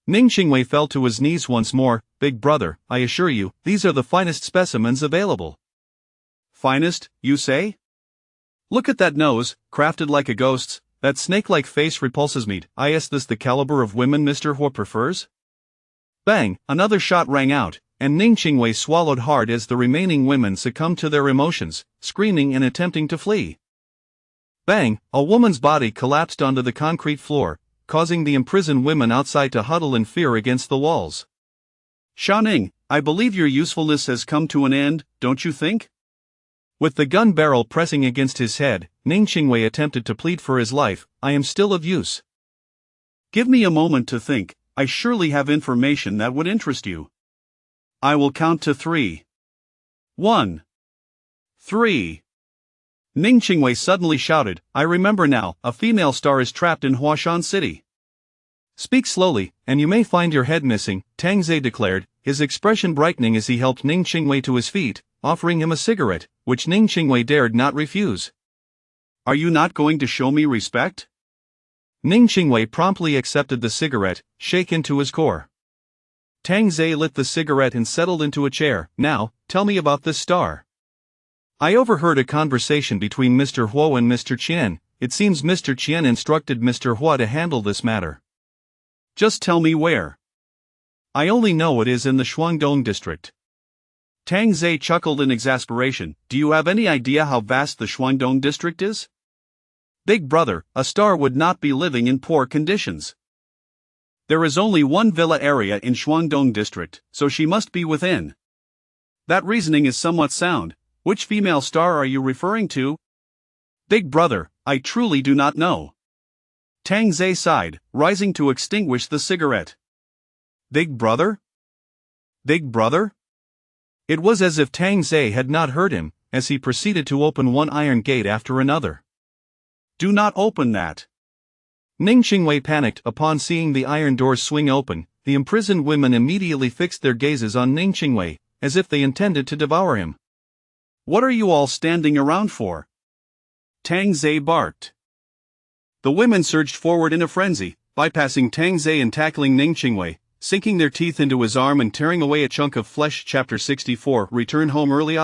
Ning Qingwei fell to his knees once more. Big Brother, I assure you, these are the finest specimens available. Finest, you say? Look at that nose, crafted like a ghost's, that snake-like face repulses me. Is this the caliber of women Mr. Hua prefers? Bang, another shot rang out, and Ning Qingwei swallowed hard as the remaining women succumbed to their emotions, screaming and attempting to flee. Bang, a woman's body collapsed onto the concrete floor, causing the imprisoned women outside to huddle in fear against the walls. Xiaoning, I believe your usefulness has come to an end, don't you think? With the gun barrel pressing against his head, Ning Qingwei attempted to plead for his life. I am still of use. Give me a moment to think, I surely have information that would interest you. I will count to 3. 1. 3. Ning Qingwei suddenly shouted, I remember now, a female star is trapped in Huashan City. Speak slowly, and you may find your head missing, Tang Zei declared, his expression brightening as he helped Ning Qingwei to his feet, offering him a cigarette, which Ning Qingwei dared not refuse. Are you not going to show me respect? Ning Qingwei promptly accepted the cigarette, shaken to his core. Tang Zei lit the cigarette and settled into a chair. Now, tell me about this star. I overheard a conversation between Mr. Huo and Mr. Qian. It seems Mr. Qian instructed Mr. Huo to handle this matter. Just tell me where. I only know it is in the Shuangdong district. Tang Zei chuckled in exasperation. Do you have any idea how vast the Shuangdong district is? Big brother, a star would not be living in poor conditions. There is only one villa area in Shuangdong district, so she must be within. That reasoning is somewhat sound. Which female star are you referring to? Big brother, I truly do not know. Tang Zei sighed, rising to extinguish the cigarette. Big brother? Big brother? It was as if Tang Zei had not heard him, as he proceeded to open one iron gate after another. Do not open that. Ning Qingwei panicked upon seeing the iron doors swing open. The imprisoned women immediately fixed their gazes on Ning Qingwei, as if they intended to devour him. What are you all standing around for? Tang Zei barked. The women surged forward in a frenzy, bypassing Tang Zei and tackling Ning Qingwei, sinking their teeth into his arm and tearing away a chunk of flesh. Chapter 64. Return home early.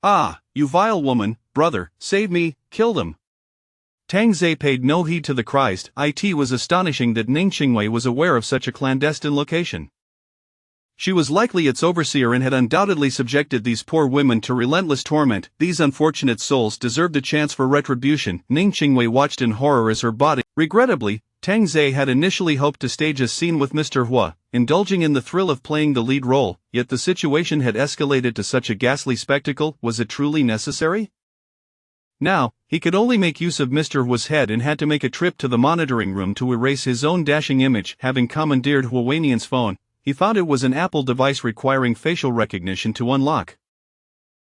Ah, you vile woman, brother, save me, kill them. Tang Zei paid no heed to the cries. It was astonishing that Ning Qingwei was aware of such a clandestine location. She was likely its overseer and had undoubtedly subjected these poor women to relentless torment. These unfortunate souls deserved a chance for retribution. Ning Qingwei watched in horror as her body. Regrettably, Tang Zei had initially hoped to stage a scene with Mr. Huo, indulging in the thrill of playing the lead role, yet the situation had escalated to such a ghastly spectacle. Was it truly necessary? Now, he could only make use of Mr. Huo's head and had to make a trip to the monitoring room to erase his own dashing image. Having commandeered Huowanian's phone, he found it was an Apple device requiring facial recognition to unlock.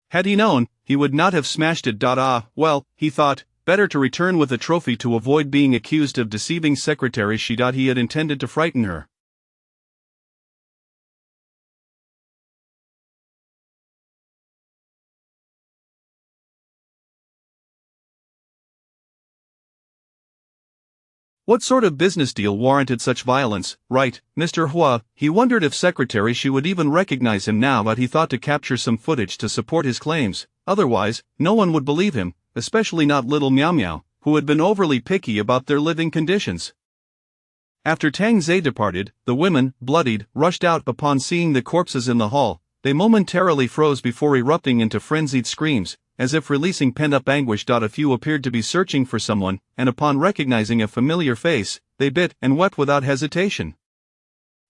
Had he known, he would not have smashed it. Well, he thought, better to return with a trophy to avoid being accused of deceiving Secretary Shi. He had intended to frighten her. What sort of business deal warranted such violence? Right, Mr. Huo. He wondered if Secretary Shi would even recognize him now, but he thought to capture some footage to support his claims. Otherwise, no one would believe him, especially not little Miao Miao, who had been overly picky about their living conditions. After Tang Zei departed, the women, bloodied, rushed out. Upon seeing the corpses in the hall, they momentarily froze before erupting into frenzied screams, as if releasing pent-up anguish. A few appeared to be searching for someone, and upon recognizing a familiar face, they bit and wept without hesitation.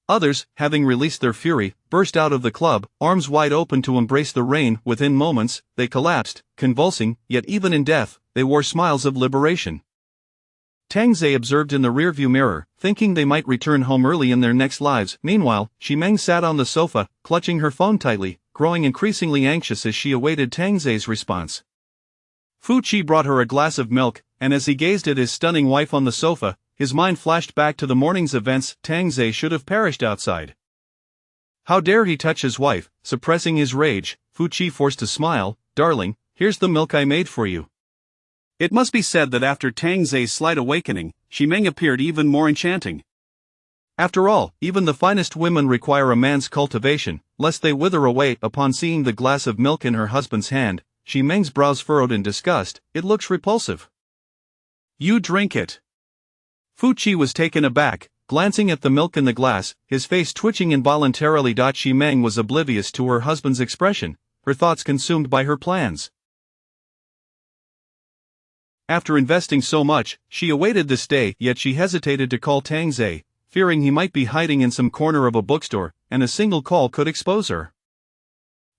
Others, having released their fury, burst out of the club, arms wide open to embrace the rain. Within moments, they collapsed, convulsing, yet even in death, they wore smiles of liberation. Tang Zei observed in the rearview mirror, thinking they might return home early in their next lives. Meanwhile, Ximeng sat on the sofa, clutching her phone tightly, growing increasingly anxious as she awaited Tang Zei's response. Fu Qi brought her a glass of milk, and as he gazed at his stunning wife on the sofa, his mind flashed back to the morning's events. Tang Zei should have perished outside. How dare he touch his wife? Suppressing his rage, Fu Qi forced a smile. Darling, here's the milk I made for you. It must be said that after Tang Zei's slight awakening, Ximeng appeared even more enchanting. After all, even the finest women require a man's cultivation, lest they wither away. Upon seeing the glass of milk in her husband's hand, Ximeng's brows furrowed in disgust. It looks repulsive. You drink it. Fu Qi was taken aback, glancing at the milk in the glass, his face twitching involuntarily. Ximeng was oblivious to her husband's expression, her thoughts consumed by her plans. After investing so much, she awaited this day, yet she hesitated to call Tang Zei, fearing he might be hiding in some corner of a bookstore, and a single call could expose her.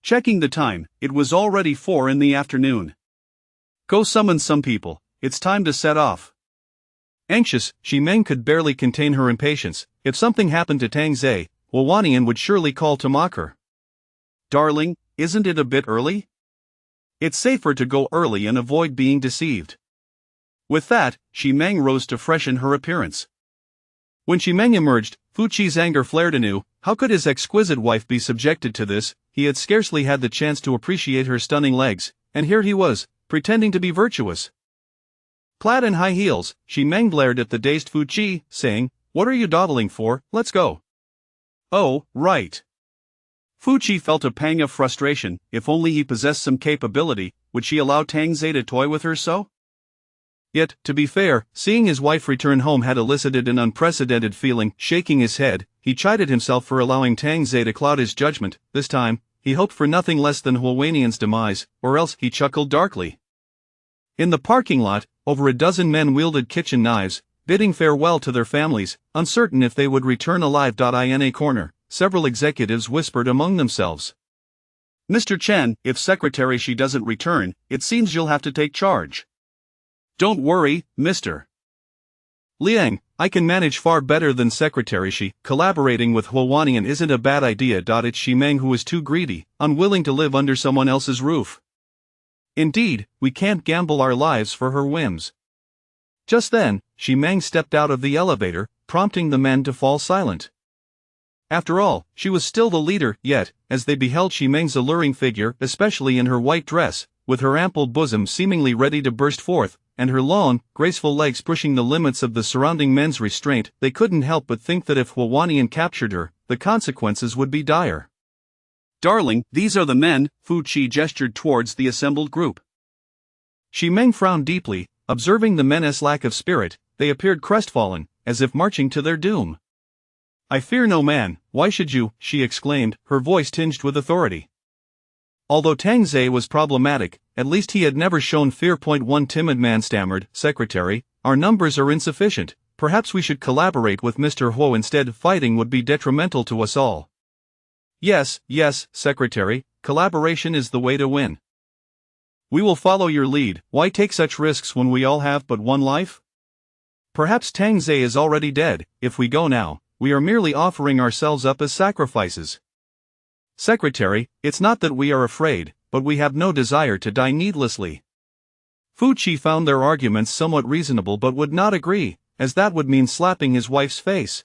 Checking the time, it was already 4 in the afternoon. Go summon some people, it's time to set off. Anxious, Xi Meng could barely contain her impatience. If something happened to Tang Zhe, Huawanian would surely call to mock her. Darling, isn't it a bit early? It's safer to go early and avoid being deceived. With that, Xi Meng rose to freshen her appearance. When Xi Meng emerged, Fu Qi's anger flared anew. How could his exquisite wife be subjected to this? He had scarcely had the chance to appreciate her stunning legs, and here he was, pretending to be virtuous. Clad in high heels, Xi Meng glared at the dazed Fu Qi, saying, "What are you dawdling for? Let's go." Oh, right. Fu Qi felt a pang of frustration. If only he possessed some capability, would she allow Tang Zhe to toy with her so? Yet, to be fair, seeing his wife return home had elicited an unprecedented feeling. Shaking his head, he chided himself for allowing Tang Zhe to cloud his judgment. This time, he hoped for nothing less than Huawanian's demise, or else he chuckled darkly. In the parking lot, over a dozen men wielded kitchen knives, bidding farewell to their families, uncertain if they would return alive. In a corner, several executives whispered among themselves. "Mr. Chen, if Secretary Xi doesn't return, it seems you'll have to take charge." "Don't worry, Mr. Liang, I can manage far better than Secretary Xi. Collaborating with Huawanian isn't a bad idea. It's Xi Meng who is too greedy, unwilling to live under someone else's roof. Indeed, we can't gamble our lives for her whims." Just then, Xi Meng stepped out of the elevator, prompting the men to fall silent. After all, she was still the leader. Yet, as they beheld Xi Meng's alluring figure, especially in her white dress, with her ample bosom seemingly ready to burst forth, and her long, graceful legs pushing the limits of the surrounding men's restraint, they couldn't help but think that if Huawanian captured her, the consequences would be dire. "Darling, these are the men," Fu Qi gestured towards the assembled group. Xi Meng frowned deeply, observing the men's lack of spirit. They appeared crestfallen, as if marching to their doom. "I fear no man, why should you?" she exclaimed, her voice tinged with authority. Although Tang Zhe was problematic, at least he had never shown fear. One timid man stammered, "Secretary, our numbers are insufficient, perhaps we should collaborate with Mr. Huo instead. Fighting would be detrimental to us all." Yes, Secretary, collaboration is the way to win. We will follow your lead. Why take such risks when we all have but one life? Perhaps Tang Zhe is already dead. If we go now, we are merely offering ourselves up as sacrifices. Secretary, it's not that we are afraid, but we have no desire to die needlessly. Fu Qi found their arguments somewhat reasonable but would not agree, as that would mean slapping his wife's face.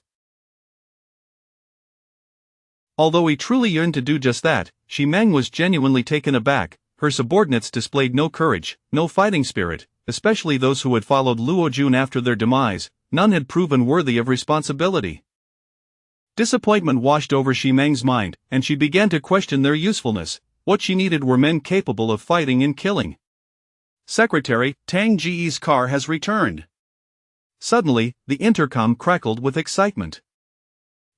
Although he truly yearned to do just that, Xi Meng was genuinely taken aback. Her subordinates displayed no courage, no fighting spirit, especially those who had followed Luo Jun after their demise. None had proven worthy of responsibility. Disappointment washed over Xi Meng's mind, and she began to question their usefulness. What she needed were men capable of fighting and killing. "Secretary, Tang Ji's car has returned." Suddenly, the intercom crackled with excitement.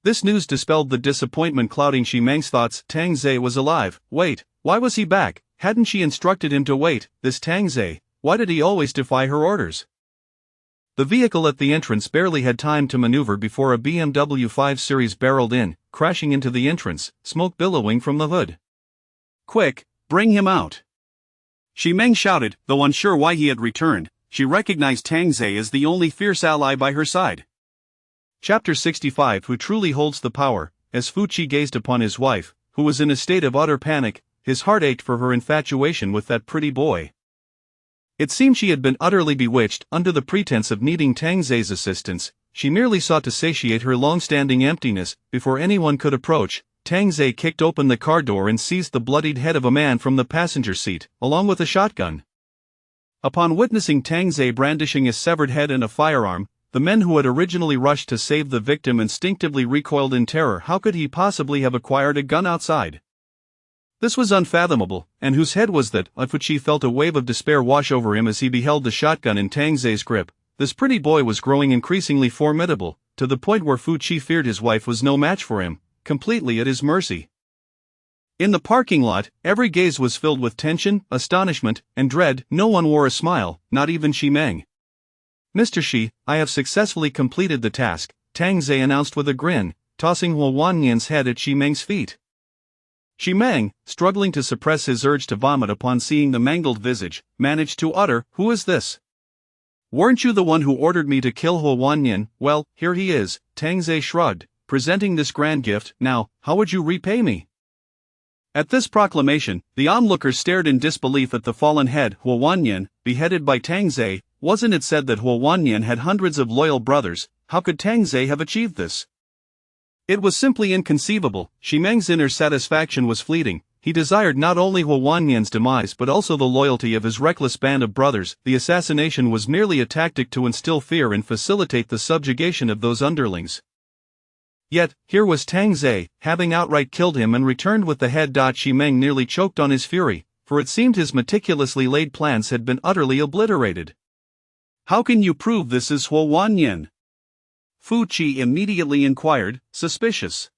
This news dispelled the disappointment clouding Xi Meng's thoughts. Tang Zhe was alive. Wait, why was he back? Hadn't she instructed him to wait? This Tang Zhe, why did he always defy her orders? The vehicle at the entrance barely had time to maneuver before a BMW 5 Series barreled in, crashing into the entrance, smoke billowing from the hood. "Quick, bring him out!" Xi Meng shouted. Though unsure why he had returned, she recognized Tang Zhe as the only fierce ally by her side. Chapter 65. Who truly holds the power? As Fu Qi gazed upon his wife, who was in a state of utter panic, his heart ached for her infatuation with that pretty boy. It seemed she had been utterly bewitched. Under the pretense of needing Tang Zhe's assistance, she merely sought to satiate her long-standing emptiness. Before anyone could approach, Tang Zhe kicked open the car door and seized the bloodied head of a man from the passenger seat, along with a shotgun. Upon witnessing Tang Zhe brandishing a severed head and a firearm, the men who had originally rushed to save the victim instinctively recoiled in terror. How could he possibly have acquired a gun outside? This was unfathomable, and whose head was that? Fu Qi felt a wave of despair wash over him as he beheld the shotgun in Tang Zhe's grip. This pretty boy was growing increasingly formidable, to the point where Fu Qi feared his wife was no match for him, completely at his mercy. In the parking lot, every gaze was filled with tension, astonishment, and dread. No one wore a smile, not even Xi Meng. "Mr. Xi, I have successfully completed the task. Tang Ze announced with a grin, tossing Huo Wanyan's head at Xi Meng's feet. Xi Meng, struggling to suppress his urge to vomit upon seeing the mangled visage, managed to utter, "Who is this? Weren't you the one who ordered me to kill Huo Wanyan? Well, here he is." Tang Ze shrugged, presenting this grand gift. "Now, how would you repay me?" At this proclamation, the onlookers stared in disbelief at the fallen head. Huo Wanyan, beheaded by Tang Ze. Wasn't it said that Huo Wanyan had hundreds of loyal brothers? How could Tang Ze have achieved this? It was simply inconceivable. Xi Meng's inner satisfaction was fleeting. He desired not only Huo Wanyan's demise but also the loyalty of his reckless band of brothers. The assassination was merely a tactic to instill fear and facilitate the subjugation of those underlings. Yet, here was Tang Ze, having outright killed him and returned with the head. Xi Meng nearly choked on his fury, for it seemed his meticulously laid plans had been utterly obliterated. "How can you prove this is Huo Wanyan?" Fu Qi immediately inquired, suspicious.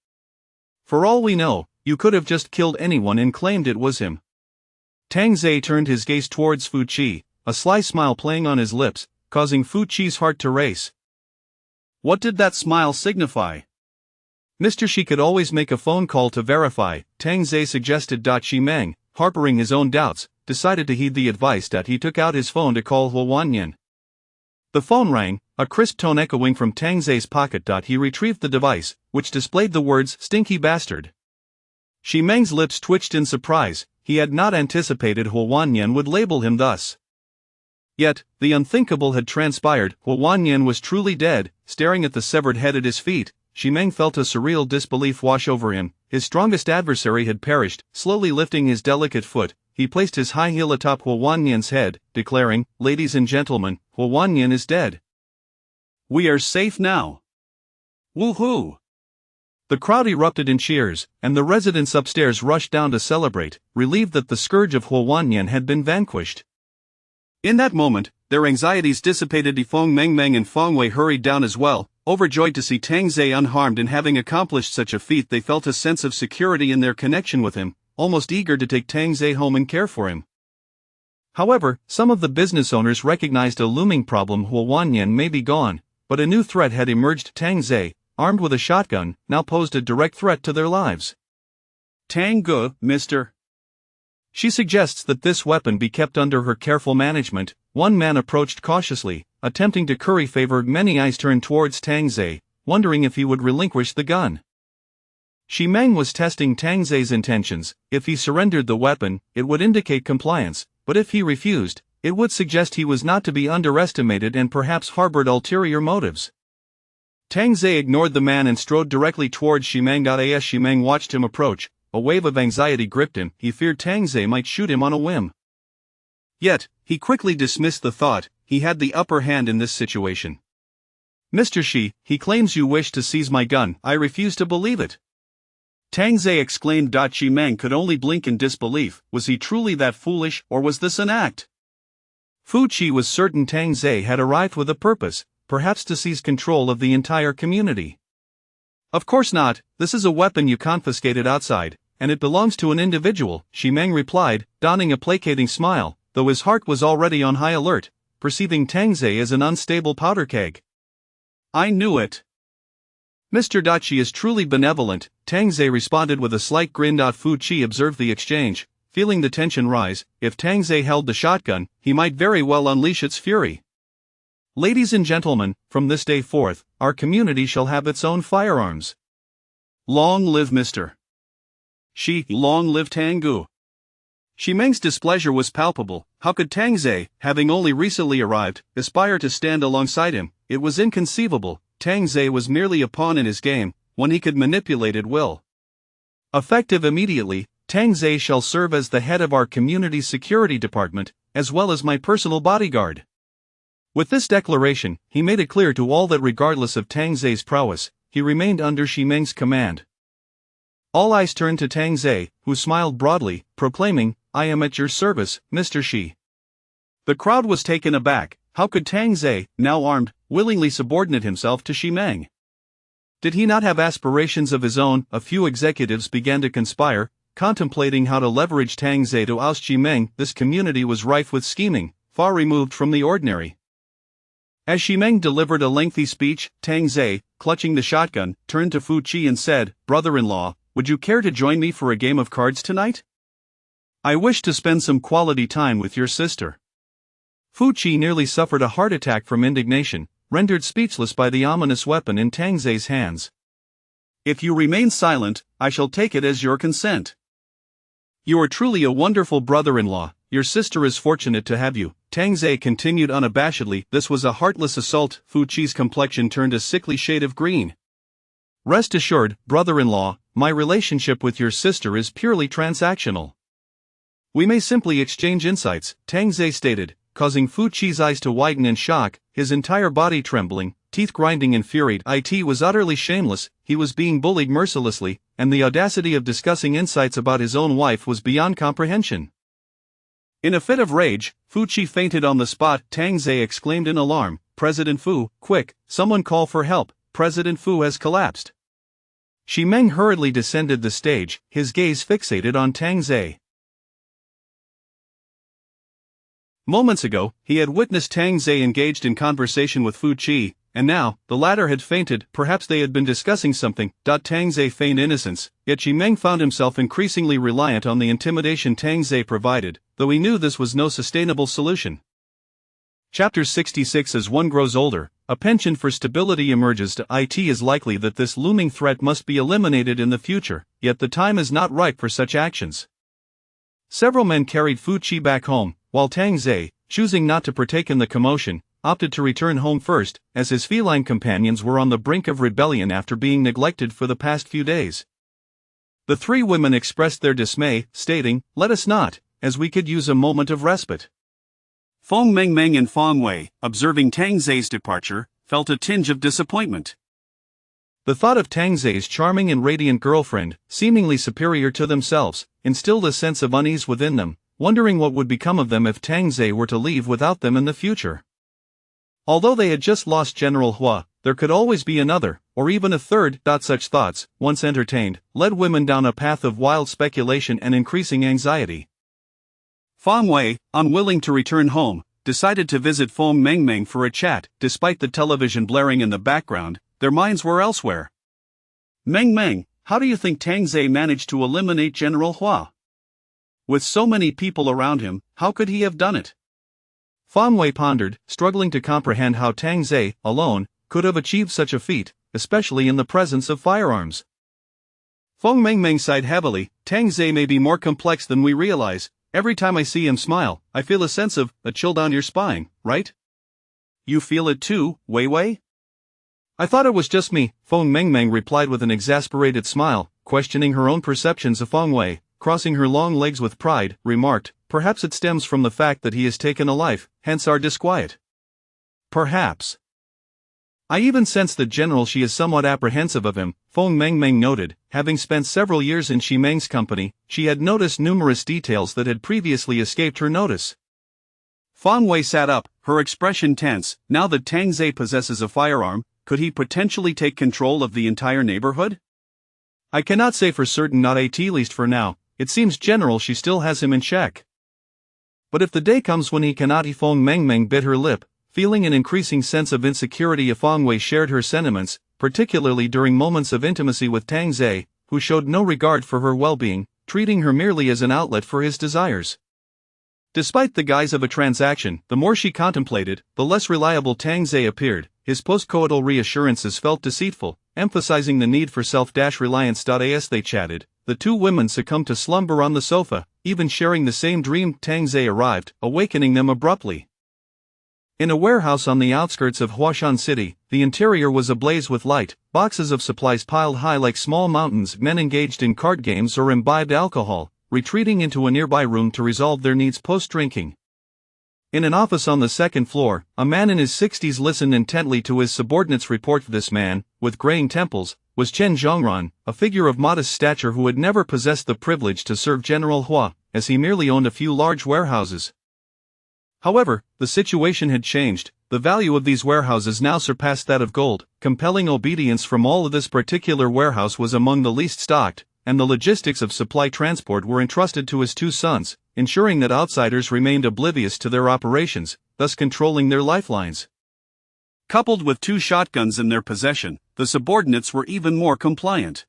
"For all we know, you could have just killed anyone and claimed it was him." Tang Ze turned his gaze towards Fu Qi, a sly smile playing on his lips, causing Fu Qi's heart to race. What did that smile signify? Mr. Xi could always make a phone call to verify, Tang Ze suggested. Xi Meng, harboring his own doubts, decided to heed the advice. He took out his phone to call Huo Wanyan. The phone rang, a crisp tone echoing from Tang Ze's pocket. He retrieved the device, which displayed the words, "Stinky bastard." Xi Meng's lips twitched in surprise. He had not anticipated Huo Wanyan would label him thus. Yet, the unthinkable had transpired. Huo Wanyan was truly dead. Staring at the severed head at his feet, Xi Meng felt a surreal disbelief wash over him. His strongest adversary had perished. Slowly lifting his delicate foot, he placed his high heel atop Huo Wanyan's head, declaring, "Ladies and gentlemen, Huo Wanyan is dead. We are safe now. Woohoo!" The crowd erupted in cheers, and the residents upstairs rushed down to celebrate, relieved that the scourge of Huo Wanyan had been vanquished. In that moment, their anxieties dissipated. Feng Mengmeng and Feng Wei hurried down as well. Overjoyed to see Tang Ze unharmed and having accomplished such a feat, they felt a sense of security in their connection with him, almost eager to take Tang Ze home and care for him. However, some of the business owners recognized a looming problem. Huo Wanyan may be gone, but a new threat had emerged. Tang Ze, armed with a shotgun, now posed a direct threat to their lives. "Tang Ge, Mr. She suggests that this weapon be kept under her careful management." One man approached cautiously, attempting to curry favor. Many eyes turned towards Tang Ze, wondering if he would relinquish the gun. Xi Meng was testing Tang Ze's intentions. If he surrendered the weapon, it would indicate compliance, but if he refused, it would suggest he was not to be underestimated and perhaps harbored ulterior motives. Tang Ze ignored the man and strode directly towards Xi Meng. As Xi Meng watched him approach, a wave of anxiety gripped him. He feared Tang Ze might shoot him on a whim. Yet, he quickly dismissed the thought. He had the upper hand in this situation. "Mr. Xi, he claims you wish to seize my gun. I refuse to believe it." Tang Ze exclaimed. Xi Meng could only blink in disbelief. Was he truly that foolish, or was this an act? Fu Qi was certain Tang Ze had arrived with a purpose, perhaps to seize control of the entire community. "Of course not. This is a weapon you confiscated outside, and it belongs to an individual," Xi Meng replied, donning a placating smile, though his heart was already on high alert, perceiving Tang Ze as an unstable powder keg. "I knew it. Mr. Xi is truly benevolent," Tang Ze responded with a slight grin. Fu Qi observed the exchange, feeling the tension rise. If Tang Ze held the shotgun, he might very well unleash its fury. "Ladies and gentlemen, from this day forth, our community shall have its own firearms. Long live Mr. Xi, long live Tang Ge." Xi Meng's displeasure was palpable. How could Tang Ze, having only recently arrived, aspire to stand alongside him? It was inconceivable. Tang Ze was merely a pawn in his game, one he could manipulate at will. Effective immediately, Tang Ze shall serve as the head of our community's security department, as well as my personal bodyguard. With this declaration, he made it clear to all that regardless of Tang Ze's prowess, he remained under Xi Meng's command. All eyes turned to Tang Ze, who smiled broadly, proclaiming, "I am at your service, Mr. Xi." The crowd was taken aback. How could Tang Ze, now armed, willingly subordinate himself to Xi Meng? Did he not have aspirations of his own? A few executives began to conspire, contemplating how to leverage Tang Ze to oust Xi Meng. This community was rife with scheming, far removed from the ordinary. As Ximeng delivered a lengthy speech, Tang Zei, clutching the shotgun, turned to Fu Qi and said, "Brother-in-law, would you care to join me for a game of cards tonight? I wish to spend some quality time with your sister." Fu Qi nearly suffered a heart attack from indignation, rendered speechless by the ominous weapon in Tang Zei's hands. "If you remain silent, I shall take it as your consent." "You are truly a wonderful brother-in-law, your sister is fortunate to have you," Tang Zei continued unabashedly. This was a heartless assault. Fu Qi's complexion turned a sickly shade of green. "Rest assured, brother-in-law, my relationship with your sister is purely transactional. We may simply exchange insights," Tang Zei stated, causing Fu Qi's eyes to widen in shock, his entire body trembling, teeth grinding in fury. It was utterly shameless, he was being bullied mercilessly, and the audacity of discussing insights about his own wife was beyond comprehension. In a fit of rage, Fu Qi fainted on the spot. Tang Zei exclaimed in alarm, "President Fu, quick, someone call for help, President Fu has collapsed." Ximeng hurriedly descended the stage, his gaze fixated on Tang Zei. Moments ago, he had witnessed Tang Zei engaged in conversation with Fu Qi, and now, the latter had fainted. Perhaps they had been discussing something. Tang Zei feigned innocence, yet Ximeng found himself increasingly reliant on the intimidation Tang Zei provided, though he knew this was no sustainable solution. Chapter 66. As one grows older, a penchant for stability emerges. It is likely that this looming threat must be eliminated in the future, yet the time is not ripe for such actions. Several men carried Fu Qi back home, while Tang Zei, choosing not to partake in the commotion, opted to return home first, as his feline companions were on the brink of rebellion after being neglected for the past few days. The three women expressed their dismay, stating, "Let us not, as we could use a moment of respite." Feng Mengmeng and Feng Wei, observing Tang Zei's departure, felt a tinge of disappointment. The thought of Tang Zei's charming and radiant girlfriend, seemingly superior to themselves, instilled a sense of unease within them, wondering what would become of them if Tang Zei were to leave without them in the future. Although they had just lost General Hua, there could always be another, or even a third. Such thoughts, once entertained, led women down a path of wild speculation and increasing anxiety. Feng Wei, unwilling to return home, decided to visit Feng Mengmeng for a chat. Despite the television blaring in the background, their minds were elsewhere. "Mengmeng, how do you think Tang Zei managed to eliminate General Hua? With so many people around him, how could he have done it?" Feng Wei pondered, struggling to comprehend how Tang Zei, alone, could have achieved such a feat, especially in the presence of firearms. Feng Mengmeng sighed heavily. "Tang Zei may be more complex than we realize. Every time I see him smile, I feel a sense of a chill down your spine, right? You feel it too, Wei Wei?" "I thought it was just me," Feng Mengmeng replied with an exasperated smile, questioning her own perceptions of Feng Wei. Crossing her long legs with pride, remarked, "Perhaps it stems from the fact that he has taken a life, hence our disquiet." "Perhaps. I even sense that General Xi is somewhat apprehensive of him," Feng Mengmeng noted. Having spent several years in Ximeng's company, she had noticed numerous details that had previously escaped her notice. Feng Wei sat up, her expression tense. Now that Tang Zei possesses a firearm, could he potentially take control of the entire neighborhood? "I cannot say for certain, not at least for now. It seems General Xi still has him in check. But if the day comes when he cannot," Feng Mengmeng bit her lip, feeling an increasing sense of insecurity. Feng Wei shared her sentiments, particularly during moments of intimacy with Tang Zei, who showed no regard for her well-being, treating her merely as an outlet for his desires. Despite the guise of a transaction, the more she contemplated, the less reliable Tang Zei appeared. His postcoital reassurances felt deceitful, emphasizing the need for self-reliance. As they chatted, the two women succumbed to slumber on the sofa, even sharing the same dream. Tang Zei arrived, awakening them abruptly. In a warehouse on the outskirts of Huashan City, the interior was ablaze with light, boxes of supplies piled high like small mountains, men engaged in card games or imbibed alcohol, retreating into a nearby room to resolve their needs post-drinking. In an office on the second floor, a man in his 60s listened intently to his subordinates report. This man, with graying temples, was Chen Zhongran, a figure of modest stature who had never possessed the privilege to serve General Hua, as he merely owned a few large warehouses. However, the situation had changed. The value of these warehouses now surpassed that of gold. Compelling obedience from all of this particular warehouse was among the least stocked, and the logistics of supply transport were entrusted to his two sons, ensuring that outsiders remained oblivious to their operations, thus controlling their lifelines. Coupled with 2 shotguns in their possession, the subordinates were even more compliant.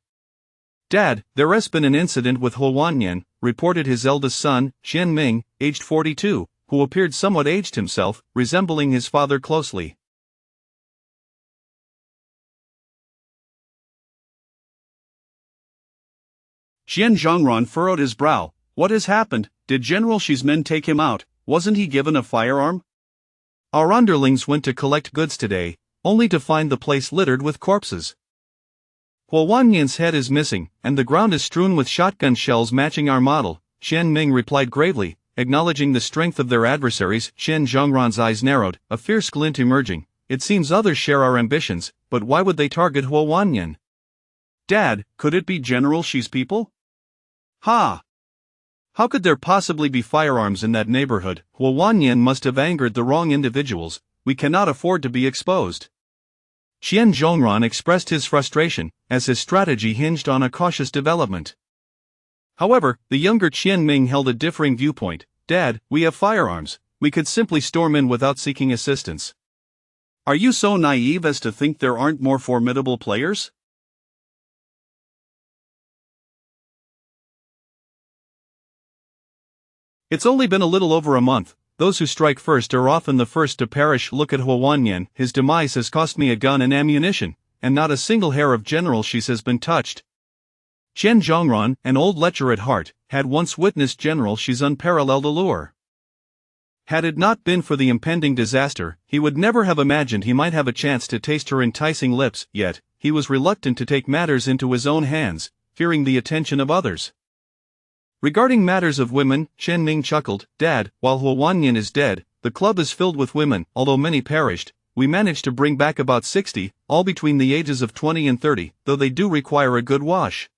"Dad, there has been an incident with Huo Wanyan," reported his eldest son, Xian Ming, aged 42, who appeared somewhat aged himself, resembling his father closely. Xian Zhongran furrowed his brow. What has happened? Did General Shi's men take him out? Wasn't he given a firearm? "Our underlings went to collect goods today, only to find the place littered with corpses. Huo Wanyan's head is missing, and the ground is strewn with shotgun shells matching our model," Xian Ming replied gravely, acknowledging the strength of their adversaries. Xian Zhongran's eyes narrowed, a fierce glint emerging. "It seems others share our ambitions, but why would they target Huo Wanyan?" "Dad, could it be General Shi's people?" "Ha! How could there possibly be firearms in that neighborhood? Huo Wanyan must have angered the wrong individuals. We cannot afford to be exposed." Xian Zhongran expressed his frustration, as his strategy hinged on a cautious development. However, the younger Qian Ming held a differing viewpoint. "Dad, we have firearms. We could simply storm in without seeking assistance." "Are you so naive as to think there aren't more formidable players?" "It's only been a little over a month. Those who strike first are often the first to perish. Look at Huo Wanyan. His demise has cost me a gun and ammunition, and not a single hair of General Shi's has been touched." Qian Zhongran, an old lecher at heart, had once witnessed General Shi's unparalleled allure. Had it not been for the impending disaster, he would never have imagined he might have a chance to taste her enticing lips, yet, he was reluctant to take matters into his own hands, fearing the attention of others. Regarding matters of women, Xian Ming chuckled. "Dad, while Huo Wanyan is dead, the club is filled with women. Although many perished, we managed to bring back about 60, all between the ages of 20 and 30, though they do require a good wash."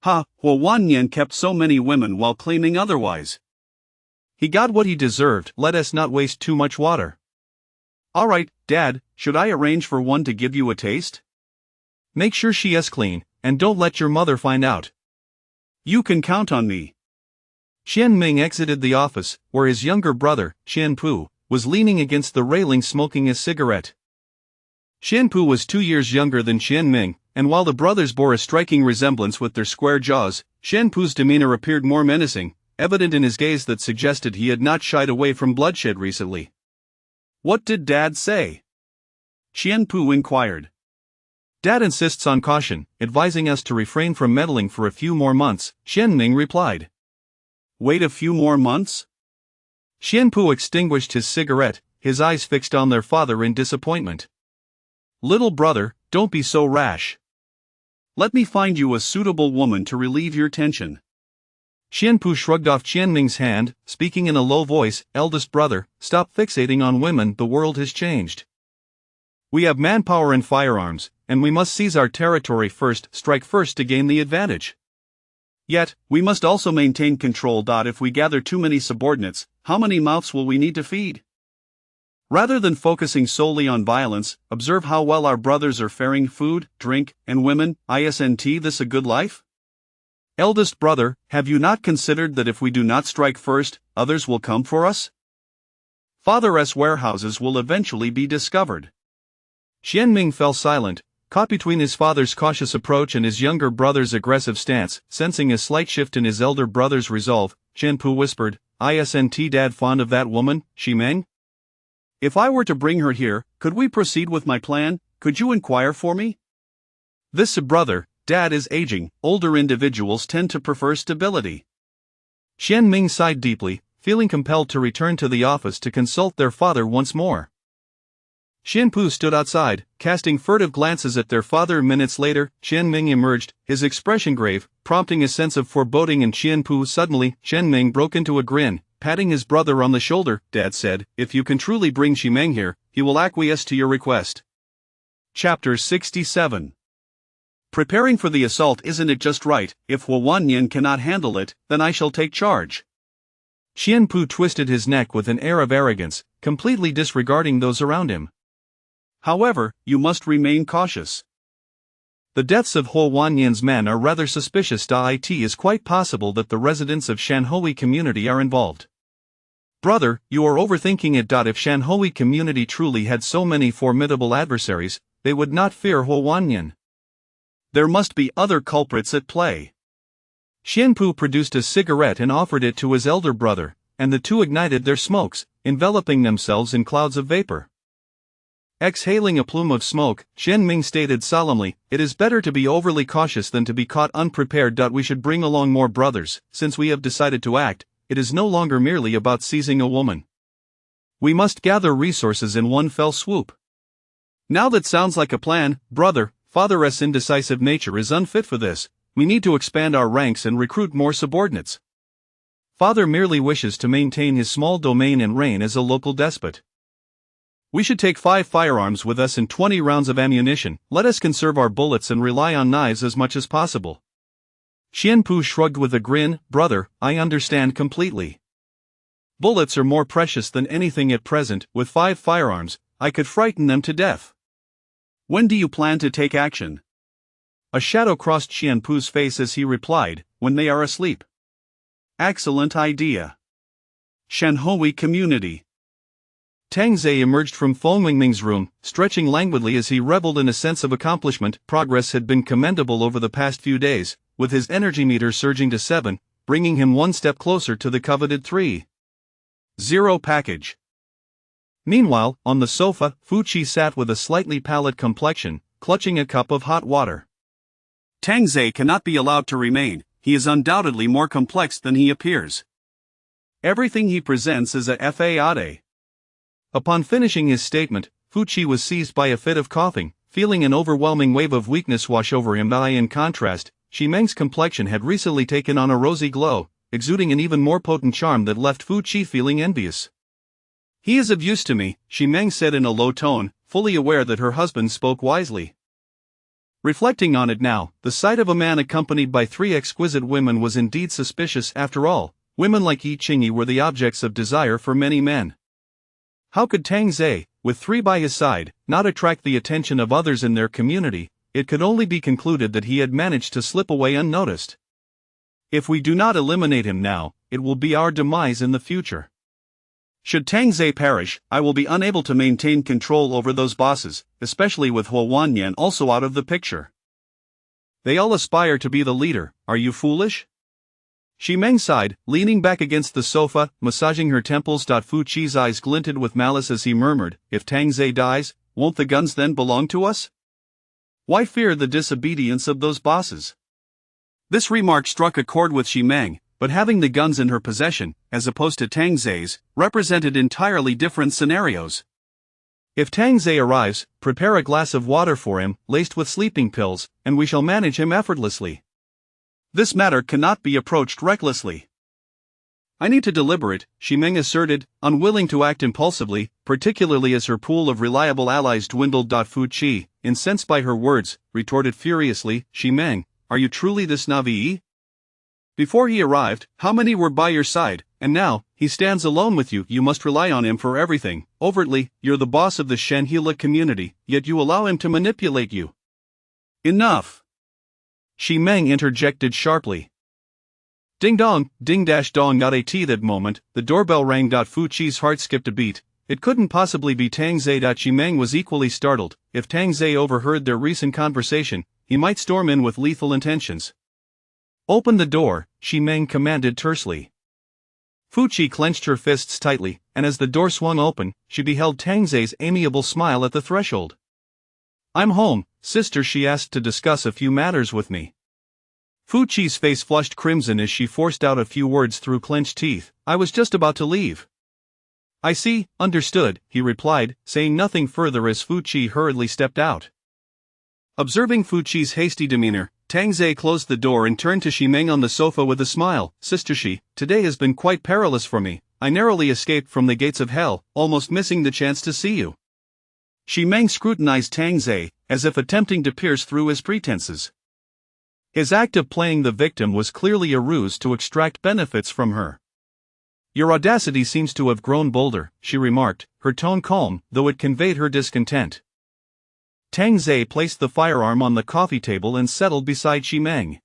"Ha, Huo Wanyan kept so many women while claiming otherwise." "He got what he deserved. Let us not waste too much water." "Alright, Dad, should I arrange for one to give you a taste?" "Make sure she is clean, and don't let your mother find out." "You can count on me." Xian Ming exited the office, where his younger brother, Xian Pu, was leaning against the railing smoking a cigarette. Xian Pu was 2 years younger than Xian Ming, and while the brothers bore a striking resemblance with their square jaws, Xian Pu's demeanor appeared more menacing, evident in his gaze that suggested he had not shied away from bloodshed recently. "What did Dad say?" Xian Pu inquired. "Dad insists on caution, advising us to refrain from meddling for a few more months," Xian Ming replied. "Wait a few more months?" Xian Pu extinguished his cigarette, his eyes fixed on their father in disappointment. "Little brother, don't be so rash. Let me find you a suitable woman to relieve your tension." Xian Pu shrugged off Qian Ming's hand, speaking in a low voice. "Eldest brother, stop fixating on women. The world has changed. We have manpower and firearms, and we must seize our territory first, strike first to gain the advantage. Yet, we must also maintain control. If we gather too many subordinates, how many mouths will we need to feed? Rather than focusing solely on violence, observe how well our brothers are faring. Food, drink, and women. Isn't this a good life? Eldest brother, have you not considered that if we do not strike first, others will come for us? Father's warehouses will eventually be discovered." Xian Ming fell silent, caught between his father's cautious approach and his younger brother's aggressive stance. Sensing a slight shift in his elder brother's resolve, Qian Pu whispered, "Isn't Dad fond of that woman, Xi Meng? If I were to bring her here, could we proceed with my plan? Could you inquire for me?" "This brother, Dad is aging. Older individuals tend to prefer stability." Xian Ming sighed deeply, feeling compelled to return to the office to consult their father once more. Xian Pu stood outside, casting furtive glances at their father. Minutes later, Qian Ming emerged, his expression grave, prompting a sense of foreboding in Qian Pu. Suddenly, Qian Ming broke into a grin, patting his brother on the shoulder. "Dad said, if you can truly bring Xi Meng here, he will acquiesce to your request." Chapter 67. Preparing for the assault. Isn't it just right? If Huo Wanyan cannot handle it, then I shall take charge. Qian Pu twisted his neck with an air of arrogance, completely disregarding those around him. "However, you must remain cautious. The deaths of Huo Wanyan's men are rather suspicious. It is quite possible that the residents of Shanhui community are involved. Brother, you are overthinking it. If Shanhui community truly had so many formidable adversaries, they would not fear Huowanyan. There must be other culprits at play. Xianpu produced a cigarette and offered it to his elder brother, and the two ignited their smokes, enveloping themselves in clouds of vapor. Exhaling a plume of smoke, Chen Ming stated solemnly, "It is better to be overly cautious than to be caught unprepared. We should bring along more brothers. Since we have decided to act, it is no longer merely about seizing a woman. We must gather resources in one fell swoop." Now that sounds like a plan, brother. Father's indecisive nature is unfit for this. We need to expand our ranks and recruit more subordinates. Father merely wishes to maintain his small domain and reign as a local despot. We should take 5 firearms with us and 20 rounds of ammunition. Let us conserve our bullets and rely on knives as much as possible. Xianpu shrugged with a grin. Brother, I understand completely. Bullets are more precious than anything at present. With 5 firearms, I could frighten them to death. When do you plan to take action? A shadow crossed Xianpu's face as he replied, "When they are asleep." Excellent idea. Shanhui community. Tang Zei emerged from Feng Wingming's room, stretching languidly as he reveled in a sense of accomplishment. Progress had been commendable over the past few days, with his energy meter surging to 7, bringing him one step closer to the coveted 3.0 package. Meanwhile, on the sofa, Fu Qi sat with a slightly pallid complexion, clutching a cup of hot water. Tang Zei cannot be allowed to remain. He is undoubtedly more complex than he appears. Everything he presents is a fade. Upon finishing his statement, Fu Qi was seized by a fit of coughing, feeling an overwhelming wave of weakness wash over him. In contrast, Xi Meng's complexion had recently taken on a rosy glow, exuding an even more potent charm that left Fu Qi feeling envious. He is of use to me, Xi Meng said in a low tone, fully aware that her husband spoke wisely. Reflecting on it now, the sight of a man accompanied by 3 exquisite women was indeed suspicious. After all, women like Yi Qingyi were the objects of desire for many men. How could Tang Zei, with 3 by his side, not attract the attention of others in their community? It could only be concluded that he had managed to slip away unnoticed. If we do not eliminate him now, it will be our demise in the future. Should Tang Zei perish, I will be unable to maintain control over those bosses, especially with Huowanyan also out of the picture. They all aspire to be the leader. Are you foolish? Xi Meng sighed, leaning back against the sofa, massaging her temples. Fu Qi's eyes glinted with malice as he murmured, "If Tang Zei dies, won't the guns then belong to us? Why fear the disobedience of those bosses?" This remark struck a chord with Xi Meng, but having the guns in her possession, as opposed to Tang Zei's, represented entirely different scenarios. If Tang Zei arrives, prepare a glass of water for him, laced with sleeping pills, and we shall manage him effortlessly. This matter cannot be approached recklessly. I need to deliberate, Xi Meng asserted, unwilling to act impulsively, particularly as her pool of reliable allies dwindled. Fu Qi, incensed by her words, retorted furiously, "Xi Meng, are you truly this naive? Before he arrived, how many were by your side, and now, he stands alone with you. You must rely on him for everything. Overtly, you're the boss of the Shanhila community, yet you allow him to manipulate you." Enough! Xi Meng interjected sharply. Ding dong, ding-dong. At that moment, the doorbell rang. Fu Qi's heart skipped a beat. It couldn't possibly be Tang Zei. Xi Meng was equally startled. If Tang Zei overheard their recent conversation, he might storm in with lethal intentions. "Open the door," Xi Meng commanded tersely. Fu Qi clenched her fists tightly, and as the door swung open, she beheld Tang Zei's amiable smile at the threshold. "I'm home, sister," she asked, "to discuss a few matters with me." Fu Qi's face flushed crimson as she forced out a few words through clenched teeth. "I was just about to leave." "I see, understood," he replied, saying nothing further as Fu Qi hurriedly stepped out. Observing Fu Qi's hasty demeanor, Tang Zei closed the door and turned to Xi Meng on the sofa with a smile. "Sister Xi, today has been quite perilous for me. I narrowly escaped from the gates of hell, almost missing the chance to see you." Xi Meng scrutinized Tang Zei, as if attempting to pierce through his pretenses. His act of playing the victim was clearly a ruse to extract benefits from her. "Your audacity seems to have grown bolder," she remarked, her tone calm, though it conveyed her discontent. Tang Zei placed the firearm on the coffee table and settled beside Xi Meng.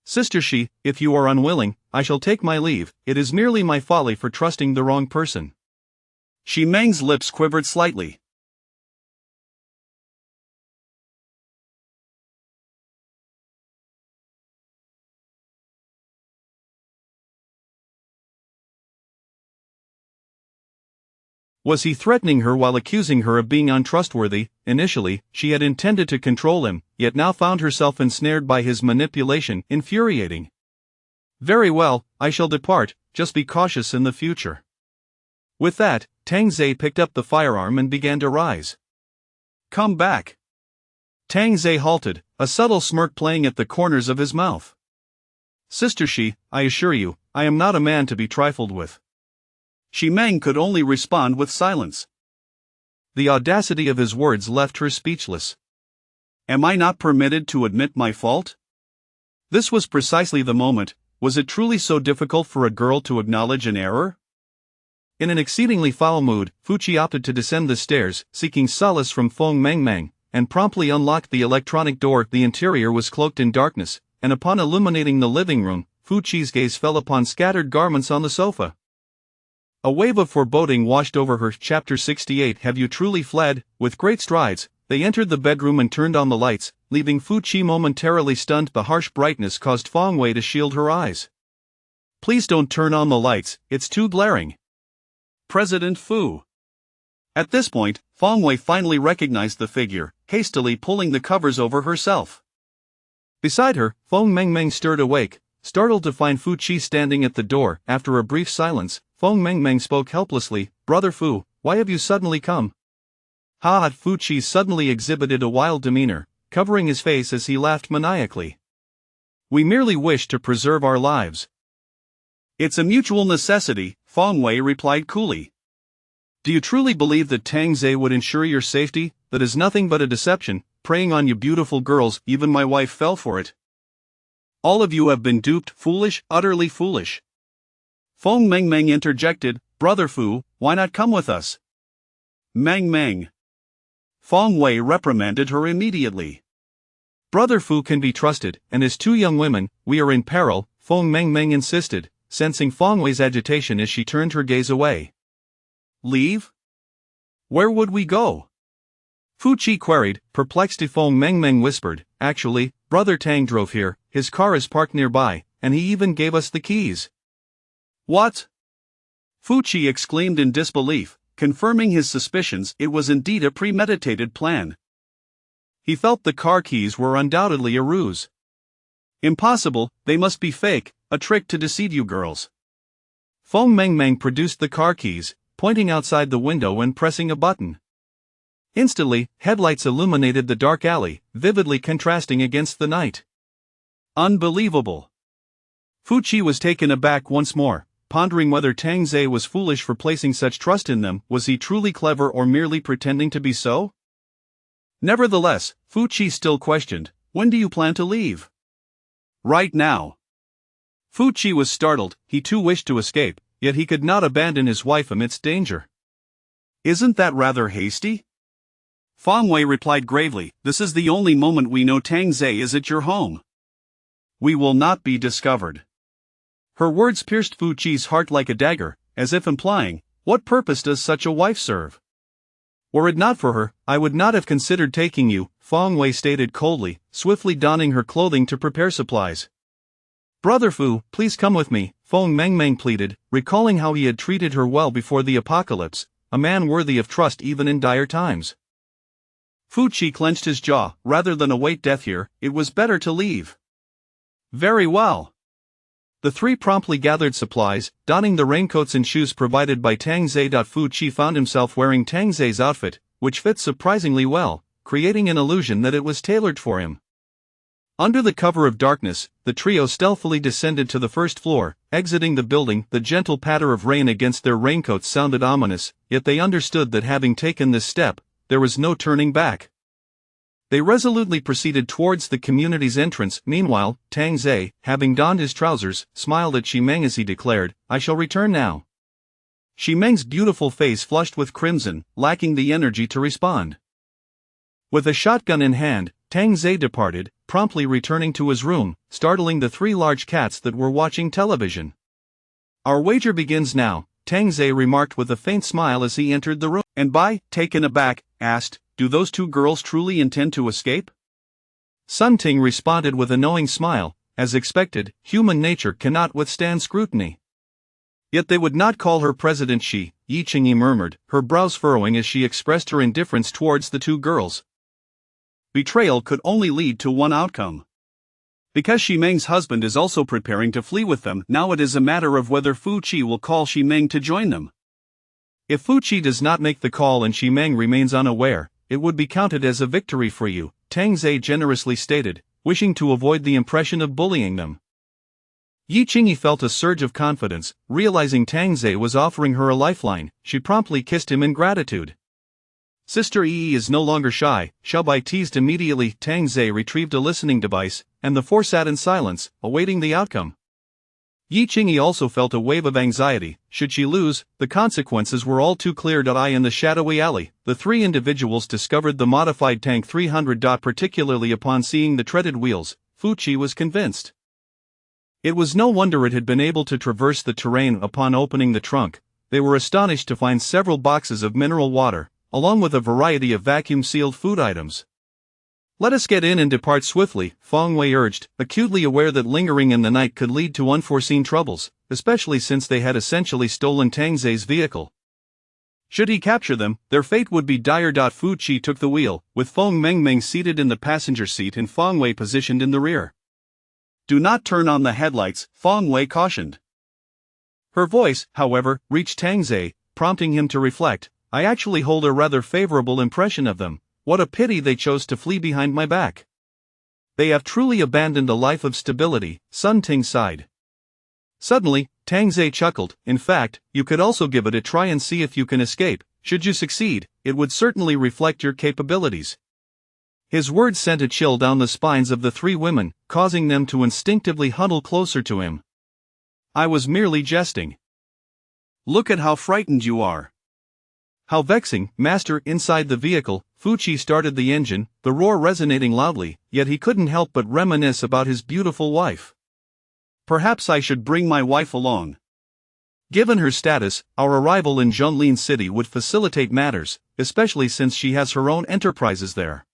"Sister Xi, if you are unwilling, I shall take my leave, it is merely my folly for trusting the wrong person. Xi Meng's lips quivered slightly. Was he threatening her while accusing her of being untrustworthy? Initially, she had intended to control him, yet now found herself ensnared by his manipulation, infuriating. Very well, I shall depart, just be cautious in the future. With that, Tang Zhe picked up the firearm and began to rise. Come back. Tang Zhe halted, a subtle smirk playing at the corners of his mouth. Sister Xi, I assure you, I am not a man to be trifled with. Xi Meng could only respond with silence. The audacity of his words left her speechless. Am I not permitted to admit my fault? This was precisely the moment. Was it truly so difficult for a girl to acknowledge an error? In an exceedingly foul mood, Fu Qi opted to descend the stairs, seeking solace from Feng Mengmeng, and promptly unlocked the electronic door. The interior was cloaked in darkness, and upon illuminating the living room, Fu Qi's gaze fell upon scattered garments on the sofa. A wave of foreboding washed over her. Chapter 68. Have you truly fled? With great strides, they entered the bedroom and turned on the lights, leaving Fu Qi momentarily stunned. The harsh brightness caused Feng Wei to shield her eyes. Please don't turn on the lights, it's too glaring. President Fu. At this point, Feng Wei finally recognized the figure, hastily pulling the covers over herself. Beside her, Feng Mengmeng stirred awake, startled to find Fu Qi standing at the door. After a brief silence, Feng Mengmeng spoke helplessly, Brother Fu, why have you suddenly come? Ha! Fu Qi suddenly exhibited a wild demeanor, covering his face as he laughed maniacally. We merely wish to preserve our lives. It's a mutual necessity, Feng Wei replied coolly. Do you truly believe that Tang Zhe would ensure your safety? That is nothing but a deception, preying on you beautiful girls. Even my wife fell for it. All of you have been duped, foolish, utterly foolish. Feng Mengmeng interjected, Brother Fu, why not come with us? Meng. Feng Wei reprimanded her immediately. Brother Fu can be trusted, and his two young women, we are in peril, Feng Mengmeng insisted, sensing Feng Wei's agitation as she turned her gaze away. Leave? Where would we go? Fu Qi queried, perplexed. Feng Mengmeng whispered, actually, Brother Tang drove here, his car is parked nearby, and he even gave us the keys. What? Fu Qi exclaimed in disbelief, confirming his suspicions. It was indeed a premeditated plan. He felt the car keys were undoubtedly a ruse. Impossible, they must be fake, a trick to deceive you girls. Feng Mengmeng produced the car keys, pointing outside the window and pressing a button. Instantly, headlights illuminated the dark alley, vividly contrasting against the night. Unbelievable. Fu Qi was taken aback once more, pondering whether Tang Zhe was foolish for placing such trust in them. Was he truly clever or merely pretending to be so? Nevertheless, Fu Qi still questioned, when do you plan to leave? Right now. Fu Qi was startled. He too wished to escape, yet he could not abandon his wife amidst danger. Isn't that rather hasty? Feng Wei replied gravely, this is the only moment we know Tang Zhe is at your home. We will not be discovered. Her words pierced Fu Qi's heart like a dagger, as if implying, what purpose does such a wife serve? Were it not for her, I would not have considered taking you, Feng Wei stated coldly, swiftly donning her clothing to prepare supplies. Brother Fu, please come with me, Feng Mengmeng pleaded, recalling how he had treated her well before the apocalypse, a man worthy of trust even in dire times. Fu Qi clenched his jaw. Rather than await death here, it was better to leave. Very well. The three promptly gathered supplies, donning the raincoats and shoes provided by Tang Zhe. Fu Qi found himself wearing Tang Zhe's outfit, which fit surprisingly well, creating an illusion that it was tailored for him. Under the cover of darkness, the trio stealthily descended to the first floor. Exiting the building, the gentle patter of rain against their raincoats sounded ominous, yet they understood that having taken this step, there was no turning back. They resolutely proceeded towards the community's entrance. Meanwhile, Tang Zhe, having donned his trousers, smiled at Xi Meng as he declared, I shall return now. Xi Meng's beautiful face flushed with crimson, lacking the energy to respond. With a shotgun in hand, Tang Ze departed, promptly returning to his room, startling the three large cats that were watching television. "Our wager begins now," Tang Ze remarked with a faint smile as he entered the room. And Bai, taken aback, asked, "Do those two girls truly intend to escape?" Sun Ting responded with a knowing smile. As expected, human nature cannot withstand scrutiny. "Yet they would not call her President Shi," Yi Qingyi murmured, her brows furrowing as she expressed her indifference towards the two girls. Betrayal could only lead to one outcome. Because Xi Meng's husband is also preparing to flee with them, now it is a matter of whether Fu Qi will call Xi Meng to join them. If Fu Qi does not make the call and Xi Meng remains unaware, it would be counted as a victory for you, Tang Ze generously stated, wishing to avoid the impression of bullying them. Yi Qingyi felt a surge of confidence, realizing Tang Ze was offering her a lifeline. She promptly kissed him in gratitude. Sister Yi is no longer shy, Xiaobai teased immediately. Tang Ze retrieved a listening device, and the four sat in silence, awaiting the outcome. Yi Qingyi also felt a wave of anxiety. Should she lose, the consequences were all too clear. In the shadowy alley, the three individuals discovered the modified Tank 300. Particularly upon seeing the treaded wheels, Fu Qi was convinced. It was no wonder it had been able to traverse the terrain. Upon opening the trunk, they were astonished to find several boxes of mineral water, along with a variety of vacuum-sealed food items. "Let us get in and depart swiftly," Feng Wei urged, acutely aware that lingering in the night could lead to unforeseen troubles, especially since they had essentially stolen Tang Ze's vehicle. Should he capture them, their fate would be dire. Fu Qi took the wheel, with Feng Mengmeng seated in the passenger seat and Feng Wei positioned in the rear. "Do not turn on the headlights," Feng Wei cautioned. Her voice, however, reached Tang Ze, prompting him to reflect. "I actually hold a rather favorable impression of them. What a pity they chose to flee behind my back. They have truly abandoned a life of stability," Sun Ting sighed. Suddenly, Tang Ze chuckled. "In fact, you could also give it a try and see if you can escape. Should you succeed, it would certainly reflect your capabilities." His words sent a chill down the spines of the three women, causing them to instinctively huddle closer to him. "I was merely jesting." "Look at how frightened you are." "How vexing, master." Inside the vehicle, Fu Qi started the engine, the roar resonating loudly, yet he couldn't help but reminisce about his beautiful wife. "Perhaps I should bring my wife along. Given her status, our arrival in Zhonglin City would facilitate matters, especially since she has her own enterprises there."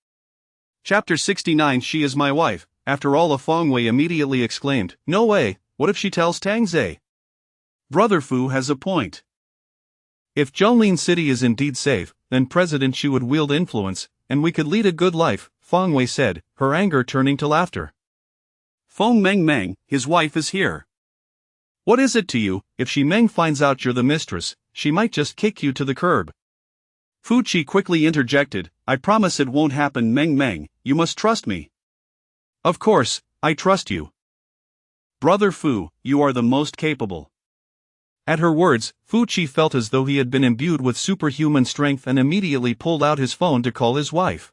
Chapter 69. She is my wife, after all. Feng Wei immediately exclaimed, "No way, what if she tells Tang Ze?" "Brother Fu has a point. If Zhonglin City is indeed safe, then President Xi would wield influence, and we could lead a good life," Feng Wei said, her anger turning to laughter. "Feng Meng, his wife is here. What is it to you? If Xi Meng finds out you're the mistress, she might just kick you to the curb." Fu Qi quickly interjected, "I promise it won't happen. Meng, you must trust me." "Of course, I trust you. Brother Fu, you are the most capable." At her words, Fu Qi felt as though he had been imbued with superhuman strength and immediately pulled out his phone to call his wife.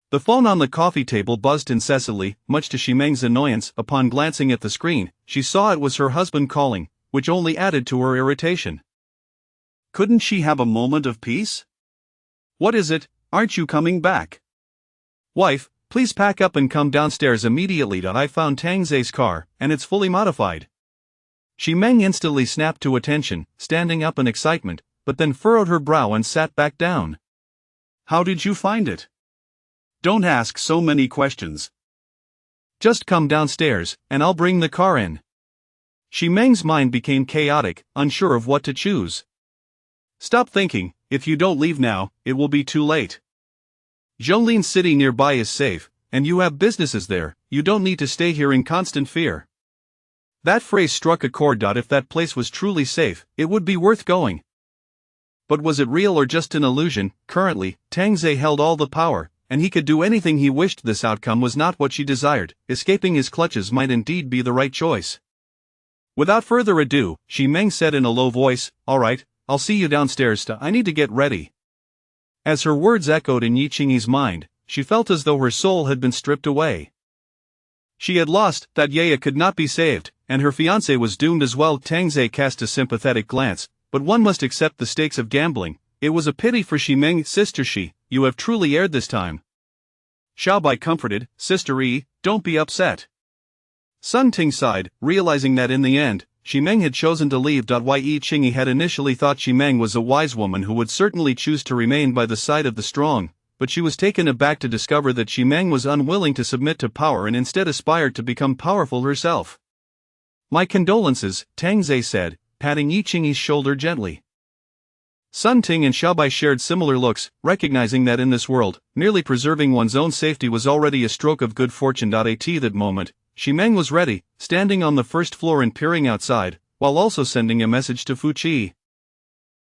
The phone on the coffee table buzzed incessantly, much to Xi Meng's annoyance. Upon glancing at the screen, she saw it was her husband calling, which only added to her irritation. Couldn't she have a moment of peace? "What is it? Aren't you coming back?" "Wife, please pack up and come downstairs immediately. I found Tang Ze's car, and it's fully modified." Xi Meng instantly snapped to attention, standing up in excitement, but then furrowed her brow and sat back down. "How did you find it? Don't ask so many questions. Just come downstairs, and I'll bring the car in." Xi Meng's mind became chaotic, unsure of what to choose. "Stop thinking. If you don't leave now, it will be too late. Zhonglin City nearby is safe, and you have businesses there. You don't need to stay here in constant fear." That phrase struck a chord. If that place was truly safe, it would be worth going. But was it real or just an illusion? Currently, Tang Ze held all the power, and he could do anything he wished. This outcome was not what she desired. Escaping his clutches might indeed be the right choice. Without further ado, Xi Meng said in a low voice, "All right, I'll see you downstairs. I need to get ready." As her words echoed in Yi Qingyi's mind, she felt as though her soul had been stripped away. She had lost, that Yaya could not be saved, and her fiancé was doomed as well. Tang Ze cast a sympathetic glance, but one must accept the stakes of gambling. It was a pity for Ximeng. Sister Shi, you have truly erred this time. Xiaobai comforted, Sister Yi, don't be upset. Sun Ting sighed, realizing that in the end, Ximeng had chosen to leave. Yi Qingyi had initially thought Ximeng was a wise woman who would certainly choose to remain by the side of the strong, but she was taken aback to discover that Ximeng was unwilling to submit to power and instead aspired to become powerful herself. My condolences, Tang Ze said, patting Yi Qingyi's shoulder gently. Sun Ting and Xiaobai shared similar looks, recognizing that in this world, merely preserving one's own safety was already a stroke of good fortune. At that moment, Ximeng was ready, standing on the first floor and peering outside, while also sending a message to Fu Qi.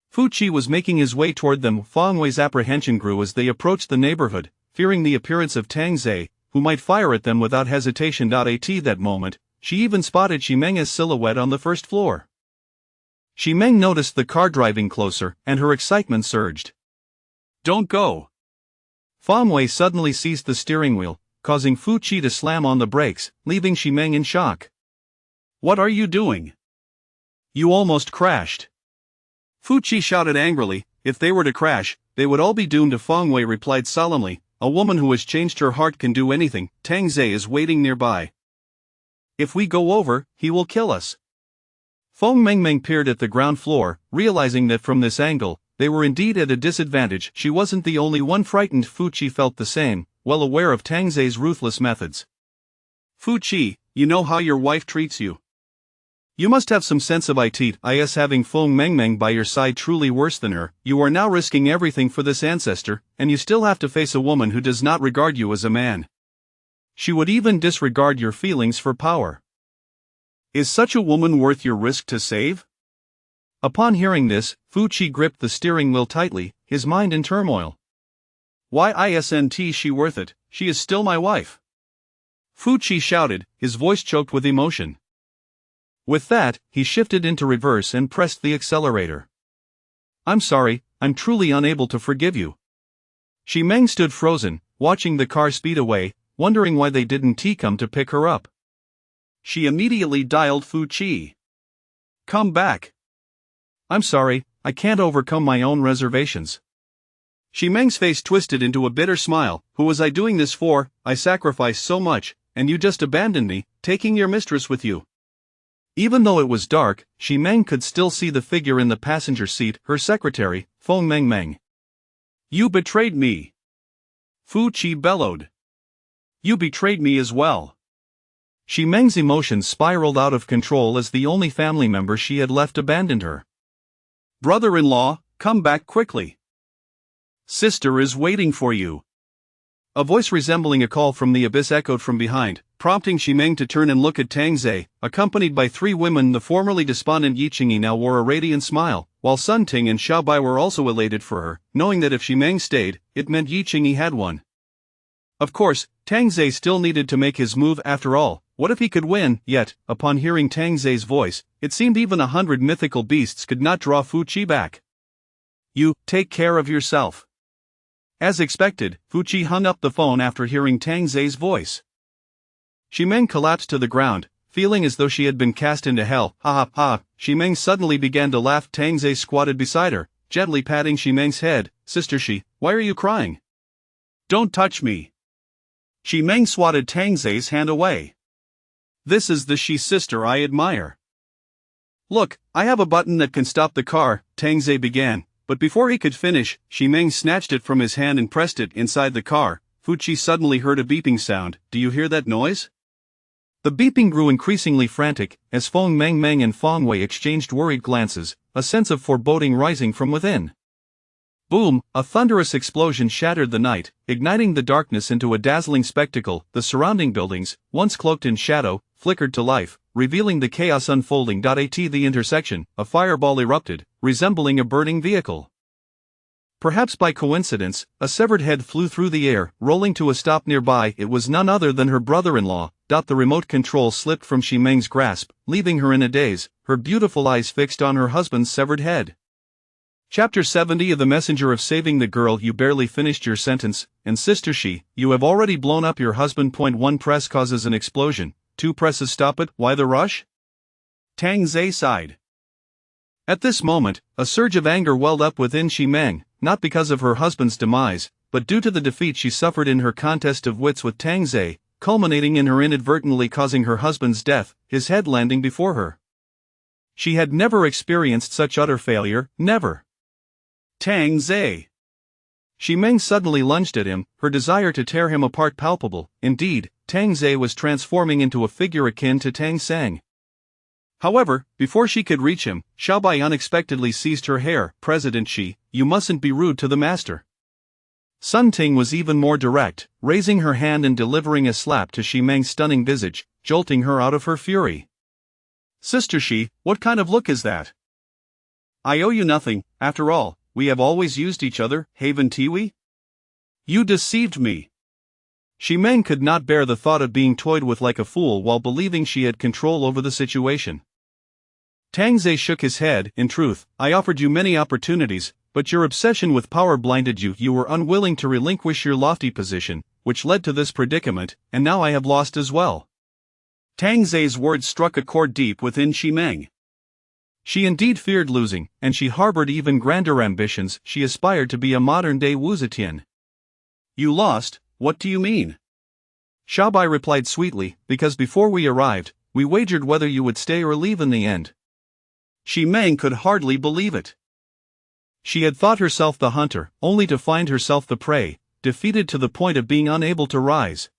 Fu Qi was making his way toward them. Feng Wei's apprehension grew as they approached the neighborhood, fearing the appearance of Tang Ze, who might fire at them without hesitation. At that moment, she even spotted Ximeng's silhouette on the first floor. Ximeng noticed the car driving closer, and her excitement surged. Don't go! Feng Wei suddenly seized the steering wheel, causing Fu Qi to slam on the brakes, leaving Ximeng in shock. What are you doing? You almost crashed. Fu Qi shouted angrily, if they were to crash, they would all be doomed. Feng Wei replied solemnly, a woman who has changed her heart can do anything. Tang Ze is waiting nearby. If we go over, he will kill us. Feng Mengmeng peered at the ground floor, realizing that from this angle, they were indeed at a disadvantage. She wasn't the only one frightened. Fu Qi felt the same, well aware of Tang Ze's ruthless methods. Fu Qi, you know how your wife treats you. You must have some sense of it. Is having Feng Mengmeng by your side truly worse than her? You are now risking everything for this ancestor, and you still have to face a woman who does not regard you as a man. She would even disregard your feelings for power. Is such a woman worth your risk to save? Upon hearing this, Fu Qi gripped the steering wheel tightly, his mind in turmoil. Why isn't she worth it? She is still my wife. Fu Qi shouted, his voice choked with emotion. With that, he shifted into reverse and pressed the accelerator. I'm sorry, I'm truly unable to forgive you. Ximeng stood frozen, watching the car speed away, wondering why they didn't come to pick her up. She immediately dialed Fu Qi. Come back. I'm sorry, I can't overcome my own reservations. Ximeng's face twisted into a bitter smile. Who was I doing this for? I sacrificed so much, and you just abandoned me, taking your mistress with you. Even though it was dark, Ximeng could still see the figure in the passenger seat, her secretary, Feng Mengmeng. You betrayed me. Fu Qi bellowed. You betrayed me as well. Ximeng's emotions spiraled out of control as the only family member she had left abandoned her. Brother-in-law, come back quickly. Sister is waiting for you. A voice resembling a call from the abyss echoed from behind, prompting Ximeng to turn and look at Tang Ze, accompanied by three women. The formerly despondent Yi Qingyi now wore a radiant smile, while Sun Ting and Xiaobai were also elated for her, knowing that if Ximeng stayed, it meant Yi Qingyi had won. Of course, Tang Ze still needed to make his move after all. What if he could win? Yet, upon hearing Tang Ze's voice, it seemed even 100 mythical beasts could not draw Fu Qi back. You, take care of yourself. As expected, Fu Qi hung up the phone after hearing Tang Ze's voice. Ximeng collapsed to the ground, feeling as though she had been cast into hell. Ha ha ha! Ximeng suddenly began to laugh. Tang Ze squatted beside her, gently patting Ximeng's head. Sister Shi, why are you crying? Don't touch me. Ximeng swatted Tang Ze's hand away. This is the Shi sister I admire. Look, I have a button that can stop the car, Tang Ze began, but before he could finish, Ximeng snatched it from his hand and pressed it inside the car. Fu Qi suddenly heard a beeping sound. Do you hear that noise? The beeping grew increasingly frantic, as Feng Mengmeng and Feng Wei exchanged worried glances, a sense of foreboding rising from within. Boom! A thunderous explosion shattered the night, igniting the darkness into a dazzling spectacle. The surrounding buildings, once cloaked in shadow, flickered to life, revealing the chaos unfolding. At the intersection, a fireball erupted, resembling a burning vehicle. Perhaps by coincidence, a severed head flew through the air, rolling to a stop nearby. It was none other than her brother-in-law. The remote control slipped from Ximeng's grasp, leaving her in a daze, her beautiful eyes fixed on her husband's severed head. Chapter 70 of The Messenger of Saving the Girl. You barely finished your sentence, and Sister She, you have already blown up your husband. 1 press causes an explosion, 2 presses stop it, why the rush? Tang Zhe sighed. At this moment, a surge of anger welled up within Shi Meng, not because of her husband's demise, but due to the defeat she suffered in her contest of wits with Tang Zhe, culminating in her inadvertently causing her husband's death, his head landing before her. She had never experienced such utter failure, never. Tang Zhe. Shi Meng suddenly lunged at him, her desire to tear him apart palpable. Indeed, Tang Zhe was transforming into a figure akin to Tang Sang. However, before she could reach him, Xiaobai unexpectedly seized her hair. President Shi, you mustn't be rude to the master. Sun Ting was even more direct, raising her hand and delivering a slap to Shi Meng's stunning visage, jolting her out of her fury. Sister Shi, what kind of look is that? I owe you nothing, after all. We have always used each other, haven't we? You deceived me. Shi Meng could not bear the thought of being toyed with like a fool while believing she had control over the situation. Tang Zhe shook his head. In truth, I offered you many opportunities, but your obsession with power blinded you. You were unwilling to relinquish your lofty position, which led to this predicament, and now I have lost as well. Tang Zhe's words struck a chord deep within Shi Meng. She indeed feared losing, and she harbored even grander ambitions. She aspired to be a modern-day Wu Zetian. You lost, what do you mean? Xiaobai replied sweetly, because before we arrived, we wagered whether you would stay or leave in the end. Shi Meng could hardly believe it. She had thought herself the hunter, only to find herself the prey, defeated to the point of being unable to rise.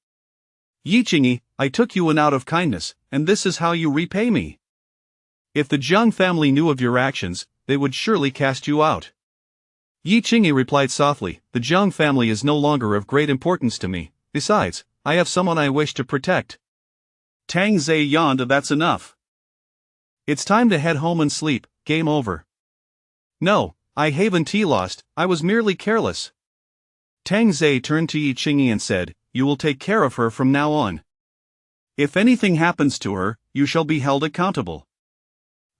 Yi Qingyi, I took you in out of kindness, and this is how you repay me. If the Jiang family knew of your actions, they would surely cast you out. Yi Qingyi replied softly, the Jiang family is no longer of great importance to me, besides, I have someone I wish to protect. Tang Zhe yawned. That's enough. It's time to head home and sleep, game over. No, I haven't lost, I was merely careless. Tang Zhe turned to Yi Qingyi and said, you will take care of her from now on. If anything happens to her, you shall be held accountable.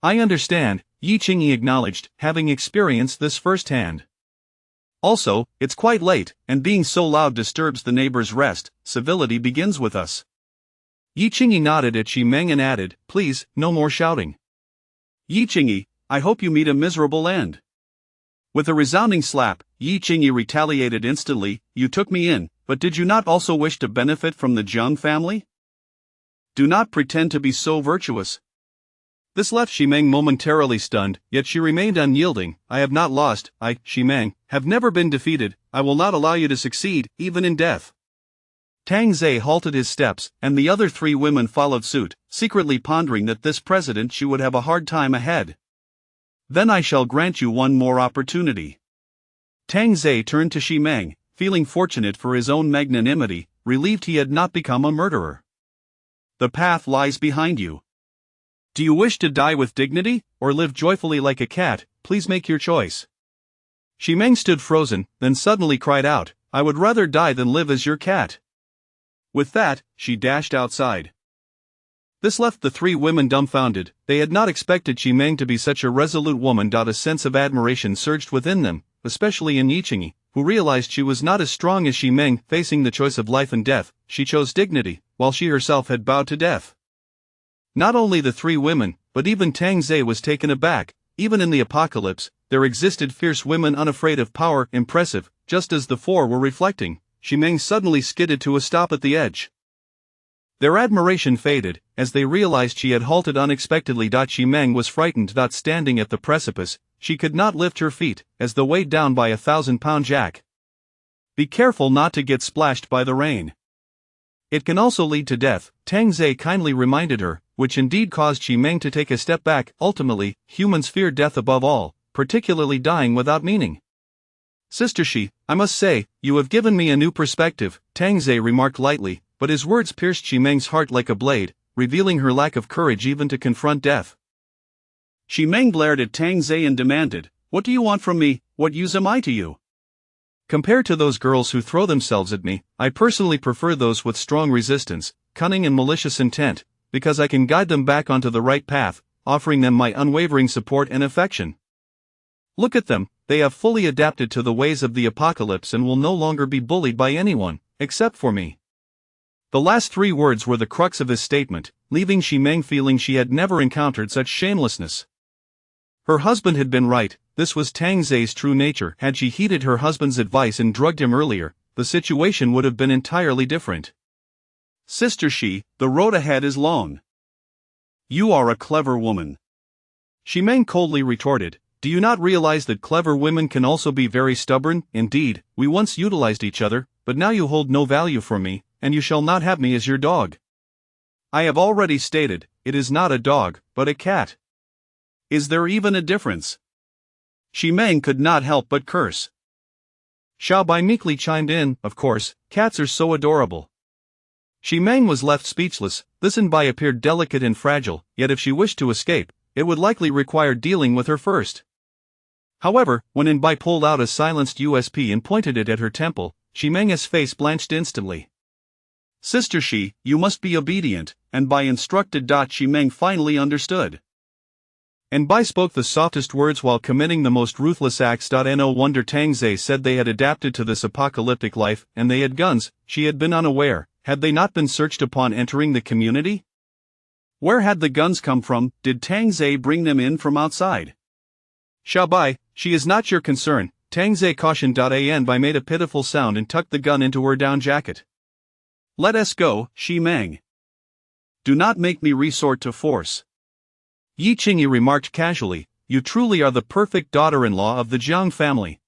I understand, Yi Qingyi acknowledged, having experienced this firsthand. Also, it's quite late, and being so loud disturbs the neighbors' rest. Civility begins with us. Yi Qingyi nodded at Shi Meng and added, please, no more shouting. Yi Qingyi, I hope you meet a miserable end. With a resounding slap, Yi Qingyi retaliated instantly, you took me in, but did you not also wish to benefit from the Jiang family? Do not pretend to be so virtuous. This left Shi Meng momentarily stunned, yet she remained unyielding. I have not lost, I, Shi Meng, have never been defeated. I will not allow you to succeed, even in death. Tang Zhe halted his steps, and the other 3 women followed suit, secretly pondering that this president she would have a hard time ahead. Then I shall grant you one more opportunity. Tang Zhe turned to Shi Meng, feeling fortunate for his own magnanimity, relieved he had not become a murderer. The path lies behind you. Do you wish to die with dignity, or live joyfully like a cat? Please make your choice. Shi Meng stood frozen, then suddenly cried out, I would rather die than live as your cat. With that, she dashed outside. This left the 3 women dumbfounded. They had not expected Shi Meng to be such a resolute woman. A sense of admiration surged within them, especially in Yi Qingyi, who realized she was not as strong as Shi Meng. Facing the choice of life and death, she chose dignity, while she herself had bowed to death. Not only the 3 women, but even Tang Zhe was taken aback. Even in the apocalypse, there existed fierce women unafraid of power. Impressive, just as the 4 were reflecting, Shi Meng suddenly skidded to a stop at the edge. Their admiration faded, as they realized she had halted unexpectedly. Shi Meng was frightened. Standing at the precipice, she could not lift her feet, as though weighed down by a 1,000-pound jack. Be careful not to get splashed by the rain. It can also lead to death, Tang Zhe kindly reminded her, which indeed caused Shi Meng to take a step back. Ultimately, humans fear death above all, particularly dying without meaning. Sister Shi, I must say, you have given me a new perspective, Tang Zhe remarked lightly, but his words pierced Shi Meng's heart like a blade, revealing her lack of courage even to confront death. Shi Meng glared at Tang Zhe and demanded, what do you want from me? What use am I to you? Compared to those girls who throw themselves at me, I personally prefer those with strong resistance, cunning and malicious intent, because I can guide them back onto the right path, offering them my unwavering support and affection. Look at them, they have fully adapted to the ways of the apocalypse and will no longer be bullied by anyone, except for me. The last 3 words were the crux of his statement, leaving Ximeng feeling she had never encountered such shamelessness. Her husband had been right, this was Tang Zai's true nature. Had she heeded her husband's advice and drugged him earlier, the situation would have been entirely different. Sister Shi, the road ahead is long. You are a clever woman. Ximeng coldly retorted, do you not realize that clever women can also be very stubborn? Indeed, we once utilized each other, but now you hold no value for me, and you shall not have me as your dog. I have already stated, it is not a dog, but a cat. Is there even a difference? Ximeng could not help but curse. Xiao Bai meekly chimed in, of course, cats are so adorable. Ximeng was left speechless. This Bai appeared delicate and fragile, yet if she wished to escape, it would likely require dealing with her first. However, when Bai pulled out a silenced USP and pointed it at her temple, Ximeng's face blanched instantly. Sister Shi, you must be obedient, Bai instructed. Ximeng finally understood. Bai spoke the softest words while committing the most ruthless acts. No wonder Tang Zai said they had adapted to this apocalyptic life, and they had guns. She had been unaware. Had they not been searched upon entering the community? Where had the guns come from? Did Tang Zai bring them in from outside? Xiao Bai, she is not your concern, Tang Zai cautioned. Bai made a pitiful sound and tucked the gun into her down jacket. Let us go, Ximeng. Do not make me resort to force. Yi Qingyi remarked casually, you truly are the perfect daughter-in-law of the Jiang family.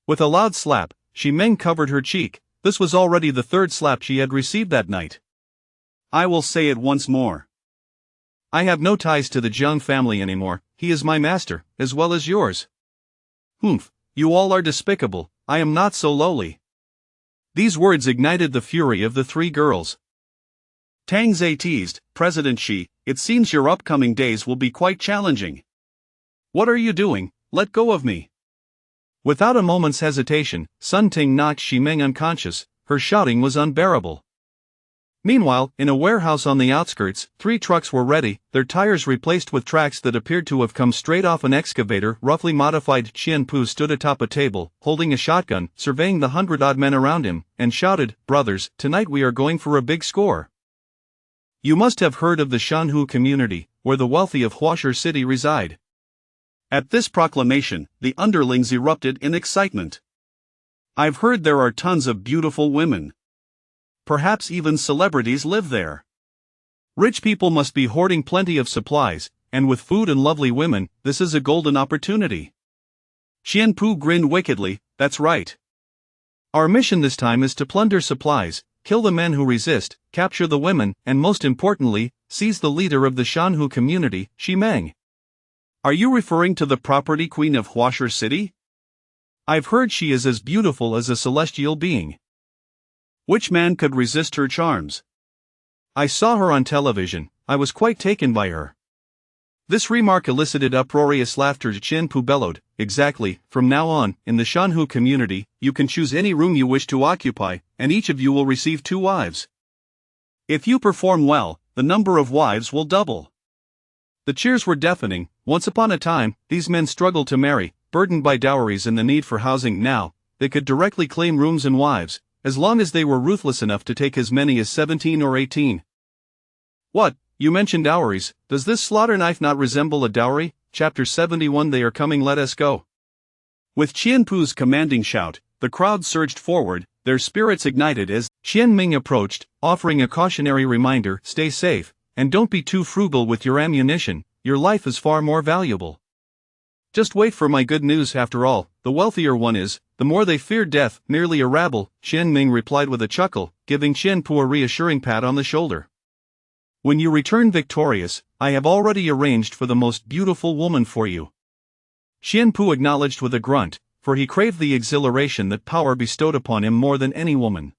With a loud slap, Ximeng covered her cheek. This was already the 3rd slap she had received that night. I will say it once more. I have no ties to the Jiang family anymore. He is my master, as well as yours. Humph, you all are despicable. I am not so lowly. These words ignited the fury of the 3 girls. Tang Zai teased, President Shi, it seems your upcoming days will be quite challenging. What are you doing? Let go of me. Without a moment's hesitation, Sun Ting knocked Ximeng unconscious. Her shouting was unbearable. Meanwhile, in a warehouse on the outskirts, 3 trucks were ready, their tires replaced with tracks that appeared to have come straight off an excavator. Roughly modified Qian Pu stood atop a table, holding a shotgun, surveying the 100-odd men around him, and shouted, brothers, tonight we are going for a big score. You must have heard of the Shanhu community, where the wealthy of Huasher City reside. At this proclamation, the underlings erupted in excitement. I've heard there are tons of beautiful women. Perhaps even celebrities live there. Rich people must be hoarding plenty of supplies, and with food and lovely women, this is a golden opportunity. Qian Pu grinned wickedly, that's right. Our mission this time is to plunder supplies, kill the men who resist, capture the women, and most importantly, seize the leader of the Shanhu community, Ximeng. Are you referring to the property queen of Huasher City? I've heard she is as beautiful as a celestial being. Which man could resist her charms? I saw her on television, I was quite taken by her. This remark elicited uproarious laughter. Qian Pu bellowed, exactly, from now on, in the Shanhu community, you can choose any room you wish to occupy, and each of you will receive 2 wives. If you perform well, the number of wives will double. The cheers were deafening. Once upon a time, these men struggled to marry, burdened by dowries and the need for housing. Now, they could directly claim rooms and wives, as long as they were ruthless enough to take as many as 17 or 18. What, you mentioned dowries, does this slaughter knife not resemble a dowry? Chapter 71 They are coming, let us go. With Qian Pu's commanding shout, the crowd surged forward, their spirits ignited as Qian Ming approached, offering a cautionary reminder, stay safe, and don't be too frugal with your ammunition, your life is far more valuable. Just wait for my good news. After all, the wealthier one is, the more they fear death. Merely a rabble, Qian Ming replied with a chuckle, giving Qian Pu a reassuring pat on the shoulder. When you return victorious, I have already arranged for the most beautiful woman for you. Qian Pu acknowledged with a grunt, for he craved the exhilaration that power bestowed upon him more than any woman.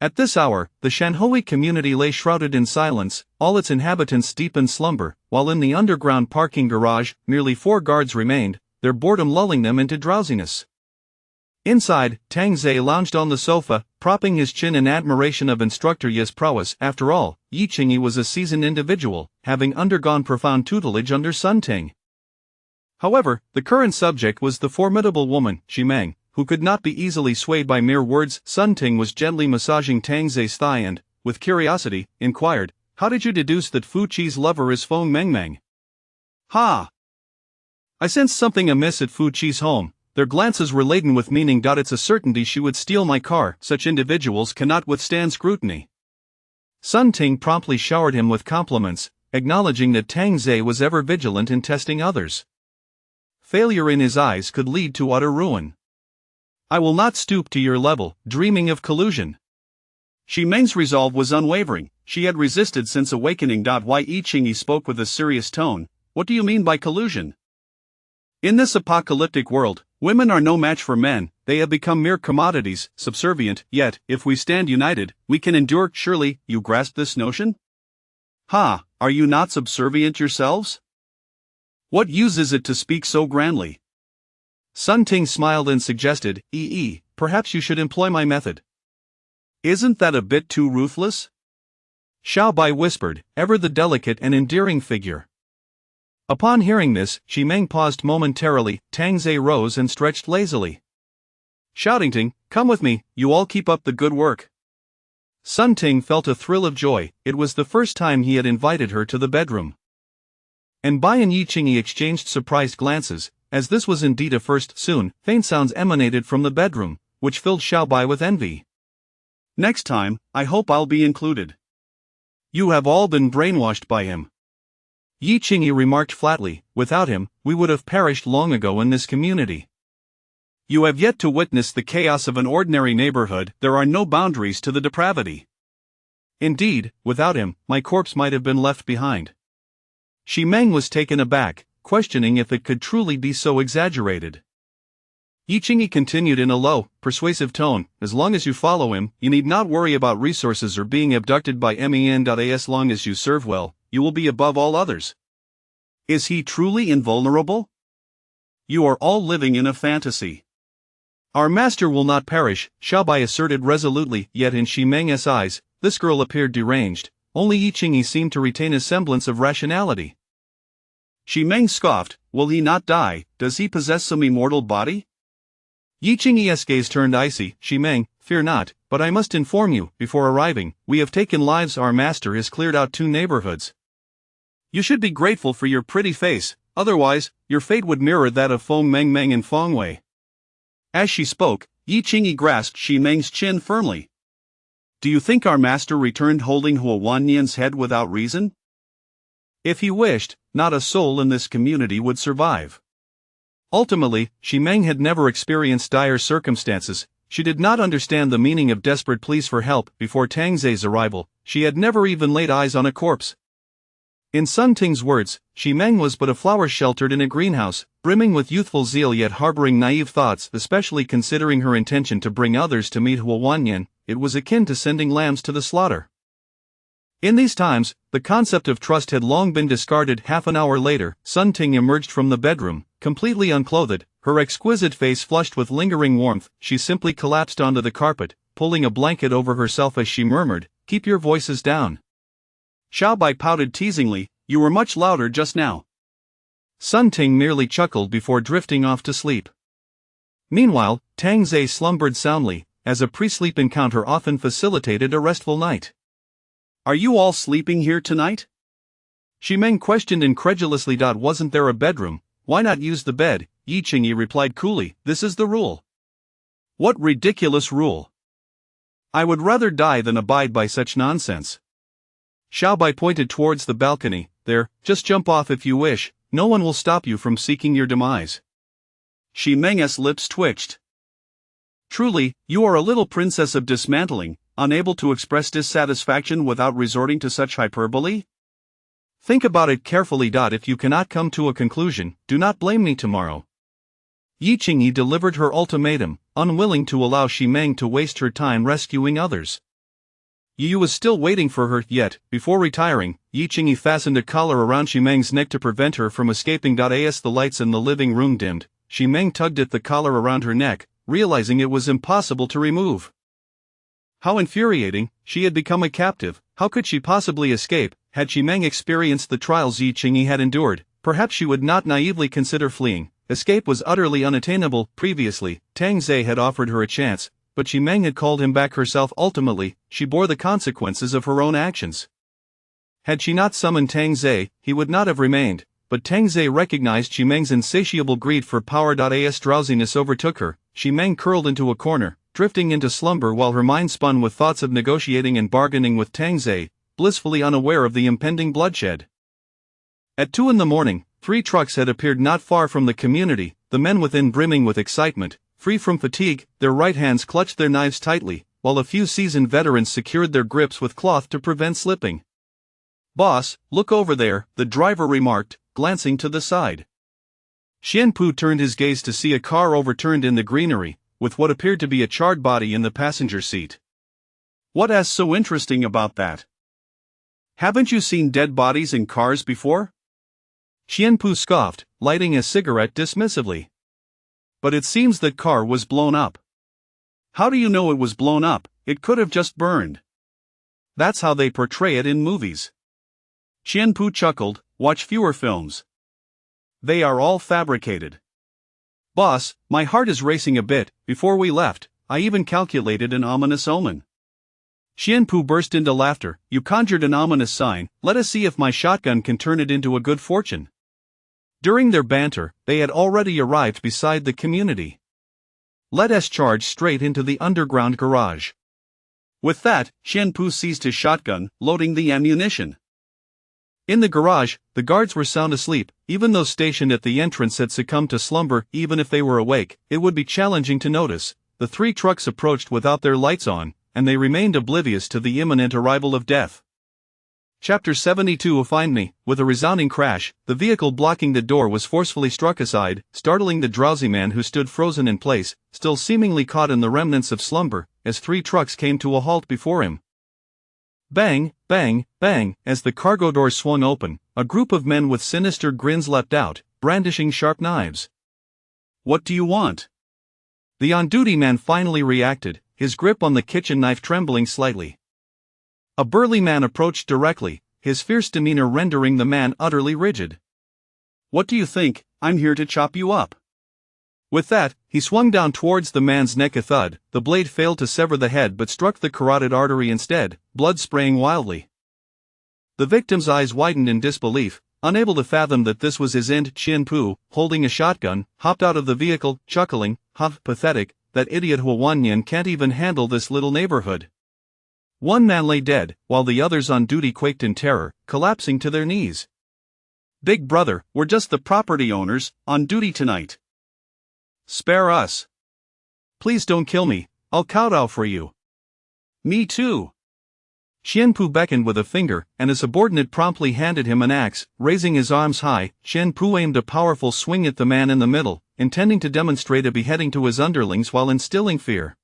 At this hour, the Shanhui community lay shrouded in silence, all its inhabitants deep in slumber, while in the underground parking garage, merely 4 guards remained, their boredom lulling them into drowsiness. Inside, Tang Zai lounged on the sofa, propping his chin in admiration of Instructor Yi's prowess. After all, Yi Qingyi was a seasoned individual, having undergone profound tutelage under Sun Ting. However, the current subject was the formidable woman, Ximeng, who could not be easily swayed by mere words. Sun Ting was gently massaging Tang Zai's thigh and, with curiosity, inquired, "How did you deduce that Fu Qi's lover is Feng Mengmeng?" "Ha! I sensed something amiss at Fu Qi's home. Their glances were laden with meaning. It's a certainty she would steal my car. Such individuals cannot withstand scrutiny." Sun Ting promptly showered him with compliments, acknowledging that Tang Zai was ever vigilant in testing others. Failure in his eyes could lead to utter ruin. "I will not stoop to your level, dreaming of collusion." Ximeng's resolve was unwavering. She had resisted since awakening. Why? Yi Qingyi spoke with a serious tone. "What do you mean by collusion? In this apocalyptic world, women are no match for men. They have become mere commodities, subservient. Yet, if we stand united, we can endure. Surely, you grasp this notion? Ha, are you not subservient yourselves? What use is it to speak so grandly?" Sun Ting smiled and suggested, Perhaps you should employ my method." "Isn't that a bit too ruthless?" Xiao Bai whispered, ever the delicate and endearing figure. Upon hearing this, Ximeng paused momentarily. Tang Zai rose and stretched lazily. Shouting, "Ting, come with me, you all keep up the good work." Sun Ting felt a thrill of joy. It was the first time he had invited her to the bedroom. And Bai and Yi Qingyi exchanged surprised glances, as this was indeed a first. Soon, faint sounds emanated from the bedroom, which filled Xiao Bai with envy. "Next time, I hope I'll be included. You have all been brainwashed by him." Yi Qingyi remarked flatly, "Without him, we would have perished long ago in this community." "You have yet to witness the chaos of an ordinary neighborhood. There are no boundaries to the depravity." "Indeed, without him, my corpse might have been left behind." Ximeng was taken aback, questioning if it could truly be so exaggerated. Yi Qingyi continued in a low, persuasive tone, "As long as you follow him, you need not worry about resources or being abducted by men. As long as you serve well, you will be above all others." "Is he truly invulnerable? You are all living in a fantasy." "Our master will not perish," Xiao Bai asserted resolutely. Yet in Ximeng's eyes, this girl appeared deranged. Only Yi Qingyi seemed to retain a semblance of rationality. Ximeng scoffed, "Will he not die? Does he possess some immortal body?" Yi Qingyi's gaze turned icy. "Ximeng, fear not, but I must inform you, before arriving, we have taken lives. Our master has cleared out 2 neighborhoods. You should be grateful for your pretty face, otherwise, your fate would mirror that of Feng Mengmeng and Feng Wei." As she spoke, Yi Qingyi grasped Ximeng's chin firmly. "Do you think our master returned holding Hua Wannian's head without reason? If he wished, not a soul in this community would survive." Ultimately, Ximeng had never experienced dire circumstances. She did not understand the meaning of desperate pleas for help. Before Tang Zai's arrival, she had never even laid eyes on a corpse. In Sun Ting's words, Ximeng was but a flower sheltered in a greenhouse, brimming with youthful zeal yet harboring naive thoughts. Especially considering her intention to bring others to meet Hua Wannian, it was akin to sending lambs to the slaughter. In these times, the concept of trust had long been discarded. Half an hour later, Sun Ting emerged from the bedroom, completely unclothed, her exquisite face flushed with lingering warmth. She simply collapsed onto the carpet, pulling a blanket over herself as she murmured, "Keep your voices down." Xiao Bai pouted teasingly, "You were much louder just now." Sun Ting merely chuckled before drifting off to sleep. Meanwhile, Tang Zai slumbered soundly, as a pre-sleep encounter often facilitated a restful night. "Are you all sleeping here tonight?" Ximeng questioned incredulously. "Wasn't there a bedroom? Why not use the bed?" Yi Qingyi replied coolly, "This is the rule." "What ridiculous rule! I would rather die than abide by such nonsense." Xiao Bai pointed towards the balcony. "There, just jump off if you wish, no one will stop you from seeking your demise." Ximeng's lips twitched. "Truly, you are a little princess of dismantling, unable to express dissatisfaction without resorting to such hyperbole?" "Think about it carefully. If you cannot come to a conclusion, do not blame me tomorrow." Yi Qingyi delivered her ultimatum, unwilling to allow Ximeng to waste her time rescuing others. Yu was still waiting for her, yet, before retiring, Yi Qingyi fastened a collar around Ximeng's neck to prevent her from escaping. As the lights in the living room dimmed, Ximeng tugged at the collar around her neck, realizing it was impossible to remove. How infuriating, she had become a captive. How could she possibly escape? Had Ximeng experienced the trials Yi Qingyi had endured, perhaps she would not naively consider fleeing. Escape was utterly unattainable. Previously, Tang Ze had offered her a chance, but Xi Meng had called him back herself. Ultimately, she bore the consequences of her own actions. Had she not summoned Tang Ze, he would not have remained, but Tang Ze recognized Xi Meng's insatiable greed for power. As drowsiness overtook her, Xi Meng curled into a corner, drifting into slumber while her mind spun with thoughts of negotiating and bargaining with Tang Ze, blissfully unaware of the impending bloodshed. At 2 in the morning, 3 trucks had appeared not far from the community, the men within brimming with excitement. Free from fatigue, their right hands clutched their knives tightly, while a few seasoned veterans secured their grips with cloth to prevent slipping. "Boss, look over there," the driver remarked, glancing to the side. Xianpu turned his gaze to see a car overturned in the greenery, with what appeared to be a charred body in the passenger seat. "What's so interesting about that? Haven't you seen dead bodies in cars before?" Xianpu scoffed, lighting a cigarette dismissively. "But it seems that car was blown up." "How do you know it was blown up? It could have just burned." "That's how they portray it in movies." Xianpu chuckled, "Watch fewer films. They are all fabricated." "Boss, my heart is racing a bit. Before we left, I even calculated an ominous omen." Xianpu burst into laughter. "You conjured an ominous sign, let us see if my shotgun can turn it into a good fortune." During their banter, they had already arrived beside the community. "Let us charge straight into the underground garage." With that, Xianpu seized his shotgun, loading the ammunition. In the garage, the guards were sound asleep. Even those stationed at the entrance had succumbed to slumber. Even if they were awake, it would be challenging to notice. The 3 trucks approached without their lights on, and they remained oblivious to the imminent arrival of death. Chapter 72. Find Me. With a resounding crash, the vehicle blocking the door was forcefully struck aside, startling the drowsy man who stood frozen in place, still seemingly caught in the remnants of slumber, as 3 trucks came to a halt before him. Bang, bang, bang, as the cargo doors swung open, a group of men with sinister grins leapt out, brandishing sharp knives. "What do you want?" The on-duty man finally reacted, his grip on the kitchen knife trembling slightly. A burly man approached directly, his fierce demeanor rendering the man utterly rigid. "What do you think? I'm here to chop you up." With that, he swung down towards the man's neck. A thud, the blade failed to sever the head but struck the carotid artery instead, blood spraying wildly. The victim's eyes widened in disbelief, unable to fathom that this was his end. Xianpu, holding a shotgun, hopped out of the vehicle, chuckling, "Humph, pathetic, that idiot Huanyan can't even handle this little neighborhood." One man lay dead, while the others on duty quaked in terror, collapsing to their knees. "Big brother, we're just the property owners, on duty tonight. Spare us. Please don't kill me, I'll kowtow for you." "Me too." Xianpu beckoned with a finger, and a subordinate promptly handed him an axe. Raising his arms high, Xianpu aimed a powerful swing at the man in the middle, intending to demonstrate a beheading to his underlings while instilling fear.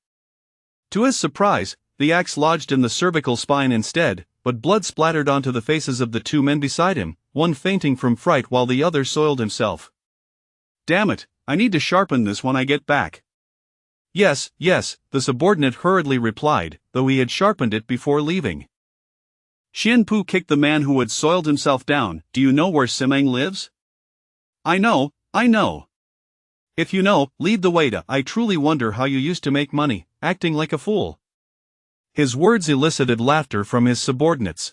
To his surprise, the axe lodged in the cervical spine instead, but blood splattered onto the faces of the 2 men beside him, one fainting from fright while the other soiled himself. "Damn it, I need to sharpen this when I get back." Yes, the subordinate hurriedly replied, though he had sharpened it before leaving. Xianpu kicked the man who had soiled himself down. "Do you know where Simeng lives?" I know. "If you know, lead the way to. I truly wonder how you used to make money, acting like a fool." His words elicited laughter from his subordinates.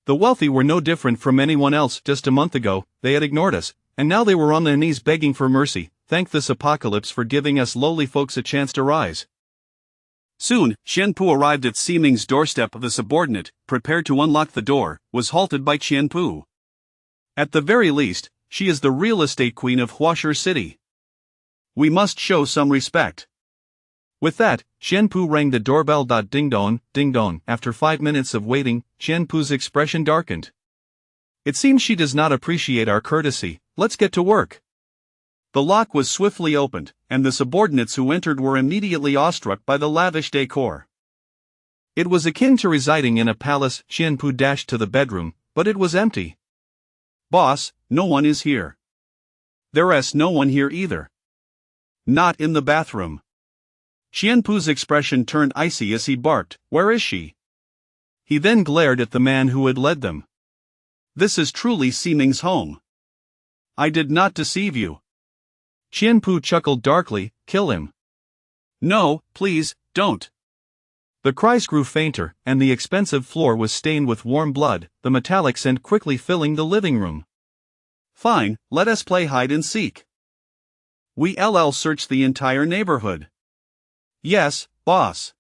The wealthy were no different from anyone else. Just a month ago, they had ignored us, and now they were on their knees begging for mercy. Thank this apocalypse for giving us lowly folks a chance to rise. Soon, Xianpu arrived at Simeng's doorstep. The subordinate, prepared to unlock the door, was halted by Xianpu. "At the very least, she is the real estate queen of Huashi City. We must show some respect." With that, Xianpu rang the doorbell. Ding dong, ding dong. After 5 minutes of waiting, Xianpu's expression darkened. "It seems she does not appreciate our courtesy. Let's get to work." The lock was swiftly opened, and the subordinates who entered were immediately awestruck by the lavish decor. It was akin to residing in a palace. Xianpu dashed to the bedroom, but it was empty. "Boss, no one is here." "There's no one here either." "Not in the bathroom." Xianpu's expression turned icy as he barked, "Where is she?" He then glared at the man who had led them. "This is truly Simeng's home. I did not deceive you. Qianpu chuckled darkly, kill him. No, please, don't. The cries grew fainter, and the expensive floor was stained with warm blood, the metallic scent quickly filling the living room. Fine, let us play hide and seek. We'll search the entire neighborhood. Yes, boss.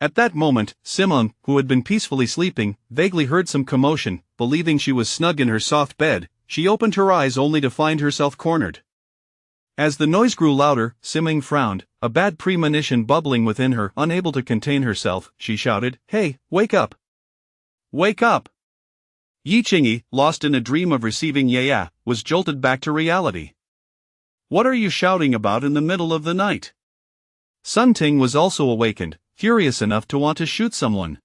At that moment, Simone, who had been peacefully sleeping, vaguely heard some commotion. Believing she was snug in her soft bed, she opened her eyes only to find herself cornered. As the noise grew louder, Simone frowned, a bad premonition bubbling within her. Unable to contain herself, she shouted, "Hey, wake up! Wake up!" Yi Qingyi, lost in a dream of receiving Yaya, was jolted back to reality. What are you shouting about in the middle of the night? Sun Ting was also awakened, furious enough to want to shoot someone.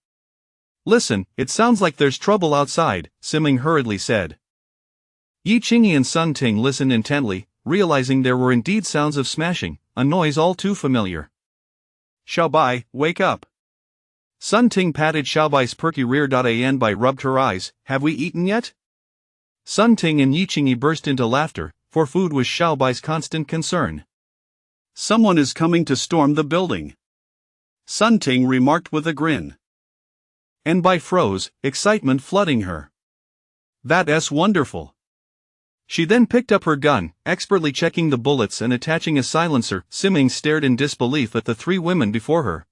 Listen, it sounds like there's trouble outside, Siming hurriedly said. Yi Qingyi and Sun Ting listened intently, realizing there were indeed sounds of smashing, a noise all too familiar. Xiaobai, wake up. Sun Ting patted Xiaobai's perky rear. Anbai rubbed her eyes. Have we eaten yet? Sun Ting and Yi Qingyi burst into laughter, for food was Xiaobai's constant concern. Someone is coming to storm the building, Sun Ting remarked with a grin. Anbai froze, excitement flooding her. That's wonderful. She then picked up her gun, expertly checking the bullets and attaching a silencer. Siming stared in disbelief at the three women before her.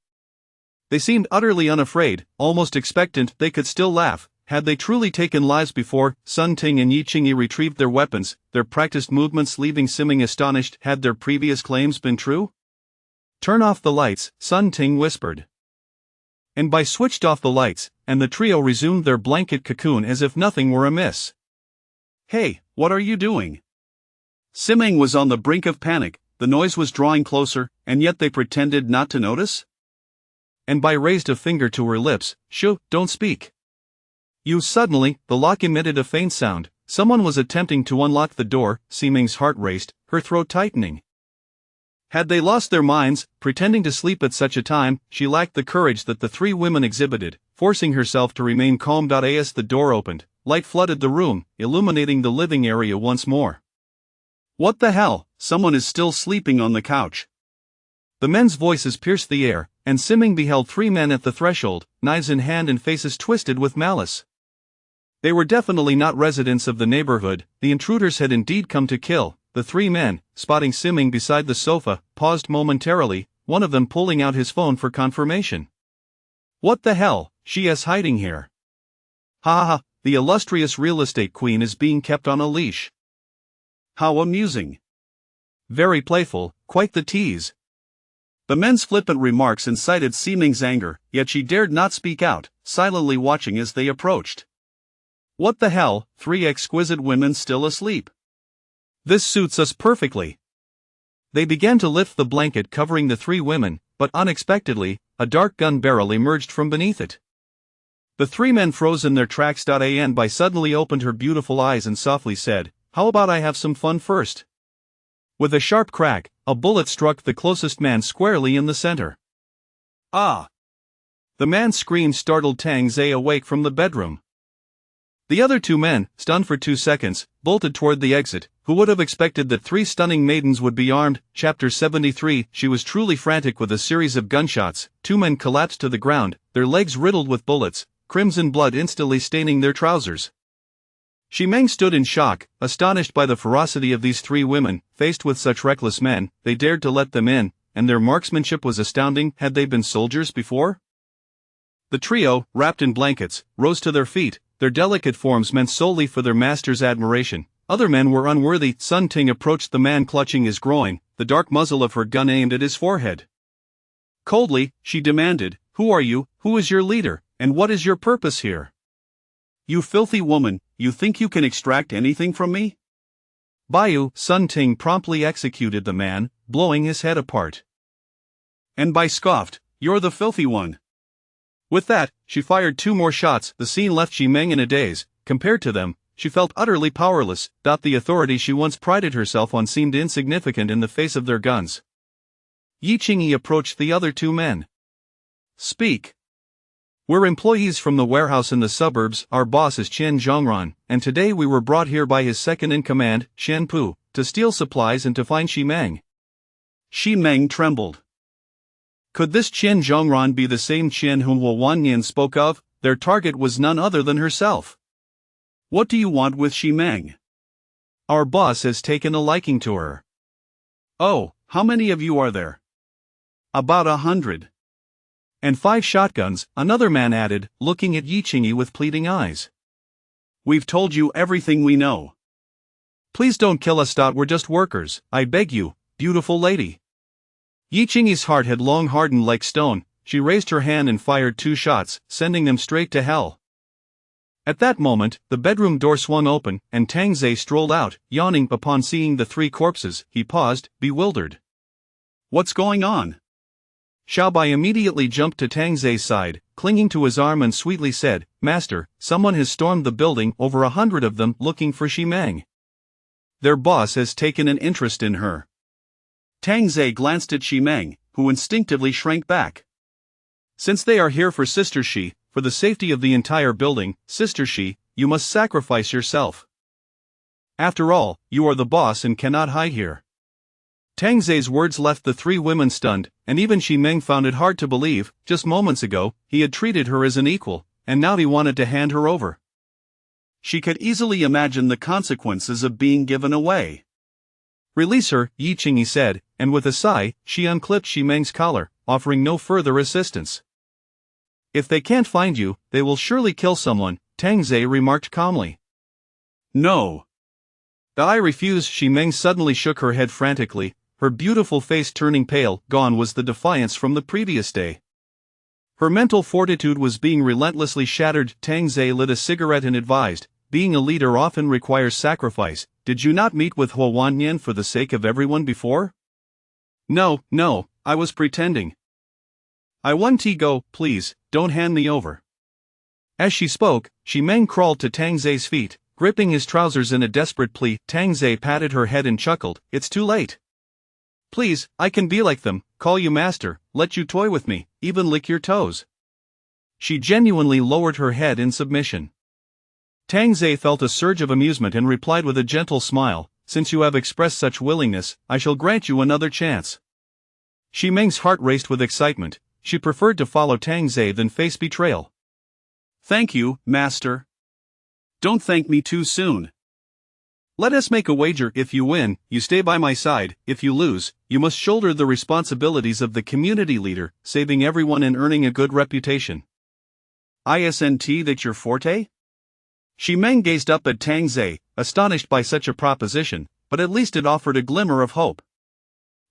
They seemed utterly unafraid, almost expectant they could still laugh. Had they truly taken lives before? Sun Ting and Yi Qingyi retrieved their weapons, their practiced movements leaving Siming astonished. Had their previous claims been true? Turn off the lights, Sun Ting whispered. Anbai switched off the lights, and the trio resumed their blanket cocoon as if nothing were amiss. Hey, what are you doing? Siming was on the brink of panic. The noise was drawing closer, and yet they pretended not to notice? Anbai raised a finger to her lips. Shoo, don't speak. Suddenly, the lock emitted a faint sound. Someone was attempting to unlock the door. Siming's heart raced, her throat tightening. Had they lost their minds, pretending to sleep at such a time? She lacked the courage that the three women exhibited, forcing herself to remain calm. As the door opened, light flooded the room, illuminating the living area once more. What the hell? Someone is still sleeping on the couch. The men's voices pierced the air, and Siming beheld three men at the threshold, knives in hand and faces twisted with malice. They were definitely not residents of the neighborhood. The intruders had indeed come to kill. The three men, spotting Siming beside the sofa, paused momentarily, one of them pulling out his phone for confirmation. What the hell? She is hiding here. Ha ha, the illustrious real estate queen is being kept on a leash. How amusing. Very playful, quite the tease. The men's flippant remarks incited Siming's anger, yet she dared not speak out, silently watching as they approached. What the hell, three exquisite women still asleep. This suits us perfectly. They began to lift the blanket covering the three women, but unexpectedly, a dark gun barrel emerged from beneath it. The three men froze in their tracks. Anbai suddenly opened her beautiful eyes and softly said, "How about I have some fun first?" With a sharp crack, a bullet struck the closest man squarely in the center. Ah! The man screamed, startled Tang Zhe awake from the bedroom. The other two men, stunned for 2 seconds, bolted toward the exit. Who would have expected that three stunning maidens would be armed? Chapter 73. She was truly frantic with a series of gunshots. Two men collapsed to the ground, their legs riddled with bullets, crimson blood instantly staining their trousers. Shimeng stood in shock, astonished by the ferocity of these three women. Faced with such reckless men, they dared to let them in, and their marksmanship was astounding. Had they been soldiers before? The trio, wrapped in blankets, rose to their feet, their delicate forms meant solely for their master's admiration. Other men were unworthy. Sun Ting approached the man clutching his groin, the dark muzzle of her gun aimed at his forehead. Coldly, she demanded, "Who are you, who is your leader, and what is your purpose here?" You filthy woman, you think you can extract anything from me? Baiyu, Sun Ting promptly executed the man, blowing his head apart. Anbai scoffed, "You're the filthy one." With that, she fired 2 more shots. The scene left Shimeng in a daze. Compared to them, she felt utterly powerless. The authority she once prided herself on seemed insignificant in the face of their guns. Yi Qingyi approached the other two men. Speak. We're employees from the warehouse in the suburbs. Our boss is Qian Zhongran, and today we were brought here by his second-in-command, Shen Pu, to steal supplies and to find Xi Meng. Xi Meng trembled. Could this Qian Zhongran be the same Qian whom Huo Wannian spoke of? Their target was none other than herself. What do you want with Xi Meng? Our boss has taken a liking to her. Oh, how many of you are there? About 100. And 5 shotguns, another man added, looking at Yi Qingyi with pleading eyes. We've told you everything we know. Please don't kill us. We're just workers, I beg you, beautiful lady. Yi Qingyi's heart had long hardened like stone. She raised her hand and fired 2 shots, sending them straight to hell. At that moment, the bedroom door swung open, and Tang Zhe strolled out, yawning. Upon seeing the 3 corpses, he paused, bewildered. What's going on? Xiaobai immediately jumped to Tang Zhe's side, clinging to his arm, and sweetly said, Master, someone has stormed the building, over 100 of them, looking for Xi Meng. Their boss has taken an interest in her. Tang Zhe glanced at Xi Meng, who instinctively shrank back. Since they are here for Sister Xi, for the safety of the entire building, Sister Xi, you must sacrifice yourself. After all, you are the boss and cannot hide here. Tang Zhe's words left the 3 women stunned, and even Xi Meng found it hard to believe. Just moments ago, he had treated her as an equal, and now he wanted to hand her over. She could easily imagine the consequences of being given away. Release her, Yi Qingyi said, and with a sigh, she unclipped Xi Meng's collar, offering no further assistance. If they can't find you, they will surely kill someone, Tang Zhe remarked calmly. No. I refuse. Xi Meng suddenly shook her head frantically, her beautiful face turning pale. Gone was the defiance from the previous day. Her mental fortitude was being relentlessly shattered. Tang Zhe lit a cigarette and advised, being a leader often requires sacrifice. Did you not meet with Huo Wannian for the sake of everyone before? No, I was pretending. I want to go, please, don't hand me over. As she spoke, Xi Meng crawled to Tang Zhe's feet, gripping his trousers in a desperate plea. Tang Zhe patted her head and chuckled, it's too late. Please, I can be like them, call you master, let you toy with me, even lick your toes. She genuinely lowered her head in submission. Tang Zhe felt a surge of amusement and replied with a gentle smile, since you have expressed such willingness, I shall grant you another chance. Xi Meng's heart raced with excitement. She preferred to follow Tang Zhe than face betrayal. Thank you, master. Don't thank me too soon. Let us make a wager. If you win, you stay by my side. If you lose, you must shoulder the responsibilities of the community leader, saving everyone and earning a good reputation. Isn't that your forte? Xi Meng gazed up at Tang Zhe, astonished by such a proposition, but at least it offered a glimmer of hope.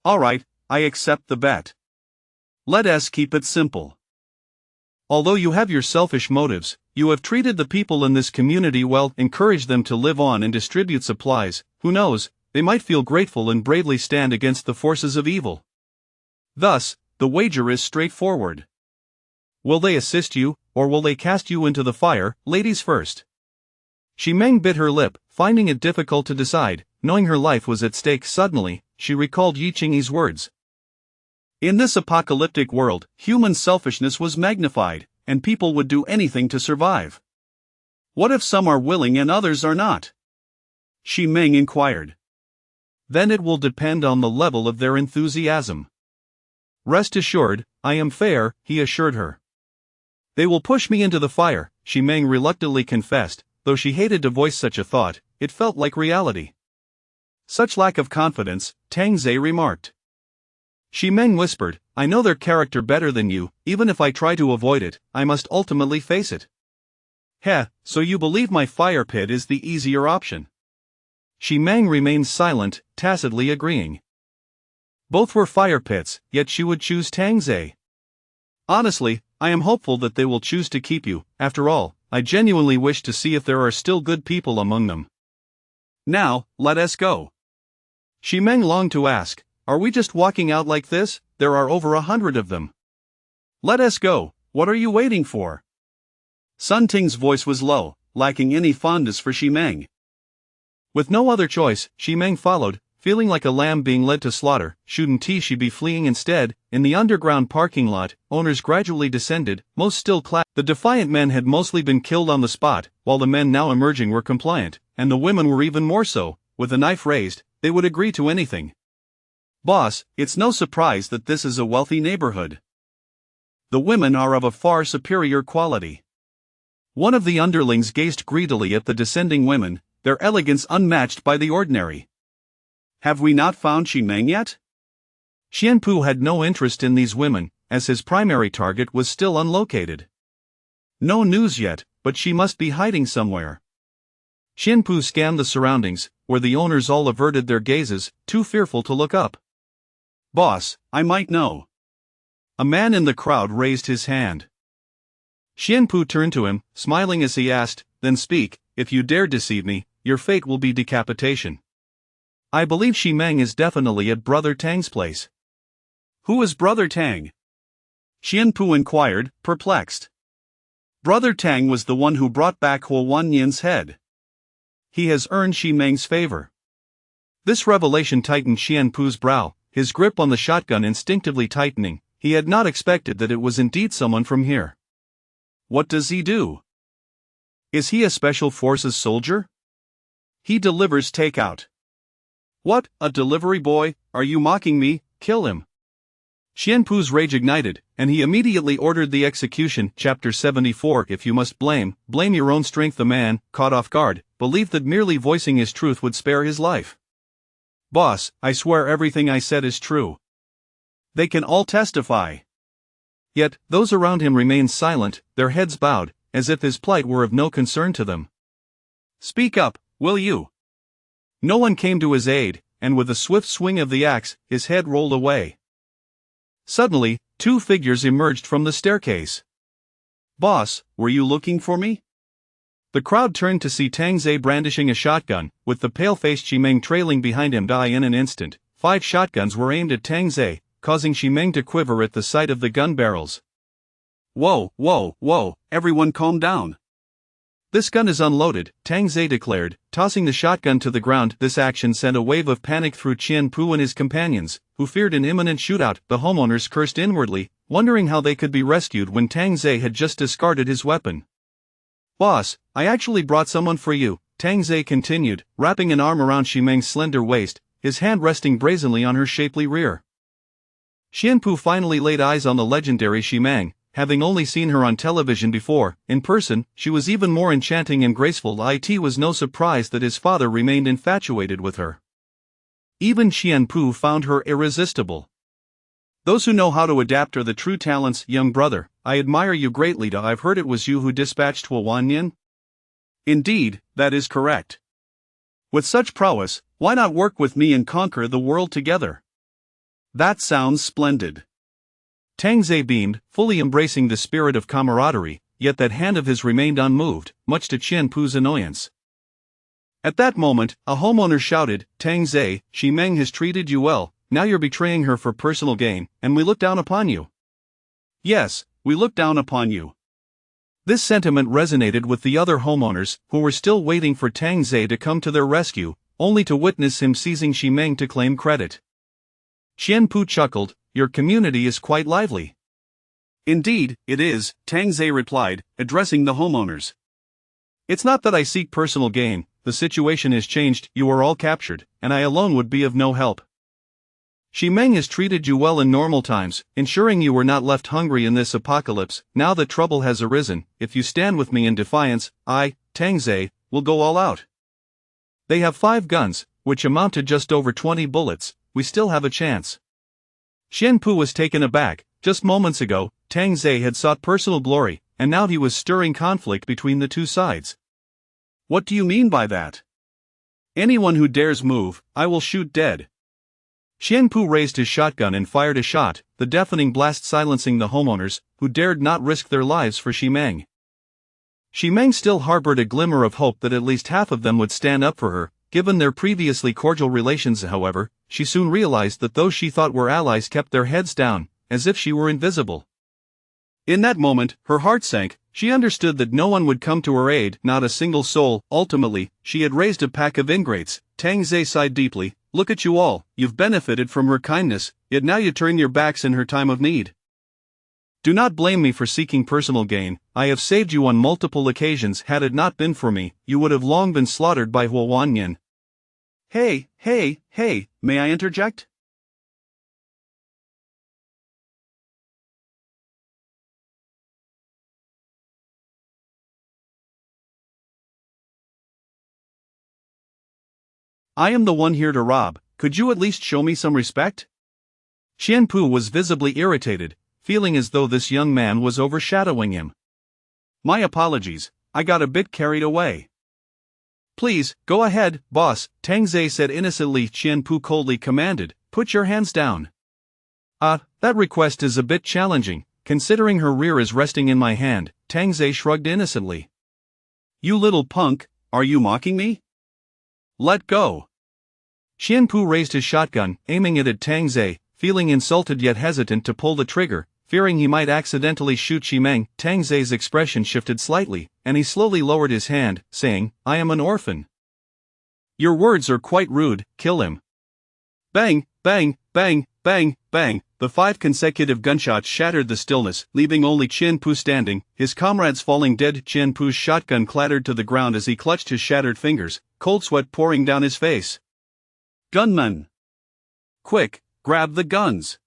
All right, I accept the bet. Let us keep it simple. Although you have your selfish motives, you have treated the people in this community well, encouraged them to live on and distribute supplies. Who knows, they might feel grateful and bravely stand against the forces of evil. Thus, the wager is straightforward. Will they assist you, or will they cast you into the fire? Ladies first. Xi Meng bit her lip, finding it difficult to decide. Knowing her life was at stake suddenly, she recalled Yi Qingyi's words. In this apocalyptic world, human selfishness was magnified, and people would do anything to survive. What if some are willing and others are not? Xi Meng inquired. Then it will depend on the level of their enthusiasm. Rest assured, I am fair, he assured her. They will push me into the fire, Xi Meng reluctantly confessed, though she hated to voice such a thought, it felt like reality. Such lack of confidence, Tang Zhe remarked. Xi Meng whispered, I know their character better than you, even if I try to avoid it, I must ultimately face it. Heh, so you believe my fire pit is the easier option? Xi Meng remained silent, tacitly agreeing. Both were fire pits, yet she would choose Tang Zhe. Honestly, I am hopeful that they will choose to keep you. After all, I genuinely wish to see if there are still good people among them. Now, let us go. Xi Meng longed to ask, are we just walking out like this? There are over 100 of them. Let us go, what are you waiting for? Sun Ting's voice was low, lacking any fondness for Xi Meng. With no other choice, Xi Meng followed, feeling like a lamb being led to slaughter. Shouldn't she be fleeing instead? In the underground parking lot, owners gradually descended, most still clad. The defiant men had mostly been killed on the spot, while the men now emerging were compliant, and the women were even more so. With a knife raised, they would agree to anything. Boss, it's no surprise that this is a wealthy neighborhood. The women are of a far superior quality. One of the underlings gazed greedily at the descending women, their elegance unmatched by the ordinary. Have we not found Ximeng yet? Xianpu had no interest in these women, as his primary target was still unlocated. No news yet, but she must be hiding somewhere. Xianpu scanned the surroundings, where the owners all averted their gazes, too fearful to look up. Boss, I might know. A man in the crowd raised his hand. Xianpu turned to him, smiling as he asked, "Then speak. If you dare deceive me, your fate will be decapitation." "I believe Ximeng is definitely at Brother Tang's place." "Who is Brother Tang?" Xianpu inquired, perplexed. Brother Tang was the one who brought back Huo Wanyan's head. He has earned Ximeng's favor. This revelation tightened Xianpu's brow, his grip on the shotgun instinctively tightening. He had not expected that it was indeed someone from here. What does he do? Is he a special forces soldier? He delivers takeout. What, a delivery boy? Are you mocking me? Kill him. Xianpu's rage ignited, and he immediately ordered the execution. Chapter 74. If you must blame your own strength. The man, caught off guard, believed that merely voicing his truth would spare his life. "Boss, I swear everything I said is true." "They can all testify." Yet, those around him remained silent, their heads bowed, as if his plight were of no concern to them. "Speak up, will you?" No one came to his aid, and with a swift swing of the axe, his head rolled away. Suddenly, two figures emerged from the staircase. "Boss, were you looking for me?" The crowd turned to see Tang Ze brandishing a shotgun, with the pale-faced Ximeng trailing behind him. In an instant, 5 shotguns were aimed at Tang Ze, causing Ximeng to quiver at the sight of the gun barrels. Whoa, everyone calm down." "This gun is unloaded," Tang Ze declared, tossing the shotgun to the ground. This action sent a wave of panic through Qianpu and his companions, who feared an imminent shootout. The homeowners cursed inwardly, wondering how they could be rescued when Tang Ze had just discarded his weapon. "Boss, I actually brought someone for you," Tang Ze continued, wrapping an arm around Ximeng's slender waist, his hand resting brazenly on her shapely rear. Xianpu finally laid eyes on the legendary Ximeng. Having only seen her on television before, in person, she was even more enchanting and graceful. It was no surprise that his father remained infatuated with her. Even Xianpu found her irresistible. "Those who know how to adapt are the true talents, young brother. I admire you greatly. I've heard it was you who dispatched Huo Wanyan?" "Indeed, that is correct. With such prowess, why not work with me and conquer the world together?" "That sounds splendid." Tang Ze beamed, fully embracing the spirit of camaraderie, yet that hand of his remained unmoved, much to Qianpu's annoyance. At that moment, a homeowner shouted, "Tang Ze, Ximeng has treated you well, now you're betraying her for personal gain, and we look down upon you." "Yes, we look down upon you." This sentiment resonated with the other homeowners, who were still waiting for Tang Ze to come to their rescue, only to witness him seizing Ximeng to claim credit. Qianpu chuckled, "Your community is quite lively." "Indeed, it is," Tang Ze replied, addressing the homeowners. "It's not that I seek personal gain, the situation has changed. You are all captured, and I alone would be of no help. Ximeng has treated you well in normal times, ensuring you were not left hungry in this apocalypse. Now that trouble has arisen, if you stand with me in defiance, I, Tang Ze, will go all out. They have 5 guns, which amount to just over 20 bullets, we still have a chance." Xianpu was taken aback. Just moments ago, Tang Ze had sought personal glory, and now he was stirring conflict between the two sides. "What do you mean by that?" "Anyone who dares move, I will shoot dead." Xianpu raised his shotgun and fired a shot, the deafening blast silencing the homeowners, who dared not risk their lives for Ximeng. Ximeng still harbored a glimmer of hope that at least half of them would stand up for her. Given their previously cordial relations, however, she soon realized that those she thought were allies kept their heads down, as if she were invisible. In that moment, her heart sank. She understood that no one would come to her aid, not a single soul. Ultimately, she had raised a pack of ingrates. Tang Ze sighed deeply, Look at you all, you've benefited from her kindness, yet now you turn your backs in her time of need. Do not blame me for seeking personal gain. I have saved you on multiple occasions. Had it not been for me, you would have long been slaughtered by Huo. Hey, may I interject? I am the one here to rob, could you at least show me some respect? Qianpu was visibly irritated, feeling as though this young man was overshadowing him. My apologies, I got a bit carried away. Please, go ahead, boss, Tang Zhe said innocently. Qianpu coldly commanded, put your hands down. That request is a bit challenging, considering her rear is resting in my hand, Tang Zhe shrugged innocently. You little punk, are you mocking me? Let go. Qianpu raised his shotgun, aiming it at Tang Zhe, feeling insulted yet hesitant to pull the trigger, fearing he might accidentally shoot Ximeng. Tang Zhe's expression shifted slightly, and he slowly lowered his hand, saying, I am an orphan. Your words are quite rude, kill him. Bang, bang, bang, bang, bang. The 5 consecutive gunshots shattered the stillness, leaving only Qianpu standing, his comrades falling dead. Qianpu's shotgun clattered to the ground as he clutched his shattered fingers, cold sweat pouring down his face. Gunmen! Quick, grab the guns!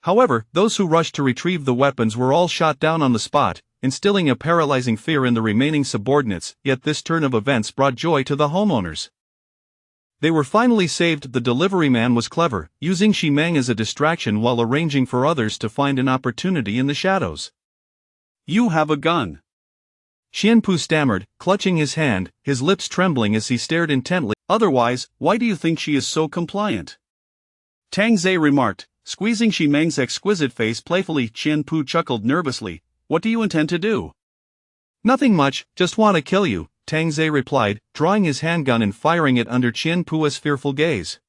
However, those who rushed to retrieve the weapons were all shot down on the spot, instilling a paralyzing fear in the remaining subordinates. Yet this turn of events brought joy to the homeowners. They were finally saved. The delivery man was clever, using Ximeng as a distraction while arranging for others to find an opportunity in the shadows. You have a gun. Qianpu stammered, clutching his hand, his lips trembling as he stared intently. Otherwise, why do you think she is so compliant? Tang Zhe remarked, squeezing Ximeng's exquisite face playfully. Qianpu chuckled nervously. What do you intend to do? Nothing much, just want to kill you, Tang Zhe replied, drawing his handgun and firing it under Qianpu's fearful gaze.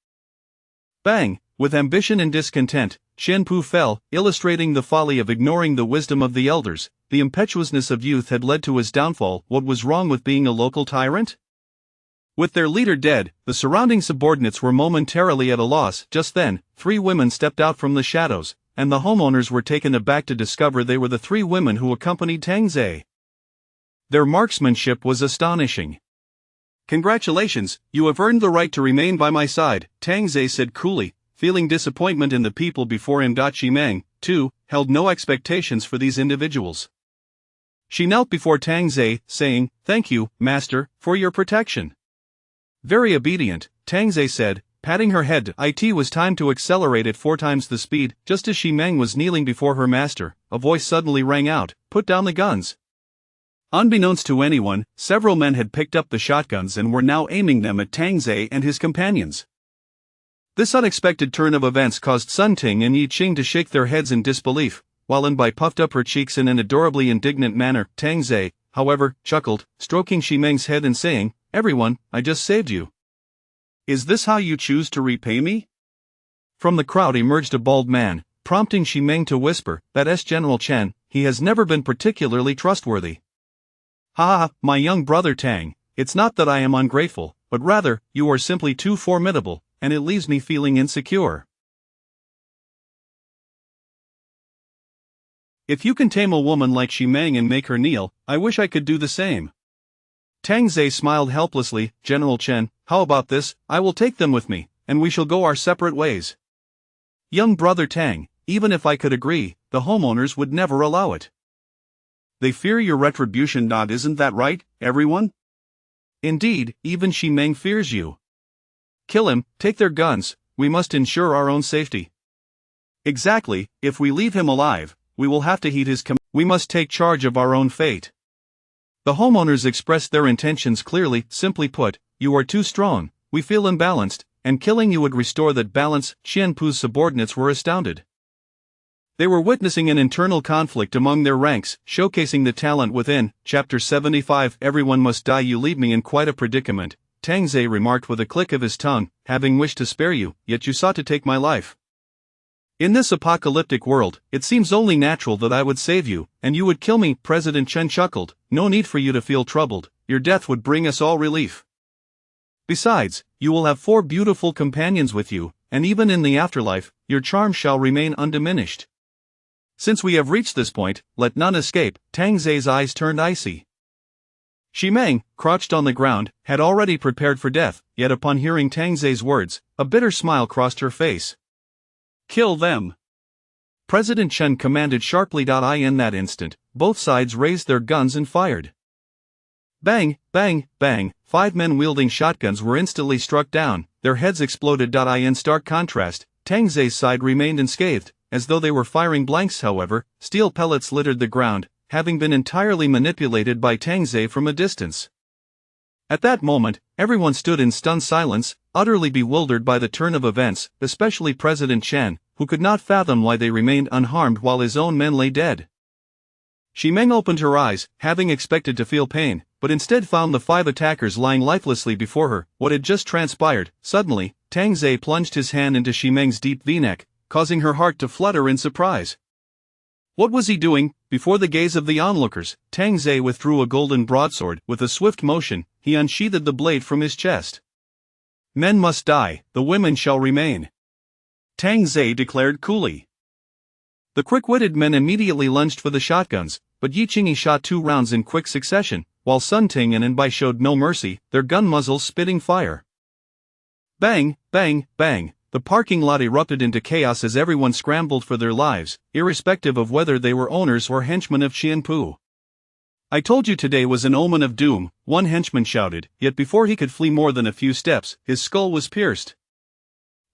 Bang! With ambition and discontent, Qianpu fell, illustrating the folly of ignoring the wisdom of the elders. The impetuousness of youth had led to his downfall. What was wrong with being a local tyrant? With their leader dead, the surrounding subordinates were momentarily at a loss. Just then, 3 women stepped out from the shadows, and the homeowners were taken aback to discover they were the 3 women who accompanied Tang Zhe. Their marksmanship was astonishing. Congratulations, you have earned the right to remain by my side, Tang Zhe said coolly, feeling disappointment in the people before him. Ximeng, too, held no expectations for these individuals. She knelt before Tang Zhe, saying, Thank you, master, for your protection. Very obedient, Tang Zhe said, patting her head. It was time to accelerate at 4 times the speed. Just as Ximeng was kneeling before her master, a voice suddenly rang out, put down the guns. Unbeknownst to anyone, several men had picked up the shotguns and were now aiming them at Tang Zhe and his companions. This unexpected turn of events caused Sun Ting and Yi Qing to shake their heads in disbelief, while Anbai puffed up her cheeks in an adorably indignant manner. Tang Zhe, however, chuckled, stroking Ximeng's head and saying, Everyone, I just saved you. Is this how you choose to repay me? From the crowd emerged a bald man, prompting Ximeng to whisper, That's General Chen, he has never been particularly trustworthy. Ha, my young brother Tang, it's not that I am ungrateful, but rather, you are simply too formidable, and it leaves me feeling insecure. If you can tame a woman like Ximeng and make her kneel, I wish I could do the same. Tang Zhe smiled helplessly. General Chen, how about this? I will take them with me, and we shall go our separate ways. Young brother Tang, even if I could agree, the homeowners would never allow it. They fear your retribution. Isn't that right, everyone? Indeed, even Ximeng fears you. Kill him, take their guns, we must ensure our own safety. Exactly, if we leave him alive, we will have to heed his command. We must take charge of our own fate. The homeowners expressed their intentions clearly. Simply put, you are too strong, we feel imbalanced, and killing you would restore that balance. Qianpu's subordinates were astounded. They were witnessing an internal conflict among their ranks, showcasing the talent within. Chapter 75 Everyone must die. You leave me in quite a predicament, Tang Zhe remarked with a click of his tongue, having wished to spare you, yet you sought to take my life. In this apocalyptic world, it seems only natural that I would save you, and you would kill me. President Chen chuckled, no need for you to feel troubled, your death would bring us all relief. Besides, you will have 4 beautiful companions with you, and even in the afterlife, your charm shall remain undiminished. Since we have reached this point, let none escape." Tang Zei's eyes turned icy. Xi Meng, crouched on the ground, had already prepared for death, yet upon hearing Tang Zei's words, a bitter smile crossed her face. "Kill them!" President Chen commanded sharply. In that instant, both sides raised their guns and fired. Bang, bang, bang, 5 men wielding shotguns were instantly struck down, their heads exploded. In stark contrast, Tang Zei's side remained unscathed, as though they were firing blanks. However, steel pellets littered the ground, having been entirely manipulated by Tang Zei from a distance. At that moment, everyone stood in stunned silence, utterly bewildered by the turn of events, especially President Chen, who could not fathom why they remained unharmed while his own men lay dead. Xi Meng opened her eyes, having expected to feel pain, but instead found the 5 attackers lying lifelessly before her. What had just transpired? Suddenly, Tang Zei plunged his hand into Xi Meng's deep V-neck, causing her heart to flutter in surprise. What was he doing? Before the gaze of the onlookers, Tang Zei withdrew a golden broadsword. With a swift motion, he unsheathed the blade from his chest. "Men must die, the women shall remain," Tang Zei declared coolly. The quick-witted men immediately lunged for the shotguns, but Yi Qingyi shot 2 rounds in quick succession, while Sun Ting and Anbai showed no mercy, their gun muzzles spitting fire. Bang, bang, bang, the parking lot erupted into chaos as everyone scrambled for their lives, irrespective of whether they were owners or henchmen of Qianpu. "I told you today was an omen of doom," one henchman shouted, yet before he could flee more than a few steps, his skull was pierced.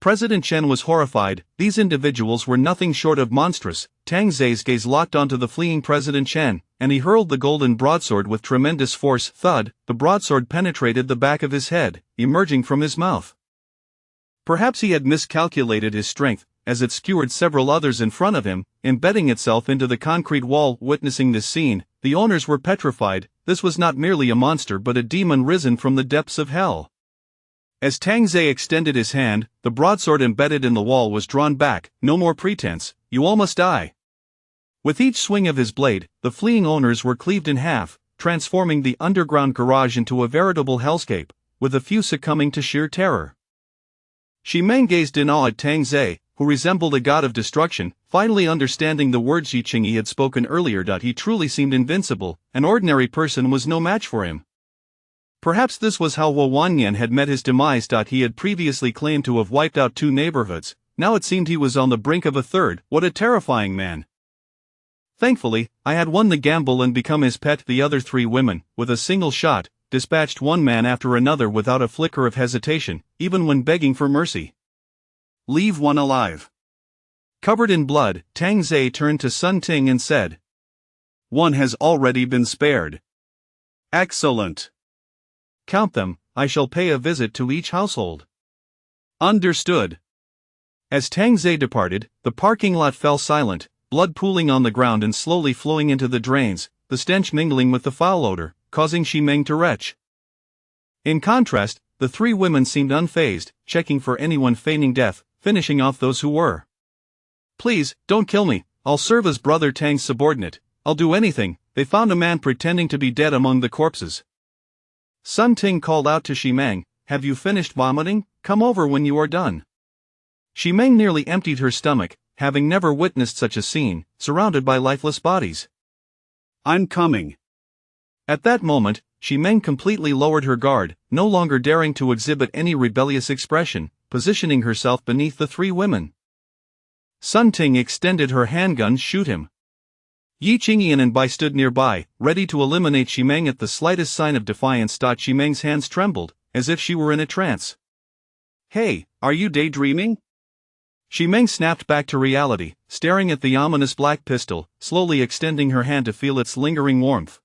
President Chen was horrified. These individuals were nothing short of monstrous. Tang Zei's gaze locked onto the fleeing President Chen, and he hurled the golden broadsword with tremendous force. Thud, the broadsword penetrated the back of his head, emerging from his mouth. Perhaps he had miscalculated his strength, as it skewered several others in front of him, embedding itself into the concrete wall. Witnessing this scene, the owners were petrified. This was not merely a monster but a demon risen from the depths of hell. As Tang Zei extended his hand, the broadsword embedded in the wall was drawn back. "No more pretense, you all must die." With each swing of his blade, the fleeing owners were cleaved in half, transforming the underground garage into a veritable hellscape, with a few succumbing to sheer terror. Xi Meng gazed in awe at Tang Zei, who resembled a god of destruction, finally understanding the words Yi Qingyi had spoken earlier. He truly seemed invincible, an ordinary person was no match for him. Perhaps this was how Wu Wanyan had met his demise. He had previously claimed to have wiped out 2 neighborhoods, now it seemed he was on the brink of a third. What a terrifying man. Thankfully, I had won the gamble and become his pet. The other 3 women, with a single shot, dispatched one man after another without a flicker of hesitation, even when begging for mercy. "Leave one alive." Covered in blood, Tang Zei turned to Sun Ting and said, "One has already been spared." "Excellent. Count them, I shall pay a visit to each household." "Understood." As Tang Zei departed, the parking lot fell silent, blood pooling on the ground and slowly flowing into the drains, the stench mingling with the foul odor, causing Xi Meng to retch. In contrast, the 3 women seemed unfazed, checking for anyone feigning death, finishing off those who were. "Please, don't kill me, I'll serve as Brother Tang's subordinate, I'll do anything." They found a man pretending to be dead among the corpses. Sun Ting called out to Xi Meng, "Have you finished vomiting? Come over when you are done." Xi Meng nearly emptied her stomach, having never witnessed such a scene, surrounded by lifeless bodies. "I'm coming." At that moment, Xi Meng completely lowered her guard, no longer daring to exhibit any rebellious expression, positioning herself beneath the 3 women. Sun Ting extended her handgun. "Shoot him." Yi Qingyi and Anbai stood nearby, ready to eliminate Xi Meng at the slightest sign of defiance. Xi Meng's hands trembled, as if she were in a trance. "Hey, are you daydreaming?" Xi Meng snapped back to reality, staring at the ominous black pistol, slowly extending her hand to feel its lingering warmth.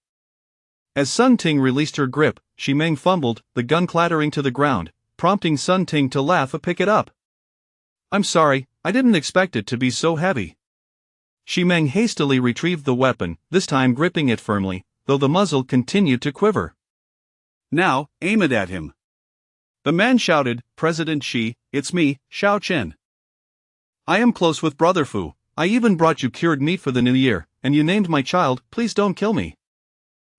As Sun Ting released her grip, Xi Meng fumbled, the gun clattering to the ground, prompting Sun Ting to laugh. "Pick it up." "I'm sorry, I didn't expect it to be so heavy." Xi Meng hastily retrieved the weapon, this time gripping it firmly, though the muzzle continued to quiver. "Now, aim it at him." The man shouted, "President Xi, it's me, Xiao Chen. I am close with Brother Fu, I even brought you cured meat for the new year, and you named my child, please don't kill me."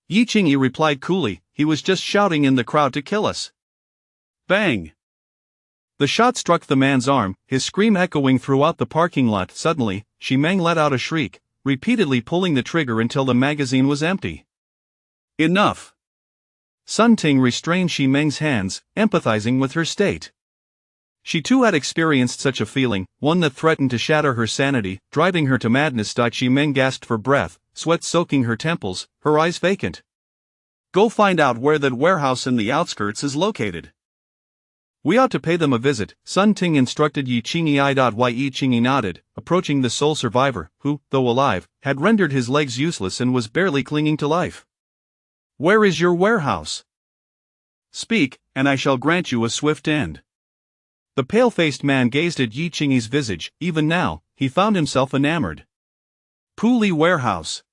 Yi Qingyi replied coolly, "He was just shouting in the crowd to kill us." Bang! The shot struck the man's arm, his scream echoing throughout the parking lot. Suddenly, Xi Meng let out a shriek, repeatedly pulling the trigger until the magazine was empty. Enough! Sun Ting restrained Xi Meng's hands, empathizing with her state. She too had experienced such a feeling, one that threatened to shatter her sanity, driving her to madness. Xi Meng gasped for breath, sweat soaking her temples, her eyes vacant. Go find out where that warehouse in the outskirts is located. We ought to pay them a visit, Sun Ting instructed Yi Qingyi. Yi Qingyi nodded, approaching the sole survivor, who, though alive, had rendered his legs useless and was barely clinging to life. Where is your warehouse? Speak, and I shall grant you a swift end. The pale-faced man gazed at Yi Qingyi's visage. Even now, he found himself enamored. Puli Warehouse.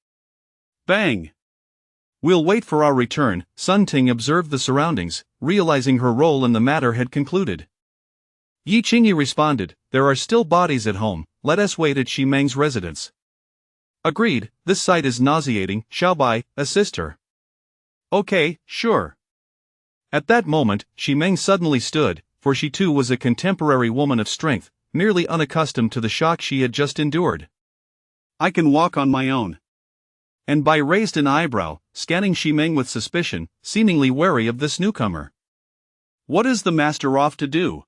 Bang! We'll wait for our return. Sun Ting observed the surroundings, realizing her role in the matter had concluded. Yi Qingyi responded, there are still bodies at home, let us wait at Xi Meng's residence. Agreed, this sight is nauseating. Xiaobai, assist her. Okay, sure. At that moment, Xi Meng suddenly stood, for she too was a contemporary woman of strength, merely unaccustomed to the shock she had just endured. I can walk on my own. And Bai raised an eyebrow, scanning Xi Meng with suspicion, seemingly wary of this newcomer. What is the master off to do?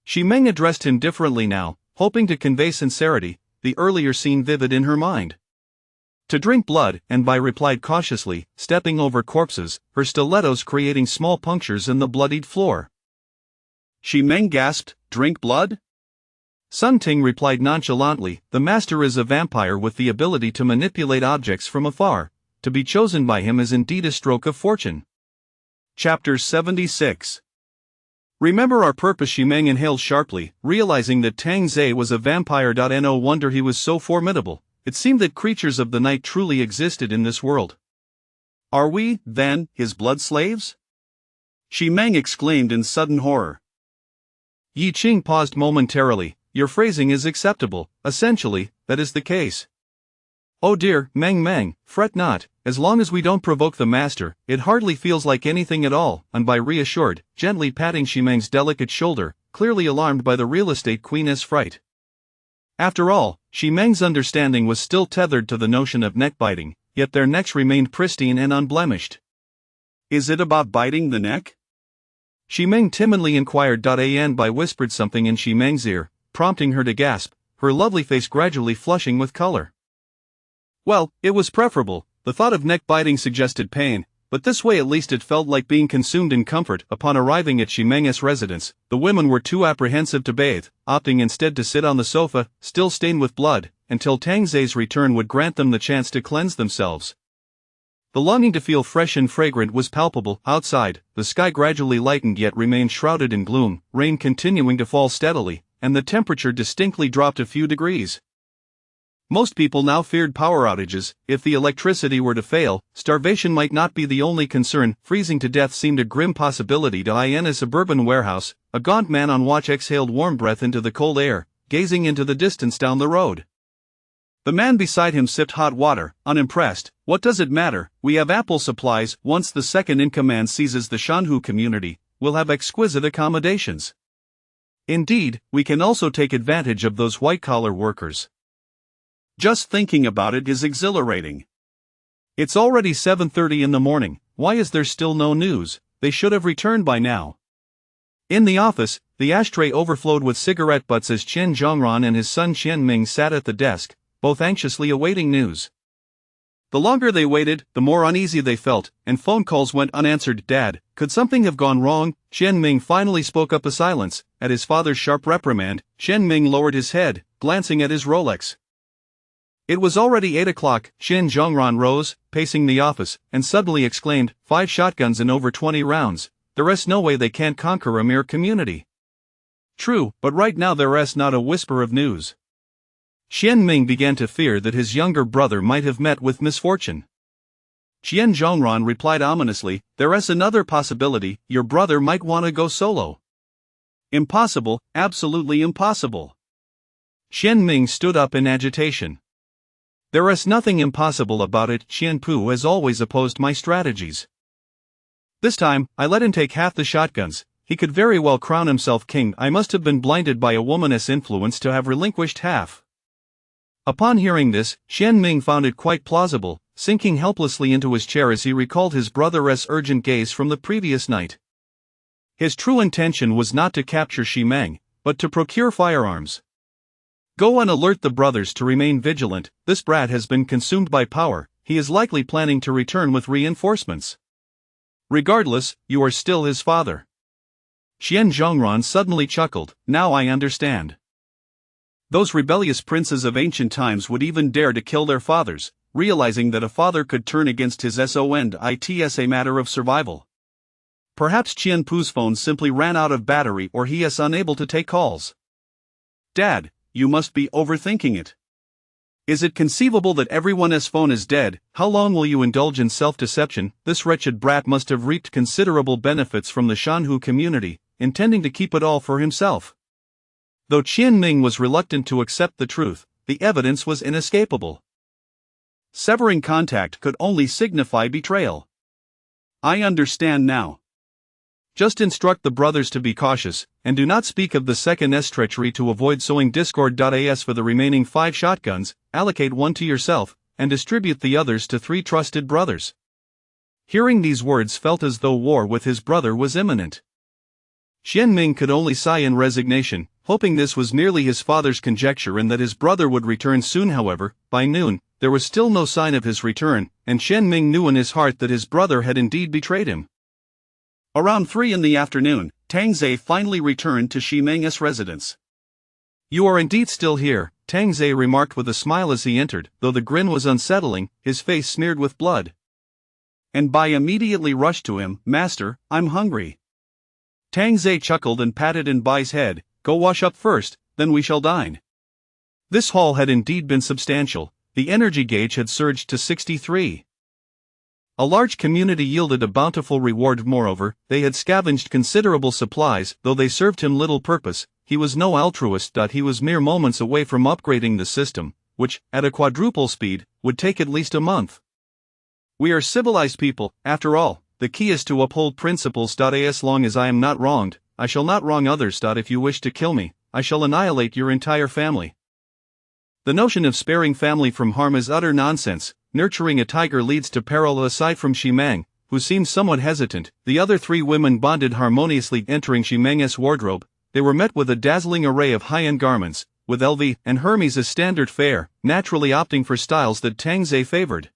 Xi Meng addressed him differently now, hoping to convey sincerity, the earlier scene vivid in her mind. To drink blood, and Bai replied cautiously, stepping over corpses, her stilettos creating small punctures in the bloodied floor. Xi Meng gasped, drink blood? Sun Ting replied nonchalantly, the master is a vampire with the ability to manipulate objects from afar. To be chosen by him is indeed a stroke of fortune. Chapter 76. Remember our purpose. Xi Meng inhaled sharply, realizing that Tang Zhe was a vampire. No wonder he was so formidable. It seemed that creatures of the night truly existed in this world. Are we, then, his blood slaves? Xi Meng exclaimed in sudden horror. Yi Qing paused momentarily. Your phrasing is acceptable, essentially, that is the case. Oh dear, Meng, fret not, as long as we don't provoke the master, it hardly feels like anything at all, and Bai reassured, gently patting Xi Meng's delicate shoulder, clearly alarmed by the real estate queen's fright. After all, Xi Meng's understanding was still tethered to the notion of neck biting, yet their necks remained pristine and unblemished. Is it about biting the neck? Xi Meng timidly inquired. Bai whispered something in Xi Meng's ear, prompting her to gasp, her lovely face gradually flushing with color. Well, it was preferable. The thought of neck biting suggested pain, but this way at least it felt like being consumed in comfort. Upon arriving at Xi Meng's residence, the women were too apprehensive to bathe, opting instead to sit on the sofa, still stained with blood, until Tang Zhe's return would grant them the chance to cleanse themselves. The longing to feel fresh and fragrant was palpable. Outside, the sky gradually lightened yet remained shrouded in gloom, rain continuing to fall steadily, and the temperature distinctly dropped a few degrees. Most people now feared power outages. If the electricity were to fail, starvation might not be the only concern. Freezing to death seemed a grim possibility. In a suburban warehouse, a gaunt man on watch exhaled warm breath into the cold air, gazing into the distance down the road. The man beside him sipped hot water, unimpressed. What does it matter? We have ample supplies. Once the second-in-command seizes the Shanhu community, we'll have exquisite accommodations. Indeed, we can also take advantage of those white-collar workers. Just thinking about it is exhilarating. It's already 7:30 in the morning. Why is there still no news? They should have returned by now. In the office, the ashtray overflowed with cigarette butts as Qian Zhongran and his son Qian Ming sat at the desk, both anxiously awaiting news. The longer they waited, the more uneasy they felt, and phone calls went unanswered. Dad, could something have gone wrong? Qian Ming finally spoke up. A silence. At his father's sharp reprimand, Qian Ming lowered his head, glancing at his Rolex. It was already 8 o'clock. Qian Zhongran rose, pacing the office, and suddenly exclaimed, 5 shotguns and over 20 rounds. There's no way they can't conquer a mere community. True, but right now there's not a whisper of news. Qian Ming began to fear that his younger brother might have met with misfortune. Qian Zhongran replied ominously, there's another possibility, your brother might want to go solo. Impossible, absolutely impossible. Qian Ming stood up in agitation. There's nothing impossible about it. Qian Pu has always opposed my strategies. This time, I let him take half the shotguns, he could very well crown himself king. I must have been blinded by a woman's influence to have relinquished half. Upon hearing this, Xian Ming found it quite plausible, sinking helplessly into his chair as he recalled his brother's urgent gaze from the previous night. His true intention was not to capture Xi Meng, but to procure firearms. Go and alert the brothers to remain vigilant. This brat has been consumed by power, he is likely planning to return with reinforcements. Regardless, you are still his father. Xian Zhongran suddenly chuckled. Now I understand. Those rebellious princes of ancient times would even dare to kill their fathers, realizing that a father could turn against his son. It's a matter of survival. Perhaps Qian Pu's phone simply ran out of battery or he is unable to take calls. Dad, you must be overthinking it. Is it conceivable that everyone's phone is dead? How long will you indulge in self-deception? This wretched brat must have reaped considerable benefits from the Shanhu community, intending to keep it all for himself. Though Qian Ming was reluctant to accept the truth, the evidence was inescapable. Severing contact could only signify betrayal. I understand now. Just instruct the brothers to be cautious, and do not speak of the second's treachery to avoid sowing discord. As for the remaining 5 shotguns, allocate 1 to yourself, and distribute the others to 3 trusted brothers. Hearing these words felt as though war with his brother was imminent. Xian Ming could only sigh in resignation, hoping this was merely his father's conjecture and that his brother would return soon. However, by noon, there was still no sign of his return, and Xian Ming knew in his heart that his brother had indeed betrayed him. Around 3 in the afternoon, Tang Zhe finally returned to Xi Meng's residence. You are indeed still here, Tang Zhe remarked with a smile as he entered, though the grin was unsettling, his face smeared with blood. And Bai immediately rushed to him. Master, I'm hungry. Tang Zhe chuckled and patted in Bai's head. Go wash up first, then we shall dine. This haul had indeed been substantial, the energy gauge had surged to 63. A large community yielded a bountiful reward. Moreover, they had scavenged considerable supplies. Though they served him little purpose, he was no altruist. He was mere moments away from upgrading the system, which, at a quadruple speed, would take at least a month. We are civilized people, after all. The key is to uphold principles. As long as I am not wronged, I shall not wrong others. If you wish to kill me, I shall annihilate your entire family. The notion of sparing family from harm is utter nonsense. Nurturing a tiger leads to peril. Aside from Xi Meng, who seemed somewhat hesitant, the other 3 women bonded harmoniously. Entering Xi Meng's wardrobe, they were met with a dazzling array of high-end garments, with LV and Hermes as standard fare, naturally opting for styles that Tang Zhe favored.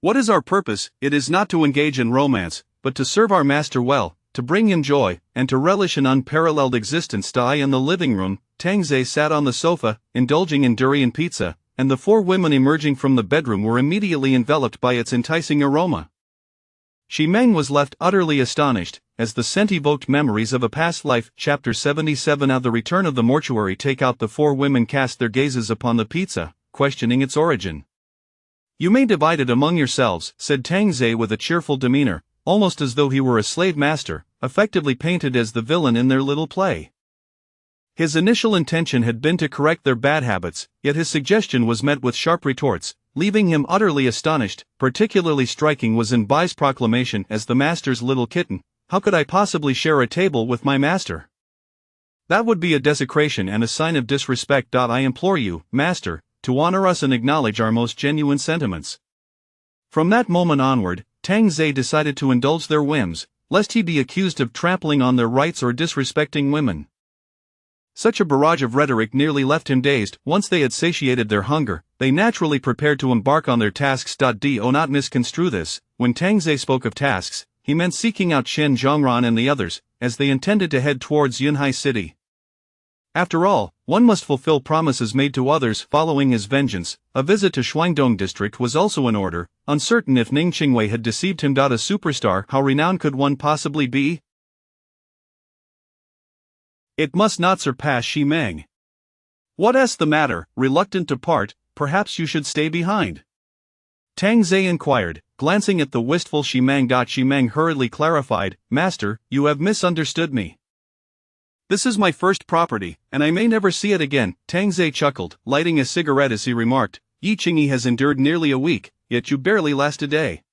What is our purpose? It is not to engage in romance, but to serve our master well, to bring him joy, and to relish an unparalleled existence. In the living room, Tang Zhe sat on the sofa, indulging in durian pizza, and the 4 women emerging from the bedroom were immediately enveloped by its enticing aroma. Xi Meng was left utterly astonished, as the scent evoked memories of a past life. Chapter 77 of The Return of the Mortuary. Take out. The 4 women cast their gazes upon the pizza, questioning its origin. You may divide it among yourselves, said Tang Zhe with a cheerful demeanor, almost as though he were a slave master, effectively painted as the villain in their little play. His initial intention had been to correct their bad habits, yet his suggestion was met with sharp retorts, leaving him utterly astonished. Particularly striking was in Bai's proclamation as the master's little kitten. How could I possibly share a table with my master? That would be a desecration and a sign of disrespect. I implore you, master, to honor us and acknowledge our most genuine sentiments. From that moment onward, Tang Zhe decided to indulge their whims, lest he be accused of trampling on their rights or disrespecting women. Such a barrage of rhetoric nearly left him dazed. Once they had satiated their hunger, they naturally prepared to embark on their tasks. Do not misconstrue this. When Tang Zhe spoke of tasks, he meant seeking out Chen Zhongran and the others, as they intended to head towards Yunhai City. After all, one must fulfill promises made to others. Following his vengeance, a visit to Shuangdong district was also in order. Uncertain if Ning Qingwei had deceived him. A superstar, how renowned could one possibly be? It must not surpass Xi Meng. What's the matter? Reluctant to part, perhaps you should stay behind? Tang Zhe inquired, glancing at the wistful Xi Meng. Xi Meng hurriedly clarified, Master, you have misunderstood me. This is my first property, and I may never see it again. Tang Zhe chuckled, lighting a cigarette as he remarked, Yi Qingyi has endured nearly a week, yet you barely last a day.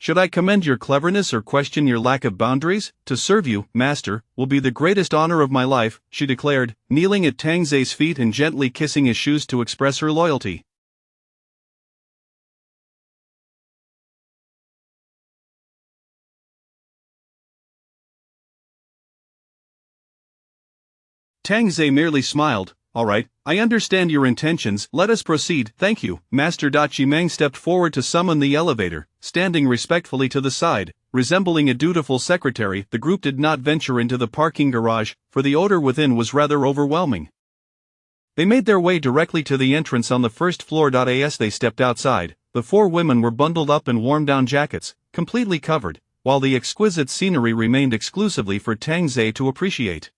Should I commend your cleverness or question your lack of boundaries? To serve you, master, will be the greatest honor of my life, she declared, kneeling at Tang Zei's feet and gently kissing his shoes to express her loyalty. Tang Zei merely smiled. All right, I understand your intentions, let us proceed, thank you. Master Chimeng stepped forward to summon the elevator, standing respectfully to the side. Resembling a dutiful secretary, the group did not venture into the parking garage, for the odor within was rather overwhelming. They made their way directly to the entrance on the first floor. As they stepped outside, the four women were bundled up in warm-down jackets, completely covered, while the exquisite scenery remained exclusively for Tang Zei to appreciate.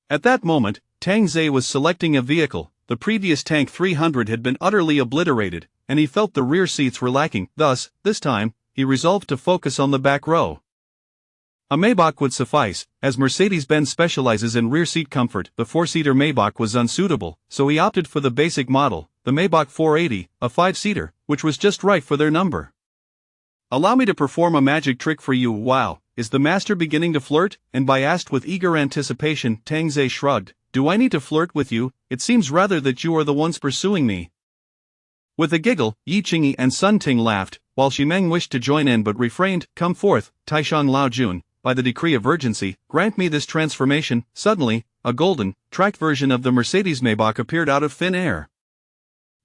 At that moment, Tang Zei was selecting a vehicle. The previous Tank 300 had been utterly obliterated, and he felt the rear seats were lacking. Thus, this time, he resolved to focus on the back row. A Maybach would suffice, as Mercedes-Benz specializes in rear seat comfort. The four-seater Maybach was unsuitable, so he opted for the basic model, the Maybach 480, a five-seater, which was just right for their number. Allow me to perform a magic trick for you. Wow, is the master beginning to flirt? And by asked with eager anticipation, Tang Zei shrugged. Do I need to flirt with you? It seems rather that you are the ones pursuing me. With a giggle, Yi Qingyi and Sun Ting laughed, while Ximeng wished to join in but refrained. Come forth, Taishang Laojun, by the decree of urgency, grant me this transformation. Suddenly, a golden, tracked version of the Mercedes Maybach appeared out of thin air.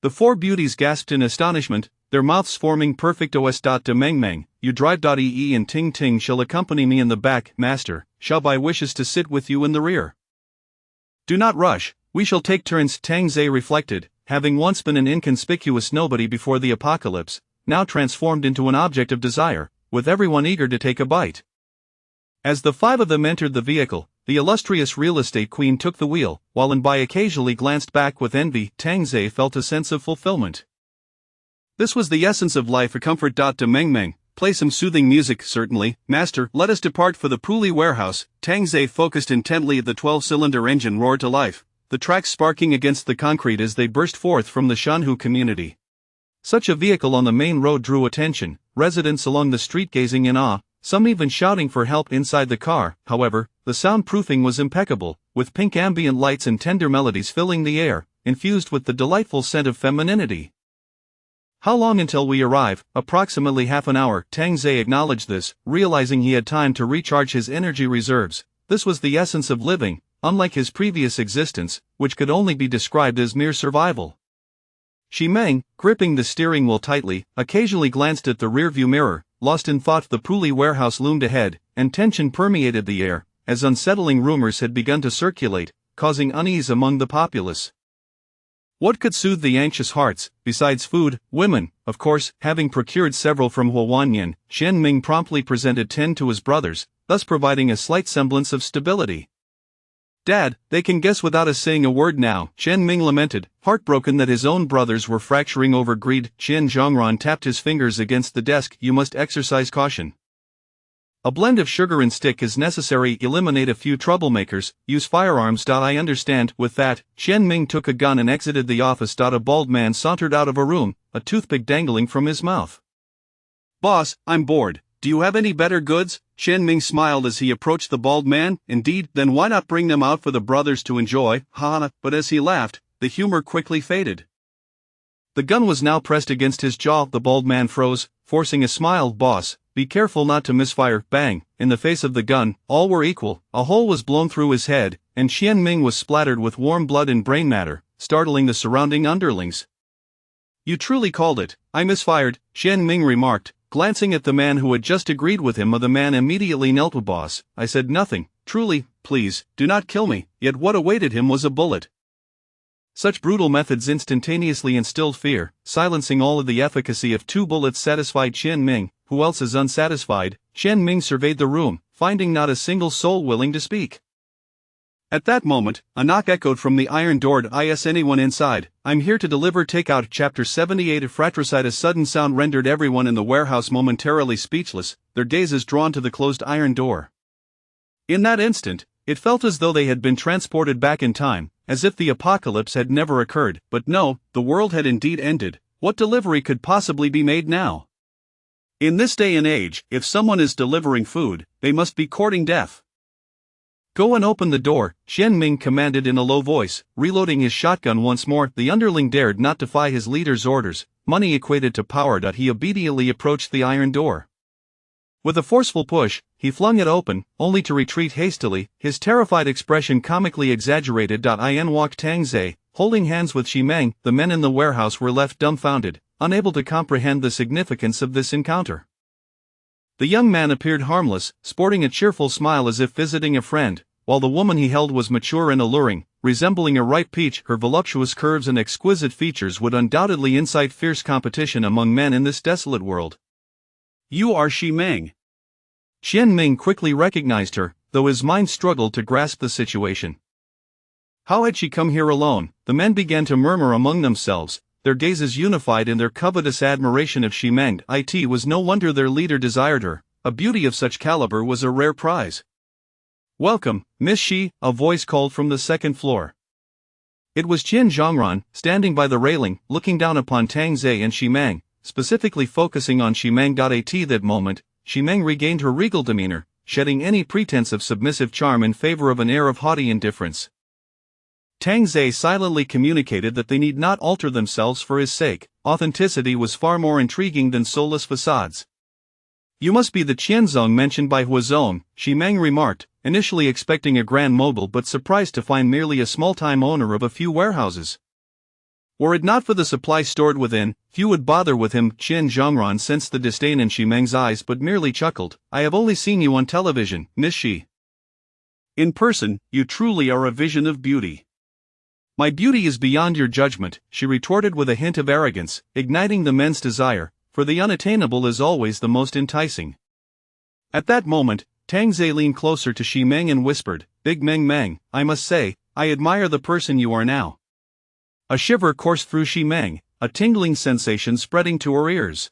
The four beauties gasped in astonishment, their mouths forming perfect os. De Meng, you drive. Yi and Ting Ting shall accompany me in the back, master, shall I wishes to sit with you in the rear. Do not rush, we shall take turns. Tang Zei reflected, having once been an inconspicuous nobody before the apocalypse, now transformed into an object of desire, with everyone eager to take a bite. As the five of them entered the vehicle, the illustrious real estate queen took the wheel, while Bai occasionally glanced back with envy. Tang Zei felt a sense of fulfillment. This was the essence of life. A comfort. De Meng, play some soothing music. Certainly, master, let us depart for the Puli warehouse. Tang Zei focused intently at the 12-cylinder engine roar to life, the tracks sparking against the concrete as they burst forth from the Shanhu community. Such a vehicle on the main road drew attention, residents along the street gazing in awe, some even shouting for help inside the car. However, the soundproofing was impeccable, with pink ambient lights and tender melodies filling the air, infused with the delightful scent of femininity. How long until we arrive? Approximately half an hour. Tang Zei acknowledged this, realizing he had time to recharge his energy reserves. This was the essence of living, unlike his previous existence, which could only be described as mere survival. Ximeng, gripping the steering wheel tightly, occasionally glanced at the rearview mirror, lost in thought. The Puli warehouse loomed ahead, and tension permeated the air, as unsettling rumors had begun to circulate, causing unease among the populace. What could soothe the anxious hearts, besides food? Women, of course. Having procured several from Huwanyan, Shen Ming promptly presented 10 to his brothers, thus providing a slight semblance of stability. Dad, they can guess without us saying a word now, Shen Ming lamented, heartbroken that his own brothers were fracturing over greed. Qian Zhongran tapped his fingers against the desk. You must exercise caution. A blend of sugar and stick is necessary. Eliminate a few troublemakers, use firearms. I understand. With that, Shen Ming took a gun and exited the office. A bald man sauntered out of a room, a toothpick dangling from his mouth. Boss, I'm bored. Do you have any better goods? Shen Ming smiled as he approached the bald man. Indeed, then why not bring them out for the brothers to enjoy? Ha! But as he laughed, the humor quickly faded. The gun was now pressed against his jaw. The bald man froze, forcing a smile. Boss, be careful not to misfire. Bang! In the face of the gun, all were equal. A hole was blown through his head, and Shen Ming was splattered with warm blood and brain matter, startling the surrounding underlings. You truly called it. I misfired, Shen Ming remarked, glancing at the man who had just agreed with him. The man immediately knelt. Boss, I said nothing. Truly, please, do not kill me. Yet what awaited him was a bullet. Such brutal methods instantaneously instilled fear, silencing all of the efficacy of 2 bullets satisfied Shen Ming. Who else is unsatisfied? Shen Ming surveyed the room, finding not a single soul willing to speak. At that moment, a knock echoed from the iron door. Is anyone inside? I'm here to deliver takeout. Chapter 78 of Fratricide. A sudden sound rendered everyone in the warehouse momentarily speechless, their gazes drawn to the closed iron door. In that instant, it felt as though they had been transported back in time, as if the apocalypse had never occurred. But no, the world had indeed ended. What delivery could possibly be made now? In this day and age, if someone is delivering food, they must be courting death. Go and open the door, Xian Ming commanded in a low voice, reloading his shotgun once more. The underling dared not defy his leader's orders. Money equated to power. He obediently approached the iron door. With a forceful push, he flung it open, only to retreat hastily, his terrified expression comically exaggerated. In walked Tang Ze, holding hands with Xi Meng. The men in the warehouse were left dumbfounded, unable to comprehend the significance of this encounter. The young man appeared harmless, sporting a cheerful smile as if visiting a friend, while the woman he held was mature and alluring, resembling a ripe peach. Her voluptuous curves and exquisite features would undoubtedly incite fierce competition among men in this desolate world. You are Xi Meng. Xian Ming quickly recognized her, though his mind struggled to grasp the situation. How had she come here alone? The men began to murmur among themselves, their gazes unified in their covetous admiration of Xi Meng. It was no wonder their leader desired her. A beauty of such caliber was a rare prize. "Welcome, Miss Xi," a voice called from the second floor. It was Qin Zhongran, standing by the railing, looking down upon Tang Ze and Xi Meng, specifically focusing on Xi Meng. At that moment, Xi Meng regained her regal demeanor, shedding any pretense of submissive charm in favor of an air of haughty indifference. Tang Ze silently communicated that they need not alter themselves for his sake. Authenticity was far more intriguing than soulless facades. "You must be the Qianzong mentioned by Huazong," Xi Meng remarked, initially expecting a grand mogul but surprised to find merely a small-time owner of a few warehouses. Were it not for the supply stored within, few would bother with him. Qin Zhongran sensed the disdain in Xi Meng's eyes but merely chuckled. "I have only seen you on television, Miss Xi. In person, you truly are a vision of beauty." "My beauty is beyond your judgment," she retorted with a hint of arrogance, igniting the men's desire, for the unattainable is always the most enticing. At that moment, Tang Ze leaned closer to Xi Meng and whispered, "Big Meng, I must say, I admire the person you are now." A shiver coursed through Xi Meng, a tingling sensation spreading to her ears.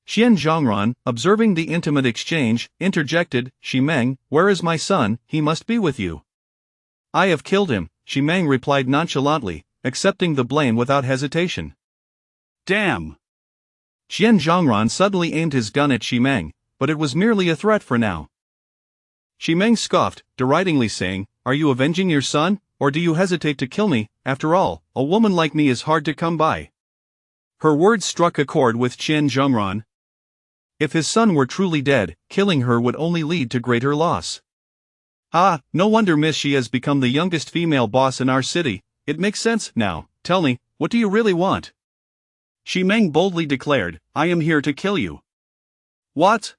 Xian Zhongran, observing the intimate exchange, interjected, "Xi Meng, where is my son? He must be with you." "I have killed him," Xi Meng replied nonchalantly, accepting the blame without hesitation. "Damn!" Xian Zhongran suddenly aimed his gun at Xi Meng, but it was merely a threat for now. Xi Meng scoffed, deridingly saying, "Are you avenging your son, or do you hesitate to kill me? After all, a woman like me is hard to come by." Her words struck a chord with Qin Zhongran. If his son were truly dead, killing her would only lead to greater loss. "Ah, no wonder Miss Xi has become the youngest female boss in our city. It makes sense. Now, tell me, what do you really want?" Xi Meng boldly declared, "I am here to kill you." "What?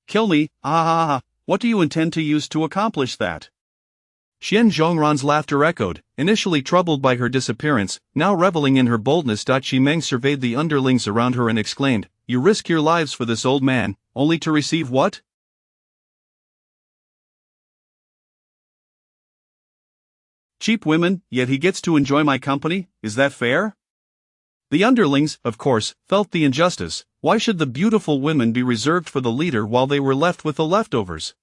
Kill me? Ah, what do you intend to use to accomplish that?" Xian Zhongran's laughter echoed, initially troubled by her disappearance, now reveling in her boldness. Xi Meng surveyed the underlings around her and exclaimed, "You risk your lives for this old man, only to receive what?" "Cheap women, yet he gets to enjoy my company, is that fair?" The underlings, of course, felt the injustice. Why should the beautiful women be reserved for the leader while they were left with the leftovers?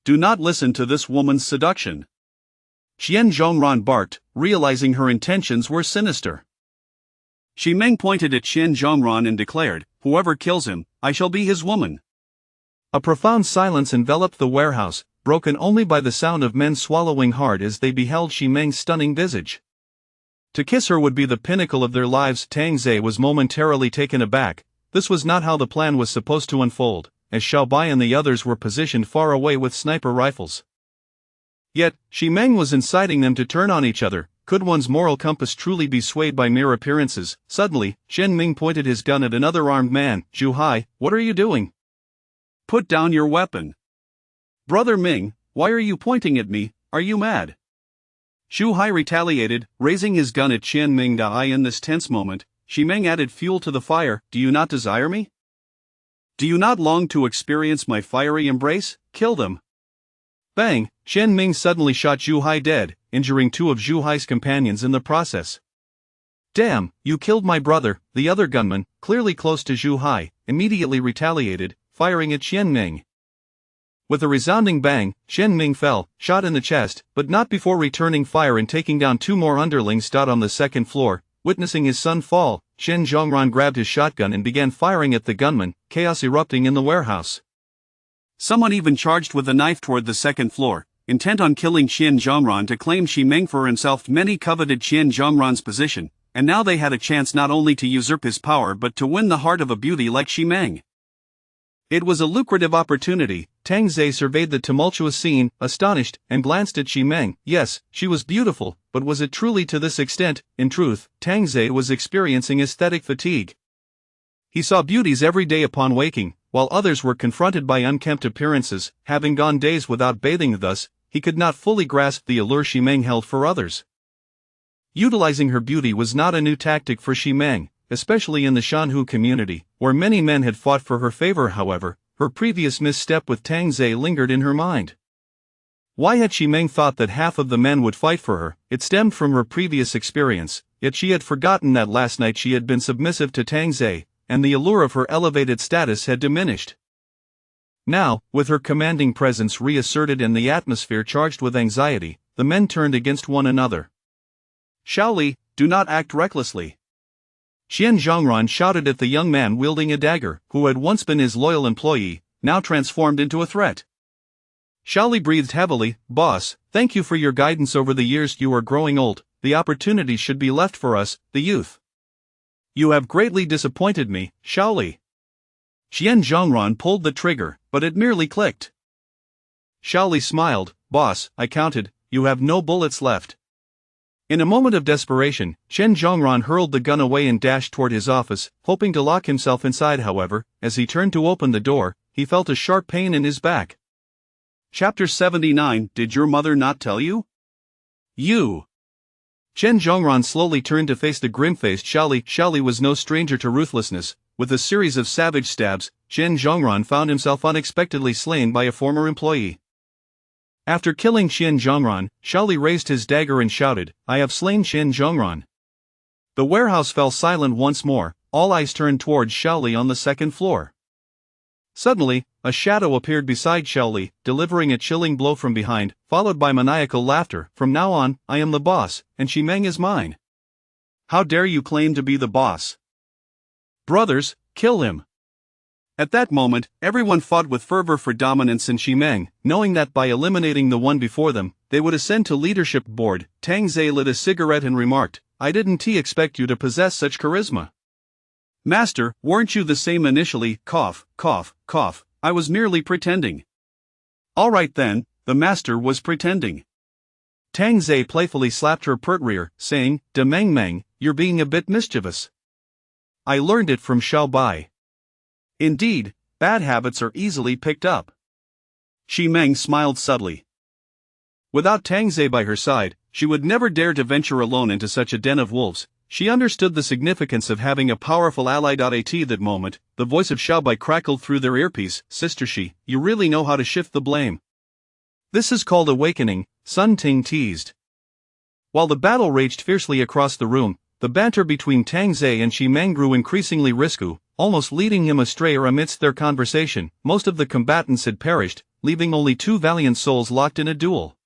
"Do not listen to this woman's seduction," Xian Zhongran barked, realizing her intentions were sinister. Xi Meng pointed at Qian Zhongran and declared, "Whoever kills him, I shall be his woman." A profound silence enveloped the warehouse, broken only by the sound of men swallowing hard as they beheld Xi Meng's stunning visage. To kiss her would be the pinnacle of their lives. Tang Ze was momentarily taken aback. This was not how the plan was supposed to unfold, as Xiao Bai and the others were positioned far away with sniper rifles. Yet, Xi Meng was inciting them to turn on each other. Could one's moral compass truly be swayed by mere appearances? Suddenly, Xian Ming pointed his gun at another armed man. "Zhu Hai, what are you doing?" "Put down your weapon." "Brother Ming, why are you pointing at me? Are you mad?" Zhu Hai retaliated, raising his gun at Qian Ming. In this tense moment, Xi Meng added fuel to the fire. "Do you not desire me? Do you not long to experience my fiery embrace? Kill them." Bang! Qian Ming suddenly shot Zhu Hai dead, injuring two of Zhu Hai's companions in the process. "Damn, you killed my brother." The other gunman, clearly close to Zhu Hai, immediately retaliated, firing at Qian Ming. With a resounding bang, Qian Ming fell, shot in the chest, but not before returning fire and taking down two more underlings. On the second floor, witnessing his son fall, Chen Zhongran grabbed his shotgun and began firing at the gunman, chaos erupting in the warehouse. Someone even charged with a knife toward the second floor, intent on killing Qian Zhongran to claim Xi Meng for himself. Many coveted Qian Zhongran's position, and now they had a chance not only to usurp his power but to win the heart of a beauty like Xi Meng. It was a lucrative opportunity. Tang Zhe surveyed the tumultuous scene, astonished, and glanced at Xi Meng. Yes, she was beautiful, but was it truly to this extent? In truth, Tang Zhe was experiencing aesthetic fatigue. He saw beauties every day upon waking, while others were confronted by unkempt appearances. Having gone days without bathing thus, he could not fully grasp the allure Xi Meng held for others. Utilizing her beauty was not a new tactic for Xi Meng, especially in the Shanhu community, where many men had fought for her favor. However, her previous misstep with Tang Zhe lingered in her mind. Why had Xi Meng thought that half of the men would fight for her? It stemmed from her previous experience, yet she had forgotten that last night she had been submissive to Tang Zhe, and the allure of her elevated status had diminished. Now, with her commanding presence reasserted and the atmosphere charged with anxiety, the men turned against one another. Shaoli, do not act recklessly. Qian Zhongran shouted at the young man wielding a dagger, who had once been his loyal employee, now transformed into a threat. Shaoli breathed heavily. Boss, thank you for your guidance over the years. You are growing old, the opportunity should be left for us, the youth. You have greatly disappointed me, Shaoli. Qian Zhongran pulled the trigger, but it merely clicked. Shaoli smiled. Boss, I counted, you have no bullets left. In a moment of desperation, Chen Zhongran hurled the gun away and dashed toward his office, hoping to lock himself inside. However, as he turned to open the door, he felt a sharp pain in his back. Chapter 79. Did your mother not tell you? You. Chen Zhongran slowly turned to face the grim-faced Shaoli. Shaoli was no stranger to ruthlessness. With a series of savage stabs, Chen Zhongran found himself unexpectedly slain by a former employee. After killing Qian Zhongran, Shaoli raised his dagger and shouted, I have slain Qian Zhongran. The warehouse fell silent once more, all eyes turned towards Shaoli on the second floor. Suddenly, a shadow appeared beside Shaoli, delivering a chilling blow from behind, followed by maniacal laughter. From now on, I am the boss, and Xi Meng is mine. How dare you claim to be the boss? Brothers, kill him. At that moment, everyone fought with fervor for dominance in Xi Meng, knowing that by eliminating the one before them, they would ascend to leadership board. Tang Zhe lit a cigarette and remarked, I didn't expect you to possess such charisma. Master, weren't you the same initially? Cough, cough, cough, I was merely pretending. All right then, the master was pretending. Tang Zhe playfully slapped her pert rear, saying, De Meng Meng, you're being a bit mischievous. I learned it from Xiao Bai. Indeed, bad habits are easily picked up. Xi Meng smiled subtly. Without Tang Zhe by her side, she would never dare to venture alone into such a den of wolves. She understood the significance of having a powerful ally. At that moment, the voice of Xiao Bai crackled through their earpiece. Sister Xi, you really know how to shift the blame. This is called awakening, Sun Ting teased. While the battle raged fiercely across the room, the banter between Tang Zhe and Xi Meng grew increasingly risky, almost leading him astray. Amidst their conversation, most of the combatants had perished, leaving only two valiant souls locked in a duel.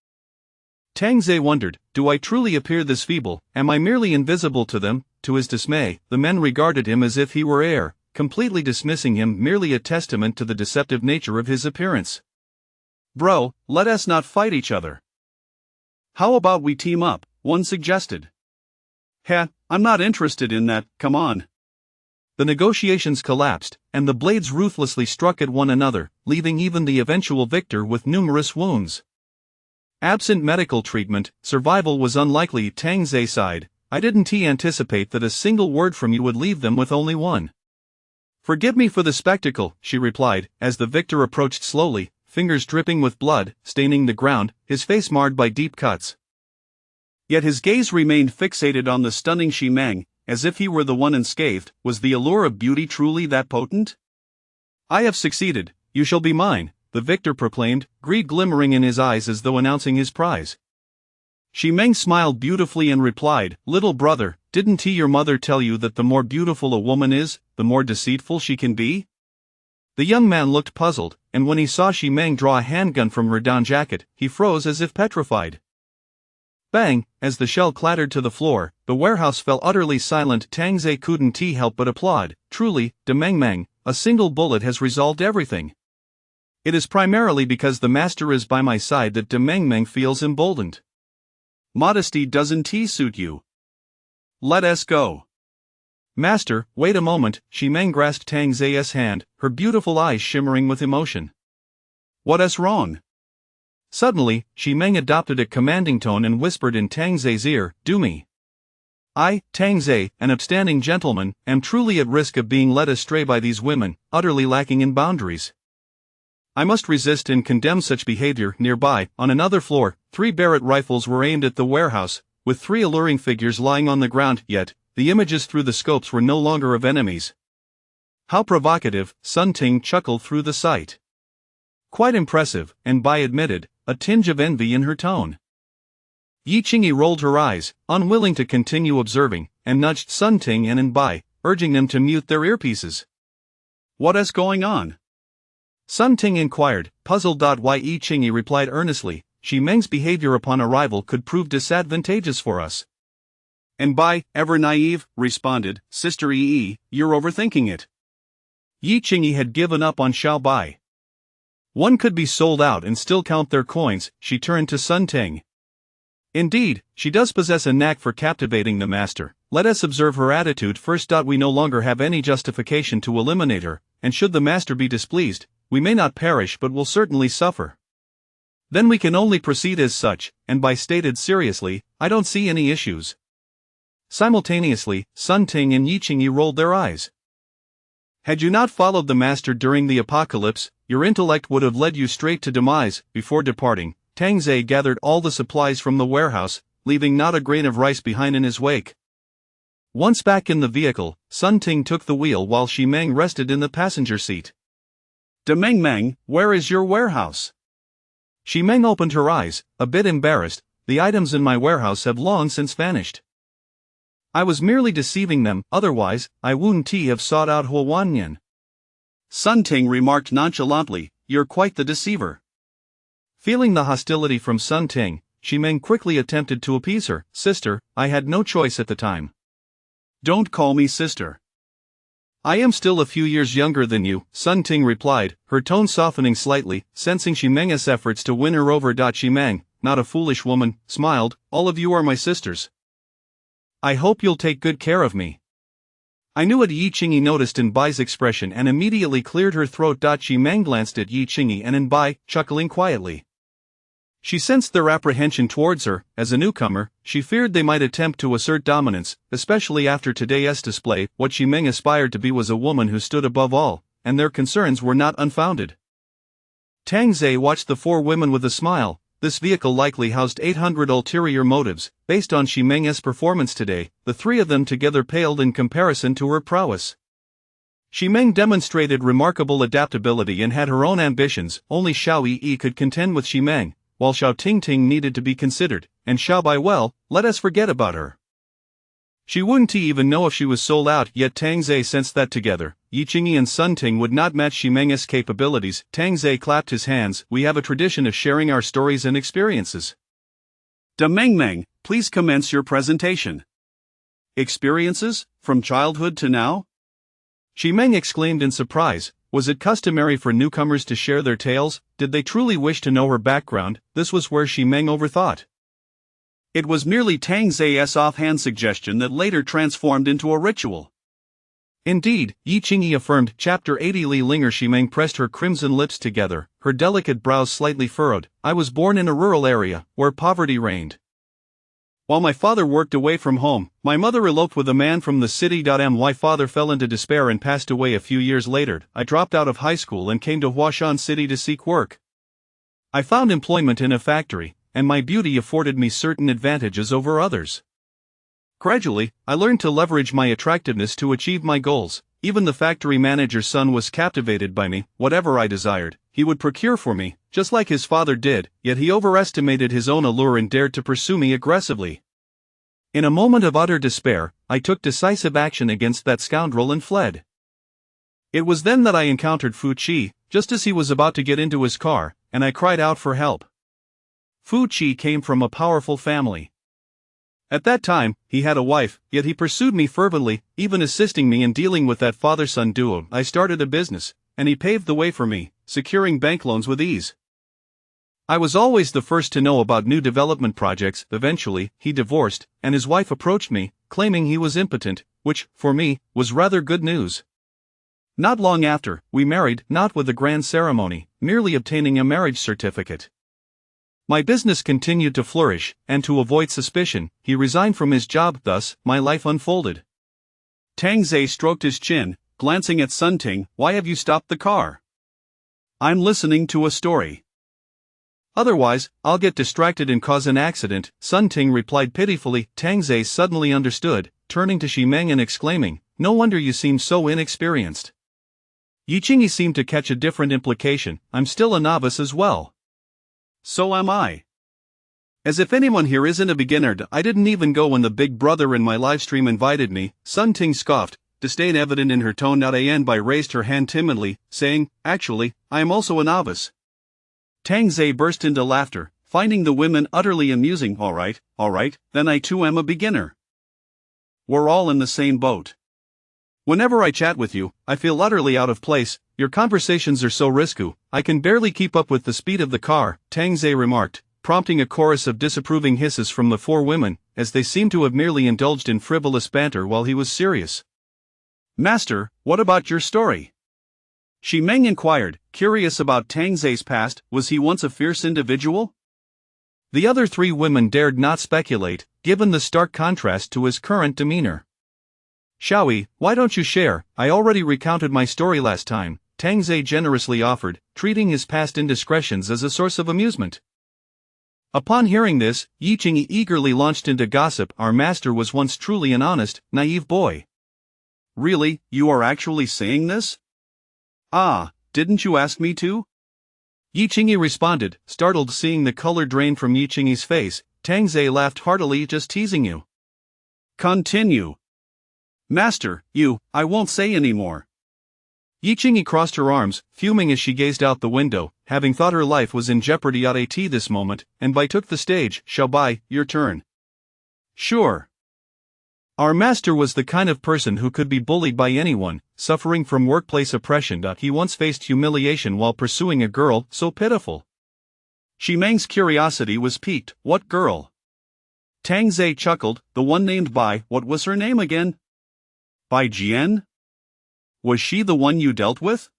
Tang Zhe wondered, do I truly appear this feeble? Am I merely invisible to them? To his dismay, the men regarded him as if he were air, completely dismissing him, merely a testament to the deceptive nature of his appearance. Bro, let us not fight each other. How about we team up? One suggested. Heh, I'm not interested in that, come on. The negotiations collapsed, and the blades ruthlessly struck at one another, leaving even the eventual victor with numerous wounds. Absent medical treatment, survival was unlikely. Tang Zhe sighed, I didn't anticipate that a single word from you would leave them with only one. Forgive me for the spectacle, she replied, as the victor approached slowly, fingers dripping with blood, staining the ground, his face marred by deep cuts. Yet his gaze remained fixated on the stunning Xi Meng, as if he were the one unscathed. Was the allure of beauty truly that potent? I have succeeded, you shall be mine, the victor proclaimed, greed glimmering in his eyes as though announcing his prize. Xi Meng smiled beautifully and replied, Little brother, didn't your mother tell you that the more beautiful a woman is, the more deceitful she can be? The young man looked puzzled, and when he saw Xi Meng draw a handgun from her down jacket, he froze as if petrified. Bang! As the shell clattered to the floor, the warehouse fell utterly silent. Tang Ze couldn't help but applaud. Truly, De Meng, a single bullet has resolved everything. It is primarily because the master is by my side that De Meng feels emboldened. Modesty doesn't suit you. Let us go. Master, wait a moment. Shimeng grasped Tang Ze's hand, her beautiful eyes shimmering with emotion. What is wrong? Suddenly, Shimeng adopted a commanding tone and whispered in Tang Ze's ear, do me. I, Tang Ze, an upstanding gentleman, am truly at risk of being led astray by these women, utterly lacking in boundaries. I must resist and condemn such behavior. Nearby, on another floor, 3 Barrett rifles were aimed at the warehouse, with 3 alluring figures lying on the ground, yet, the images through the scopes were no longer of enemies. How provocative, Sun Ting chuckled through the sight. Quite impressive, and Bai admitted, a tinge of envy in her tone. Yi Qingyi rolled her eyes, unwilling to continue observing, and nudged Sun Ting and Bai, urging them to mute their earpieces. What is going on? Sun Ting inquired, puzzled. Yi Qingyi replied earnestly, Shimeng's behavior upon arrival could prove disadvantageous for us. And Bai, ever naive, responded, Sister Yi, you're overthinking it. Yi Qingyi had given up on Xiao Bai. One could be sold out and still count their coins. She turned to Sun Ting. Indeed, she does possess a knack for captivating the master. Let us observe her attitude first. We no longer have any justification to eliminate her, and should the master be displeased, we may not perish but will certainly suffer. Then we can only proceed as such, and Bai stated seriously, I don't see any issues. Simultaneously, Sun Ting and Yi Qingyi rolled their eyes. Had you not followed the master during the apocalypse, your intellect would have led you straight to demise. Before departing, Tang Ze gathered all the supplies from the warehouse, leaving not a grain of rice behind in his wake. Once back in the vehicle, Sun Ting took the wheel while Shimeng rested in the passenger seat. De Meng, where is your warehouse? Shimeng opened her eyes, a bit embarrassed. The items in my warehouse have long since vanished. I was merely deceiving them, otherwise, I wouldn't have sought out Huowanyan. Sun Ting remarked nonchalantly, you're quite the deceiver. Feeling the hostility from Sun Ting, Shimeng quickly attempted to appease her. Sister, I had no choice at the time. Don't call me sister. I am still a few years younger than you, Sun Ting replied, her tone softening slightly, sensing Shimeng's efforts to win her over. Shimeng, not a foolish woman, smiled, all of you are my sisters. I hope you'll take good care of me. I knew what Yi Qingyi noticed in Bai's expression and immediately cleared her throat. Shimeng glanced at Yi Qingyi and Bai, chuckling quietly. She sensed their apprehension towards her. As a newcomer, she feared they might attempt to assert dominance, especially after today's display. What Shimeng aspired to be was a woman who stood above all, and their concerns were not unfounded. Tang Ze watched the 4 women with a smile. This vehicle likely housed 800 ulterior motives. Based on Shimeng's performance today, the 3 of them together paled in comparison to her prowess. Shimeng demonstrated remarkable adaptability and had her own ambitions. Only Xiao Yi could contend with Shimeng, while Xiao Tingting needed to be considered, and Xiao Bai, well, let us forget about her. She wouldn't even know if she was sold out. Yet Tang Ze sensed that together, Yi Qingyi and Sun Ting would not match Shimeng's capabilities. Tang Ze clapped his hands. We have a tradition of sharing our stories and experiences. De Meng, please commence your presentation. Experiences, from childhood to now? Shimeng exclaimed in surprise. Was it customary for newcomers to share their tales? Did they truly wish to know her background? This was where Shimeng overthought. It was merely Tang Ze's offhand suggestion that later transformed into a ritual. Indeed, Yi Qingyi affirmed. Chapter 80. Li Linger. Shimeng pressed her crimson lips together, her delicate brows slightly furrowed. I was born in a rural area, where poverty reigned. While my father worked away from home, my mother eloped with a man from the city. My father fell into despair and passed away a few years later. I dropped out of high school and came to Huashan City to seek work. I found employment in a factory, and my beauty afforded me certain advantages over others. Gradually, I learned to leverage my attractiveness to achieve my goals. Even the factory manager's son was captivated by me. Whatever I desired, he would procure for me, just like his father did, yet he overestimated his own allure and dared to pursue me aggressively. In a moment of utter despair, I took decisive action against that scoundrel and fled. It was then that I encountered Fu Qi, just as he was about to get into his car, and I cried out for help. Fu Qi came from a powerful family. At that time, he had a wife, yet he pursued me fervently, even assisting me in dealing with that father-son duo. I started a business, and he paved the way for me, securing bank loans with ease. I was always the first to know about new development projects. Eventually, he divorced, and his wife approached me, claiming he was impotent, which, for me, was rather good news. Not long after, we married, not with a grand ceremony, merely obtaining a marriage certificate. My business continued to flourish, and to avoid suspicion, he resigned from his job. Thus, my life unfolded. Tang Zhe stroked his chin, glancing at Sun Ting. Why have you stopped the car? I'm listening to a story. Otherwise, I'll get distracted and cause an accident, Sun Ting replied pitifully. Tang Zhe suddenly understood, turning to Xi Meng and exclaiming, no wonder you seem so inexperienced. Yi Qingyi seemed to catch a different implication. I'm still a novice as well. So am I. As if anyone here isn't a beginner. I didn't even go when the big brother in my livestream invited me, Sun Ting scoffed, disdain evident in her tone. An Bai raised her hand timidly, saying, actually, I am also a novice. Tang Zhe burst into laughter, finding the women utterly amusing. All right, then I too am a beginner. We're all in the same boat. Whenever I chat with you, I feel utterly out of place. Your conversations are so risky, I can barely keep up with the speed of the car, Tang Zhe remarked, prompting a chorus of disapproving hisses from the four women, as they seemed to have merely indulged in frivolous banter while he was serious. Master, what about your story? Xi Meng inquired, curious about Tang Zhe's past. Was he once a fierce individual? The other three women dared not speculate, given the stark contrast to his current demeanor. Xiaoyi, why don't you share? I already recounted my story last time, Tang Zhe generously offered, treating his past indiscretions as a source of amusement. Upon hearing this, Yi Qingyi eagerly launched into gossip. Our master was once truly an honest, naive boy. Really, you are actually saying this? Ah, didn't you ask me to? Yi Qingyi responded, startled seeing the color drain from Yi Qingyi's face. Tang Zhe laughed heartily. Just teasing you. Continue. Master, I won't say any more. Yi Qingyi crossed her arms, fuming as she gazed out the window, having thought her life was in jeopardy at this moment, and Bai took the stage. Xiaobai, your turn. Sure. Our master was the kind of person who could be bullied by anyone, suffering from workplace oppression. He once faced humiliation while pursuing a girl so pitiful. Xi Meng's curiosity was piqued. What girl? Tang Zhe chuckled, the one named Bai. What was her name again? Bai Jian? Was she the one you dealt with?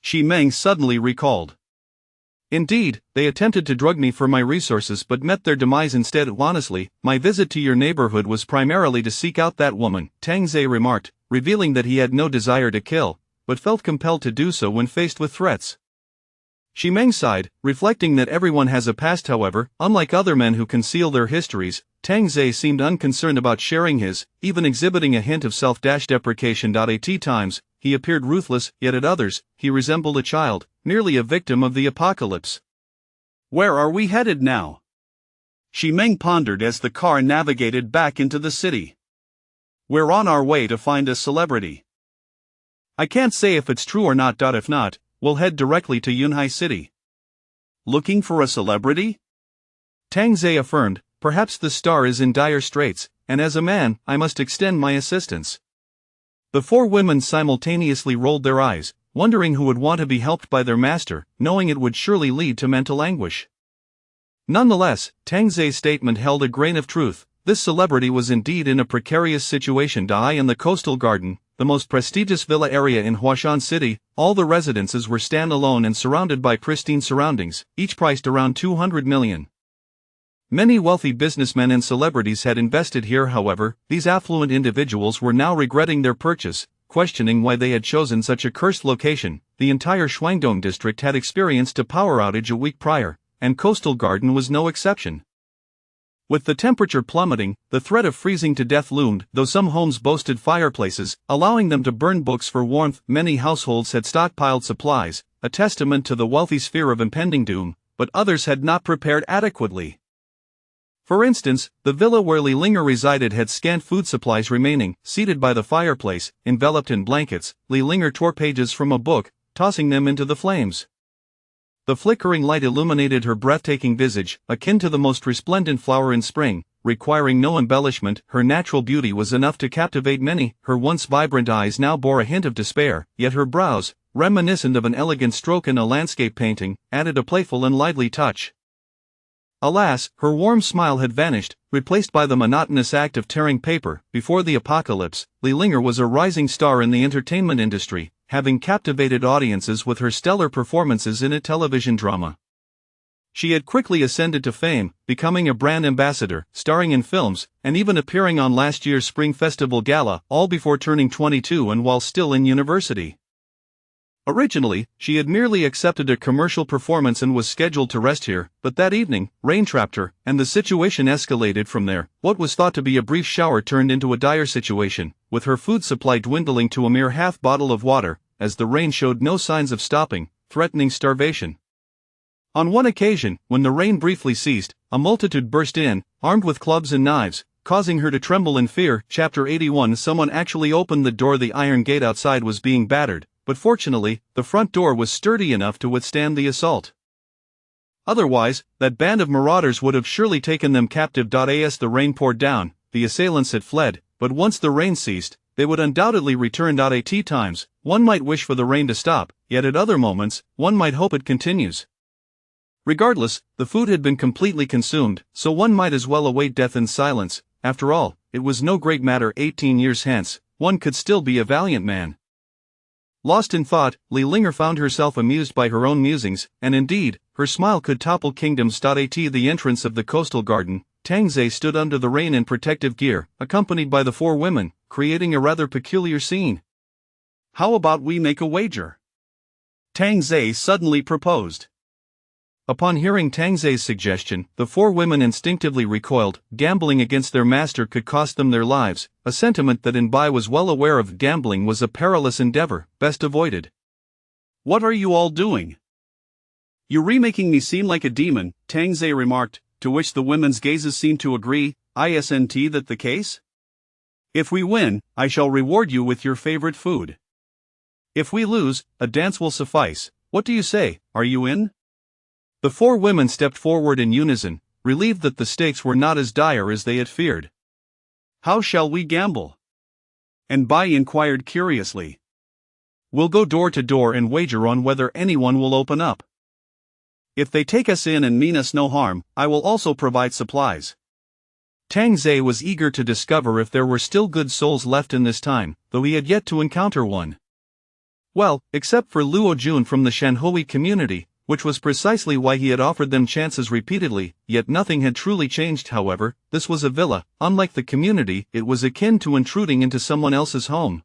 Xi Meng suddenly recalled. Indeed, they attempted to drug me for my resources but met their demise instead. Honestly, my visit to your neighborhood was primarily to seek out that woman, Tang Zhe remarked, revealing that he had no desire to kill, but felt compelled to do so when faced with threats. Xi Meng sighed, reflecting that everyone has a past. However, unlike other men who conceal their histories, Tang Zhe seemed unconcerned about sharing his, even exhibiting a hint of self-deprecation. At times, he appeared ruthless, yet at others, he resembled a child, nearly a victim of the apocalypse. Where are we headed now? Xi Meng pondered as the car navigated back into the city. We're on our way to find a celebrity. I can't say if it's true or not. If not, we'll head directly to Yunhai City. Looking for a celebrity? Tang Zhe affirmed, perhaps the star is in dire straits, and as a man, I must extend my assistance. The four women simultaneously rolled their eyes, wondering who would want to be helped by their master, knowing it would surely lead to mental anguish. Nonetheless, Tang Zhe's statement held a grain of truth. This celebrity was indeed in a precarious situation. In the Coastal Garden, the most prestigious villa area in Huashan City, all the residences were stand-alone and surrounded by pristine surroundings, each priced around 200 million. Many wealthy businessmen and celebrities had invested here. However, these affluent individuals were now regretting their purchase, questioning why they had chosen such a cursed location. The entire Shuangdong district had experienced a power outage a week prior, and Coastal Garden was no exception. With the temperature plummeting, the threat of freezing to death loomed. Though some homes boasted fireplaces, allowing them to burn books for warmth, many households had stockpiled supplies, a testament to the wealthy's fear of impending doom, but others had not prepared adequately. For instance, the villa where Li Linger resided had scant food supplies remaining. Seated by the fireplace, enveloped in blankets, Li Linger tore pages from a book, tossing them into the flames. The flickering light illuminated her breathtaking visage, akin to the most resplendent flower in spring, requiring no embellishment. Her natural beauty was enough to captivate many. Her once vibrant eyes now bore a hint of despair, yet her brows, reminiscent of an elegant stroke in a landscape painting, added a playful and lively touch. Alas, her warm smile had vanished, replaced by the monotonous act of tearing paper. Before the apocalypse, Leilinger was a rising star in the entertainment industry, having captivated audiences with her stellar performances in a television drama. She had quickly ascended to fame, becoming a brand ambassador, starring in films, and even appearing on last year's Spring Festival Gala, all before turning 22 and while still in university. Originally, she had merely accepted a commercial performance and was scheduled to rest here, but that evening, rain trapped her, and the situation escalated from there. What was thought to be a brief shower turned into a dire situation, with her food supply dwindling to a mere half bottle of water, as the rain showed no signs of stopping, threatening starvation. On one occasion, when the rain briefly ceased, a multitude burst in, armed with clubs and knives, causing her to tremble in fear. Chapter 81. Someone actually opened the door. The iron gate outside was being battered, but fortunately, the front door was sturdy enough to withstand the assault. Otherwise, that band of marauders would have surely taken them captive. As the rain poured down, the assailants had fled, but once the rain ceased, they would undoubtedly return. At times, one might wish for the rain to stop, yet at other moments, one might hope it continues. Regardless, the food had been completely consumed, so one might as well await death in silence. After all, it was no great matter. 18 years hence, one could still be a valiant man. Lost in thought, Leilinger found herself amused by her own musings, and indeed, her smile could topple kingdoms. At the entrance of the coastal garden, Tang Ze stood under the rain in protective gear, accompanied by the four women, creating a rather peculiar scene. "How about we make a wager?" Tang Ze suddenly proposed. Upon hearing Tang Ze's suggestion, the four women instinctively recoiled. Gambling against their master could cost them their lives, a sentiment that Bai was well aware of. Gambling was a perilous endeavor, best avoided. "What are you all doing? You're remaking me seem like a demon," Tang Ze remarked, to which the women's gazes seemed to agree. Isn't that the case? "If we win, I shall reward you with your favorite food. If we lose, a dance will suffice. What do you say, are you in?" The four women stepped forward in unison, relieved that the stakes were not as dire as they had feared. "How shall we gamble?" Bai inquired curiously. "We'll go door to door and wager on whether anyone will open up. If they take us in and mean us no harm, I will also provide supplies." Tang Ze was eager to discover if there were still good souls left in this time, though he had yet to encounter one. Well, except for Luo Jun from the Shanhui community, which was precisely why he had offered them chances repeatedly. Yet nothing had truly changed. However, this was a villa. Unlike the community, it was akin to intruding into someone else's home.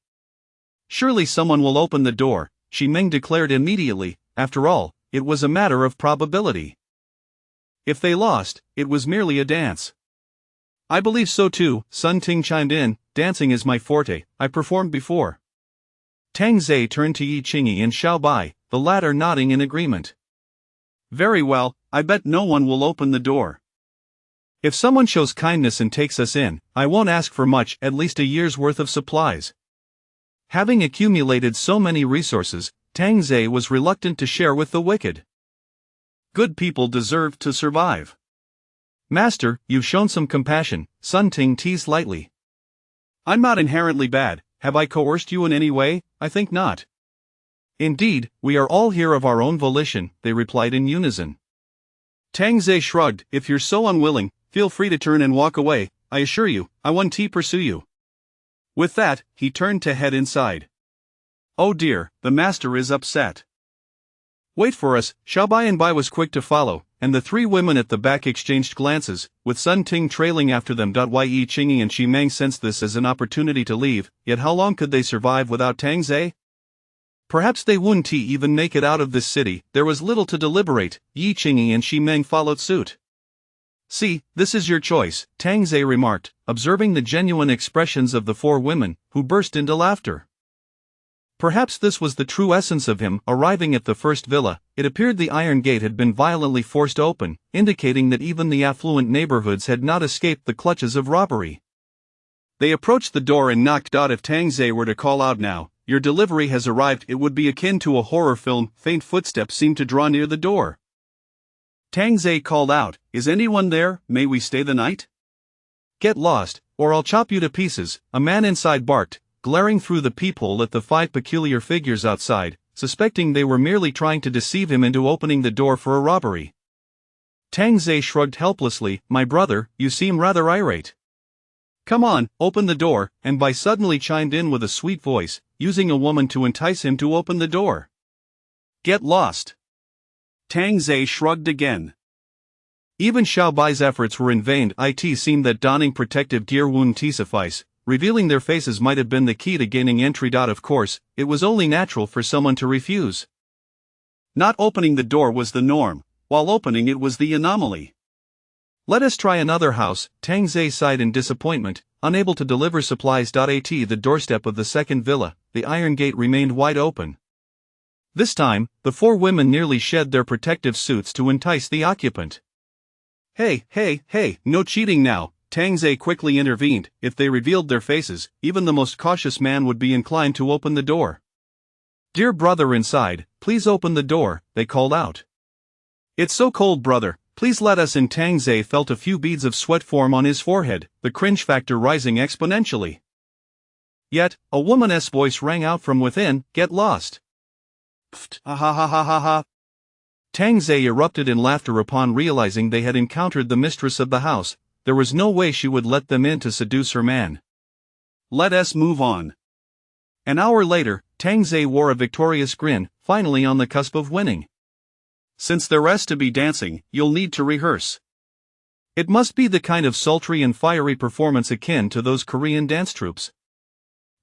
"Surely someone will open the door," Xi Meng declared immediately. After all, it was a matter of probability. If they lost, it was merely a dance. "I believe so too," Sun Ting chimed in. "Dancing is my forte, I performed before." Tang Ze turned to Yi Qingyi and Xiao Bai, the latter nodding in agreement. "Very well, I bet no one will open the door. If someone shows kindness and takes us in, I won't ask for much, at least a year's worth of supplies." Having accumulated so many resources, Tang Ze was reluctant to share with the wicked. Good people deserve to survive. "Master, you've shown some compassion," Sun Ting teased lightly. "I'm not inherently bad. Have I coerced you in any way? I think not." "Indeed, we are all here of our own volition," they replied in unison. Tang Ze shrugged. "If you're so unwilling, feel free to turn and walk away. I assure you, I won't pursue you." With that, he turned to head inside. "Oh dear, the master is upset." "Wait for us," Xiaobai and Bai was quick to follow, and the three women at the back exchanged glances, with Sun Ting trailing after them. Yi Qingyi and Xi Meng sensed this as an opportunity to leave, yet how long could they survive without Tang Ze? Perhaps they wouldn't even make it out of this city. There was little to deliberate. Yi Qingyi and Xi Meng followed suit. "See, this is your choice," Tang Ze remarked, observing the genuine expressions of the four women, who burst into laughter. Perhaps this was the true essence of him. Arriving at the first villa, it appeared the iron gate had been violently forced open, indicating that even the affluent neighborhoods had not escaped the clutches of robbery. They approached the door and knocked. If Tang Ze were to call out now, "Your delivery has arrived," it would be akin to a horror film. Faint footsteps seemed to draw near the door. Tang Ze called out, "Is anyone there? May we stay the night?" "Get lost, or I'll chop you to pieces," a man inside barked, glaring through the peephole at the 5 peculiar figures outside, suspecting they were merely trying to deceive him into opening the door for a robbery. Tang Ze shrugged helplessly. "My brother, you seem rather irate. Come on, open the door," and Bai suddenly chimed in with a sweet voice, using a woman to entice him to open the door. "Get lost." Tang Ze shrugged again. Even Xiao Bai's efforts were in vain. It seemed that donning protective gear wouldn't suffice. Revealing their faces might have been the key to gaining entry. Of course, it was only natural for someone to refuse. Not opening the door was the norm, while opening it was the anomaly. "Let us try another house," Tang Ze sighed in disappointment, unable to deliver supplies. At the doorstep of the second villa, the iron gate remained wide open. This time, the 4 women nearly shed their protective suits to entice the occupant. Hey, no cheating now," Tang Ze quickly intervened. If they revealed their faces, even the most cautious man would be inclined to open the door. "Dear brother inside, please open the door," they called out. "It's so cold, brother, please let us in." Tang Ze felt a few beads of sweat form on his forehead, the cringe factor rising exponentially. Yet, a woman's voice rang out from within, "Get lost." "Pfft, ha ha ha ha ha ha." Tang Ze erupted in laughter upon realizing they had encountered the mistress of the house. There was no way she would let them in to seduce her man. "Let us move on." An hour later, Tang Ze wore a victorious grin, finally on the cusp of winning. "Since the rest to be dancing, you'll need to rehearse." It must be the kind of sultry and fiery performance akin to those Korean dance troupes.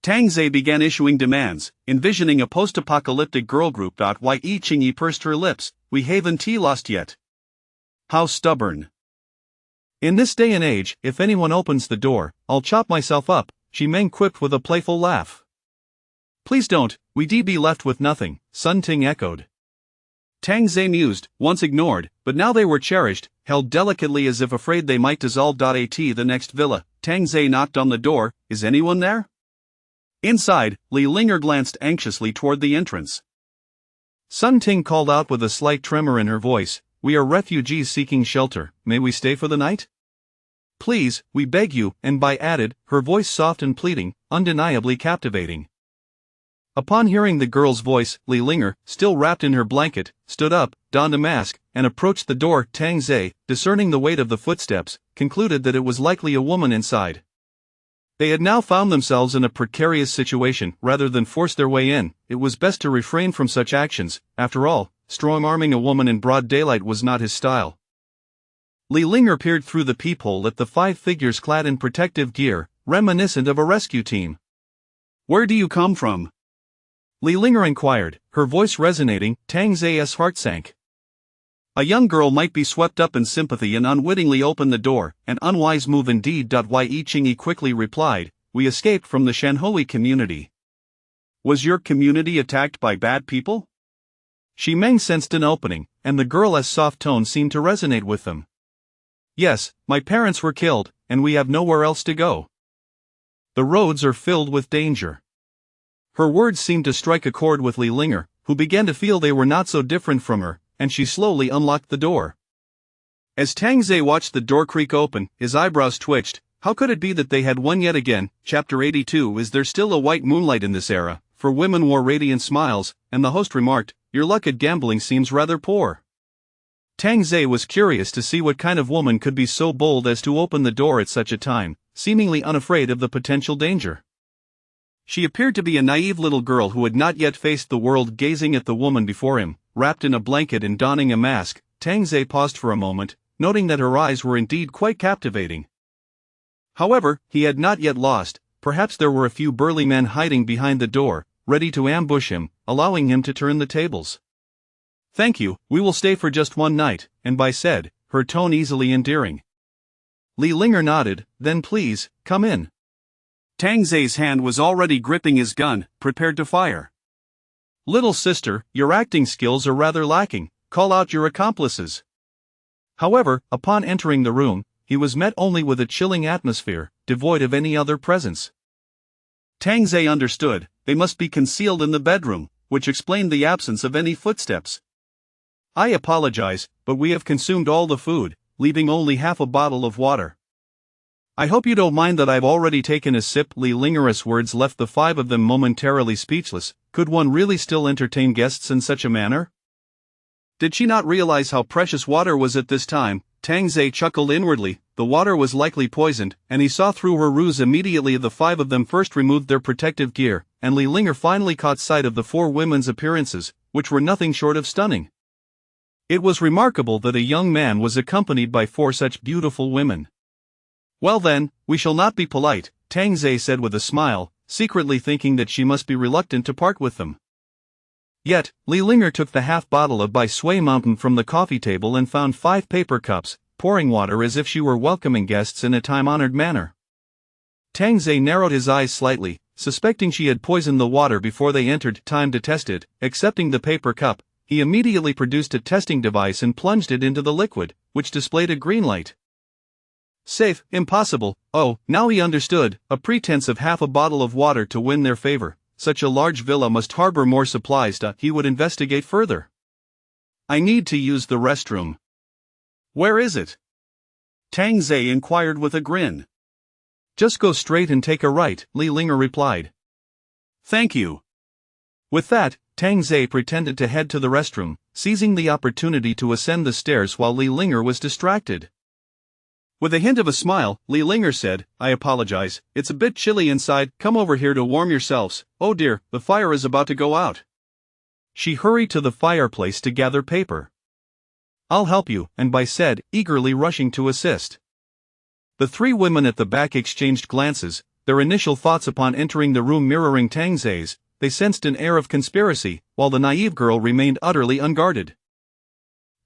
Tang Ze began issuing demands, envisioning a post-apocalyptic girl group. Yi Qingyi pursed her lips. "We haven't lost yet." How stubborn. "In this day and age, if anyone opens the door, I'll chop myself up," Shi Meng quipped with a playful laugh. "Please don't, we'd be left with nothing," Sun Ting echoed. Tang Ze mused, once ignored, but now they were cherished, held delicately as if afraid they might dissolve. At the next villa, Tang Ze knocked on the door. "Is anyone there?" Inside, Li Linger glanced anxiously toward the entrance. Sun Ting called out with a slight tremor in her voice, "We are refugees seeking shelter. May we stay for the night? Please, we beg you," and Bai added, her voice soft and pleading, undeniably captivating. Upon hearing the girl's voice, Li Linger, still wrapped in her blanket, stood up, donned a mask, and approached the door. Tang Ze, discerning the weight of the footsteps, concluded that it was likely a woman inside. They had now found themselves in a precarious situation. Rather than force their way in, it was best to refrain from such actions. After all, strong-arming a woman in broad daylight was not his style. Li Linger peered through the peephole at the 5 figures clad in protective gear, reminiscent of a rescue team. "Where do you come from?" Li Linger inquired, her voice resonating. Tang Ze's heart sank. A young girl might be swept up in sympathy and unwittingly open the door, an unwise move indeed. Yi Qingyi quickly replied, "We escaped from the Shanhui community." "Was your community attacked by bad people?" Shi Meng sensed an opening, and the girl's soft tone seemed to resonate with them. "Yes, my parents were killed, and we have nowhere else to go. The roads are filled with danger." Her words seemed to strike a chord with Li Linger, who began to feel they were not so different from her, and she slowly unlocked the door. As Tang Ze watched the door creak open, his eyebrows twitched. How could it be that they had won yet again? Chapter 82. Is there still a white moonlight in this era? For women wore radiant smiles, and the host remarked, "Your luck at gambling seems rather poor." Tang Ze was curious to see what kind of woman could be so bold as to open the door at such a time, seemingly unafraid of the potential danger. She appeared to be a naive little girl who had not yet faced the world. Gazing at the woman before him, wrapped in a blanket and donning a mask, Tang Ze paused for a moment, noting that her eyes were indeed quite captivating. However, he had not yet lost. Perhaps there were a few burly men hiding behind the door, ready to ambush him, allowing him to turn the tables. "Thank you, we will stay for just one night," and Bai said, her tone easily endearing. Li Linger nodded. "Then please, come in." Tang Ze's hand was already gripping his gun, prepared to fire. "Little sister, your acting skills are rather lacking. Call out your accomplices." However, upon entering the room, he was met only with a chilling atmosphere, devoid of any other presence. Tang Ze understood, they must be concealed in the bedroom, which explained the absence of any footsteps. "I apologize, but we have consumed all the food, leaving only half a bottle of water." I hope you don't mind that I've already taken a sip. Li Linger's words left the five of them momentarily speechless. Could one really still entertain guests in such a manner? Did she not realize how precious water was at this time? Tang Zhe chuckled inwardly. The water was likely poisoned, and he saw through her ruse immediately. The five of them first removed their protective gear, and Li Linger finally caught sight of the four women's appearances, which were nothing short of stunning. It was remarkable that a young man was accompanied by four such beautiful women. Well then, we shall not be polite, Tang Zhe said with a smile, secretly thinking that she must be reluctant to part with them. Yet, Li Linger took the half bottle of Bai Sui Mountain from the coffee table and found 5 paper cups, pouring water as if she were welcoming guests in a time-honored manner. Tang Zhe narrowed his eyes slightly, suspecting she had poisoned the water before they entered. Time to test it. Accepting the paper cup, he immediately produced a testing device and plunged it into the liquid, which displayed a green light. Safe, impossible. Oh, now he understood, a pretense of half a bottle of water to win their favor. Such a large villa must harbor more supplies. He would investigate further. I need to use the restroom. Where is it? Tang Zhe inquired with a grin. Just go straight and take a right, Li Linger replied. Thank you. With that, Tang Zhe pretended to head to the restroom, seizing the opportunity to ascend the stairs while Li Linger was distracted. With a hint of a smile, Li Linger said, I apologize, it's a bit chilly inside, come over here to warm yourselves. Oh dear, the fire is about to go out. She hurried to the fireplace to gather paper. I'll help you, and Bai said, eagerly rushing to assist. The three women at the back exchanged glances, their initial thoughts upon entering the room mirroring Tang Zhe's. They sensed an air of conspiracy, while the naive girl remained utterly unguarded.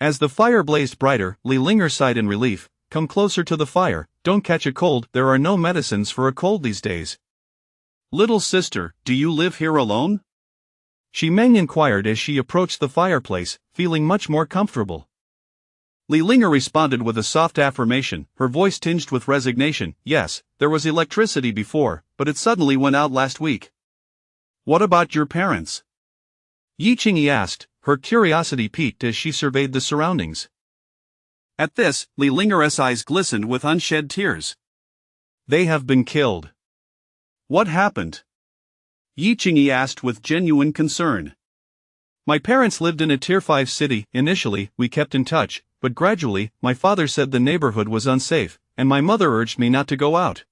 As the fire blazed brighter, Li Linger sighed in relief. Come closer to the fire, don't catch a cold, there are no medicines for a cold these days. Little sister, do you live here alone? Shi Meng inquired as she approached the fireplace, feeling much more comfortable. Li Linger responded with a soft affirmation, her voice tinged with resignation. Yes, there was electricity before, but it suddenly went out last week. What about your parents? Yi Qingyi asked, her curiosity piqued as she surveyed the surroundings. At this, Li Linger's eyes glistened with unshed tears. They have been killed. What happened? Yi Qingyi asked with genuine concern. My parents lived in a Tier 5 city. Initially, we kept in touch, but gradually, my father said the neighborhood was unsafe, and my mother urged me not to go out.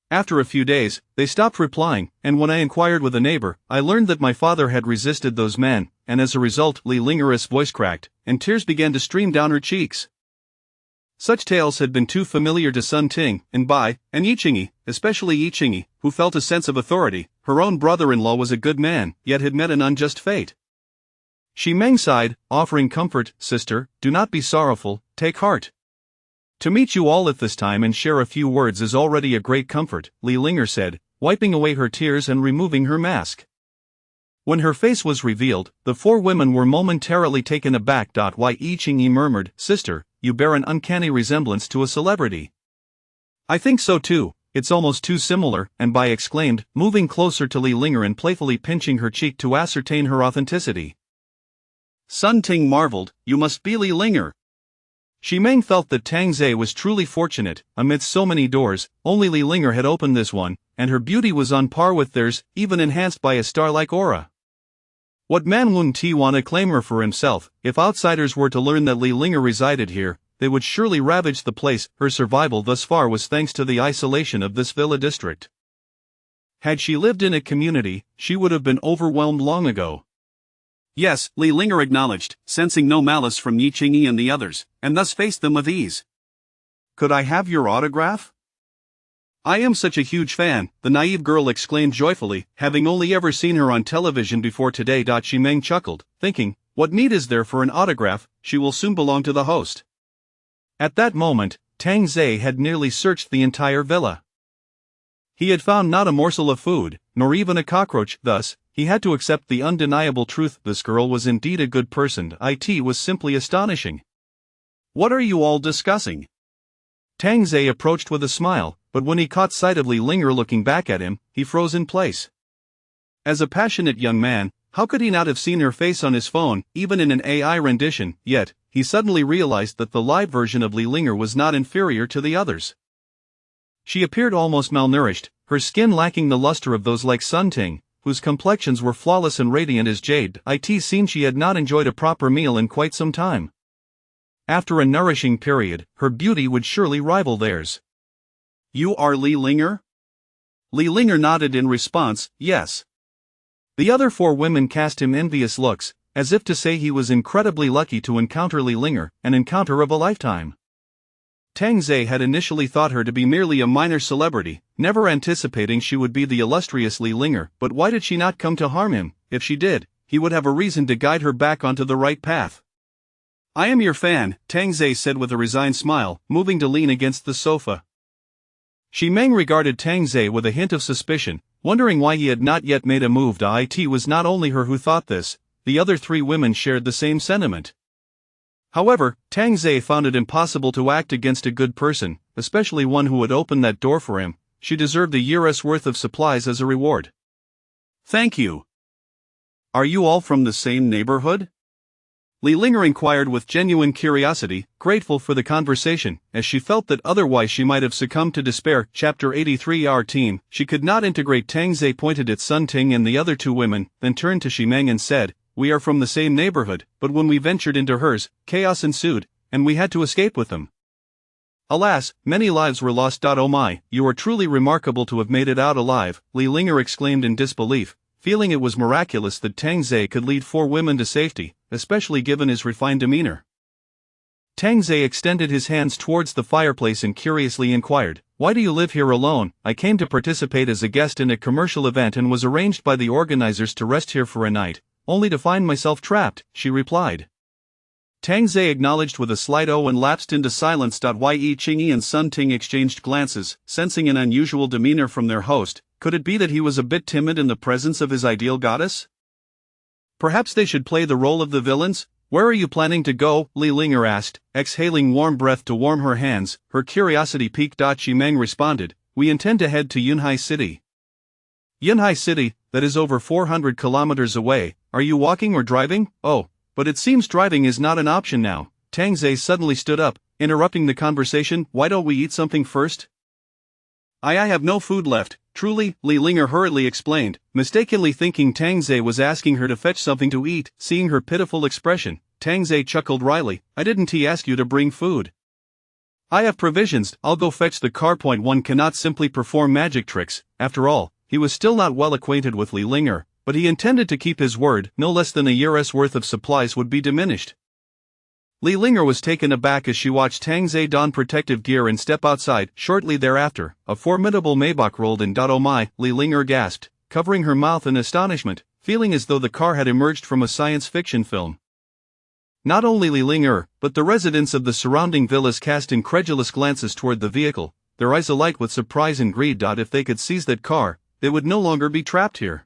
After a few days, they stopped replying, and when I inquired with a neighbor, I learned that my father had resisted those men, and as a result, Li Linger's voice cracked, and tears began to stream down her cheeks. Such tales had been too familiar to Sun Ting, and Bai, and Yi Qingyi, especially Yi Qingyi, who felt a sense of authority. Her own brother-in-law was a good man, yet had met an unjust fate. Shi Meng sighed, offering comfort. Sister, do not be sorrowful, take heart. To meet you all at this time and share a few words is already a great comfort, Li Linger said, wiping away her tears and removing her mask. When her face was revealed, the four women were momentarily taken aback. Why Yi Qingyi murmured, Sister, you bear an uncanny resemblance to a celebrity. I think so too, it's almost too similar, and Bai exclaimed, moving closer to Li Linger and playfully pinching her cheek to ascertain her authenticity. Sun Ting marveled, you must be Li Linger. Shi Meng felt that Tang Zhe was truly fortunate. Amidst so many doors, only Li Linger had opened this one, and her beauty was on par with theirs, even enhanced by a star-like aura. What man wouldn't he want to claim her for himself? If outsiders were to learn that Li Linger resided here, they would surely ravage the place. Her survival thus far was thanks to the isolation of this villa district. Had she lived in a community, she would have been overwhelmed long ago. Yes, Li Linger acknowledged, sensing no malice from Yi Qingyi and the others, and thus faced them with ease. Could I have your autograph? I am such a huge fan, the naive girl exclaimed joyfully, having only ever seen her on television before today. Shi Meng chuckled, thinking, what need is there for an autograph, she will soon belong to the host. At that moment, Tang Zhe had nearly searched the entire villa. He had found not a morsel of food, nor even a cockroach. Thus, he had to accept the undeniable truth, this girl was indeed a good person. It was simply astonishing. What are you all discussing? Tang Zhe approached with a smile, but when he caught sight of Li Linger looking back at him, he froze in place. As a passionate young man, how could he not have seen her face on his phone, even in an AI rendition? Yet, he suddenly realized that the live version of Li Linger was not inferior to the others. She appeared almost malnourished, her skin lacking the luster of those like Sun Ting, whose complexions were flawless and radiant as jade. It seemed she had not enjoyed a proper meal in quite some time. After a nourishing period, her beauty would surely rival theirs. You are Li Linger? Li Linger nodded in response, yes. The other 4 women cast him envious looks, as if to say he was incredibly lucky to encounter Li Linger, an encounter of a lifetime. Tang Zhe had initially thought her to be merely a minor celebrity, never anticipating she would be the illustrious Li Linger. But why did she not come to harm him? If she did, he would have a reason to guide her back onto the right path. I am your fan, Tang Zhe said with a resigned smile, moving to lean against the sofa. Xi Meng regarded Tang Zhe with a hint of suspicion, wondering why he had not yet made a move. It was not only her who thought this, the other 3 women shared the same sentiment. However, Tang Zhe found it impossible to act against a good person, especially one who would open that door for him. She deserved a year's worth of supplies as a reward. Thank you. Are you all from the same neighborhood? Li Linger inquired with genuine curiosity, grateful for the conversation, as she felt that otherwise she might have succumbed to despair. Chapter 83. Our team. She could not integrate. Tang Zhe pointed at Sun Ting and the other 2 women, then turned to Xi Meng and said, we are from the same neighborhood, but when we ventured into hers, chaos ensued, and we had to escape with them. Alas, many lives were lost. Oh my, you are truly remarkable to have made it out alive, Li Linger exclaimed in disbelief, feeling it was miraculous that Tang Zhe could lead 4 women to safety, especially given his refined demeanor. Tang Zhe extended his hands towards the fireplace and curiously inquired, why do you live here alone? I came to participate as a guest in a commercial event and was arranged by the organizers to rest here for a night, only to find myself trapped, she replied. Tang Zhe acknowledged with a slight O and lapsed into silence. Yi Qingyi and Sun Ting exchanged glances, sensing an unusual demeanor from their host. Could it be that he was a bit timid in the presence of his ideal goddess? Perhaps they should play the role of the villains? Where are you planning to go? Li Linger asked, exhaling warm breath to warm her hands. Her curiosity piqued. Xi Meng responded, we intend to head to Yunhai City. Yunhai City, that is over 400 kilometers away. Are you walking or driving? Oh, but it seems driving is not an option now. Tang Zhe suddenly stood up, interrupting the conversation. Why don't we eat something first? I have no food left, truly, Li Linger hurriedly explained, mistakenly thinking Tang Zhe was asking her to fetch something to eat. Seeing her pitiful expression, Tang Zhe chuckled wryly, I didn't ask you to bring food. I have provisions, I'll go fetch the car. One cannot simply perform magic tricks. After all, he was still not well acquainted with Li Linger, but he intended to keep his word. No less than a year's worth of supplies would be diminished. Li Linger was taken aback as she watched Tang Zhe don protective gear and step outside. Shortly thereafter, a formidable Maybach rolled in. Oh my, Li Linger gasped, covering her mouth in astonishment, feeling as though the car had emerged from a science fiction film. Not only Li Linger, but the residents of the surrounding villas cast incredulous glances toward the vehicle, their eyes alight with surprise and greed. If they could seize that car, they would no longer be trapped here.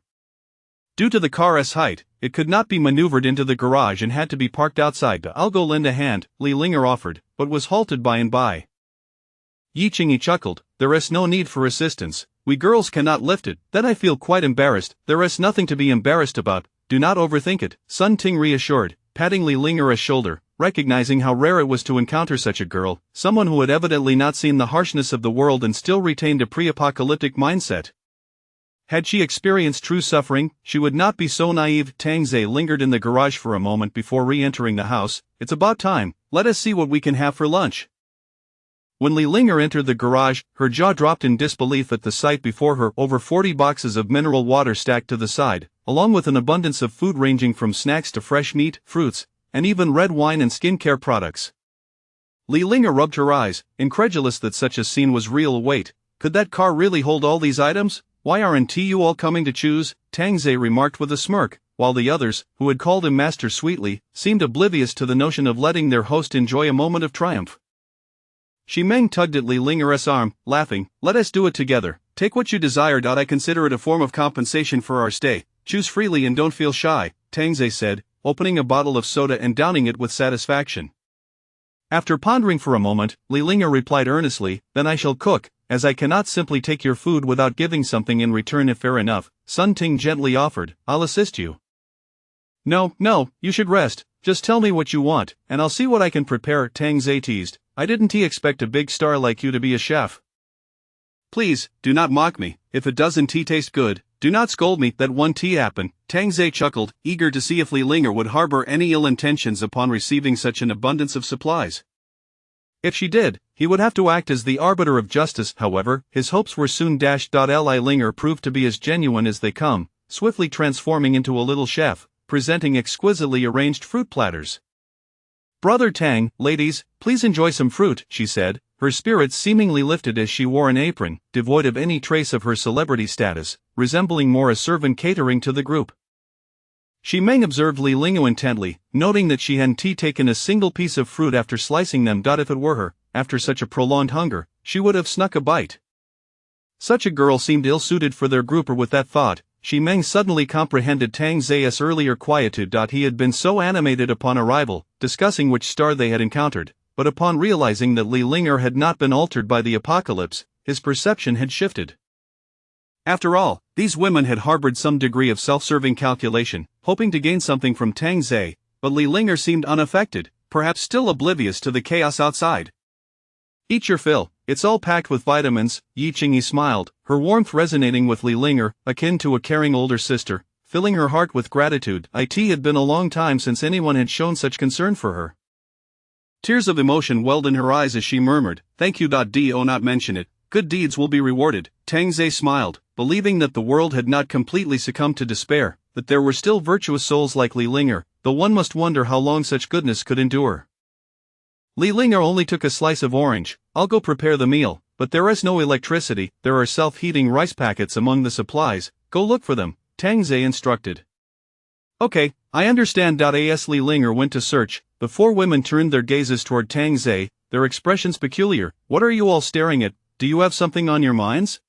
Due to the car's height, it could not be maneuvered into the garage and had to be parked outside. I'll go lend a hand, Li Linger offered, but was halted by and by. Yi Qingyi chuckled, there is no need for assistance, we girls cannot lift it. Then I feel quite embarrassed. There is nothing to be embarrassed about, do not overthink it, Sun Ting reassured, patting Li Linger's shoulder, recognizing how rare it was to encounter such a girl, someone who had evidently not seen the harshness of the world and still retained a pre-apocalyptic mindset. Had she experienced true suffering, she would not be so naive. Tang Zhe lingered in the garage for a moment before re-entering the house. It's about time, let us see what we can have for lunch. When Li Linger entered the garage, her jaw dropped in disbelief at the sight before her. Over 40 boxes of mineral water stacked to the side, along with an abundance of food ranging from snacks to fresh meat, fruits, and even red wine and skincare products. Li Linger rubbed her eyes, incredulous that such a scene was real. Wait, could that car really hold all these items? Why aren't you all coming to choose? Tang Zhe remarked with a smirk, while the others, who had called him master sweetly, seemed oblivious to the notion of letting their host enjoy a moment of triumph. Xi Meng tugged at Li Linger's arm, laughing, let us do it together, take what you desire. I consider it a form of compensation for our stay, choose freely and don't feel shy, Tang Zhe said, opening a bottle of soda and downing it with satisfaction. After pondering for a moment, Li Linger replied earnestly, then I shall cook, as I cannot simply take your food without giving something in return. If fair enough, Sun Ting gently offered, I'll assist you. No, you should rest, just tell me what you want, and I'll see what I can prepare. Tang Zhe teased, I didn't expect a big star like you to be a chef. Please, do not mock me. If it doesn't tea taste good, do not scold me. That one tea happen. Tang Ze chuckled, eager to see if Li Linger would harbor any ill intentions upon receiving such an abundance of supplies. If she did, he would have to act as the arbiter of justice. However, his hopes were soon dashed. Li Linger proved to be as genuine as they come, swiftly transforming into a little chef, presenting exquisitely arranged fruit platters. "Brother Tang, ladies, please enjoy some fruit," she said, her spirits seemingly lifted as she wore an apron, devoid of any trace of her celebrity status, resembling more a servant catering to the group. Xi Meng observed Li Lingu intently, noting that she hadn't taken a single piece of fruit after slicing them. If it were her, after such a prolonged hunger, she would have snuck a bite. Such a girl seemed ill-suited for their group. Or with that thought, Xi Meng suddenly comprehended Tang Ze's earlier quietude. He had been so animated upon arrival, discussing which star they had encountered, but upon realizing that Li Linger had not been altered by the apocalypse, his perception had shifted. After all, these women had harbored some degree of self-serving calculation, hoping to gain something from Tang Ze, but Li Linger seemed unaffected, perhaps still oblivious to the chaos outside. "Eat your fill, it's all packed with vitamins," Yi Qingyi smiled, her warmth resonating with Li Linger, akin to a caring older sister, filling her heart with gratitude. It had been a long time since anyone had shown such concern for her. Tears of emotion welled in her eyes as she murmured, "Thank you. Do not mention it, good deeds will be rewarded." Tang Ze smiled, believing that the world had not completely succumbed to despair, that there were still virtuous souls like Li Linger, though one must wonder how long such goodness could endure. Li Linger only took a slice of orange. "I'll go prepare the meal, but there is no electricity. There are self-heating rice packets among the supplies, go look for them," Tang Ze instructed. "Okay, I understand." As Li Linger went to search, the four women turned their gazes toward Tang Ze, their expressions peculiar. "What are you all staring at? Do you have something on your minds?"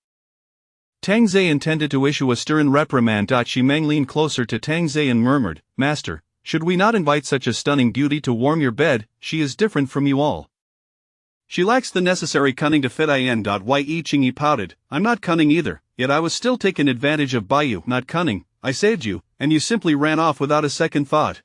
Tang Ze intended to issue a stern reprimand. Xi Meng leaned closer to Tang Ze and murmured, "Master, should we not invite such a stunning beauty to warm your bed? She is different from you all. She lacks the necessary cunning to fit in." Yi Qingyi pouted, "I'm not cunning either, yet I was still taken advantage of by you. Not cunning, I saved you, and you simply ran off without a second thought.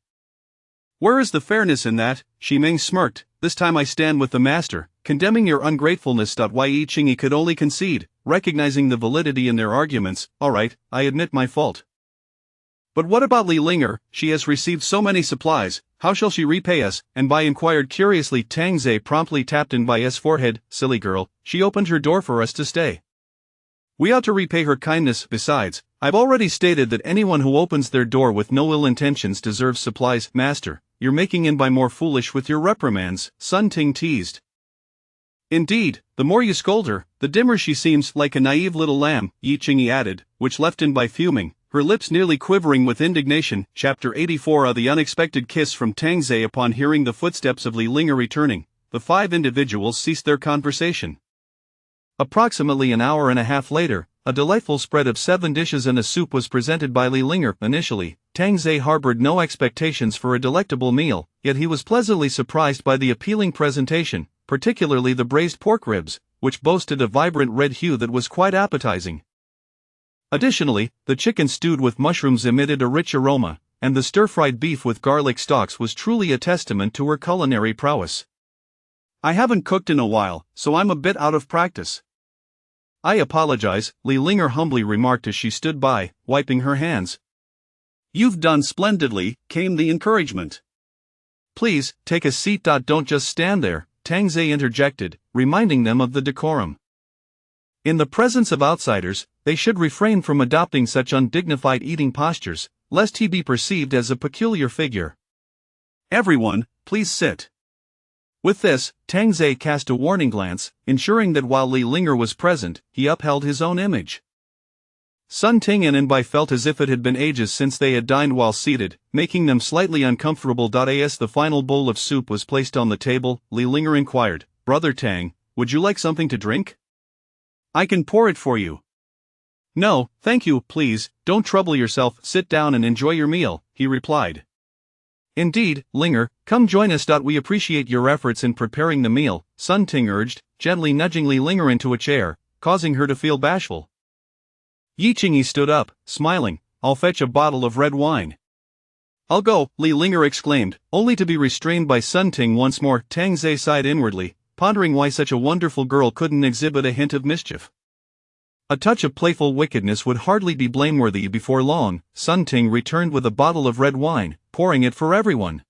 Where is the fairness in that?" Xi Meng smirked, "This time I stand with the master, condemning your ungratefulness." Yi Qingyi could only concede, recognizing the validity in their arguments. "All right, I admit my fault. But what about Li Linger? She has received so many supplies, how shall she repay us?" and Bai inquired curiously. Tang Ze promptly tapped in Bai's forehead. "Silly girl, she opened her door for us to stay. We ought to repay her kindness. Besides, I've already stated that anyone who opens their door with no ill intentions deserves supplies." "Master, you're making in Bai more foolish with your reprimands," Sun Ting teased. "Indeed, the more you scold her, the dimmer she seems, like a naive little lamb," Yi Qingyi added, which left in Bai fuming, her lips nearly quivering with indignation. Chapter 84. The unexpected kiss from Tang Ze. Upon hearing the footsteps of Li Linger returning, the five individuals ceased their conversation. Approximately an hour and a half later, a delightful spread of 7 dishes and a soup was presented by Li Linger. Initially, Tang Ze harbored no expectations for a delectable meal, yet he was pleasantly surprised by the appealing presentation, particularly the braised pork ribs, which boasted a vibrant red hue that was quite appetizing. Additionally, the chicken stewed with mushrooms emitted a rich aroma, and the stir-fried beef with garlic stalks was truly a testament to her culinary prowess. "I haven't cooked in a while, so I'm a bit out of practice." "I apologize," Li Linger humbly remarked as she stood by, wiping her hands. "You've done splendidly," came the encouragement. "Please, take a seat. Don't just stand there," Tang Ze interjected, reminding them of the decorum. In the presence of outsiders, they should refrain from adopting such undignified eating postures, lest he be perceived as a peculiar figure. "Everyone, please sit." With this, Tang Ze cast a warning glance, ensuring that while Li Linger was present, he upheld his own image. Sun Ting and Bai felt as if it had been ages since they had dined while seated, making them slightly uncomfortable. As the final bowl of soup was placed on the table, Li Linger inquired, "Brother Tang, would you like something to drink? I can pour it for you." "No, thank you, please, don't trouble yourself, sit down and enjoy your meal," he replied. "Indeed, Linger, come join us. We appreciate your efforts in preparing the meal," Sun Ting urged, gently nudging Li Linger into a chair, causing her to feel bashful. Yi Qingyi stood up, smiling, "I'll fetch a bottle of red wine." "I'll go," Li Linger exclaimed, only to be restrained by Sun Ting once more. Tang Ze sighed inwardly, pondering why such a wonderful girl couldn't exhibit a hint of mischief. A touch of playful wickedness would hardly be blameworthy. Before long, Sun Ting returned with a bottle of red wine, pouring it for everyone.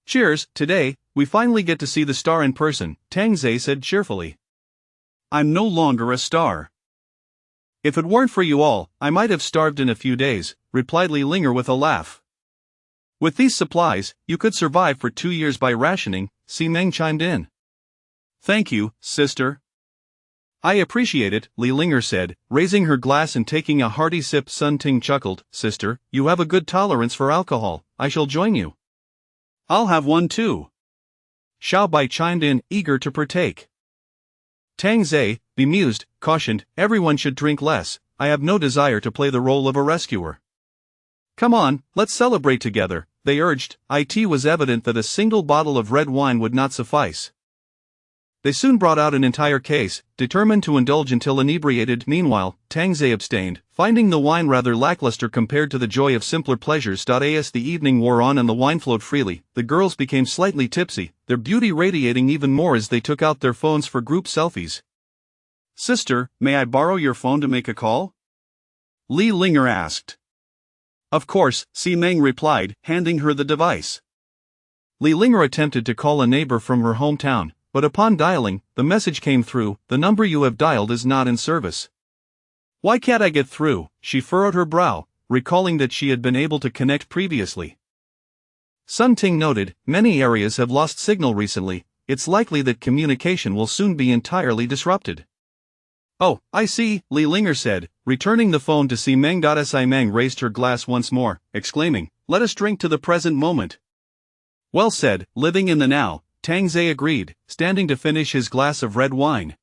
Cheers, today, we finally get to see the star in person, Tang Zhe said cheerfully. I'm no longer a star. If it weren't for you all, I might have starved in a few days, replied Li Linger with a laugh. With these supplies, you could survive for 2 years by rationing, Si Meng chimed in. Thank you, sister. I appreciate it, Li Linger said, raising her glass and taking a hearty sip. Sun Ting chuckled, sister, you have a good tolerance for alcohol, I shall join you. I'll have one too. Xiao Bai chimed in, eager to partake. Tang Zhe, bemused, cautioned, everyone should drink less, I have no desire to play the role of a rescuer. Come on, let's celebrate together, they urged. It was evident that a single bottle of red wine would not suffice. They soon brought out an entire case, determined to indulge until inebriated. Meanwhile, Tang Zhe abstained, finding the wine rather lackluster compared to the joy of simpler pleasures. As the evening wore on and the wine flowed freely, the girls became slightly tipsy, their beauty radiating even more as they took out their phones for group selfies. Sister, may I borrow your phone to make a call? Li Linger asked. Of course, Si Meng replied, handing her the device. Li Linger attempted to call a neighbor from her hometown, but upon dialing, the message came through, the number you have dialed is not in service. Why can't I get through? She furrowed her brow, recalling that she had been able to connect previously. Sun Ting noted, many areas have lost signal recently, it's likely that communication will soon be entirely disrupted. Oh, I see, Li Linger said, returning the phone to Si Meng. Si Meng raised her glass once more, exclaiming, let us drink to the present moment. Well said, living in the now, Tang Zhe agreed, standing to finish his glass of red wine.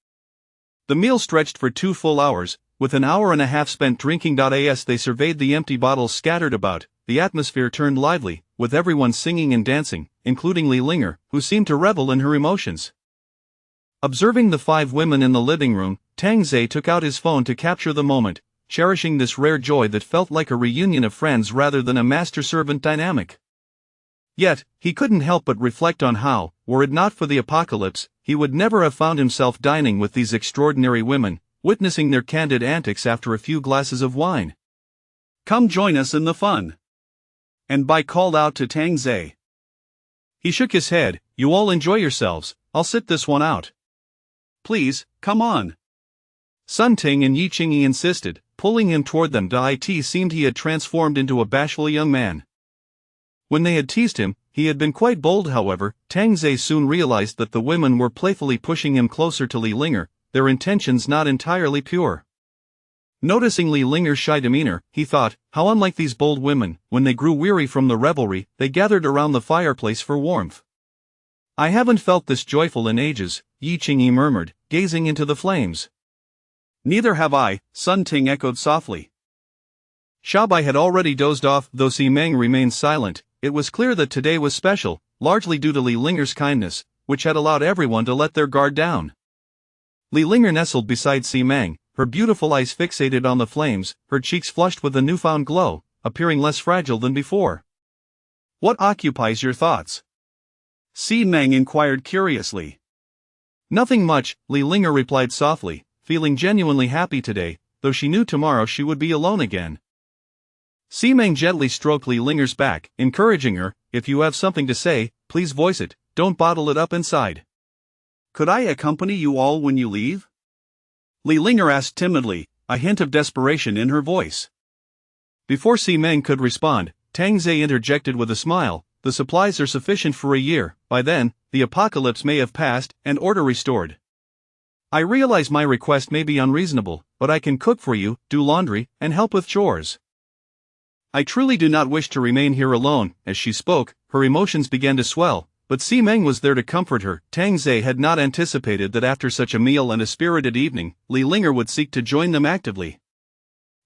The meal stretched for 2 full hours, with an hour and a half spent drinking. As they surveyed the empty bottles scattered about, the atmosphere turned lively, with everyone singing and dancing, including Li Linger, who seemed to revel in her emotions. Observing the 5 women in the living room, Tang Zhe took out his phone to capture the moment, cherishing this rare joy that felt like a reunion of friends rather than a master-servant dynamic. Yet, he couldn't help but reflect on how, were it not for the apocalypse, he would never have found himself dining with these extraordinary women, witnessing their candid antics after a few glasses of wine. Come join us in the fun. And Bai called out to Tang Zhe. He shook his head, you all enjoy yourselves, I'll sit this one out. Please, come on. Sun Ting and Yi Qingyi insisted, pulling him toward them. It seemed he had transformed into a bashful young man. When they had teased him, he had been quite bold. However, Tang Zhe soon realized that the women were playfully pushing him closer to Li Linger, their intentions not entirely pure. Noticing Li Linger's shy demeanor, he thought, how unlike these bold women. When they grew weary from the revelry, they gathered around the fireplace for warmth. I haven't felt this joyful in ages, Yi Qingyi murmured, gazing into the flames. Neither have I, Sun Ting echoed softly. Xiao Bai had already dozed off. Though Si Meng remained silent, it was clear that today was special, largely due to Li Linger's kindness, which had allowed everyone to let their guard down. Li Linger nestled beside Si Meng, her beautiful eyes fixated on the flames, her cheeks flushed with a newfound glow, appearing less fragile than before. What occupies your thoughts? Si Meng inquired curiously. Nothing much, Li Linger replied softly, feeling genuinely happy today, though she knew tomorrow she would be alone again. Si Meng gently stroked Li Linger's back, encouraging her, if you have something to say, please voice it, don't bottle it up inside. Could I accompany you all when you leave? Li Linger asked timidly, a hint of desperation in her voice. Before Si Meng could respond, Tang Zhe interjected with a smile, the supplies are sufficient for a year, by then, the apocalypse may have passed, and order restored. I realize my request may be unreasonable, but I can cook for you, do laundry, and help with chores. I truly do not wish to remain here alone. As she spoke, her emotions began to swell, but Si Meng was there to comfort her. Tang Zhe had not anticipated that after such a meal and a spirited evening, Li Linger would seek to join them actively.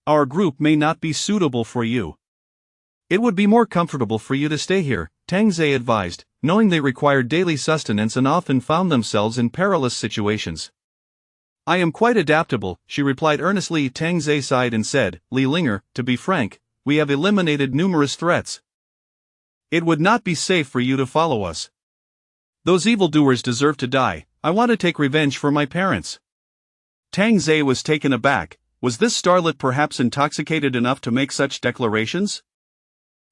Our group may not be suitable for you. It would be more comfortable for you to stay here, Tang Zhe advised, knowing they required daily sustenance and often found themselves in perilous situations. I am quite adaptable, she replied earnestly. Tang Zhe sighed and said, Li Linger, to be frank, we have eliminated numerous threats. It would not be safe for you to follow us. Those evildoers deserve to die. I want to take revenge for my parents. Tang Zhe was taken aback. Was this starlet perhaps intoxicated enough to make such declarations?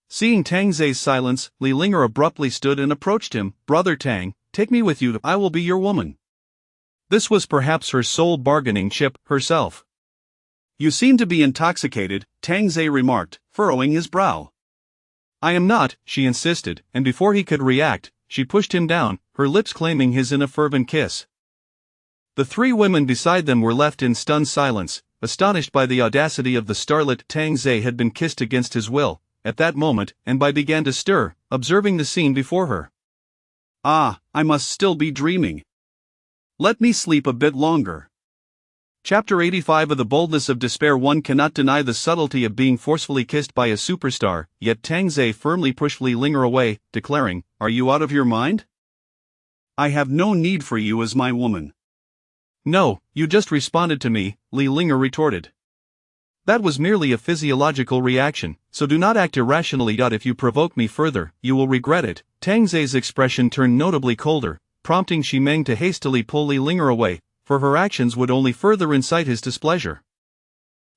Seeing Tang Zhe's silence, Li Linger abruptly stood and approached him. Brother Tang, take me with you, I will be your woman. This was perhaps her sole bargaining chip, herself. You seem to be intoxicated, Tang Zhe remarked, furrowing his brow. I am not, she insisted, and before he could react, she pushed him down, her lips claiming his in a fervent kiss. The three women beside them were left in stunned silence, astonished by the audacity of the starlet. Tang Zhe had been kissed against his will, at that moment, and began to stir, observing the scene before her. Ah, I must still be dreaming. Let me sleep a bit longer. Chapter 85 of The Boldness of Despair. One cannot deny the subtlety of being forcefully kissed by a superstar, yet Tang Zhe firmly pushed Li Linger away, declaring, Are you out of your mind? I have no need for you as my woman. No, you just responded to me, Li Linger retorted. That was merely a physiological reaction, so do not act irrationally. If you provoke me further, you will regret it. Tang Zhe's expression turned notably colder, prompting Xi Meng to hastily pull Li Linger away, for her actions would only further incite his displeasure.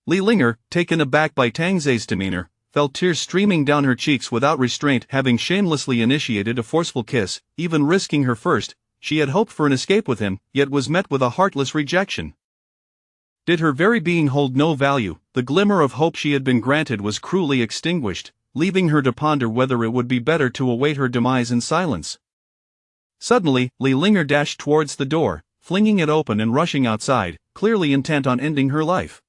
Li Linger, taken aback by Tang Zhe's demeanor, felt tears streaming down her cheeks without restraint. Having shamelessly initiated a forceful kiss, even risking her first, she had hoped for an escape with him, yet was met with a heartless rejection. Did her very being hold no value, the glimmer of hope she had been granted was cruelly extinguished, leaving her to ponder whether it would be better to await her demise in silence. Suddenly, Li Linger dashed towards the door, flinging it open and rushing outside, clearly intent on ending her life.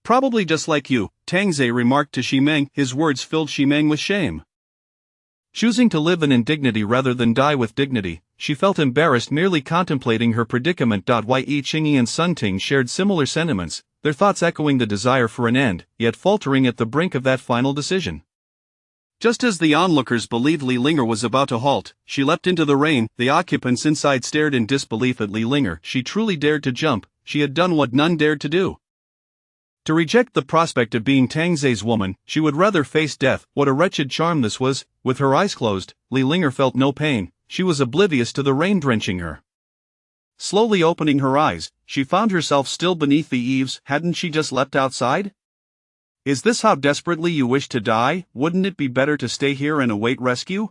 Probably just like you, Tang Zhe remarked to Xi Meng. His words filled Xi Meng with shame. Choosing to live in indignity rather than die with dignity, she felt embarrassed merely contemplating her predicament. Yi Qingyi and Sun Ting shared similar sentiments, their thoughts echoing the desire for an end, yet faltering at the brink of that final decision. Just as the onlookers believed Li Linger was about to halt, she leapt into the rain. The occupants inside stared in disbelief at Li Linger. She truly dared to jump, she had done what none dared to do. To reject the prospect of being Tang Zhe's woman, she would rather face death. What a wretched charm this was. With her eyes closed, Li Linger felt no pain, she was oblivious to the rain drenching her. Slowly opening her eyes, she found herself still beneath the eaves. Hadn't she just leapt outside? Is this how desperately you wish to die? Wouldn't it be better to stay here and await rescue?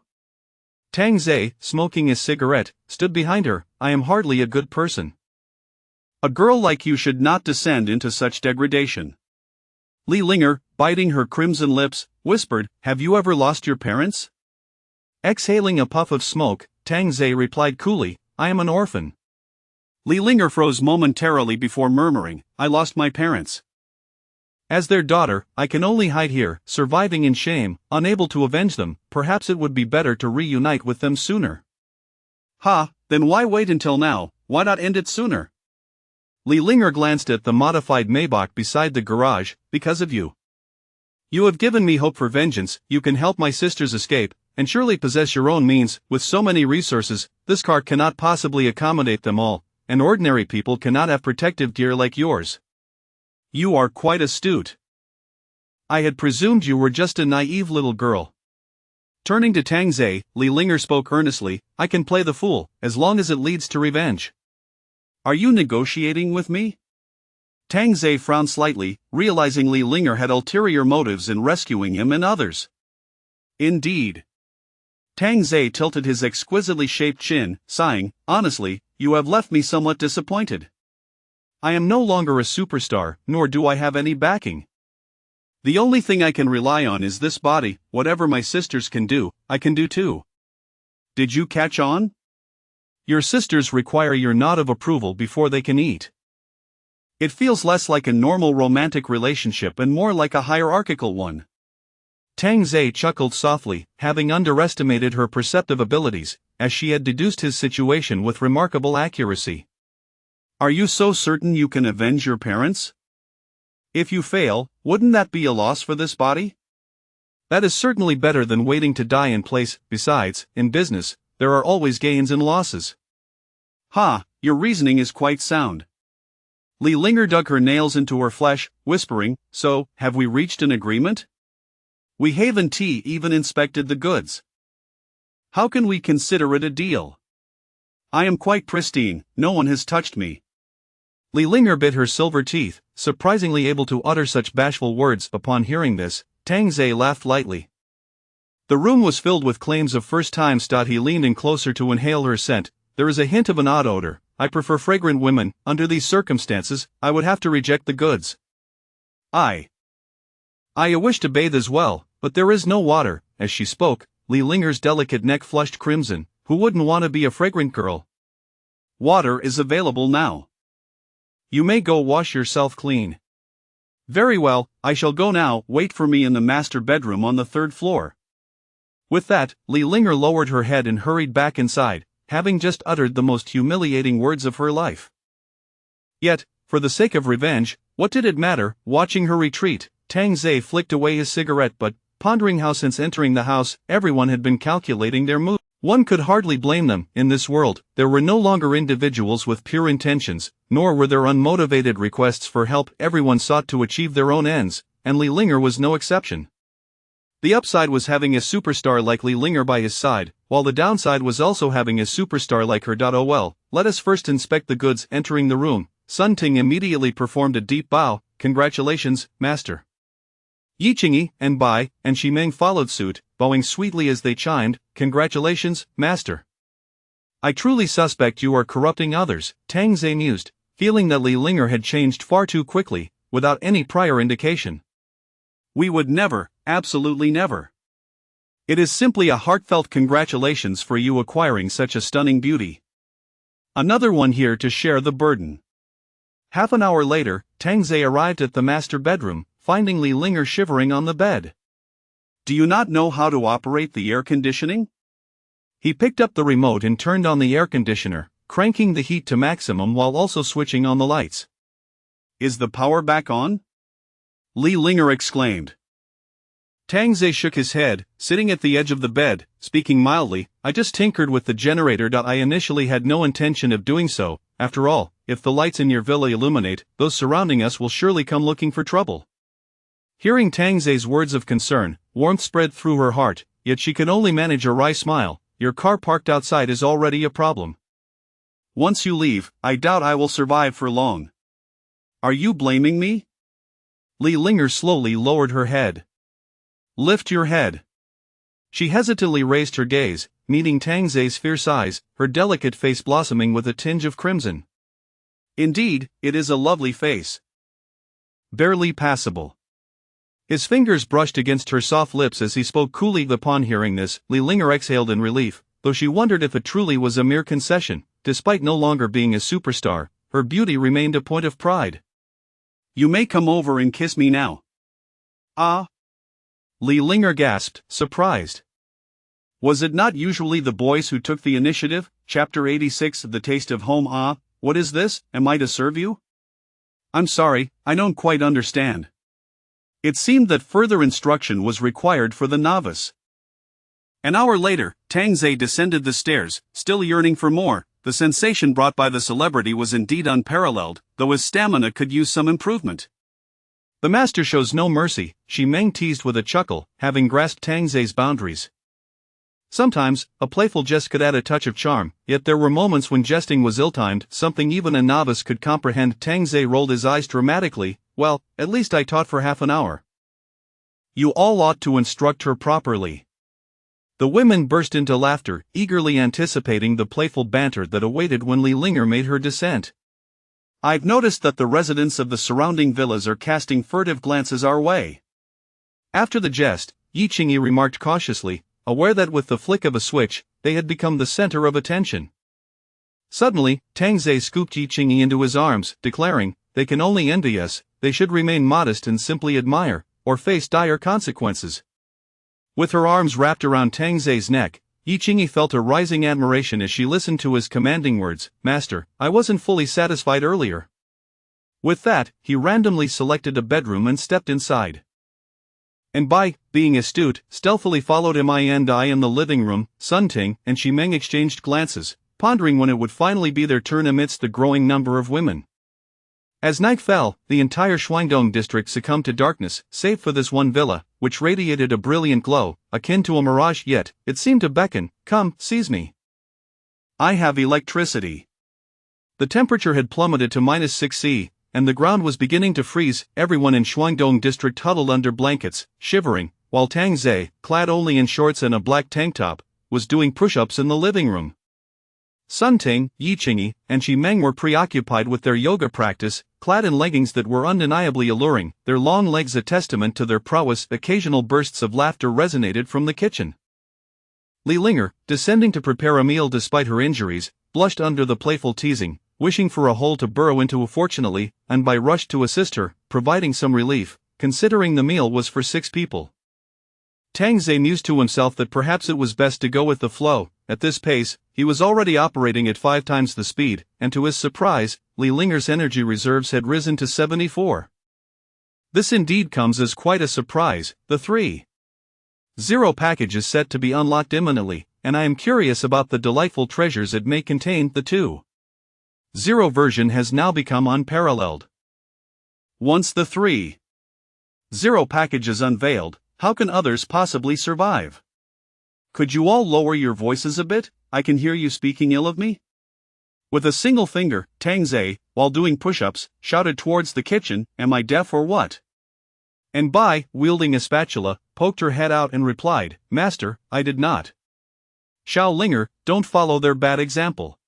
Tang Zhe, smoking his cigarette, stood behind her. I am hardly a good person. A girl like you should not descend into such degradation. Li Linger, biting her crimson lips, whispered, Have you ever lost your parents? Exhaling a puff of smoke, Tang Zhe replied coolly, I am an orphan. Li Linger froze momentarily before murmuring, I lost my parents. As their daughter, I can only hide here, surviving in shame, unable to avenge them. Perhaps it would be better to reunite with them sooner. Ha, then why wait until now? Why not end it sooner? Li Linger glanced at the modified Maybach beside the garage. Because of you. You have given me hope for vengeance. You can help my sisters escape, and surely possess your own means. With so many resources, this car cannot possibly accommodate them all, and ordinary people cannot have protective gear like yours. You are quite astute. I had presumed you were just a naive little girl. Turning to Tang Zhe, Li Linger spoke earnestly, I can play the fool, as long as it leads to revenge. Are you negotiating with me? Tang Zhe frowned slightly, realizing Li Linger had ulterior motives in rescuing him and others. Indeed. Tang Zhe tilted his exquisitely shaped chin, sighing, honestly, you have left me somewhat disappointed. I am no longer a superstar, nor do I have any backing. The only thing I can rely on is this body. Whatever my sisters can do, I can do too. Did you catch on? Your sisters require your nod of approval before they can eat. It feels less like a normal romantic relationship and more like a hierarchical one. Tang Zhe chuckled softly, having underestimated her perceptive abilities, as she had deduced his situation with remarkable accuracy. Are you so certain you can avenge your parents? If you fail, wouldn't that be a loss for this body? That is certainly better than waiting to die in place. Besides, in business, there are always gains and losses. Ha, your reasoning is quite sound. Li Linger dug her nails into her flesh, whispering, So, have we reached an agreement? We haven't even inspected the goods. How can we consider it a deal? I am quite pristine, no one has touched me. Li Linger bit her silver teeth, surprisingly able to utter such bashful words. Upon hearing this, Tang Zhe laughed lightly. The room was filled with claims of first times. He leaned in closer to inhale her scent. There is a hint of an odd odor. I prefer fragrant women. Under these circumstances, I would have to reject the goods. I wish to bathe as well, but there is no water. As she spoke, Li Linger's delicate neck flushed crimson. Who wouldn't want to be a fragrant girl? Water is available now. You may go wash yourself clean. Very well, I shall go now. Wait for me in the master bedroom on the 3rd floor. With that, Li Linger lowered her head and hurried back inside, having just uttered the most humiliating words of her life. Yet, for the sake of revenge, what did it matter? Watching her retreat, Tang Zhe flicked away his cigarette, but, pondering how since entering the house, everyone had been calculating their moves. One could hardly blame them. In this world, there were no longer individuals with pure intentions, nor were there unmotivated requests for help. Everyone sought to achieve their own ends, and Li Linger was no exception. The upside was having a superstar like Li Linger by his side, while the downside was also having a superstar like her. Oh well, let us first inspect the goods. Entering the room, Sun Ting immediately performed a deep bow. Congratulations, master. Yi Qingyi and Bai and Ximeng followed suit, bowing sweetly as they chimed, Congratulations, master. I truly suspect you are corrupting others, Tang Zhe mused, feeling that Li Linger had changed far too quickly, without any prior indication. We would never, absolutely never. It is simply a heartfelt congratulations for you acquiring such a stunning beauty. Another one here to share the burden. Half an hour later, Tang Zhe arrived at the master bedroom, finding Li Linger shivering on the bed. Do you not know how to operate the air conditioning? He picked up the remote and turned on the air conditioner, cranking the heat to maximum while also switching on the lights. Is the power back on? Li Linger exclaimed. Tang Zhe shook his head, sitting at the edge of the bed, speaking mildly, I just tinkered with the generator. I initially had no intention of doing so. After all, if the lights in your villa illuminate, those surrounding us will surely come looking for trouble. Hearing Tang Zhe's words of concern, warmth spread through her heart, yet she could only manage a wry smile. Your car parked outside is already a problem. Once you leave, I doubt I will survive for long. Are you blaming me? Li Linger slowly lowered her head. Lift your head. She hesitantly raised her gaze, meeting Tang Zhe's fierce eyes, her delicate face blossoming with a tinge of crimson. Indeed, it is a lovely face. Barely passable. His fingers brushed against her soft lips as he spoke coolly. Upon hearing this, Li Linger exhaled in relief, though she wondered if it truly was a mere concession. Despite no longer being a superstar, her beauty remained a point of pride. You may come over and kiss me now. Ah! Li Linger gasped, surprised. Was it not usually the boys who took the initiative? Chapter 86 The Taste of Home. Ah, what is this? Am I to serve you? I'm sorry, I don't quite understand. It seemed that further instruction was required for the novice. An hour later, Tang Zhe descended the stairs, still yearning for more. The sensation brought by the celebrity was indeed unparalleled, though his stamina could use some improvement. The master shows no mercy, Ximeng teased with a chuckle, having grasped Tang Zhe's boundaries. Sometimes, a playful jest could add a touch of charm, yet there were moments when jesting was ill-timed, something even a novice could comprehend. Tang Zhe rolled his eyes dramatically. Well, at least I taught for half an hour. You all ought to instruct her properly. The women burst into laughter, eagerly anticipating the playful banter that awaited when Li Linger made her descent. I've noticed that the residents of the surrounding villas are casting furtive glances our way. After the jest, Yi Qingyi remarked cautiously, aware that with the flick of a switch, they had become the center of attention. Suddenly, Tang Zhe scooped Yi Qingyi into his arms, declaring, they can only envy us, they should remain modest and simply admire, or face dire consequences. With her arms wrapped around Tang Zhe's neck, Yi Qingyi felt a rising admiration as she listened to his commanding words, Master, I wasn't fully satisfied earlier. With that, he randomly selected a bedroom and stepped inside. And Bai, being astute, stealthily followed him. In the living room, Sun Ting and Ximeng exchanged glances, pondering when it would finally be their turn amidst the growing number of women. As night fell, the entire Shuangdong district succumbed to darkness, save for this one villa, which radiated a brilliant glow, akin to a mirage, yet it seemed to beckon, come, seize me. I have electricity. The temperature had plummeted to -6°C, and the ground was beginning to freeze. Everyone in Shuangdong district huddled under blankets, shivering, while Tang Zhe, clad only in shorts and a black tank top, was doing push-ups in the living room. Sun Ting, Yi Qingyi, and Xi Meng were preoccupied with their yoga practice, clad in leggings that were undeniably alluring, their long legs a testament to their prowess. Occasional bursts of laughter resonated from the kitchen. Li Linger, descending to prepare a meal despite her injuries, blushed under the playful teasing, wishing for a hole to burrow into. Fortunately, Anbai rushed to assist her, providing some relief, considering the meal was for 6 people. Tang Zhe mused to himself that perhaps it was best to go with the flow. At this pace, he was already operating at 5 times the speed, and to his surprise, Li Linger's energy reserves had risen to 74. This indeed comes as quite a surprise. The 3.0 package is set to be unlocked imminently, and I am curious about the delightful treasures it may contain. The 2.0 version has now become unparalleled. Once the 3.0 package is unveiled, how can others possibly survive? Could you all lower your voices a bit? I can hear you speaking ill of me. With a single finger, Tang Zhe, while doing push-ups, shouted towards the kitchen, "Am I deaf or what?" Anbai, wielding a spatula, poked her head out and replied, "Master, I did not." Xiao Linger, don't follow their bad example.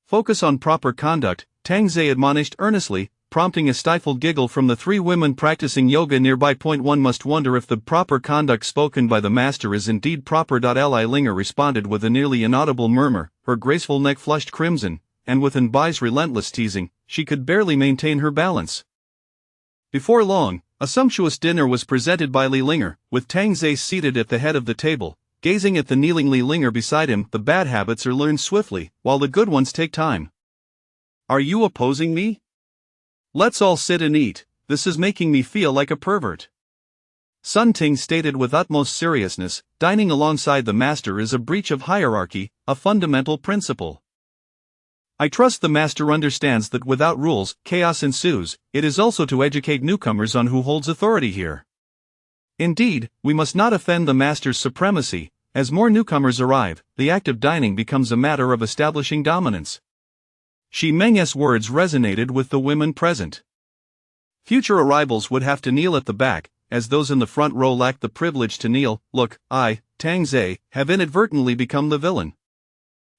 Focus on proper conduct, Tang Zhe admonished earnestly, prompting a stifled giggle from the 3 women practicing yoga nearby. One must wonder if the proper conduct spoken by the master is indeed proper. Li Linger responded with a nearly inaudible murmur, her graceful neck flushed crimson, and with Anbai's relentless teasing, she could barely maintain her balance. Before long, a sumptuous dinner was presented by Li Linger, with Tang Zhe seated at the head of the table, gazing at the kneeling Li Linger beside him. The bad habits are learned swiftly, while the good ones take time. Are you opposing me? Let's all sit and eat. This is making me feel like a pervert. Sun Ting stated with utmost seriousness, dining alongside the master is a breach of hierarchy, a fundamental principle. I trust the master understands that without rules, chaos ensues. It is also to educate newcomers on who holds authority here. Indeed, we must not offend the master's supremacy. As more newcomers arrive, the act of dining becomes a matter of establishing dominance. Xi Meng's words resonated with the women present. Future arrivals would have to kneel at the back, as those in the front row lacked the privilege to kneel. Look, I, Tang Zhe, have inadvertently become the villain.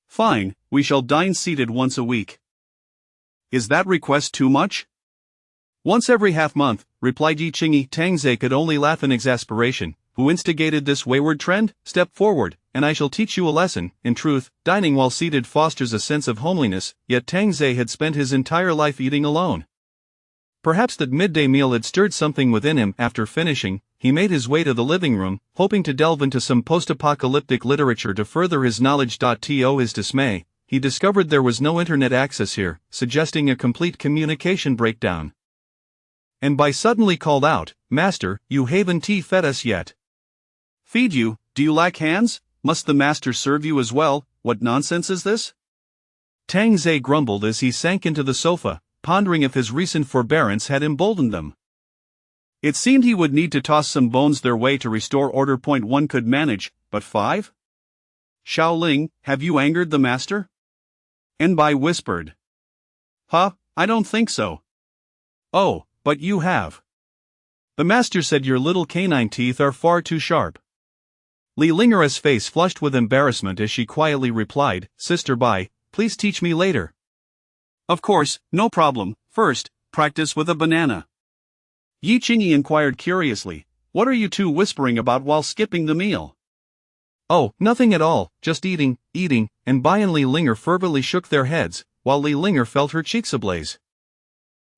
Fine, we shall dine seated once a week. Is that request too much? Once every half-month, replied Yi Qingyi. Tang Zhe could only laugh in exasperation. Who instigated this wayward trend? Step forward, and I shall teach you a lesson. In truth, dining while seated fosters a sense of homeliness, yet Tang Zhe had spent his entire life eating alone. Perhaps that midday meal had stirred something within him. After finishing, he made his way to the living room, hoping to delve into some post-apocalyptic literature to further his knowledge. To his dismay, he discovered there was no internet access here, suggesting a complete communication breakdown. Anbai suddenly called out, "Master, you haven't fed us yet." "Feed you? Do you lack hands? Must the master serve you as well? What nonsense is this?" Tang Zhe grumbled as he sank into the sofa, pondering if his recent forbearance had emboldened them. It seemed he would need to toss some bones their way to restore order. One could manage, but 5? "Xiao Ling, have you angered the master?" Anbai whispered. "Huh, I don't think so." "Oh, but you have. The master said your little canine teeth are far too sharp." Li Linger's face flushed with embarrassment as she quietly replied, "Sister Bai, please teach me later." "Of course, no problem. First, practice with a banana." Yi Qingyi inquired curiously, "What are you two whispering about while skipping the meal?" "Oh, nothing at all, just eating," and Bai and Li Linger fervently shook their heads, while Li Linger felt her cheeks ablaze.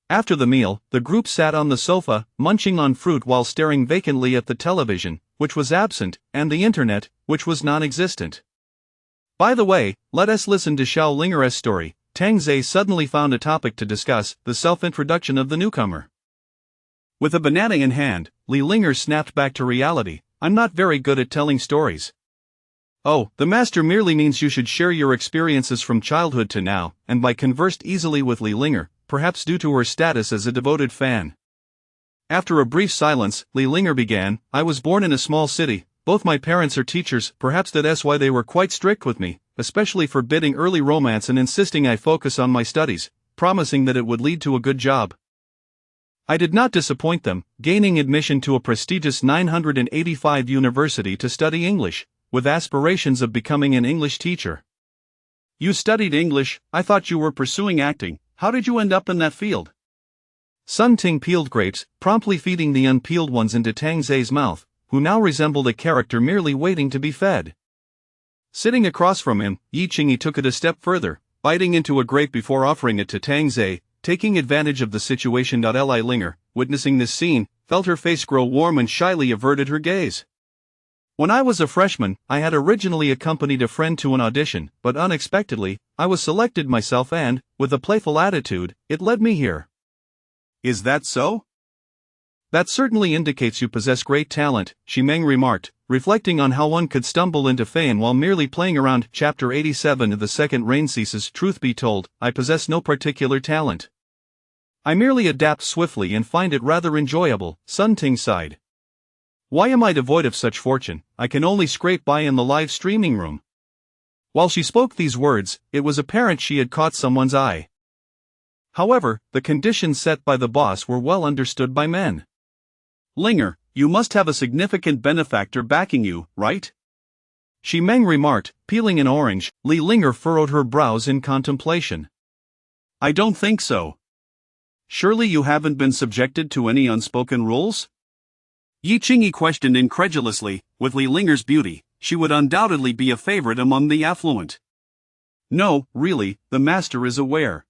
After the meal, the group sat on the sofa, munching on fruit while staring vacantly at the television, which was absent, and the internet, which was non-existent. By the way, let us listen to Xiao Linger's story. Tang Zhe suddenly found a topic to discuss, the self-introduction of the newcomer. With a banana in hand, Li Linger snapped back to reality. "I'm not very good at telling stories." "Oh, the master merely means you should share your experiences from childhood to now," and Bai conversed easily with Li Linger, perhaps due to her status as a devoted fan. After a brief silence, Li Linger began, "I was born in a small city, Both my parents are teachers, perhaps that's why they were quite strict with me, especially forbidding early romance and insisting I focus on my studies, promising that it would lead to a good job. I did not disappoint them, gaining admission to a prestigious 985 university to study English, with aspirations of becoming an English teacher. You studied English, I thought you were pursuing acting. How did you end up in that field? Sun Ting peeled grapes, promptly feeding the unpeeled ones into Tang Zai's mouth, who now resembled a character merely waiting to be fed. Sitting across from him, Yi Qingyi took it a step further, biting into a grape before offering it to Tang Zai, taking advantage of the situation. Li Linger, witnessing this scene, felt her face grow warm and shyly averted her gaze. When I was a freshman, I had originally accompanied a friend to an audition, but unexpectedly, I was selected myself and, with a playful attitude, it led me here. Is that so? That certainly indicates you possess great talent, Ximeng remarked, reflecting on how one could stumble into fame while merely playing around. Chapter 87 of The Second Rain ceases. Truth be told, I possess no particular talent. I merely adapt swiftly and find it rather enjoyable, Sun Ting sighed. Why am I devoid of such fortune? I can only scrape by in the live streaming room. While she spoke these words, it was apparent she had caught someone's eye. However, the conditions set by the boss were well understood by men. Linger, you must have a significant benefactor backing you, right? Ximeng remarked, peeling an orange. Li Linger furrowed her brows in contemplation. I don't think so. Surely you haven't been subjected to any unspoken rules? Yi Qingyi questioned incredulously. With Li Linger's beauty, she would undoubtedly be a favorite among the affluent. No, really, the master is aware.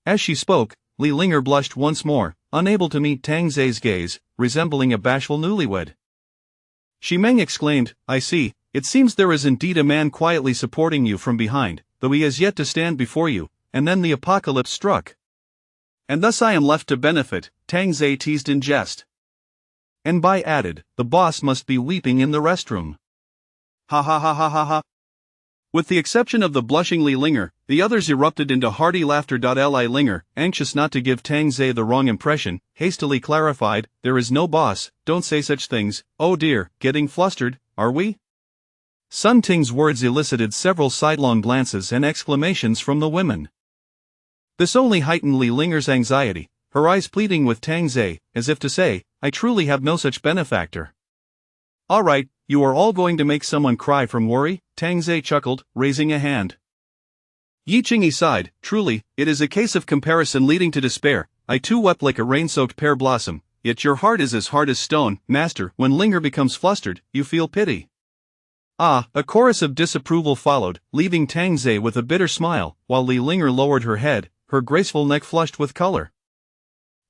As she spoke, Li Linger blushed once more, unable to meet Tang Zai's gaze, resembling a bashful newlywed. Ximeng exclaimed, I see, it seems there is indeed a man quietly supporting you from behind, though he has yet to stand before you, and then the apocalypse struck. And thus I am left to benefit, Tang Zai teased in jest. And Bai added, the boss must be weeping in the restroom. Ha ha ha ha ha ha. With the exception of the blushing Li Linger, the others erupted into hearty laughter. Li Linger, anxious not to give Tang Zai the wrong impression, hastily clarified, there is no boss, don't say such things. Oh dear, getting flustered, are we? Sun Ting's words elicited several sidelong glances and exclamations from the women. This only heightened Li Linger's anxiety, her eyes pleading with Tang Zai, as if to say, I truly have no such benefactor. All right, you are all going to make someone cry from worry, Tang Zai chuckled, raising a hand. Yi Qingyi sighed, truly, it is a case of comparison leading to despair. I too wept like a rain-soaked pear blossom, yet your heart is as hard as stone, master. When Linger becomes flustered, you feel pity. Ah, a chorus of disapproval followed, leaving Tang Zai with a bitter smile, while Li Linger lowered her head, her graceful neck flushed with color.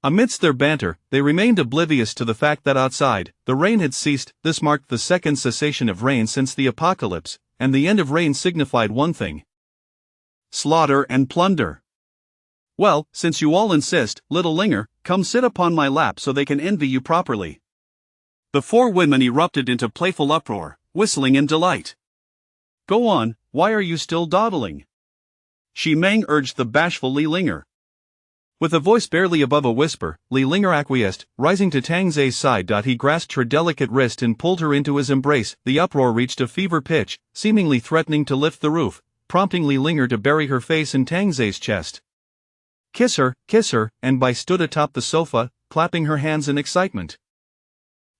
Amidst their banter, they remained oblivious to the fact that outside, the rain had ceased. This marked the second cessation of rain since the apocalypse, and the end of rain signified one thing: slaughter and plunder. Well, since you all insist, little Linger, come sit upon my lap so they can envy you properly. The four women erupted into playful uproar, whistling in delight. Go on, why are you still dawdling? Ximeng urged the bashful Li Linger. With a voice barely above a whisper, Li Linger acquiesced, rising to Tang Zai's side. He grasped her delicate wrist and pulled her into his embrace. The uproar reached a fever pitch, seemingly threatening to lift the roof, prompting Li Linger to bury her face in Tang Zai's chest. Kiss her, and Bai stood atop the sofa, clapping her hands in excitement.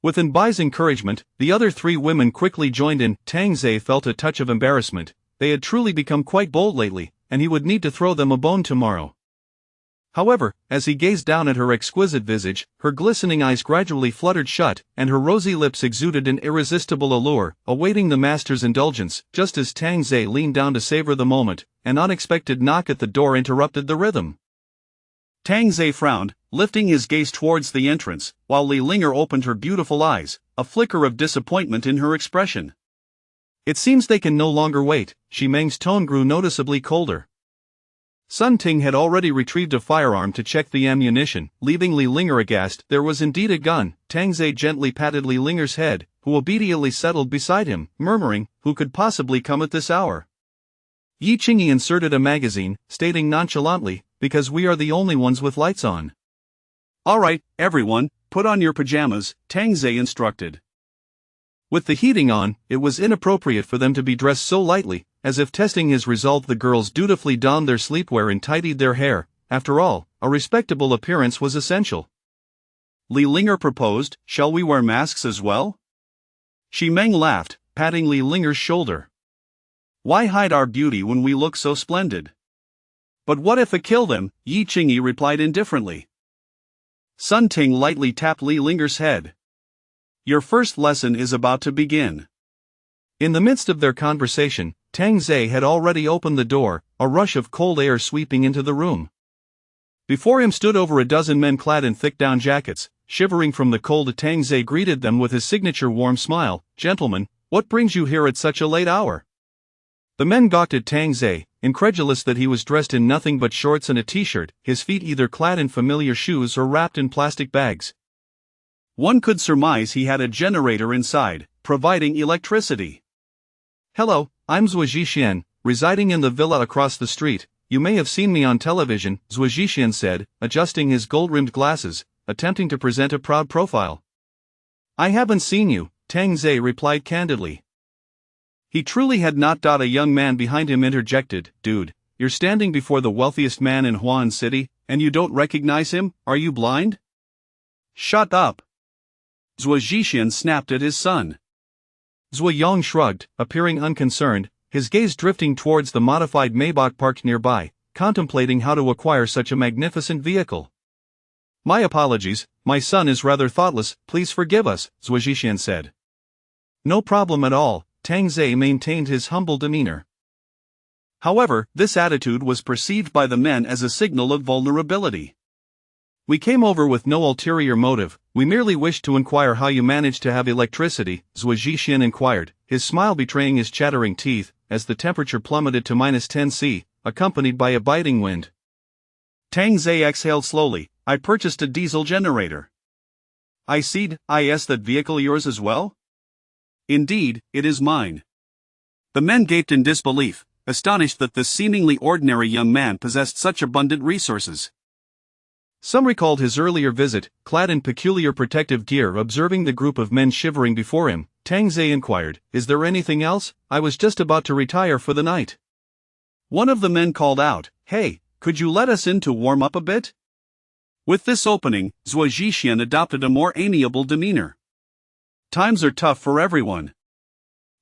Within Bai's encouragement, the other three women quickly joined in. Tang Zai felt a touch of embarrassment. They had truly become quite bold lately, and he would need to throw them a bone tomorrow. However, as he gazed down at her exquisite visage, her glistening eyes gradually fluttered shut, and her rosy lips exuded an irresistible allure, awaiting the master's indulgence. Just as Tang Zai leaned down to savor the moment, an unexpected knock at the door interrupted the rhythm. Tang Zai frowned, lifting his gaze towards the entrance, while Li Linger opened her beautiful eyes, a flicker of disappointment in her expression. It seems they can no longer wait. Ximeng's tone grew noticeably colder. Sun Ting had already retrieved a firearm to check the ammunition, leaving Li Linger aghast. There was indeed a gun. Tang Zai gently patted Li Linger's head, who obediently settled beside him, murmuring, who could possibly come at this hour? Yi Qingyi inserted a magazine, stating nonchalantly, because we are the only ones with lights on. All right, everyone, put on your pajamas, Tang Zai instructed. With the heating on, it was inappropriate for them to be dressed so lightly. As if testing his resolve, the girls dutifully donned their sleepwear and tidied their hair. After all, a respectable appearance was essential. Li Linger proposed, "Shall we wear masks as well?" Xi Meng laughed, patting Li Linger's shoulder. "Why hide our beauty when we look so splendid?" "But what if it killed him?" Yi Qingyi replied indifferently. Sun Ting lightly tapped Li Linger's head. "Your first lesson is about to begin." In the midst of their conversation, Tang Zhe had already opened the door, a rush of cold air sweeping into the room. Before him stood over a dozen men clad in thick down jackets. Shivering from the cold, Tang Zhe greeted them with his signature warm smile. "Gentlemen, what brings you here at such a late hour?" The men gawked at Tang Zhe, incredulous that he was dressed in nothing but shorts and a t-shirt, his feet either clad in familiar shoes or wrapped in plastic bags. One could surmise he had a generator inside, providing electricity. "Hello, I'm Zhuo Zhixian, residing in the villa across the street. You may have seen me on television," Zhuo Zhixian said, adjusting his gold-rimmed glasses, attempting to present a proud profile. "I haven't seen you," Tang Zhe replied candidly. He truly had not. A young man behind him interjected, "Dude, you're standing before the wealthiest man in Huan City, and you don't recognize him? Are you blind?" "Shut up!" Zhuo Zhixian snapped at his son. Zhuo Yong shrugged, appearing unconcerned, his gaze drifting towards the modified Maybach parked nearby, contemplating how to acquire such a magnificent vehicle. "My apologies, my son is rather thoughtless, please forgive us," Zhuo Zhixian said. "No problem at all," Tang Zhe maintained his humble demeanor. However, this attitude was perceived by the men as a signal of vulnerability. "We came over with no ulterior motive, we merely wished to inquire how you managed to have electricity," Zhuo Zhixian inquired, his smile betraying his chattering teeth, as the temperature plummeted to -10°C, accompanied by a biting wind. Tang Zhe exhaled slowly. "I purchased a diesel generator." "I see. Is that vehicle yours as well?" "Indeed, it is mine." The men gaped in disbelief, astonished that this seemingly ordinary young man possessed such abundant resources. Some recalled his earlier visit, clad in peculiar protective gear. Observing the group of men shivering before him, Tang Zhe inquired, "Is there anything else? I was just about to retire for the night." One of the men called out, "Hey, could you let us in to warm up a bit?" With this opening, Zhuo Zhixian adopted a more amiable demeanor. "Times are tough for everyone.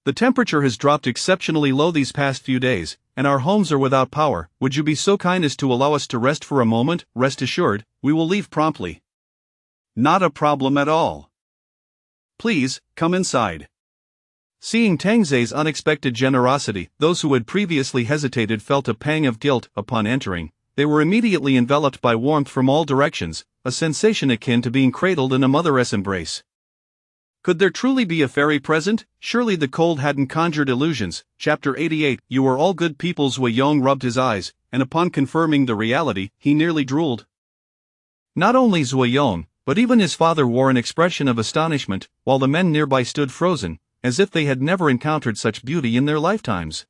The temperature has dropped exceptionally low these past few days, and our homes are without power. Would you be so kind as to allow us to rest for a moment? Rest assured, we will leave promptly." "Not a problem at all. Please, come inside." Seeing Tang Zhe's unexpected generosity, those who had previously hesitated felt a pang of guilt. Upon entering, they were immediately enveloped by warmth from all directions, a sensation akin to being cradled in a mother's embrace. Could there truly be a fairy present? Surely the cold hadn't conjured illusions. Chapter 88. You are all good people. Zhuo Yong rubbed his eyes, and upon confirming the reality, he nearly drooled. Not only Zhuo Yong, but even his father wore an expression of astonishment, while the men nearby stood frozen, as if they had never encountered such beauty in their lifetimes.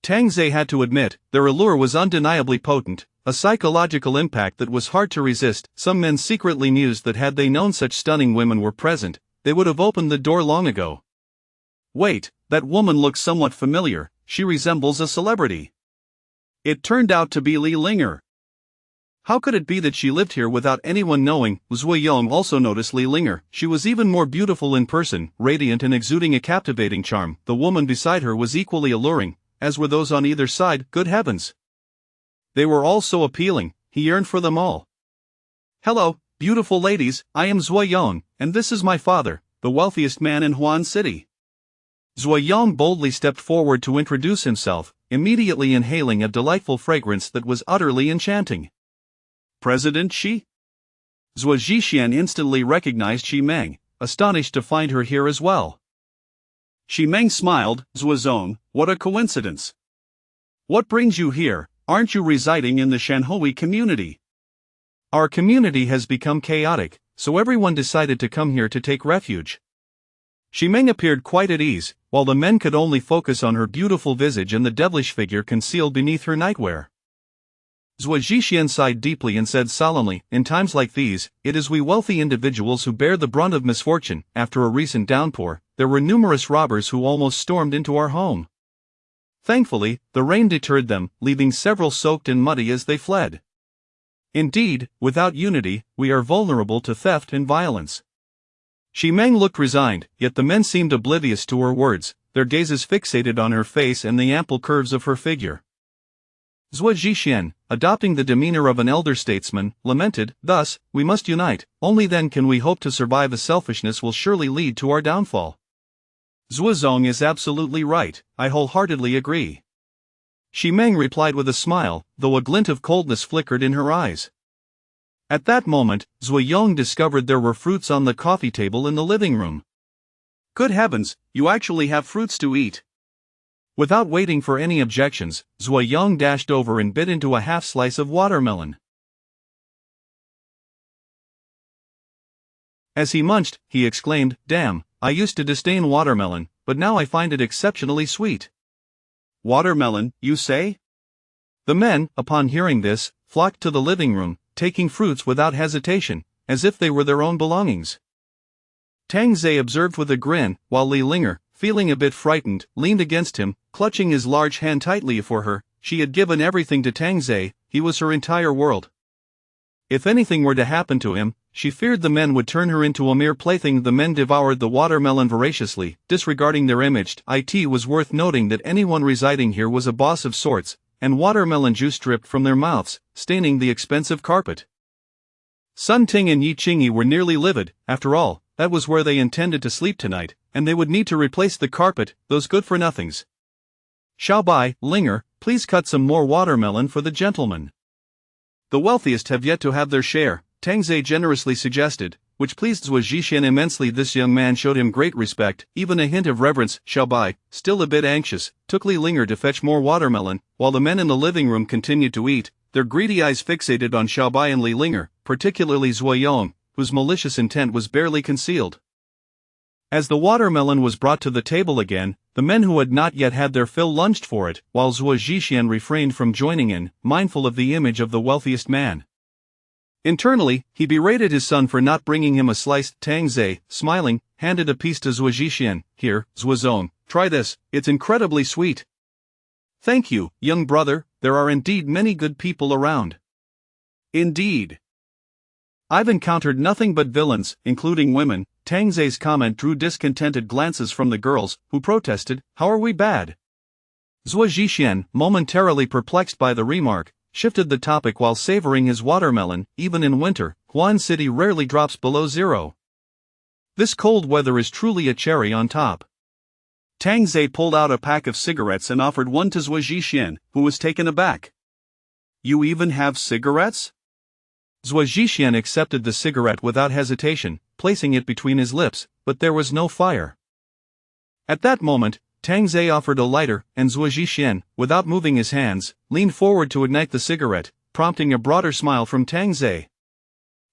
Tang Zhe had to admit, their allure was undeniably potent, a psychological impact that was hard to resist. Some men secretly mused that had they known such stunning women were present, they would have opened the door long ago. "Wait, that woman looks somewhat familiar, she resembles a celebrity." It turned out to be Li Linger. How could it be that she lived here without anyone knowing? Zhuo Yong also noticed Li Linger. She was even more beautiful in person, radiant and exuding a captivating charm. The woman beside her was equally alluring, as were those on either side. Good heavens! They were all so appealing, he yearned for them all. "Hello, beautiful ladies, I am Zhuo Yong, and this is my father, the wealthiest man in Huan City." Zhuo Yong boldly stepped forward to introduce himself, immediately inhaling a delightful fragrance that was utterly enchanting. "President Xi?" Zhuo Zhixian instantly recognized Xi Meng, astonished to find her here as well. Xi Meng smiled. "Zhuo Zong, what a coincidence. What brings you here? Aren't you residing in the Shanhui community?" "Our community has become chaotic, so everyone decided to come here to take refuge." Xi Meng appeared quite at ease, while the men could only focus on her beautiful visage and the devilish figure concealed beneath her nightwear. Zhuo Zhixian sighed deeply and said solemnly, in times like these, it is we wealthy individuals who bear the brunt of misfortune. After a recent downpour, there were numerous robbers who almost stormed into our home. Thankfully, the rain deterred them, leaving several soaked and muddy as they fled. Indeed, without unity, we are vulnerable to theft and violence. Xi Meng looked resigned, yet the men seemed oblivious to her words, their gazes fixated on her face and the ample curves of her figure. Zhuo Zhixian, adopting the demeanor of an elder statesman, lamented, "Thus, we must unite, only then can we hope to survive. A selfishness will surely lead to our downfall." Zhuozong is absolutely right, I wholeheartedly agree. Xi Meng replied with a smile, though a glint of coldness flickered in her eyes. At that moment, Zhuo Yong discovered there were fruits on the coffee table in the living room. Good heavens, you actually have fruits to eat. Without waiting for any objections, Zhuo Yong dashed over and bit into a half slice of watermelon. As he munched, he exclaimed, "Damn, I used to disdain watermelon, but now I find it exceptionally sweet." Watermelon, you say? The men, upon hearing this, flocked to the living room, taking fruits without hesitation, as if they were their own belongings. Tang Ze observed with a grin, while Li Linger, feeling a bit frightened, leaned against him, clutching his large hand tightly for her. She had given everything to Tang Ze, he was her entire world. If anything were to happen to him, she feared the men would turn her into a mere plaything. The men devoured the watermelon voraciously, disregarding their image. It was worth noting that anyone residing here was a boss of sorts, and watermelon juice dripped from their mouths, staining the expensive carpet. Sun Ting and Yi Qingyi were nearly livid. After all, that was where they intended to sleep tonight, and they would need to replace the carpet, those good-for-nothings. "Xiaobai, Linger, please cut some more watermelon for the gentleman." "The wealthiest have yet to have their share," Tang Ze generously suggested, which pleased Zhuo Zhixian immensely. This young man showed him great respect, even a hint of reverence. Xiaobai, still a bit anxious, took Li Linger to fetch more watermelon, while the men in the living room continued to eat, their greedy eyes fixated on Xiaobai and Li Linger, particularly Zhuo Yong, whose malicious intent was barely concealed. As the watermelon was brought to the table again, the men who had not yet had their fill lunged for it, while Zhuo Zhixian refrained from joining in, mindful of the image of the wealthiest man. Internally, he berated his son for not bringing him a slice. Tang Ze, smiling, handed a piece to Zhuo Zhixian. "Here, Zhuozong, try this, it's incredibly sweet." "Thank you, young brother, there are indeed many good people around." "Indeed. I've encountered nothing but villains, including women." Tang Ze's comment drew discontented glances from the girls, who protested, "How are we bad?" Zhuo Zhixian, momentarily perplexed by the remark, shifted the topic while savoring his watermelon. "Even in winter, Huan City rarely drops below zero. This cold weather is truly a cherry on top." Tang Ze pulled out a pack of cigarettes and offered one to Zhuo Zhixian, who was taken aback. "You even have cigarettes?" Zhuo Zhixian accepted the cigarette without hesitation, placing it between his lips, but there was no fire. At that moment, Tang Ze offered a lighter, and Zhuo Zhixian, without moving his hands, leaned forward to ignite the cigarette, prompting a broader smile from Tang Ze.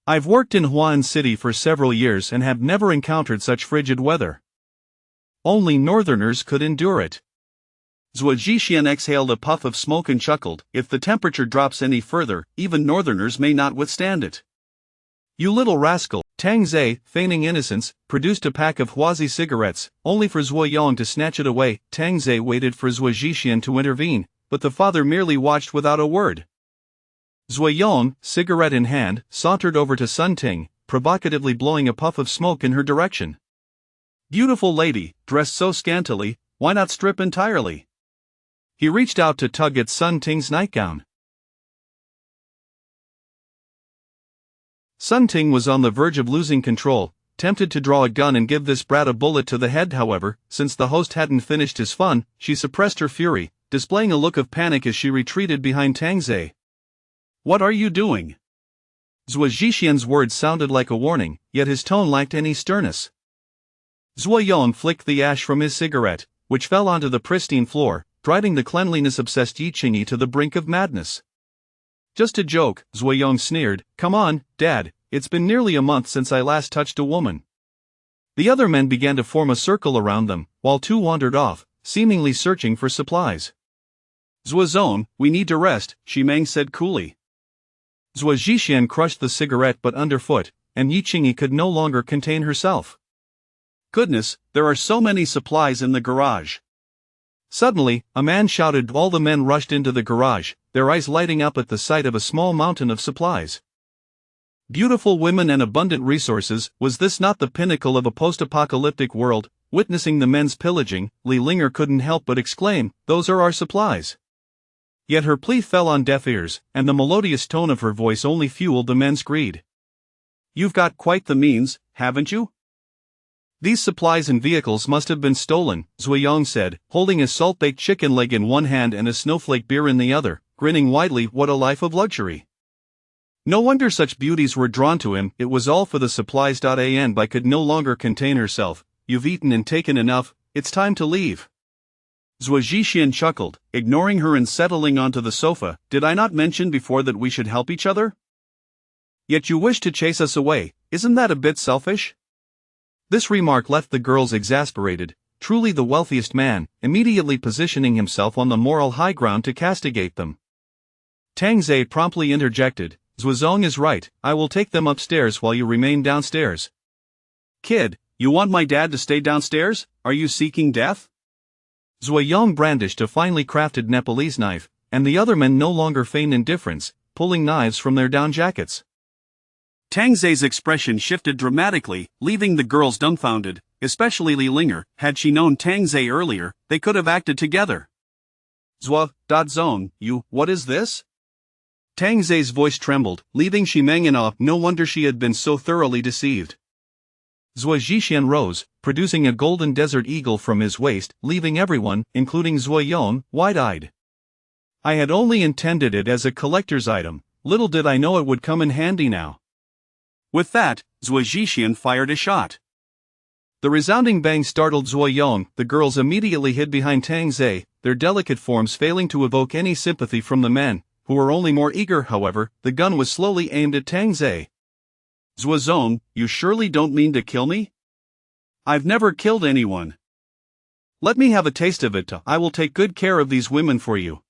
"I've worked in Huan City for several years and have never encountered such frigid weather. Only northerners could endure it." Zhuo Zhixian exhaled a puff of smoke and chuckled, "If the temperature drops any further, even northerners may not withstand it." "You little rascal," Tang Ze, feigning innocence, produced a pack of Huazi cigarettes, only for Zhuo Yong to snatch it away. Tang Ze waited for Zhuo Zhixian to intervene, but the father merely watched without a word. Zhuo Yong, cigarette in hand, sauntered over to Sun Ting, provocatively blowing a puff of smoke in her direction. "Beautiful lady, dressed so scantily, why not strip entirely?" He reached out to tug at Sun Ting's nightgown. Sun Ting was on the verge of losing control, tempted to draw a gun and give this brat a bullet to the head. However, since the host hadn't finished his fun, she suppressed her fury, displaying a look of panic as she retreated behind Tang Ze. "What are you doing?" Zhuo Zhixian's words sounded like a warning, yet his tone lacked any sternness. Zhuo Yong flicked the ash from his cigarette, which fell onto the pristine floor, driving the cleanliness-obsessed Yi Qingyi to the brink of madness. "Just a joke," Zhuo Yong sneered. "Come on, Dad, it's been nearly a month since I last touched a woman." The other men began to form a circle around them, while two wandered off, seemingly searching for supplies. Zuozong, we need to rest, Shimeng said coolly. Zhuo Zhixian crushed the cigarette butt underfoot, and Yi Qingyi could no longer contain herself. Goodness, there are so many supplies in the garage. Suddenly, a man shouted. All the men rushed into the garage, their eyes lighting up at the sight of a small mountain of supplies. Beautiful women and abundant resources, was this not the pinnacle of a post-apocalyptic world? Witnessing the men's pillaging, Li Linger couldn't help but exclaim, "Those are our supplies." Yet her plea fell on deaf ears, and the melodious tone of her voice only fueled the men's greed. You've got quite the means, haven't you? These supplies and vehicles must have been stolen, Zuoyong said, holding a salt-baked chicken leg in one hand and a snowflake beer in the other, grinning widely. What a life of luxury. No wonder such beauties were drawn to him. It was all for the supplies. An Bai could no longer contain herself. You've eaten and taken enough, it's time to leave. Zhuo Zhixian chuckled, ignoring her and settling onto the sofa. Did I not mention before that we should help each other? Yet you wish to chase us away, isn't that a bit selfish? This remark left the girls exasperated. Truly the wealthiest man, immediately positioning himself on the moral high ground to castigate them. Tang Zhe promptly interjected, Zuozong is right, I will take them upstairs while you remain downstairs. Kid, you want my dad to stay downstairs? Are you seeking death? Zuoyong brandished a finely crafted Nepalese knife, and the other men no longer feigned indifference, pulling knives from their down jackets. Tang Zhe's expression shifted dramatically, leaving the girls dumbfounded, especially Li Linger. Had she known Tang Zhe earlier, they could have acted together. Zuozong, what is this? Tang Zhe's voice trembled, leaving Shimeng in awe. No wonder she had been so thoroughly deceived. Zhuo Zhixian rose, producing a golden desert eagle from his waist, leaving everyone, including Zuoyong, wide-eyed. I had only intended it as a collector's item, little did I know it would come in handy now. With that, Zhuo Zhixian fired a shot. The resounding bang startled Zuoyong. The girls immediately hid behind Tang Zhe, their delicate forms failing to evoke any sympathy from the men, who were only more eager. However, the gun was slowly aimed at Tang Zhe. Zuozong, you surely don't mean to kill me? I've never killed anyone. Let me have a taste of it. I will take good care of these women for you.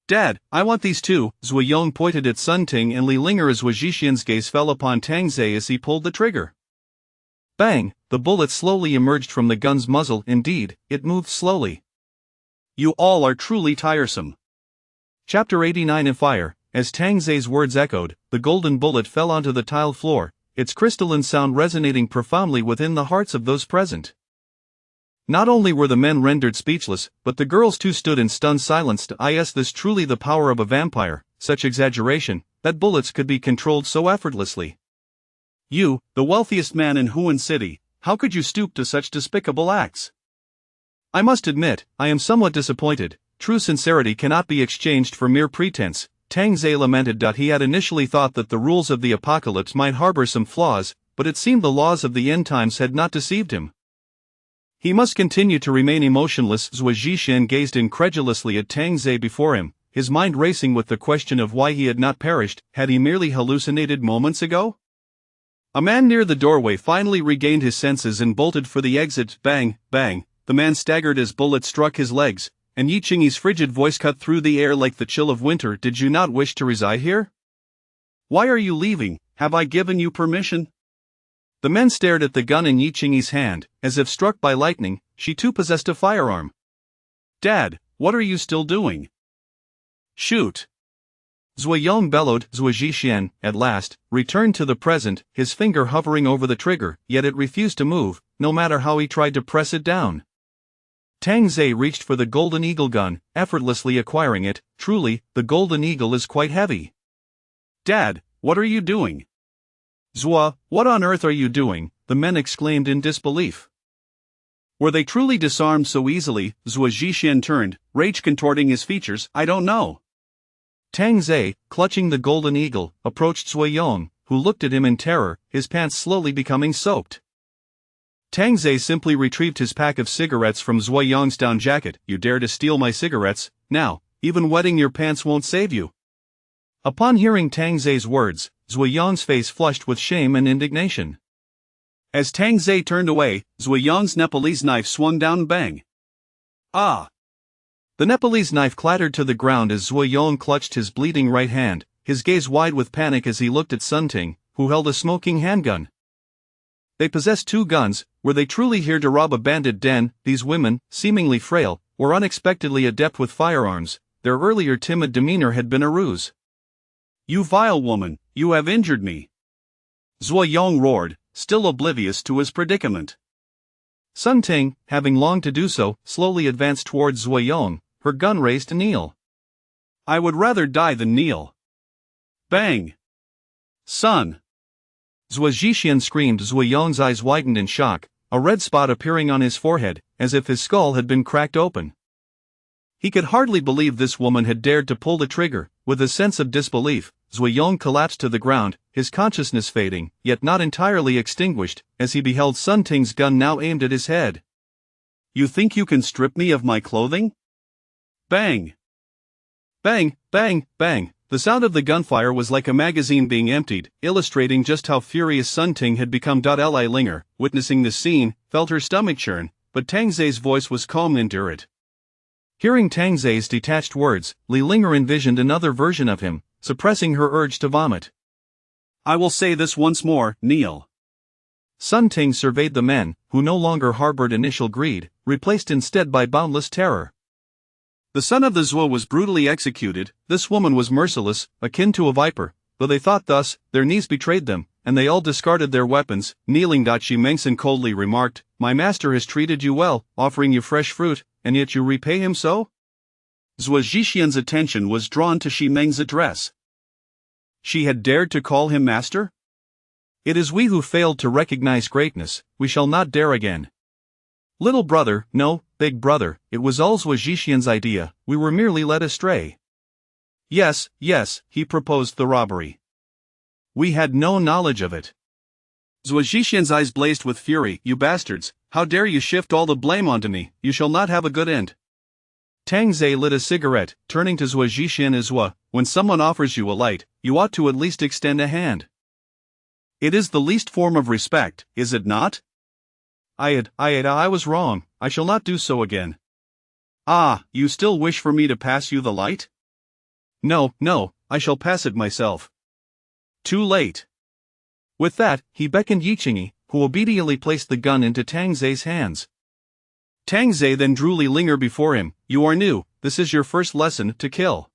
Dad, I want these too. Zuoyong pointed at Sun Ting and Li Linger as Zhuo Zhixian's gaze fell upon Tang Zhe as he pulled the trigger. Bang! The bullet slowly emerged from the gun's muzzle. Indeed, it moved slowly. You all are truly tiresome. Chapter 89 in Fire. As Tang Zhe's words echoed, the golden bullet fell onto the tiled floor, its crystalline sound resonating profoundly within the hearts of those present. Not only were the men rendered speechless, but the girls too stood in stunned silence. Is this truly the power of a vampire? Such exaggeration, that bullets could be controlled so effortlessly. You, the wealthiest man in Huan City, how could you stoop to such despicable acts? I must admit, I am somewhat disappointed. True sincerity cannot be exchanged for mere pretense. Tang Zhe lamented. He had initially thought that the rules of the apocalypse might harbor some flaws, but it seemed the laws of the end times had not deceived him. He must continue to remain emotionless. Zhuo Zhixian gazed incredulously at Tang Zhe before him, his mind racing with the question of why he had not perished. Had he merely hallucinated moments ago? A man near the doorway finally regained his senses and bolted for the exit. Bang, bang, the man staggered as bullets struck his legs, and Yi Qingyi's frigid voice cut through the air like the chill of winter. Did you not wish to reside here? Why are you leaving? Have I given you permission? The men stared at the gun in Yi Qingyi's hand, as if struck by lightning. She too possessed a firearm. Dad, what are you still doing? Shoot! Zuoyong bellowed. Zhuo Zhixian, at last, returned to the present, his finger hovering over the trigger, yet it refused to move, no matter how he tried to press it down. Tang Zhe reached for the Golden Eagle gun, effortlessly acquiring it. Truly, the Golden Eagle is quite heavy. Dad, what are you doing? Zhuo, what on earth are you doing? The men exclaimed in disbelief. Were they truly disarmed so easily? Zhuo Zhixian turned, rage contorting his features. I don't know. Tang Zhe, clutching the Golden Eagle, approached Zuoyong, who looked at him in terror, his pants slowly becoming soaked. Tang Zhe simply retrieved his pack of cigarettes from Zuoyong's down jacket. You dare to steal my cigarettes? Now, even wetting your pants won't save you. Upon hearing Tang Zhe's words, Zuoyong's face flushed with shame and indignation. As Tang Zhe turned away, Zuoyong's Nepalese knife swung down. Bang! Ah! The Nepalese knife clattered to the ground as Zhuo Yong clutched his bleeding right hand, his gaze wide with panic as he looked at Sun Ting, who held a smoking handgun. They possessed 2 guns. Were they truly here to rob a bandit den? These women, seemingly frail, were unexpectedly adept with firearms. Their earlier timid demeanor had been a ruse. You vile woman, you have injured me! Zhuo Yong roared, still oblivious to his predicament. Sun Ting, having longed to do so, slowly advanced towards Zhuo Yong, her gun raised to kneel. I would rather die than kneel. Bang! Son! Zhuo Zhixian screamed. Zhuo Yong's eyes widened in shock, a red spot appearing on his forehead, as if his skull had been cracked open. He could hardly believe this woman had dared to pull the trigger. With a sense of disbelief, Zhuo Yong collapsed to the ground, his consciousness fading, yet not entirely extinguished, as he beheld Sun Ting's gun now aimed at his head. You think you can strip me of my clothing? Bang! Bang, bang, bang. The sound of the gunfire was like a magazine being emptied, illustrating just how furious Sun Ting had become. Li Linger, witnessing the scene, felt her stomach churn, but Tang Zei's voice was calm and endurant. Hearing Tang Zei's detached words, Li Linger envisioned another version of him, suppressing her urge to vomit. I will say this once more, kneel. Sun Ting surveyed the men, who no longer harbored initial greed, replaced instead by boundless terror. The son of the Zhuo was brutally executed. This woman was merciless, akin to a viper. Though they thought thus, their knees betrayed them, and they all discarded their weapons. Kneeling. Shi Mengsen coldly remarked, My master has treated you well, offering you fresh fruit, and yet you repay him so? Zhuo Zhixian's attention was drawn to Shi Meng's address. She had dared to call him master? It is we who failed to recognize greatness. We shall not dare again. Little brother, no, big brother, it was all Zhuo Zhixian's idea. We were merely led astray. Yes, he proposed the robbery. We had no knowledge of it. Zhuo Zhixian's eyes blazed with fury. You bastards, how dare you shift all the blame onto me? You shall not have a good end. Tang Zei lit a cigarette, turning to Zhuo Zhixian as Zhuo. When someone offers you a light, you ought to at least extend a hand. It is the least form of respect, is it not? I was wrong. I shall not do so again. Ah, you still wish for me to pass you the light? No, I shall pass it myself. Too late. With that, he beckoned Yiqingyi, who obediently placed the gun into Tang Zei's hands. Tang Zei then drew Li Linger before him. You are new, this is your first lesson to kill.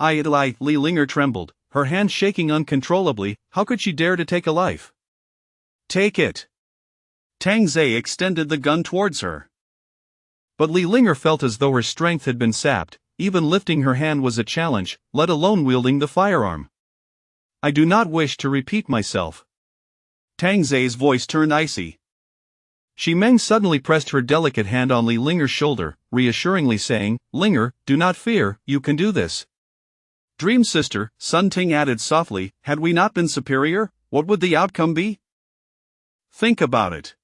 Li Linger trembled, her hand shaking uncontrollably. How could she dare to take a life? Take it. Tang Zei extended the gun towards her. But Li Linger felt as though her strength had been sapped. Even lifting her hand was a challenge, let alone wielding the firearm. I do not wish to repeat myself. Tang Zei's voice turned icy. Shi Meng suddenly pressed her delicate hand on Li Linger's shoulder, reassuringly saying, Linger, do not fear, you can do this. Dream sister, Sun Ting added softly, had we not been superior, what would the outcome be? Think about it.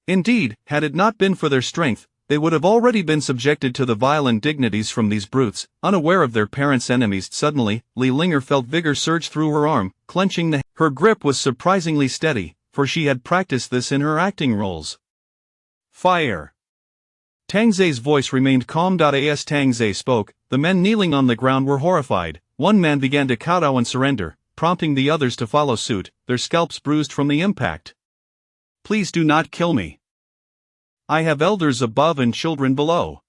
Indeed, had it not been for their strength, they would have already been subjected to the vile indignities from these brutes, unaware of their parents' enemies. Suddenly, Li Linger felt vigor surge through her arm, clenching her grip was surprisingly steady, for she had practiced this in her acting roles. Fire! Tang Zei's voice remained calm. As Tang Zei spoke, the men kneeling on the ground were horrified. One man began to kowtow and surrender, prompting the others to follow suit, their scalps bruised from the impact. Please do not kill me. I have elders above and children below.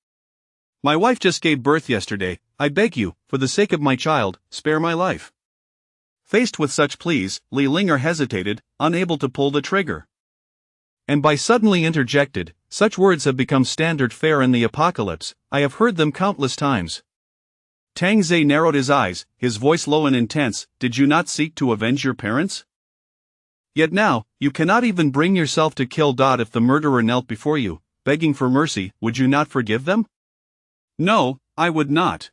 My wife just gave birth yesterday. I beg you, for the sake of my child, spare my life. Faced with such pleas, Li Linger hesitated, unable to pull the trigger. And Bai suddenly interjected, such words have become standard fare in the apocalypse, I have heard them countless times. Tang Zei narrowed his eyes, his voice low and intense, did you not seek to avenge your parents? Yet now, you cannot even bring yourself to kill. If the murderer knelt before you, begging for mercy, would you not forgive them? No, I would not.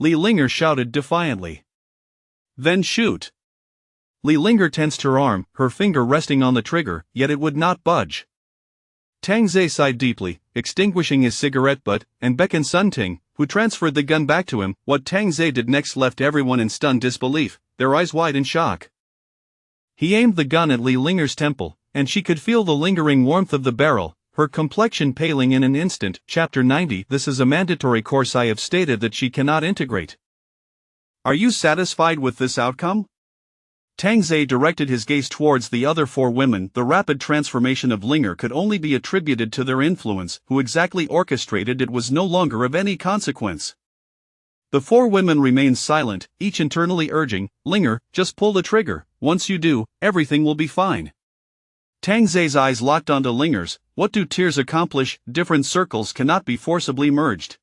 Li Linger shouted defiantly. Then shoot. Li Linger tensed her arm, her finger resting on the trigger, yet it would not budge. Tang Zei sighed deeply, extinguishing his cigarette butt, and beckoned Sun Ting, who transferred the gun back to him. What Tang Zei did next left everyone in stunned disbelief, their eyes wide in shock. He aimed the gun at Li Linger's temple, and she could feel the lingering warmth of the barrel. her complexion paling in an instant. Chapter 90. This is a mandatory course I have stated that she cannot integrate. Are you satisfied with this outcome? Tang Ze directed his gaze towards the other four women. The rapid transformation of Linger could only be attributed to their influence. Who exactly orchestrated it was no longer of any consequence. The four women remained silent, each internally urging, Linger, just pull the trigger. Once you do, everything will be fine. Tang Ze's eyes locked onto Linger's. What do tears accomplish? Different circles cannot be forcibly merged.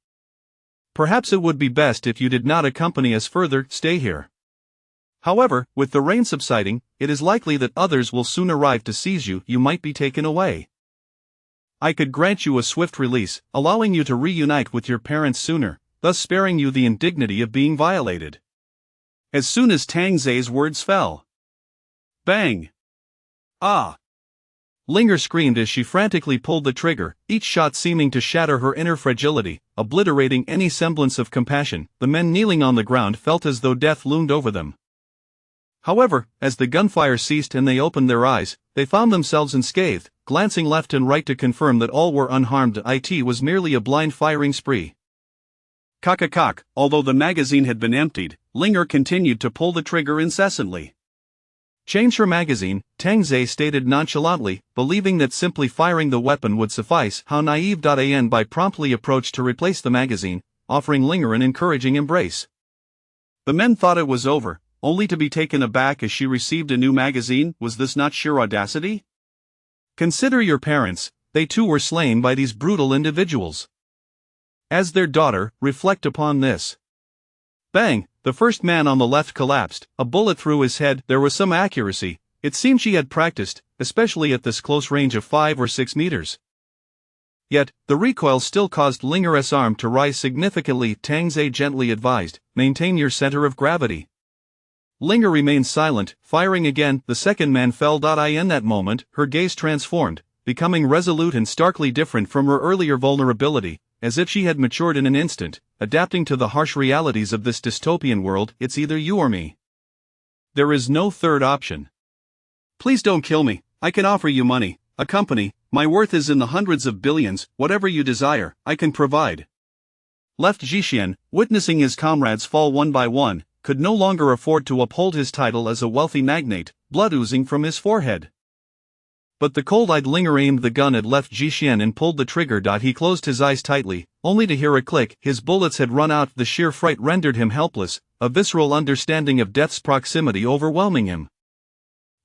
Perhaps it would be best if you did not accompany us further. Stay here. However, with the rain subsiding, it is likely that others will soon arrive to seize you. You might be taken away. I could grant you a swift release, allowing you to reunite with your parents sooner, thus sparing you the indignity of being violated. As soon as Tang Ze's words fell. Bang! Ah! Linger screamed as she frantically pulled the trigger, each shot seeming to shatter her inner fragility, obliterating any semblance of compassion. The men kneeling on the ground felt as though death loomed over them. However, as the gunfire ceased and they opened their eyes, they found themselves unscathed. Glancing left and right to confirm that all were unharmed, it was merely a blind firing spree. Cock. Although the magazine had been emptied, Linger continued to pull the trigger incessantly. Change her magazine, Tang Ze stated nonchalantly, believing that simply firing the weapon would suffice. How naive. An Bai promptly approached to replace the magazine, offering Linger an encouraging embrace. The men thought it was over, only to be taken aback as she received a new magazine. Was this not sheer audacity? Consider your parents, they too were slain by these brutal individuals. As their daughter, reflect upon this. Bang! The first man on the left collapsed, a bullet through his head. There was some accuracy. It seemed she had practiced, especially at this close range of 5 or 6 meters. Yet, the recoil still caused Linger's arm to rise significantly. Tang Ze gently advised, maintain your center of gravity. Linger remained silent, firing again. The second man fell. In that moment, her gaze transformed, becoming resolute and starkly different from her earlier vulnerability, as if she had matured in an instant, adapting to the harsh realities of this dystopian world. It's either you or me. There is no third option. Please don't kill me. I can offer you money, a company. My worth is in the hundreds of billions. Whatever you desire, I can provide. Left Jixian, witnessing his comrades fall one by one, could no longer afford to uphold his title as a wealthy magnate, blood oozing from his forehead. But the cold-eyed Linger aimed the gun at Left Jixian and pulled the trigger. He closed his eyes tightly, only to hear a click. His bullets had run out. The sheer fright rendered him helpless, a visceral understanding of death's proximity overwhelming him.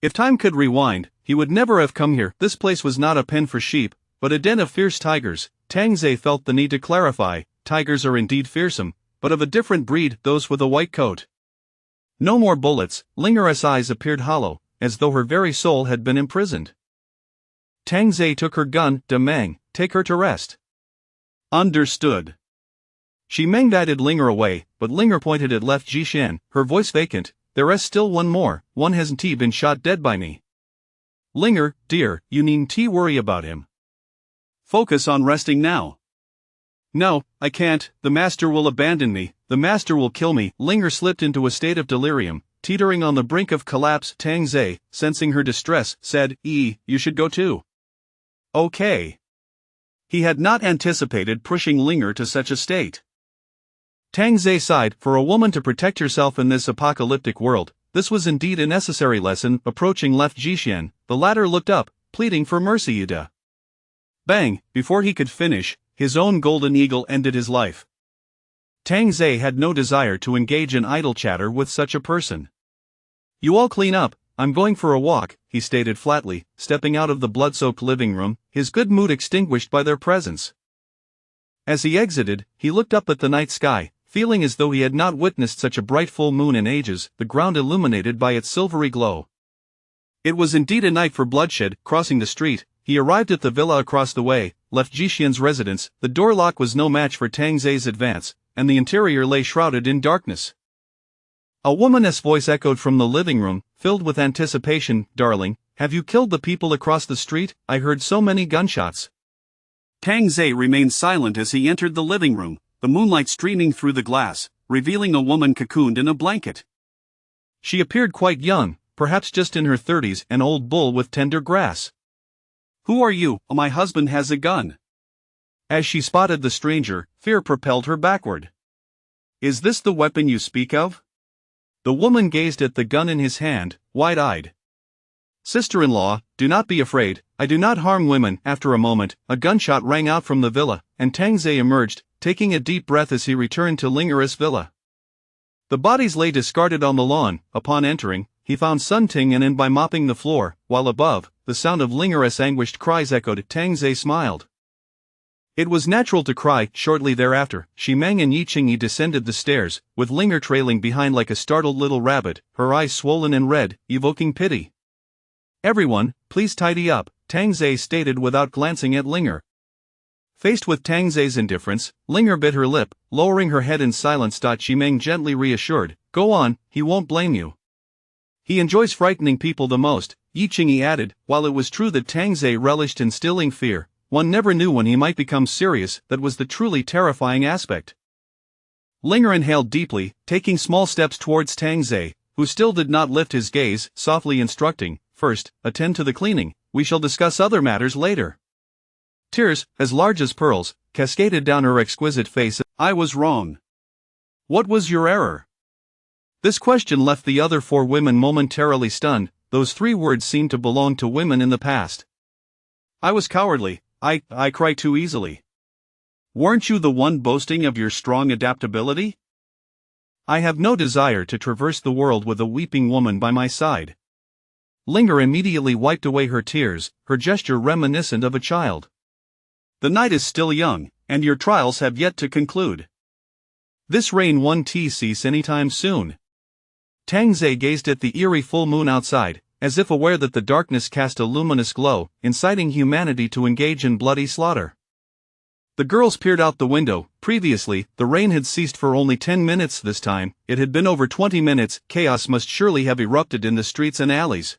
If time could rewind, he would never have come here. This place was not a pen for sheep, but a den of fierce tigers. Tang Ze felt the need to clarify, tigers are indeed fearsome, but of a different breed, those with a white coat. No more bullets. Linger's eyes appeared hollow, as though her very soul had been imprisoned. Tang Ze took her gun. Demang, take her to rest. Understood. She Meng-guided Linger away, but Linger pointed at Left Jixian, her voice vacant. There is still one more. One hasn't been shot dead by me. Linger, dear, you needn't worry about him. Focus on resting now. No, I can't. The master will abandon me. The master will kill me. Linger slipped into a state of delirium, teetering on the brink of collapse. Tang Ze, sensing her distress, said, you should go too. Okay. He had not anticipated pushing Linger to such a state. Tang Ze sighed. For a woman to protect herself in this apocalyptic world, this was indeed a necessary lesson. Approaching Left Jixian, the latter looked up, pleading for mercy. Yuda. Bang! Before he could finish, his own golden eagle ended his life. Tang Ze had no desire to engage in idle chatter with such a person. You all clean up, I'm going for a walk, he stated flatly, stepping out of the blood-soaked living room, his good mood extinguished by their presence. As he exited, he looked up at the night sky, feeling as though he had not witnessed such a bright full moon in ages, the ground illuminated by its silvery glow. It was indeed a night for bloodshed. Crossing the street, he arrived at the villa across the way, Left Jixian's residence. The door lock was no match for Tang Ze's advance, and the interior lay shrouded in darkness. A woman's voice echoed from the living room, filled with anticipation. Darling, have you killed the people across the street? I heard so many gunshots. Tang Ze remained silent as he entered the living room, the moonlight streaming through the glass, revealing a woman cocooned in a blanket. She appeared quite young, perhaps just in her 30s, an old bull with tender grass. Who are you? My husband has a gun. As she spotted the stranger, fear propelled her backward. Is this the weapon you speak of? The woman gazed at the gun in his hand, wide-eyed. Sister-in-law, do not be afraid, I do not harm women. After a moment, a gunshot rang out from the villa, and Tang Ze emerged, taking a deep breath as he returned to Linger's villa. The bodies lay discarded on the lawn. Upon entering, he found Sun Ting and in by mopping the floor, while above, the sound of Linger's anguished cries echoed. Tang Ze smiled. It was natural to cry. Shortly thereafter, Xi Meng and Yi Qingyi descended the stairs, with Linger trailing behind like a startled little rabbit, her eyes swollen and red, evoking pity. Everyone, please tidy up, Tang Ze stated without glancing at Linger. Faced with Tang Ze's indifference, Linger bit her lip, lowering her head in silence. Xi Meng gently reassured, go on, he won't blame you. He enjoys frightening people the most, Yi Qingyi added. While it was true that Tang Ze relished instilling fear, one never knew when he might become serious. That was the truly terrifying aspect. Linger inhaled deeply, taking small steps towards Tang Ze, who still did not lift his gaze, softly instructing, first, attend to the cleaning, we shall discuss other matters later. Tears, as large as pearls, cascaded down her exquisite face. I was wrong. What was your error? This question left the other four women momentarily stunned. Those three words seemed to belong to women in the past. I was cowardly. I cry too easily. Weren't you the one boasting of your strong adaptability? I have no desire to traverse the world with a weeping woman by my side. Linger immediately wiped away her tears, her gesture reminiscent of a child. The night is still young, and your trials have yet to conclude. This rain won't cease anytime soon. Tang Ze gazed at the eerie full moon outside, as if aware that the darkness cast a luminous glow, inciting humanity to engage in bloody slaughter. The girls peered out the window. Previously, the rain had ceased for only 10 minutes. This time, it had been over 20 minutes. Chaos must surely have erupted in the streets and alleys.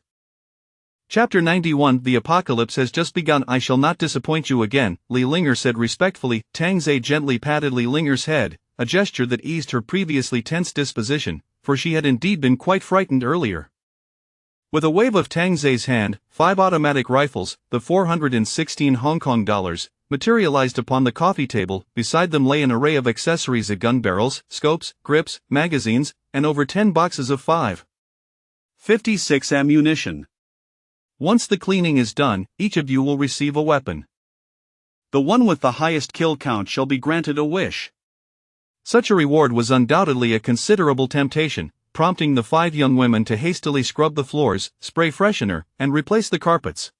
Chapter 91. The apocalypse has just begun. I shall not disappoint you again, Li Linger said respectfully. Tang Ze gently patted Li Linger's head, a gesture that eased her previously tense disposition, for she had indeed been quite frightened earlier. With a wave of Tang Ze's hand, 5 automatic rifles, the 416 Hong Kong dollars, materialized upon the coffee table. Beside them lay an array of accessories: gun barrels, scopes, grips, magazines, and over 10 boxes of 5.56 ammunition. Once the cleaning is done, each of you will receive a weapon. The one with the highest kill count shall be granted a wish. Such a reward was undoubtedly a considerable temptation, prompting the 5 young women to hastily scrub the floors, spray freshener, and replace the carpets.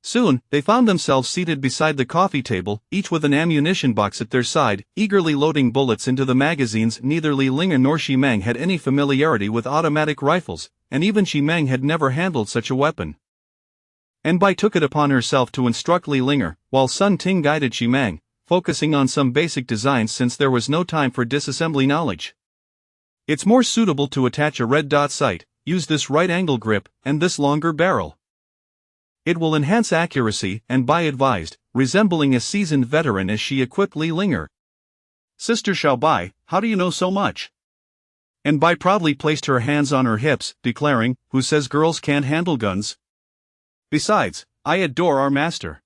Soon, they found themselves seated beside the coffee table, each with an ammunition box at their side, eagerly loading bullets into the magazines. Neither Li Linger nor Xi Meng had any familiarity with automatic rifles, and even Xi Meng had never handled such a weapon. Enbai took it upon herself to instruct Li Linger, while Sun Ting guided Xi Meng, focusing on some basic designs since there was no time for disassembly knowledge. It's more suitable to attach a red dot sight, use this right-angle grip, and this longer barrel. It will enhance accuracy, Enbai advised, resembling a seasoned veteran as she equipped Li Linger. Sister Xiaobai, how do you know so much? Enbai proudly placed her hands on her hips, declaring, who says girls can't handle guns? Besides, I adore our master.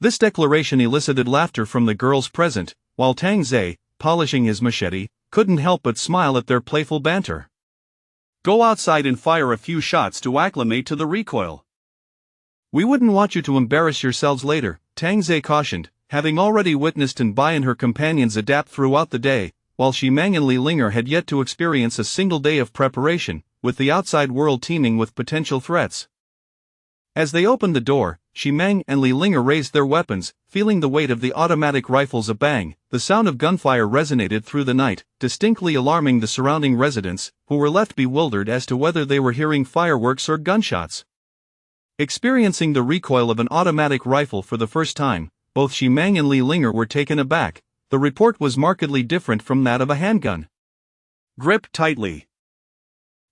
This declaration elicited laughter from the girls present, while Tang Ze, polishing his machete, couldn't help but smile at their playful banter. Go outside and fire a few shots to acclimate to the recoil. We wouldn't want you to embarrass yourselves later, Tang Ze cautioned, having already witnessed Enbai and her companions adapt throughout the day, while Xi Meng and Li Linger had yet to experience a single day of preparation, with the outside world teeming with potential threats. As they opened the door, Xi Meng and Li Linger raised their weapons, feeling the weight of the automatic rifles. A bang, the sound of gunfire resonated through the night, distinctly alarming the surrounding residents, who were left bewildered as to whether they were hearing fireworks or gunshots. Experiencing the recoil of an automatic rifle for the first time, both Xi Meng and Li Linger were taken aback. The report was markedly different from that of a handgun. Grip tightly.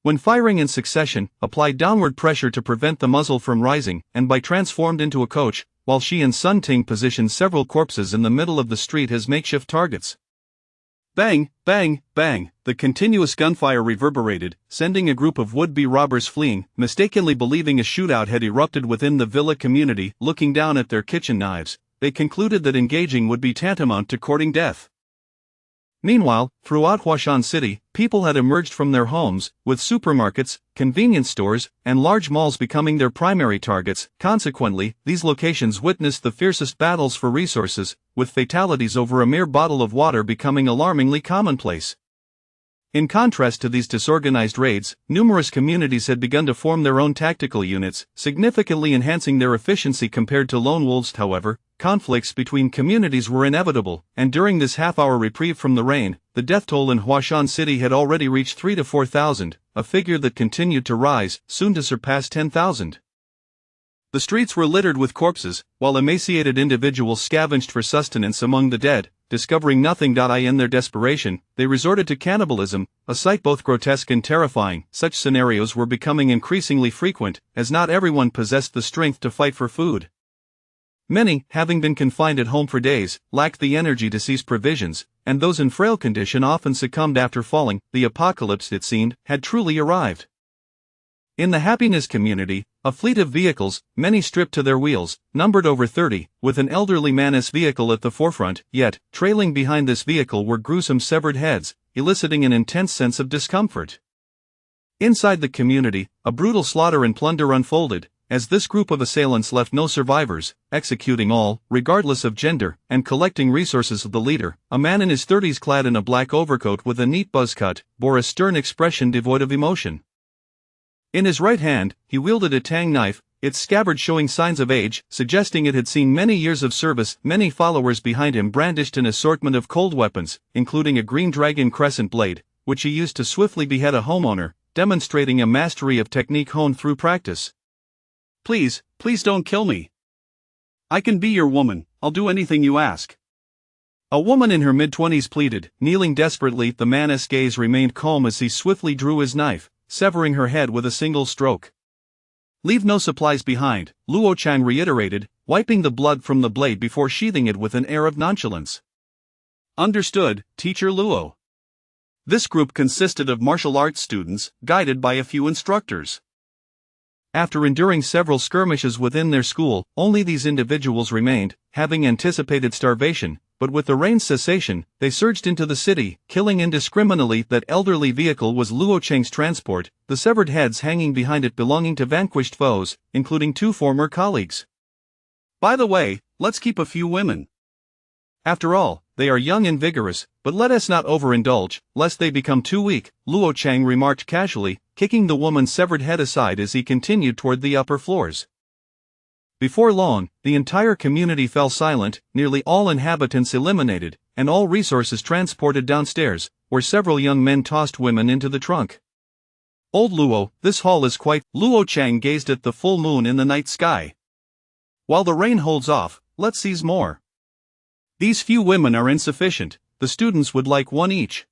When firing in succession, apply downward pressure to prevent the muzzle from rising, and Enbai transformed into a coach, while she and Sun Ting positioned several corpses in the middle of the street as makeshift targets. Bang, bang, bang, the continuous gunfire reverberated, sending a group of would-be robbers fleeing, mistakenly believing a shootout had erupted within the villa community. Looking down at their kitchen knives, they concluded that engaging would be tantamount to courting death. Meanwhile, throughout Huashan City, people had emerged from their homes, with supermarkets, convenience stores, and large malls becoming their primary targets. Consequently, these locations witnessed the fiercest battles for resources, with fatalities over a mere bottle of water becoming alarmingly commonplace. In contrast to these disorganized raids, numerous communities had begun to form their own tactical units, significantly enhancing their efficiency compared to lone wolves. However, conflicts between communities were inevitable, and during this half-hour reprieve from the rain, the death toll in Huashan City had already reached 3,000 to 4,000, a figure that continued to rise, soon to surpass 10,000. The streets were littered with corpses, while emaciated individuals scavenged for sustenance among the dead. Discovering nothing. In their desperation, they resorted to cannibalism, a sight both grotesque and terrifying. Such scenarios were becoming increasingly frequent, as not everyone possessed the strength to fight for food. Many, having been confined at home for days, lacked the energy to seize provisions, and those in frail condition often succumbed after falling. The apocalypse, it seemed, had truly arrived. In the Happiness community, a fleet of vehicles, many stripped to their wheels, numbered over 30, with an elderly man's vehicle at the forefront, yet, trailing behind this vehicle were gruesome severed heads, eliciting an intense sense of discomfort. Inside the community, a brutal slaughter and plunder unfolded, as this group of assailants left no survivors, executing all, regardless of gender, and collecting resources of the leader. A man in his 30s clad in a black overcoat with a neat buzz cut, bore a stern expression devoid of emotion. In his right hand, he wielded a tang knife, its scabbard showing signs of age, suggesting it had seen many years of service. Many followers behind him brandished an assortment of cold weapons, including a green dragon crescent blade, which he used to swiftly behead a homeowner, demonstrating a mastery of technique honed through practice. Please, please don't kill me. I can be your woman, I'll do anything you ask. A woman in her mid-20s pleaded, kneeling desperately. The man's gaze remained calm as he swiftly drew his knife, severing her head with a single stroke. Leave no supplies behind, Luo Chang reiterated, wiping the blood from the blade before sheathing it with an air of nonchalance. Understood, Teacher Luo. This group consisted of martial arts students, guided by a few instructors. After enduring several skirmishes within their school, only these individuals remained, having anticipated starvation, but with the rain's cessation, they surged into the city, killing indiscriminately. That elderly vehicle was Luo Cheng's transport, the severed heads hanging behind it belonging to vanquished foes, including 2 former colleagues. By the way, let's keep a few women. After all, they are young and vigorous, but let us not overindulge, lest they become too weak, Luo Cheng remarked casually, kicking the woman's severed head aside as he continued toward the upper floors. Before long, the entire community fell silent, nearly all inhabitants eliminated, and all resources transported downstairs, where several young men tossed women into the trunk. Old Luo, this hall is quite. Luo Chang gazed at the full moon in the night sky. While the rain holds off, let's seize more. These few women are insufficient, the students would like one each.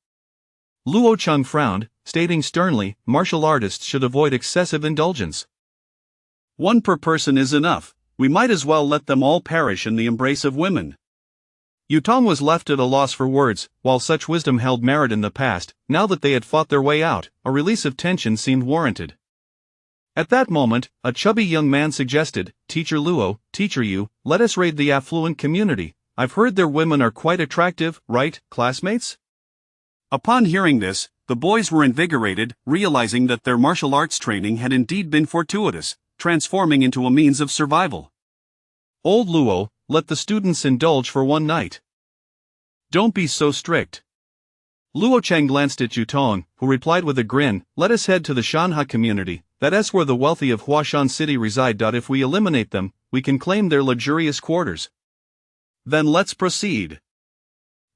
Luo Cheng frowned, stating sternly, martial artists should avoid excessive indulgence. 1 per person is enough. We might as well let them all perish in the embrace of women. Yutong was left at a loss for words. While such wisdom held merit in the past, now that they had fought their way out, a release of tension seemed warranted. At that moment, a chubby young man suggested, Teacher Luo, Teacher Yu, let us raid the affluent community. I've heard their women are quite attractive, right, classmates? Upon hearing this, the boys were invigorated, realizing that their martial arts training had indeed been fortuitous, transforming into a means of survival. Old Luo, let the students indulge for one night. Don't be so strict. Luo Cheng glanced at Yutong, who replied with a grin, let us head to the Shanha community, that's where the wealthy of Huashan City reside. If we eliminate them, we can claim their luxurious quarters. Then let's proceed.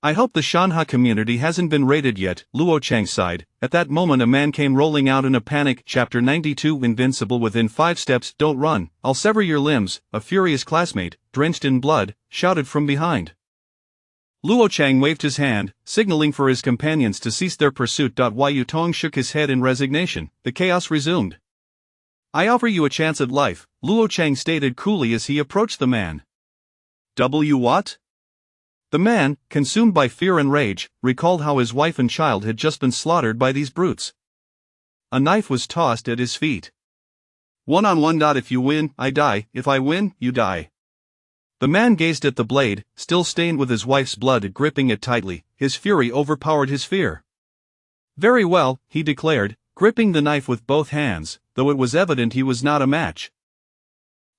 I hope the Shanha community hasn't been raided yet, Luo Cheng sighed. At that moment a man came rolling out in a panic. Chapter 92 Invincible within 5 steps. Don't run, I'll sever your limbs, a furious classmate, drenched in blood, shouted from behind. Luo Cheng waved his hand, signaling for his companions to cease their pursuit. While Yutong shook his head in resignation, the chaos resumed. I offer you a chance at life, Luo Cheng stated coolly as he approached the man. What? The man, consumed by fear and rage, recalled how his wife and child had just been slaughtered by these brutes. A knife was tossed at his feet. One-on-one. If you win, I die. If I win, you die. The man gazed at the blade, still stained with his wife's blood, gripping it tightly. His fury overpowered his fear. Very well, he declared, gripping the knife with both hands, though it was evident he was not a match.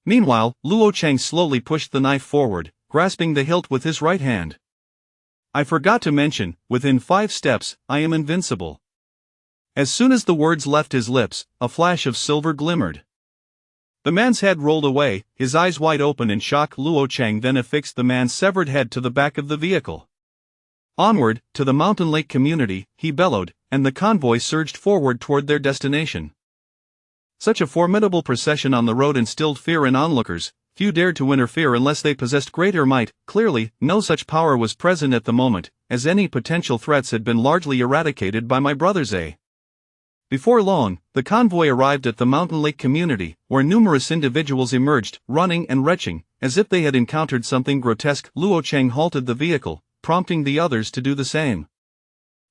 Meanwhile, Luo Cheng slowly pushed the knife forward, grasping the hilt with his right hand. I forgot to mention, within 5 steps, I am invincible. As soon as the words left his lips, a flash of silver glimmered. The man's head rolled away, his eyes wide open in shock. Luo Cheng then affixed the man's severed head to the back of the vehicle. Onward, to the Mountain Lake community, he bellowed, and the convoy surged forward toward their destination. Such a formidable procession on the road instilled fear in onlookers. Few dared to interfere unless they possessed greater might. Clearly, no such power was present at the moment, as any potential threats had been largely eradicated by my brothers. Before long, the convoy arrived at the Mountain Lake community, where numerous individuals emerged, running and retching, as if they had encountered something grotesque. Luo Cheng halted the vehicle, prompting the others to do the same.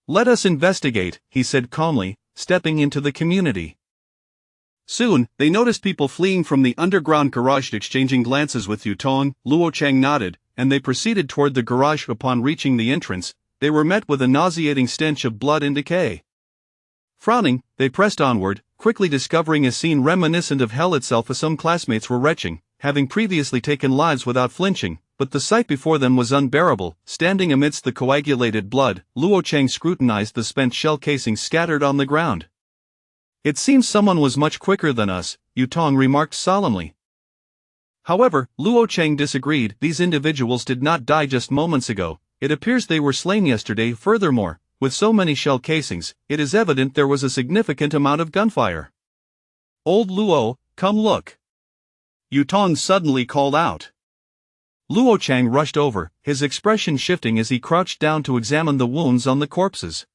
Let us investigate, he said calmly, stepping into the community. Soon, they noticed people fleeing from the underground garage exchanging glances with Yutong. Luo Cheng nodded, and they proceeded toward the garage. Upon reaching the entrance, they were met with a nauseating stench of blood and decay. Frowning, they pressed onward, quickly discovering a scene reminiscent of hell itself. As some classmates were retching, having previously taken lives without flinching, but the sight before them was unbearable. Standing amidst the coagulated blood, Luo Cheng scrutinized the spent shell casings scattered on the ground. It seems someone was much quicker than us, Yutong remarked solemnly. However, Luo Cheng disagreed. These individuals did not die just moments ago. It appears they were slain yesterday. Furthermore, with so many shell casings, it is evident there was a significant amount of gunfire. Old Luo, come look. Yutong suddenly called out. Luo Cheng rushed over, his expression shifting as he crouched down to examine the wounds on the corpses.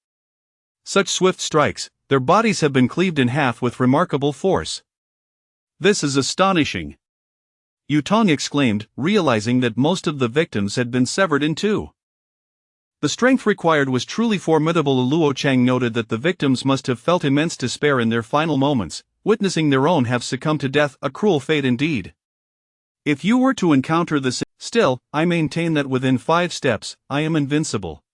Such swift strikes, their bodies have been cleaved in half with remarkable force. This is astonishing, Yutong exclaimed, realizing that most of the victims had been severed in two. The strength required was truly formidable. Luo Cheng noted that the victims must have felt immense despair in their final moments, witnessing their own have succumbed to death. A cruel fate indeed. If you were to encounter this, still, I maintain that within 5 steps, I am invincible.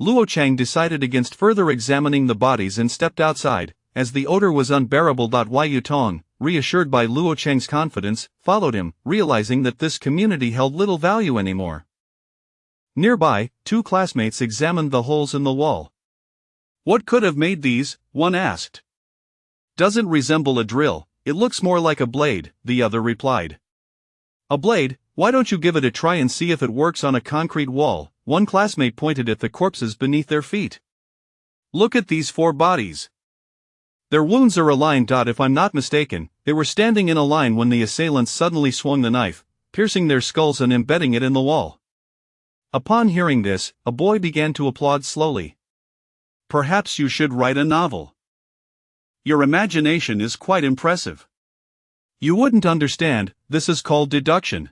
Luo Cheng decided against further examining the bodies and stepped outside, as the odor was unbearable. Yutong, reassured by Luo Cheng's confidence, followed him, realizing that this community held little value anymore. Nearby, 2 classmates examined the holes in the wall. What could have made these? One asked. Doesn't resemble a drill, it looks more like a blade, the other replied. A blade? Why don't you give it a try and see if it works on a concrete wall? One classmate pointed at the corpses beneath their feet. Look at these 4 bodies. Their wounds are aligned. If I'm not mistaken, they were standing in a line when the assailants suddenly swung the knife, piercing their skulls and embedding it in the wall. Upon hearing this, a boy began to applaud slowly. Perhaps you should write a novel. Your imagination is quite impressive. You wouldn't understand, this is called deduction.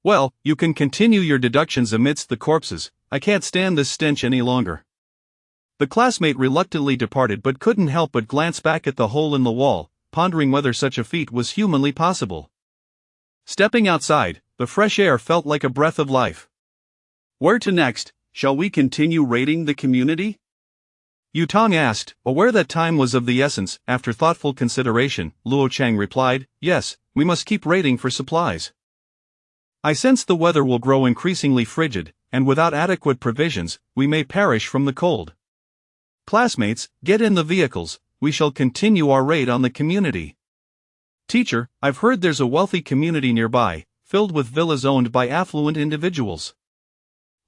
Well, you can continue your deductions amidst the corpses. I can't stand this stench any longer. The classmate reluctantly departed but couldn't help but glance back at the hole in the wall, pondering whether such a feat was humanly possible. Stepping outside, the fresh air felt like a breath of life. Where to next? Shall we continue raiding the community? Yutong asked, aware that time was of the essence. After thoughtful consideration, Luo Cheng replied, yes, we must keep raiding for supplies. I sense the weather will grow increasingly frigid, and without adequate provisions, we may perish from the cold. Classmates, get in the vehicles, we shall continue our raid on the community. Teacher, I've heard there's a wealthy community nearby, filled with villas owned by affluent individuals.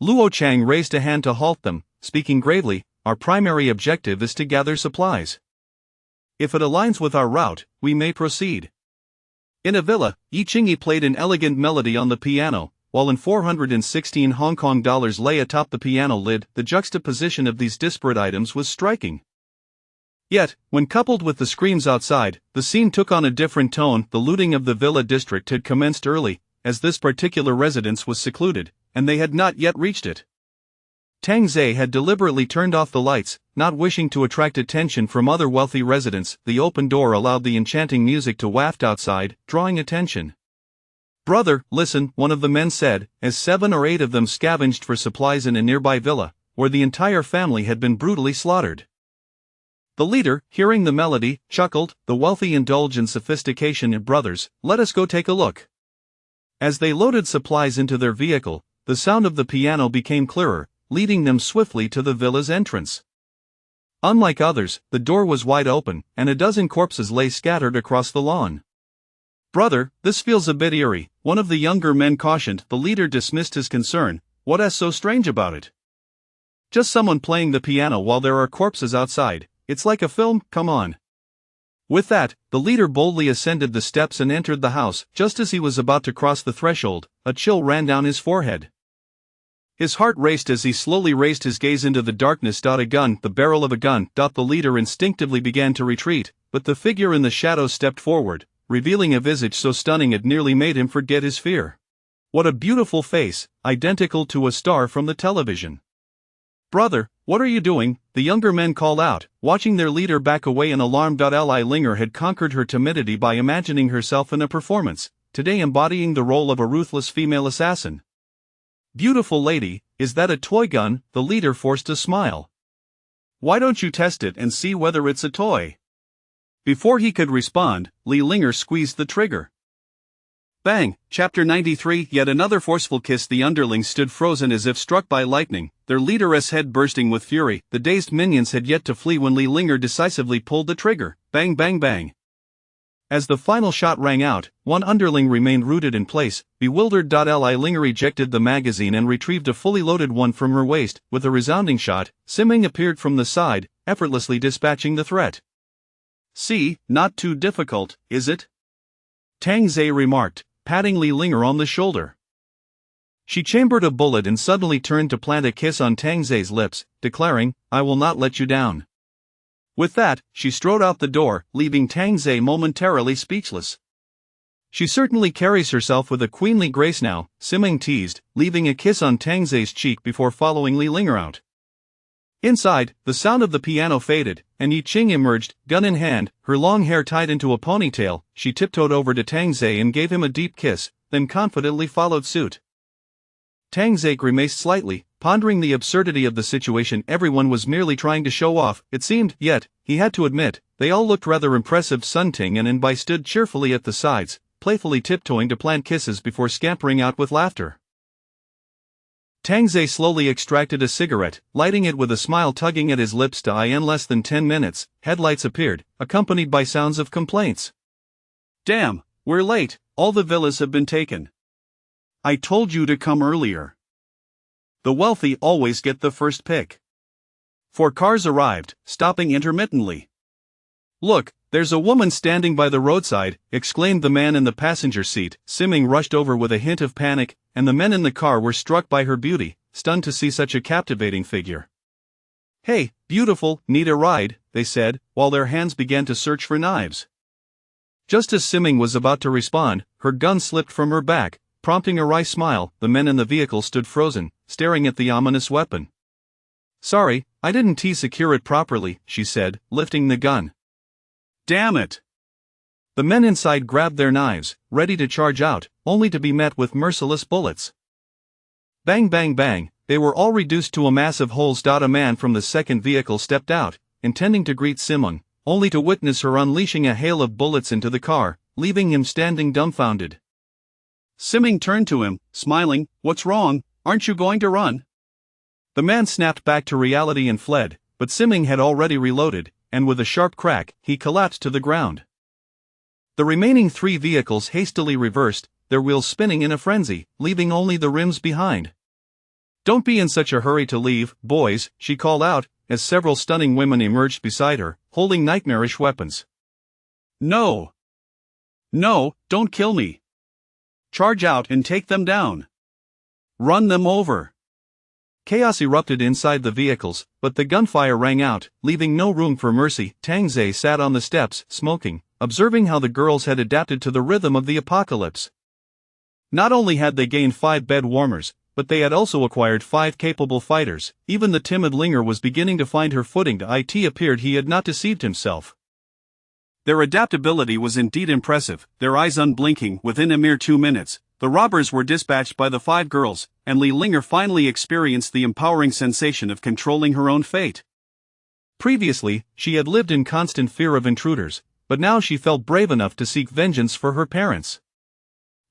Luo Cheng raised a hand to halt them, speaking gravely, our primary objective is to gather supplies. If it aligns with our route, we may proceed. In a villa, Yi Qingyi played an elegant melody on the piano, while in 416 Hong Kong dollars lay atop the piano lid. The juxtaposition of these disparate items was striking. Yet, when coupled with the screams outside, the scene took on a different tone. The looting of the villa district had commenced early, as this particular residence was secluded, and they had not yet reached it. Tang Zhe had deliberately turned off the lights, not wishing to attract attention from other wealthy residents. The open door allowed the enchanting music to waft outside, drawing attention. "Brother, listen," one of the men said, as 7 or 8 of them scavenged for supplies in a nearby villa, where the entire family had been brutally slaughtered. The leader, hearing the melody, chuckled. "The wealthy indulge in sophistication, brothers, let us go take a look." As they loaded supplies into their vehicle, the sound of the piano became clearer, leading them swiftly to the villa's entrance. Unlike others, the door was wide open, and a dozen corpses lay scattered across the lawn. "Brother, this feels a bit eerie," one of the younger men cautioned. The leader dismissed his concern. "What's so strange about it? Just someone playing the piano while there are corpses outside. It's like a film, come on." With that, the leader boldly ascended the steps and entered the house. Just as he was about to cross the threshold, a chill ran down his forehead. His heart raced as he slowly raised his gaze into the darkness. A gun, the barrel of a gun. The leader instinctively began to retreat, but the figure in the shadows stepped forward, revealing a visage so stunning it nearly made him forget his fear. What a beautiful face, identical to a star from the television. "Brother, what are you doing?" the younger men called out, watching their leader back away in alarm. Li Linger had conquered her timidity by imagining herself in a performance, today embodying the role of a ruthless female assassin. "Beautiful lady, is that a toy gun?" the leader forced a smile. "Why don't you test it and see whether it's a toy?" Before he could respond, Li Linger squeezed the trigger. Bang! Chapter 93. Yet another forceful kiss. The underlings stood frozen as if struck by lightning, their leaderess head bursting with fury. The dazed minions had yet to flee when Li Linger decisively pulled the trigger. Bang bang bang. As the final shot rang out, one underling remained rooted in place, bewildered. Li Linger ejected the magazine and retrieved a fully loaded one from her waist. With a resounding shot, Siming appeared from the side, effortlessly dispatching the threat. "See, not too difficult, is it?" Tang Zhe remarked, patting Li Linger on the shoulder. She chambered a bullet and suddenly turned to plant a kiss on Tang Zhe's lips, declaring, "I will not let you down." With that, she strode out the door, leaving Tang Zhe momentarily speechless. "She certainly carries herself with a queenly grace now," Siming teased, leaving a kiss on Tang Zhe's cheek before following Li Linger out. Inside, the sound of the piano faded, and Yi Qing emerged, gun in hand, her long hair tied into a ponytail. She tiptoed over to Tang Zhe and gave him a deep kiss, then confidently followed suit. Tang Zhe grimaced slightly, pondering the absurdity of the situation. Everyone was merely trying to show off, it seemed, yet, he had to admit, they all looked rather impressive. Sun Ting and Anbai stood cheerfully at the sides, playfully tiptoeing to plant kisses before scampering out with laughter. Tang Zhe slowly extracted a cigarette, lighting it with a smile tugging at his lips. In less than 10 minutes, headlights appeared, accompanied by sounds of complaints. "Damn, we're late, all the villas have been taken. I told you to come earlier." The wealthy always get the first pick. 4 cars arrived, stopping intermittently. "Look, there's a woman standing by the roadside," exclaimed the man in the passenger seat. Siming rushed over with a hint of panic, and the men in the car were struck by her beauty, stunned to see such a captivating figure. "Hey, beautiful, need a ride?" they said, while their hands began to search for knives. Just as Siming was about to respond, her gun slipped from her back, prompting a wry smile. The men in the vehicle stood frozen, staring at the ominous weapon. "Sorry, I didn't secure it properly," she said, lifting the gun. "Damn it!" The men inside grabbed their knives, ready to charge out, only to be met with merciless bullets. Bang bang bang, they were all reduced to a mass of holes. A man from the second vehicle stepped out, intending to greet Simon, only to witness her unleashing a hail of bullets into the car, leaving him standing dumbfounded. Siming turned to him, smiling. "What's wrong, aren't you going to run?" The man snapped back to reality and fled, but Siming had already reloaded, and with a sharp crack, he collapsed to the ground. The remaining 3 vehicles hastily reversed, their wheels spinning in a frenzy, leaving only the rims behind. "Don't be in such a hurry to leave, boys," she called out, as several stunning women emerged beside her, holding nightmarish weapons. No, don't kill me. Charge out and take them down. Run them over." Chaos erupted inside the vehicles, but the gunfire rang out, leaving no room for mercy. Tang Zhe sat on the steps, smoking, observing how the girls had adapted to the rhythm of the apocalypse. Not only had they gained 5 bed warmers, but they had also acquired 5 capable fighters. Even the timid Linger was beginning to find her footing. It appeared he had not deceived himself. Their adaptability was indeed impressive, their eyes unblinking. Within a mere 2 minutes, the robbers were dispatched by the 5 girls, and Li Linger finally experienced the empowering sensation of controlling her own fate. Previously, she had lived in constant fear of intruders, but now she felt brave enough to seek vengeance for her parents.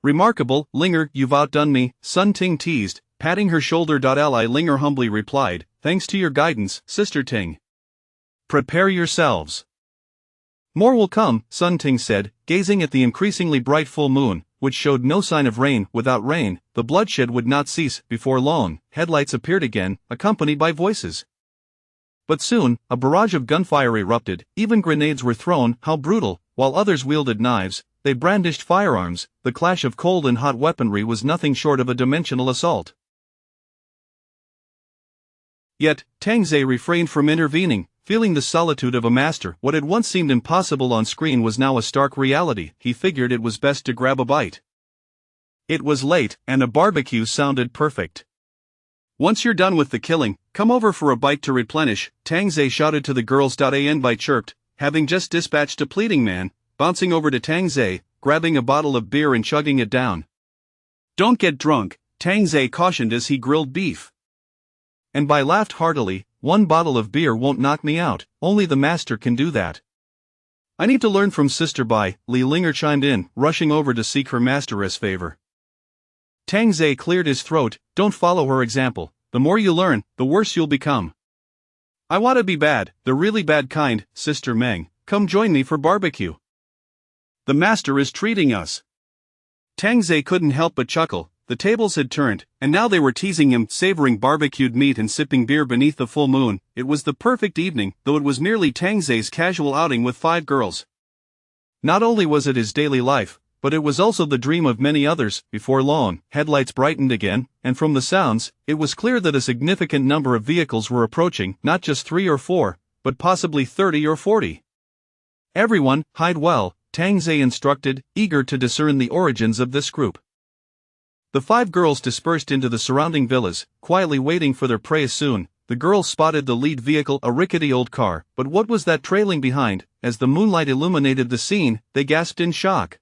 Remarkable, Linger, you've outdone me, Sun Ting teased, patting her shoulder. Li Linger humbly replied, thanks to your guidance, Sister Ting. Prepare yourselves. More will come, Sun Ting said, gazing at the increasingly bright full moon, which showed no sign of rain. Without rain, the bloodshed would not cease. Before long, headlights appeared again, accompanied by voices. But soon, a barrage of gunfire erupted, even grenades were thrown. How brutal! While others wielded knives, they brandished firearms. The clash of cold and hot weaponry was nothing short of a dimensional assault. Yet, Tang Ze refrained from intervening, feeling the solitude of a master. What had once seemed impossible on screen was now a stark reality. He figured it was best to grab a bite. It was late, and a barbecue sounded perfect. Once you're done with the killing, come over for a bite to replenish, Tang Ze shouted to the girls. Bai chirped, having just dispatched a pleading man, bouncing over to Tang Ze, grabbing a bottle of beer and chugging it down. Don't get drunk, Tang Ze cautioned as he grilled beef. And Bai laughed heartily, 1 bottle of beer won't knock me out, only the master can do that. I need to learn from Sister Bai, Li Linger chimed in, rushing over to seek her master's favor. Tang Ze cleared his throat, don't follow her example, the more you learn, the worse you'll become. I want to be bad, the really bad kind, Sister Meng, come join me for barbecue. The master is treating us. Tang Ze couldn't help but chuckle, the tables had turned, and now they were teasing him, savoring barbecued meat and sipping beer beneath the full moon. It was the perfect evening, though it was merely Tang Ze's casual outing with 5 girls. Not only was it his daily life, but it was also the dream of many others. Before long, headlights brightened again, and from the sounds, it was clear that a significant number of vehicles were approaching, not just 3 or 4, but possibly 30 or 40. Everyone, hide well, Tang Ze instructed, eager to discern the origins of this group. The 5 girls dispersed into the surrounding villas, quietly waiting for their prey. Soon, the girls spotted the lead vehicle, a rickety old car. But what was that trailing behind? As the moonlight illuminated the scene, they gasped in shock.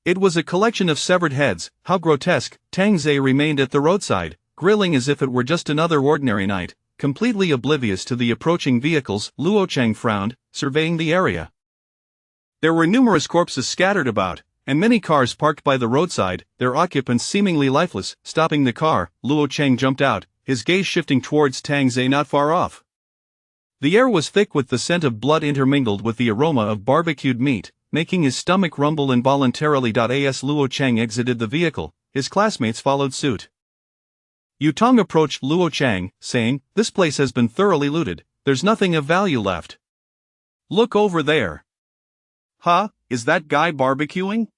It was a collection of severed heads. How grotesque! Tang Ze remained at the roadside, grilling as if it were just another ordinary night, completely oblivious to the approaching vehicles. Luo Cheng frowned, surveying the area. There were numerous corpses scattered about, and many cars parked by the roadside, their occupants seemingly lifeless. Stopping the car, Luo Cheng jumped out, his gaze shifting towards Tang Ze not far off. The air was thick with the scent of blood intermingled with the aroma of barbecued meat, making his stomach rumble involuntarily. As Luo Cheng exited the vehicle, his classmates followed suit. Yu Tong approached Luo Cheng, saying, "This place has been thoroughly looted, there's nothing of value left. Look over there." "Huh, is that guy barbecuing?"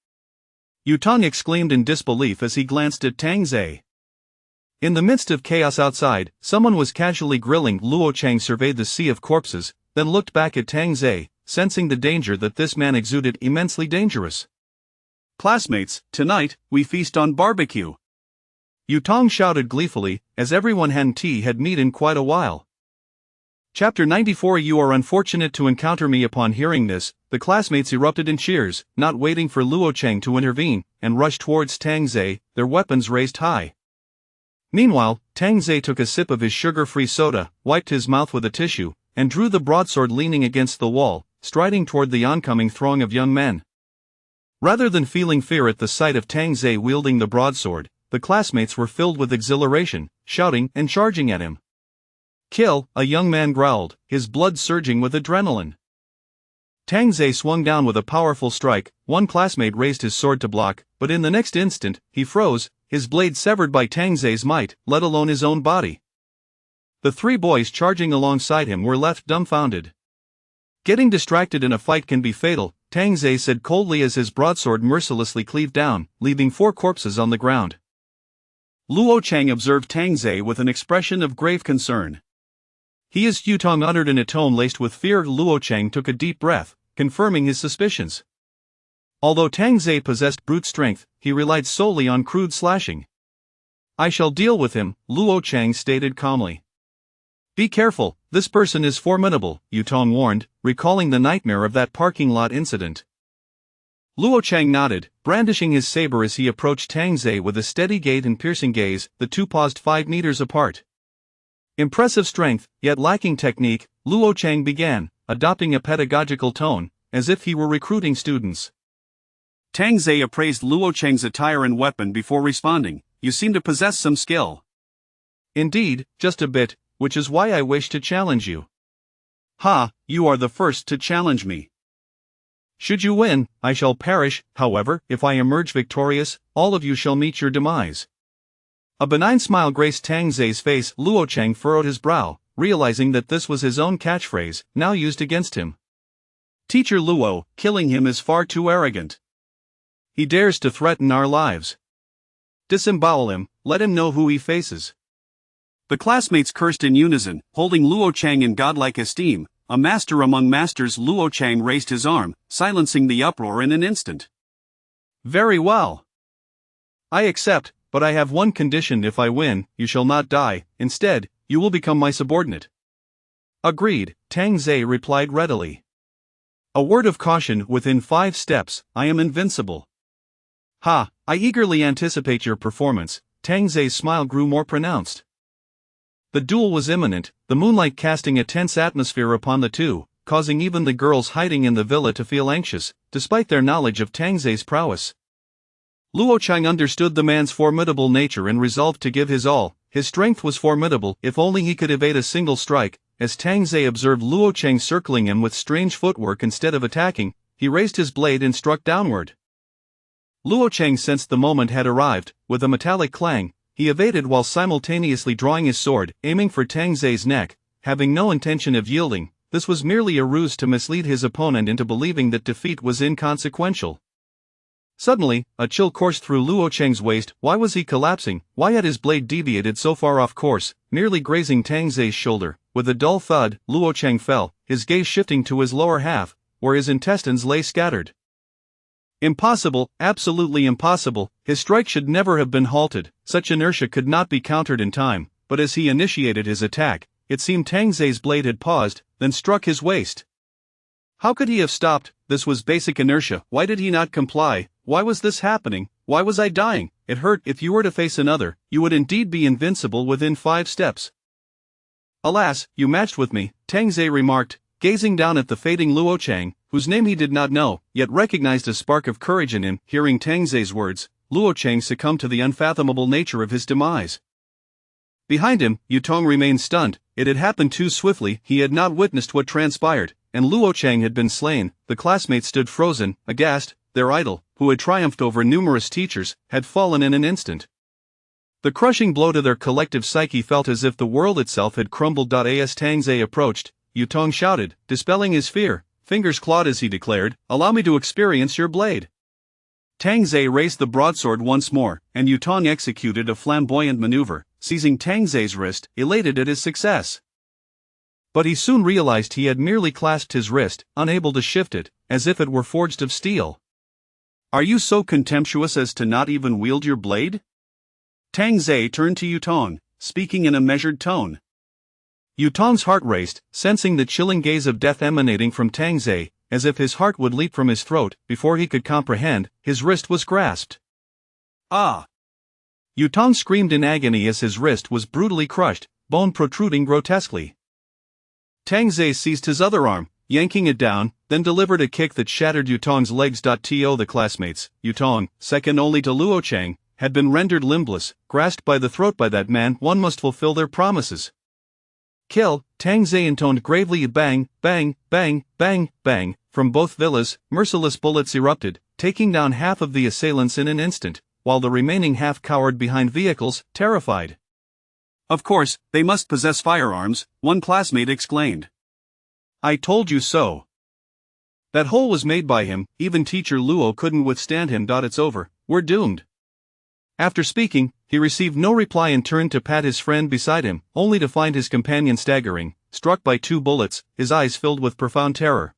Yu Tong exclaimed in disbelief as he glanced at Tang Ze. In the midst of chaos outside, someone was casually grilling. Luo Cheng surveyed the sea of corpses, then looked back at Tang Ze, sensing the danger that this man exuded. Immensely dangerous. "Classmates, tonight, we feast on barbecue," Yu Tong shouted gleefully, as everyone hadn't had meat in quite a while. Chapter 94. You are unfortunate to encounter me. Upon hearing this, the classmates erupted in cheers, not waiting for Luo Cheng to intervene, and rushed towards Tang Ze, their weapons raised high. Meanwhile, Tang Ze took a sip of his sugar-free soda, wiped his mouth with a tissue, and drew the broadsword, leaning against the wall, striding toward the oncoming throng of young men. Rather than feeling fear at the sight of Tang Ze wielding the broadsword, the classmates were filled with exhilaration, shouting and charging at him. "Kill!" a young man growled, his blood surging with adrenaline. Tang Ze swung down with a powerful strike. One classmate raised his sword to block, but in the next instant, he froze, his blade severed by Tang Ze's might, let alone his own body. The 3 boys charging alongside him were left dumbfounded. "Getting distracted in a fight can be fatal," Tang Ze said coldly as his broadsword mercilessly cleaved down, leaving 4 corpses on the ground. Luo Cheng observed Tang Ze with an expression of grave concern. "He is," Yu Tong uttered in a tone laced with fear. Luo Cheng took a deep breath, confirming his suspicions. Although Tang Ze possessed brute strength, he relied solely on crude slashing. I shall deal with him, Luo Chang stated calmly. Be careful, this person is formidable, Yutong warned, recalling the nightmare of that parking lot incident. Luo Chang nodded, brandishing his saber as he approached Tang Zhe with a steady gait and piercing gaze. The two paused 5 meters apart. Impressive strength, yet lacking technique, Luo Chang began, adopting a pedagogical tone, as if he were recruiting students. Tang Zhe appraised Luo Chang's attire and weapon before responding. You seem to possess some skill. Indeed, just a bit, which is why I wish to challenge you. Ha, you are the first to challenge me. Should you win, I shall perish. However, if I emerge victorious, all of you shall meet your demise. A benign smile graced Tang Zhe's face. Luo Chang furrowed his brow, realizing that this was his own catchphrase, now used against him. Teacher Luo, killing him is far too arrogant. He dares to threaten our lives. Disembowel him, let him know who he faces. The classmates cursed in unison, holding Luo Chang in godlike esteem. A master among masters. Luo Chang raised his arm, silencing the uproar in an instant. Very well. I accept, but I have one condition. If I win, you shall not die. Instead, you will become my subordinate. Agreed, Tang Zhe replied readily. A word of caution: within 5 steps, I am invincible. Ha, I eagerly anticipate your performance. Tang Zhe's smile grew more pronounced. The duel was imminent, the moonlight casting a tense atmosphere upon the two, causing even the girls hiding in the villa to feel anxious, despite their knowledge of Tang Zhe's prowess. Luo Chang understood the man's formidable nature and resolved to give his all. His strength was formidable, if only he could evade a single strike. As Tang Zhe observed Luo Chang circling him with strange footwork instead of attacking, he raised his blade and struck downward. Luo Chang sensed the moment had arrived. With a metallic clang, he evaded while simultaneously drawing his sword, aiming for Tang Zhe's neck. Having no intention of yielding, this was merely a ruse to mislead his opponent into believing that defeat was inconsequential. Suddenly, a chill coursed through Luo Chang's waist. Why was he collapsing? Why had his blade deviated so far off course, nearly grazing Tang Zhe's shoulder? With a dull thud, Luo Chang fell, his gaze shifting to his lower half, where his intestines lay scattered. Impossible, absolutely impossible. His strike should never have been halted. Such inertia could not be countered in time, but as he initiated his attack, it seemed Tang Zhe's blade had paused, then struck his waist. How could he have stopped? This was basic inertia. Why did he not comply? Why was this happening? Why was I dying? It hurt. If you were to face another, you would indeed be invincible within 5 steps. Alas, you matched with me, Tang Zhe remarked, gazing down at the fading Luo Chang, whose name he did not know, yet recognized a spark of courage in him. Hearing Tang Zhe's words, Luo Chang succumbed to the unfathomable nature of his demise. Behind him, Yutong remained stunned. It had happened too swiftly. He had not witnessed what transpired, and Luo Chang had been slain. The classmates stood frozen, aghast. Their idol, who had triumphed over numerous teachers, had fallen in an instant. The crushing blow to their collective psyche felt as if the world itself had crumbled. As Tang Zhe approached, Yutong shouted, dispelling his fear. Fingers clawed as he declared, allow me to experience your blade. Tang Zhe raised the broadsword once more, and Yutong executed a flamboyant maneuver, seizing Tang Zhe's wrist, elated at his success. But he soon realized he had merely clasped his wrist, unable to shift it, as if it were forged of steel. Are you so contemptuous as to not even wield your blade? Tang Zhe turned to Yutong, speaking in a measured tone. Yutong's heart raced, sensing the chilling gaze of death emanating from Tang Zhe, as if his heart would leap from his throat. Before he could comprehend, his wrist was grasped. Ah! Yutong screamed in agony as his wrist was brutally crushed, bone protruding grotesquely. Tang Zhe seized his other arm, yanking it down, then delivered a kick that shattered Yutong's legs. The classmates, Yutong, second only to Luo Chang, had been rendered limbless, grasped by the throat by that man. One must fulfill their promises. Kill, Tang Zhe intoned gravely. Bang, bang, bang, bang, bang, from both villas, merciless bullets erupted, taking down half of the assailants in an instant, while the remaining half cowered behind vehicles, terrified. Of course, they must possess firearms, one classmate exclaimed. I told you so. That hole was made by him, even Teacher Luo couldn't withstand him. It's over, we're doomed. After speaking, he received no reply and turned to pat his friend beside him, only to find his companion staggering, struck by 2 bullets, his eyes filled with profound terror.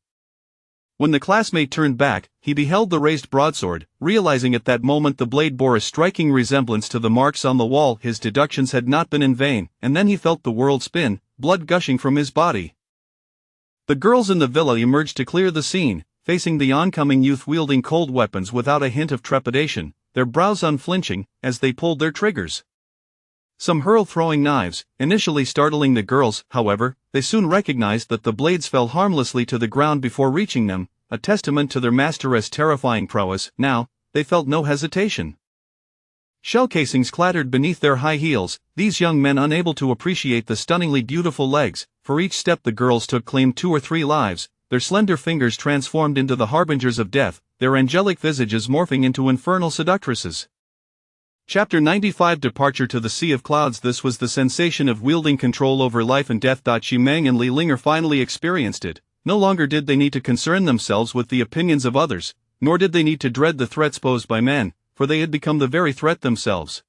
When the classmate turned back, he beheld the raised broadsword, realizing at that moment the blade bore a striking resemblance to the marks on the wall. His deductions had not been in vain, and then he felt the world spin, blood gushing from his body. The girls in the villa emerged to clear the scene, facing the oncoming youth wielding cold weapons without a hint of trepidation, their brows unflinching, as they pulled their triggers. Some hurled throwing knives, initially startling the girls. However, they soon recognized that the blades fell harmlessly to the ground before reaching them, a testament to their master's terrifying prowess. Now, they felt no hesitation. Shell casings clattered beneath their high heels, these young men unable to appreciate the stunningly beautiful legs. For each step the girls took claimed 2 or 3 lives, their slender fingers transformed into the harbingers of death, their angelic visages morphing into infernal seductresses. Chapter 95 Departure to the Sea of Clouds. This was the sensation of wielding control over life and death. Xi Meng and Li Linger finally experienced it. No longer did they need to concern themselves with the opinions of others, nor did they need to dread the threats posed by men, for they had become the very threat themselves.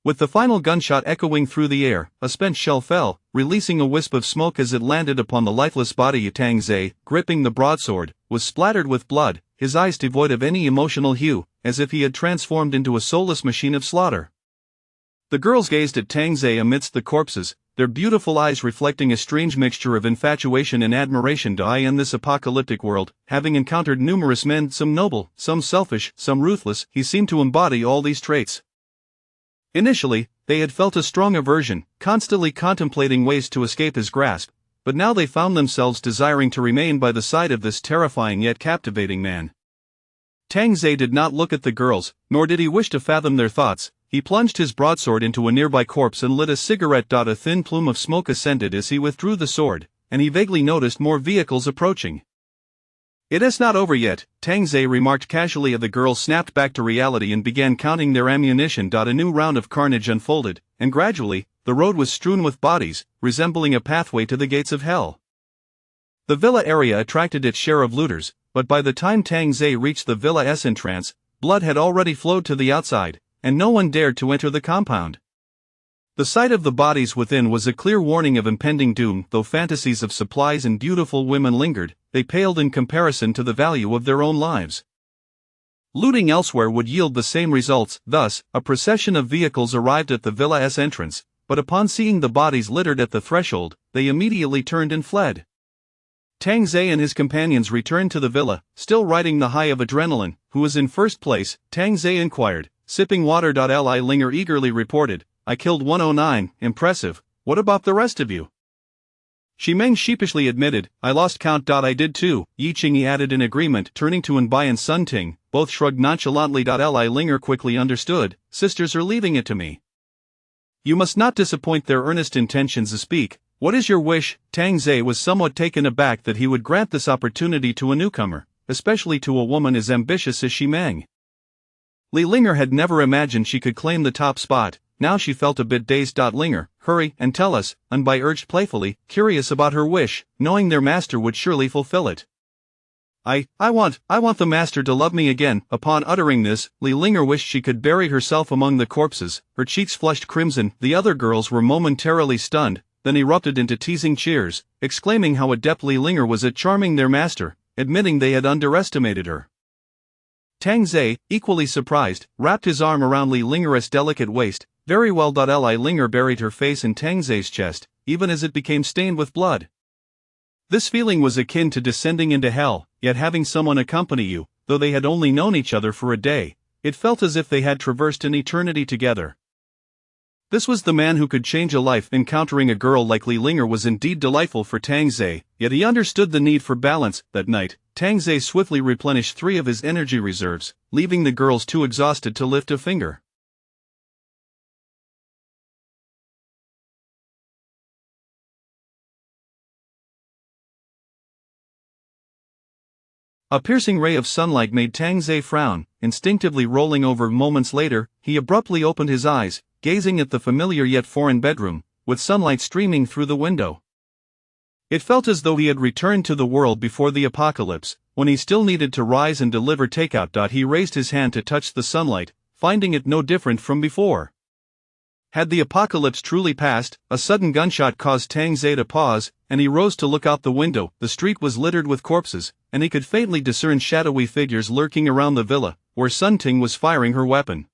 With the final gunshot echoing through the air, a spent shell fell, releasing a wisp of smoke as it landed upon the lifeless body. Tang Zhe, gripping the broadsword, was splattered with blood, his eyes devoid of any emotional hue, as if he had transformed into a soulless machine of slaughter. The girls gazed at Tang Zhe amidst the corpses, their beautiful eyes reflecting a strange mixture of infatuation and admiration. In this apocalyptic world, having encountered numerous men, some noble, some selfish, some ruthless, he seemed to embody all these traits. Initially, they had felt a strong aversion, constantly contemplating ways to escape his grasp, but now they found themselves desiring to remain by the side of this terrifying yet captivating man. Tang Zhe did not look at the girls, nor did he wish to fathom their thoughts. He plunged his broadsword into a nearby corpse and lit a cigarette. A thin plume of smoke ascended as he withdrew the sword, and he vaguely noticed more vehicles approaching. "It is not over yet," Tang Zhe remarked casually. The girls snapped back to reality and began counting their ammunition. A new round of carnage unfolded, and gradually, the road was strewn with bodies, resembling a pathway to the gates of hell. The villa area attracted its share of looters, but by the time Tang Zhe reached the villa's entrance, blood had already flowed to the outside, and no one dared to enter the compound. The sight of the bodies within was a clear warning of impending doom. Though fantasies of supplies and beautiful women lingered, they paled in comparison to the value of their own lives. Looting elsewhere would yield the same results. Thus, a procession of vehicles arrived at the villa's entrance, but upon seeing the bodies littered at the threshold, they immediately turned and fled. Tang Zhe and his companions returned to the villa, still riding the high of adrenaline. "Who was in first place?" Tang Zhe inquired, sipping water. Li Linger eagerly reported, "I killed 109, impressive, what about the rest of you?" Xi Meng sheepishly admitted, "I lost count. I did too," Yi Qingyi added in agreement. Turning to Enbai and Sun Ting, both shrugged nonchalantly. Li Linger quickly understood, "Sisters are leaving it to me. You must not disappoint their earnest intentions. Speak, what is your wish?" Tang Zhe was somewhat taken aback that he would grant this opportunity to a newcomer, especially to a woman as ambitious as Xi Meng. Li Linger had never imagined she could claim the top spot. Now she felt a bit dazed. "Linger, hurry and tell us," Enbai urged playfully, curious about her wish, knowing their master would surely fulfill it. I want the master to love me again." Upon uttering this, Li Linger wished she could bury herself among the corpses, her cheeks flushed crimson. The other girls were momentarily stunned, then erupted into teasing cheers, exclaiming how adept Li Linger was at charming their master, admitting they had underestimated her. Tang Zhe, equally surprised, wrapped his arm around Li Linger's delicate waist. "Very well." Li Linger buried her face in Tang Zhe's chest, even as it became stained with blood. This feeling was akin to descending into hell, yet having someone accompany you, though they had only known each other for a day, it felt as if they had traversed an eternity together. This was the man who could change a life. Encountering a girl like Li Linger was indeed delightful for Tang Zhe, yet he understood the need for balance. That night, Tang Zhe swiftly replenished 3 of his energy reserves, leaving the girls too exhausted to lift a finger. A piercing ray of sunlight made Tang Zhe frown, instinctively rolling over. Moments later, he abruptly opened his eyes, gazing at the familiar yet foreign bedroom, with sunlight streaming through the window. It felt as though he had returned to the world before the apocalypse, when he still needed to rise and deliver takeout. He raised his hand to touch the sunlight, finding it no different from before. Had the apocalypse truly passed? A sudden gunshot caused Tang Ze to pause, and he rose to look out the window. The street was littered with corpses, and he could faintly discern shadowy figures lurking around the villa, where Sun Ting was firing her weapon.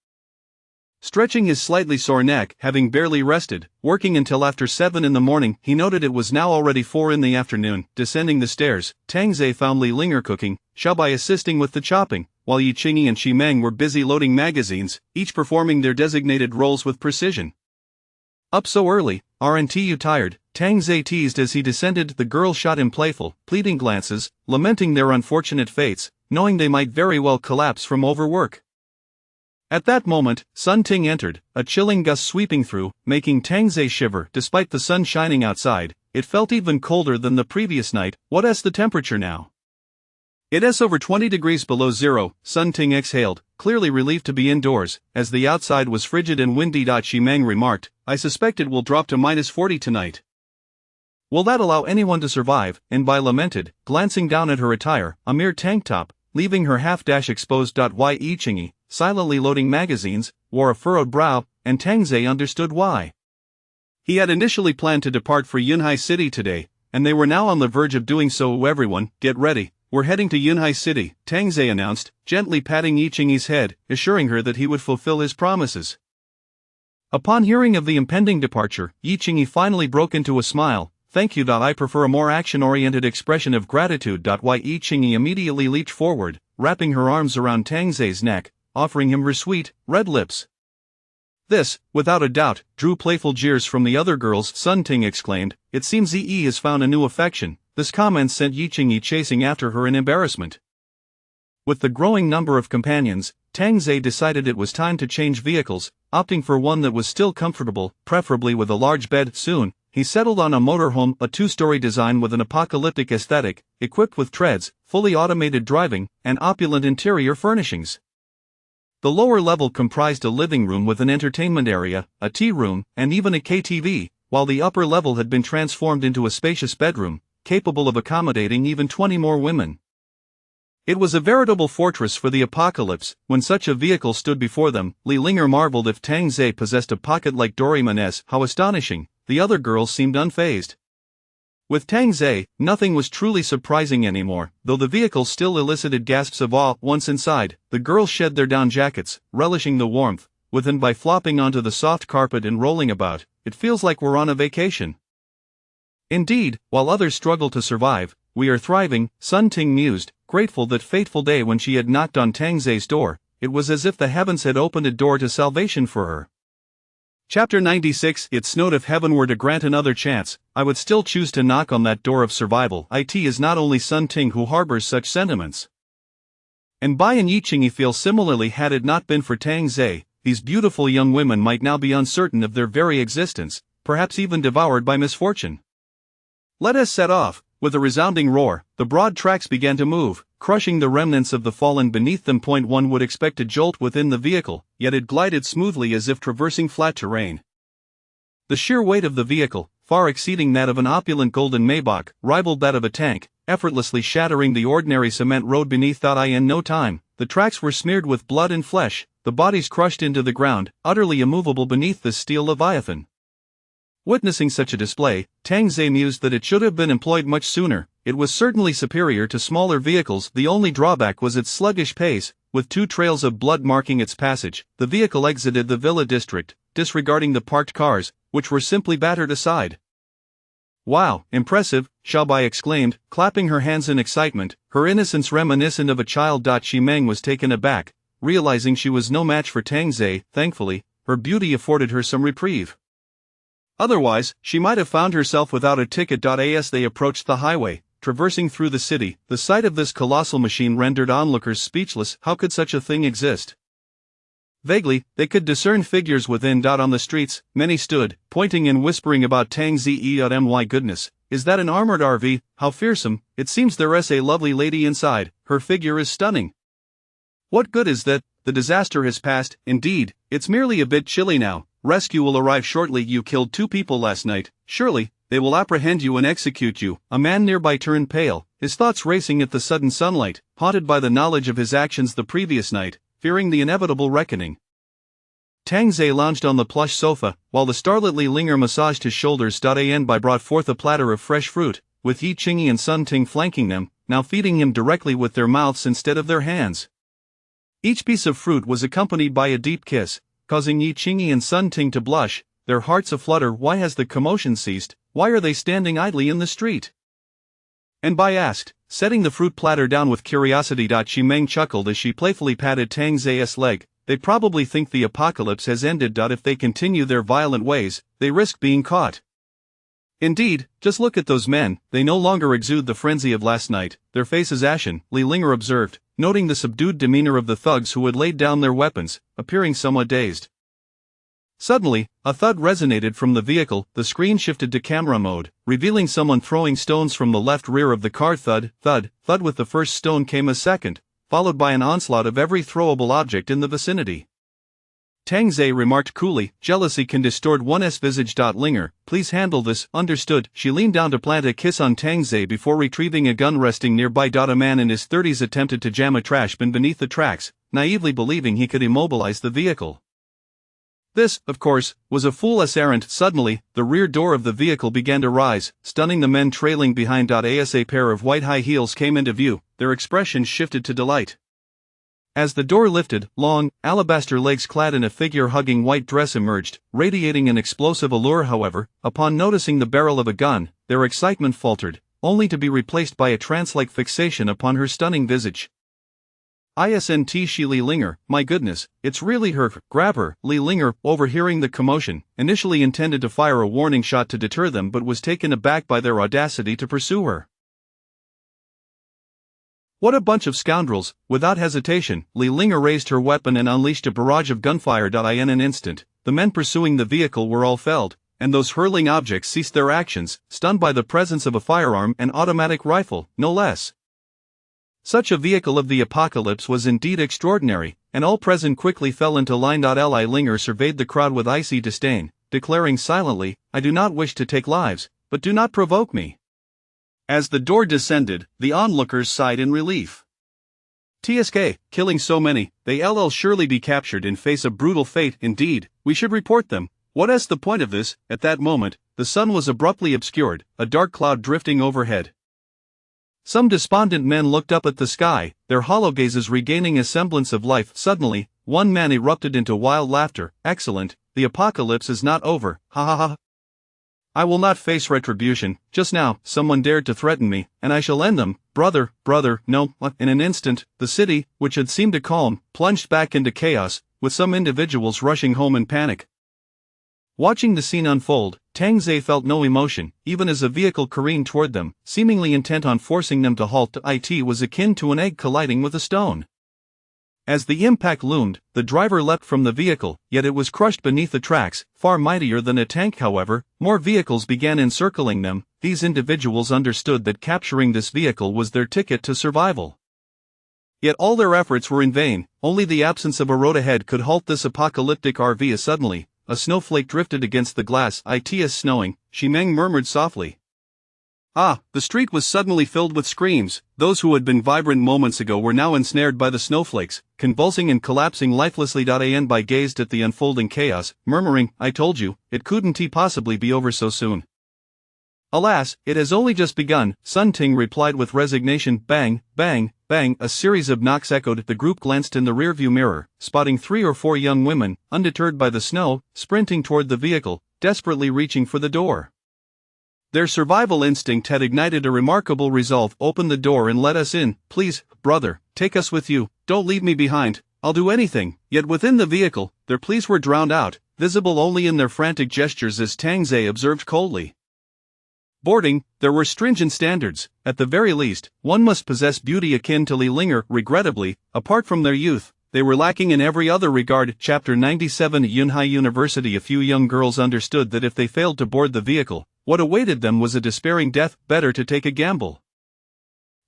Stretching his slightly sore neck, having barely rested, working until after 7 in the morning, he noted it was now already 4 in the afternoon. Descending the stairs, Tang Ze found Li Linger cooking, Xiaobai assisting with the chopping, while Yi Qingyi and Xi Meng were busy loading magazines, each performing their designated roles with precision. "Up so early, aren't you tired?" Tang Ze teased as he descended. The girl shot him playful, pleading glances, lamenting their unfortunate fates, knowing they might very well collapse from overwork. At that moment, Sun Ting entered, a chilling gust sweeping through, making Tang Ze shiver. Despite the sun shining outside, it felt even colder than the previous night. "What is the temperature now?" "It is over 20 degrees below zero," Sun Ting exhaled, clearly relieved to be indoors, as the outside was frigid and windy. Xi Meng remarked, "I suspect it will drop to -40 tonight." "Will that allow anyone to survive?" Enbai lamented, glancing down at her attire, a mere tank top, leaving her half-dash exposed. Yi Qingyi, silently loading magazines, wore a furrowed brow, and Tang Ze understood why. He had initially planned to depart for Yunhai City today, and they were now on the verge of doing so. "Everyone, get ready. We're heading to Yunhai City," Tang Ze announced, gently patting Yi Qingyi's head, assuring her that he would fulfill his promises. Upon hearing of the impending departure, Yi Qingyi finally broke into a smile. "Thank you. I prefer a more action-oriented expression of gratitude." Yi Qingyi immediately leaped forward, wrapping her arms around Tang Ze's neck, offering him her sweet, red lips. This, without a doubt, drew playful jeers from the other girls. Sun Ting exclaimed, "It seems Yi has found a new affection." This comment sent Yi Qingyi chasing after her in embarrassment. With the growing number of companions, Tang Ze decided it was time to change vehicles, opting for one that was still comfortable, preferably with a large bed. Soon, he settled on a motorhome, a 2-story design with an apocalyptic aesthetic, equipped with treads, fully automated driving, and opulent interior furnishings. The lower level comprised a living room with an entertainment area, a tea room, and even a KTV, while the upper level had been transformed into a spacious bedroom, capable of accommodating even 20 more women. It was a veritable fortress for the apocalypse. When such a vehicle stood before them, Li Linger marveled if Tang Ze possessed a pocket like Doraemon's. How astonishing! The other girls seemed unfazed. With Tang Ze, nothing was truly surprising anymore, though the vehicle still elicited gasps of awe. Once inside, the girls shed their down jackets, relishing the warmth within by flopping onto the soft carpet and rolling about. "It feels like we're on a vacation." "Indeed, while others struggle to survive, we are thriving," Sun Ting mused, grateful that fateful day when she had knocked on Tang Ze's door. It was as if the heavens had opened a door to salvation for her. Chapter 96. It snowed. If heaven were to grant another chance, I would still choose to knock on that door of survival. It is not only Sun Ting who harbors such sentiments. Enbai and Yi Qingyi feel similarly. Had it not been for Tang Ze, these beautiful young women might now be uncertain of their very existence, perhaps even devoured by misfortune. "Let us set off." With a resounding roar, the broad tracks began to move, crushing the remnants of the fallen beneath them. One would expect a jolt within the vehicle, yet it glided smoothly as if traversing flat terrain. The sheer weight of the vehicle, far exceeding that of an opulent golden Maybach, rivaled that of a tank, effortlessly shattering the ordinary cement road beneath. In no time, the tracks were smeared with blood and flesh, the bodies crushed into the ground, utterly immovable beneath the steel leviathan. Witnessing such a display, Tang Ze mused that it should have been employed much sooner. It was certainly superior to smaller vehicles. The only drawback was its sluggish pace, with 2 trails of blood marking its passage. The vehicle exited the villa district, disregarding the parked cars, which were simply battered aside. "Wow, impressive," Xiaobai exclaimed, clapping her hands in excitement, her innocence reminiscent of a child. Xi Meng was taken aback, realizing she was no match for Tang Ze. Thankfully, her beauty afforded her some reprieve. Otherwise, she might have found herself without a ticket. As they approached the highway, traversing through the city, the sight of this colossal machine rendered onlookers speechless. How could such a thing exist? Vaguely, they could discern figures within. On the streets, many stood, pointing and whispering about Tang Ze. My goodness, is that an armored RV? How fearsome! It seems there is a lovely lady inside. Her figure is stunning. What good is that? The disaster has passed. Indeed, it's merely a bit chilly now. Rescue will arrive shortly. You killed 2 people last night. Surely, they will apprehend you and execute you. A man nearby turned pale, his thoughts racing at the sudden sunlight, haunted by the knowledge of his actions the previous night, fearing the inevitable reckoning. Tang Ze lounged on the plush sofa, while the starlit Li Linger massaged his shoulders. An Bai brought forth a platter of fresh fruit, with Yi Qingyi and Sun Ting flanking them, now feeding him directly with their mouths instead of their hands. Each piece of fruit was accompanied by a deep kiss, causing Yi Qingyi and Sun Ting to blush, their hearts aflutter. Why has the commotion ceased? Why are they standing idly in the street? An Bai asked, setting the fruit platter down with curiosity. Shi Meng chuckled as she playfully patted Tang Ze's leg. They probably think the apocalypse has ended. If they continue their violent ways, they risk being caught. Indeed, just look at those men, they no longer exude the frenzy of last night, their faces ashen, Li Linger observed, noting the subdued demeanor of the thugs who had laid down their weapons, appearing somewhat dazed. Suddenly, a thud resonated from the vehicle. The screen shifted to camera mode, revealing someone throwing stones from the left rear of the car. Thud, thud, thud. With the first stone came a second, followed by an onslaught of every throwable object in the vicinity. Tang Ze remarked coolly, jealousy can distort one's visage. Linger, please handle this. Understood. She leaned down to plant a kiss on Tang Ze before retrieving a gun resting nearby. A man in his 30s attempted to jam a trash bin beneath the tracks, naively believing he could immobilize the vehicle. This, of course, was a fool's errand. Suddenly, the rear door of the vehicle began to rise, stunning the men trailing behind. As a pair of white high heels came into view, their expressions shifted to delight. As the door lifted, long, alabaster legs clad in a figure-hugging white dress emerged, radiating an explosive allure. However, upon noticing the barrel of a gun, their excitement faltered, only to be replaced by a trance-like fixation upon her stunning visage. Isn't she Li Linger? My goodness, it's really her. Grab her. Li Linger, overhearing the commotion, initially intended to fire a warning shot to deter them but was taken aback by their audacity to pursue her. What a bunch of scoundrels! Without hesitation, Li Linger raised her weapon and unleashed a barrage of gunfire. In an instant, the men pursuing the vehicle were all felled, and those hurling objects ceased their actions, stunned by the presence of a firearm, an automatic rifle, no less. Such a vehicle of the apocalypse was indeed extraordinary, and all present quickly fell into line. Li Linger surveyed the crowd with icy disdain, declaring silently, I do not wish to take lives, but do not provoke me. As the door descended, the onlookers sighed in relief. TSK, killing so many, they'll surely be captured and face a brutal fate. Indeed, we should report them. What's the point of this? At that moment, the sun was abruptly obscured, a dark cloud drifting overhead. Some despondent men looked up at the sky, their hollow gazes regaining a semblance of life. Suddenly, one man erupted into wild laughter. Excellent, the apocalypse is not over, ha ha ha. I will not face retribution. Just now, someone dared to threaten me, and I shall end them. Brother, no. In an instant, the city, which had seemed to calm, plunged back into chaos, with some individuals rushing home in panic. Watching the scene unfold, Tang Ze felt no emotion, even as a vehicle careened toward them, seemingly intent on forcing them to halt. It was akin to an egg colliding with a stone. As the impact loomed, the driver leapt from the vehicle, yet it was crushed beneath the tracks, far mightier than a tank. However, more vehicles began encircling them. These individuals understood that capturing this vehicle was their ticket to survival. Yet all their efforts were in vain. Only the absence of a road ahead could halt this apocalyptic RV. Suddenly, a snowflake drifted against the glass. It is snowing, Shi Meng murmured softly. The street was suddenly filled with screams. Those who had been vibrant moments ago were now ensnared by the snowflakes, convulsing and collapsing lifelessly. An Bai gazed at the unfolding chaos, murmuring, I told you, it couldn't possibly be over so soon. Alas, it has only just begun, Sun Ting replied with resignation. Bang, bang, bang, a series of knocks echoed. The group glanced in the rearview mirror, spotting 3 or 4 young women, undeterred by the snow, sprinting toward the vehicle, desperately reaching for the door. Their survival instinct had ignited a remarkable resolve. Open the door and let us in, please, brother, take us with you, don't leave me behind, I'll do anything. Yet within the vehicle, their pleas were drowned out, visible only in their frantic gestures as Tang Ze observed coldly. Boarding, there were stringent standards. At the very least, one must possess beauty akin to Li Linger. Regrettably, apart from their youth, they were lacking in every other regard. Chapter 97 At Yunhai University, a few young girls understood that if they failed to board the vehicle, what awaited them was a despairing death. Better to take a gamble.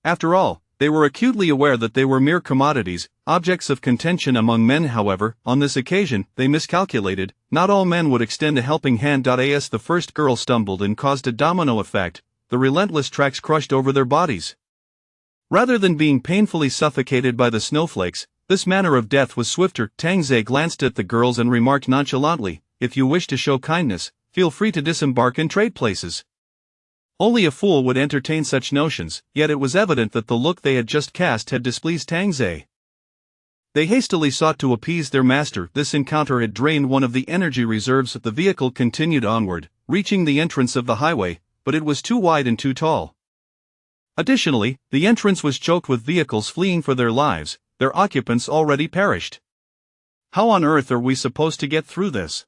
After all, they were acutely aware that they were mere commodities, objects of contention among men. However, on this occasion, they miscalculated. Not all men would extend a helping hand. As the first girl stumbled and caused a domino effect, the relentless tracks crushed over their bodies. Rather than being painfully suffocated by the snowflakes, This manner of death was swifter. Tang Ze glanced at the girls and remarked nonchalantly, "If you wish to show kindness, feel free to disembark in trade places." Only a fool would entertain such notions, yet it was evident that the look they had just cast had displeased Tang Ze. They hastily sought to appease their master. This encounter had drained one of the energy reserves. The vehicle continued onward, reaching the entrance of the highway, but it was too wide and too tall. Additionally, the entrance was choked with vehicles fleeing for their lives, their occupants already perished. How on earth are we supposed to get through this?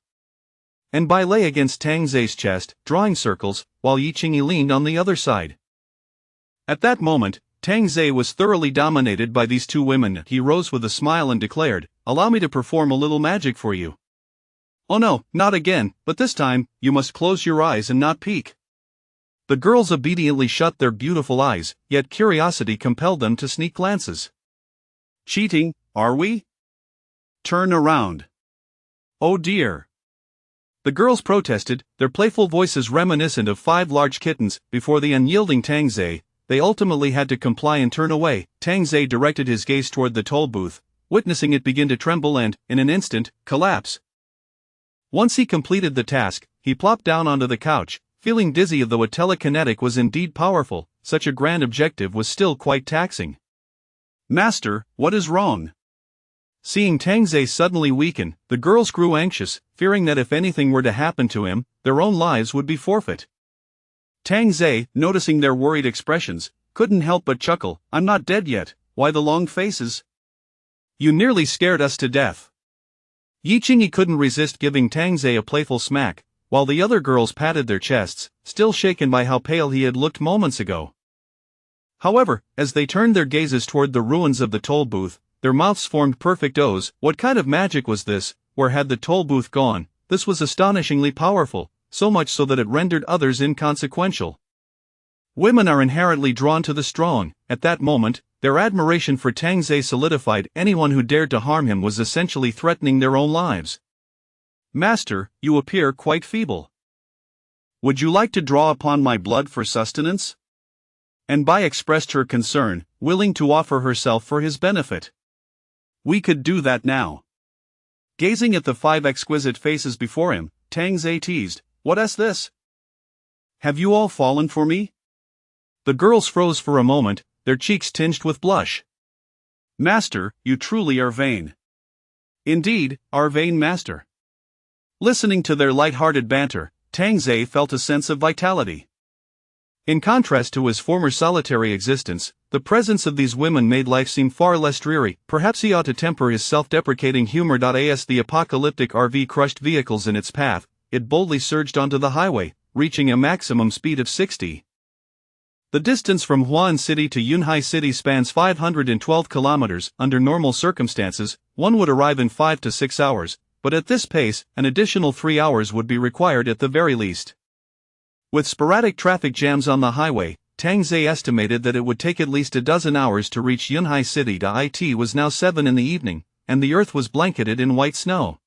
And Bai lay against Tang Ze's chest, drawing circles, while Yi Qingyi leaned on the other side. At that moment, Tang Ze was thoroughly dominated by these two women. He rose with a smile and declared, "Allow me to perform a little magic for you." "Oh no, not again, but this time, you must close your eyes and not peek." The girls obediently shut their beautiful eyes, yet curiosity compelled them to sneak glances. "Cheating, are we? Turn around." "Oh dear." The girls protested, their playful voices reminiscent of 5 large kittens. Before the unyielding Tang Ze, they ultimately had to comply and turn away. Tang Ze directed his gaze toward the toll booth, witnessing it begin to tremble and, in an instant, collapse. Once he completed the task, he plopped down onto the couch, feeling dizzy. Though a telekinetic was indeed powerful, such a grand objective was still quite taxing. "Master, what is wrong?" Seeing Tang Ze suddenly weaken, the girls grew anxious, fearing that if anything were to happen to him, their own lives would be forfeit. Tang Ze, noticing their worried expressions, couldn't help but chuckle. "I'm not dead yet, why the long faces? You nearly scared us to death." Yi Qingyi couldn't resist giving Tang Ze a playful smack, while the other girls patted their chests, still shaken by how pale he had looked moments ago. However, as they turned their gazes toward the ruins of the toll booth, their mouths formed perfect O's. What kind of magic was this? Where had the toll booth gone? This was astonishingly powerful, so much so that it rendered others inconsequential. Women are inherently drawn to the strong. At that moment, their admiration for Tang Ze solidified. Anyone who dared to harm him was essentially threatening their own lives. "Master, you appear quite feeble. Would you like to draw upon my blood for sustenance?" And Bai expressed her concern, willing to offer herself for his benefit. "We could do that now." Gazing at the 5 exquisite faces before him, Tang Ze teased, "What's this? Have you all fallen for me?" The girls froze for a moment, their cheeks tinged with blush. "Master, you truly are vain." "Indeed, our vain master." Listening to their light-hearted banter, Tang Ze felt a sense of vitality. In contrast to his former solitary existence, the presence of these women made life seem far less dreary. Perhaps he ought to temper his self-deprecating humor. As the apocalyptic RV crushed vehicles in its path, it boldly surged onto the highway, reaching a maximum speed of 60. The distance from Huan City to Yunhai City spans 512 kilometers. Under normal circumstances, one would arrive in 5 to 6 hours, but at this pace, an additional 3 hours would be required at the very least. With sporadic traffic jams on the highway, Tang Ze estimated that it would take at least a dozen hours to reach Yunhai City. It was now 7 in the evening, and the earth was blanketed in white snow.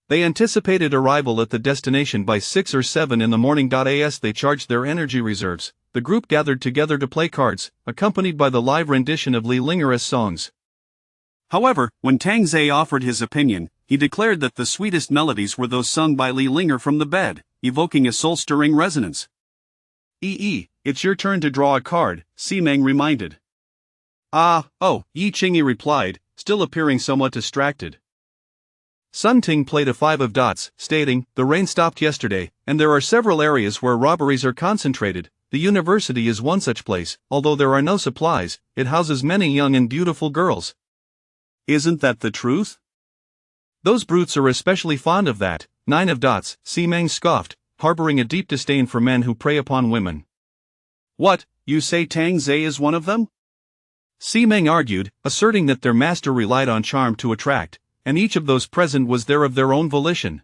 They anticipated arrival at the destination by 6 or 7 in the morning. As they charged their energy reserves, the group gathered together to play cards, accompanied by the live rendition of Li Linger's songs. However, when Tang Ze offered his opinion, he declared that the sweetest melodies were those sung by Li Linger from the bed, evoking a soul-stirring resonance. It's your turn to draw a card," Simeng reminded. Yi Qingyi replied, still appearing somewhat distracted. Sun Ting played a 5 of dots, stating, "The rain stopped yesterday, and there are several areas where robberies are concentrated. The university is one such place. Although there are no supplies, it houses many young and beautiful girls." "Isn't that the truth?" "Those brutes are especially fond of that." 9 of dots, Simeng scoffed, harboring a deep disdain for men who prey upon women. "What, you say Tang Ze is one of them?" Simeng argued, asserting that their master relied on charm to attract, and each of those present was there of their own volition.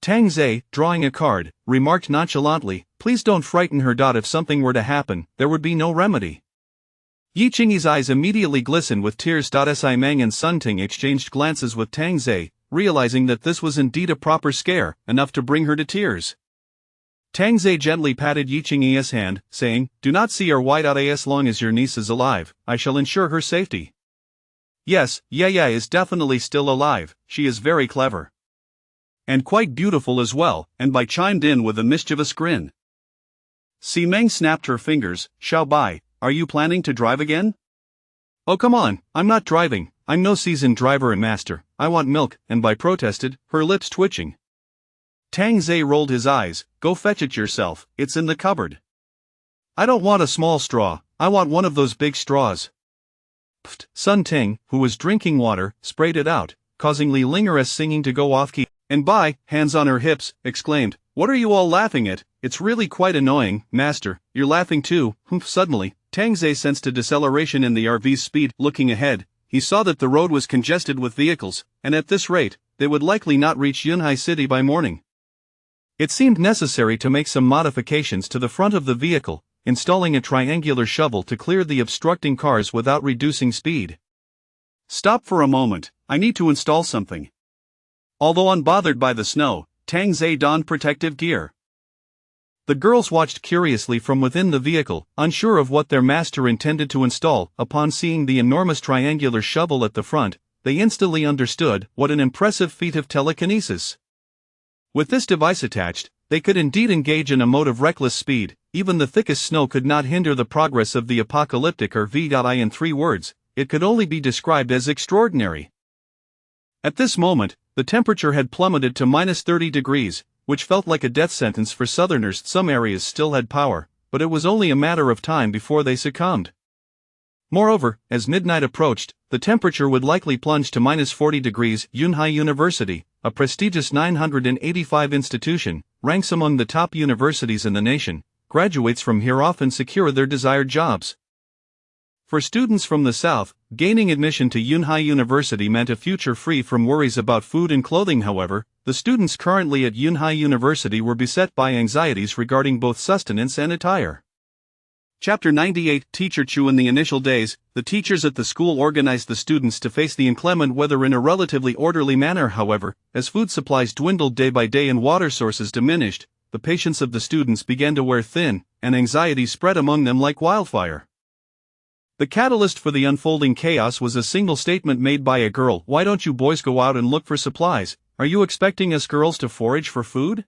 Tang Ze, drawing a card, remarked nonchalantly, "Please don't frighten her. If something were to happen, there would be no remedy." Yi Qingyi's eyes immediately glistened with tears. Simeng and Sun Ting exchanged glances with Tang Ze, realizing that this was indeed a proper scare, enough to bring her to tears. Tang Ze gently patted Yi Qingyi's hand, saying, "Do not see her white as long as your niece is alive, I shall ensure her safety." Yes, Yaya is definitely still alive, she is very clever. And quite beautiful as well, and Bai chimed in with a mischievous grin. Si Meng snapped her fingers. Xiao Bai, are you planning to drive again? Oh come on, I'm not driving, I'm no seasoned driver and master, I want milk, and Bai protested, her lips twitching. Tang Zhe rolled his eyes. Go fetch it yourself, it's in the cupboard. I don't want a small straw, I want one of those big straws. Pfft, Sun Ting, who was drinking water, sprayed it out, causing Li Linger's singing to go off key, and Bai, hands on her hips, exclaimed, What are you all laughing at? It's really quite annoying, master, you're laughing too. Suddenly, Tang Zhe sensed a deceleration in the RV's speed. Looking ahead, he saw that the road was congested with vehicles, and at this rate, they would likely not reach Yunhai City by morning. It seemed necessary to make some modifications to the front of the vehicle, installing a triangular shovel to clear the obstructing cars without reducing speed. Stop for a moment, I need to install something. Although unbothered by the snow, Tang Zhe donned protective gear. The girls watched curiously from within the vehicle, unsure of what their master intended to install. Upon seeing the enormous triangular shovel at the front, they instantly understood what an impressive feat of telekinesis. With this device attached, they could indeed engage in a mode of reckless speed. Even the thickest snow could not hinder the progress of the apocalyptic RV. In 3 words, it could only be described as extraordinary. At this moment, the temperature had plummeted to -30 degrees, which felt like a death sentence for southerners. Some areas still had power, but it was only a matter of time before they succumbed. Moreover, as midnight approached, the temperature would likely plunge to -40 degrees. Yunhai University, a prestigious 985 institution, ranks among the top universities in the nation. Graduates from here often secure their desired jobs. For students from the south, gaining admission to Yunhai University meant a future free from worries about food and clothing. However, the students currently at Yunhai University were beset by anxieties regarding both sustenance and attire. Chapter 98 Teacher Chu. In the initial days, the teachers at the school organized the students to face the inclement weather in a relatively orderly manner. However, as food supplies dwindled day by day and water sources diminished, the patience of the students began to wear thin, and anxiety spread among them like wildfire. The catalyst for the unfolding chaos was a single statement made by a girl. Why don't you boys go out and look for supplies? Are you expecting us girls to forage for food?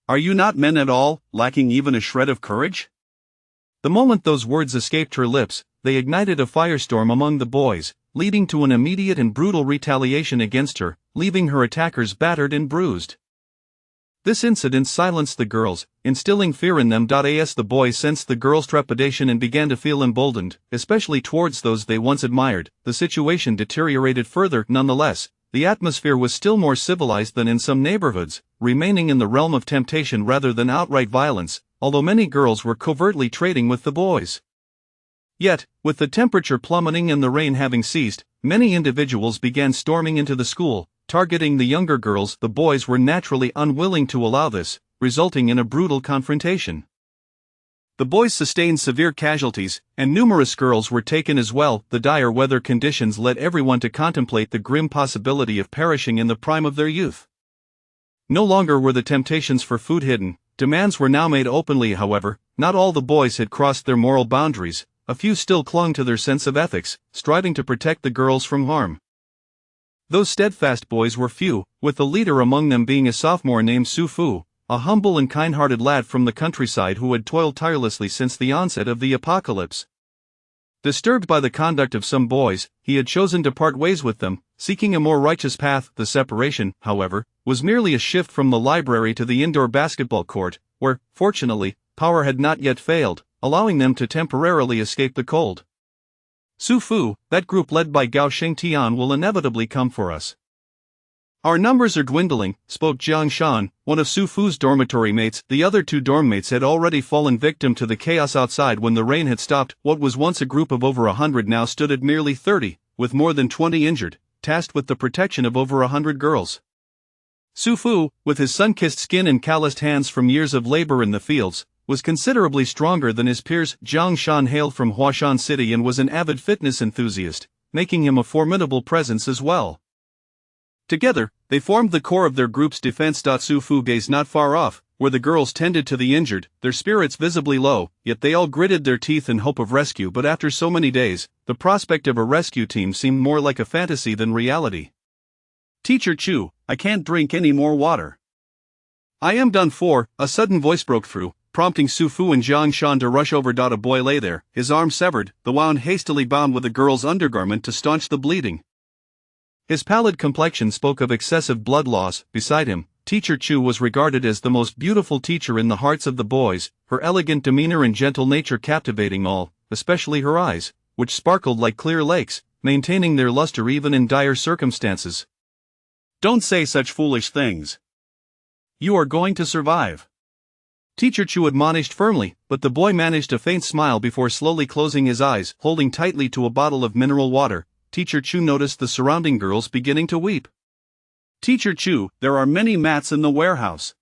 Are you not men at all, lacking even a shred of courage? The moment those words escaped her lips, they ignited a firestorm among the boys, leading to an immediate and brutal retaliation against her, leaving her attackers battered and bruised. This incident silenced the girls, instilling fear in them. As the boys sensed the girls' trepidation and began to feel emboldened, especially towards those they once admired, the situation deteriorated further. Nonetheless, the atmosphere was still more civilized than in some neighborhoods, remaining in the realm of temptation rather than outright violence, although many girls were covertly trading with the boys. Yet, with the temperature plummeting and the rain having ceased, many individuals began storming into the school, targeting the younger girls. The boys were naturally unwilling to allow this, resulting in a brutal confrontation. The boys sustained severe casualties, and numerous girls were taken as well. The dire weather conditions led everyone to contemplate the grim possibility of perishing in the prime of their youth. No longer were the temptations for food hidden, demands were now made openly. However, not all the boys had crossed their moral boundaries, a few still clung to their sense of ethics, striving to protect the girls from harm. Those steadfast boys were few, with the leader among them being a sophomore named Su Fu, a humble and kind-hearted lad from the countryside who had toiled tirelessly since the onset of the apocalypse. Disturbed by the conduct of some boys, he had chosen to part ways with them, seeking a more righteous path. The separation, however, was merely a shift from the library to the indoor basketball court, where, fortunately, power had not yet failed, allowing them to temporarily escape the cold. Su Fu, that group led by Gao Shengtian will inevitably come for us. Our numbers are dwindling, spoke Jiang Shan, one of Su Fu's dormitory mates. The other 2 dorm mates had already fallen victim to the chaos outside when the rain had stopped. What was once a group of over 100 now stood at merely 30, with more than 20 injured, tasked with the protection of over 100 girls. Su Fu, with his sun-kissed skin and calloused hands from years of labor in the fields, was considerably stronger than his peers. Jiang Shan hailed from Huashan City and was an avid fitness enthusiast, making him a formidable presence as well. Together, they formed the core of their group's defense. Su Fu gazed not far off, where the girls tended to the injured, their spirits visibly low, yet they all gritted their teeth in hope of rescue. But after so many days, the prospect of a rescue team seemed more like a fantasy than reality. "Teacher Chu, I can't drink any more water. I am done for," a sudden voice broke through, prompting Su Fu and Jiang Shan to rush over. A boy lay there, his arm severed, the wound hastily bound with a girl's undergarment to staunch the bleeding. His pallid complexion spoke of excessive blood loss. Beside him, Teacher Chu was regarded as the most beautiful teacher in the hearts of the boys, her elegant demeanor and gentle nature captivating all, especially her eyes, which sparkled like clear lakes, maintaining their luster even in dire circumstances. "Don't say such foolish things. You are going to survive," Teacher Chu admonished firmly, but the boy managed a faint smile before slowly closing his eyes. Holding tightly to a bottle of mineral water, Teacher Chu noticed the surrounding girls beginning to weep. "Teacher Chu, there are many mats in the warehouse.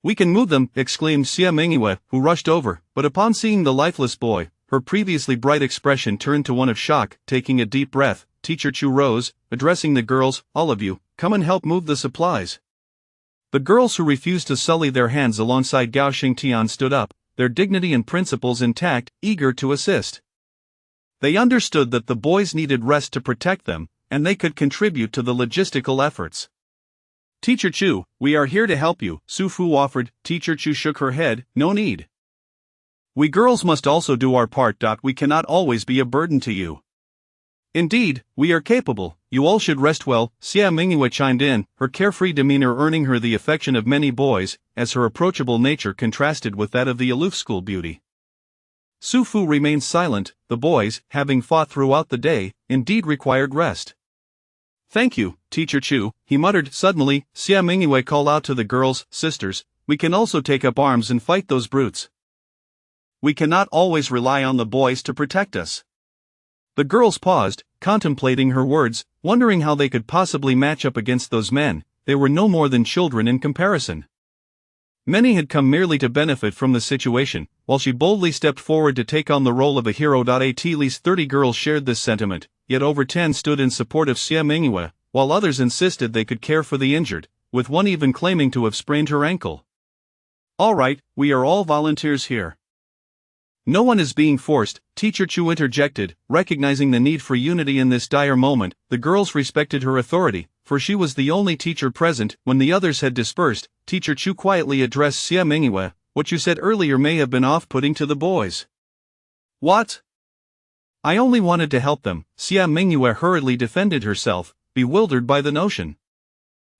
We can move them," exclaimed Xia Mingyue, who rushed over, but upon seeing the lifeless boy, her previously bright expression turned to one of shock. Taking a deep breath, Teacher Chu rose, addressing the girls, "All of you, come and help move the supplies." The girls who refused to sully their hands alongside Gao Xingtian stood up, their dignity and principles intact, eager to assist. They understood that the boys needed rest to protect them, and they could contribute to the logistical efforts. "Teacher Chu, we are here to help you," Su Fu offered. Teacher Chu shook her head, "No need. We girls must also do our part. We cannot always be a burden to you." "Indeed, we are capable, you all should rest well," Xia Mingyue chimed in, her carefree demeanor earning her the affection of many boys, as her approachable nature contrasted with that of the aloof school beauty. Su Fu remained silent. The boys, having fought throughout the day, indeed required rest. "Thank you, Teacher Chu," he muttered. Suddenly, Xia Mingyue called out to the girls, "Sisters, we can also take up arms and fight those brutes. We cannot always rely on the boys to protect us." The girls paused, contemplating her words, wondering how they could possibly match up against those men. They were no more than children in comparison. Many had come merely to benefit from the situation, while she boldly stepped forward to take on the role of a hero. At least 30 girls shared this sentiment, yet over 10 stood in support of Xia Mingyue, while others insisted they could care for the injured, with one even claiming to have sprained her ankle. "All right, we are all volunteers here. No one is being forced," Teacher Chu interjected, recognizing the need for unity in this dire moment. The girls respected her authority, for she was the only teacher present. When the others had dispersed, Teacher Chu quietly addressed Xia Mingyue, "What you said earlier may have been off-putting to the boys." "What? I only wanted to help them," Xia Mingyue hurriedly defended herself, bewildered by the notion.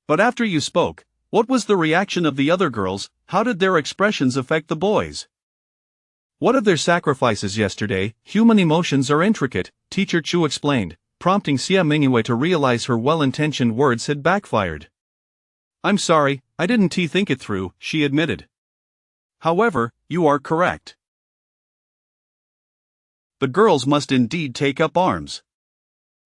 "But after you spoke, what was the reaction of the other girls? How did their expressions affect the boys? What of their sacrifices yesterday? Human emotions are intricate," Teacher Chu explained, prompting Xia Mingyue to realize her well-intentioned words had backfired. "I'm sorry, I didn't think it through," she admitted. "However, you are correct. The girls must indeed take up arms."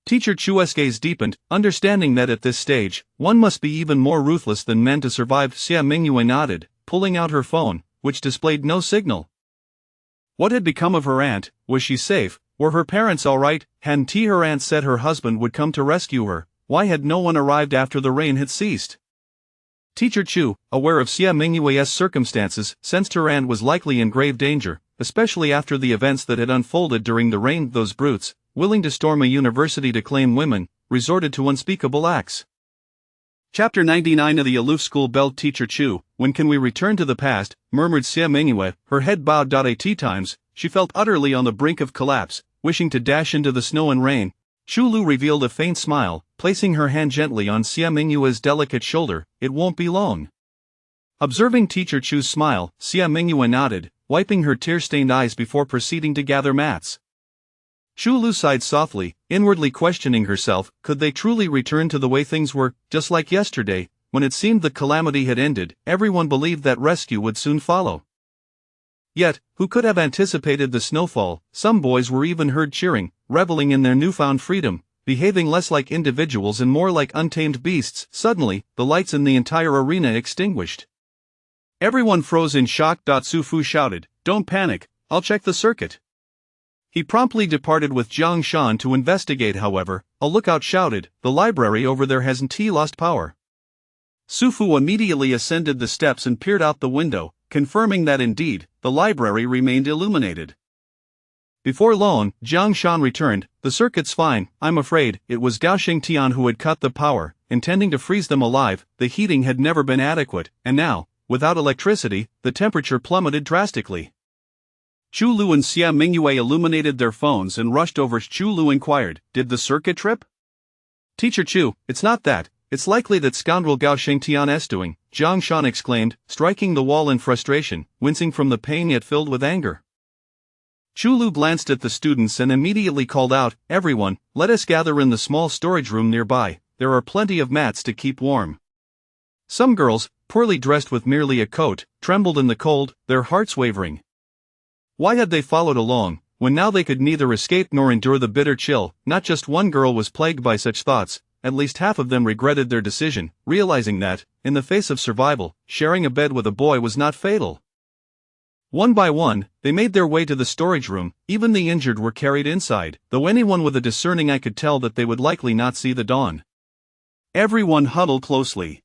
Teacher Chu's gaze deepened, understanding that at this stage, one must be even more ruthless than men to survive. Xia Mingyue nodded, pulling out her phone, which displayed no signal. What had become of her aunt? Was she safe? Were her parents all right? Hadn't her aunt said her husband would come to rescue her? Why had no one arrived after the rain had ceased? Teacher Chu, aware of Xia Mingyue's circumstances, sensed her aunt was likely in grave danger, especially after the events that had unfolded during the rain. Those brutes, willing to storm a university to claim women, resorted to unspeakable acts. Chapter 99 of the Aloof School. Belled Teacher Chu, "When can we return to the past?" murmured Xia Mingyue, her head bowed. At times, she felt utterly on the brink of collapse, wishing to dash into the snow and rain. Chu Lu revealed a faint smile, placing her hand gently on Xia Mingyue's delicate shoulder. "It won't be long." Observing Teacher Chu's smile, Xia Mingyue nodded, wiping her tear-stained eyes before proceeding to gather mats. Chu Lu sighed softly, inwardly questioning herself. Could they truly return to the way things were, just like yesterday, when it seemed the calamity had ended? Everyone believed that rescue would soon follow. Yet, who could have anticipated the snowfall? Some boys were even heard cheering, reveling in their newfound freedom, behaving less like individuals and more like untamed beasts. Suddenly, the lights in the entire arena extinguished. Everyone froze in shock. Su Fu shouted, "Don't panic, I'll check the circuit." He promptly departed with Jiang Shan to investigate. However, a lookout shouted, "The library over there hasn't lost power." Su Fu immediately ascended the steps and peered out the window, confirming that indeed, the library remained illuminated. Before long, Jiang Shan returned. "The circuit's fine, I'm afraid." It was Gao Shengtian who had cut the power, intending to freeze them alive. The heating had never been adequate, and now, without electricity, the temperature plummeted drastically. Chu Lu and Xia Mingyue illuminated their phones and rushed over. Chu Lu inquired, "Did the circuit trip?" "Teacher Chu, it's not that. It's likely that scoundrel Gao Shengtian's doing," Jiang Shan exclaimed, striking the wall in frustration, wincing from the pain yet filled with anger. Chu Lu glanced at the students and immediately called out, "Everyone, let us gather in the small storage room nearby. There are plenty of mats to keep warm." Some girls, poorly dressed with merely a coat, trembled in the cold, their hearts wavering. Why had they followed along, when now they could neither escape nor endure the bitter chill? Not just one girl was plagued by such thoughts, at least half of them regretted their decision, realizing that, in the face of survival, sharing a bed with a boy was not fatal. One by one, they made their way to the storage room. Even the injured were carried inside, though anyone with a discerning eye could tell that they would likely not see the dawn. Everyone huddled closely.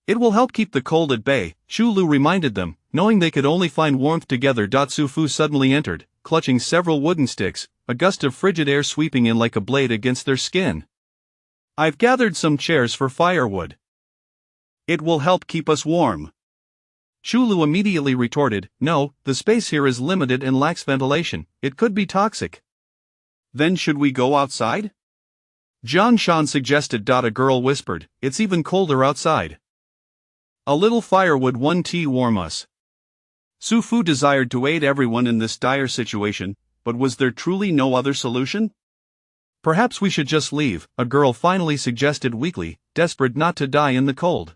"It will help keep the cold at bay," Chu Lu reminded them, knowing they could only find warmth together. Su Fu suddenly entered, clutching several wooden sticks, a gust of frigid air sweeping in like a blade against their skin. "I've gathered some chairs for firewood. It will help keep us warm." Chu Lu immediately retorted, "No, the space here is limited and lacks ventilation. It could be toxic." "Then should we go outside?" Jiang Shan suggested. A girl whispered, "It's even colder outside. A little firewood won't warm us." Su Fu desired to aid everyone in this dire situation, but was there truly no other solution? "Perhaps we should just leave," a girl finally suggested weakly, desperate not to die in the cold.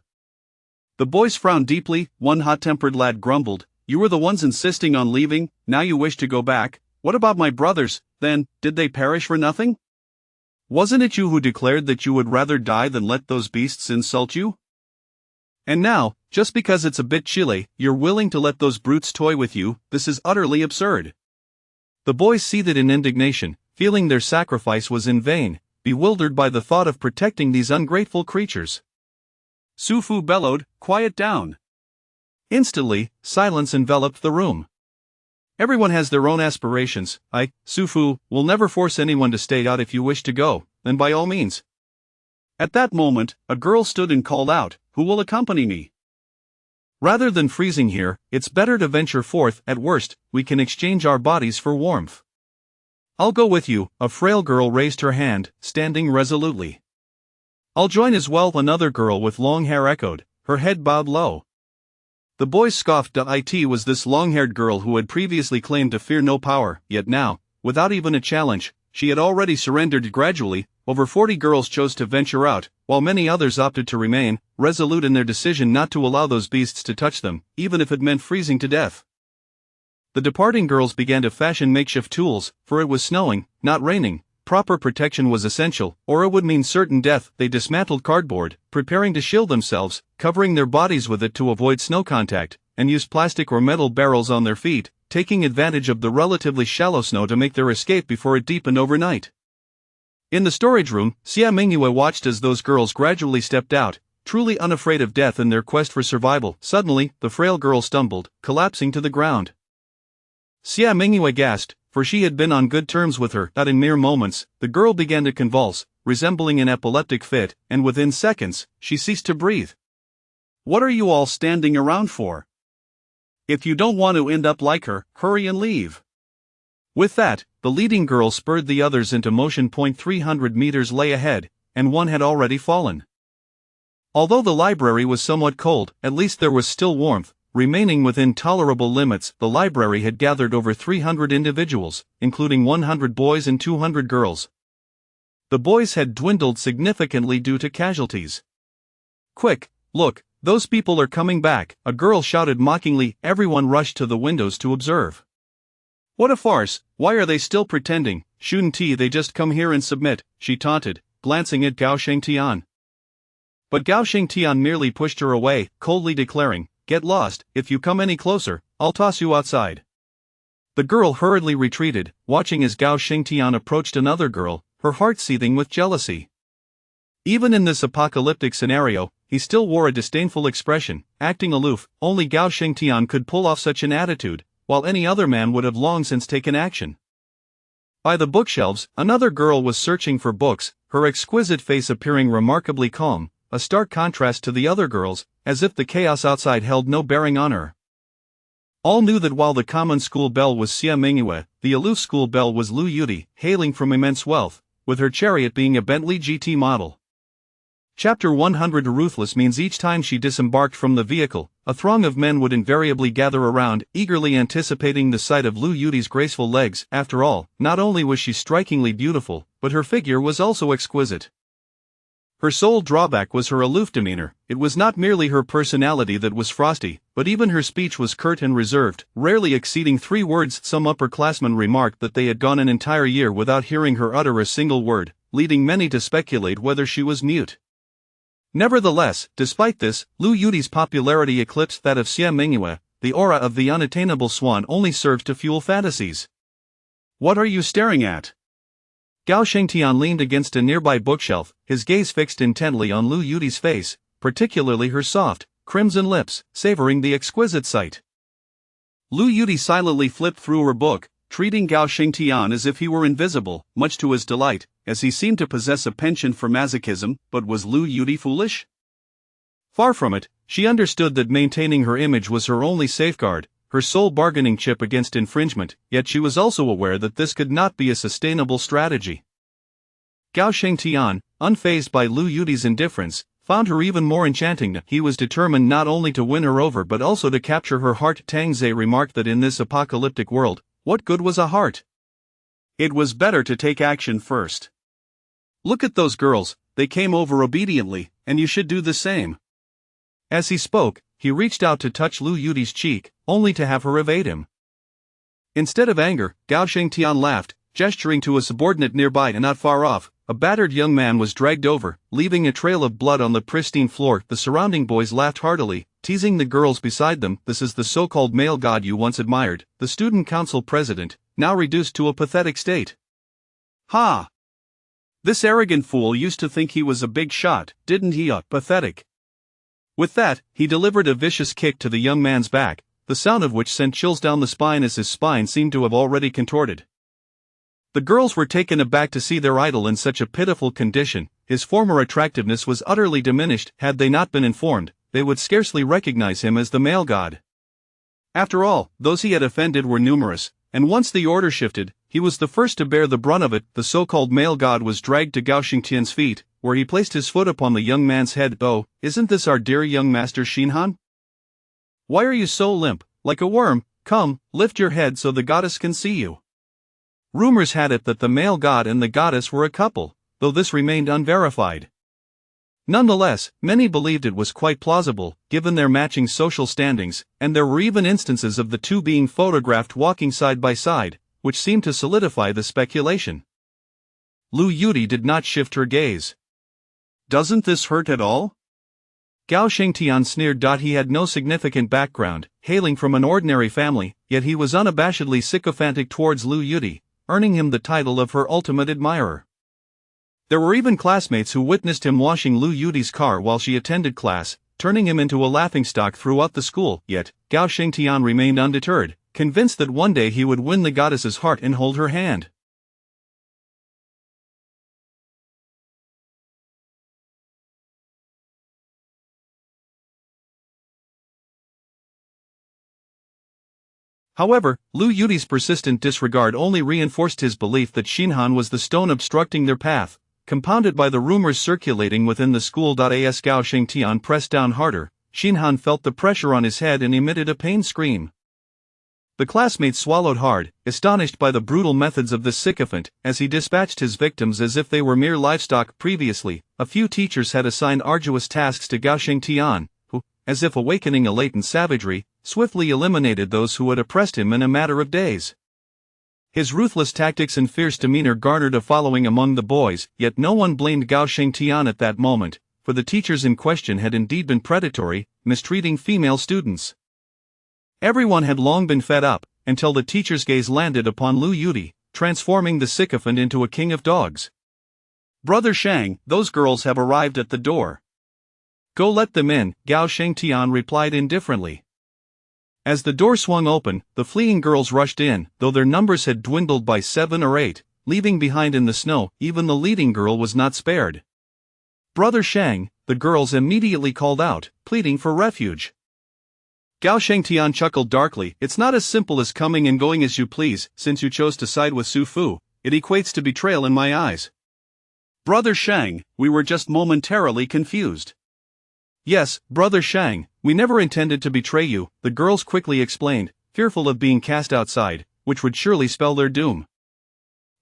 The boys frowned deeply. One hot-tempered lad grumbled, "You were the ones insisting on leaving, now you wish to go back. What about my brothers, then? Did they perish for nothing? Wasn't it you who declared that you would rather die than let those beasts insult you? And now, just because it's a bit chilly, you're willing to let those brutes toy with you? This is utterly absurd." The boys seethed in indignation, feeling their sacrifice was in vain, bewildered by the thought of protecting these ungrateful creatures. Su Fu bellowed, "Quiet down." Instantly, silence enveloped the room. "Everyone has their own aspirations. Su Fu, will never force anyone to stay out. If you wish to go, then by all means." At that moment, a girl stood and called out, "Who will accompany me? Rather than freezing here, it's better to venture forth. At worst, we can exchange our bodies for warmth." "I'll go with you," a frail girl raised her hand, standing resolutely. "I'll join as well," another girl with long hair echoed, her head bowed low. The boys scoffed. It was this long-haired girl who had previously claimed to fear no power, yet now, without even a challenge, she had already surrendered. Gradually, over 40 girls chose to venture out, while many others opted to remain, resolute in their decision not to allow those beasts to touch them, even if it meant freezing to death. The departing girls began to fashion makeshift tools, for it was snowing, not raining. Proper protection was essential, or it would mean certain death. They dismantled cardboard, preparing to shield themselves, covering their bodies with it to avoid snow contact, and used plastic or metal barrels on their feet, taking advantage of the relatively shallow snow to make their escape before it deepened overnight. In the storage room, Xia Mingyue watched as those girls gradually stepped out, truly unafraid of death in their quest for survival. Suddenly, the frail girl stumbled, collapsing to the ground. Xia Mingyue gasped, for she had been on good terms with her. In mere moments, the girl began to convulse, resembling an epileptic fit, and within seconds, she ceased to breathe. "What are you all standing around for? If you don't want to end up like her, hurry and leave." With that, the leading girl spurred the others into motion. 300 meters lay ahead, and one had already fallen. Although the library was somewhat cold, at least there was still warmth. Remaining within tolerable limits, the library had gathered over 300 individuals, including 100 boys and 200 girls. The boys had dwindled significantly due to casualties. "Quick, look, those people are coming back," a girl shouted mockingly. Everyone rushed to the windows to observe. "What a farce, why are they still pretending? Shouldn't they just come here and submit?" she taunted, glancing at Gao Shengtian. But Gao Shengtian merely pushed her away, coldly declaring, "Get lost, if you come any closer, I'll toss you outside." The girl hurriedly retreated, watching as Gao Shengtian approached another girl, her heart seething with jealousy. Even in this apocalyptic scenario, he still wore a disdainful expression, acting aloof. Only Gao Shengtian could pull off such an attitude, while any other man would have long since taken action. By the bookshelves, another girl was searching for books, her exquisite face appearing remarkably calm, a stark contrast to the other girls, as if the chaos outside held no bearing on her. All knew that while the common school belle was Xia Mingyue, the aloof school belle was Lu Yudi, hailing from immense wealth, with her chariot being a Bentley GT model. Chapter 100. Ruthless means each time she disembarked from the vehicle, a throng of men would invariably gather around, eagerly anticipating the sight of Lu Yudi's graceful legs. After all, not only was she strikingly beautiful, but her figure was also exquisite. Her sole drawback was her aloof demeanor. It was not merely her personality that was frosty, but even her speech was curt and reserved, rarely exceeding 3 words. Some upperclassmen remarked that they had gone an entire year without hearing her utter a single word, leading many to speculate whether she was mute. Nevertheless, despite this, Lu Yudi's popularity eclipsed that of Xia Mingyue. The aura of the unattainable swan only serves to fuel fantasies. What are you staring at? Gao Shengtian leaned against a nearby bookshelf, his gaze fixed intently on Lu Yudi's face, particularly her soft, crimson lips, savoring the exquisite sight. Lu Yudi silently flipped through her book, treating Gao Shengtian as if he were invisible, much to his delight, as he seemed to possess a penchant for masochism. But was Lu Yudi foolish? Far from it. She understood that maintaining her image was her only safeguard, her sole bargaining chip against infringement, yet she was also aware that this could not be a sustainable strategy. Gao Shengtian, unfazed by Lu Yudi's indifference, found her even more enchanting. He was determined not only to win her over but also to capture her heart. Tang Ze remarked that in this apocalyptic world, what good was a heart? It was better to take action first. Look at those girls, they came over obediently, and you should do the same. As he spoke, he reached out to touch Lu Yudi's cheek, only to have her evade him. Instead of anger, Gao Shengtian laughed, gesturing to a subordinate nearby. And not far off, a battered young man was dragged over, leaving a trail of blood on the pristine floor. The surrounding boys laughed heartily, teasing the girls beside them. This is the so-called male god you once admired, the student council president, now reduced to a pathetic state. Ha! This arrogant fool used to think he was a big shot, didn't he? Pathetic. With that, he delivered a vicious kick to the young man's back, the sound of which sent chills down the spine as his spine seemed to have already contorted. The girls were taken aback to see their idol in such a pitiful condition. His former attractiveness was utterly diminished. Had they not been informed, they would scarcely recognize him as the male god. After all, those he had offended were numerous, and once the order shifted, he was the first to bear the brunt of it. The so-called male god was dragged to Gao Shengtian's feet, where he placed his foot upon the young man's head. Oh, isn't this our dear young master Xinhan? Why are you so limp, like a worm? Come, lift your head so the goddess can see you. Rumors had it that the male god and the goddess were a couple, though this remained unverified. Nonetheless, many believed it was quite plausible, given their matching social standings, and there were even instances of the two being photographed walking side by side, which seemed to solidify the speculation. Lu Yudi did not shift her gaze. Doesn't this hurt at all? Gao Shengtian sneered. He had no significant background, hailing from an ordinary family, yet he was unabashedly sycophantic towards Lu Yudi, earning him the title of her ultimate admirer. There were even classmates who witnessed him washing Lu Yudi's car while she attended class, turning him into a laughingstock throughout the school. Yet, Gao Shengtian remained undeterred, convinced that one day he would win the goddess's heart and hold her hand. However, Lu Yudi's persistent disregard only reinforced his belief that Xinhan was the stone obstructing their path, compounded by the rumors circulating within the school. As Gao Shengtian pressed down harder, Xinhan felt the pressure on his head and emitted a pained scream. The classmates swallowed hard, astonished by the brutal methods of this sycophant, as he dispatched his victims as if they were mere livestock. Previously, a few teachers had assigned arduous tasks to Gao Shengtian, who, as if awakening a latent savagery, swiftly eliminated those who had oppressed him in a matter of days. His ruthless tactics and fierce demeanor garnered a following among the boys, yet no one blamed Gao Shengtian at that moment, for the teachers in question had indeed been predatory, mistreating female students. Everyone had long been fed up, until the teacher's gaze landed upon Lu Yudi, transforming the sycophant into a king of dogs. Brother Shang, those girls have arrived at the door. Go let them in, Gao Shengtian replied indifferently. As the door swung open, the fleeing girls rushed in, though their numbers had dwindled by 7 or 8, leaving behind in the snow. Even the leading girl was not spared. Brother Shang, the girls immediately called out, pleading for refuge. Gao Shengtian chuckled darkly. It's not as simple as coming and going as you please. Since you chose to side with Su Fu, it equates to betrayal in my eyes. Brother Shang, we were just momentarily confused. Yes, Brother Shang, we never intended to betray you, the girls quickly explained, fearful of being cast outside, which would surely spell their doom.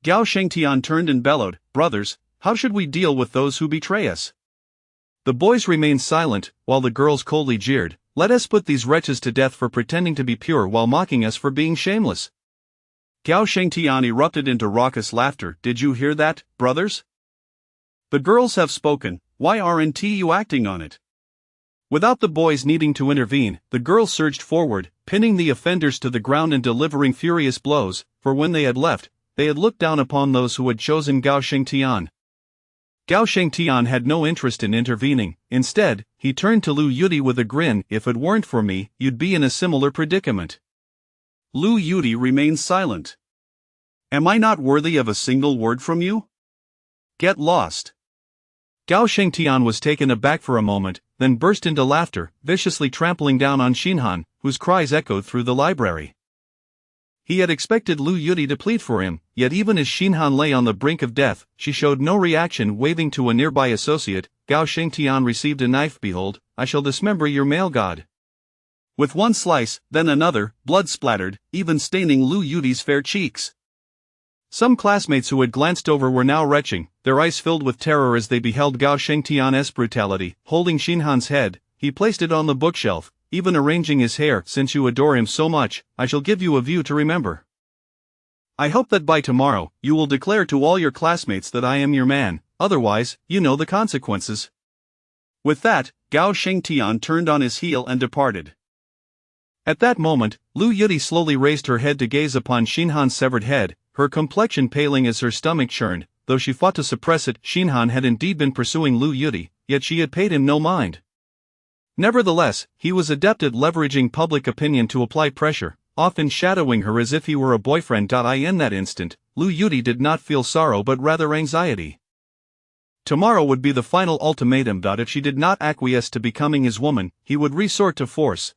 Gao Shengtian turned and bellowed, brothers, how should we deal with those who betray us? The boys remained silent, while the girls coldly jeered, let us put these wretches to death for pretending to be pure while mocking us for being shameless. Gao Shengtian erupted into raucous laughter. Did you hear that, brothers? The girls have spoken, why aren't you acting on it? Without the boys needing to intervene, the girls surged forward, pinning the offenders to the ground and delivering furious blows, for when they had left, they had looked down upon those who had chosen Gao Shengtian. Gao Shengtian had no interest in intervening. Instead, he turned to Lu Yudi with a grin. If it weren't for me, you'd be in a similar predicament. Lu Yudi remained silent. Am I not worthy of a single word from you? Get lost. Gao Shengtian was taken aback for a moment, then burst into laughter, viciously trampling down on Xinhan, whose cries echoed through the library. He had expected Lu Yudi to plead for him, yet even as Xinhan lay on the brink of death, she showed no reaction. Waving to a nearby associate, Gao Shengtian received a knife. Behold, I shall dismember your male god. With one slice, then another, blood splattered, even staining Lu Yudi's fair cheeks. Some classmates who had glanced over were now retching, their eyes filled with terror as they beheld Gao Shengtian's brutality. Holding Xinhan's head, he placed it on the bookshelf, even arranging his hair. Since you adore him so much, I shall give you a view to remember. I hope that by tomorrow, you will declare to all your classmates that I am your man, otherwise, you know the consequences. With that, Gao Shengtian turned on his heel and departed. At that moment, Lu Yudi slowly raised her head to gaze upon Xinhan's severed head, her complexion paling as her stomach churned. Though she fought to suppress it, Xinhan had indeed been pursuing Lu Yudi, yet she had paid him no mind. Nevertheless, he was adept at leveraging public opinion to apply pressure, often shadowing her as if he were a boyfriend. In that instant, Lu Yudi did not feel sorrow but rather anxiety. Tomorrow would be the final ultimatum. If she did not acquiesce to becoming his woman, he would resort to force.